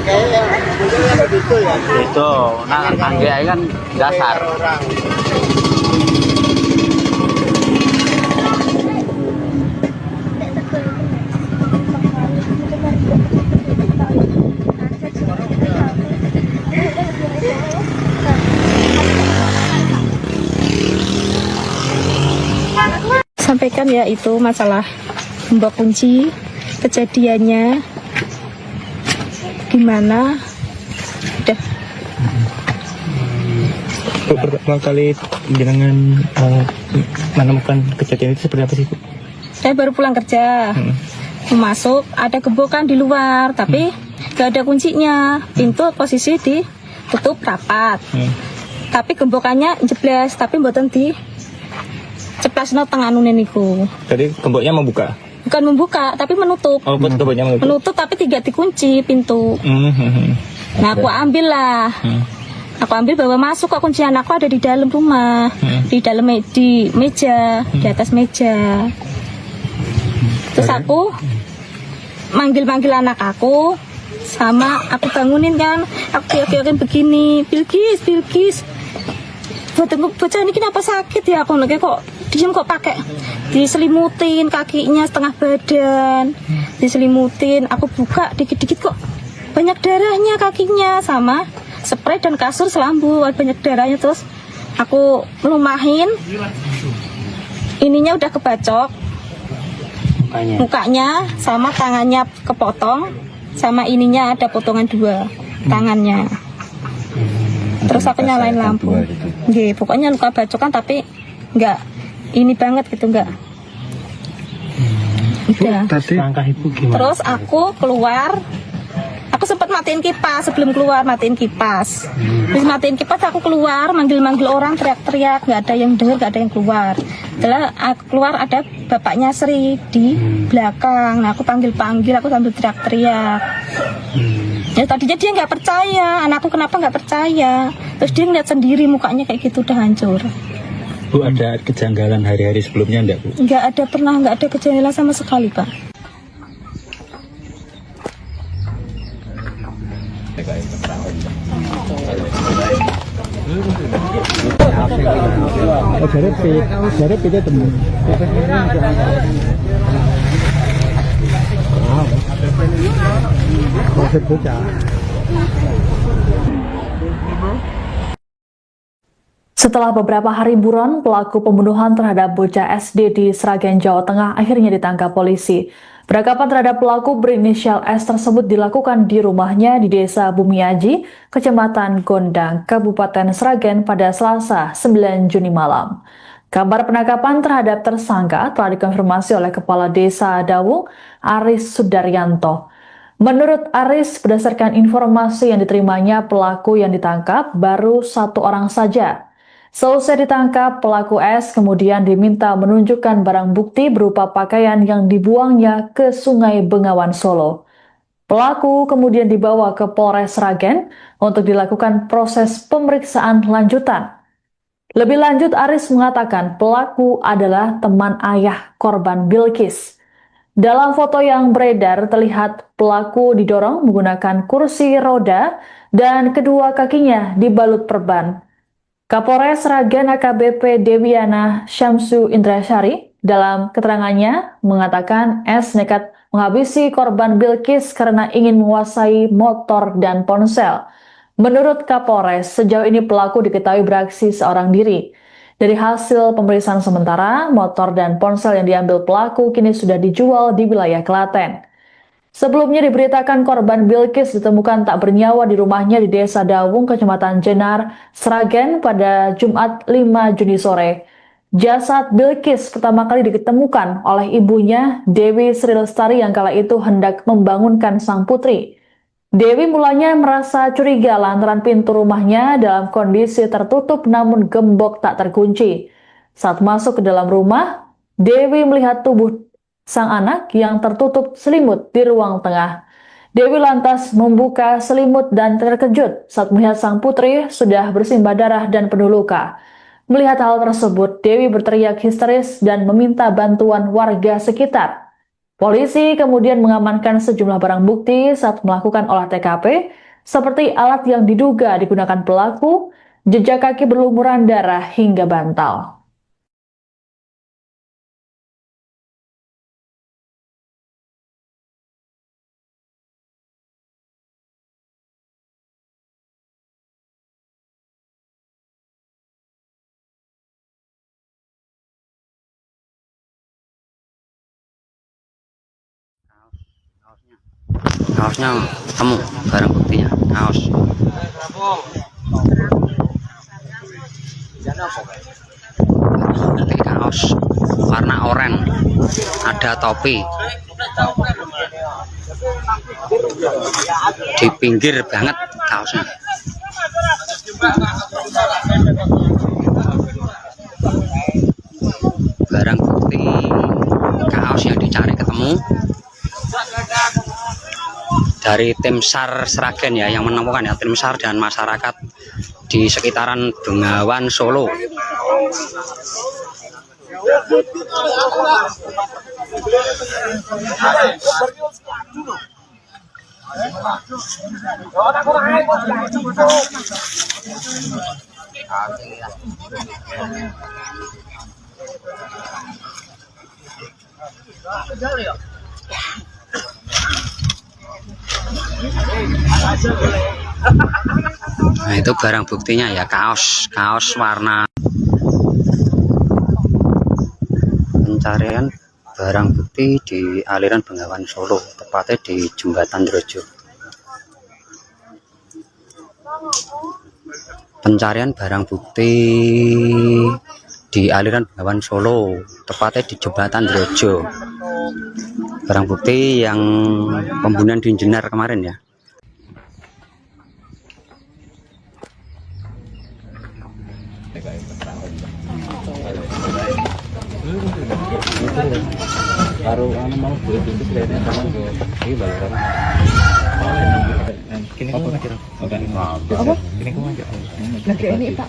Kayak gitu ya. Itu, nah angge kan dasar. sampaikan ya itu masalah gembok kunci, kejadiannya gimana, udah. Pertama kali jenengan menemukan kejadian itu seperti apa sih, Bu? Saya baru pulang kerja, masuk ada gembokan di luar, tapi gak ada kuncinya, pintu posisi ditutup rapat, tapi gembokannya jeblas, tapi mboten di ceplasno tengah nune niku. Tadi gemboknya membuka? Bukan membuka, tapi menutup. Oh, gemboknya menutup? Menutup tapi tidak dikunci pintu. Nah aku ambil lah. Aku ambil bawa masuk, kok kunci anakku ada di dalam rumah, di dalam di meja, di atas meja. Terus aku manggil anak aku, sama aku bangunin kan, aku kira-kira begini, Bilkis, bocah ini kenapa sakit ya? Aku lagi kok diem kok pakai diselimutin kakinya setengah badan, diselimutin. Aku buka dikit-dikit kok banyak darahnya kakinya, sama spray dan kasur selambu banyak darahnya. Terus aku lumahin, ininya udah kebacok mukanya sama tangannya kepotong, sama ininya ada potongan 2 tangannya. Terus aku nyalain lampu, pokoknya luka bacokan tapi nggak ini banget gitu, nggak. Udah. Langkah Ibu gimana? Terus aku keluar, aku sempat matiin kipas sebelum keluar, matiin kipas. Terus matiin kipas aku keluar, manggil orang, teriak-teriak, nggak ada yang dengar, nggak ada yang keluar. Setelah aku keluar ada bapaknya Sri di belakang. Nah aku panggil, aku sambil teriak-teriak. Ya tadinya dia nggak percaya, anakku kenapa nggak percaya. Terus dia ngeliat sendiri mukanya kayak gitu udah hancur. Bu, ada kejanggalan hari-hari sebelumnya enggak, Bu? Nggak ada kejanggalan sama sekali, Pak. Jarep kita temen. Setelah beberapa hari buron, pelaku pembunuhan terhadap bocah SD di Sragen, Jawa Tengah akhirnya ditangkap polisi. Penangkapan terhadap pelaku berinisial S tersebut dilakukan di rumahnya di Desa Bumiaji, Kecamatan Gondang, Kabupaten Sragen pada Selasa 9 Juni malam. Kabar penangkapan terhadap tersangka telah dikonfirmasi oleh Kepala Desa Dawung, Aris Sudaryanto. Menurut Aris, berdasarkan informasi yang diterimanya, pelaku yang ditangkap baru 1 orang saja. Selesai ditangkap, pelaku S kemudian diminta menunjukkan barang bukti berupa pakaian yang dibuangnya ke Sungai Bengawan Solo. Pelaku kemudian dibawa ke Polres Sragen untuk dilakukan proses pemeriksaan lanjutan. Lebih lanjut, Aris mengatakan pelaku adalah teman ayah korban Bilkis. Dalam foto yang beredar terlihat pelaku didorong menggunakan kursi roda dan kedua kakinya dibalut perban. Kapolres Sragen AKBP Dewiana Syamsu Indrasari dalam keterangannya mengatakan S nekat menghabisi korban Bilkis karena ingin menguasai motor dan ponsel. Menurut Kapolres, sejauh ini pelaku diketahui beraksi seorang diri. Dari hasil pemeriksaan sementara, motor dan ponsel yang diambil pelaku kini sudah dijual di wilayah Klaten. Sebelumnya diberitakan korban Bilkis ditemukan tak bernyawa di rumahnya di Desa Dawung, Kecamatan Jenar, Sragen pada Jumat 5 Juni sore. Jasad Bilkis pertama kali ditemukan oleh ibunya, Dewi Sri Lestari, yang kala itu hendak membangunkan sang putri. Dewi mulanya merasa curiga lantaran pintu rumahnya dalam kondisi tertutup namun gembok tak terkunci. Saat masuk ke dalam rumah, Dewi melihat tubuh sang anak yang tertutup selimut di ruang tengah. Dewi lantas membuka selimut dan terkejut saat melihat sang putri sudah bersimbah darah dan penuh luka. Melihat hal tersebut, Dewi berteriak histeris dan meminta bantuan warga sekitar. Polisi kemudian mengamankan sejumlah barang bukti saat melakukan olah TKP, seperti alat yang diduga digunakan pelaku, jejak kaki berlumuran darah hingga bantal. Kaosnya ketemu, barang buktinya kaos. Bukti kaos warna oranye, ada topi. Di pinggir banget kaosnya. Barang bukti kaos yang dicari ketemu dari tim SAR Sragen ya, yang menemukan ya, tim SAR dan masyarakat di sekitaran Bengawan Solo. Nah, itu barang buktinya ya, kaos warna. Pencarian barang bukti di aliran Bengawan Solo, tepatnya di Jembatan Drojo. Pencarian barang bukti di aliran Bengawan Solo, tepatnya di Jembatan Drojo. Barang bukti yang pembunuhan di Jenar kemarin ya. Baru mau beli pintu kelihatannya sama tuh. Ini balaran. Kini kamu aja. Apa? Kini kamu aja. Lagi ini Pak.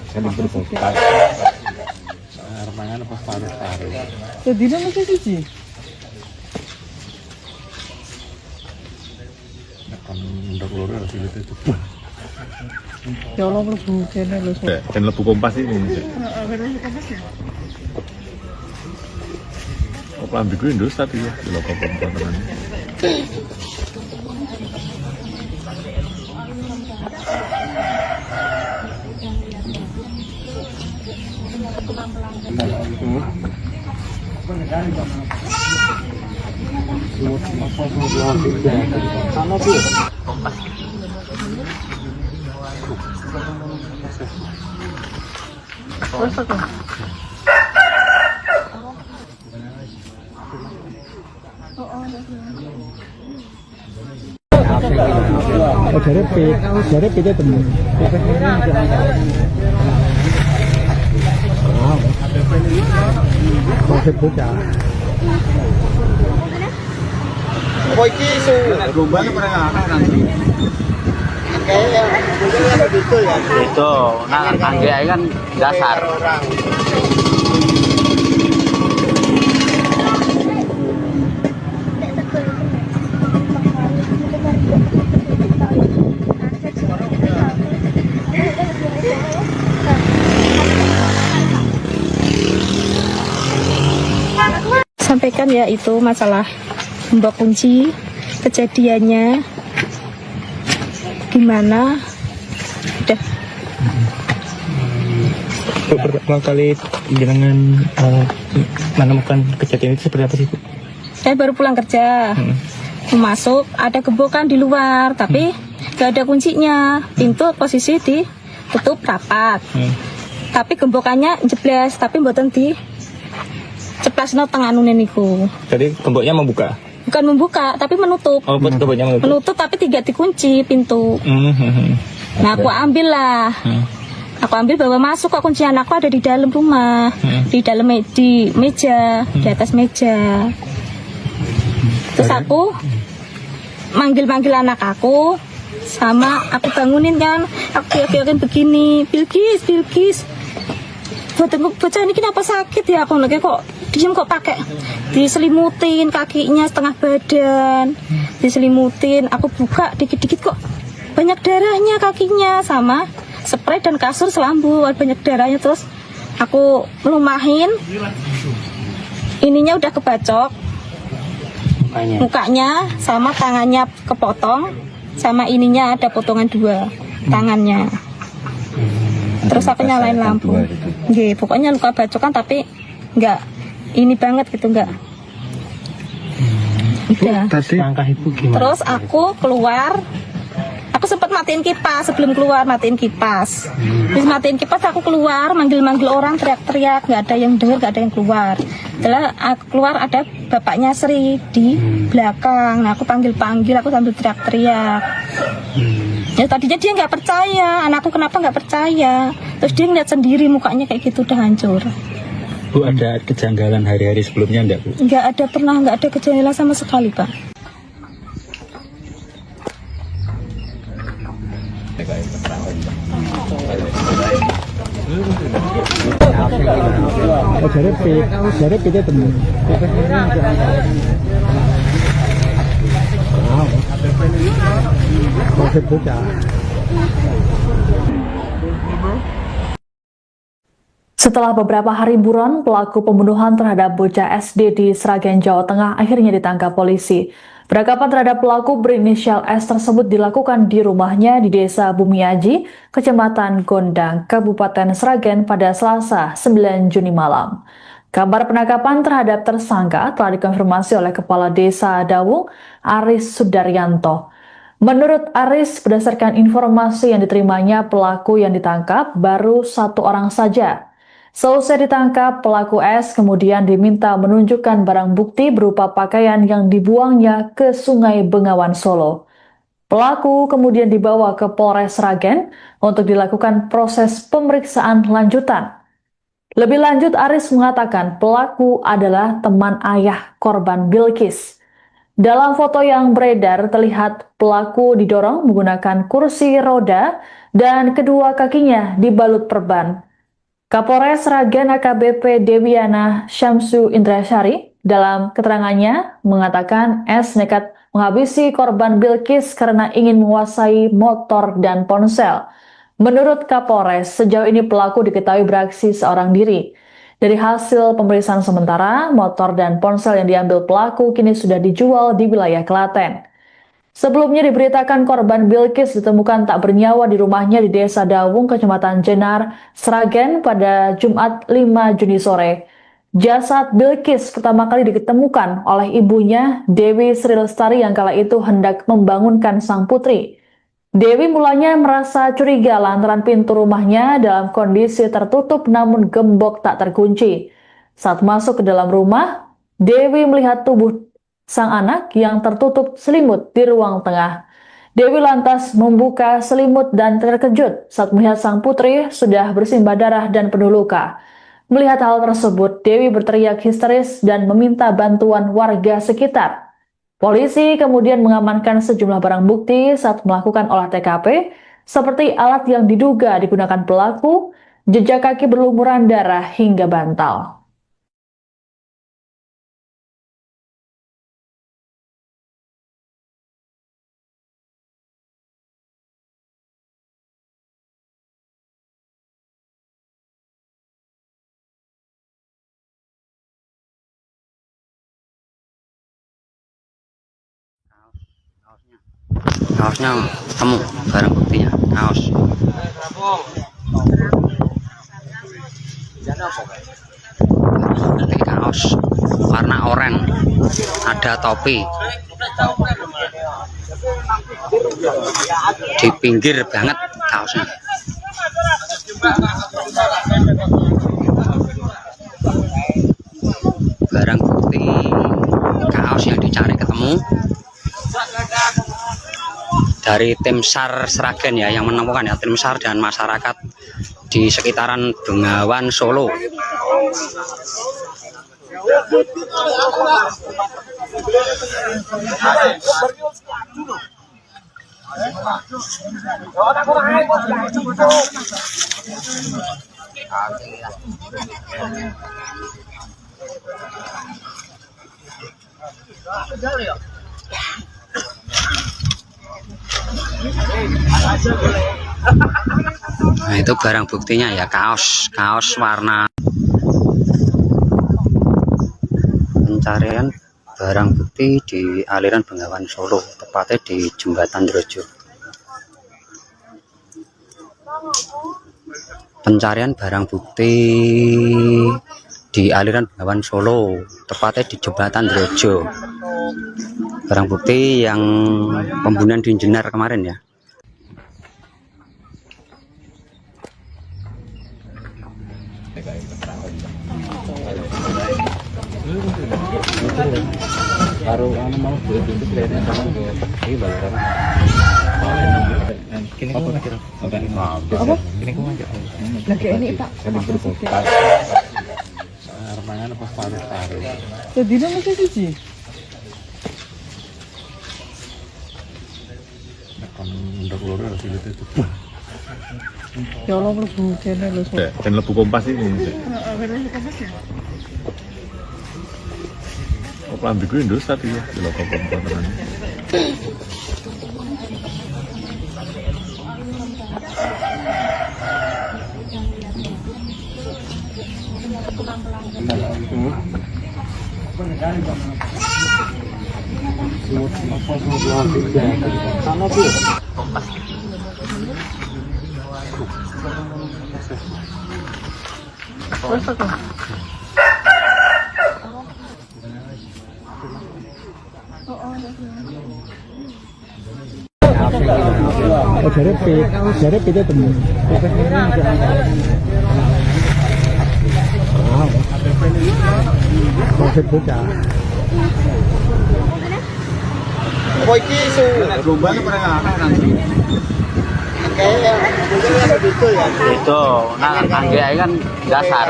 Armangan pas paru-paru. Sedina masih siji. Ndok loro harus itu. Ya Allah mlebu kene lho. Dan lebu kompas ini. Oh, kelambi gue Indus tadi ya, di lokal perempuan. Oh, dari pit temen. Koiki isu global pernah nanti. Kayaknya gitu ya. Itu, nah angge kan dasar. Sampaikan ya itu masalah mbak kunci, kejadiannya gimana. Udah. Pertama kali jenengan menemukan kejadian itu seperti apa sih, Bu? Saya baru pulang kerja, masuk ada gembokan di luar, tapi gak ada kuncinya. Pintu posisi ditutup rapat, tapi gembokannya jeblas, tapi mboten di ceplasno tengah nune niku. Jadi gemboknya membuka? Bukan membuka, tapi menutup. Oh, gemboknya menutup. Menutup tapi tidak dikunci pintu. Nah, aku ambil lah. Aku ambil bawa masuk, kok kunci anakku ada di dalam rumah, di dalam di meja, di atas meja. Terus aku manggil anak aku, sama aku bangunin kan, aku yakin begini, Bilkis. Bocah ini kenapa sakit ya? Aku lagi kok diem, kok pakai diselimutin kakinya setengah badan, diselimutin. Aku buka dikit-dikit kok banyak darahnya kakinya, sama spray dan kasur selambu banyak darahnya. Terus aku lumahin, ininya udah kebacok, mukanya sama tangannya kepotong, sama ininya ada potongan 2 tangannya. Terus aku nyalain lampu. Nggih, pokoknya luka bacokan tapi enggak ini banget gitu, enggak. Udah. Tadi langkah ibu gimana? Terus aku keluar. Aku sempat matiin kipas sebelum keluar, matiin kipas. Terus matiin kipas aku keluar, manggil-manggil orang, teriak-teriak, nggak ada yang dengar, nggak ada yang keluar. Setelah aku keluar ada bapaknya Sri di belakang. Nah, aku panggil-panggil, aku sambil teriak-teriak. Ya tadinya dia nggak percaya, anakku kenapa nggak percaya. Terus dia ngeliat sendiri mukanya kayak gitu udah hancur. Bu, ada kejanggalan hari-hari sebelumnya enggak, Bu? Nggak ada, pernah nggak ada gejala sama sekali, Pak. Jarep kita temen. Setelah beberapa hari buron, pelaku pembunuhan terhadap bocah SD di Sragen, Jawa Tengah akhirnya ditangkap polisi. Penangkapan terhadap pelaku berinisial S tersebut dilakukan di rumahnya di Desa Bumiaji, Kecamatan Gondang, Kabupaten Sragen pada Selasa 9 Juni malam. Kabar penangkapan terhadap tersangka telah dikonfirmasi oleh Kepala Desa Dawung, Aris Sudaryanto. Menurut Aris, berdasarkan informasi yang diterimanya, pelaku yang ditangkap baru 1 orang saja. Selesai ditangkap, pelaku S kemudian diminta menunjukkan barang bukti berupa pakaian yang dibuangnya ke Sungai Bengawan Solo. Pelaku kemudian dibawa ke Polres Sragen untuk dilakukan proses pemeriksaan lanjutan. Lebih lanjut, Aris mengatakan pelaku adalah teman ayah korban Bilkis. Dalam foto yang beredar terlihat pelaku didorong menggunakan kursi roda dan kedua kakinya dibalut perban. Kapolres Sragen AKBP Dewiana Syamsu Indrasari dalam keterangannya mengatakan S nekat menghabisi korban Bilkis karena ingin menguasai motor dan ponsel. Menurut Kapolres, sejauh ini pelaku diketahui beraksi seorang diri. Dari hasil pemeriksaan sementara, motor dan ponsel yang diambil pelaku kini sudah dijual di wilayah Klaten. Sebelumnya diberitakan korban Bilkis ditemukan tak bernyawa di rumahnya di Desa Dawung, Kecamatan Jenar, Sragen pada Jumat 5 Juni sore. Jasad Bilkis pertama kali ditemukan oleh ibunya, Dewi Sri Lestari, yang kala itu hendak membangunkan sang putri. Dewi mulanya merasa curiga lantaran pintu rumahnya dalam kondisi tertutup namun gembok tak terkunci. Saat masuk ke dalam rumah, Dewi melihat tubuh sang anak yang tertutup selimut di ruang tengah. Dewi lantas membuka selimut dan terkejut saat melihat sang putri sudah bersimbah darah dan penuh luka. Melihat hal tersebut, Dewi berteriak histeris dan meminta bantuan warga sekitar. Polisi kemudian mengamankan sejumlah barang bukti saat melakukan olah TKP, seperti alat yang diduga digunakan pelaku, jejak kaki berlumuran darah hingga bantal. Kaosnya temu, barang buktinya kaos. Bukti kaos warna oranye, ada topi. Di pinggir banget kaosnya. Barang bukti kaos yang dicari ketemu. Dari tim SAR Sragen ya yang menemukan ya, tim SAR dan masyarakat di sekitaran Bengawan Solo. Nah, itu barang buktinya ya, kaos warna. Pencarian barang bukti di aliran Bengawan Solo, tepatnya di Jembatan Drojo. Pencarian barang bukti di aliran Bengawan Solo, tepatnya di Jembatan Drojo. Barang bukti yang pembunuhan di Jenar kemarin ya. Baru mau duit itu kelihatannya sama ini balaran. Kini kau ngajar apa? Kini kau ngajar Lagi ini Pak. Armangan pas paru-paru. Jadi mesti siji. Ndok loro harus itu. Ya Allah mlebu kene lho. Dan lebu kompas ini. Oh, kelambi gue Indus tadi ya, di lokal kompas. Oh, jarep itu temen. Wow. Konsep bocah. Kok iki isu global pernah ngakak kayak begitu ya. Itu, nah angge kan dasar.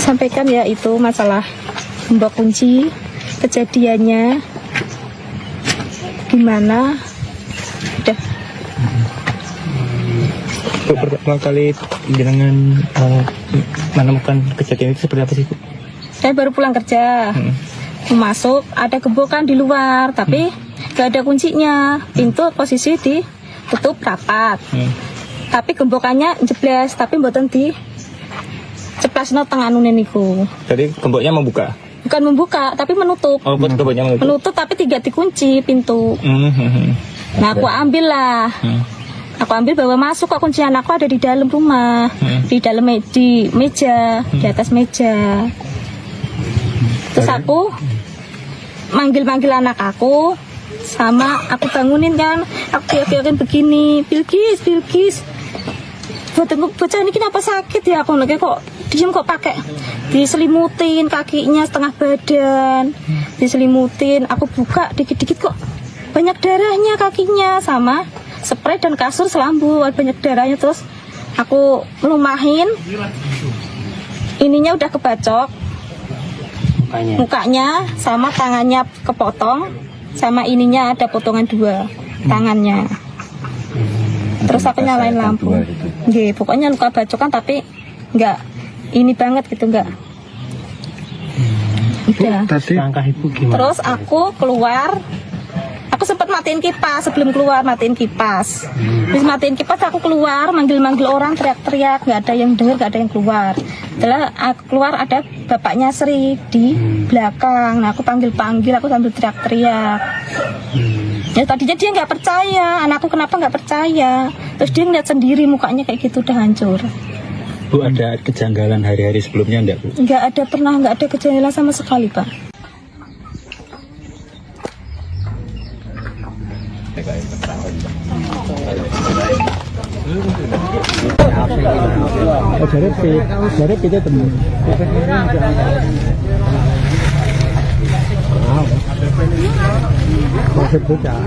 Sampaikan ya itu masalah gembok kunci, kejadiannya gimana, udah. Pertama kali jenengan menemukan kejadian itu seperti apa sih, Bu? Saya baru pulang kerja, masuk ada gembokan di luar, tapi gak ada kuncinya, pintu posisi ditutup rapat, tapi gembokannya jeblas, tapi mboten di ceplasno tengah nune niku. Tadi gemboknya membuka? Bukan membuka, tapi menutup. Oh, gemboknya menutup? Menutup tapi tidak dikunci pintu. Nah aku ambil lah. Aku ambil bawa masuk, kok kuncian aku ada di dalam rumah, di dalam di meja, di atas meja. Terus aku manggil anak aku, sama aku bangunin kan, aku kira-kira begini, Bilkis. Bocah ini kenapa sakit ya? Aku lagi kok diem kok pakai diselimutin kakinya setengah badan, diselimutin. Aku buka dikit-dikit kok banyak darahnya kakinya, sama spray dan kasur selambu banyak darahnya. Terus aku lumahin, ininya udah kebacok mukanya sama tangannya kepotong, sama ininya ada potongan 2 tangannya. Terus aku nyalain lampu. Nggih, pokoknya luka bacokan tapi enggak ini banget gitu, enggak. Udah. Tadi langkah Ibu gimana? Terus aku keluar. Aku sempat matiin kipas, sebelum keluar matiin kipas. Terus matiin kipas aku keluar, manggil-manggil orang, teriak-teriak, nggak ada yang dengar, nggak ada yang keluar. Setelah aku keluar ada bapaknya Sri di belakang. Nah aku panggil-panggil, aku sambil teriak-teriak. Ya tadinya dia nggak percaya, anakku kenapa nggak percaya. Terus dia ngeliat sendiri mukanya kayak gitu udah hancur. Bu, ada kejanggalan hari-hari sebelumnya enggak, Bu? Nggak ada, pernah nggak ada kejanggalan sama sekali, Pak. Oh, jarep itu temen. Wow. Konsep bocah.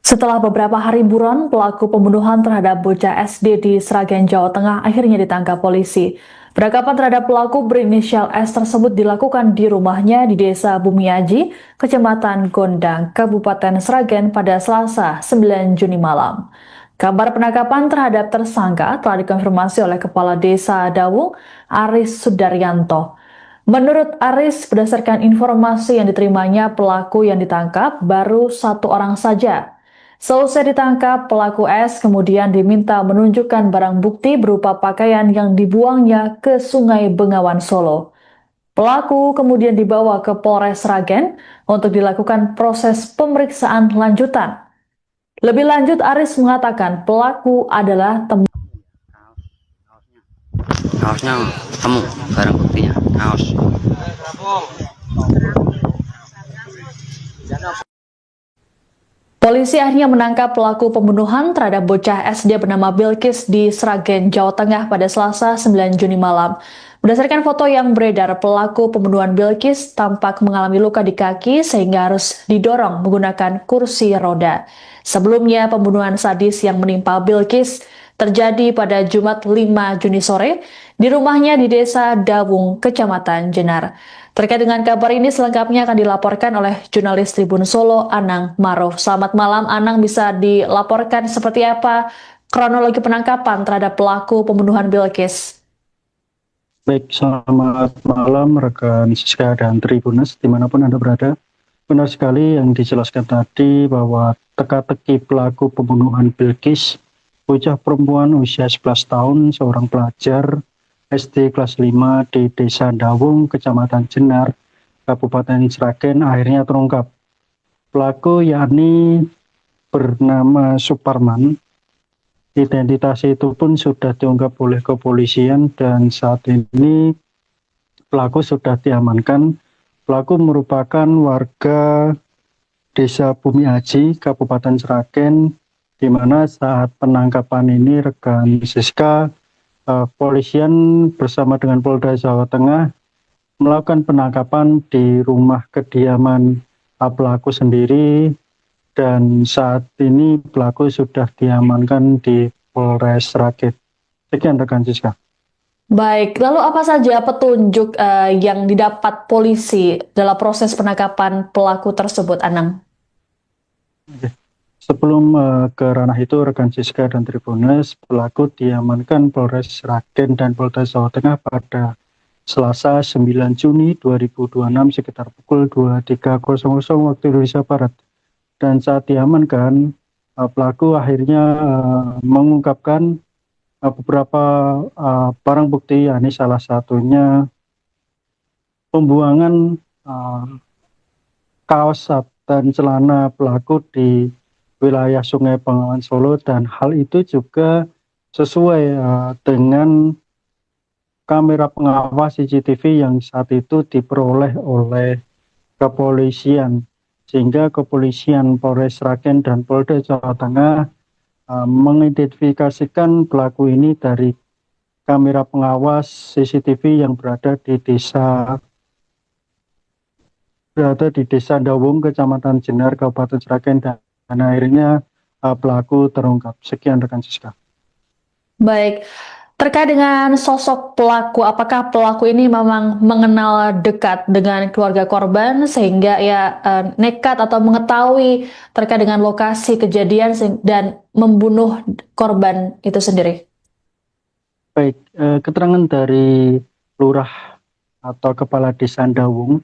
Setelah beberapa hari buron, pelaku pembunuhan terhadap bocah SD di Sragen, Jawa Tengah akhirnya ditangkap polisi. Penangkapan terhadap pelaku berinisial S tersebut dilakukan di rumahnya di Desa Bumiaji, Kecamatan Gondang, Kabupaten Sragen pada Selasa 9 Juni malam. Kabar penangkapan terhadap tersangka telah dikonfirmasi oleh Kepala Desa Dawung, Aris Sudaryanto. Menurut Aris, berdasarkan informasi yang diterimanya, pelaku yang ditangkap baru 1 orang saja. Selesai ditangkap, pelaku S kemudian diminta menunjukkan barang bukti berupa pakaian yang dibuangnya ke Sungai Bengawan Solo. Pelaku kemudian dibawa ke Polres Sragen untuk dilakukan proses pemeriksaan lanjutan. Lebih lanjut, Aris mengatakan pelaku adalah teman. Kaosnya temu, barang buktinya kaos. Polisi akhirnya menangkap pelaku pembunuhan terhadap bocah SD bernama Bilkis di Sragen, Jawa Tengah pada Selasa 9 Juni malam. Berdasarkan foto yang beredar, pelaku pembunuhan Bilkis tampak mengalami luka di kaki sehingga harus didorong menggunakan kursi roda. Sebelumnya, pembunuhan sadis yang menimpa Bilkis terjadi pada Jumat 5 Juni sore di rumahnya di Desa Dawung, Kecamatan Jenar. Terkait dengan kabar ini selengkapnya akan dilaporkan oleh jurnalis Tribun Solo, Anang Maruf. Selamat malam, Anang, bisa dilaporkan seperti apa kronologi penangkapan terhadap pelaku pembunuhan Bilkis? Baik, selamat malam rekan Siska dan Tribunas dimanapun Anda berada. Benar sekali yang dijelaskan tadi bahwa teka-teki pelaku pembunuhan Bilkis, bocah perempuan usia 11 tahun, seorang pelajar SD kelas 5 di Desa Dawung, Kecamatan Jenar, Kabupaten Sragen akhirnya terungkap. Pelaku yakni bernama Suparman. Identitas itu pun sudah diungkap oleh kepolisian dan saat ini pelaku sudah diamankan. Pelaku merupakan warga Desa Bumi Aji, Kabupaten Sragen, di mana saat penangkapan ini rekan Siska, polisian bersama dengan Polda Jawa Tengah melakukan penangkapan di rumah kediaman pelaku sendiri dan saat ini pelaku sudah diamankan di Polres Sragen. Sekian rekan Siska. Baik, lalu apa saja petunjuk yang didapat polisi dalam proses penangkapan pelaku tersebut, Anang? Sebelum ke ranah itu, rekan Siska dan Tribunas, pelaku diamankan Polres Sragen dan Polda Jawa Tengah pada Selasa 9 Juni 2026 sekitar pukul 23.00 waktu Indonesia Barat. Dan saat diamankan, pelaku akhirnya mengungkapkan beberapa barang bukti, yakni salah satunya pembuangan kaos dan celana pelaku di wilayah Sungai Bengawan Solo, dan hal itu juga sesuai dengan kamera pengawas CCTV yang saat itu diperoleh oleh kepolisian, sehingga kepolisian Polres Sragen dan Polda Jawa Tengah mengidentifikasikan pelaku ini dari kamera pengawas CCTV yang berada di Desa Dawung, Kecamatan Jenar, Kabupaten Sragen, dan akhirnya pelaku terungkap. Sekian rekan Siska. Baik, terkait dengan sosok pelaku, apakah pelaku ini memang mengenal dekat dengan keluarga korban sehingga nekat atau mengetahui terkait dengan lokasi kejadian dan membunuh korban itu sendiri? Baik, keterangan dari lurah atau kepala Desa Dawung,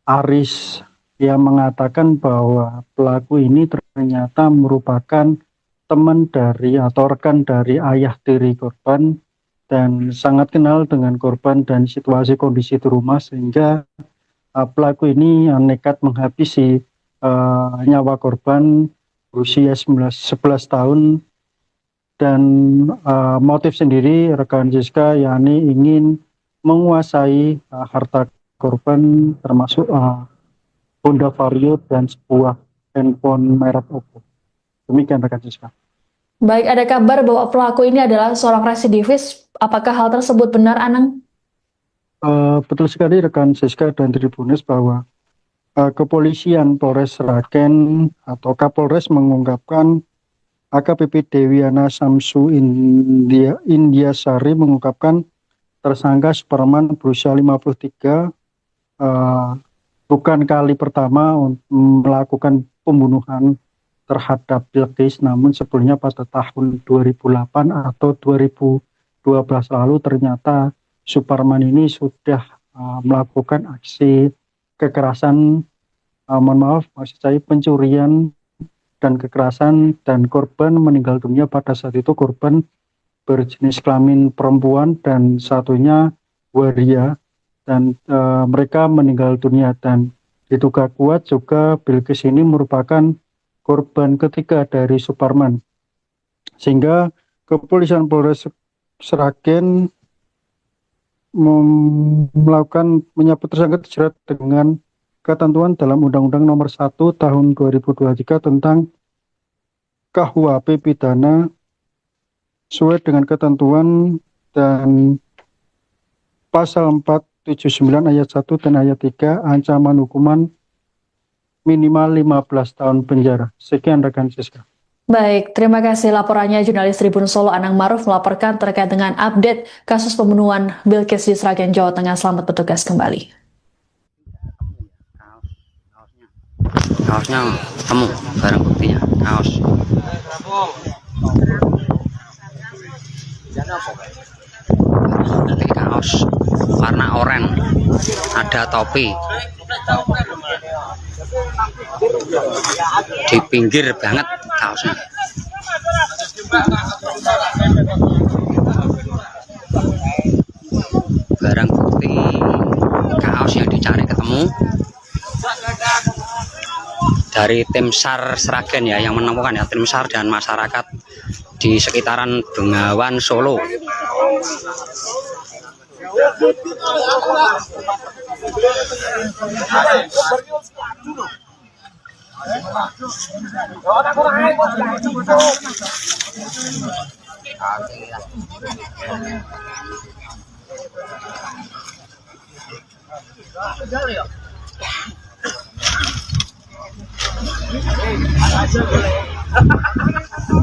Aris, yang mengatakan bahwa pelaku ini ternyata merupakan teman dari atau rekan dari ayah tiri korban dan sangat kenal dengan korban dan situasi kondisi di rumah, sehingga pelaku ini nekat menghabisi nyawa korban berusia 11 tahun. Dan motif sendiri rekan Siska yakni ingin menguasai harta korban, termasuk Honda Vario dan sebuah handphone merek Oppo. Demikian rekan Siska. Baik, ada kabar bahwa pelaku ini adalah seorang residivis. Apakah hal tersebut benar, Anang? Betul sekali rekan Siska dan Tribunas bahwa kepolisian Polres Sragen atau Kapolres mengungkapkan AKBP Dewiana Samsu Indiasari mengungkapkan tersangka Suparman berusia 53 bukan kali pertama melakukan pembunuhan terhadap Bilkis, namun sebelumnya pada tahun 2008 atau 2012 lalu ternyata Suparman ini sudah melakukan aksi kekerasan, mohon maaf, maksud saya pencurian dan kekerasan, dan korban meninggal dunia pada saat itu korban berjenis kelamin perempuan dan satunya waria, dan mereka meninggal dunia. Dan diduga kuat juga Bilqis ini merupakan korban ketiga dari Suparman, sehingga kepolisian Polres Sragen melakukan menyebut tersangka dijerat dengan ketentuan dalam Undang-Undang Nomor 1 Tahun 2023 tentang KUHP pidana sesuai dengan ketentuan dan pasal 479 ayat 1 dan ayat 3 ancaman hukuman minimal 15 tahun penjara. Sekian rekan Siska. Baik, terima kasih laporannya jurnalis Tribun Solo Anang Maruf melaporkan terkait dengan update kasus pembunuhan Bilqis di Sragen, Jawa Tengah. Selamat bertugas kembali. Kaosnya temu, barang buktinya kaos. Nanti kaos warna oranye, ada topi. Di pinggir banget kaosnya. Barang bukti kaos yang dicari ketemu dari tim SAR Sragen ya, yang menemukan ya, tim SAR dan masyarakat di sekitaran Bengawan Solo.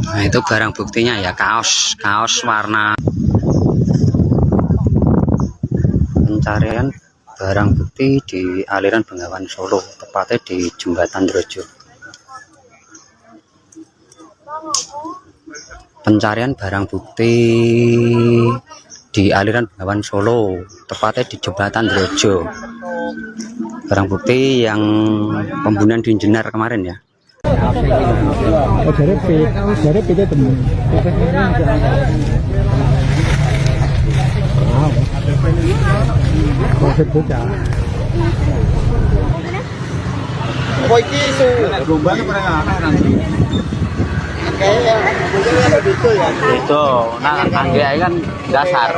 Nah, itu barang buktinya ya, kaos warna. Pencarian barang bukti di aliran Bengawan Solo, tepatnya di Jembatan Drojo. Pencarian barang bukti di aliran Bengawan Solo, tepatnya di Jembatan Drojo. Barang bukti yang pembunuhan di Jenar kemarin ya. Koiki isu gelombangnya pernah ngakak kayak betul ya. Itu, nah angge kan dasar.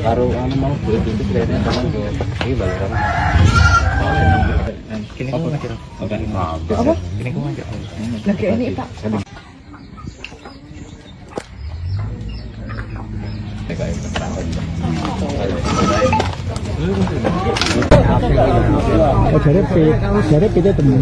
Baru mau beli itu kayaknya tangan gue ini balaran. Kini kau ngajak apa? Kini kau ngajak lagi ini Pak. Jadi kita temu.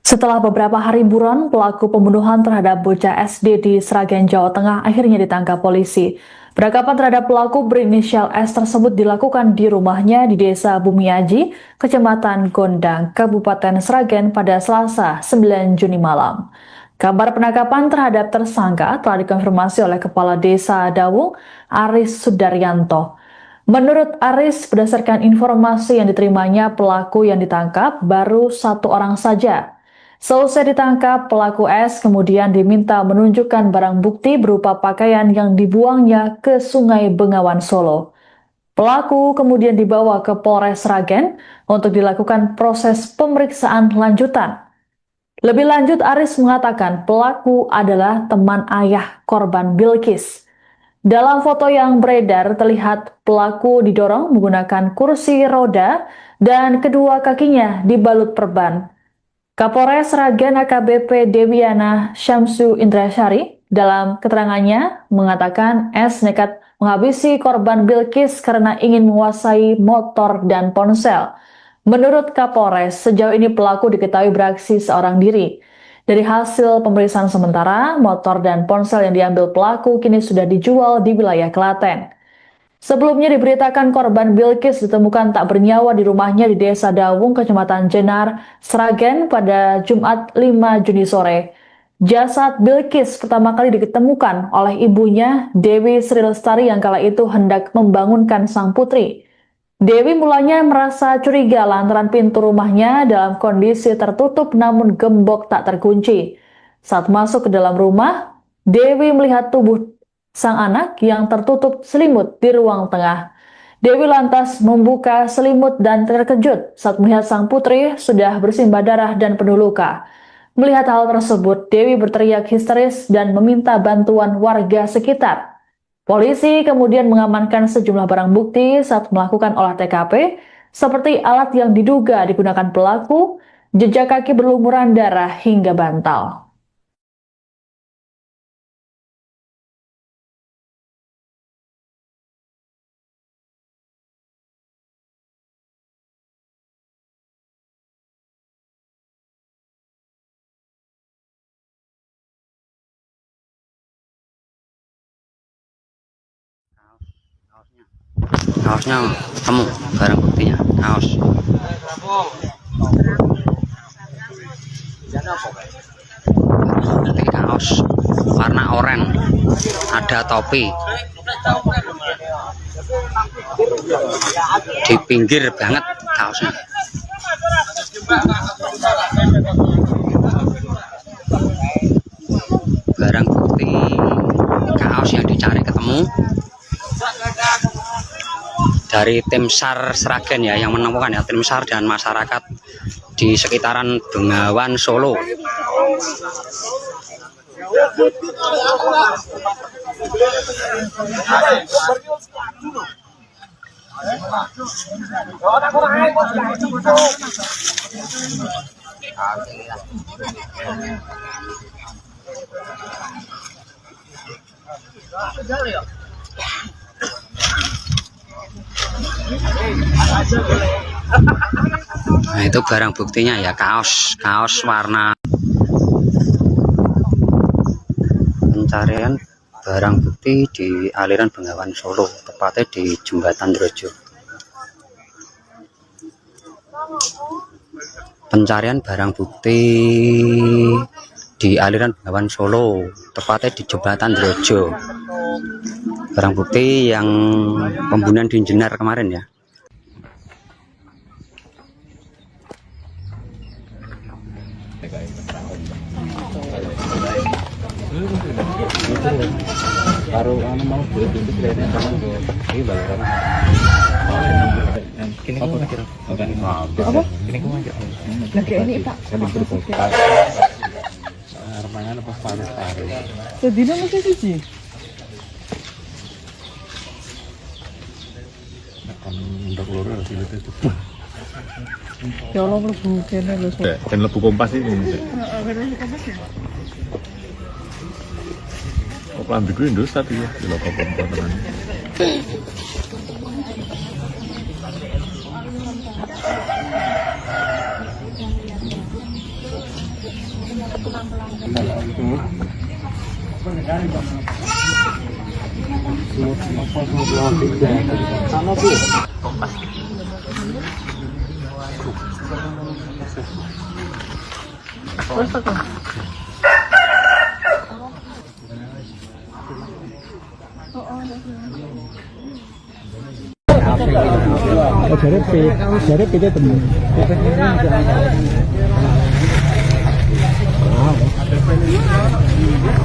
Setelah beberapa hari buron, pelaku pembunuhan terhadap bocah SD di Sragen, Jawa Tengah akhirnya ditangkap polisi. Penangkapan terhadap pelaku berinisial S tersebut dilakukan di rumahnya di Desa Bumiaji, Kecamatan Gondang, Kabupaten Sragen pada Selasa 9 Juni malam. Kabar penangkapan terhadap tersangka telah dikonfirmasi oleh Kepala Desa Dawung, Aris Sudaryanto. Menurut Aris, berdasarkan informasi yang diterimanya, pelaku yang ditangkap baru 1 orang saja. Selesai ditangkap, pelaku S kemudian diminta menunjukkan barang bukti berupa pakaian yang dibuangnya ke Sungai Bengawan Solo. Pelaku kemudian dibawa ke Polres Sragen untuk dilakukan proses pemeriksaan lanjutan. Lebih lanjut, Aris mengatakan pelaku adalah teman ayah korban Bilqis. Dalam foto yang beredar terlihat pelaku didorong menggunakan kursi roda dan kedua kakinya dibalut perban. Kapolres Sragen AKBP Dewiana Syamsu Indrasari Dalam keterangannya, mengatakan S nekat menghabisi korban Bilkis karena ingin menguasai motor dan ponsel. Menurut Kapolres, sejauh ini pelaku diketahui beraksi seorang diri. Dari hasil pemeriksaan sementara, motor dan ponsel yang diambil pelaku kini sudah dijual di wilayah Klaten. Sebelumnya diberitakan korban Bilkis ditemukan tak bernyawa di rumahnya di Desa Dawung, Kecamatan Jenar, Sragen pada Jumat 5 Juni sore. Jasad Bilkis pertama kali ditemukan oleh ibunya, Dewi Sri Lestari, yang kala itu hendak membangunkan sang putri. Dewi mulanya merasa curiga lantaran pintu rumahnya dalam kondisi tertutup namun gembok tak terkunci. Saat masuk ke dalam rumah, Dewi melihat tubuh sang anak yang tertutup selimut di ruang tengah. Dewi lantas membuka selimut dan terkejut saat melihat sang putri sudah bersimbah darah dan penuh luka. Melihat hal tersebut, Dewi berteriak histeris dan meminta bantuan warga sekitar. Polisi kemudian mengamankan sejumlah barang bukti saat melakukan olah TKP, seperti alat yang diduga digunakan pelaku, jejak kaki berlumuran darah hingga bantal. Kaosnya ketemu, barang buktinya kaos. Ini kaos warna oranye, ada topi. Di pinggir banget kaosnya. Barang bukti kaos yang dicari ketemu. Dari tim SAR Sragen ya yang menemukan ya, tim SAR dan masyarakat di sekitaran Bengawan Solo. Nah, itu barang buktinya ya, kaos warna. Pencarian barang bukti di aliran Bengawan Solo, tepatnya di Jembatan Drojo. Pencarian barang bukti di aliran Bengawan Solo, tepatnya di Jembatan Drojo. Barang bukti yang pembunuhan di Jenar kemarin ya. Baru mau itu kayaknya sama ini balaran. Kini kamu mikir apa? Kini kamu mikir. Lagi ini Pak. Harapannya lepas paru-paru. Sedina masih siji. Kan udah keluar hasil itu. Ya Allah mlebu kene lho. Dan lebu kompas ini. Kok lambiku indus tadi ya, di lokal komponen. Jadi kita temen.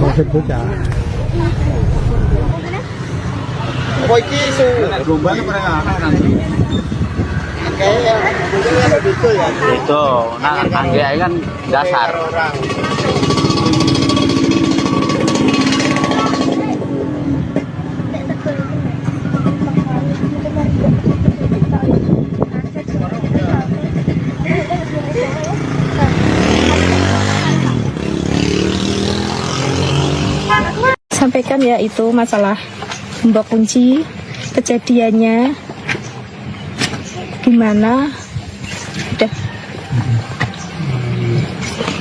Konsep bocah. Apa iki isu rombane perang kayak itu ya. Itu, nah angge kan dasar. sampaikan ya itu masalah gembok kunci, kejadiannya gimana. Udah.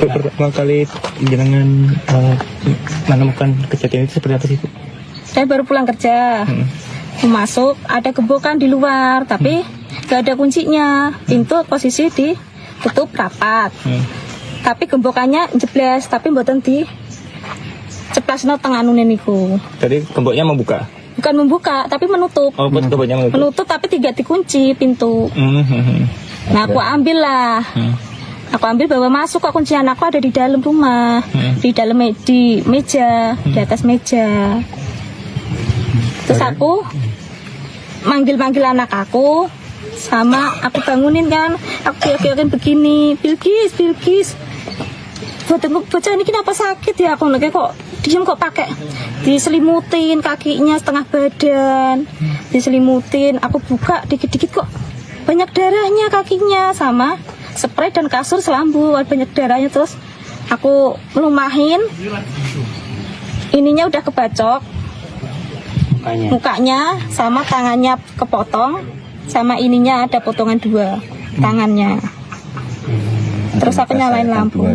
Pertama kali jenengan menemukan kejadian itu seperti apa sih, Bu? Saya baru pulang kerja. Masuk ada gembokan di luar tapi gak ada kuncinya. Pintu posisi ditutup rapat. Tapi gembokannya jeblas tapi mboten di ceplasno teng anune niku. Tadi gemboknya membuka. Bukan membuka tapi menutup. Oh, gemboknya menutup. Menutup tapi tidak dikunci pintu. Nah, aku ambil lah. Aku ambil bawa masuk, kok kuncian aku ada di dalam rumah. Di dalam di meja, di atas meja. Terus aku manggil-manggil anak aku, sama aku bangunin kan, aku kira-kira begini, Bilkis, bocah ini kenapa sakit ya, aku lagi kok diem kok pakai diselimutin kakinya setengah badan, diselimutin, aku buka dikit-dikit kok banyak darahnya kakinya, sama spray dan kasur selambu banyak darahnya, terus aku melumahin, ininya udah kebacok. Mukanya sama tangannya kepotong, sama ininya ada potongan 2 tangannya. Terus aku nyalain lampu.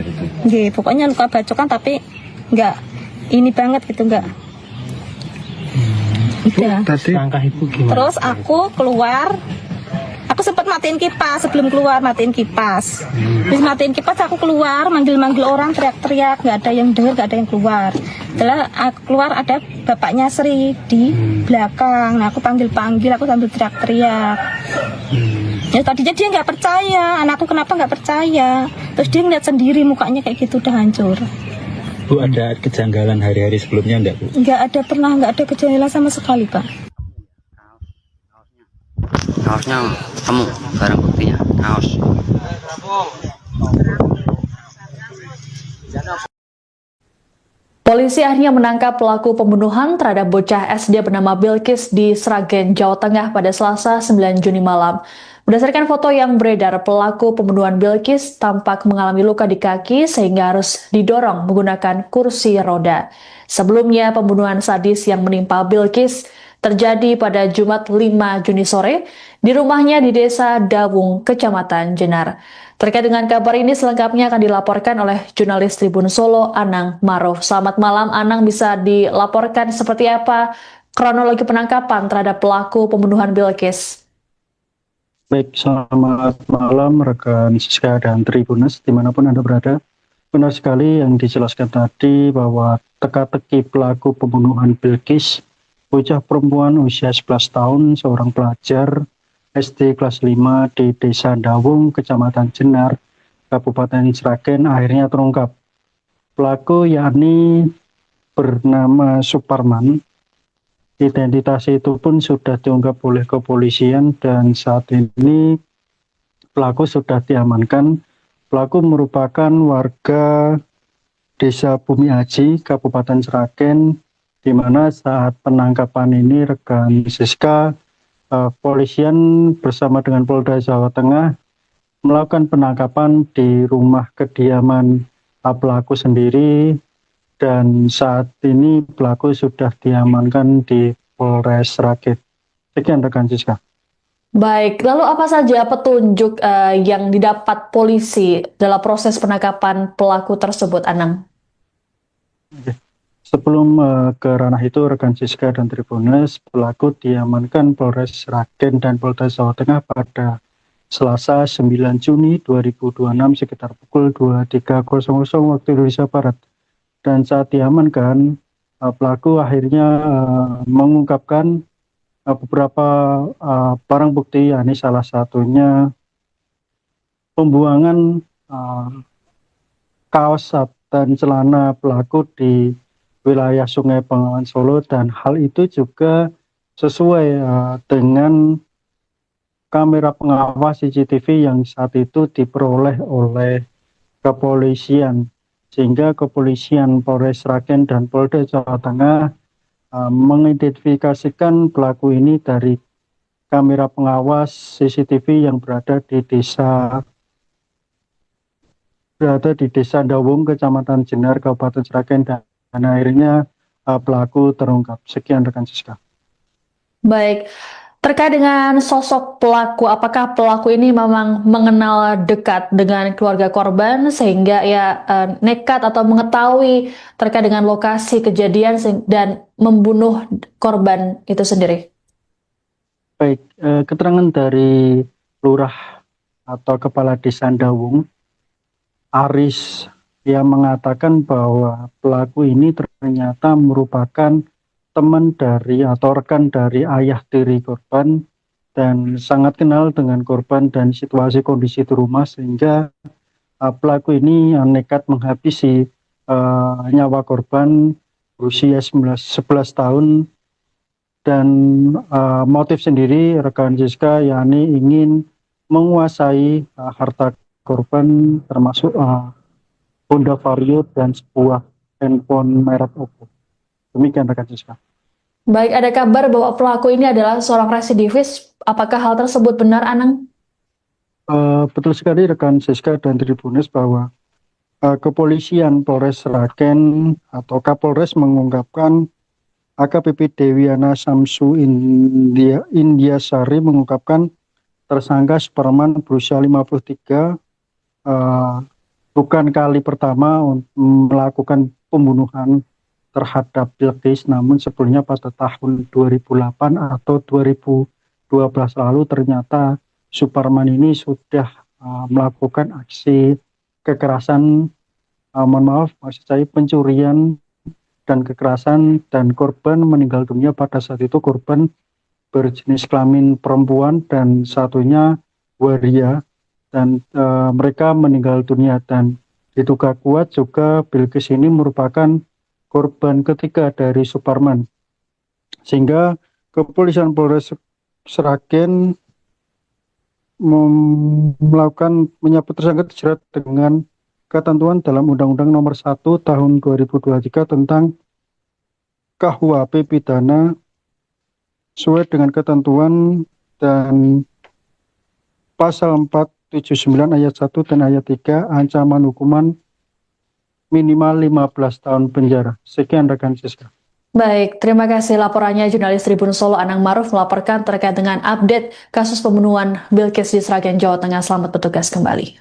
Nggih, pokoknya luka bacokan tapi enggak ini banget gitu, enggak. Udah. Langkah Ibu gimana? Terus aku keluar. Aku sempat matiin kipas, sebelum keluar matiin kipas. Terus matiin kipas aku keluar, manggil-manggil orang, teriak-teriak, nggak ada yang dengar, nggak ada yang keluar. Setelah aku keluar ada bapaknya Sri di belakang. Nah, aku panggil-panggil, aku sambil teriak-teriak. Ya tadinya dia nggak percaya, anakku kenapa nggak percaya. Terus dia ngeliat sendiri mukanya kayak gitu udah hancur. Bu, ada kejanggalan hari-hari sebelumnya enggak, Bu? Nggak ada, pernah nggak ada kejanggalan sama sekali, Pak. Kaosnya temu, barang buktinya kaos. Polisi akhirnya menangkap pelaku pembunuhan terhadap bocah SD bernama Bilkis di Sragen, Jawa Tengah pada Selasa 9 Juni malam. Berdasarkan foto yang beredar, pelaku pembunuhan Bilkis tampak mengalami luka di kaki sehingga harus didorong menggunakan kursi roda. Sebelumnya, pembunuhan sadis yang menimpa Bilkis terjadi pada Jumat 5 Juni sore di rumahnya di Desa Dawung, Kecamatan Jenar. Terkait dengan kabar ini selengkapnya akan dilaporkan oleh jurnalis Tribun Solo, Anang Maruf. Selamat malam, Anang, bisa dilaporkan seperti apa kronologi penangkapan terhadap pelaku pembunuhan Bilkis? Baik, selamat malam rekan Siska dan Tribunas dimanapun Anda berada. Benar sekali yang dijelaskan tadi bahwa teka-teki pelaku pembunuhan Bilkis, bocah perempuan usia 11 tahun, seorang pelajar SD kelas 5 di Desa Dawung, Kecamatan Jenar, Kabupaten Sragen akhirnya terungkap. Pelaku yakni bernama Suparman. Identitas itu pun sudah diungkap oleh kepolisian dan saat ini pelaku sudah diamankan. Pelaku merupakan warga Desa Bumi Aji, Kabupaten Sragen, di mana saat penangkapan ini rekan Siska, polisian bersama dengan Polda Jawa Tengah melakukan penangkapan di rumah kediaman pelaku sendiri, dan saat ini pelaku sudah diamankan di Polres Sragen. Sekian rekan Siska. Baik, lalu apa saja petunjuk yang didapat polisi dalam proses penangkapan pelaku tersebut, Anang? Sebelum ke ranah itu, rekan Siska dan Tribunas, pelaku diamankan Polres Sragen dan Polda Jawa Tengah pada Selasa 9 Juni 2026 sekitar pukul 23.00 waktu Indonesia Barat. Dan saat diamankan, pelaku akhirnya mengungkapkan beberapa barang bukti, yakni salah satunya pembuangan kaos dan celana pelaku di wilayah Sungai Bengawan Solo, dan hal itu juga sesuai dengan kamera pengawas CCTV yang saat itu diperoleh oleh kepolisian, sehingga kepolisian Polres Sragen dan Polda Jawa Tengah mengidentifikasikan pelaku ini dari kamera pengawas CCTV yang berada di Desa Dawung, Kecamatan Jenar, Kabupaten Sragen, dan akhirnya pelaku terungkap. Sekian rekan Siska. Baik, terkait dengan sosok pelaku, apakah pelaku ini memang mengenal dekat dengan keluarga korban sehingga nekat atau mengetahui terkait dengan lokasi kejadian dan membunuh korban itu sendiri? Baik, keterangan dari lurah atau kepala desa Dawung, Aris, yang mengatakan bahwa pelaku ini ternyata merupakan teman dari atau rekan dari ayah tiri korban dan sangat kenal dengan korban dan situasi kondisi di rumah, sehingga pelaku ini nekat menghabisi nyawa korban berusia 11 tahun. Dan motif sendiri rekan Siska yakni ingin menguasai harta korban, termasuk Honda Vario dan sebuah handphone merek Oppo. Demikian rekan Siska. Baik, ada kabar bahwa pelaku ini adalah seorang residivis. Apakah hal tersebut benar, Anang? Betul sekali rekan Siska dan Tribuners bahwa kepolisian Polres Sragen atau Kapolres mengungkapkan AKBP Dewiana Samsu Indiasari mengungkapkan tersangka Superman berusia 53 bukan kali pertama melakukan pembunuhan terhadap Bilqis, namun sebelumnya pada tahun 2008 atau 2012 lalu ternyata Superman ini sudah melakukan aksi kekerasan, maksud saya pencurian dan kekerasan, dan korban meninggal dunia. Pada saat itu korban berjenis kelamin perempuan dan satunya waria, dan mereka meninggal dunia. Dan diduga kuat juga Bilqis ini merupakan korban ketiga dari Superman, sehingga kepolisian Polres Sragen melakukan menyebut tersangka dijerat dengan ketentuan dalam Undang-Undang Nomor 1 Tahun 2023 tentang KUHP pidana sesuai dengan ketentuan dan pasal 479 ayat 1 dan ayat 3 ancaman hukuman minimal 15 tahun penjara. Sekian rekan Siska. Baik, terima kasih laporannya jurnalis Tribun Solo Anang Maruf melaporkan terkait dengan update kasus pembunuhan Bilqis di Sragen, Jawa Tengah. Selamat bertugas kembali.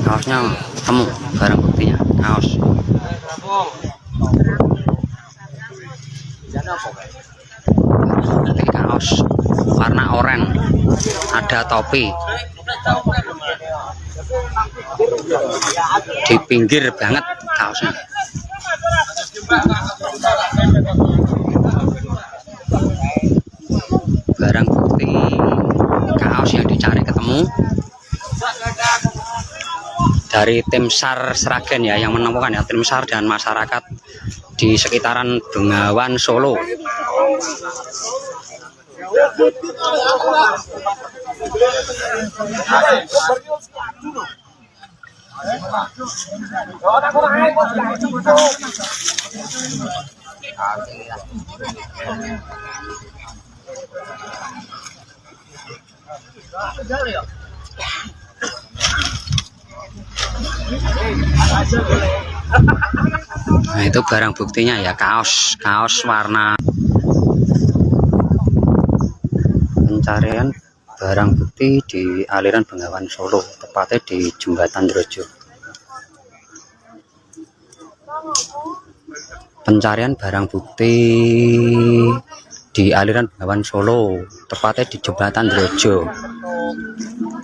Kaosnya temu, barang buktinya kaos. Ini kaos warna oranye, ada topi. Di pinggir banget kaosnya. Barang bukti kaos yang dicari ketemu dari tim SAR Sragen ya, yang menemukan ya, tim SAR dan masyarakat di sekitaran Bengawan Solo. Nah, itu barang buktinya ya, kaos warna. Pencarian barang bukti di aliran Bengawan Solo, tepatnya di Jembatan Drojo. Pencarian barang bukti di aliran Bengawan Solo, tepatnya di Jembatan Drojo.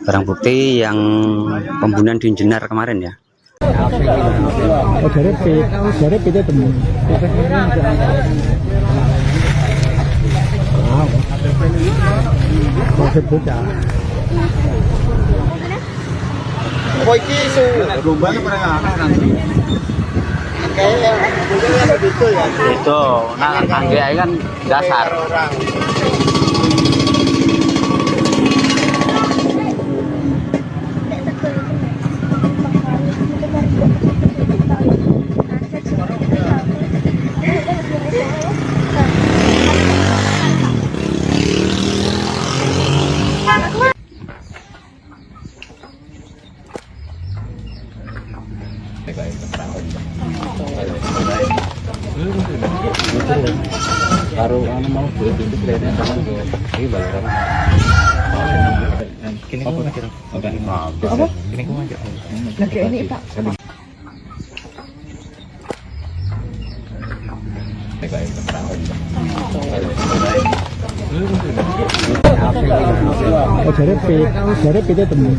Barang bukti yang pembunuhan di Jenar kemarin ya. Dari itu temu. Oh, iki isu gelombangnya pernah ngakak nanti. Kayaknya begitu ya. Itu, nah angge kan dasar. Kini ko ngajak. Oke. Kini ko ngajak. Lagi ini Pak. Jadi kita temu.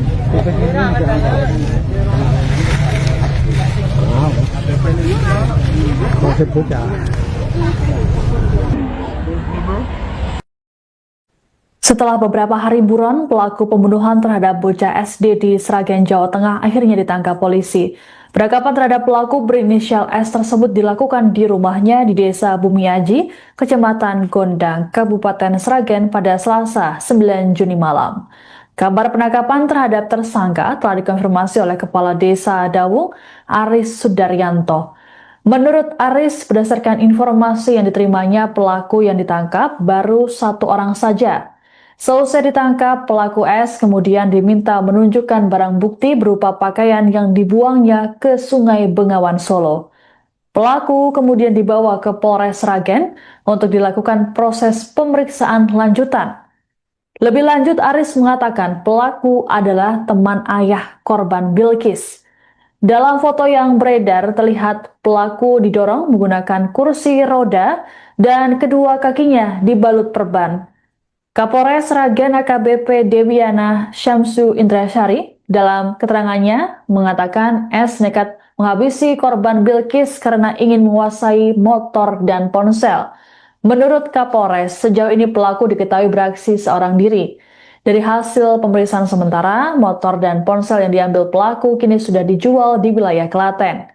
Setelah beberapa hari buron, pelaku pembunuhan terhadap bocah SD di Sragen, Jawa Tengah akhirnya ditangkap polisi. Penangkapan terhadap pelaku berinisial S tersebut dilakukan di rumahnya di Desa Bumiaji, Kecamatan Gondang, Kabupaten Sragen pada Selasa 9 Juni malam. Kabar penangkapan terhadap tersangka telah dikonfirmasi oleh Kepala Desa Dawung, Aris Sudaryanto. Menurut Aris, berdasarkan informasi yang diterimanya, pelaku yang ditangkap baru 1 orang saja. Selesai ditangkap, pelaku S kemudian diminta menunjukkan barang bukti berupa pakaian yang dibuangnya ke Sungai Bengawan Solo. Pelaku kemudian dibawa ke Polres Sragen untuk dilakukan proses pemeriksaan lanjutan. Lebih lanjut, Aris mengatakan pelaku adalah teman ayah korban Bilkis. Dalam foto yang beredar terlihat pelaku didorong menggunakan kursi roda dan kedua kakinya dibalut perban. Kapolres Sragen AKBP Dewiana Syamsu Indrasari dalam keterangannya mengatakan S nekat menghabisi korban Bilkis karena ingin menguasai motor dan ponsel. Menurut Kapolres, sejauh ini pelaku diketahui beraksi seorang diri. Dari hasil pemeriksaan sementara, motor dan ponsel yang diambil pelaku kini sudah dijual di wilayah Klaten.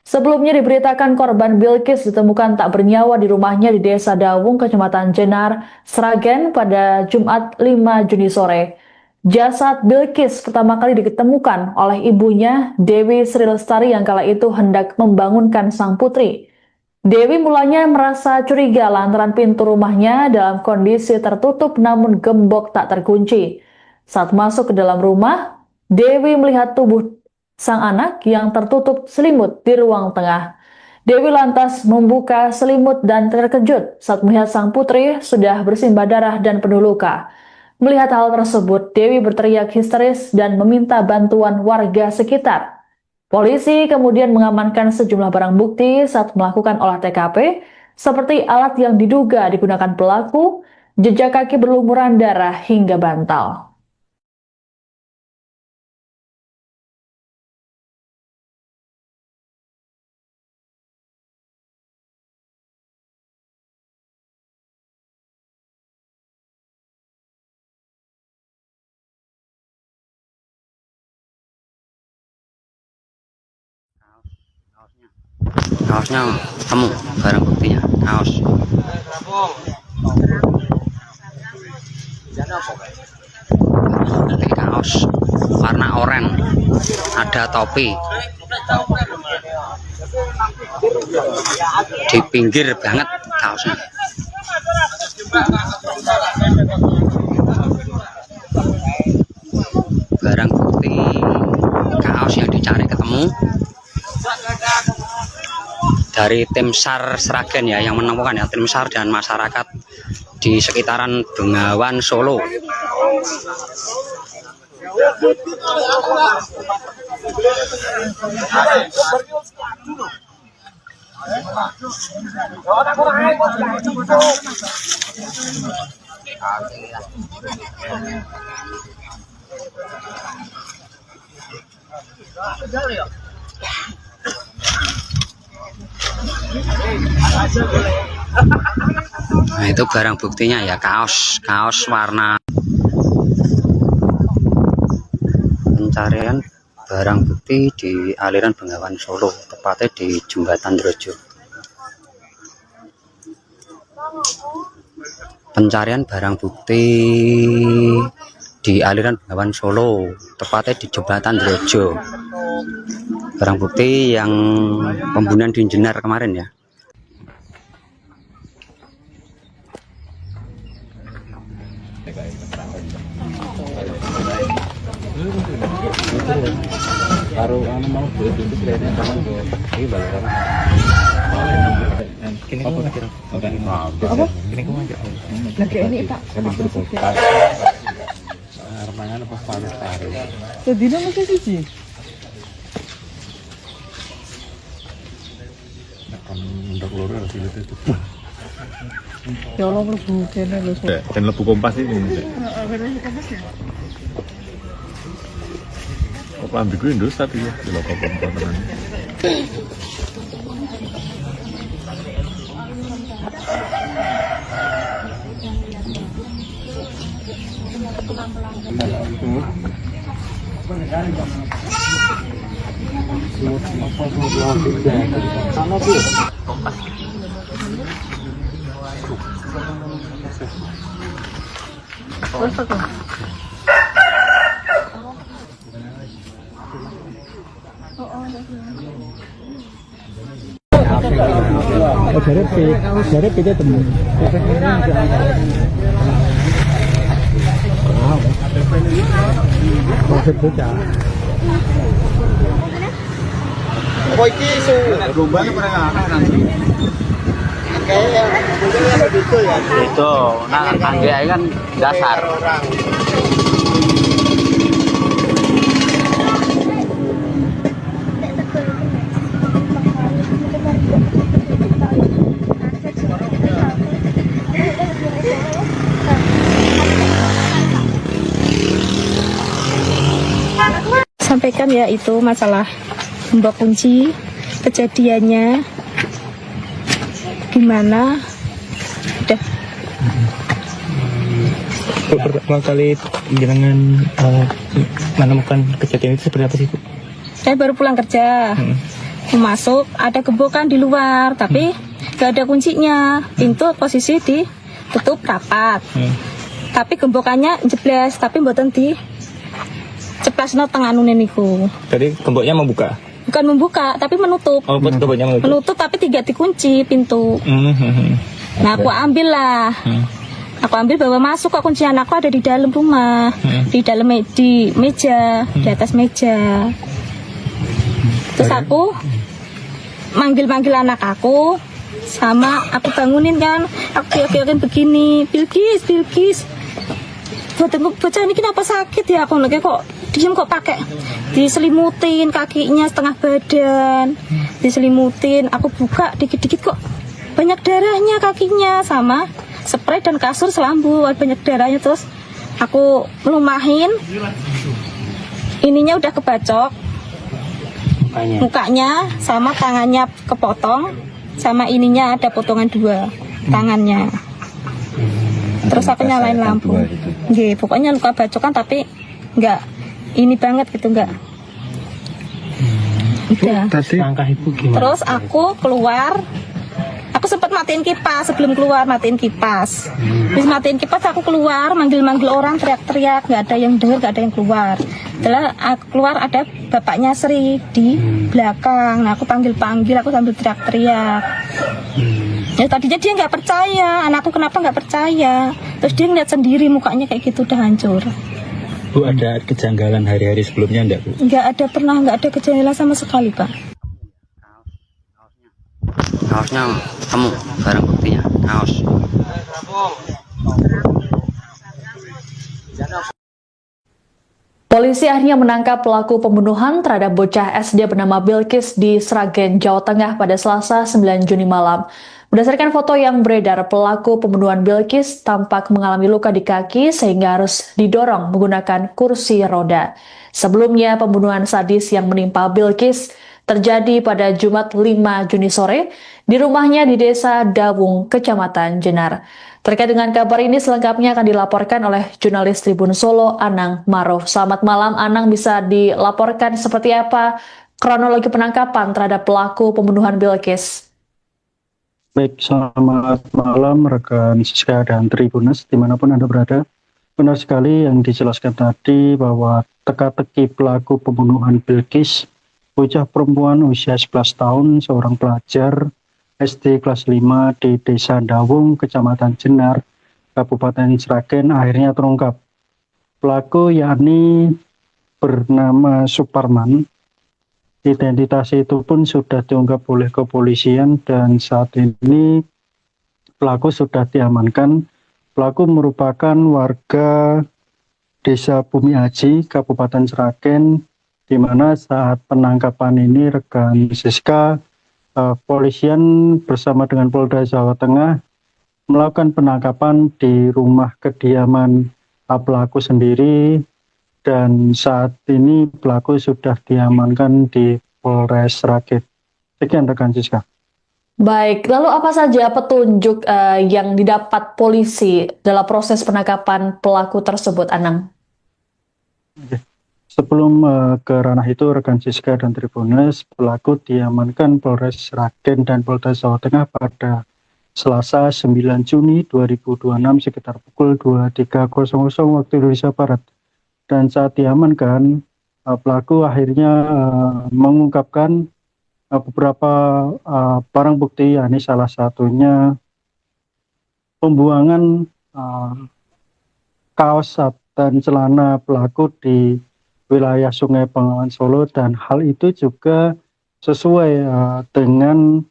Sebelumnya diberitakan korban Bilkis ditemukan tak bernyawa di rumahnya di Desa Dawung, Kecamatan Jenar, Sragen pada Jumat 5 Juni sore. Jasad Bilkis pertama kali ditemukan oleh ibunya, Dewi Sri Lestari, yang kala itu hendak membangunkan sang putri. Dewi mulanya merasa curiga lantaran pintu rumahnya dalam kondisi tertutup namun gembok tak terkunci. Saat masuk ke dalam rumah, Dewi melihat tubuh sang anak yang tertutup selimut di ruang tengah. Dewi lantas membuka selimut dan terkejut saat melihat sang putri sudah bersimbah darah dan penuh luka. Melihat hal tersebut, Dewi berteriak histeris dan meminta bantuan warga sekitar. Polisi kemudian mengamankan sejumlah barang bukti saat melakukan olah TKP, seperti alat yang diduga digunakan pelaku, jejak kaki berlumuran darah hingga bantal. Kaosnya temu, barang buktinya kaos. Ini kaos warna oranye, ada topi. Di pinggir banget kaosnya. Barang bukti kaos yang dicari ketemu. Dari tim SAR Sragen ya yang menemukan ya, tim SAR dan masyarakat di sekitaran Bengawan Solo. Nah, itu barang buktinya ya, kaos warna. Pencarian barang bukti di aliran Bengawan Solo, tepatnya di Jembatan Drojo. Pencarian barang bukti di aliran Bengawan Solo, tepatnya di Jembatan Drojo. Barang bukti yang pembunuhan di Jenar kemarin ya. Baru mau itu kelihatannya sama ini balaran. Kini ko ngajak. Oke. Kini ko ngajak. Lagi ini Pak. Remangan apa Sedina mesti siji. Ndak loro hasilnya itu. Ya Allah mlebu kene lho. Dan lebu kompas ini. Kok lambiku indus tapi ya di lokal kompas. Dari kita temen. Apa iki isu rombane pernah nanti. Kayak ada itu ya. Itu, nah angge kan dasar. Sampaikan ya itu masalah gembok kunci, kejadiannya gimana, udah. Pertama kali jenengan menemukan kejadian itu seperti apa sih, Bu? Saya baru pulang kerja, masuk ada gembokan di luar, tapi gak ada kuncinya, pintu posisi ditutup rapat, tapi gembokannya jeblas, tapi mboten di ceplasno tengah nunen niku. Tadi gemboknya membuka? Bukan membuka, tapi menutup. Oh, gemboknya menutup? Menutup, tapi tidak dikunci pintu. Nah, aku ambil lah. Aku ambil bawa masuk, kok kunci anakku ada di dalam rumah, di dalam di meja, di atas meja. Terus aku manggil-manggil anak aku, sama aku bangunin kan, aku kira-kirain begini, Bilkis. Bocah ini kenapa sakit ya, aku lagi kok diem kok pakai diselimutin kakinya setengah badan, diselimutin. Aku buka dikit-dikit kok banyak darahnya kakinya, sama spray dan kasur selambu banyak darahnya. Terus aku melumahin, ininya udah kebacok mukanya sama tangannya kepotong, sama ininya ada potongan 2 tangannya. Terus aku nyalain lampu. Nggih, pokoknya luka bacokan tapi enggak ini banget gitu, enggak. Udah. Langkah Ibu gimana? Terus aku keluar. Aku sempat matiin kipas, sebelum keluar matiin kipas. Terus matiin kipas aku keluar, manggil-manggil orang, teriak-teriak, nggak ada yang dengar, nggak ada yang keluar. Setelah aku keluar ada bapaknya Sri di belakang. Nah, aku panggil-panggil, aku sambil teriak-teriak. Ya tadinya dia nggak percaya, anakku kenapa nggak percaya. Terus dia ngeliat sendiri mukanya kayak gitu udah hancur. Bu, ada kejanggalan hari-hari sebelumnya enggak, Bu? Nggak ada, pernah nggak ada kejanggalan sama sekali, Pak. Kaosnya temu, barang buktinya, kaos. Polisi akhirnya menangkap pelaku pembunuhan terhadap bocah SD bernama Bilkis di Sragen, Jawa Tengah pada Selasa 9 Juni malam. Berdasarkan foto yang beredar, pelaku pembunuhan Bilkis tampak mengalami luka di kaki sehingga harus didorong menggunakan kursi roda. Sebelumnya, pembunuhan sadis yang menimpa Bilkis terjadi pada Jumat 5 Juni sore di rumahnya di Desa Dawung, Kecamatan Jenar. Terkait dengan kabar ini selengkapnya akan dilaporkan oleh jurnalis Tribun Solo, Anang Maruf. Selamat malam, Anang, bisa dilaporkan seperti apa kronologi penangkapan terhadap pelaku pembunuhan Bilkis? Baik, selamat malam rekan Siska dan Tribunas dimanapun Anda berada. Benar sekali yang dijelaskan tadi bahwa teka-teki pelaku pembunuhan Bilkis, bocah perempuan usia 11 tahun, seorang pelajar SD kelas 5 di Desa Dawung, Kecamatan Jenar, Kabupaten Sragen akhirnya terungkap. Pelaku yakni bernama Suparman. Identitas itu pun sudah diungkap oleh kepolisian dan saat ini pelaku sudah diamankan. Pelaku merupakan warga Desa Bumi Aji, Kabupaten Sragen, di mana saat penangkapan ini rekan Siska, polisian bersama dengan Polda Jawa Tengah melakukan penangkapan di rumah kediaman pelaku sendiri, dan saat ini pelaku sudah diamankan di Polres Sragen. Sekian rekan Siska. Baik, lalu apa saja petunjuk yang didapat polisi dalam proses penangkapan pelaku tersebut, Anang? Sebelum ke ranah itu, rekan Siska dan Tribunes, pelaku diamankan Polres Sragen dan Polda Jawa Tengah pada Selasa 9 Juni 2026 sekitar pukul 23.00 waktu Indonesia Barat. Dan saat diamankan, pelaku akhirnya mengungkapkan beberapa barang bukti, yakni salah satunya pembuangan kaos dan celana pelaku di wilayah Sungai Bengawan Solo, dan hal itu juga sesuai dengan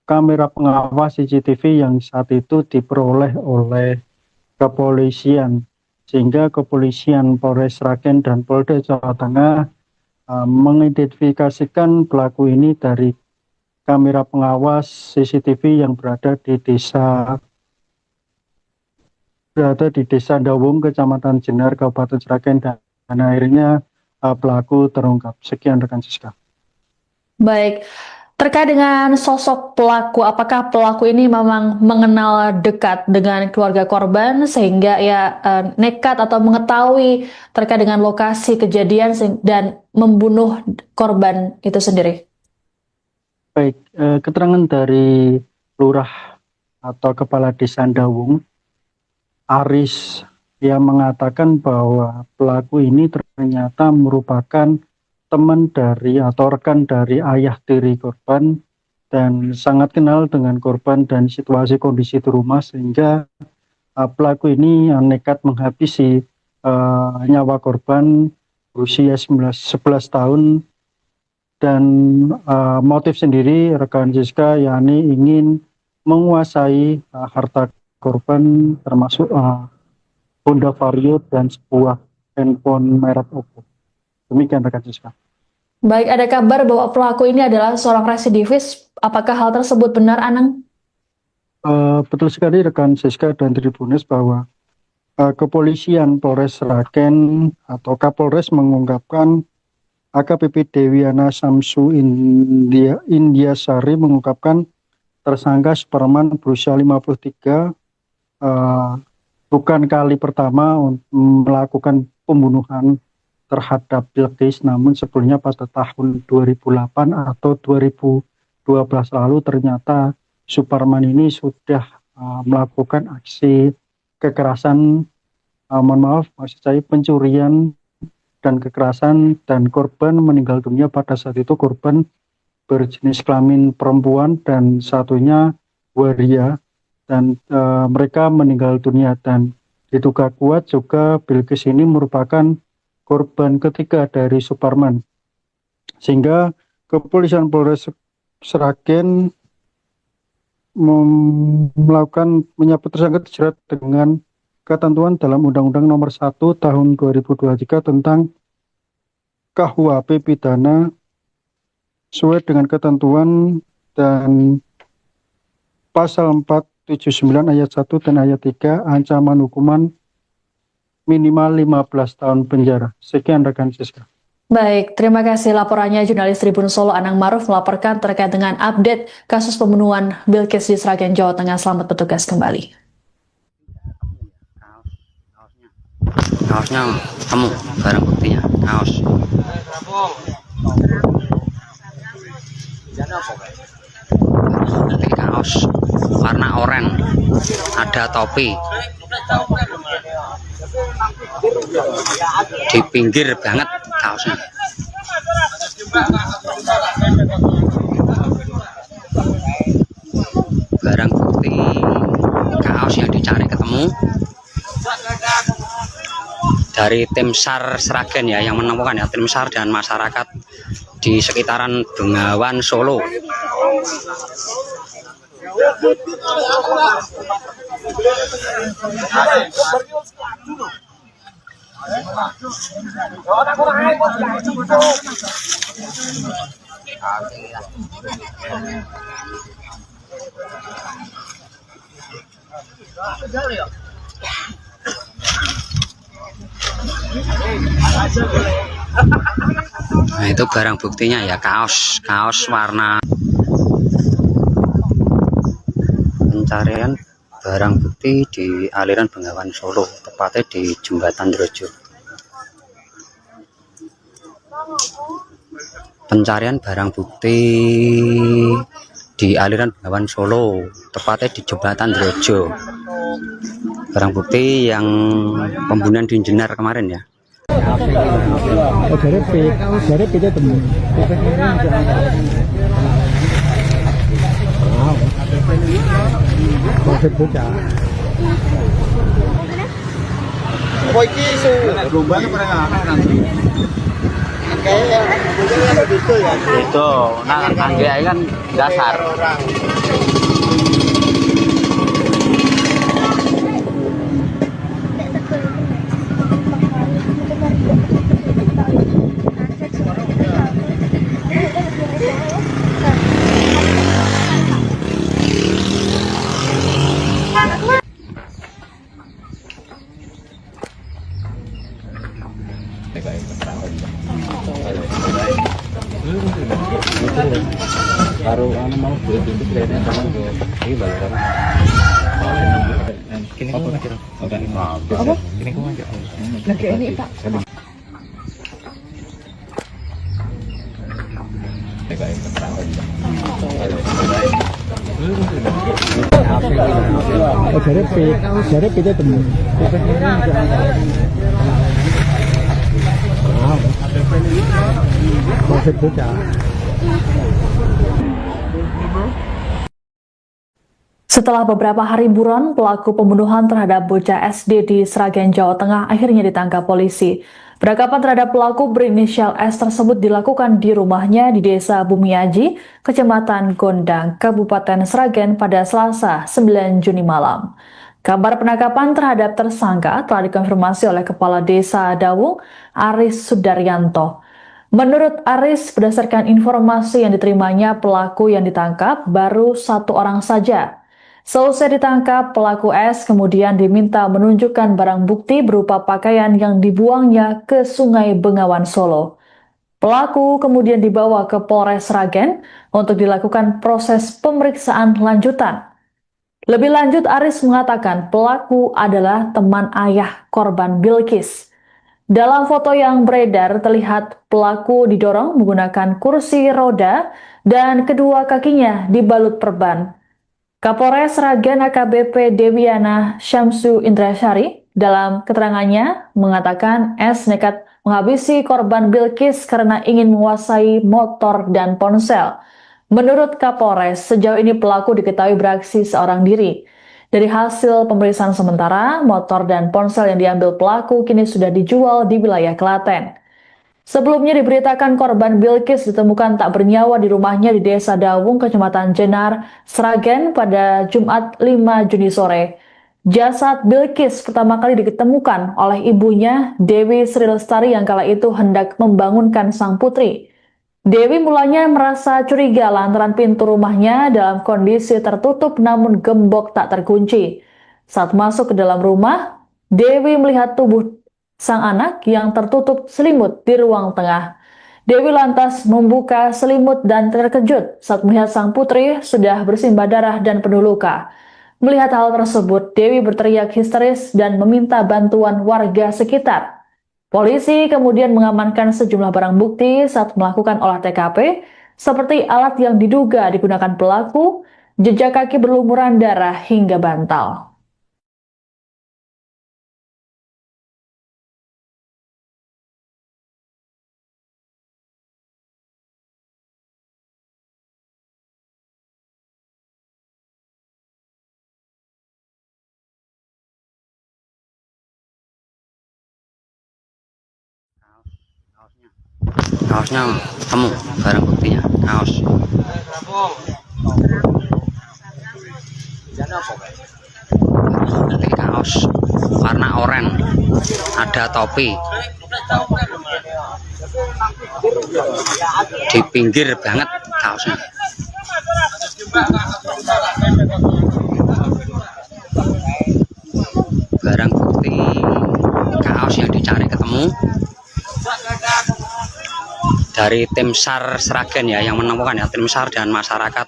kamera pengawas CCTV yang saat itu diperoleh oleh kepolisian, sehingga kepolisian Polres Sragen dan Polda Jawa Tengah mengidentifikasikan pelaku ini dari kamera pengawas CCTV yang berada di desa Dawung, Kecamatan Jenar, Kabupaten Sragen, dan akhirnya pelaku terungkap. Sekian rekan Siska. Baik, terkait dengan sosok pelaku, apakah pelaku ini memang mengenal dekat dengan keluarga korban sehingga nekat atau mengetahui terkait dengan lokasi kejadian dan membunuh korban itu sendiri? Baik, keterangan dari lurah atau kepala desa Dawung, Aris, yang mengatakan bahwa pelaku ini ternyata merupakan teman dari atau rekan dari ayah tiri korban dan sangat kenal dengan korban dan situasi kondisi di rumah, sehingga pelaku ini nekat menghabisi nyawa korban berusia 11 tahun, dan motif sendiri rekan Siska yakni ingin menguasai harta korban, termasuk Honda Vario dan sebuah handphone merek Oppo. Demikian rekan Siska. Baik, ada kabar bahwa pelaku ini adalah seorang residivis. Apakah hal tersebut benar, Anang? Betul sekali rekan Siska dan Tribunes, bahwa kepolisian Polres Sragen atau Kapolres mengungkapkan AKBP Dewiana Samsu Indiasari mengungkapkan tersangka Superman berusia 53 bukan kali pertama melakukan pembunuhan terhadap Bilqis, namun sebelumnya pada tahun 2008 atau 2012 lalu ternyata Superman ini sudah melakukan aksi kekerasan, maksud saya pencurian dan kekerasan, dan korban meninggal dunia. Pada saat itu korban berjenis kelamin perempuan dan satunya waria, dan mereka meninggal dunia, dan diduga kuat juga Bilqis ini merupakan korban ketiga dari Superman, sehingga kepolisian Polres Sragen melakukan menyebut tersangka terjerat dengan ketentuan dalam Undang-Undang Nomor 1 Tahun 2023 tentang KUHP pidana sesuai dengan ketentuan dan pasal 479 ayat 1 dan ayat 3 ancaman hukuman minimal 15 tahun penjara. Sekian rekan Siska. Baik, terima kasih laporannya jurnalis Tribun Solo Anang Maruf melaporkan terkait dengan update kasus pembunuhan Bilqis di Sragen, Jawa Tengah. Selamat bertugas kembali. Kaosnya temu, barang buktinya kaos. Kaos warna oranye, ada topi. Di pinggir banget kaosnya. Barang bukti kaos yang dicari ketemu dari tim SAR Sragen ya, yang menemukan ya, tim SAR dan masyarakat di sekitaran Bengawan Solo. Nah, itu barang buktinya ya, kaos warna. Pencarian barang bukti di aliran Bengawan Solo, tepatnya di Jembatan Drojo. Pencarian barang bukti di aliran Bengawan Solo, tepatnya di Jembatan Drojo. Barang bukti yang pembunuhan di Jenar kemarin ya. Oh, dari itu temen. Wow. Konsep bocah. Kok iki isu gelombangnya pernah ngakak nanti. Kayaknya begitu ya. Itu, nah angge kan dasar. Baru mau beli pintu kayaknya sama ini balaran. Kini kau ngajak. Apa? Kini kau ngajak. Lagi ini Pak. Oh, dari itu temen. Wow. Konsep bocah. Setelah beberapa hari buron, pelaku pembunuhan terhadap bocah SD di Sragen, Jawa Tengah akhirnya ditangkap polisi. Penangkapan terhadap pelaku berinisial S tersebut dilakukan di rumahnya di Desa Bumiaji, Kecamatan Gondang, Kabupaten Sragen pada Selasa 9 Juni malam. Kabar penangkapan terhadap tersangka telah dikonfirmasi oleh Kepala Desa Dawung, Aris Sudaryanto. Menurut Aris, berdasarkan informasi yang diterimanya, pelaku yang ditangkap baru 1 orang saja. Selesai ditangkap, pelaku S kemudian diminta menunjukkan barang bukti berupa pakaian yang dibuangnya ke Sungai Bengawan Solo. Pelaku kemudian dibawa ke Polres Sragen untuk dilakukan proses pemeriksaan lanjutan. Lebih lanjut, Aris mengatakan pelaku adalah teman ayah korban Bilkis. Dalam foto yang beredar terlihat pelaku didorong menggunakan kursi roda dan kedua kakinya dibalut perban. Kapolres Sragen AKBP Dewiana Syamsu Indrasyari dalam keterangannya mengatakan S nekat menghabisi korban Bilkis karena ingin menguasai motor dan ponsel. Menurut Kapolres, sejauh ini pelaku diketahui beraksi seorang diri. Dari hasil pemeriksaan sementara, motor dan ponsel yang diambil pelaku kini sudah dijual di wilayah Klaten. Sebelumnya diberitakan korban Bilkis ditemukan tak bernyawa di rumahnya di Desa Dawung, Kecamatan Jenar, Sragen pada Jumat 5 Juni sore. Jasad Bilkis pertama kali ditemukan oleh ibunya, Dewi Sri Lestari, yang kala itu hendak membangunkan sang putri. Dewi mulanya merasa curiga lantaran pintu rumahnya dalam kondisi tertutup namun gembok tak terkunci. Saat masuk ke dalam rumah, Dewi melihat tubuh sang anak yang tertutup selimut di ruang tengah. Dewi lantas membuka selimut dan terkejut saat melihat sang putri sudah bersimbah darah dan penuh luka. Melihat hal tersebut, Dewi berteriak histeris dan meminta bantuan warga sekitar. Polisi kemudian mengamankan sejumlah barang bukti saat melakukan olah TKP, seperti alat yang diduga digunakan pelaku, jejak kaki berlumuran darah hingga bantal. Kaosnya temu, barang buktinya kaos. Pakai kaos warna oranye, ada topi. Di pinggir banget kaosnya. Barang bukti kaos yang dicari ketemu dari tim SAR Sragen ya, yang menemukan ya, tim SAR dan masyarakat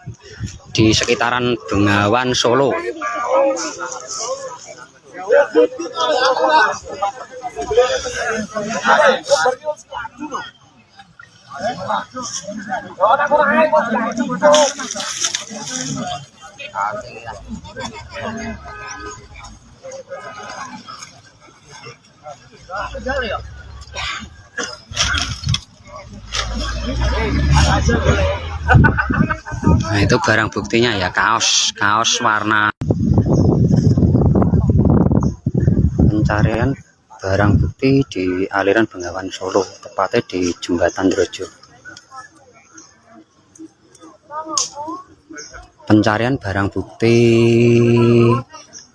di sekitaran Bengawan Solo. Nah, itu barang buktinya ya, kaos warna. Pencarian barang bukti di aliran Bengawan Solo, tepatnya di Jembatan Drojo. Pencarian barang bukti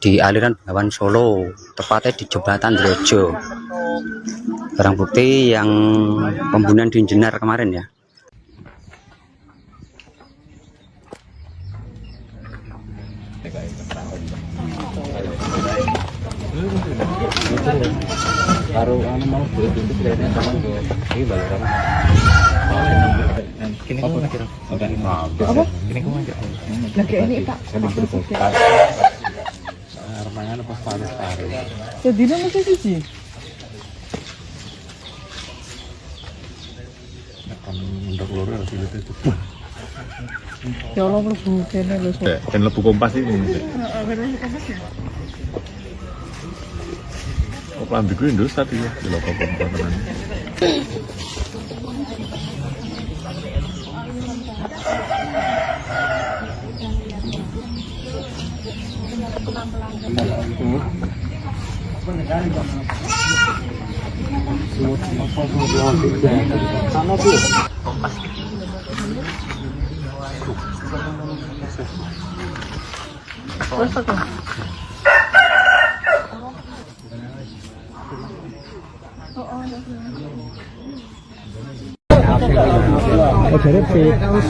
di aliran Bengawan Solo, tepatnya di Jembatan Drojo. Barang bukti yang pembunuhan di Jenar kemarin ya. Baru mau pintu kelihatannya sama ini balaran. Kini kamu ngajak. Apa? Kini kamu ngajak. Lagi ini Pak. Remangan pas panas-panas. Jadi nang mesti siji. Akan undak loro hasilnya itu. Ya Allah mlebu kene lho. Dan lebu kompas ini. Kok lambiku indus tadi ya, di lokal kompas.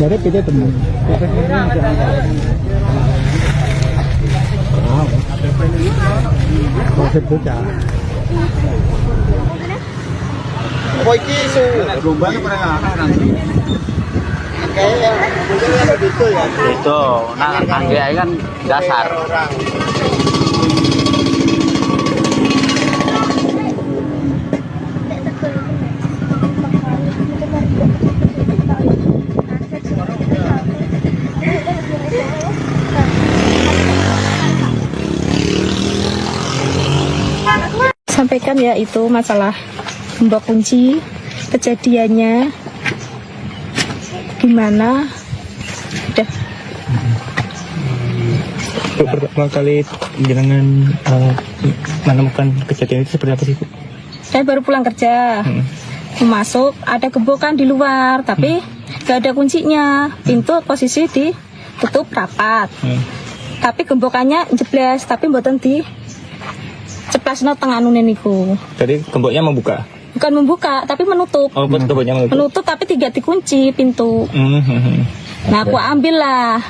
Jadi kita temu. Konsep bocah. Apa iki isu rombane pernah kayak ada gitu ya. Itu, nah angge kan dasar. Sampaikan ya itu masalah gembok kunci, kejadiannya gimana, udah. Pertama kali jenengan menemukan kejadian itu seperti apa sih, Bu? Saya baru pulang kerja, masuk ada gembokan di luar, tapi gak ada kuncinya, pintu posisi ditutup rapat, tapi gembokannya jeblas, tapi mboten di ceplasno tengah nunen niku. Jadi gemboknya membuka? Bukan membuka, tapi menutup. Oh, gemboknya menutup? Menutup tapi tidak dikunci pintu. Nah aku ambil lah.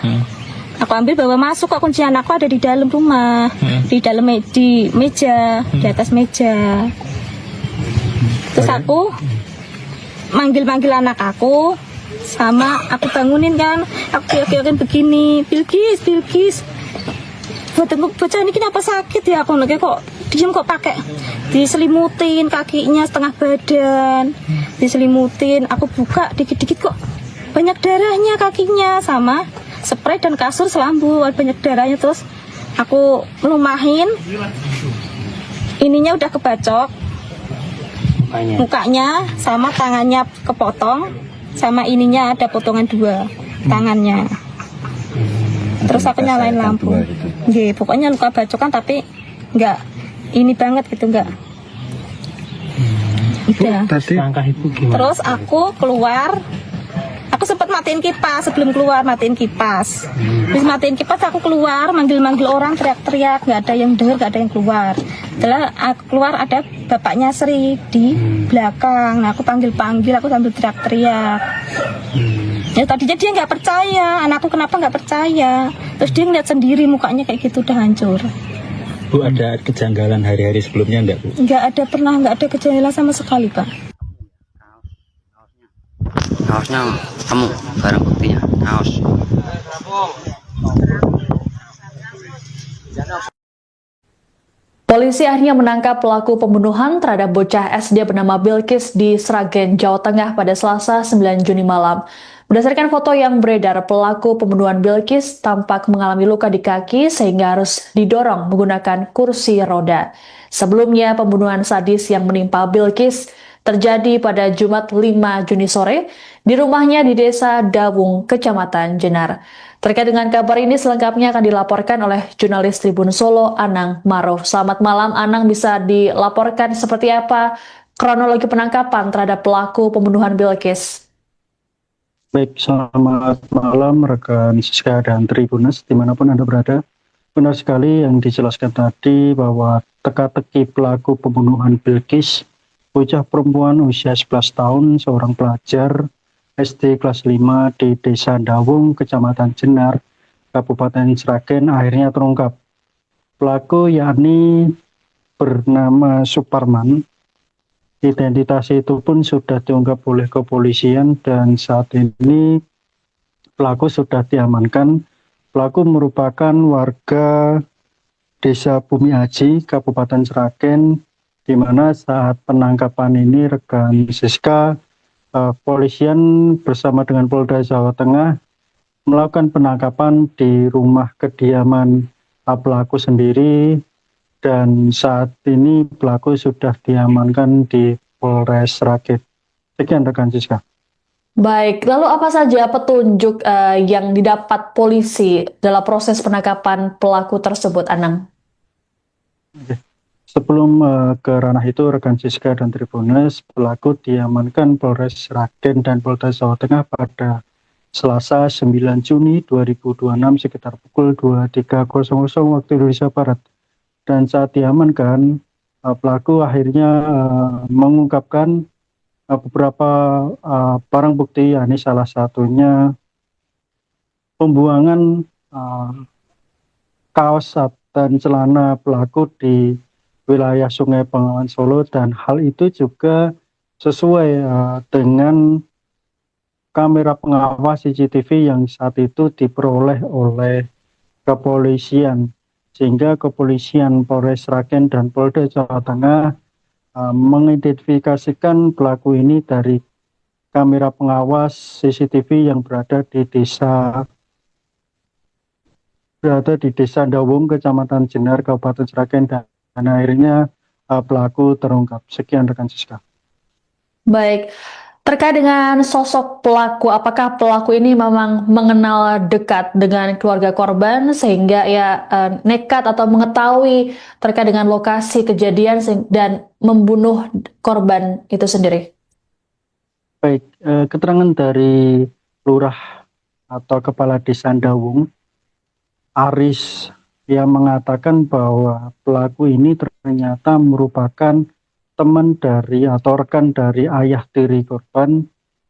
Aku ambil bawa masuk, kok kuncian aku ada di dalam rumah, di dalam di meja, di atas meja. Terus aku manggil anak aku, sama aku bangunin kan, aku kira-kira begini, Bilkis. Bocah ini kenapa sakit ya, aku lagi kok diem kok pakai diselimutin kakinya setengah badan, diselimutin. Aku buka dikit-dikit kok banyak darahnya kakinya, sama spray dan kasur selambu banyak darahnya. Terus aku melumahin, ininya udah kebacok mukanya sama tangannya kepotong, sama ininya ada potongan 2 tangannya. Terus aku nyalain lampu. Nggih, pokoknya luka bacokan tapi enggak ini banget gitu, enggak. Udah. Langkah ibu gimana? Terus aku keluar. Aku sempat matiin kipas sebelum keluar, matiin kipas. Terus matiin kipas aku keluar, manggil-manggil orang, teriak-teriak, nggak ada yang dengar, nggak ada yang keluar. Setelah aku keluar ada bapaknya Sri di belakang. Nah, aku panggil-panggil, aku sambil teriak-teriak. Ya tadinya dia nggak percaya, anakku kenapa nggak percaya. Terus dia ngeliat sendiri mukanya kayak gitu udah hancur. Bu, ada kejanggalan hari-hari sebelumnya enggak, Bu? Nggak ada kejanggalan sama sekali, Pak. Kaosnya temu, barang buktinya kaos. Polisi akhirnya menangkap pelaku pembunuhan terhadap bocah SD bernama Bilkis di Sragen, Jawa Tengah pada Selasa 9 Juni malam. Berdasarkan foto yang beredar, pelaku pembunuhan Bilkis tampak mengalami luka di kaki sehingga harus didorong menggunakan kursi roda. Sebelumnya, pembunuhan sadis yang menimpa Bilkis terjadi pada Jumat 5 Juni sore di rumahnya di Desa Dawung, Kecamatan Jenar. Terkait dengan kabar ini selengkapnya akan dilaporkan oleh jurnalis Tribun Solo, Anang Maruf. Selamat malam, Anang, bisa dilaporkan seperti apa kronologi penangkapan terhadap pelaku pembunuhan Bilkis? Baik, selamat malam rekan Siska dan Tribunas dimanapun Anda berada. Benar sekali yang dijelaskan tadi bahwa teka-teki pelaku pembunuhan Bilkis, bocah perempuan usia 11 tahun, seorang pelajar SD kelas 5 di Desa Dawung, Kecamatan Jenar, Kabupaten Sragen akhirnya terungkap. Pelaku yakni bernama Suparman. Identitas itu pun sudah diungkap oleh kepolisian dan saat ini pelaku sudah diamankan. Pelaku merupakan warga Desa Bumi Aji, Kabupaten Sragen, di mana saat penangkapan ini rekan Siska, polisian bersama dengan Polda Jawa Tengah melakukan penangkapan di rumah kediaman pelaku sendiri dan saat ini pelaku sudah diamankan di Polres Sragen. Sekian rekan Siska. Baik, lalu apa saja petunjuk yang didapat polisi dalam proses penangkapan pelaku tersebut, Anang? Sebelum ke ranah itu, rekan Siska dan Tribunas, pelaku diamankan Polres Sragen dan Polda Jawa Tengah pada Selasa 9 Juni 2026 sekitar pukul 23.00 waktu Indonesia Barat. Dan saat diamankan, pelaku akhirnya mengungkapkan beberapa barang bukti, yakni salah satunya pembuangan kaos dan celana pelaku di wilayah Sungai Bengawan Solo, dan hal itu juga sesuai dengan kamera pengawas CCTV yang saat itu diperoleh oleh kepolisian, sehingga kepolisian Polres Sragen dan Polda Jawa Tengah mengidentifikasikan pelaku ini dari kamera pengawas CCTV yang berada di Desa Dawung, Kecamatan Jenar, Kabupaten Sragen, dan akhirnya pelaku terungkap. Sekian rekan Siska. Baik, terkait dengan sosok pelaku, apakah pelaku ini memang mengenal dekat dengan keluarga korban sehingga nekat atau mengetahui terkait dengan lokasi kejadian dan membunuh korban itu sendiri? Baik, keterangan dari lurah atau kepala Desa Dawung, Aris, yang mengatakan bahwa pelaku ini ternyata merupakan teman dari atau rekan dari ayah tiri korban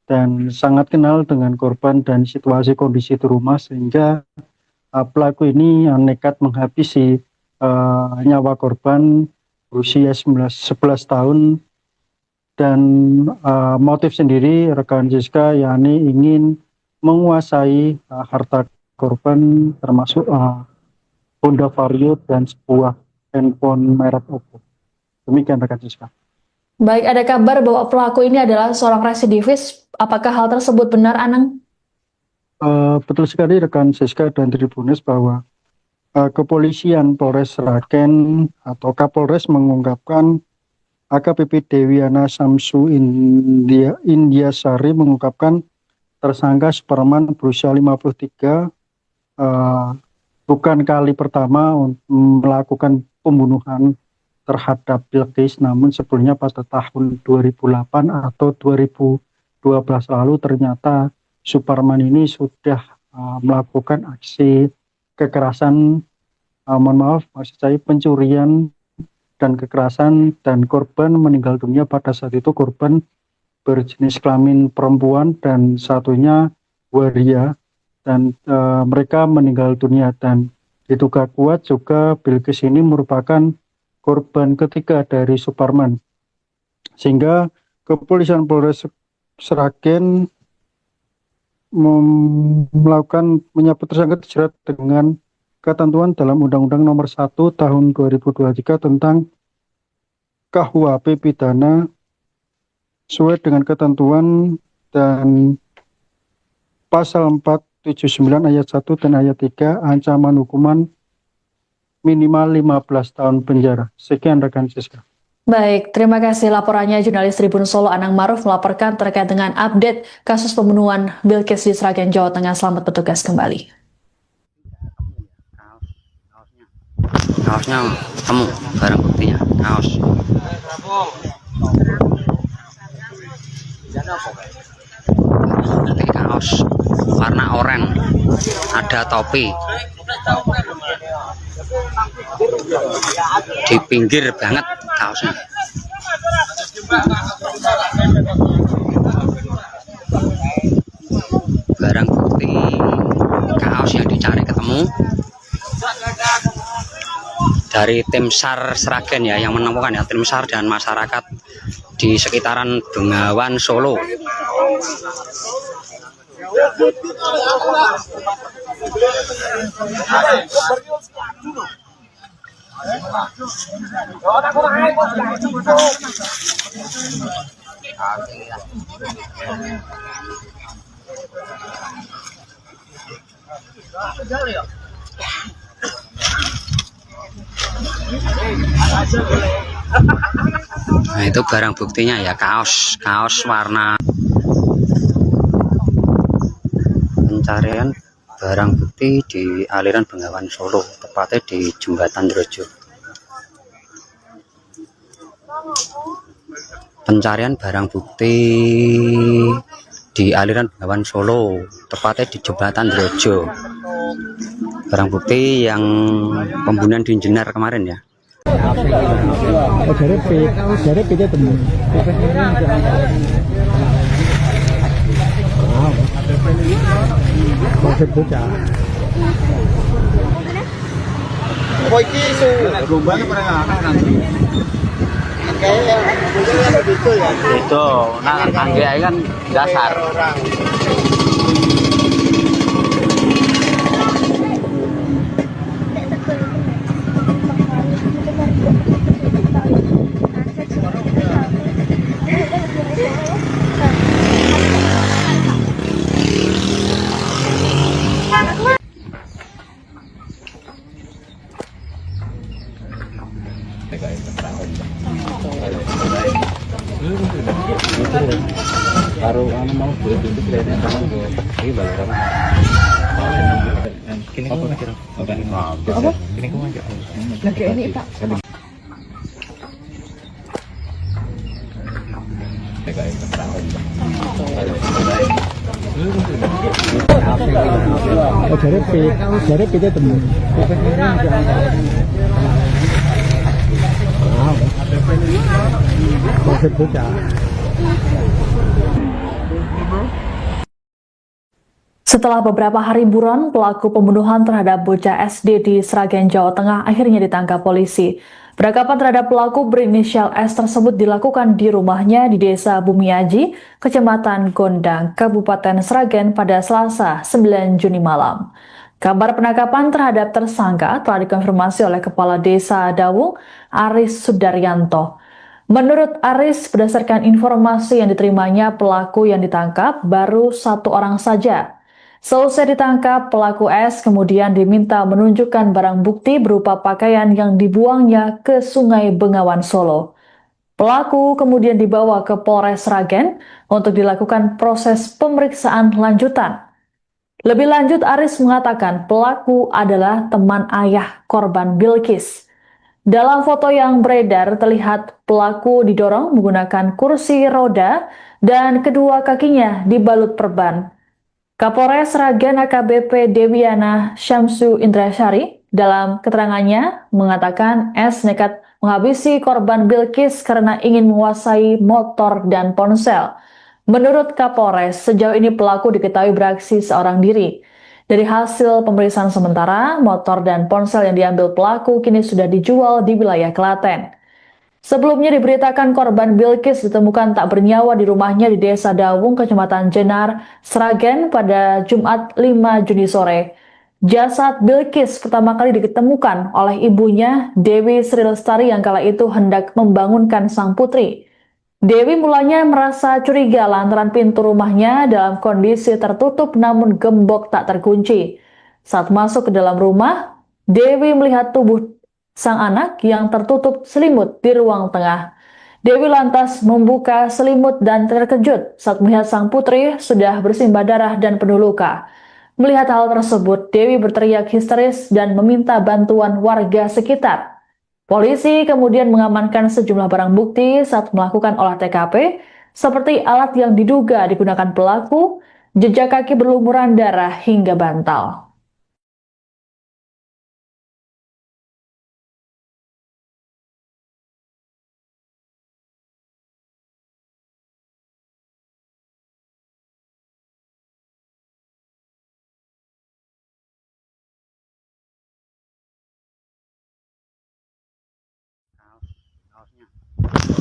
dan sangat kenal dengan korban dan situasi kondisi di rumah, sehingga pelaku ini nekat menghabisi nyawa korban berusia 11 tahun. Dan motif sendiri rekan Siska yakni ingin menguasai harta korban, termasuk Honda Vario dan sebuah handphone merek Oppo. Demikian rekan Siska. Baik, ada kabar bahwa pelaku ini adalah seorang residivis. Apakah hal tersebut benar, Anang? Betul sekali rekan Siska dan Tribunas bahwa kepolisian Polres Sragen atau Kapolres mengungkapkan AKBP Dewiana Samsu Indiasari mengungkapkan tersangka Suparman berusia 53 bukan kali pertama melakukan pembunuhan terhadap Bilkis, namun sebelumnya pada tahun 2008 atau 2012 lalu ternyata Suparman ini sudah melakukan aksi kekerasan, mohon maaf, maksud saya pencurian dan kekerasan, dan korban meninggal dunia pada saat itu. Korban berjenis kelamin perempuan dan satunya waria, dan mereka meninggal dunia. Dan diduga kuat juga Bilkis ini merupakan korban ketiga dari Suparman, sehingga kepolisian Polres Sragen melakukan menyebut tersangka dijerat dengan ketentuan dalam Undang-Undang Nomor 1 Tahun 2023 tentang KUHP pidana sesuai dengan ketentuan dan pasal 479 ayat 1 dan ayat 3, ancaman hukuman minimal 15 tahun penjara. Sekian rekan Siska. Baik, terima kasih laporannya jurnalis Tribun Solo Anang Maruf melaporkan terkait dengan update kasus pembunuhan Bilkis di Sragen, Jawa Tengah. Selamat bertugas kembali. Kaosnya temu, barang buktinya kaos. Nanti kaos warna oranye, ada topi di pinggir banget kaosnya. Barang bukti kaos yang dicari ketemu dari tim SAR Sragen ya, yang menemukan ya, tim SAR dan masyarakat di sekitaran Bengawan Solo. Nah, itu barang buktinya ya, kaos warna. Pencarian barang bukti di aliran Bengawan Solo, tepatnya di Jembatan Drojo. Pencarian barang bukti di aliran Bengawan Solo, tepatnya di Jembatan Drojo. Barang bukti yang pembunuhan di Jenar kemarin ya. Jadi kita temu. Koiki su gombane pernah nanti. Kayak begitu ya. Itu, nah angge kan dasar. Baru mau beli itu kelihatannya sama ini balaran. Kini kau ngajak. Apa? Kini kau ngajak. Lagi ini Pak. Jadi kita temu. Setelah beberapa hari buron, pelaku pembunuhan terhadap bocah SD di Sragen, Jawa Tengah akhirnya ditangkap polisi. Penangkapan terhadap pelaku berinisial S tersebut dilakukan di rumahnya di Desa Bumiaji, Kecamatan Gondang, Kabupaten Sragen pada Selasa 9 Juni malam. Kabar penangkapan terhadap tersangka telah dikonfirmasi oleh Kepala Desa Dawung, Aris Sudaryanto. Menurut Aris, berdasarkan informasi yang diterimanya, pelaku yang ditangkap baru 1 orang saja. Selesai ditangkap, pelaku S kemudian diminta menunjukkan barang bukti berupa pakaian yang dibuangnya ke Sungai Bengawan Solo. Pelaku kemudian dibawa ke Polres Sragen untuk dilakukan proses pemeriksaan lanjutan. Lebih lanjut, Aris mengatakan pelaku adalah teman ayah korban Bilkis. Dalam foto yang beredar terlihat pelaku didorong menggunakan kursi roda dan kedua kakinya dibalut perban. Kapolres Sragen AKBP Dewiana Syamsu Indrasyari dalam keterangannya mengatakan S nekat menghabisi korban Bilkis karena ingin menguasai motor dan ponsel. Menurut Kapolres, sejauh ini pelaku diketahui beraksi seorang diri. Dari hasil pemeriksaan sementara, motor dan ponsel yang diambil pelaku kini sudah dijual di wilayah Klaten. Sebelumnya diberitakan korban Bilkis ditemukan tak bernyawa di rumahnya di Desa Dawung, Kecamatan Jenar, Sragen pada Jumat 5 Juni sore. Jasad Bilkis pertama kali ditemukan oleh ibunya, Dewi Sri Lestari, yang kala itu hendak membangunkan sang putri. Dewi mulanya merasa curiga lantaran pintu rumahnya dalam kondisi tertutup namun gembok tak terkunci. Saat masuk ke dalam rumah, Dewi melihat tubuh sang anak yang tertutup selimut di ruang tengah. Dewi lantas membuka selimut dan terkejut saat melihat sang putri sudah bersimbah darah dan penuh luka. Melihat hal tersebut, Dewi berteriak histeris dan meminta bantuan warga sekitar. Polisi kemudian mengamankan sejumlah barang bukti saat melakukan olah TKP, seperti alat yang diduga digunakan pelaku, jejak kaki berlumuran darah hingga bantal.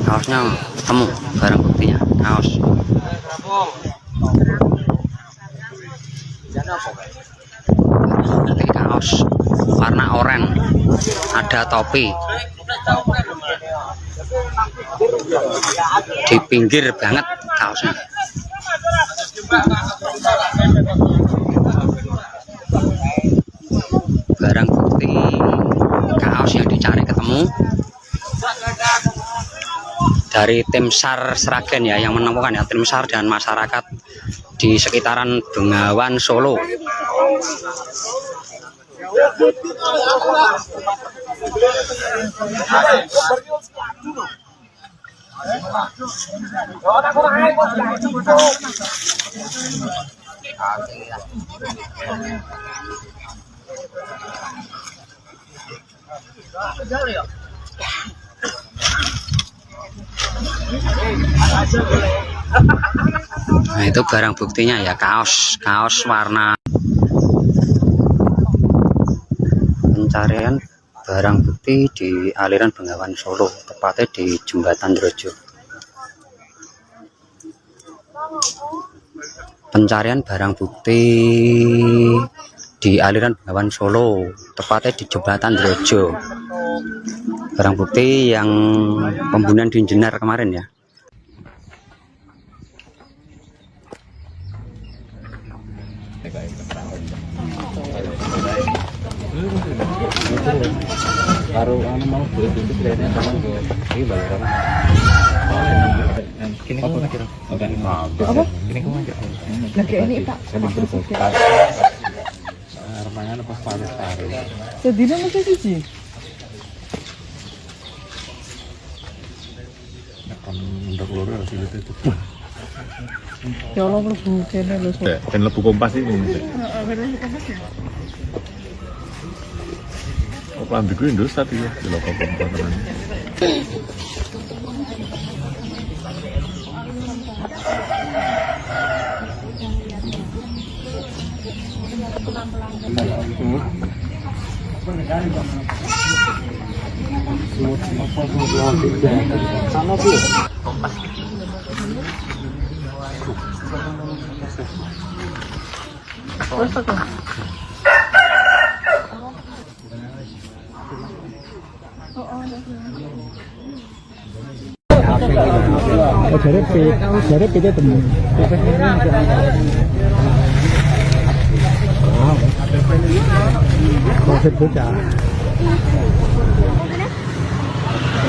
Kaosnya ketemu, barang buktinya kaos. Ini kaos warna oranye, ada topi di pinggir banget kaosnya. Barang bukti kaos yang dicari ketemu. Dari tim SAR Sragen ya yang menemukan ya, tim SAR dan masyarakat di sekitaran Bengawan Solo. Nah, itu barang buktinya ya, kaos warna. Pencarian barang bukti di aliran Bengawan Solo, tepatnya di Jembatan Drojo. Pencarian barang bukti di aliran Bengawan Solo, tepatnya di Jembatan Drojo. Barang bukti yang pembunuhan di Jenar kemarin ya. Baru mau itu kelihatannya sama ini balaran. Kini kamu kira Apa? Kini kamu aja. Lagi ini Pak. Remangan pas panas-panas. Sedina mesti siji. Akan mendak loro hasil itu. Ya Allah mlebu kene lho. Dan lebu kompas ini. Oh, lambiku Indosat ya, di lokal kompas. Sama Bu. Dari PT temu. Proses bocah.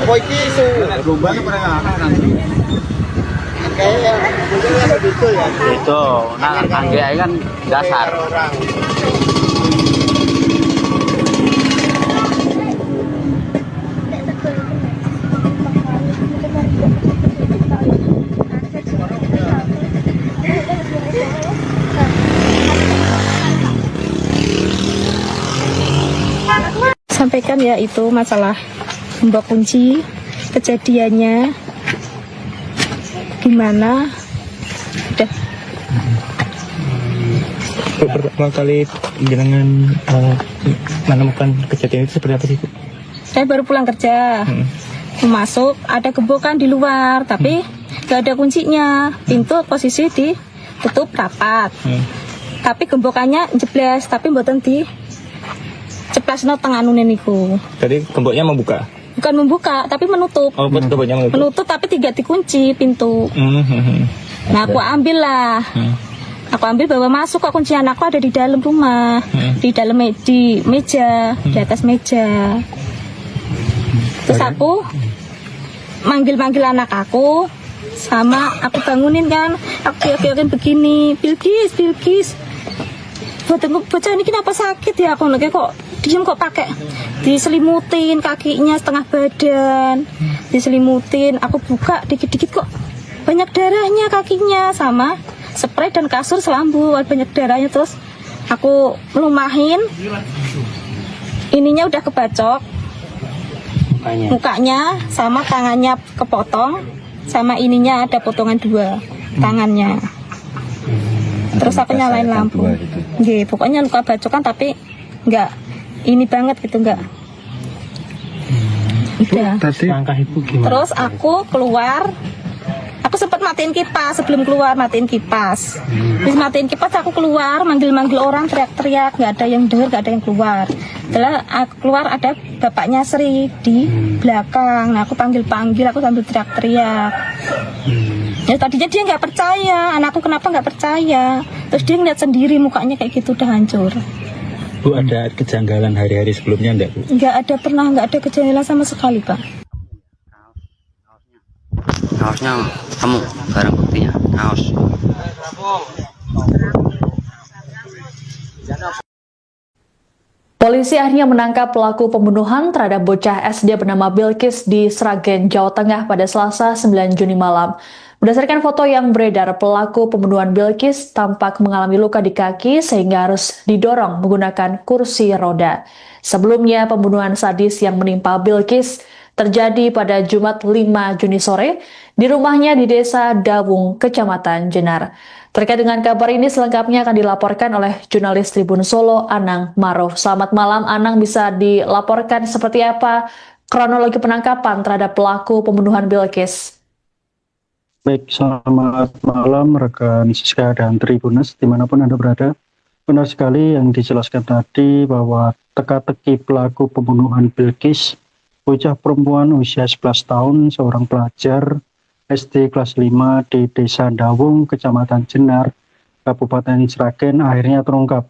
Apa iki isu rombane pernah kayak ada itu ya. Itu, nah angge kan dasar. sampaikan ya itu masalah gembok kunci, kejadiannya gimana. Udah. Pertama kali jenengan menemukan kejadian itu seperti apa sih, Bu? Saya baru pulang kerja. Masuk ada gembokan di luar tapi gak ada kuncinya, pintu posisi ditutup rapat. Tapi gembokannya jebles tapi mboten di ceplasno tengah nune niku. Tadi gemboknya membuka? Bukan membuka tapi menutup. Oh, gemboknya menutup? Menutup tapi tidak dikunci pintu. Nah aku ambil lah. Aku ambil bawa masuk, kok kuncian aku ada di dalam rumah, di dalam di meja, di atas meja. Terus aku manggil-manggil anak aku, sama aku bangunin kan, aku kira-kira begini, Bilkis, bocah ini kenapa sakit ya, aku lagi kok diem kok pakai diselimutin kakinya setengah badan, diselimutin, aku buka dikit-dikit kok banyak darahnya kakinya, sama spray dan kasur selambu banyak darahnya. Terus aku melumahin, ininya udah kebacok mukanya sama tangannya kepotong, sama ininya ada potongan 2 tangannya. Terus aku nyalain lampu. Nggih, pokoknya luka bacokan tapi enggak ini banget gitu, enggak. Udah. Langkah Ibu gimana? Terus aku keluar. Aku sempat matiin kipas, sebelum keluar matiin kipas. Terus matiin kipas aku keluar, manggil-manggil orang, teriak-teriak, nggak ada yang dengar, nggak ada yang keluar. Setelah aku keluar ada bapaknya Sri di belakang. Nah, aku panggil-panggil, aku sambil teriak-teriak. Ya tadinya dia nggak percaya, anakku kenapa nggak percaya. Terus dia ngeliat sendiri mukanya kayak gitu udah hancur. Bu, ada kejanggalan hari-hari sebelumnya enggak, Bu? Nggak ada, pernah nggak ada kejanggalan sama sekali, Pak. Kaosnya temu, barang buktinya kaos. Polisi akhirnya menangkap pelaku pembunuhan terhadap bocah SD bernama Bilkis di Sragen, Jawa Tengah pada Selasa 9 Juni malam. Berdasarkan foto yang beredar, pelaku pembunuhan Bilkis tampak mengalami luka di kaki sehingga harus didorong menggunakan kursi roda. Sebelumnya, pembunuhan sadis yang menimpa Bilkis terjadi pada Jumat 5 Juni sore di rumahnya di Desa Dawung, Kecamatan Jenar. Terkait dengan kabar ini selengkapnya akan dilaporkan oleh jurnalis Tribun Solo, Anang Maruf. Selamat malam, Anang, bisa dilaporkan seperti apa kronologi penangkapan terhadap pelaku pembunuhan Bilkis? Baik, selamat malam rekan Siska dan Tribunas dimanapun Anda berada. Benar sekali yang dijelaskan tadi bahwa teka-teki pelaku pembunuhan Bilkis, bocah perempuan usia 11 tahun, seorang pelajar SD kelas 5 di Desa Dawung, Kecamatan Jenar, Kabupaten Sragen akhirnya terungkap.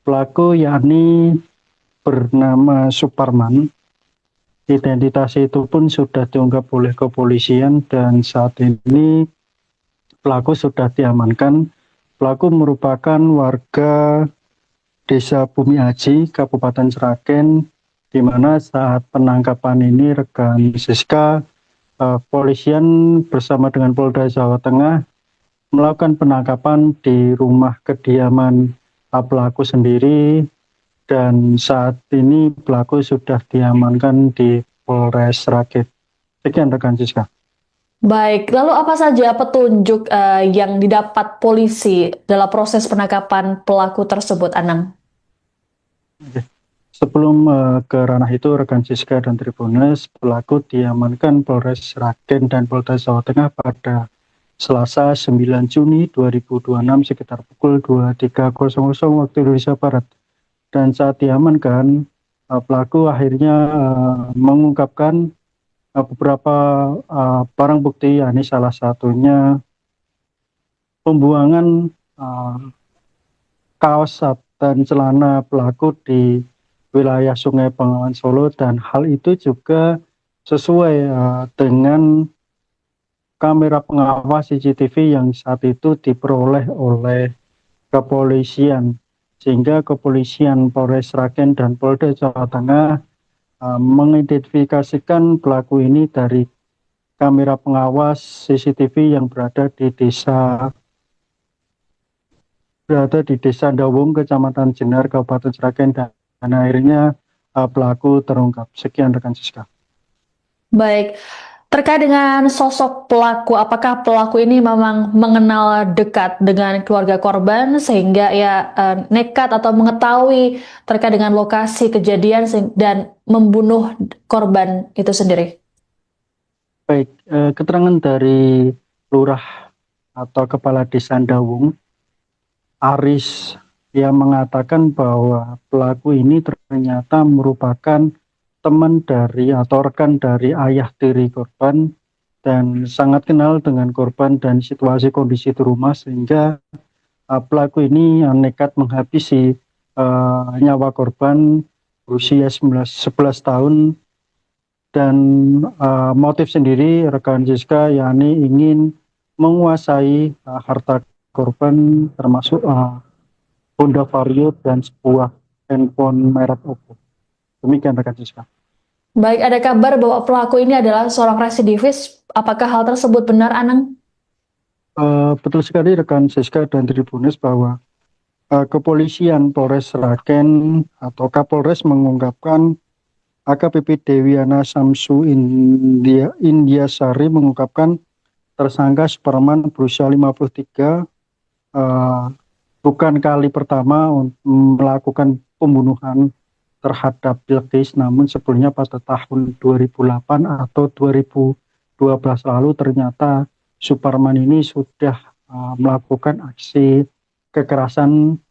Pelaku yakni bernama Suparman. Identitas itu pun sudah diungkap oleh kepolisian dan saat ini pelaku sudah diamankan. Pelaku merupakan warga Desa Bumi Aji, Kabupaten Sragen, di mana saat penangkapan ini rekan Siska, polisian bersama dengan Polda Jawa Tengah melakukan penangkapan di rumah kediaman pelaku sendiri, dan saat ini pelaku sudah diamankan di Polres Sragen. Sekian rekan Siska. Baik, lalu apa saja petunjuk yang didapat polisi dalam proses penangkapan pelaku tersebut, Anang? Sebelum ke ranah itu, rekan Siska dan Tribunas, pelaku diamankan Polres Sragen dan Polda Jawa Tengah pada Selasa 9 Juni 2026 sekitar pukul 23.00 waktu Indonesia Barat. Dan saat diamankan, pelaku akhirnya mengungkapkan beberapa barang bukti, yakni salah satunya pembuangan kaos dan celana pelaku di wilayah Sungai Bengawan Solo, dan hal itu juga sesuai dengan kamera pengawas CCTV yang saat itu diperoleh oleh kepolisian, sehingga kepolisian Polres Sragen dan Polda Jawa Tengah mengidentifikasikan pelaku ini dari kamera pengawas CCTV yang berada di Desa Dawung, Kecamatan Jenar, Kabupaten Sragen, dan akhirnya pelaku terungkap. Sekian rekan Siska. Baik, terkait dengan sosok pelaku, apakah pelaku ini memang mengenal dekat dengan keluarga korban sehingga ya nekat atau mengetahui terkait dengan lokasi kejadian dan membunuh korban itu sendiri? Baik, keterangan dari lurah atau kepala desa Dawung, Aris, yang mengatakan bahwa pelaku ini ternyata merupakan teman dari atau rekan dari ayah tiri korban dan sangat kenal dengan korban dan situasi kondisi di rumah, sehingga pelaku ini nekat menghabisi nyawa korban berusia 11 tahun. Dan motif sendiri rekan Siska yakni ingin menguasai harta korban, termasuk Honda Vario dan sebuah handphone merek Oppo. Demikian rekan Siska. Baik, ada kabar bahwa pelaku ini adalah seorang residivis. Apakah hal tersebut benar, Anang? Betul sekali rekan Siska dan Tribuners bahwa kepolisian Polres Sragen atau Kapolres mengungkapkan AKBP Dewiana Samsu Indiasari mengungkapkan tersangka Superman berusia 53 bukan kali pertama melakukan pembunuhan terhadap Bilqis, namun sebelumnya pada tahun 2008 atau 2012 lalu ternyata Superman ini sudah melakukan aksi kekerasan,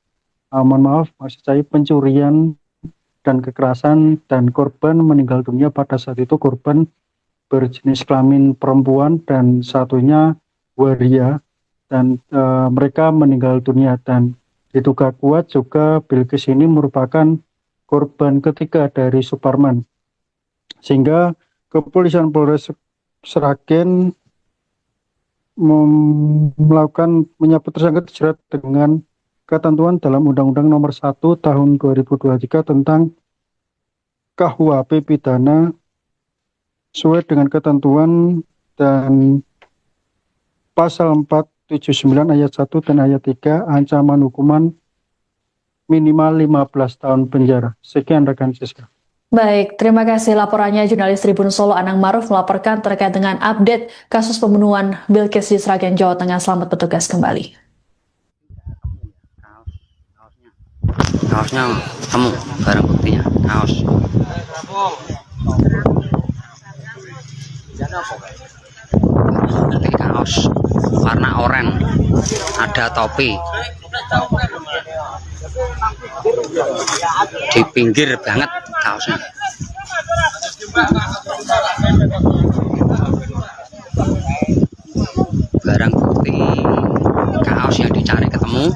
maksud saya pencurian dan kekerasan, dan korban meninggal dunia. Pada saat itu korban berjenis kelamin perempuan dan satunya waria, dan mereka meninggal dunia, dan diduga kuat juga Bilqis ini merupakan korban ketiga dari Superman, sehingga kepolisian Polres Sragen melakukan menyebut tersangka dijerat dengan ketentuan dalam Undang-Undang Nomor 1 Tahun 2023 tentang KUHP pidana sesuai dengan ketentuan dan pasal 479 ayat 1 dan ayat 3 ancaman hukuman minimal 15 tahun penjara. Sekian rekan Siska. Baik, terima kasih laporannya jurnalis Tribun Solo Anang Maruf melaporkan terkait dengan update kasus pembunuhan Bilqis di Sragen, Jawa Tengah. Selamat bertugas kembali. Kaosnya temu, barang buktinya kaos. Nanti kaos warna oranye, ada topi. Di pinggir banget kaosnya. Barang bukti kaos yang dicari ketemu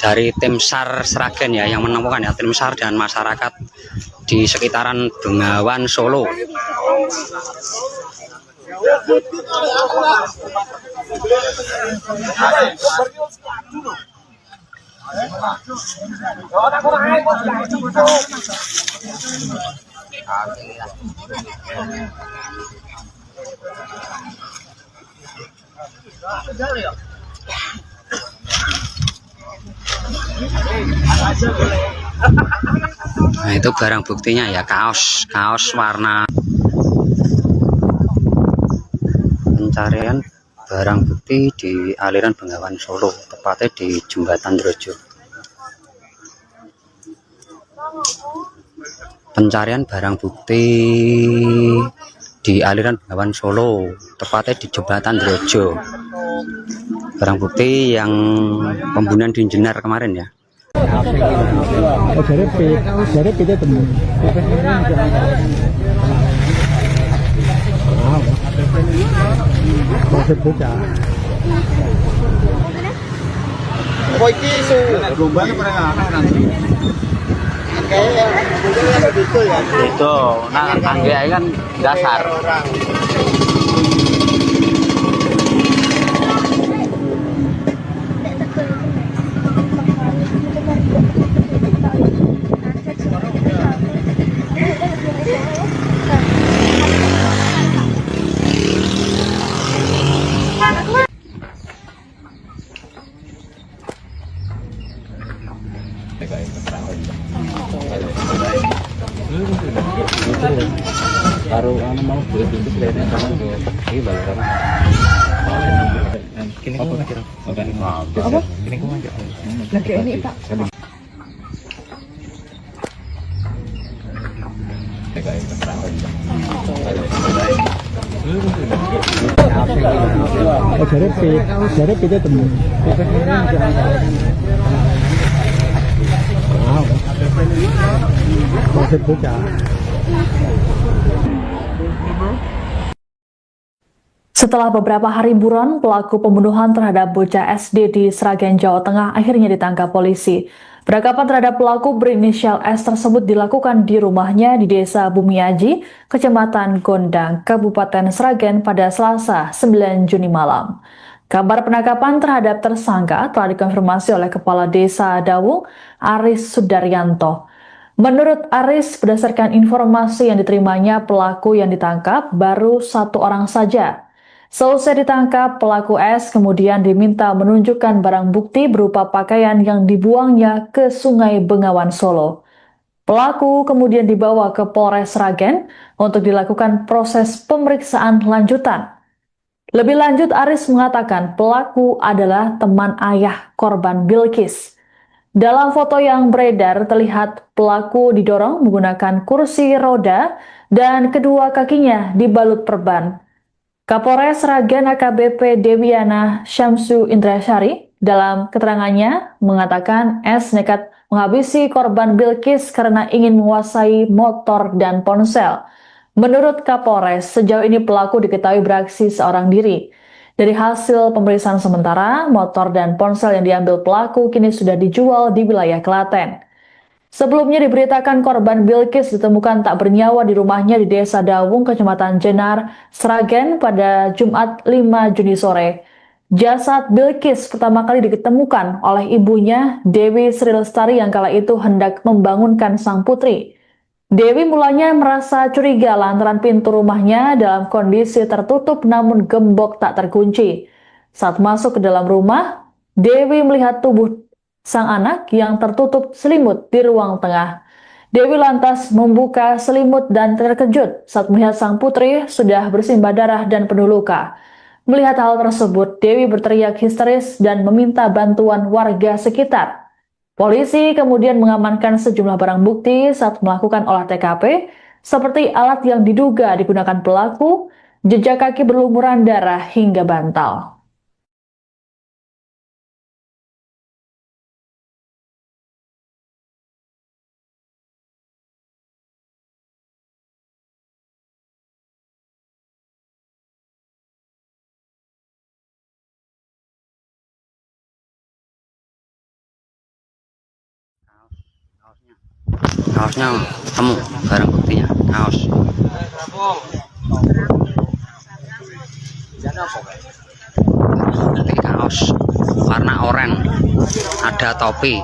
dari tim SAR Sragen ya, yang menemukan ya, tim SAR dan masyarakat di sekitaran Bengawan Solo. Nah, itu barang buktinya ya, kaos warna. Pencarian barang bukti di aliran Bengawan Solo, tepatnya di Jembatan Drojo. Pencarian barang bukti di aliran Bengawan Solo, tepatnya di Jembatan Drojo. Barang bukti yang pembunuhan di Jenar kemarin ya. Dari kita temu. Koiki su gombane pernah nanti. Kayak begitu ya. Itu, nah angge kan dasar. Kini ko aja. Apa? Kini ko aja. Lagi ini Pak. Jadi kita temen. Wow. Masih buka. Setelah beberapa hari buron, pelaku pembunuhan terhadap bocah SD di Sragen, Jawa Tengah akhirnya ditangkap polisi. Penangkapan terhadap pelaku berinisial S tersebut dilakukan di rumahnya di Desa Bumiaji, Kecamatan Gondang, Kabupaten Sragen pada Selasa 9 Juni malam. Kabar penangkapan terhadap tersangka telah dikonfirmasi oleh Kepala Desa Dawung, Aris Sudaryanto. Menurut Aris, berdasarkan informasi yang diterimanya, pelaku yang ditangkap baru 1 orang saja. Selesai ditangkap, pelaku S kemudian diminta menunjukkan barang bukti berupa pakaian yang dibuangnya ke Sungai Bengawan Solo. Pelaku kemudian dibawa ke Polres Sragen untuk dilakukan proses pemeriksaan lanjutan. Lebih lanjut, Aris mengatakan pelaku adalah teman ayah korban Bilkis. Dalam foto yang beredar terlihat pelaku didorong menggunakan kursi roda dan kedua kakinya dibalut perban. Kapolres Sragen AKBP Dewiana Syamsu Indrasari dalam keterangannya mengatakan S nekat menghabisi korban Bilkis karena ingin menguasai motor dan ponsel. Menurut Kapolres, sejauh ini pelaku diketahui beraksi seorang diri. Dari hasil pemeriksaan sementara, motor dan ponsel yang diambil pelaku kini sudah dijual di wilayah Klaten. Sebelumnya diberitakan korban Bilkis ditemukan tak bernyawa di rumahnya di Desa Dawung, Kecamatan Jenar, Sragen pada Jumat 5 Juni sore. Jasad Bilkis pertama kali ditemukan oleh ibunya, Dewi Sri Lestari, yang kala itu hendak membangunkan sang putri. Dewi mulanya merasa curiga lantaran pintu rumahnya dalam kondisi tertutup namun gembok tak terkunci. Saat masuk ke dalam rumah, Dewi melihat tubuh sang anak yang tertutup selimut di ruang tengah. Dewi lantas membuka selimut dan terkejut saat melihat sang putri sudah bersimbah darah dan penuh luka. Melihat hal tersebut, Dewi berteriak histeris dan meminta bantuan warga sekitar. Polisi kemudian mengamankan sejumlah barang bukti saat melakukan olah TKP, seperti alat yang diduga digunakan pelaku, jejak kaki berlumuran darah hingga bantal. Kaosnya ketemu, barang buktinya kaos. Ini kaos warna oranye, ada topi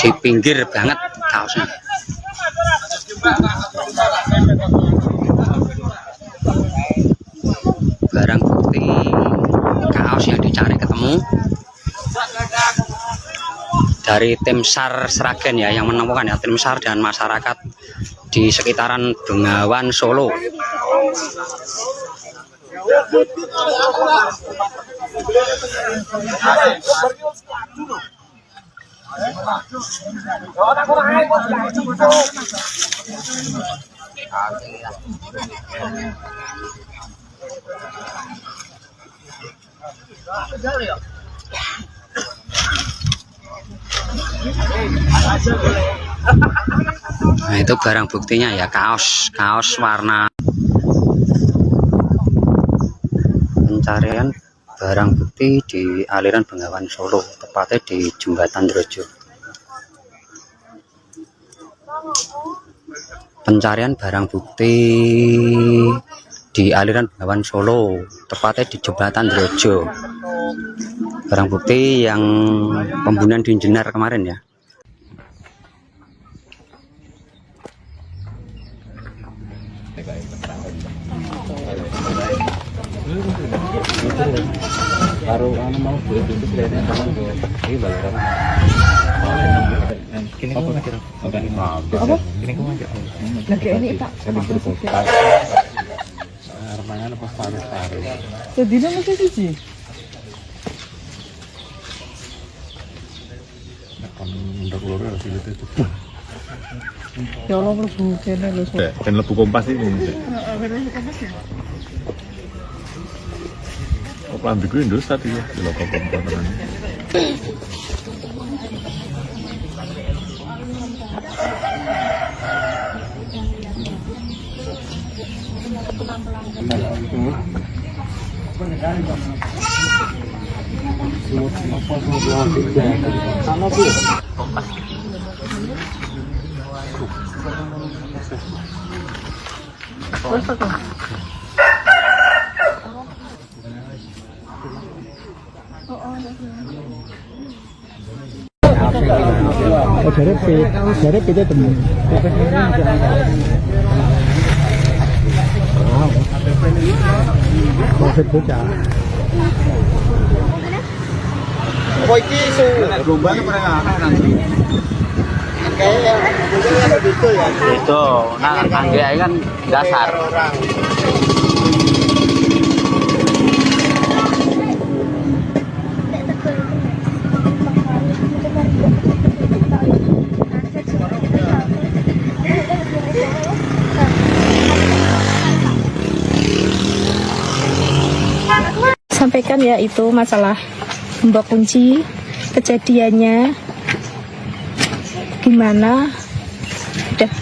di pinggir banget kaosnya. Barang bukti kaos yang dicari ketemu dari tim SAR Sragen ya, yang menemukan ya, tim SAR dan masyarakat di sekitaran Bengawan Solo. Nah, itu barang buktinya ya, kaos warna. Pencarian barang bukti di aliran Bengawan Solo, tepatnya di Jembatan Drojo. Pencarian barang bukti di aliran Bengawan Solo, tepatnya di Jembatan Drojo. Barang bukti yang pembunuhan di Jenar kemarin ya. Baru mau beli itu kelihatannya sama ini balaran. Kini ko ngajar. Apa? Kini ko ngajar. Lagi ini Pak. Renangan apa paru-paru. Sedina mesti siji. Kan ndak keluar hasil itu. Ya Allah mlebu kene lho. Dan lebu kompas ini. Kok lambiku Indus tadi ya, di lokal kompas. Dari kita temen. Covid bocah. Kok iki isu gelombang apa nanti? Kayak begitu ya. Itu, nah angge kan dasar. Sampaikan ya itu masalah gembok kunci, kejadiannya gimana, udah.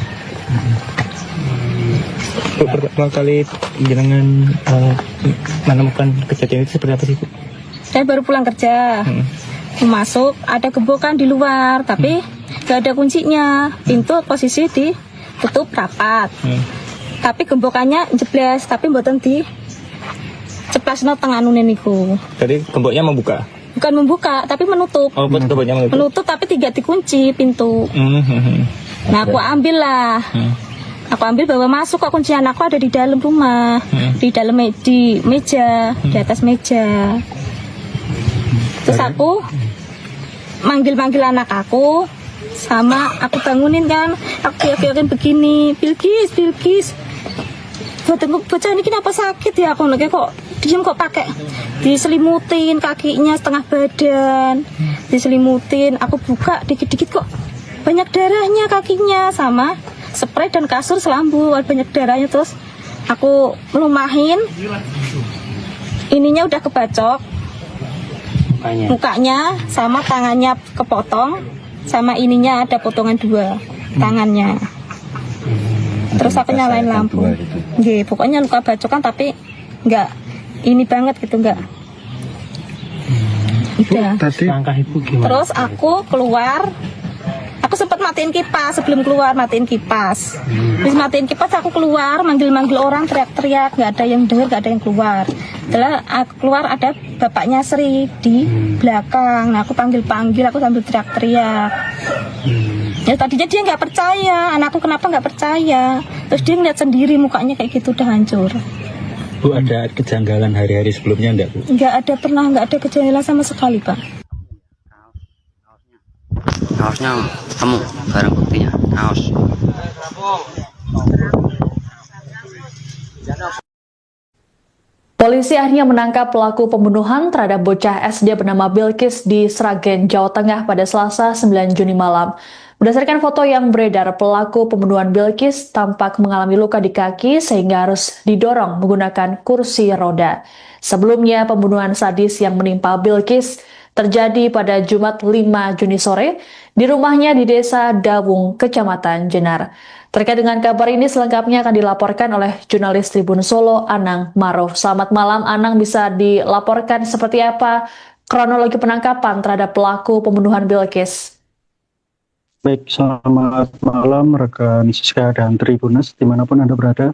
Pertama kali jenengan menemukan kejadian itu seperti apa sih, Bu? Saya baru pulang kerja, masuk ada gembokan di luar, tapi gak ada kuncinya, pintu posisi ditutup rapat, tapi gembokannya jeblas, tapi mboten di ceplasno tengah nunen niku. Tadi gemboknya membuka. Bukan membuka, tapi menutup. Oh, gemboknya menutup. Menutup tapi tidak dikunci pintu. Nah, aku ambil lah. Aku ambil bawa masuk, kok kuncian aku ada di dalam rumah, di dalam di meja, di atas meja. Terus aku manggil-manggil anak aku, sama aku bangunin kan, aku yakin begini, Bilkis. Bocah ini kenapa sakit ya, aku lagi kok diem kok pakai diselimutin kakinya setengah badan, diselimutin, aku buka dikit-dikit kok banyak darahnya kakinya, sama spray dan kasur selambu banyak darahnya. Terus aku melumahin, ininya udah kebacok mukanya sama tangannya kepotong, sama ininya ada potongan 2 tangannya. Terus aku nyalain lampu. Nggih, pokoknya luka bacokan tapi enggak ini banget gitu, enggak. Udah. Tadi langkah ibu gimana? Terus aku keluar. Aku sempat matiin kipas, sebelum keluar matiin kipas. Terus matiin kipas aku keluar, manggil-manggil orang, teriak-teriak, nggak ada yang dengar, nggak ada yang keluar. Setelah aku keluar ada bapaknya Sri di belakang. Nah, aku panggil-panggil, aku sambil teriak-teriak. Ya tadinya dia nggak percaya, anakku kenapa nggak percaya. Terus dia ngeliat sendiri mukanya kayak gitu udah hancur. Bu, ada kejanggalan hari-hari sebelumnya enggak, Bu? Nggak ada, pernah nggak ada kejanggalan sama sekali, Pak. Kaosnya temu, barang buktinya, kaos. Polisi akhirnya menangkap pelaku pembunuhan terhadap bocah SD bernama Bilkis di Sragen, Jawa Tengah pada Selasa 9 Juni malam. Berdasarkan foto yang beredar, pelaku pembunuhan Bilkis tampak mengalami luka di kaki sehingga harus didorong menggunakan kursi roda. Sebelumnya, pembunuhan sadis yang menimpa Bilkis terjadi pada Jumat 5 Juni sore di rumahnya di Desa Dawung, Kecamatan Jenar. Terkait dengan kabar ini selengkapnya akan dilaporkan oleh jurnalis Tribun Solo, Anang Maruf. Selamat malam, Anang, bisa dilaporkan seperti apa kronologi penangkapan terhadap pelaku pembunuhan Bilkis? Baik, selamat malam rekan Siska dan Tribunas dimanapun Anda berada.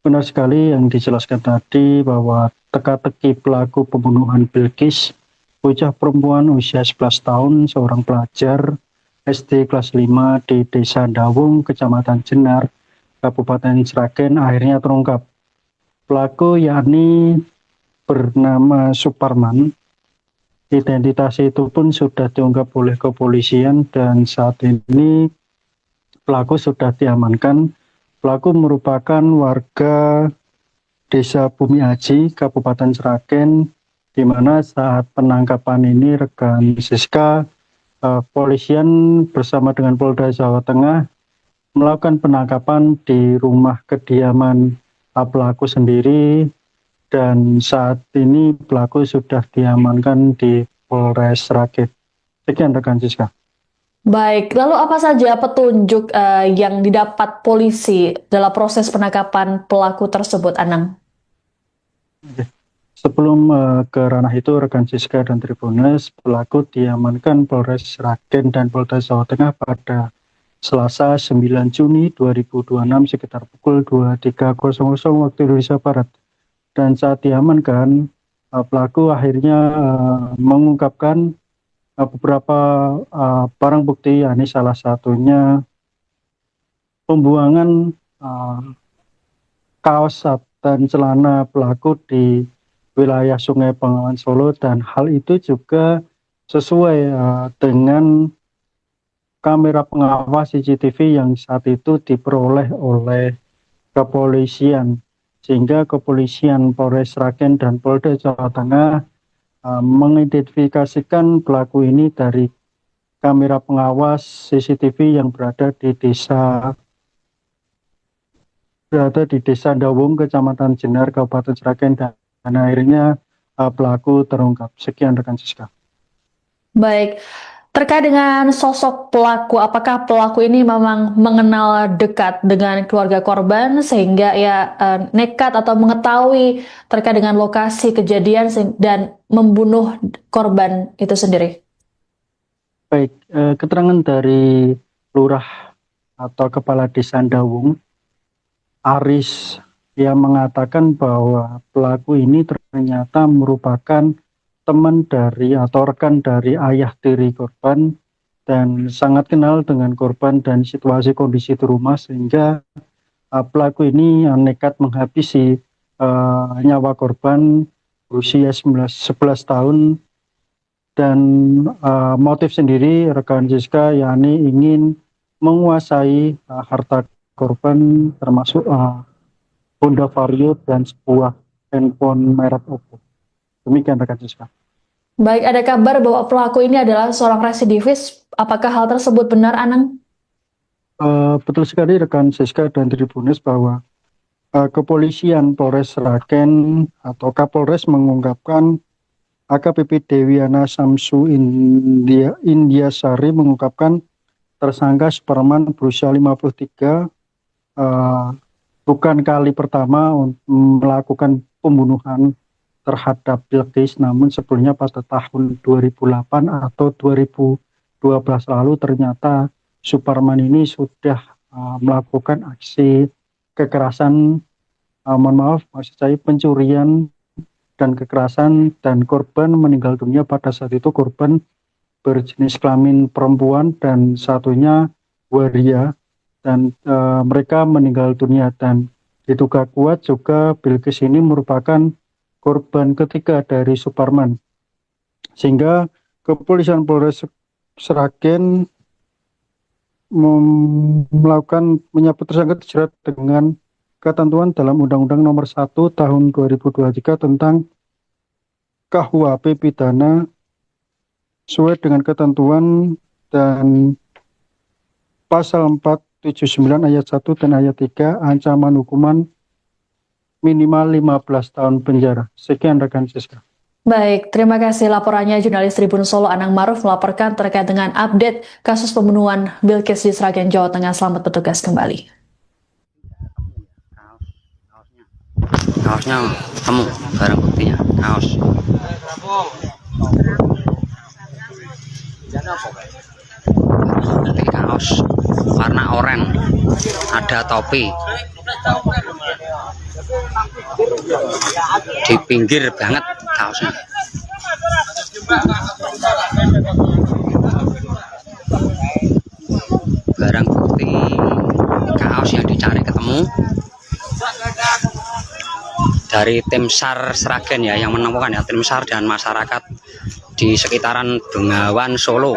Benar sekali yang dijelaskan tadi bahwa teka-teki pelaku pembunuhan Bilkis, bocah perempuan usia 11 tahun, seorang pelajar SD kelas 5 di Desa Dawung, Kecamatan Jenar, Kabupaten Sragen akhirnya terungkap. Pelaku yakni bernama Suparman, Identitas itu pun sudah diungkap oleh kepolisian dan saat ini pelaku sudah diamankan. Pelaku merupakan warga Desa Bumi Aji, Kabupaten Sragen, di mana saat penangkapan ini rekan Siska, polisian bersama dengan Polda Jawa Tengah melakukan penangkapan di rumah kediaman pelaku sendiri, dan saat ini pelaku sudah diamankan di Polres Sragen. Sekian rekan Siska. Baik, lalu apa saja petunjuk yang didapat polisi dalam proses penangkapan pelaku tersebut, Anang? Sebelum ke ranah itu, rekan Siska dan Tribuners, pelaku diamankan Polres Sragen dan Polda Jawa Tengah pada Selasa 9 Juni 2026 sekitar pukul 23.00 waktu Indonesia Barat. Dan saat diamankan, pelaku akhirnya mengungkapkan beberapa barang bukti, yakni salah satunya pembuangan kaos dan celana pelaku di wilayah Sungai Bengawan Solo, dan hal itu juga sesuai dengan kamera pengawas CCTV yang saat itu diperoleh oleh kepolisian, sehingga kepolisian Polres Sragen dan Polda Jawa Tengah mengidentifikasikan pelaku ini dari kamera pengawas CCTV yang berada di desa Dawung, Kecamatan Jenar, Kabupaten Sragen, dan akhirnya pelaku terungkap. Sekian rekan Siska. Baik, terkait dengan sosok pelaku, apakah pelaku ini memang mengenal dekat dengan keluarga korban sehingga ya nekat atau mengetahui terkait dengan lokasi kejadian dan membunuh korban itu sendiri? Baik, keterangan dari lurah atau kepala desa Dawung, Aris, yang mengatakan bahwa pelaku ini ternyata merupakan teman dari atau rekan dari ayah tiri korban dan sangat kenal dengan korban dan situasi kondisi di rumah, sehingga pelaku ini nekat menghabisi nyawa korban berusia 11 tahun. Dan motif sendiri rekan Siska, yakni ingin menguasai harta korban, termasuk Honda Vario dan sebuah handphone merek Oppo. Demikian rekan Siska. Baik, ada kabar bahwa pelaku ini adalah seorang residivis. Apakah hal tersebut benar, Anang? Betul sekali rekan Siska dan Tribuners, bahwa kepolisian Polres Sragen atau Kapolres mengungkapkan AKBP Dewiana Samsu Indiasari mengungkapkan tersangka Superman berusia 53 bukan kali pertama melakukan pembunuhan terhadap Bilqis, namun sebelumnya pada tahun 2008 atau 2012 lalu ternyata Superman ini sudah melakukan aksi kekerasan, maksud saya pencurian dan kekerasan, dan korban meninggal dunia. Pada saat itu korban berjenis kelamin perempuan dan satunya waria, dan mereka meninggal dunia, dan diduga kuat juga Bilqis ini merupakan korban ketiga dari Superman, sehingga kepolisian Polres Sragen melakukan menyebut tersangka dijerat dengan ketentuan dalam Undang-Undang Nomor 1 Tahun 2023 tentang KUHP pidana sesuai dengan ketentuan dan pasal 479 ayat 1 dan ayat 3 ancaman hukuman minimal 15 tahun penjara. Sekian rekan Siska. Baik, terima kasih laporannya jurnalis Tribun Solo Anang Maruf melaporkan terkait dengan update kasus pembunuhan Bilqis di Sragen, Jawa Tengah. Selamat bertugas kembali. Kaosnya temu, barang buktinya kaos. Kaos warna oranye, ada topi. Di pinggir banget kaosnya. Barang bukti kaos yang dicari ketemu dari tim SAR Sragen ya, yang menemukan ya, tim SAR dan masyarakat di sekitaran Bengawan Solo.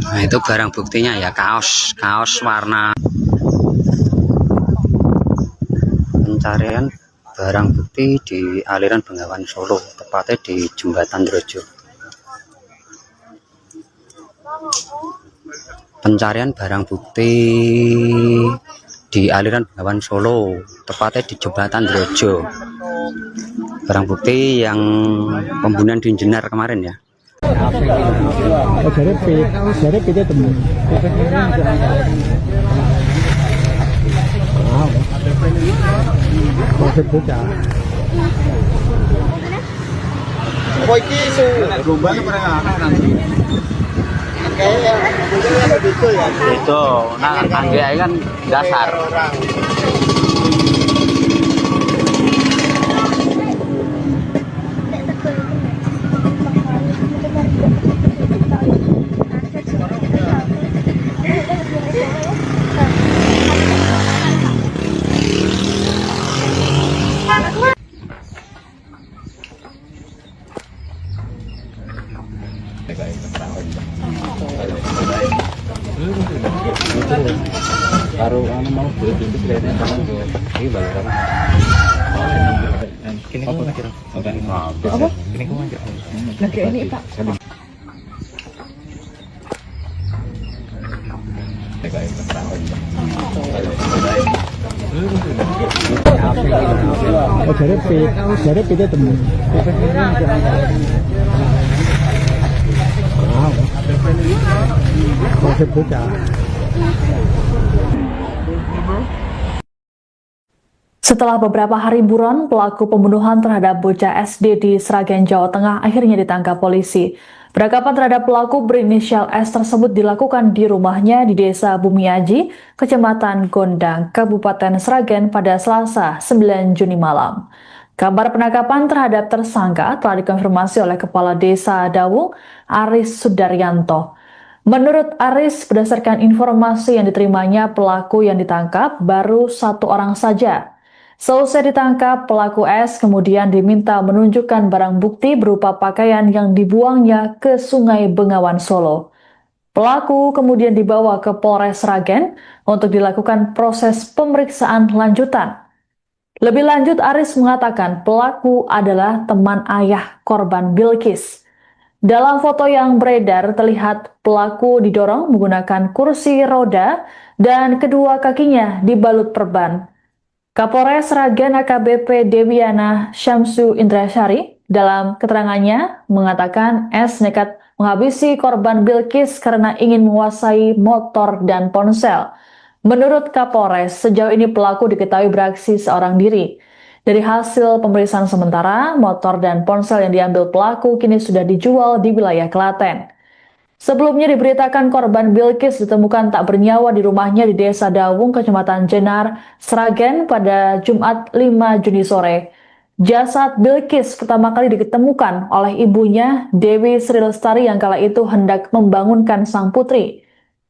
Nah, itu barang buktinya ya, kaos warna. Pencarian barang bukti di aliran Bengawan Solo, tepatnya di Jembatan Drojo. Pencarian barang bukti di aliran Bengawan Solo, tepatnya di Jembatan Drojo. Barang bukti yang pembunuhan di Jenar kemarin ya. Jadi kita temen. Koiki su gombane pernah nanti. Kayak betul ya. Itu, nah angge kan dasar. Baru mau beli pintu kelihatannya sama ini balaran. Kini kau nak kira? Apa? Kini kau aja. Lagi ini Pak. Jadi kita temen. Setelah beberapa hari buron, pelaku pembunuhan terhadap bocah SD di Sragen, Jawa Tengah akhirnya ditangkap polisi. Penangkapan terhadap pelaku berinisial S tersebut dilakukan di rumahnya di Desa Bumiaji, Kecamatan Gondang, Kabupaten Sragen pada Selasa 9 Juni malam. Kabar penangkapan terhadap tersangka telah dikonfirmasi oleh Kepala Desa Dawung, Aris Sudaryanto. Menurut Aris, berdasarkan informasi yang diterimanya, pelaku yang ditangkap baru 1 orang saja. Selesai ditangkap, pelaku S kemudian diminta menunjukkan barang bukti berupa pakaian yang dibuangnya ke Sungai Bengawan Solo. Pelaku kemudian dibawa ke Polres Sragen untuk dilakukan proses pemeriksaan lanjutan. Lebih lanjut, Aris mengatakan pelaku adalah teman ayah korban Bilkis. Dalam foto yang beredar terlihat pelaku didorong menggunakan kursi roda dan kedua kakinya dibalut perban. Kapolres Sragen AKBP Dewiana Syamsu Indrasari dalam keterangannya mengatakan S nekat menghabisi korban Bilkis karena ingin menguasai motor dan ponsel. Menurut Kapolres, sejauh ini pelaku diketahui beraksi seorang diri. Dari hasil pemeriksaan sementara, motor dan ponsel yang diambil pelaku kini sudah dijual di wilayah Klaten. Sebelumnya diberitakan korban Bilkis ditemukan tak bernyawa di rumahnya di Desa Dawung, Kecamatan Jenar, Sragen pada Jumat 5 Juni sore. Jasad Bilkis pertama kali ditemukan oleh ibunya, Dewi Sri Lestari, yang kala itu hendak membangunkan sang putri.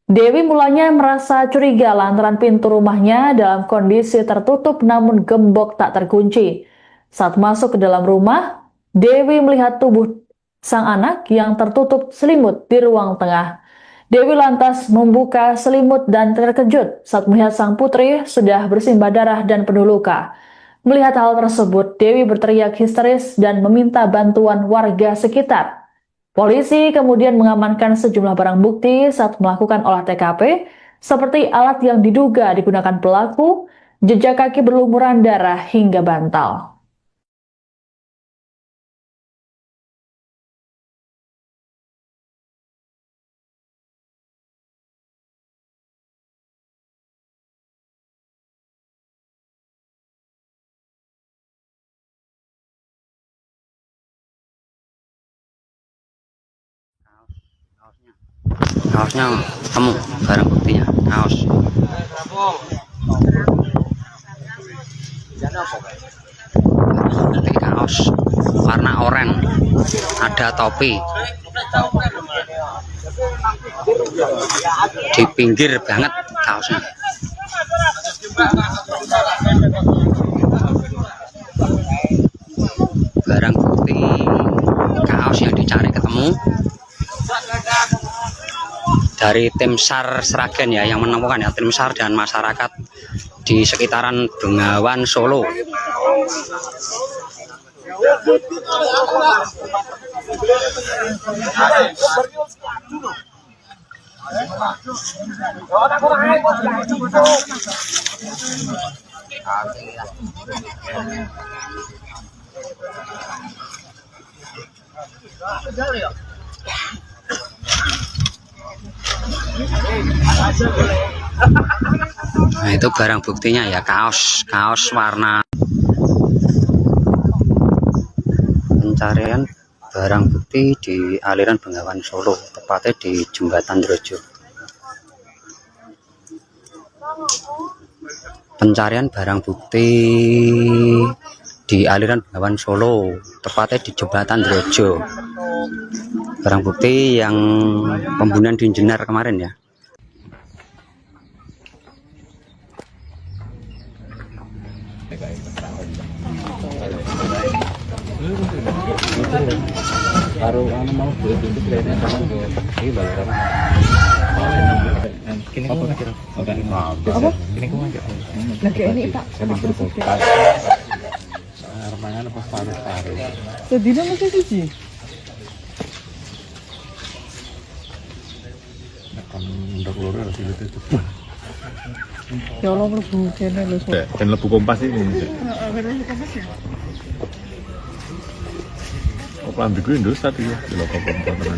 Dewi mulanya merasa curiga lantaran pintu rumahnya dalam kondisi tertutup namun gembok tak terkunci. Saat masuk ke dalam rumah, Dewi melihat tubuh sang anak yang tertutup selimut di ruang tengah. Dewi lantas membuka selimut dan terkejut saat melihat sang putri sudah bersimbah darah dan penuh luka. Melihat hal tersebut, Dewi berteriak histeris dan meminta bantuan warga sekitar. Polisi kemudian mengamankan sejumlah barang bukti saat melakukan olah TKP, seperti alat yang diduga digunakan pelaku, jejak kaki berlumuran darah hingga bantal. Kaosnya kaosnya ketemu, barang buktinya kaos. Nanti kaos warna oranye, ada topi di pinggir banget kaosnya. Barang bukti kaos yang dicari ketemu dari tim SAR Sragen ya, yang menemukan ya, tim SAR dan masyarakat di sekitaran Bengawan Solo. Nah, itu barang buktinya ya, kaos warna. Pencarian barang bukti di aliran Bengawan Solo, tepatnya di Jembatan Drojo. Pencarian barang bukti di aliran Bengawan Solo, tepatnya di Jembatan Drojo. Barang bukti yang pembunuhan di Jenar kemarin ya. Baru mau beli pintu kayaknya sama ini balik Kini kau ngajak. Apa? Kini kau ngajak. Lagi ini Pak. Remangan apa paru-paru. Sedina mesti siji. Kan udah keluar harus lihat itu. Ya Allah mlebu kene lho. Dan lebu kompas ini. Oh, pelambiku Indus tadi ya, di lokal kompas.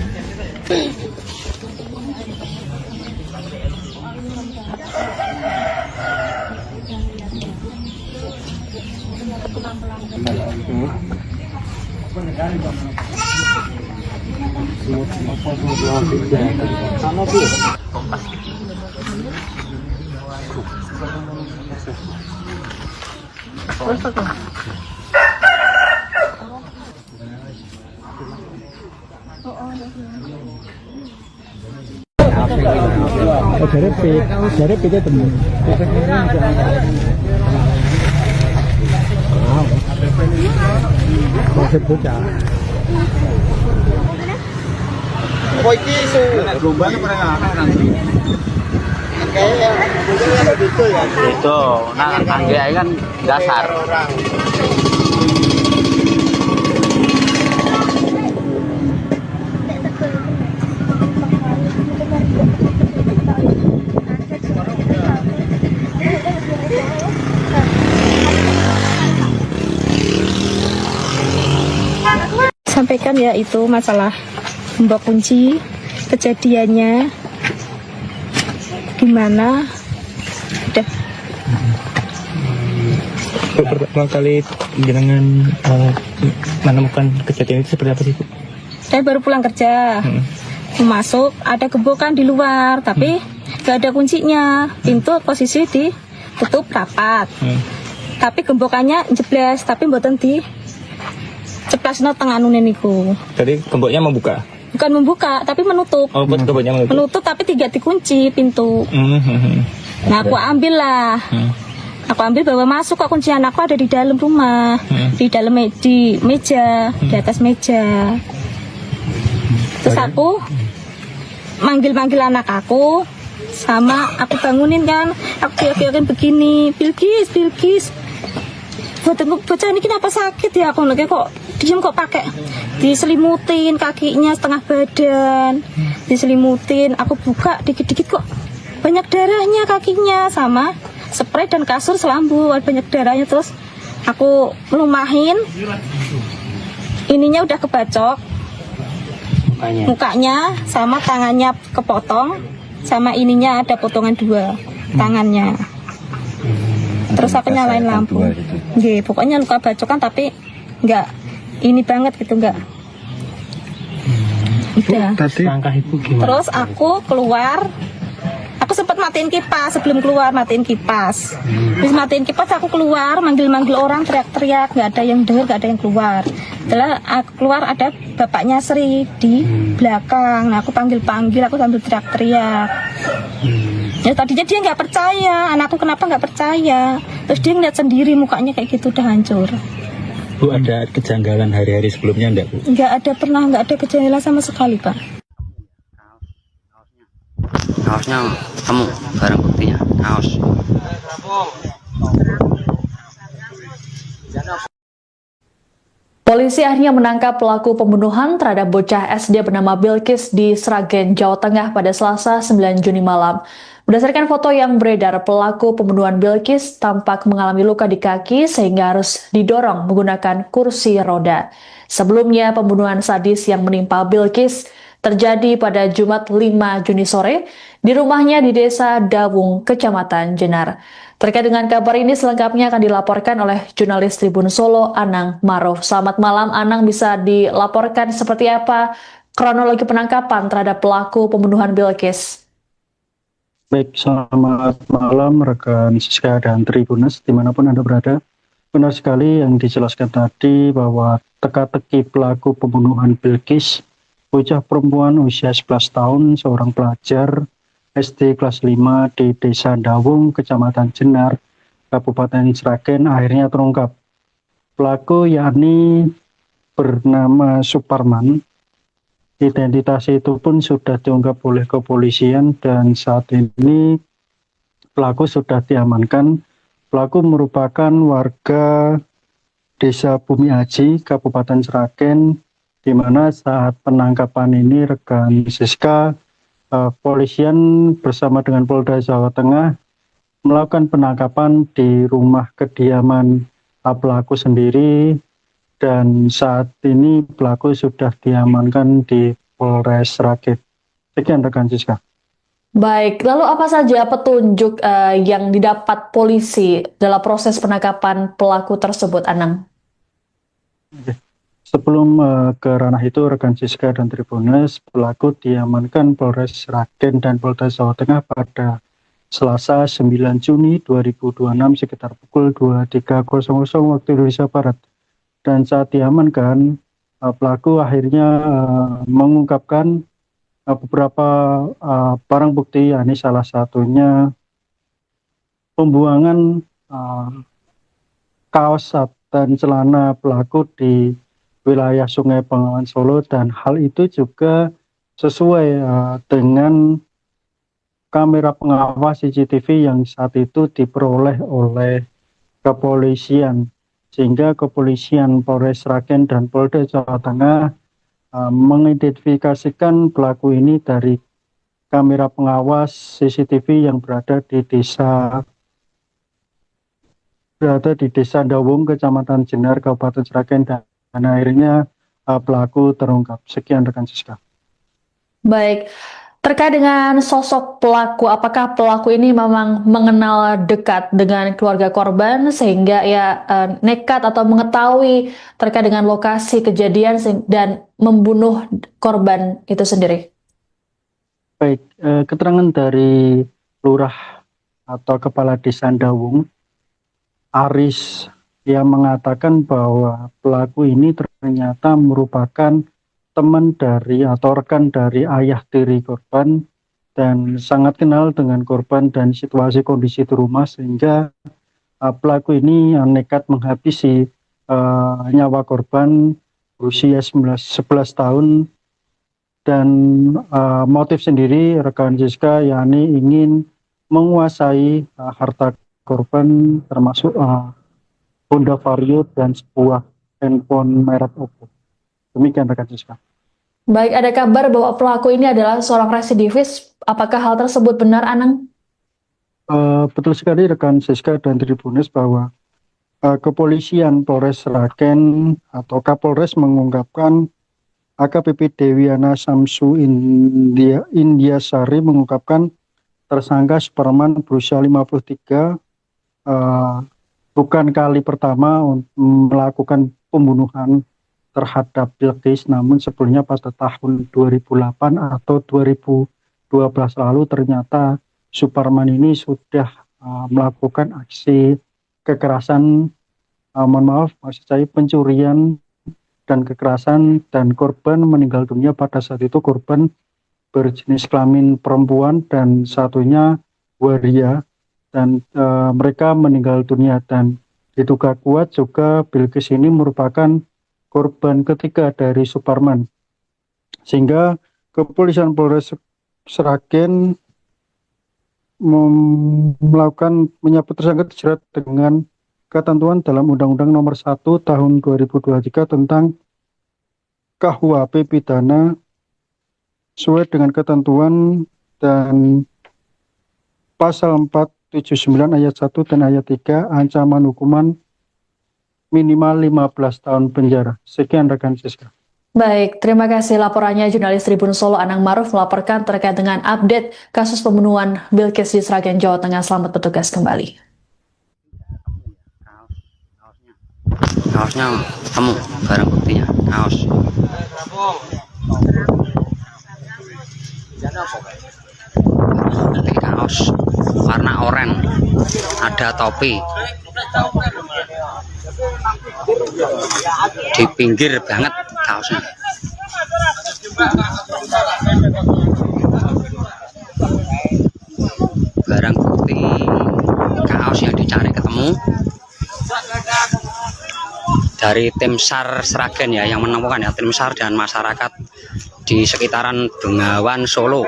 Dari kita temu. Konsep bocah. Kok iki isu rombane pernah nanti. Kayak ada gitu ya. Itu, nah angge kan dasar. Sampaikan ya itu masalah gembok kunci, kejadiannya gimana, udah. Pertama kali jenengan menemukan kejadian itu seperti apa sih, Bu? Saya baru pulang kerja, masuk ada gembokan di luar, tapi gak ada kuncinya, pintu posisi ditutup rapat, tapi gembokannya jeblas, tapi mboten di ceplasno tengah nunen niku. Tadi gemboknya membuka? Bukan membuka, tapi menutup. Oh, gemboknya menutup? Menutup, tapi tidak dikunci pintu. Nah, aku ambil lah. Aku ambil bawa masuk, kok kuncian aku ada di dalam rumah, di dalam di meja, di atas meja. Terus aku manggil anak aku, sama aku bangunin kan, aku kira-kira begini, Bilkis. Bocah ini kenapa sakit ya, aku lagi kok diem kok pakai diselimutin kakinya setengah badan, diselimutin. Aku buka dikit-dikit kok banyak darahnya kakinya, sama spray dan kasur selambu banyak darahnya. Terus aku melumahin, ininya udah kebacok mukanya sama tangannya kepotong, sama ininya ada potongan 2 tangannya. Terus aku nyalain lampu. Nggih, pokoknya luka bacokan tapi enggak ini banget gitu, enggak. Udah. Tadi langkah ibu gimana? Terus aku keluar. Aku sempat matiin kipas sebelum keluar, matiin kipas. Terus matiin kipas aku keluar, manggil-manggil orang, teriak-teriak, nggak ada yang dengar, nggak ada yang keluar. Setelah aku keluar ada bapaknya Sri di belakang. Nah, aku panggil-panggil, aku sambil teriak-teriak. Ya tadinya dia nggak percaya, anakku kenapa nggak percaya. Terus dia ngeliat sendiri mukanya kayak gitu udah hancur. Bu, ada kejanggalan hari-hari sebelumnya enggak, Bu? Nggak ada kejanggalan sama sekali, Pak. Kaosnya temu, barang buktinya kaos. Polisi akhirnya menangkap pelaku pembunuhan terhadap bocah SD bernama Bilkis di Sragen, Jawa Tengah pada Selasa 9 Juni malam. Berdasarkan foto yang beredar, pelaku pembunuhan Bilkis tampak mengalami luka di kaki sehingga harus didorong menggunakan kursi roda. Sebelumnya, pembunuhan sadis yang menimpa Bilkis terjadi pada Jumat 5 Juni sore di rumahnya di Desa Dawung, Kecamatan Jenar. Terkait dengan kabar ini selengkapnya akan dilaporkan oleh jurnalis Tribun Solo, Anang Maruf. Selamat malam, Anang, bisa dilaporkan seperti apa kronologi penangkapan terhadap pelaku pembunuhan Bilkis? Baik, selamat malam rekan Siska dan Tribunas dimanapun Anda berada. Benar sekali yang dijelaskan tadi bahwa teka-teki pelaku pembunuhan Bilkis, bocah perempuan usia 11 tahun, seorang pelajar SD kelas 5 di Desa Dawung, Kecamatan Jenar, Kabupaten Sragen, akhirnya terungkap. Pelaku yakni bernama Suparman. Identitas itu pun sudah diungkap oleh kepolisian dan saat ini pelaku sudah diamankan. Pelaku merupakan warga Desa Bumi Aji, Kabupaten Sragen, di mana saat penangkapan ini rekan Siska, polisian bersama dengan Polda Jawa Tengah melakukan penangkapan di rumah kediaman pelaku sendiri dan saat ini pelaku sudah diamankan di Polres Sragen. Sekian rekan Siska. Baik, lalu apa saja petunjuk yang didapat polisi dalam proses penangkapan pelaku tersebut, Anang? Sebelum ke ranah itu, rekan Siska dan Tribunas, pelaku diamankan Polres Sragen dan Polda Jawa Tengah pada Selasa 9 Juni 2026 sekitar pukul 23.00 waktu Indonesia Barat. Dan saat diamankan, pelaku akhirnya mengungkapkan beberapa barang bukti, yakni salah satunya pembuangan kaos dan celana pelaku di wilayah Sungai Bengawan Solo, dan hal itu juga sesuai dengan kamera pengawas CCTV yang saat itu diperoleh oleh kepolisian, sehingga kepolisian Polres Sragen dan Polda Jawa Tengah mengidentifikasikan pelaku ini dari kamera pengawas CCTV yang berada di Desa Dawung, Kecamatan Jenar, Kabupaten Sragen, dan akhirnya pelaku terungkap. Sekian rekan Siska. Baik, terkait dengan sosok pelaku, apakah pelaku ini memang mengenal dekat dengan keluarga korban sehingga ya nekat atau mengetahui terkait dengan lokasi kejadian dan membunuh korban itu sendiri? Baik, keterangan dari lurah atau kepala Desa Dawung, Aris, yang mengatakan bahwa pelaku ini ternyata merupakan teman dari atau rekan dari ayah tiri korban dan sangat kenal dengan korban dan situasi kondisi di rumah, sehingga pelaku ini nekat menghabisi nyawa korban berusia 11 tahun dan motif sendiri rekan Siska yakni ingin menguasai harta korban termasuk Honda Vario dan sebuah handphone merek Oppo. Demikian rekan Siska. Baik, ada kabar bahwa pelaku ini adalah seorang residivis. Apakah hal tersebut benar, Anang? Betul sekali rekan Siska dan Tribunas bahwa kepolisian Polres Sragen atau Kapolres mengungkapkan AKBP Dewiana Samsu Indiasari mengungkapkan tersangka Suparman berusia 53 bukan kali pertama melakukan pembunuhan terhadap Bilqis, namun sebelumnya pada tahun 2008 atau 2012 lalu ternyata Suparman ini sudah melakukan aksi kekerasan, mohon maaf, maksud saya pencurian dan kekerasan, dan korban meninggal dunia pada saat itu korban berjenis kelamin perempuan dan satunya waria, dan mereka meninggal dunia, dan diduga kuat juga Bilqis ini merupakan korban ketiga dari Suparman, sehingga kepolisian Polres Sragen menyebut tersangka dijerat dengan ketentuan dalam Undang-Undang Nomor 1 Tahun 2023 tentang KUHP pidana sesuai dengan ketentuan dan pasal 479 ayat 1 dan ayat 3 ancaman hukuman minimal 15 tahun penjara. Sekian rekan Siska. Baik, terima kasih laporannya jurnalis Tribun Solo Anang Maruf melaporkan terkait dengan update kasus pembunuhan Bilqis di Sragen, Jawa Tengah. Selamat bertugas kembali. Kaosnya ketemu, barang buktinya kaos. Nanti kaos warna oranye, ada topi di pinggir banget kaosnya. Barang bukti kaos yang dicari ketemu dari tim SAR Sragen ya, yang menemukan ya, tim SAR dan masyarakat di sekitaran Bengawan Solo.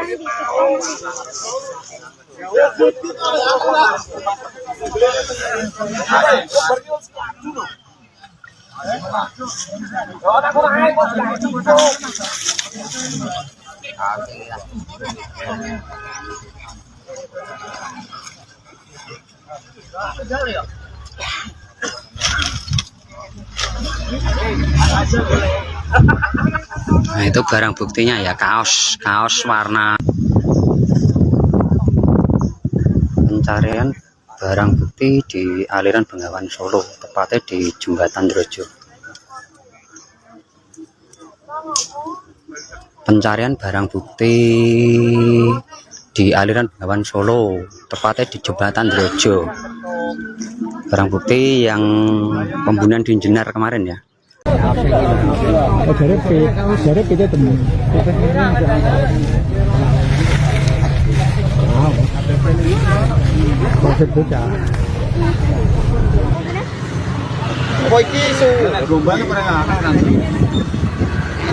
Nah, itu barang buktinya ya, kaos warna. Pencarian barang bukti di aliran Bengawan Solo, tepatnya di Jembatan Drojo. Pencarian barang bukti di aliran Bengawan Solo, tepatnya di Jembatan Drojo. Barang bukti yang pembunuhan di Jenar kemarin ya. Jadi kita temu. Maksud bocah. Kok iki isu gombane pernah ngakak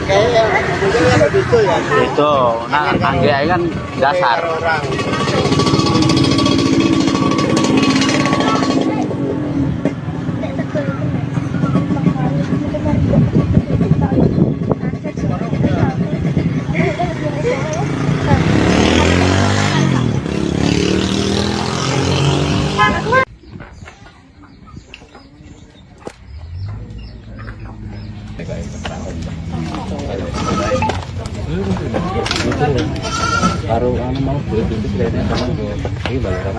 kayak itu ya. Itu, nah angge kan dasar. Baru mau itu kayaknya sama ini balaran.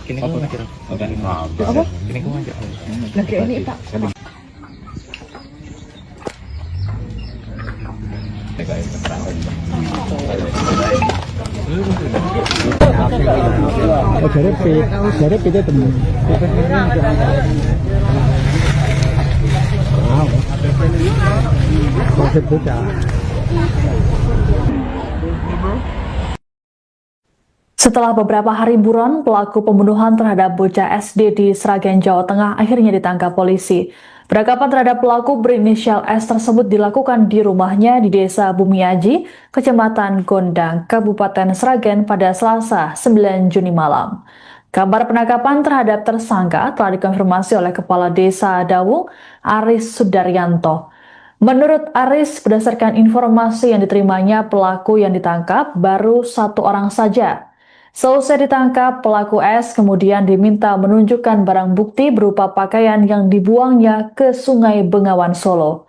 Kini kau mikir apa? Kini kau aja. Lagi ini Pak. Jadi kita temu. Maksud bocah. Setelah beberapa hari buron, pelaku pembunuhan terhadap bocah SD di Sragen, Jawa Tengah akhirnya ditangkap polisi. Penangkapan terhadap pelaku berinisial S tersebut dilakukan di rumahnya di Desa Bumiaji, Kecamatan Gondang, Kabupaten Sragen pada Selasa 9 Juni malam. Kabar penangkapan terhadap tersangka telah dikonfirmasi oleh Kepala Desa Dawung, Aris Sudaryanto. Menurut Aris, berdasarkan informasi yang diterimanya, pelaku yang ditangkap baru satu orang saja. Selesai ditangkap, pelaku S kemudian diminta menunjukkan barang bukti berupa pakaian yang dibuangnya ke Sungai Bengawan Solo.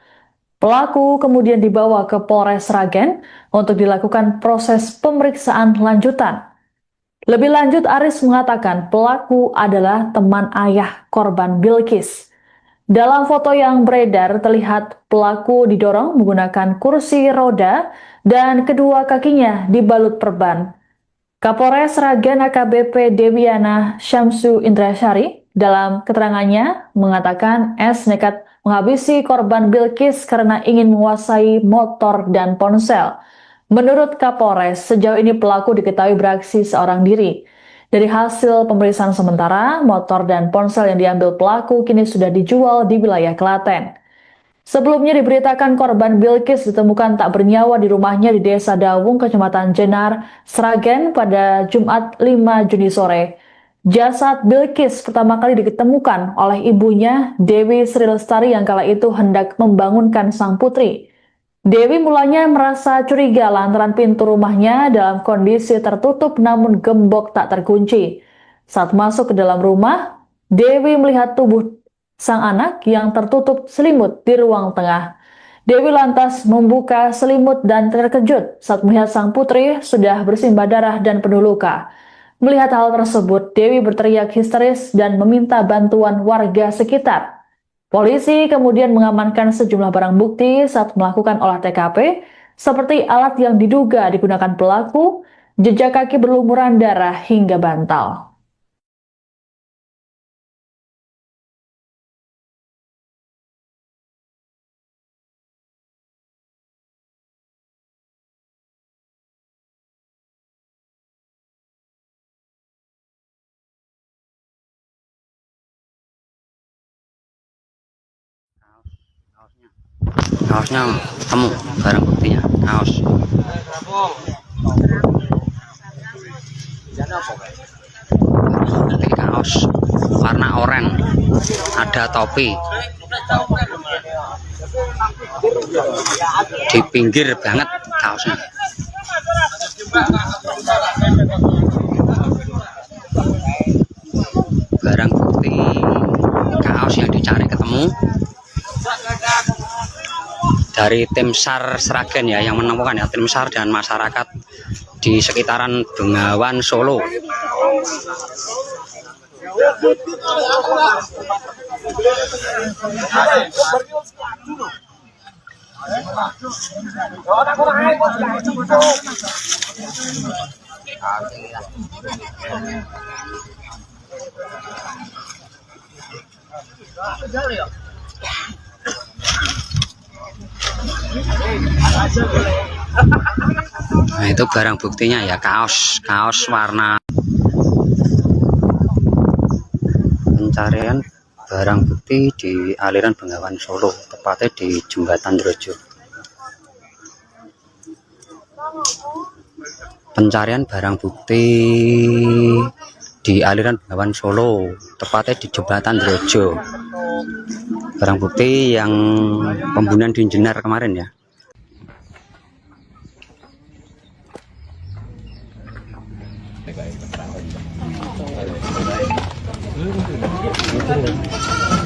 Pelaku kemudian dibawa ke Polres Sragen untuk dilakukan proses pemeriksaan lanjutan. Lebih lanjut, Aris mengatakan pelaku adalah teman ayah korban Bilqis. Dalam foto yang beredar terlihat pelaku didorong menggunakan kursi roda dan kedua kakinya dibalut perban. Kapolres Sragen AKBP Dewiana Syamsu Indrasyari dalam keterangannya mengatakan S nekat menghabisi korban Bilkis karena ingin menguasai motor dan ponsel. Menurut Kapolres, sejauh ini pelaku diketahui beraksi seorang diri. Dari hasil pemeriksaan sementara, motor dan ponsel yang diambil pelaku kini sudah dijual di wilayah Klaten. Sebelumnya diberitakan korban Bilkis ditemukan tak bernyawa di rumahnya di Desa Dawung, Kecamatan Jenar, Sragen pada Jumat 5 Juni sore. Jasad Bilkis pertama kali ditemukan oleh ibunya, Dewi Sri Lestari, yang kala itu hendak membangunkan sang putri. Dewi mulanya merasa curiga lantaran pintu rumahnya dalam kondisi tertutup namun gembok tak terkunci. Saat masuk ke dalam rumah, Dewi melihat tubuh sang anak yang tertutup selimut di ruang tengah. Dewi lantas membuka selimut dan terkejut saat melihat sang putri sudah bersimbah darah dan penuh luka. Melihat hal tersebut, Dewi berteriak histeris dan meminta bantuan warga sekitar. Polisi kemudian mengamankan sejumlah barang bukti saat melakukan olah TKP, seperti alat yang diduga digunakan pelaku, jejak kaki berlumuran darah hingga bantal. Kaosnya temu, barang buktinya kaos. Ini kaos warna oranye, ada topi di pinggir banget kaosnya. Barang bukti kaos yang dicari ketemu dari tim SAR Sragen ya, yang menemukan ya, tim SAR dan masyarakat di sekitaran Bengawan Solo. Nah, itu barang buktinya ya, kaos warna. Pencarian barang bukti di aliran Bengawan Solo, tepatnya di Jembatan Drojo. Pencarian barang bukti di aliran Bengawan Solo, tepatnya di Jembatan Drojo. Barang bukti yang pembunuhan di Jenar kemarin ya.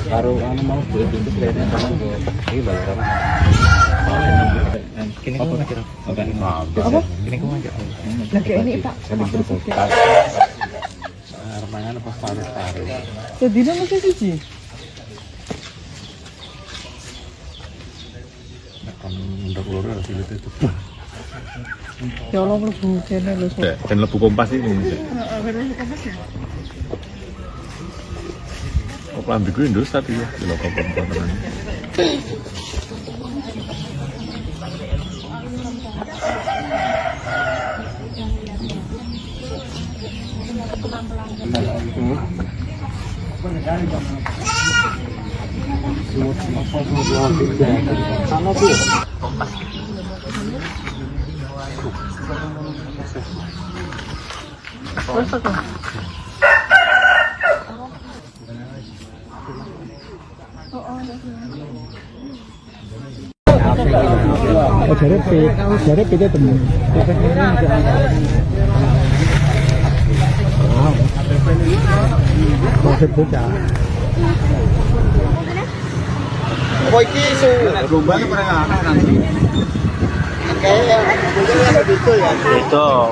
Baru mau beli pintu kelihatannya sama ini balik sama. Kini kau ngajak apa? Kini kau ngajak. Lagi ini Pak. Remangan pas tarik. Sedina mesti siji. Kan udah keluar hasil itu. Ya Allah mlebu kene lho. Dan lebu kompas ini. Kok lambiku Indus tadi ya, di lokal kompas. Jadi kita temu. Kok iki isu lomba pernah nanti. Kayak ada itu ya. Itu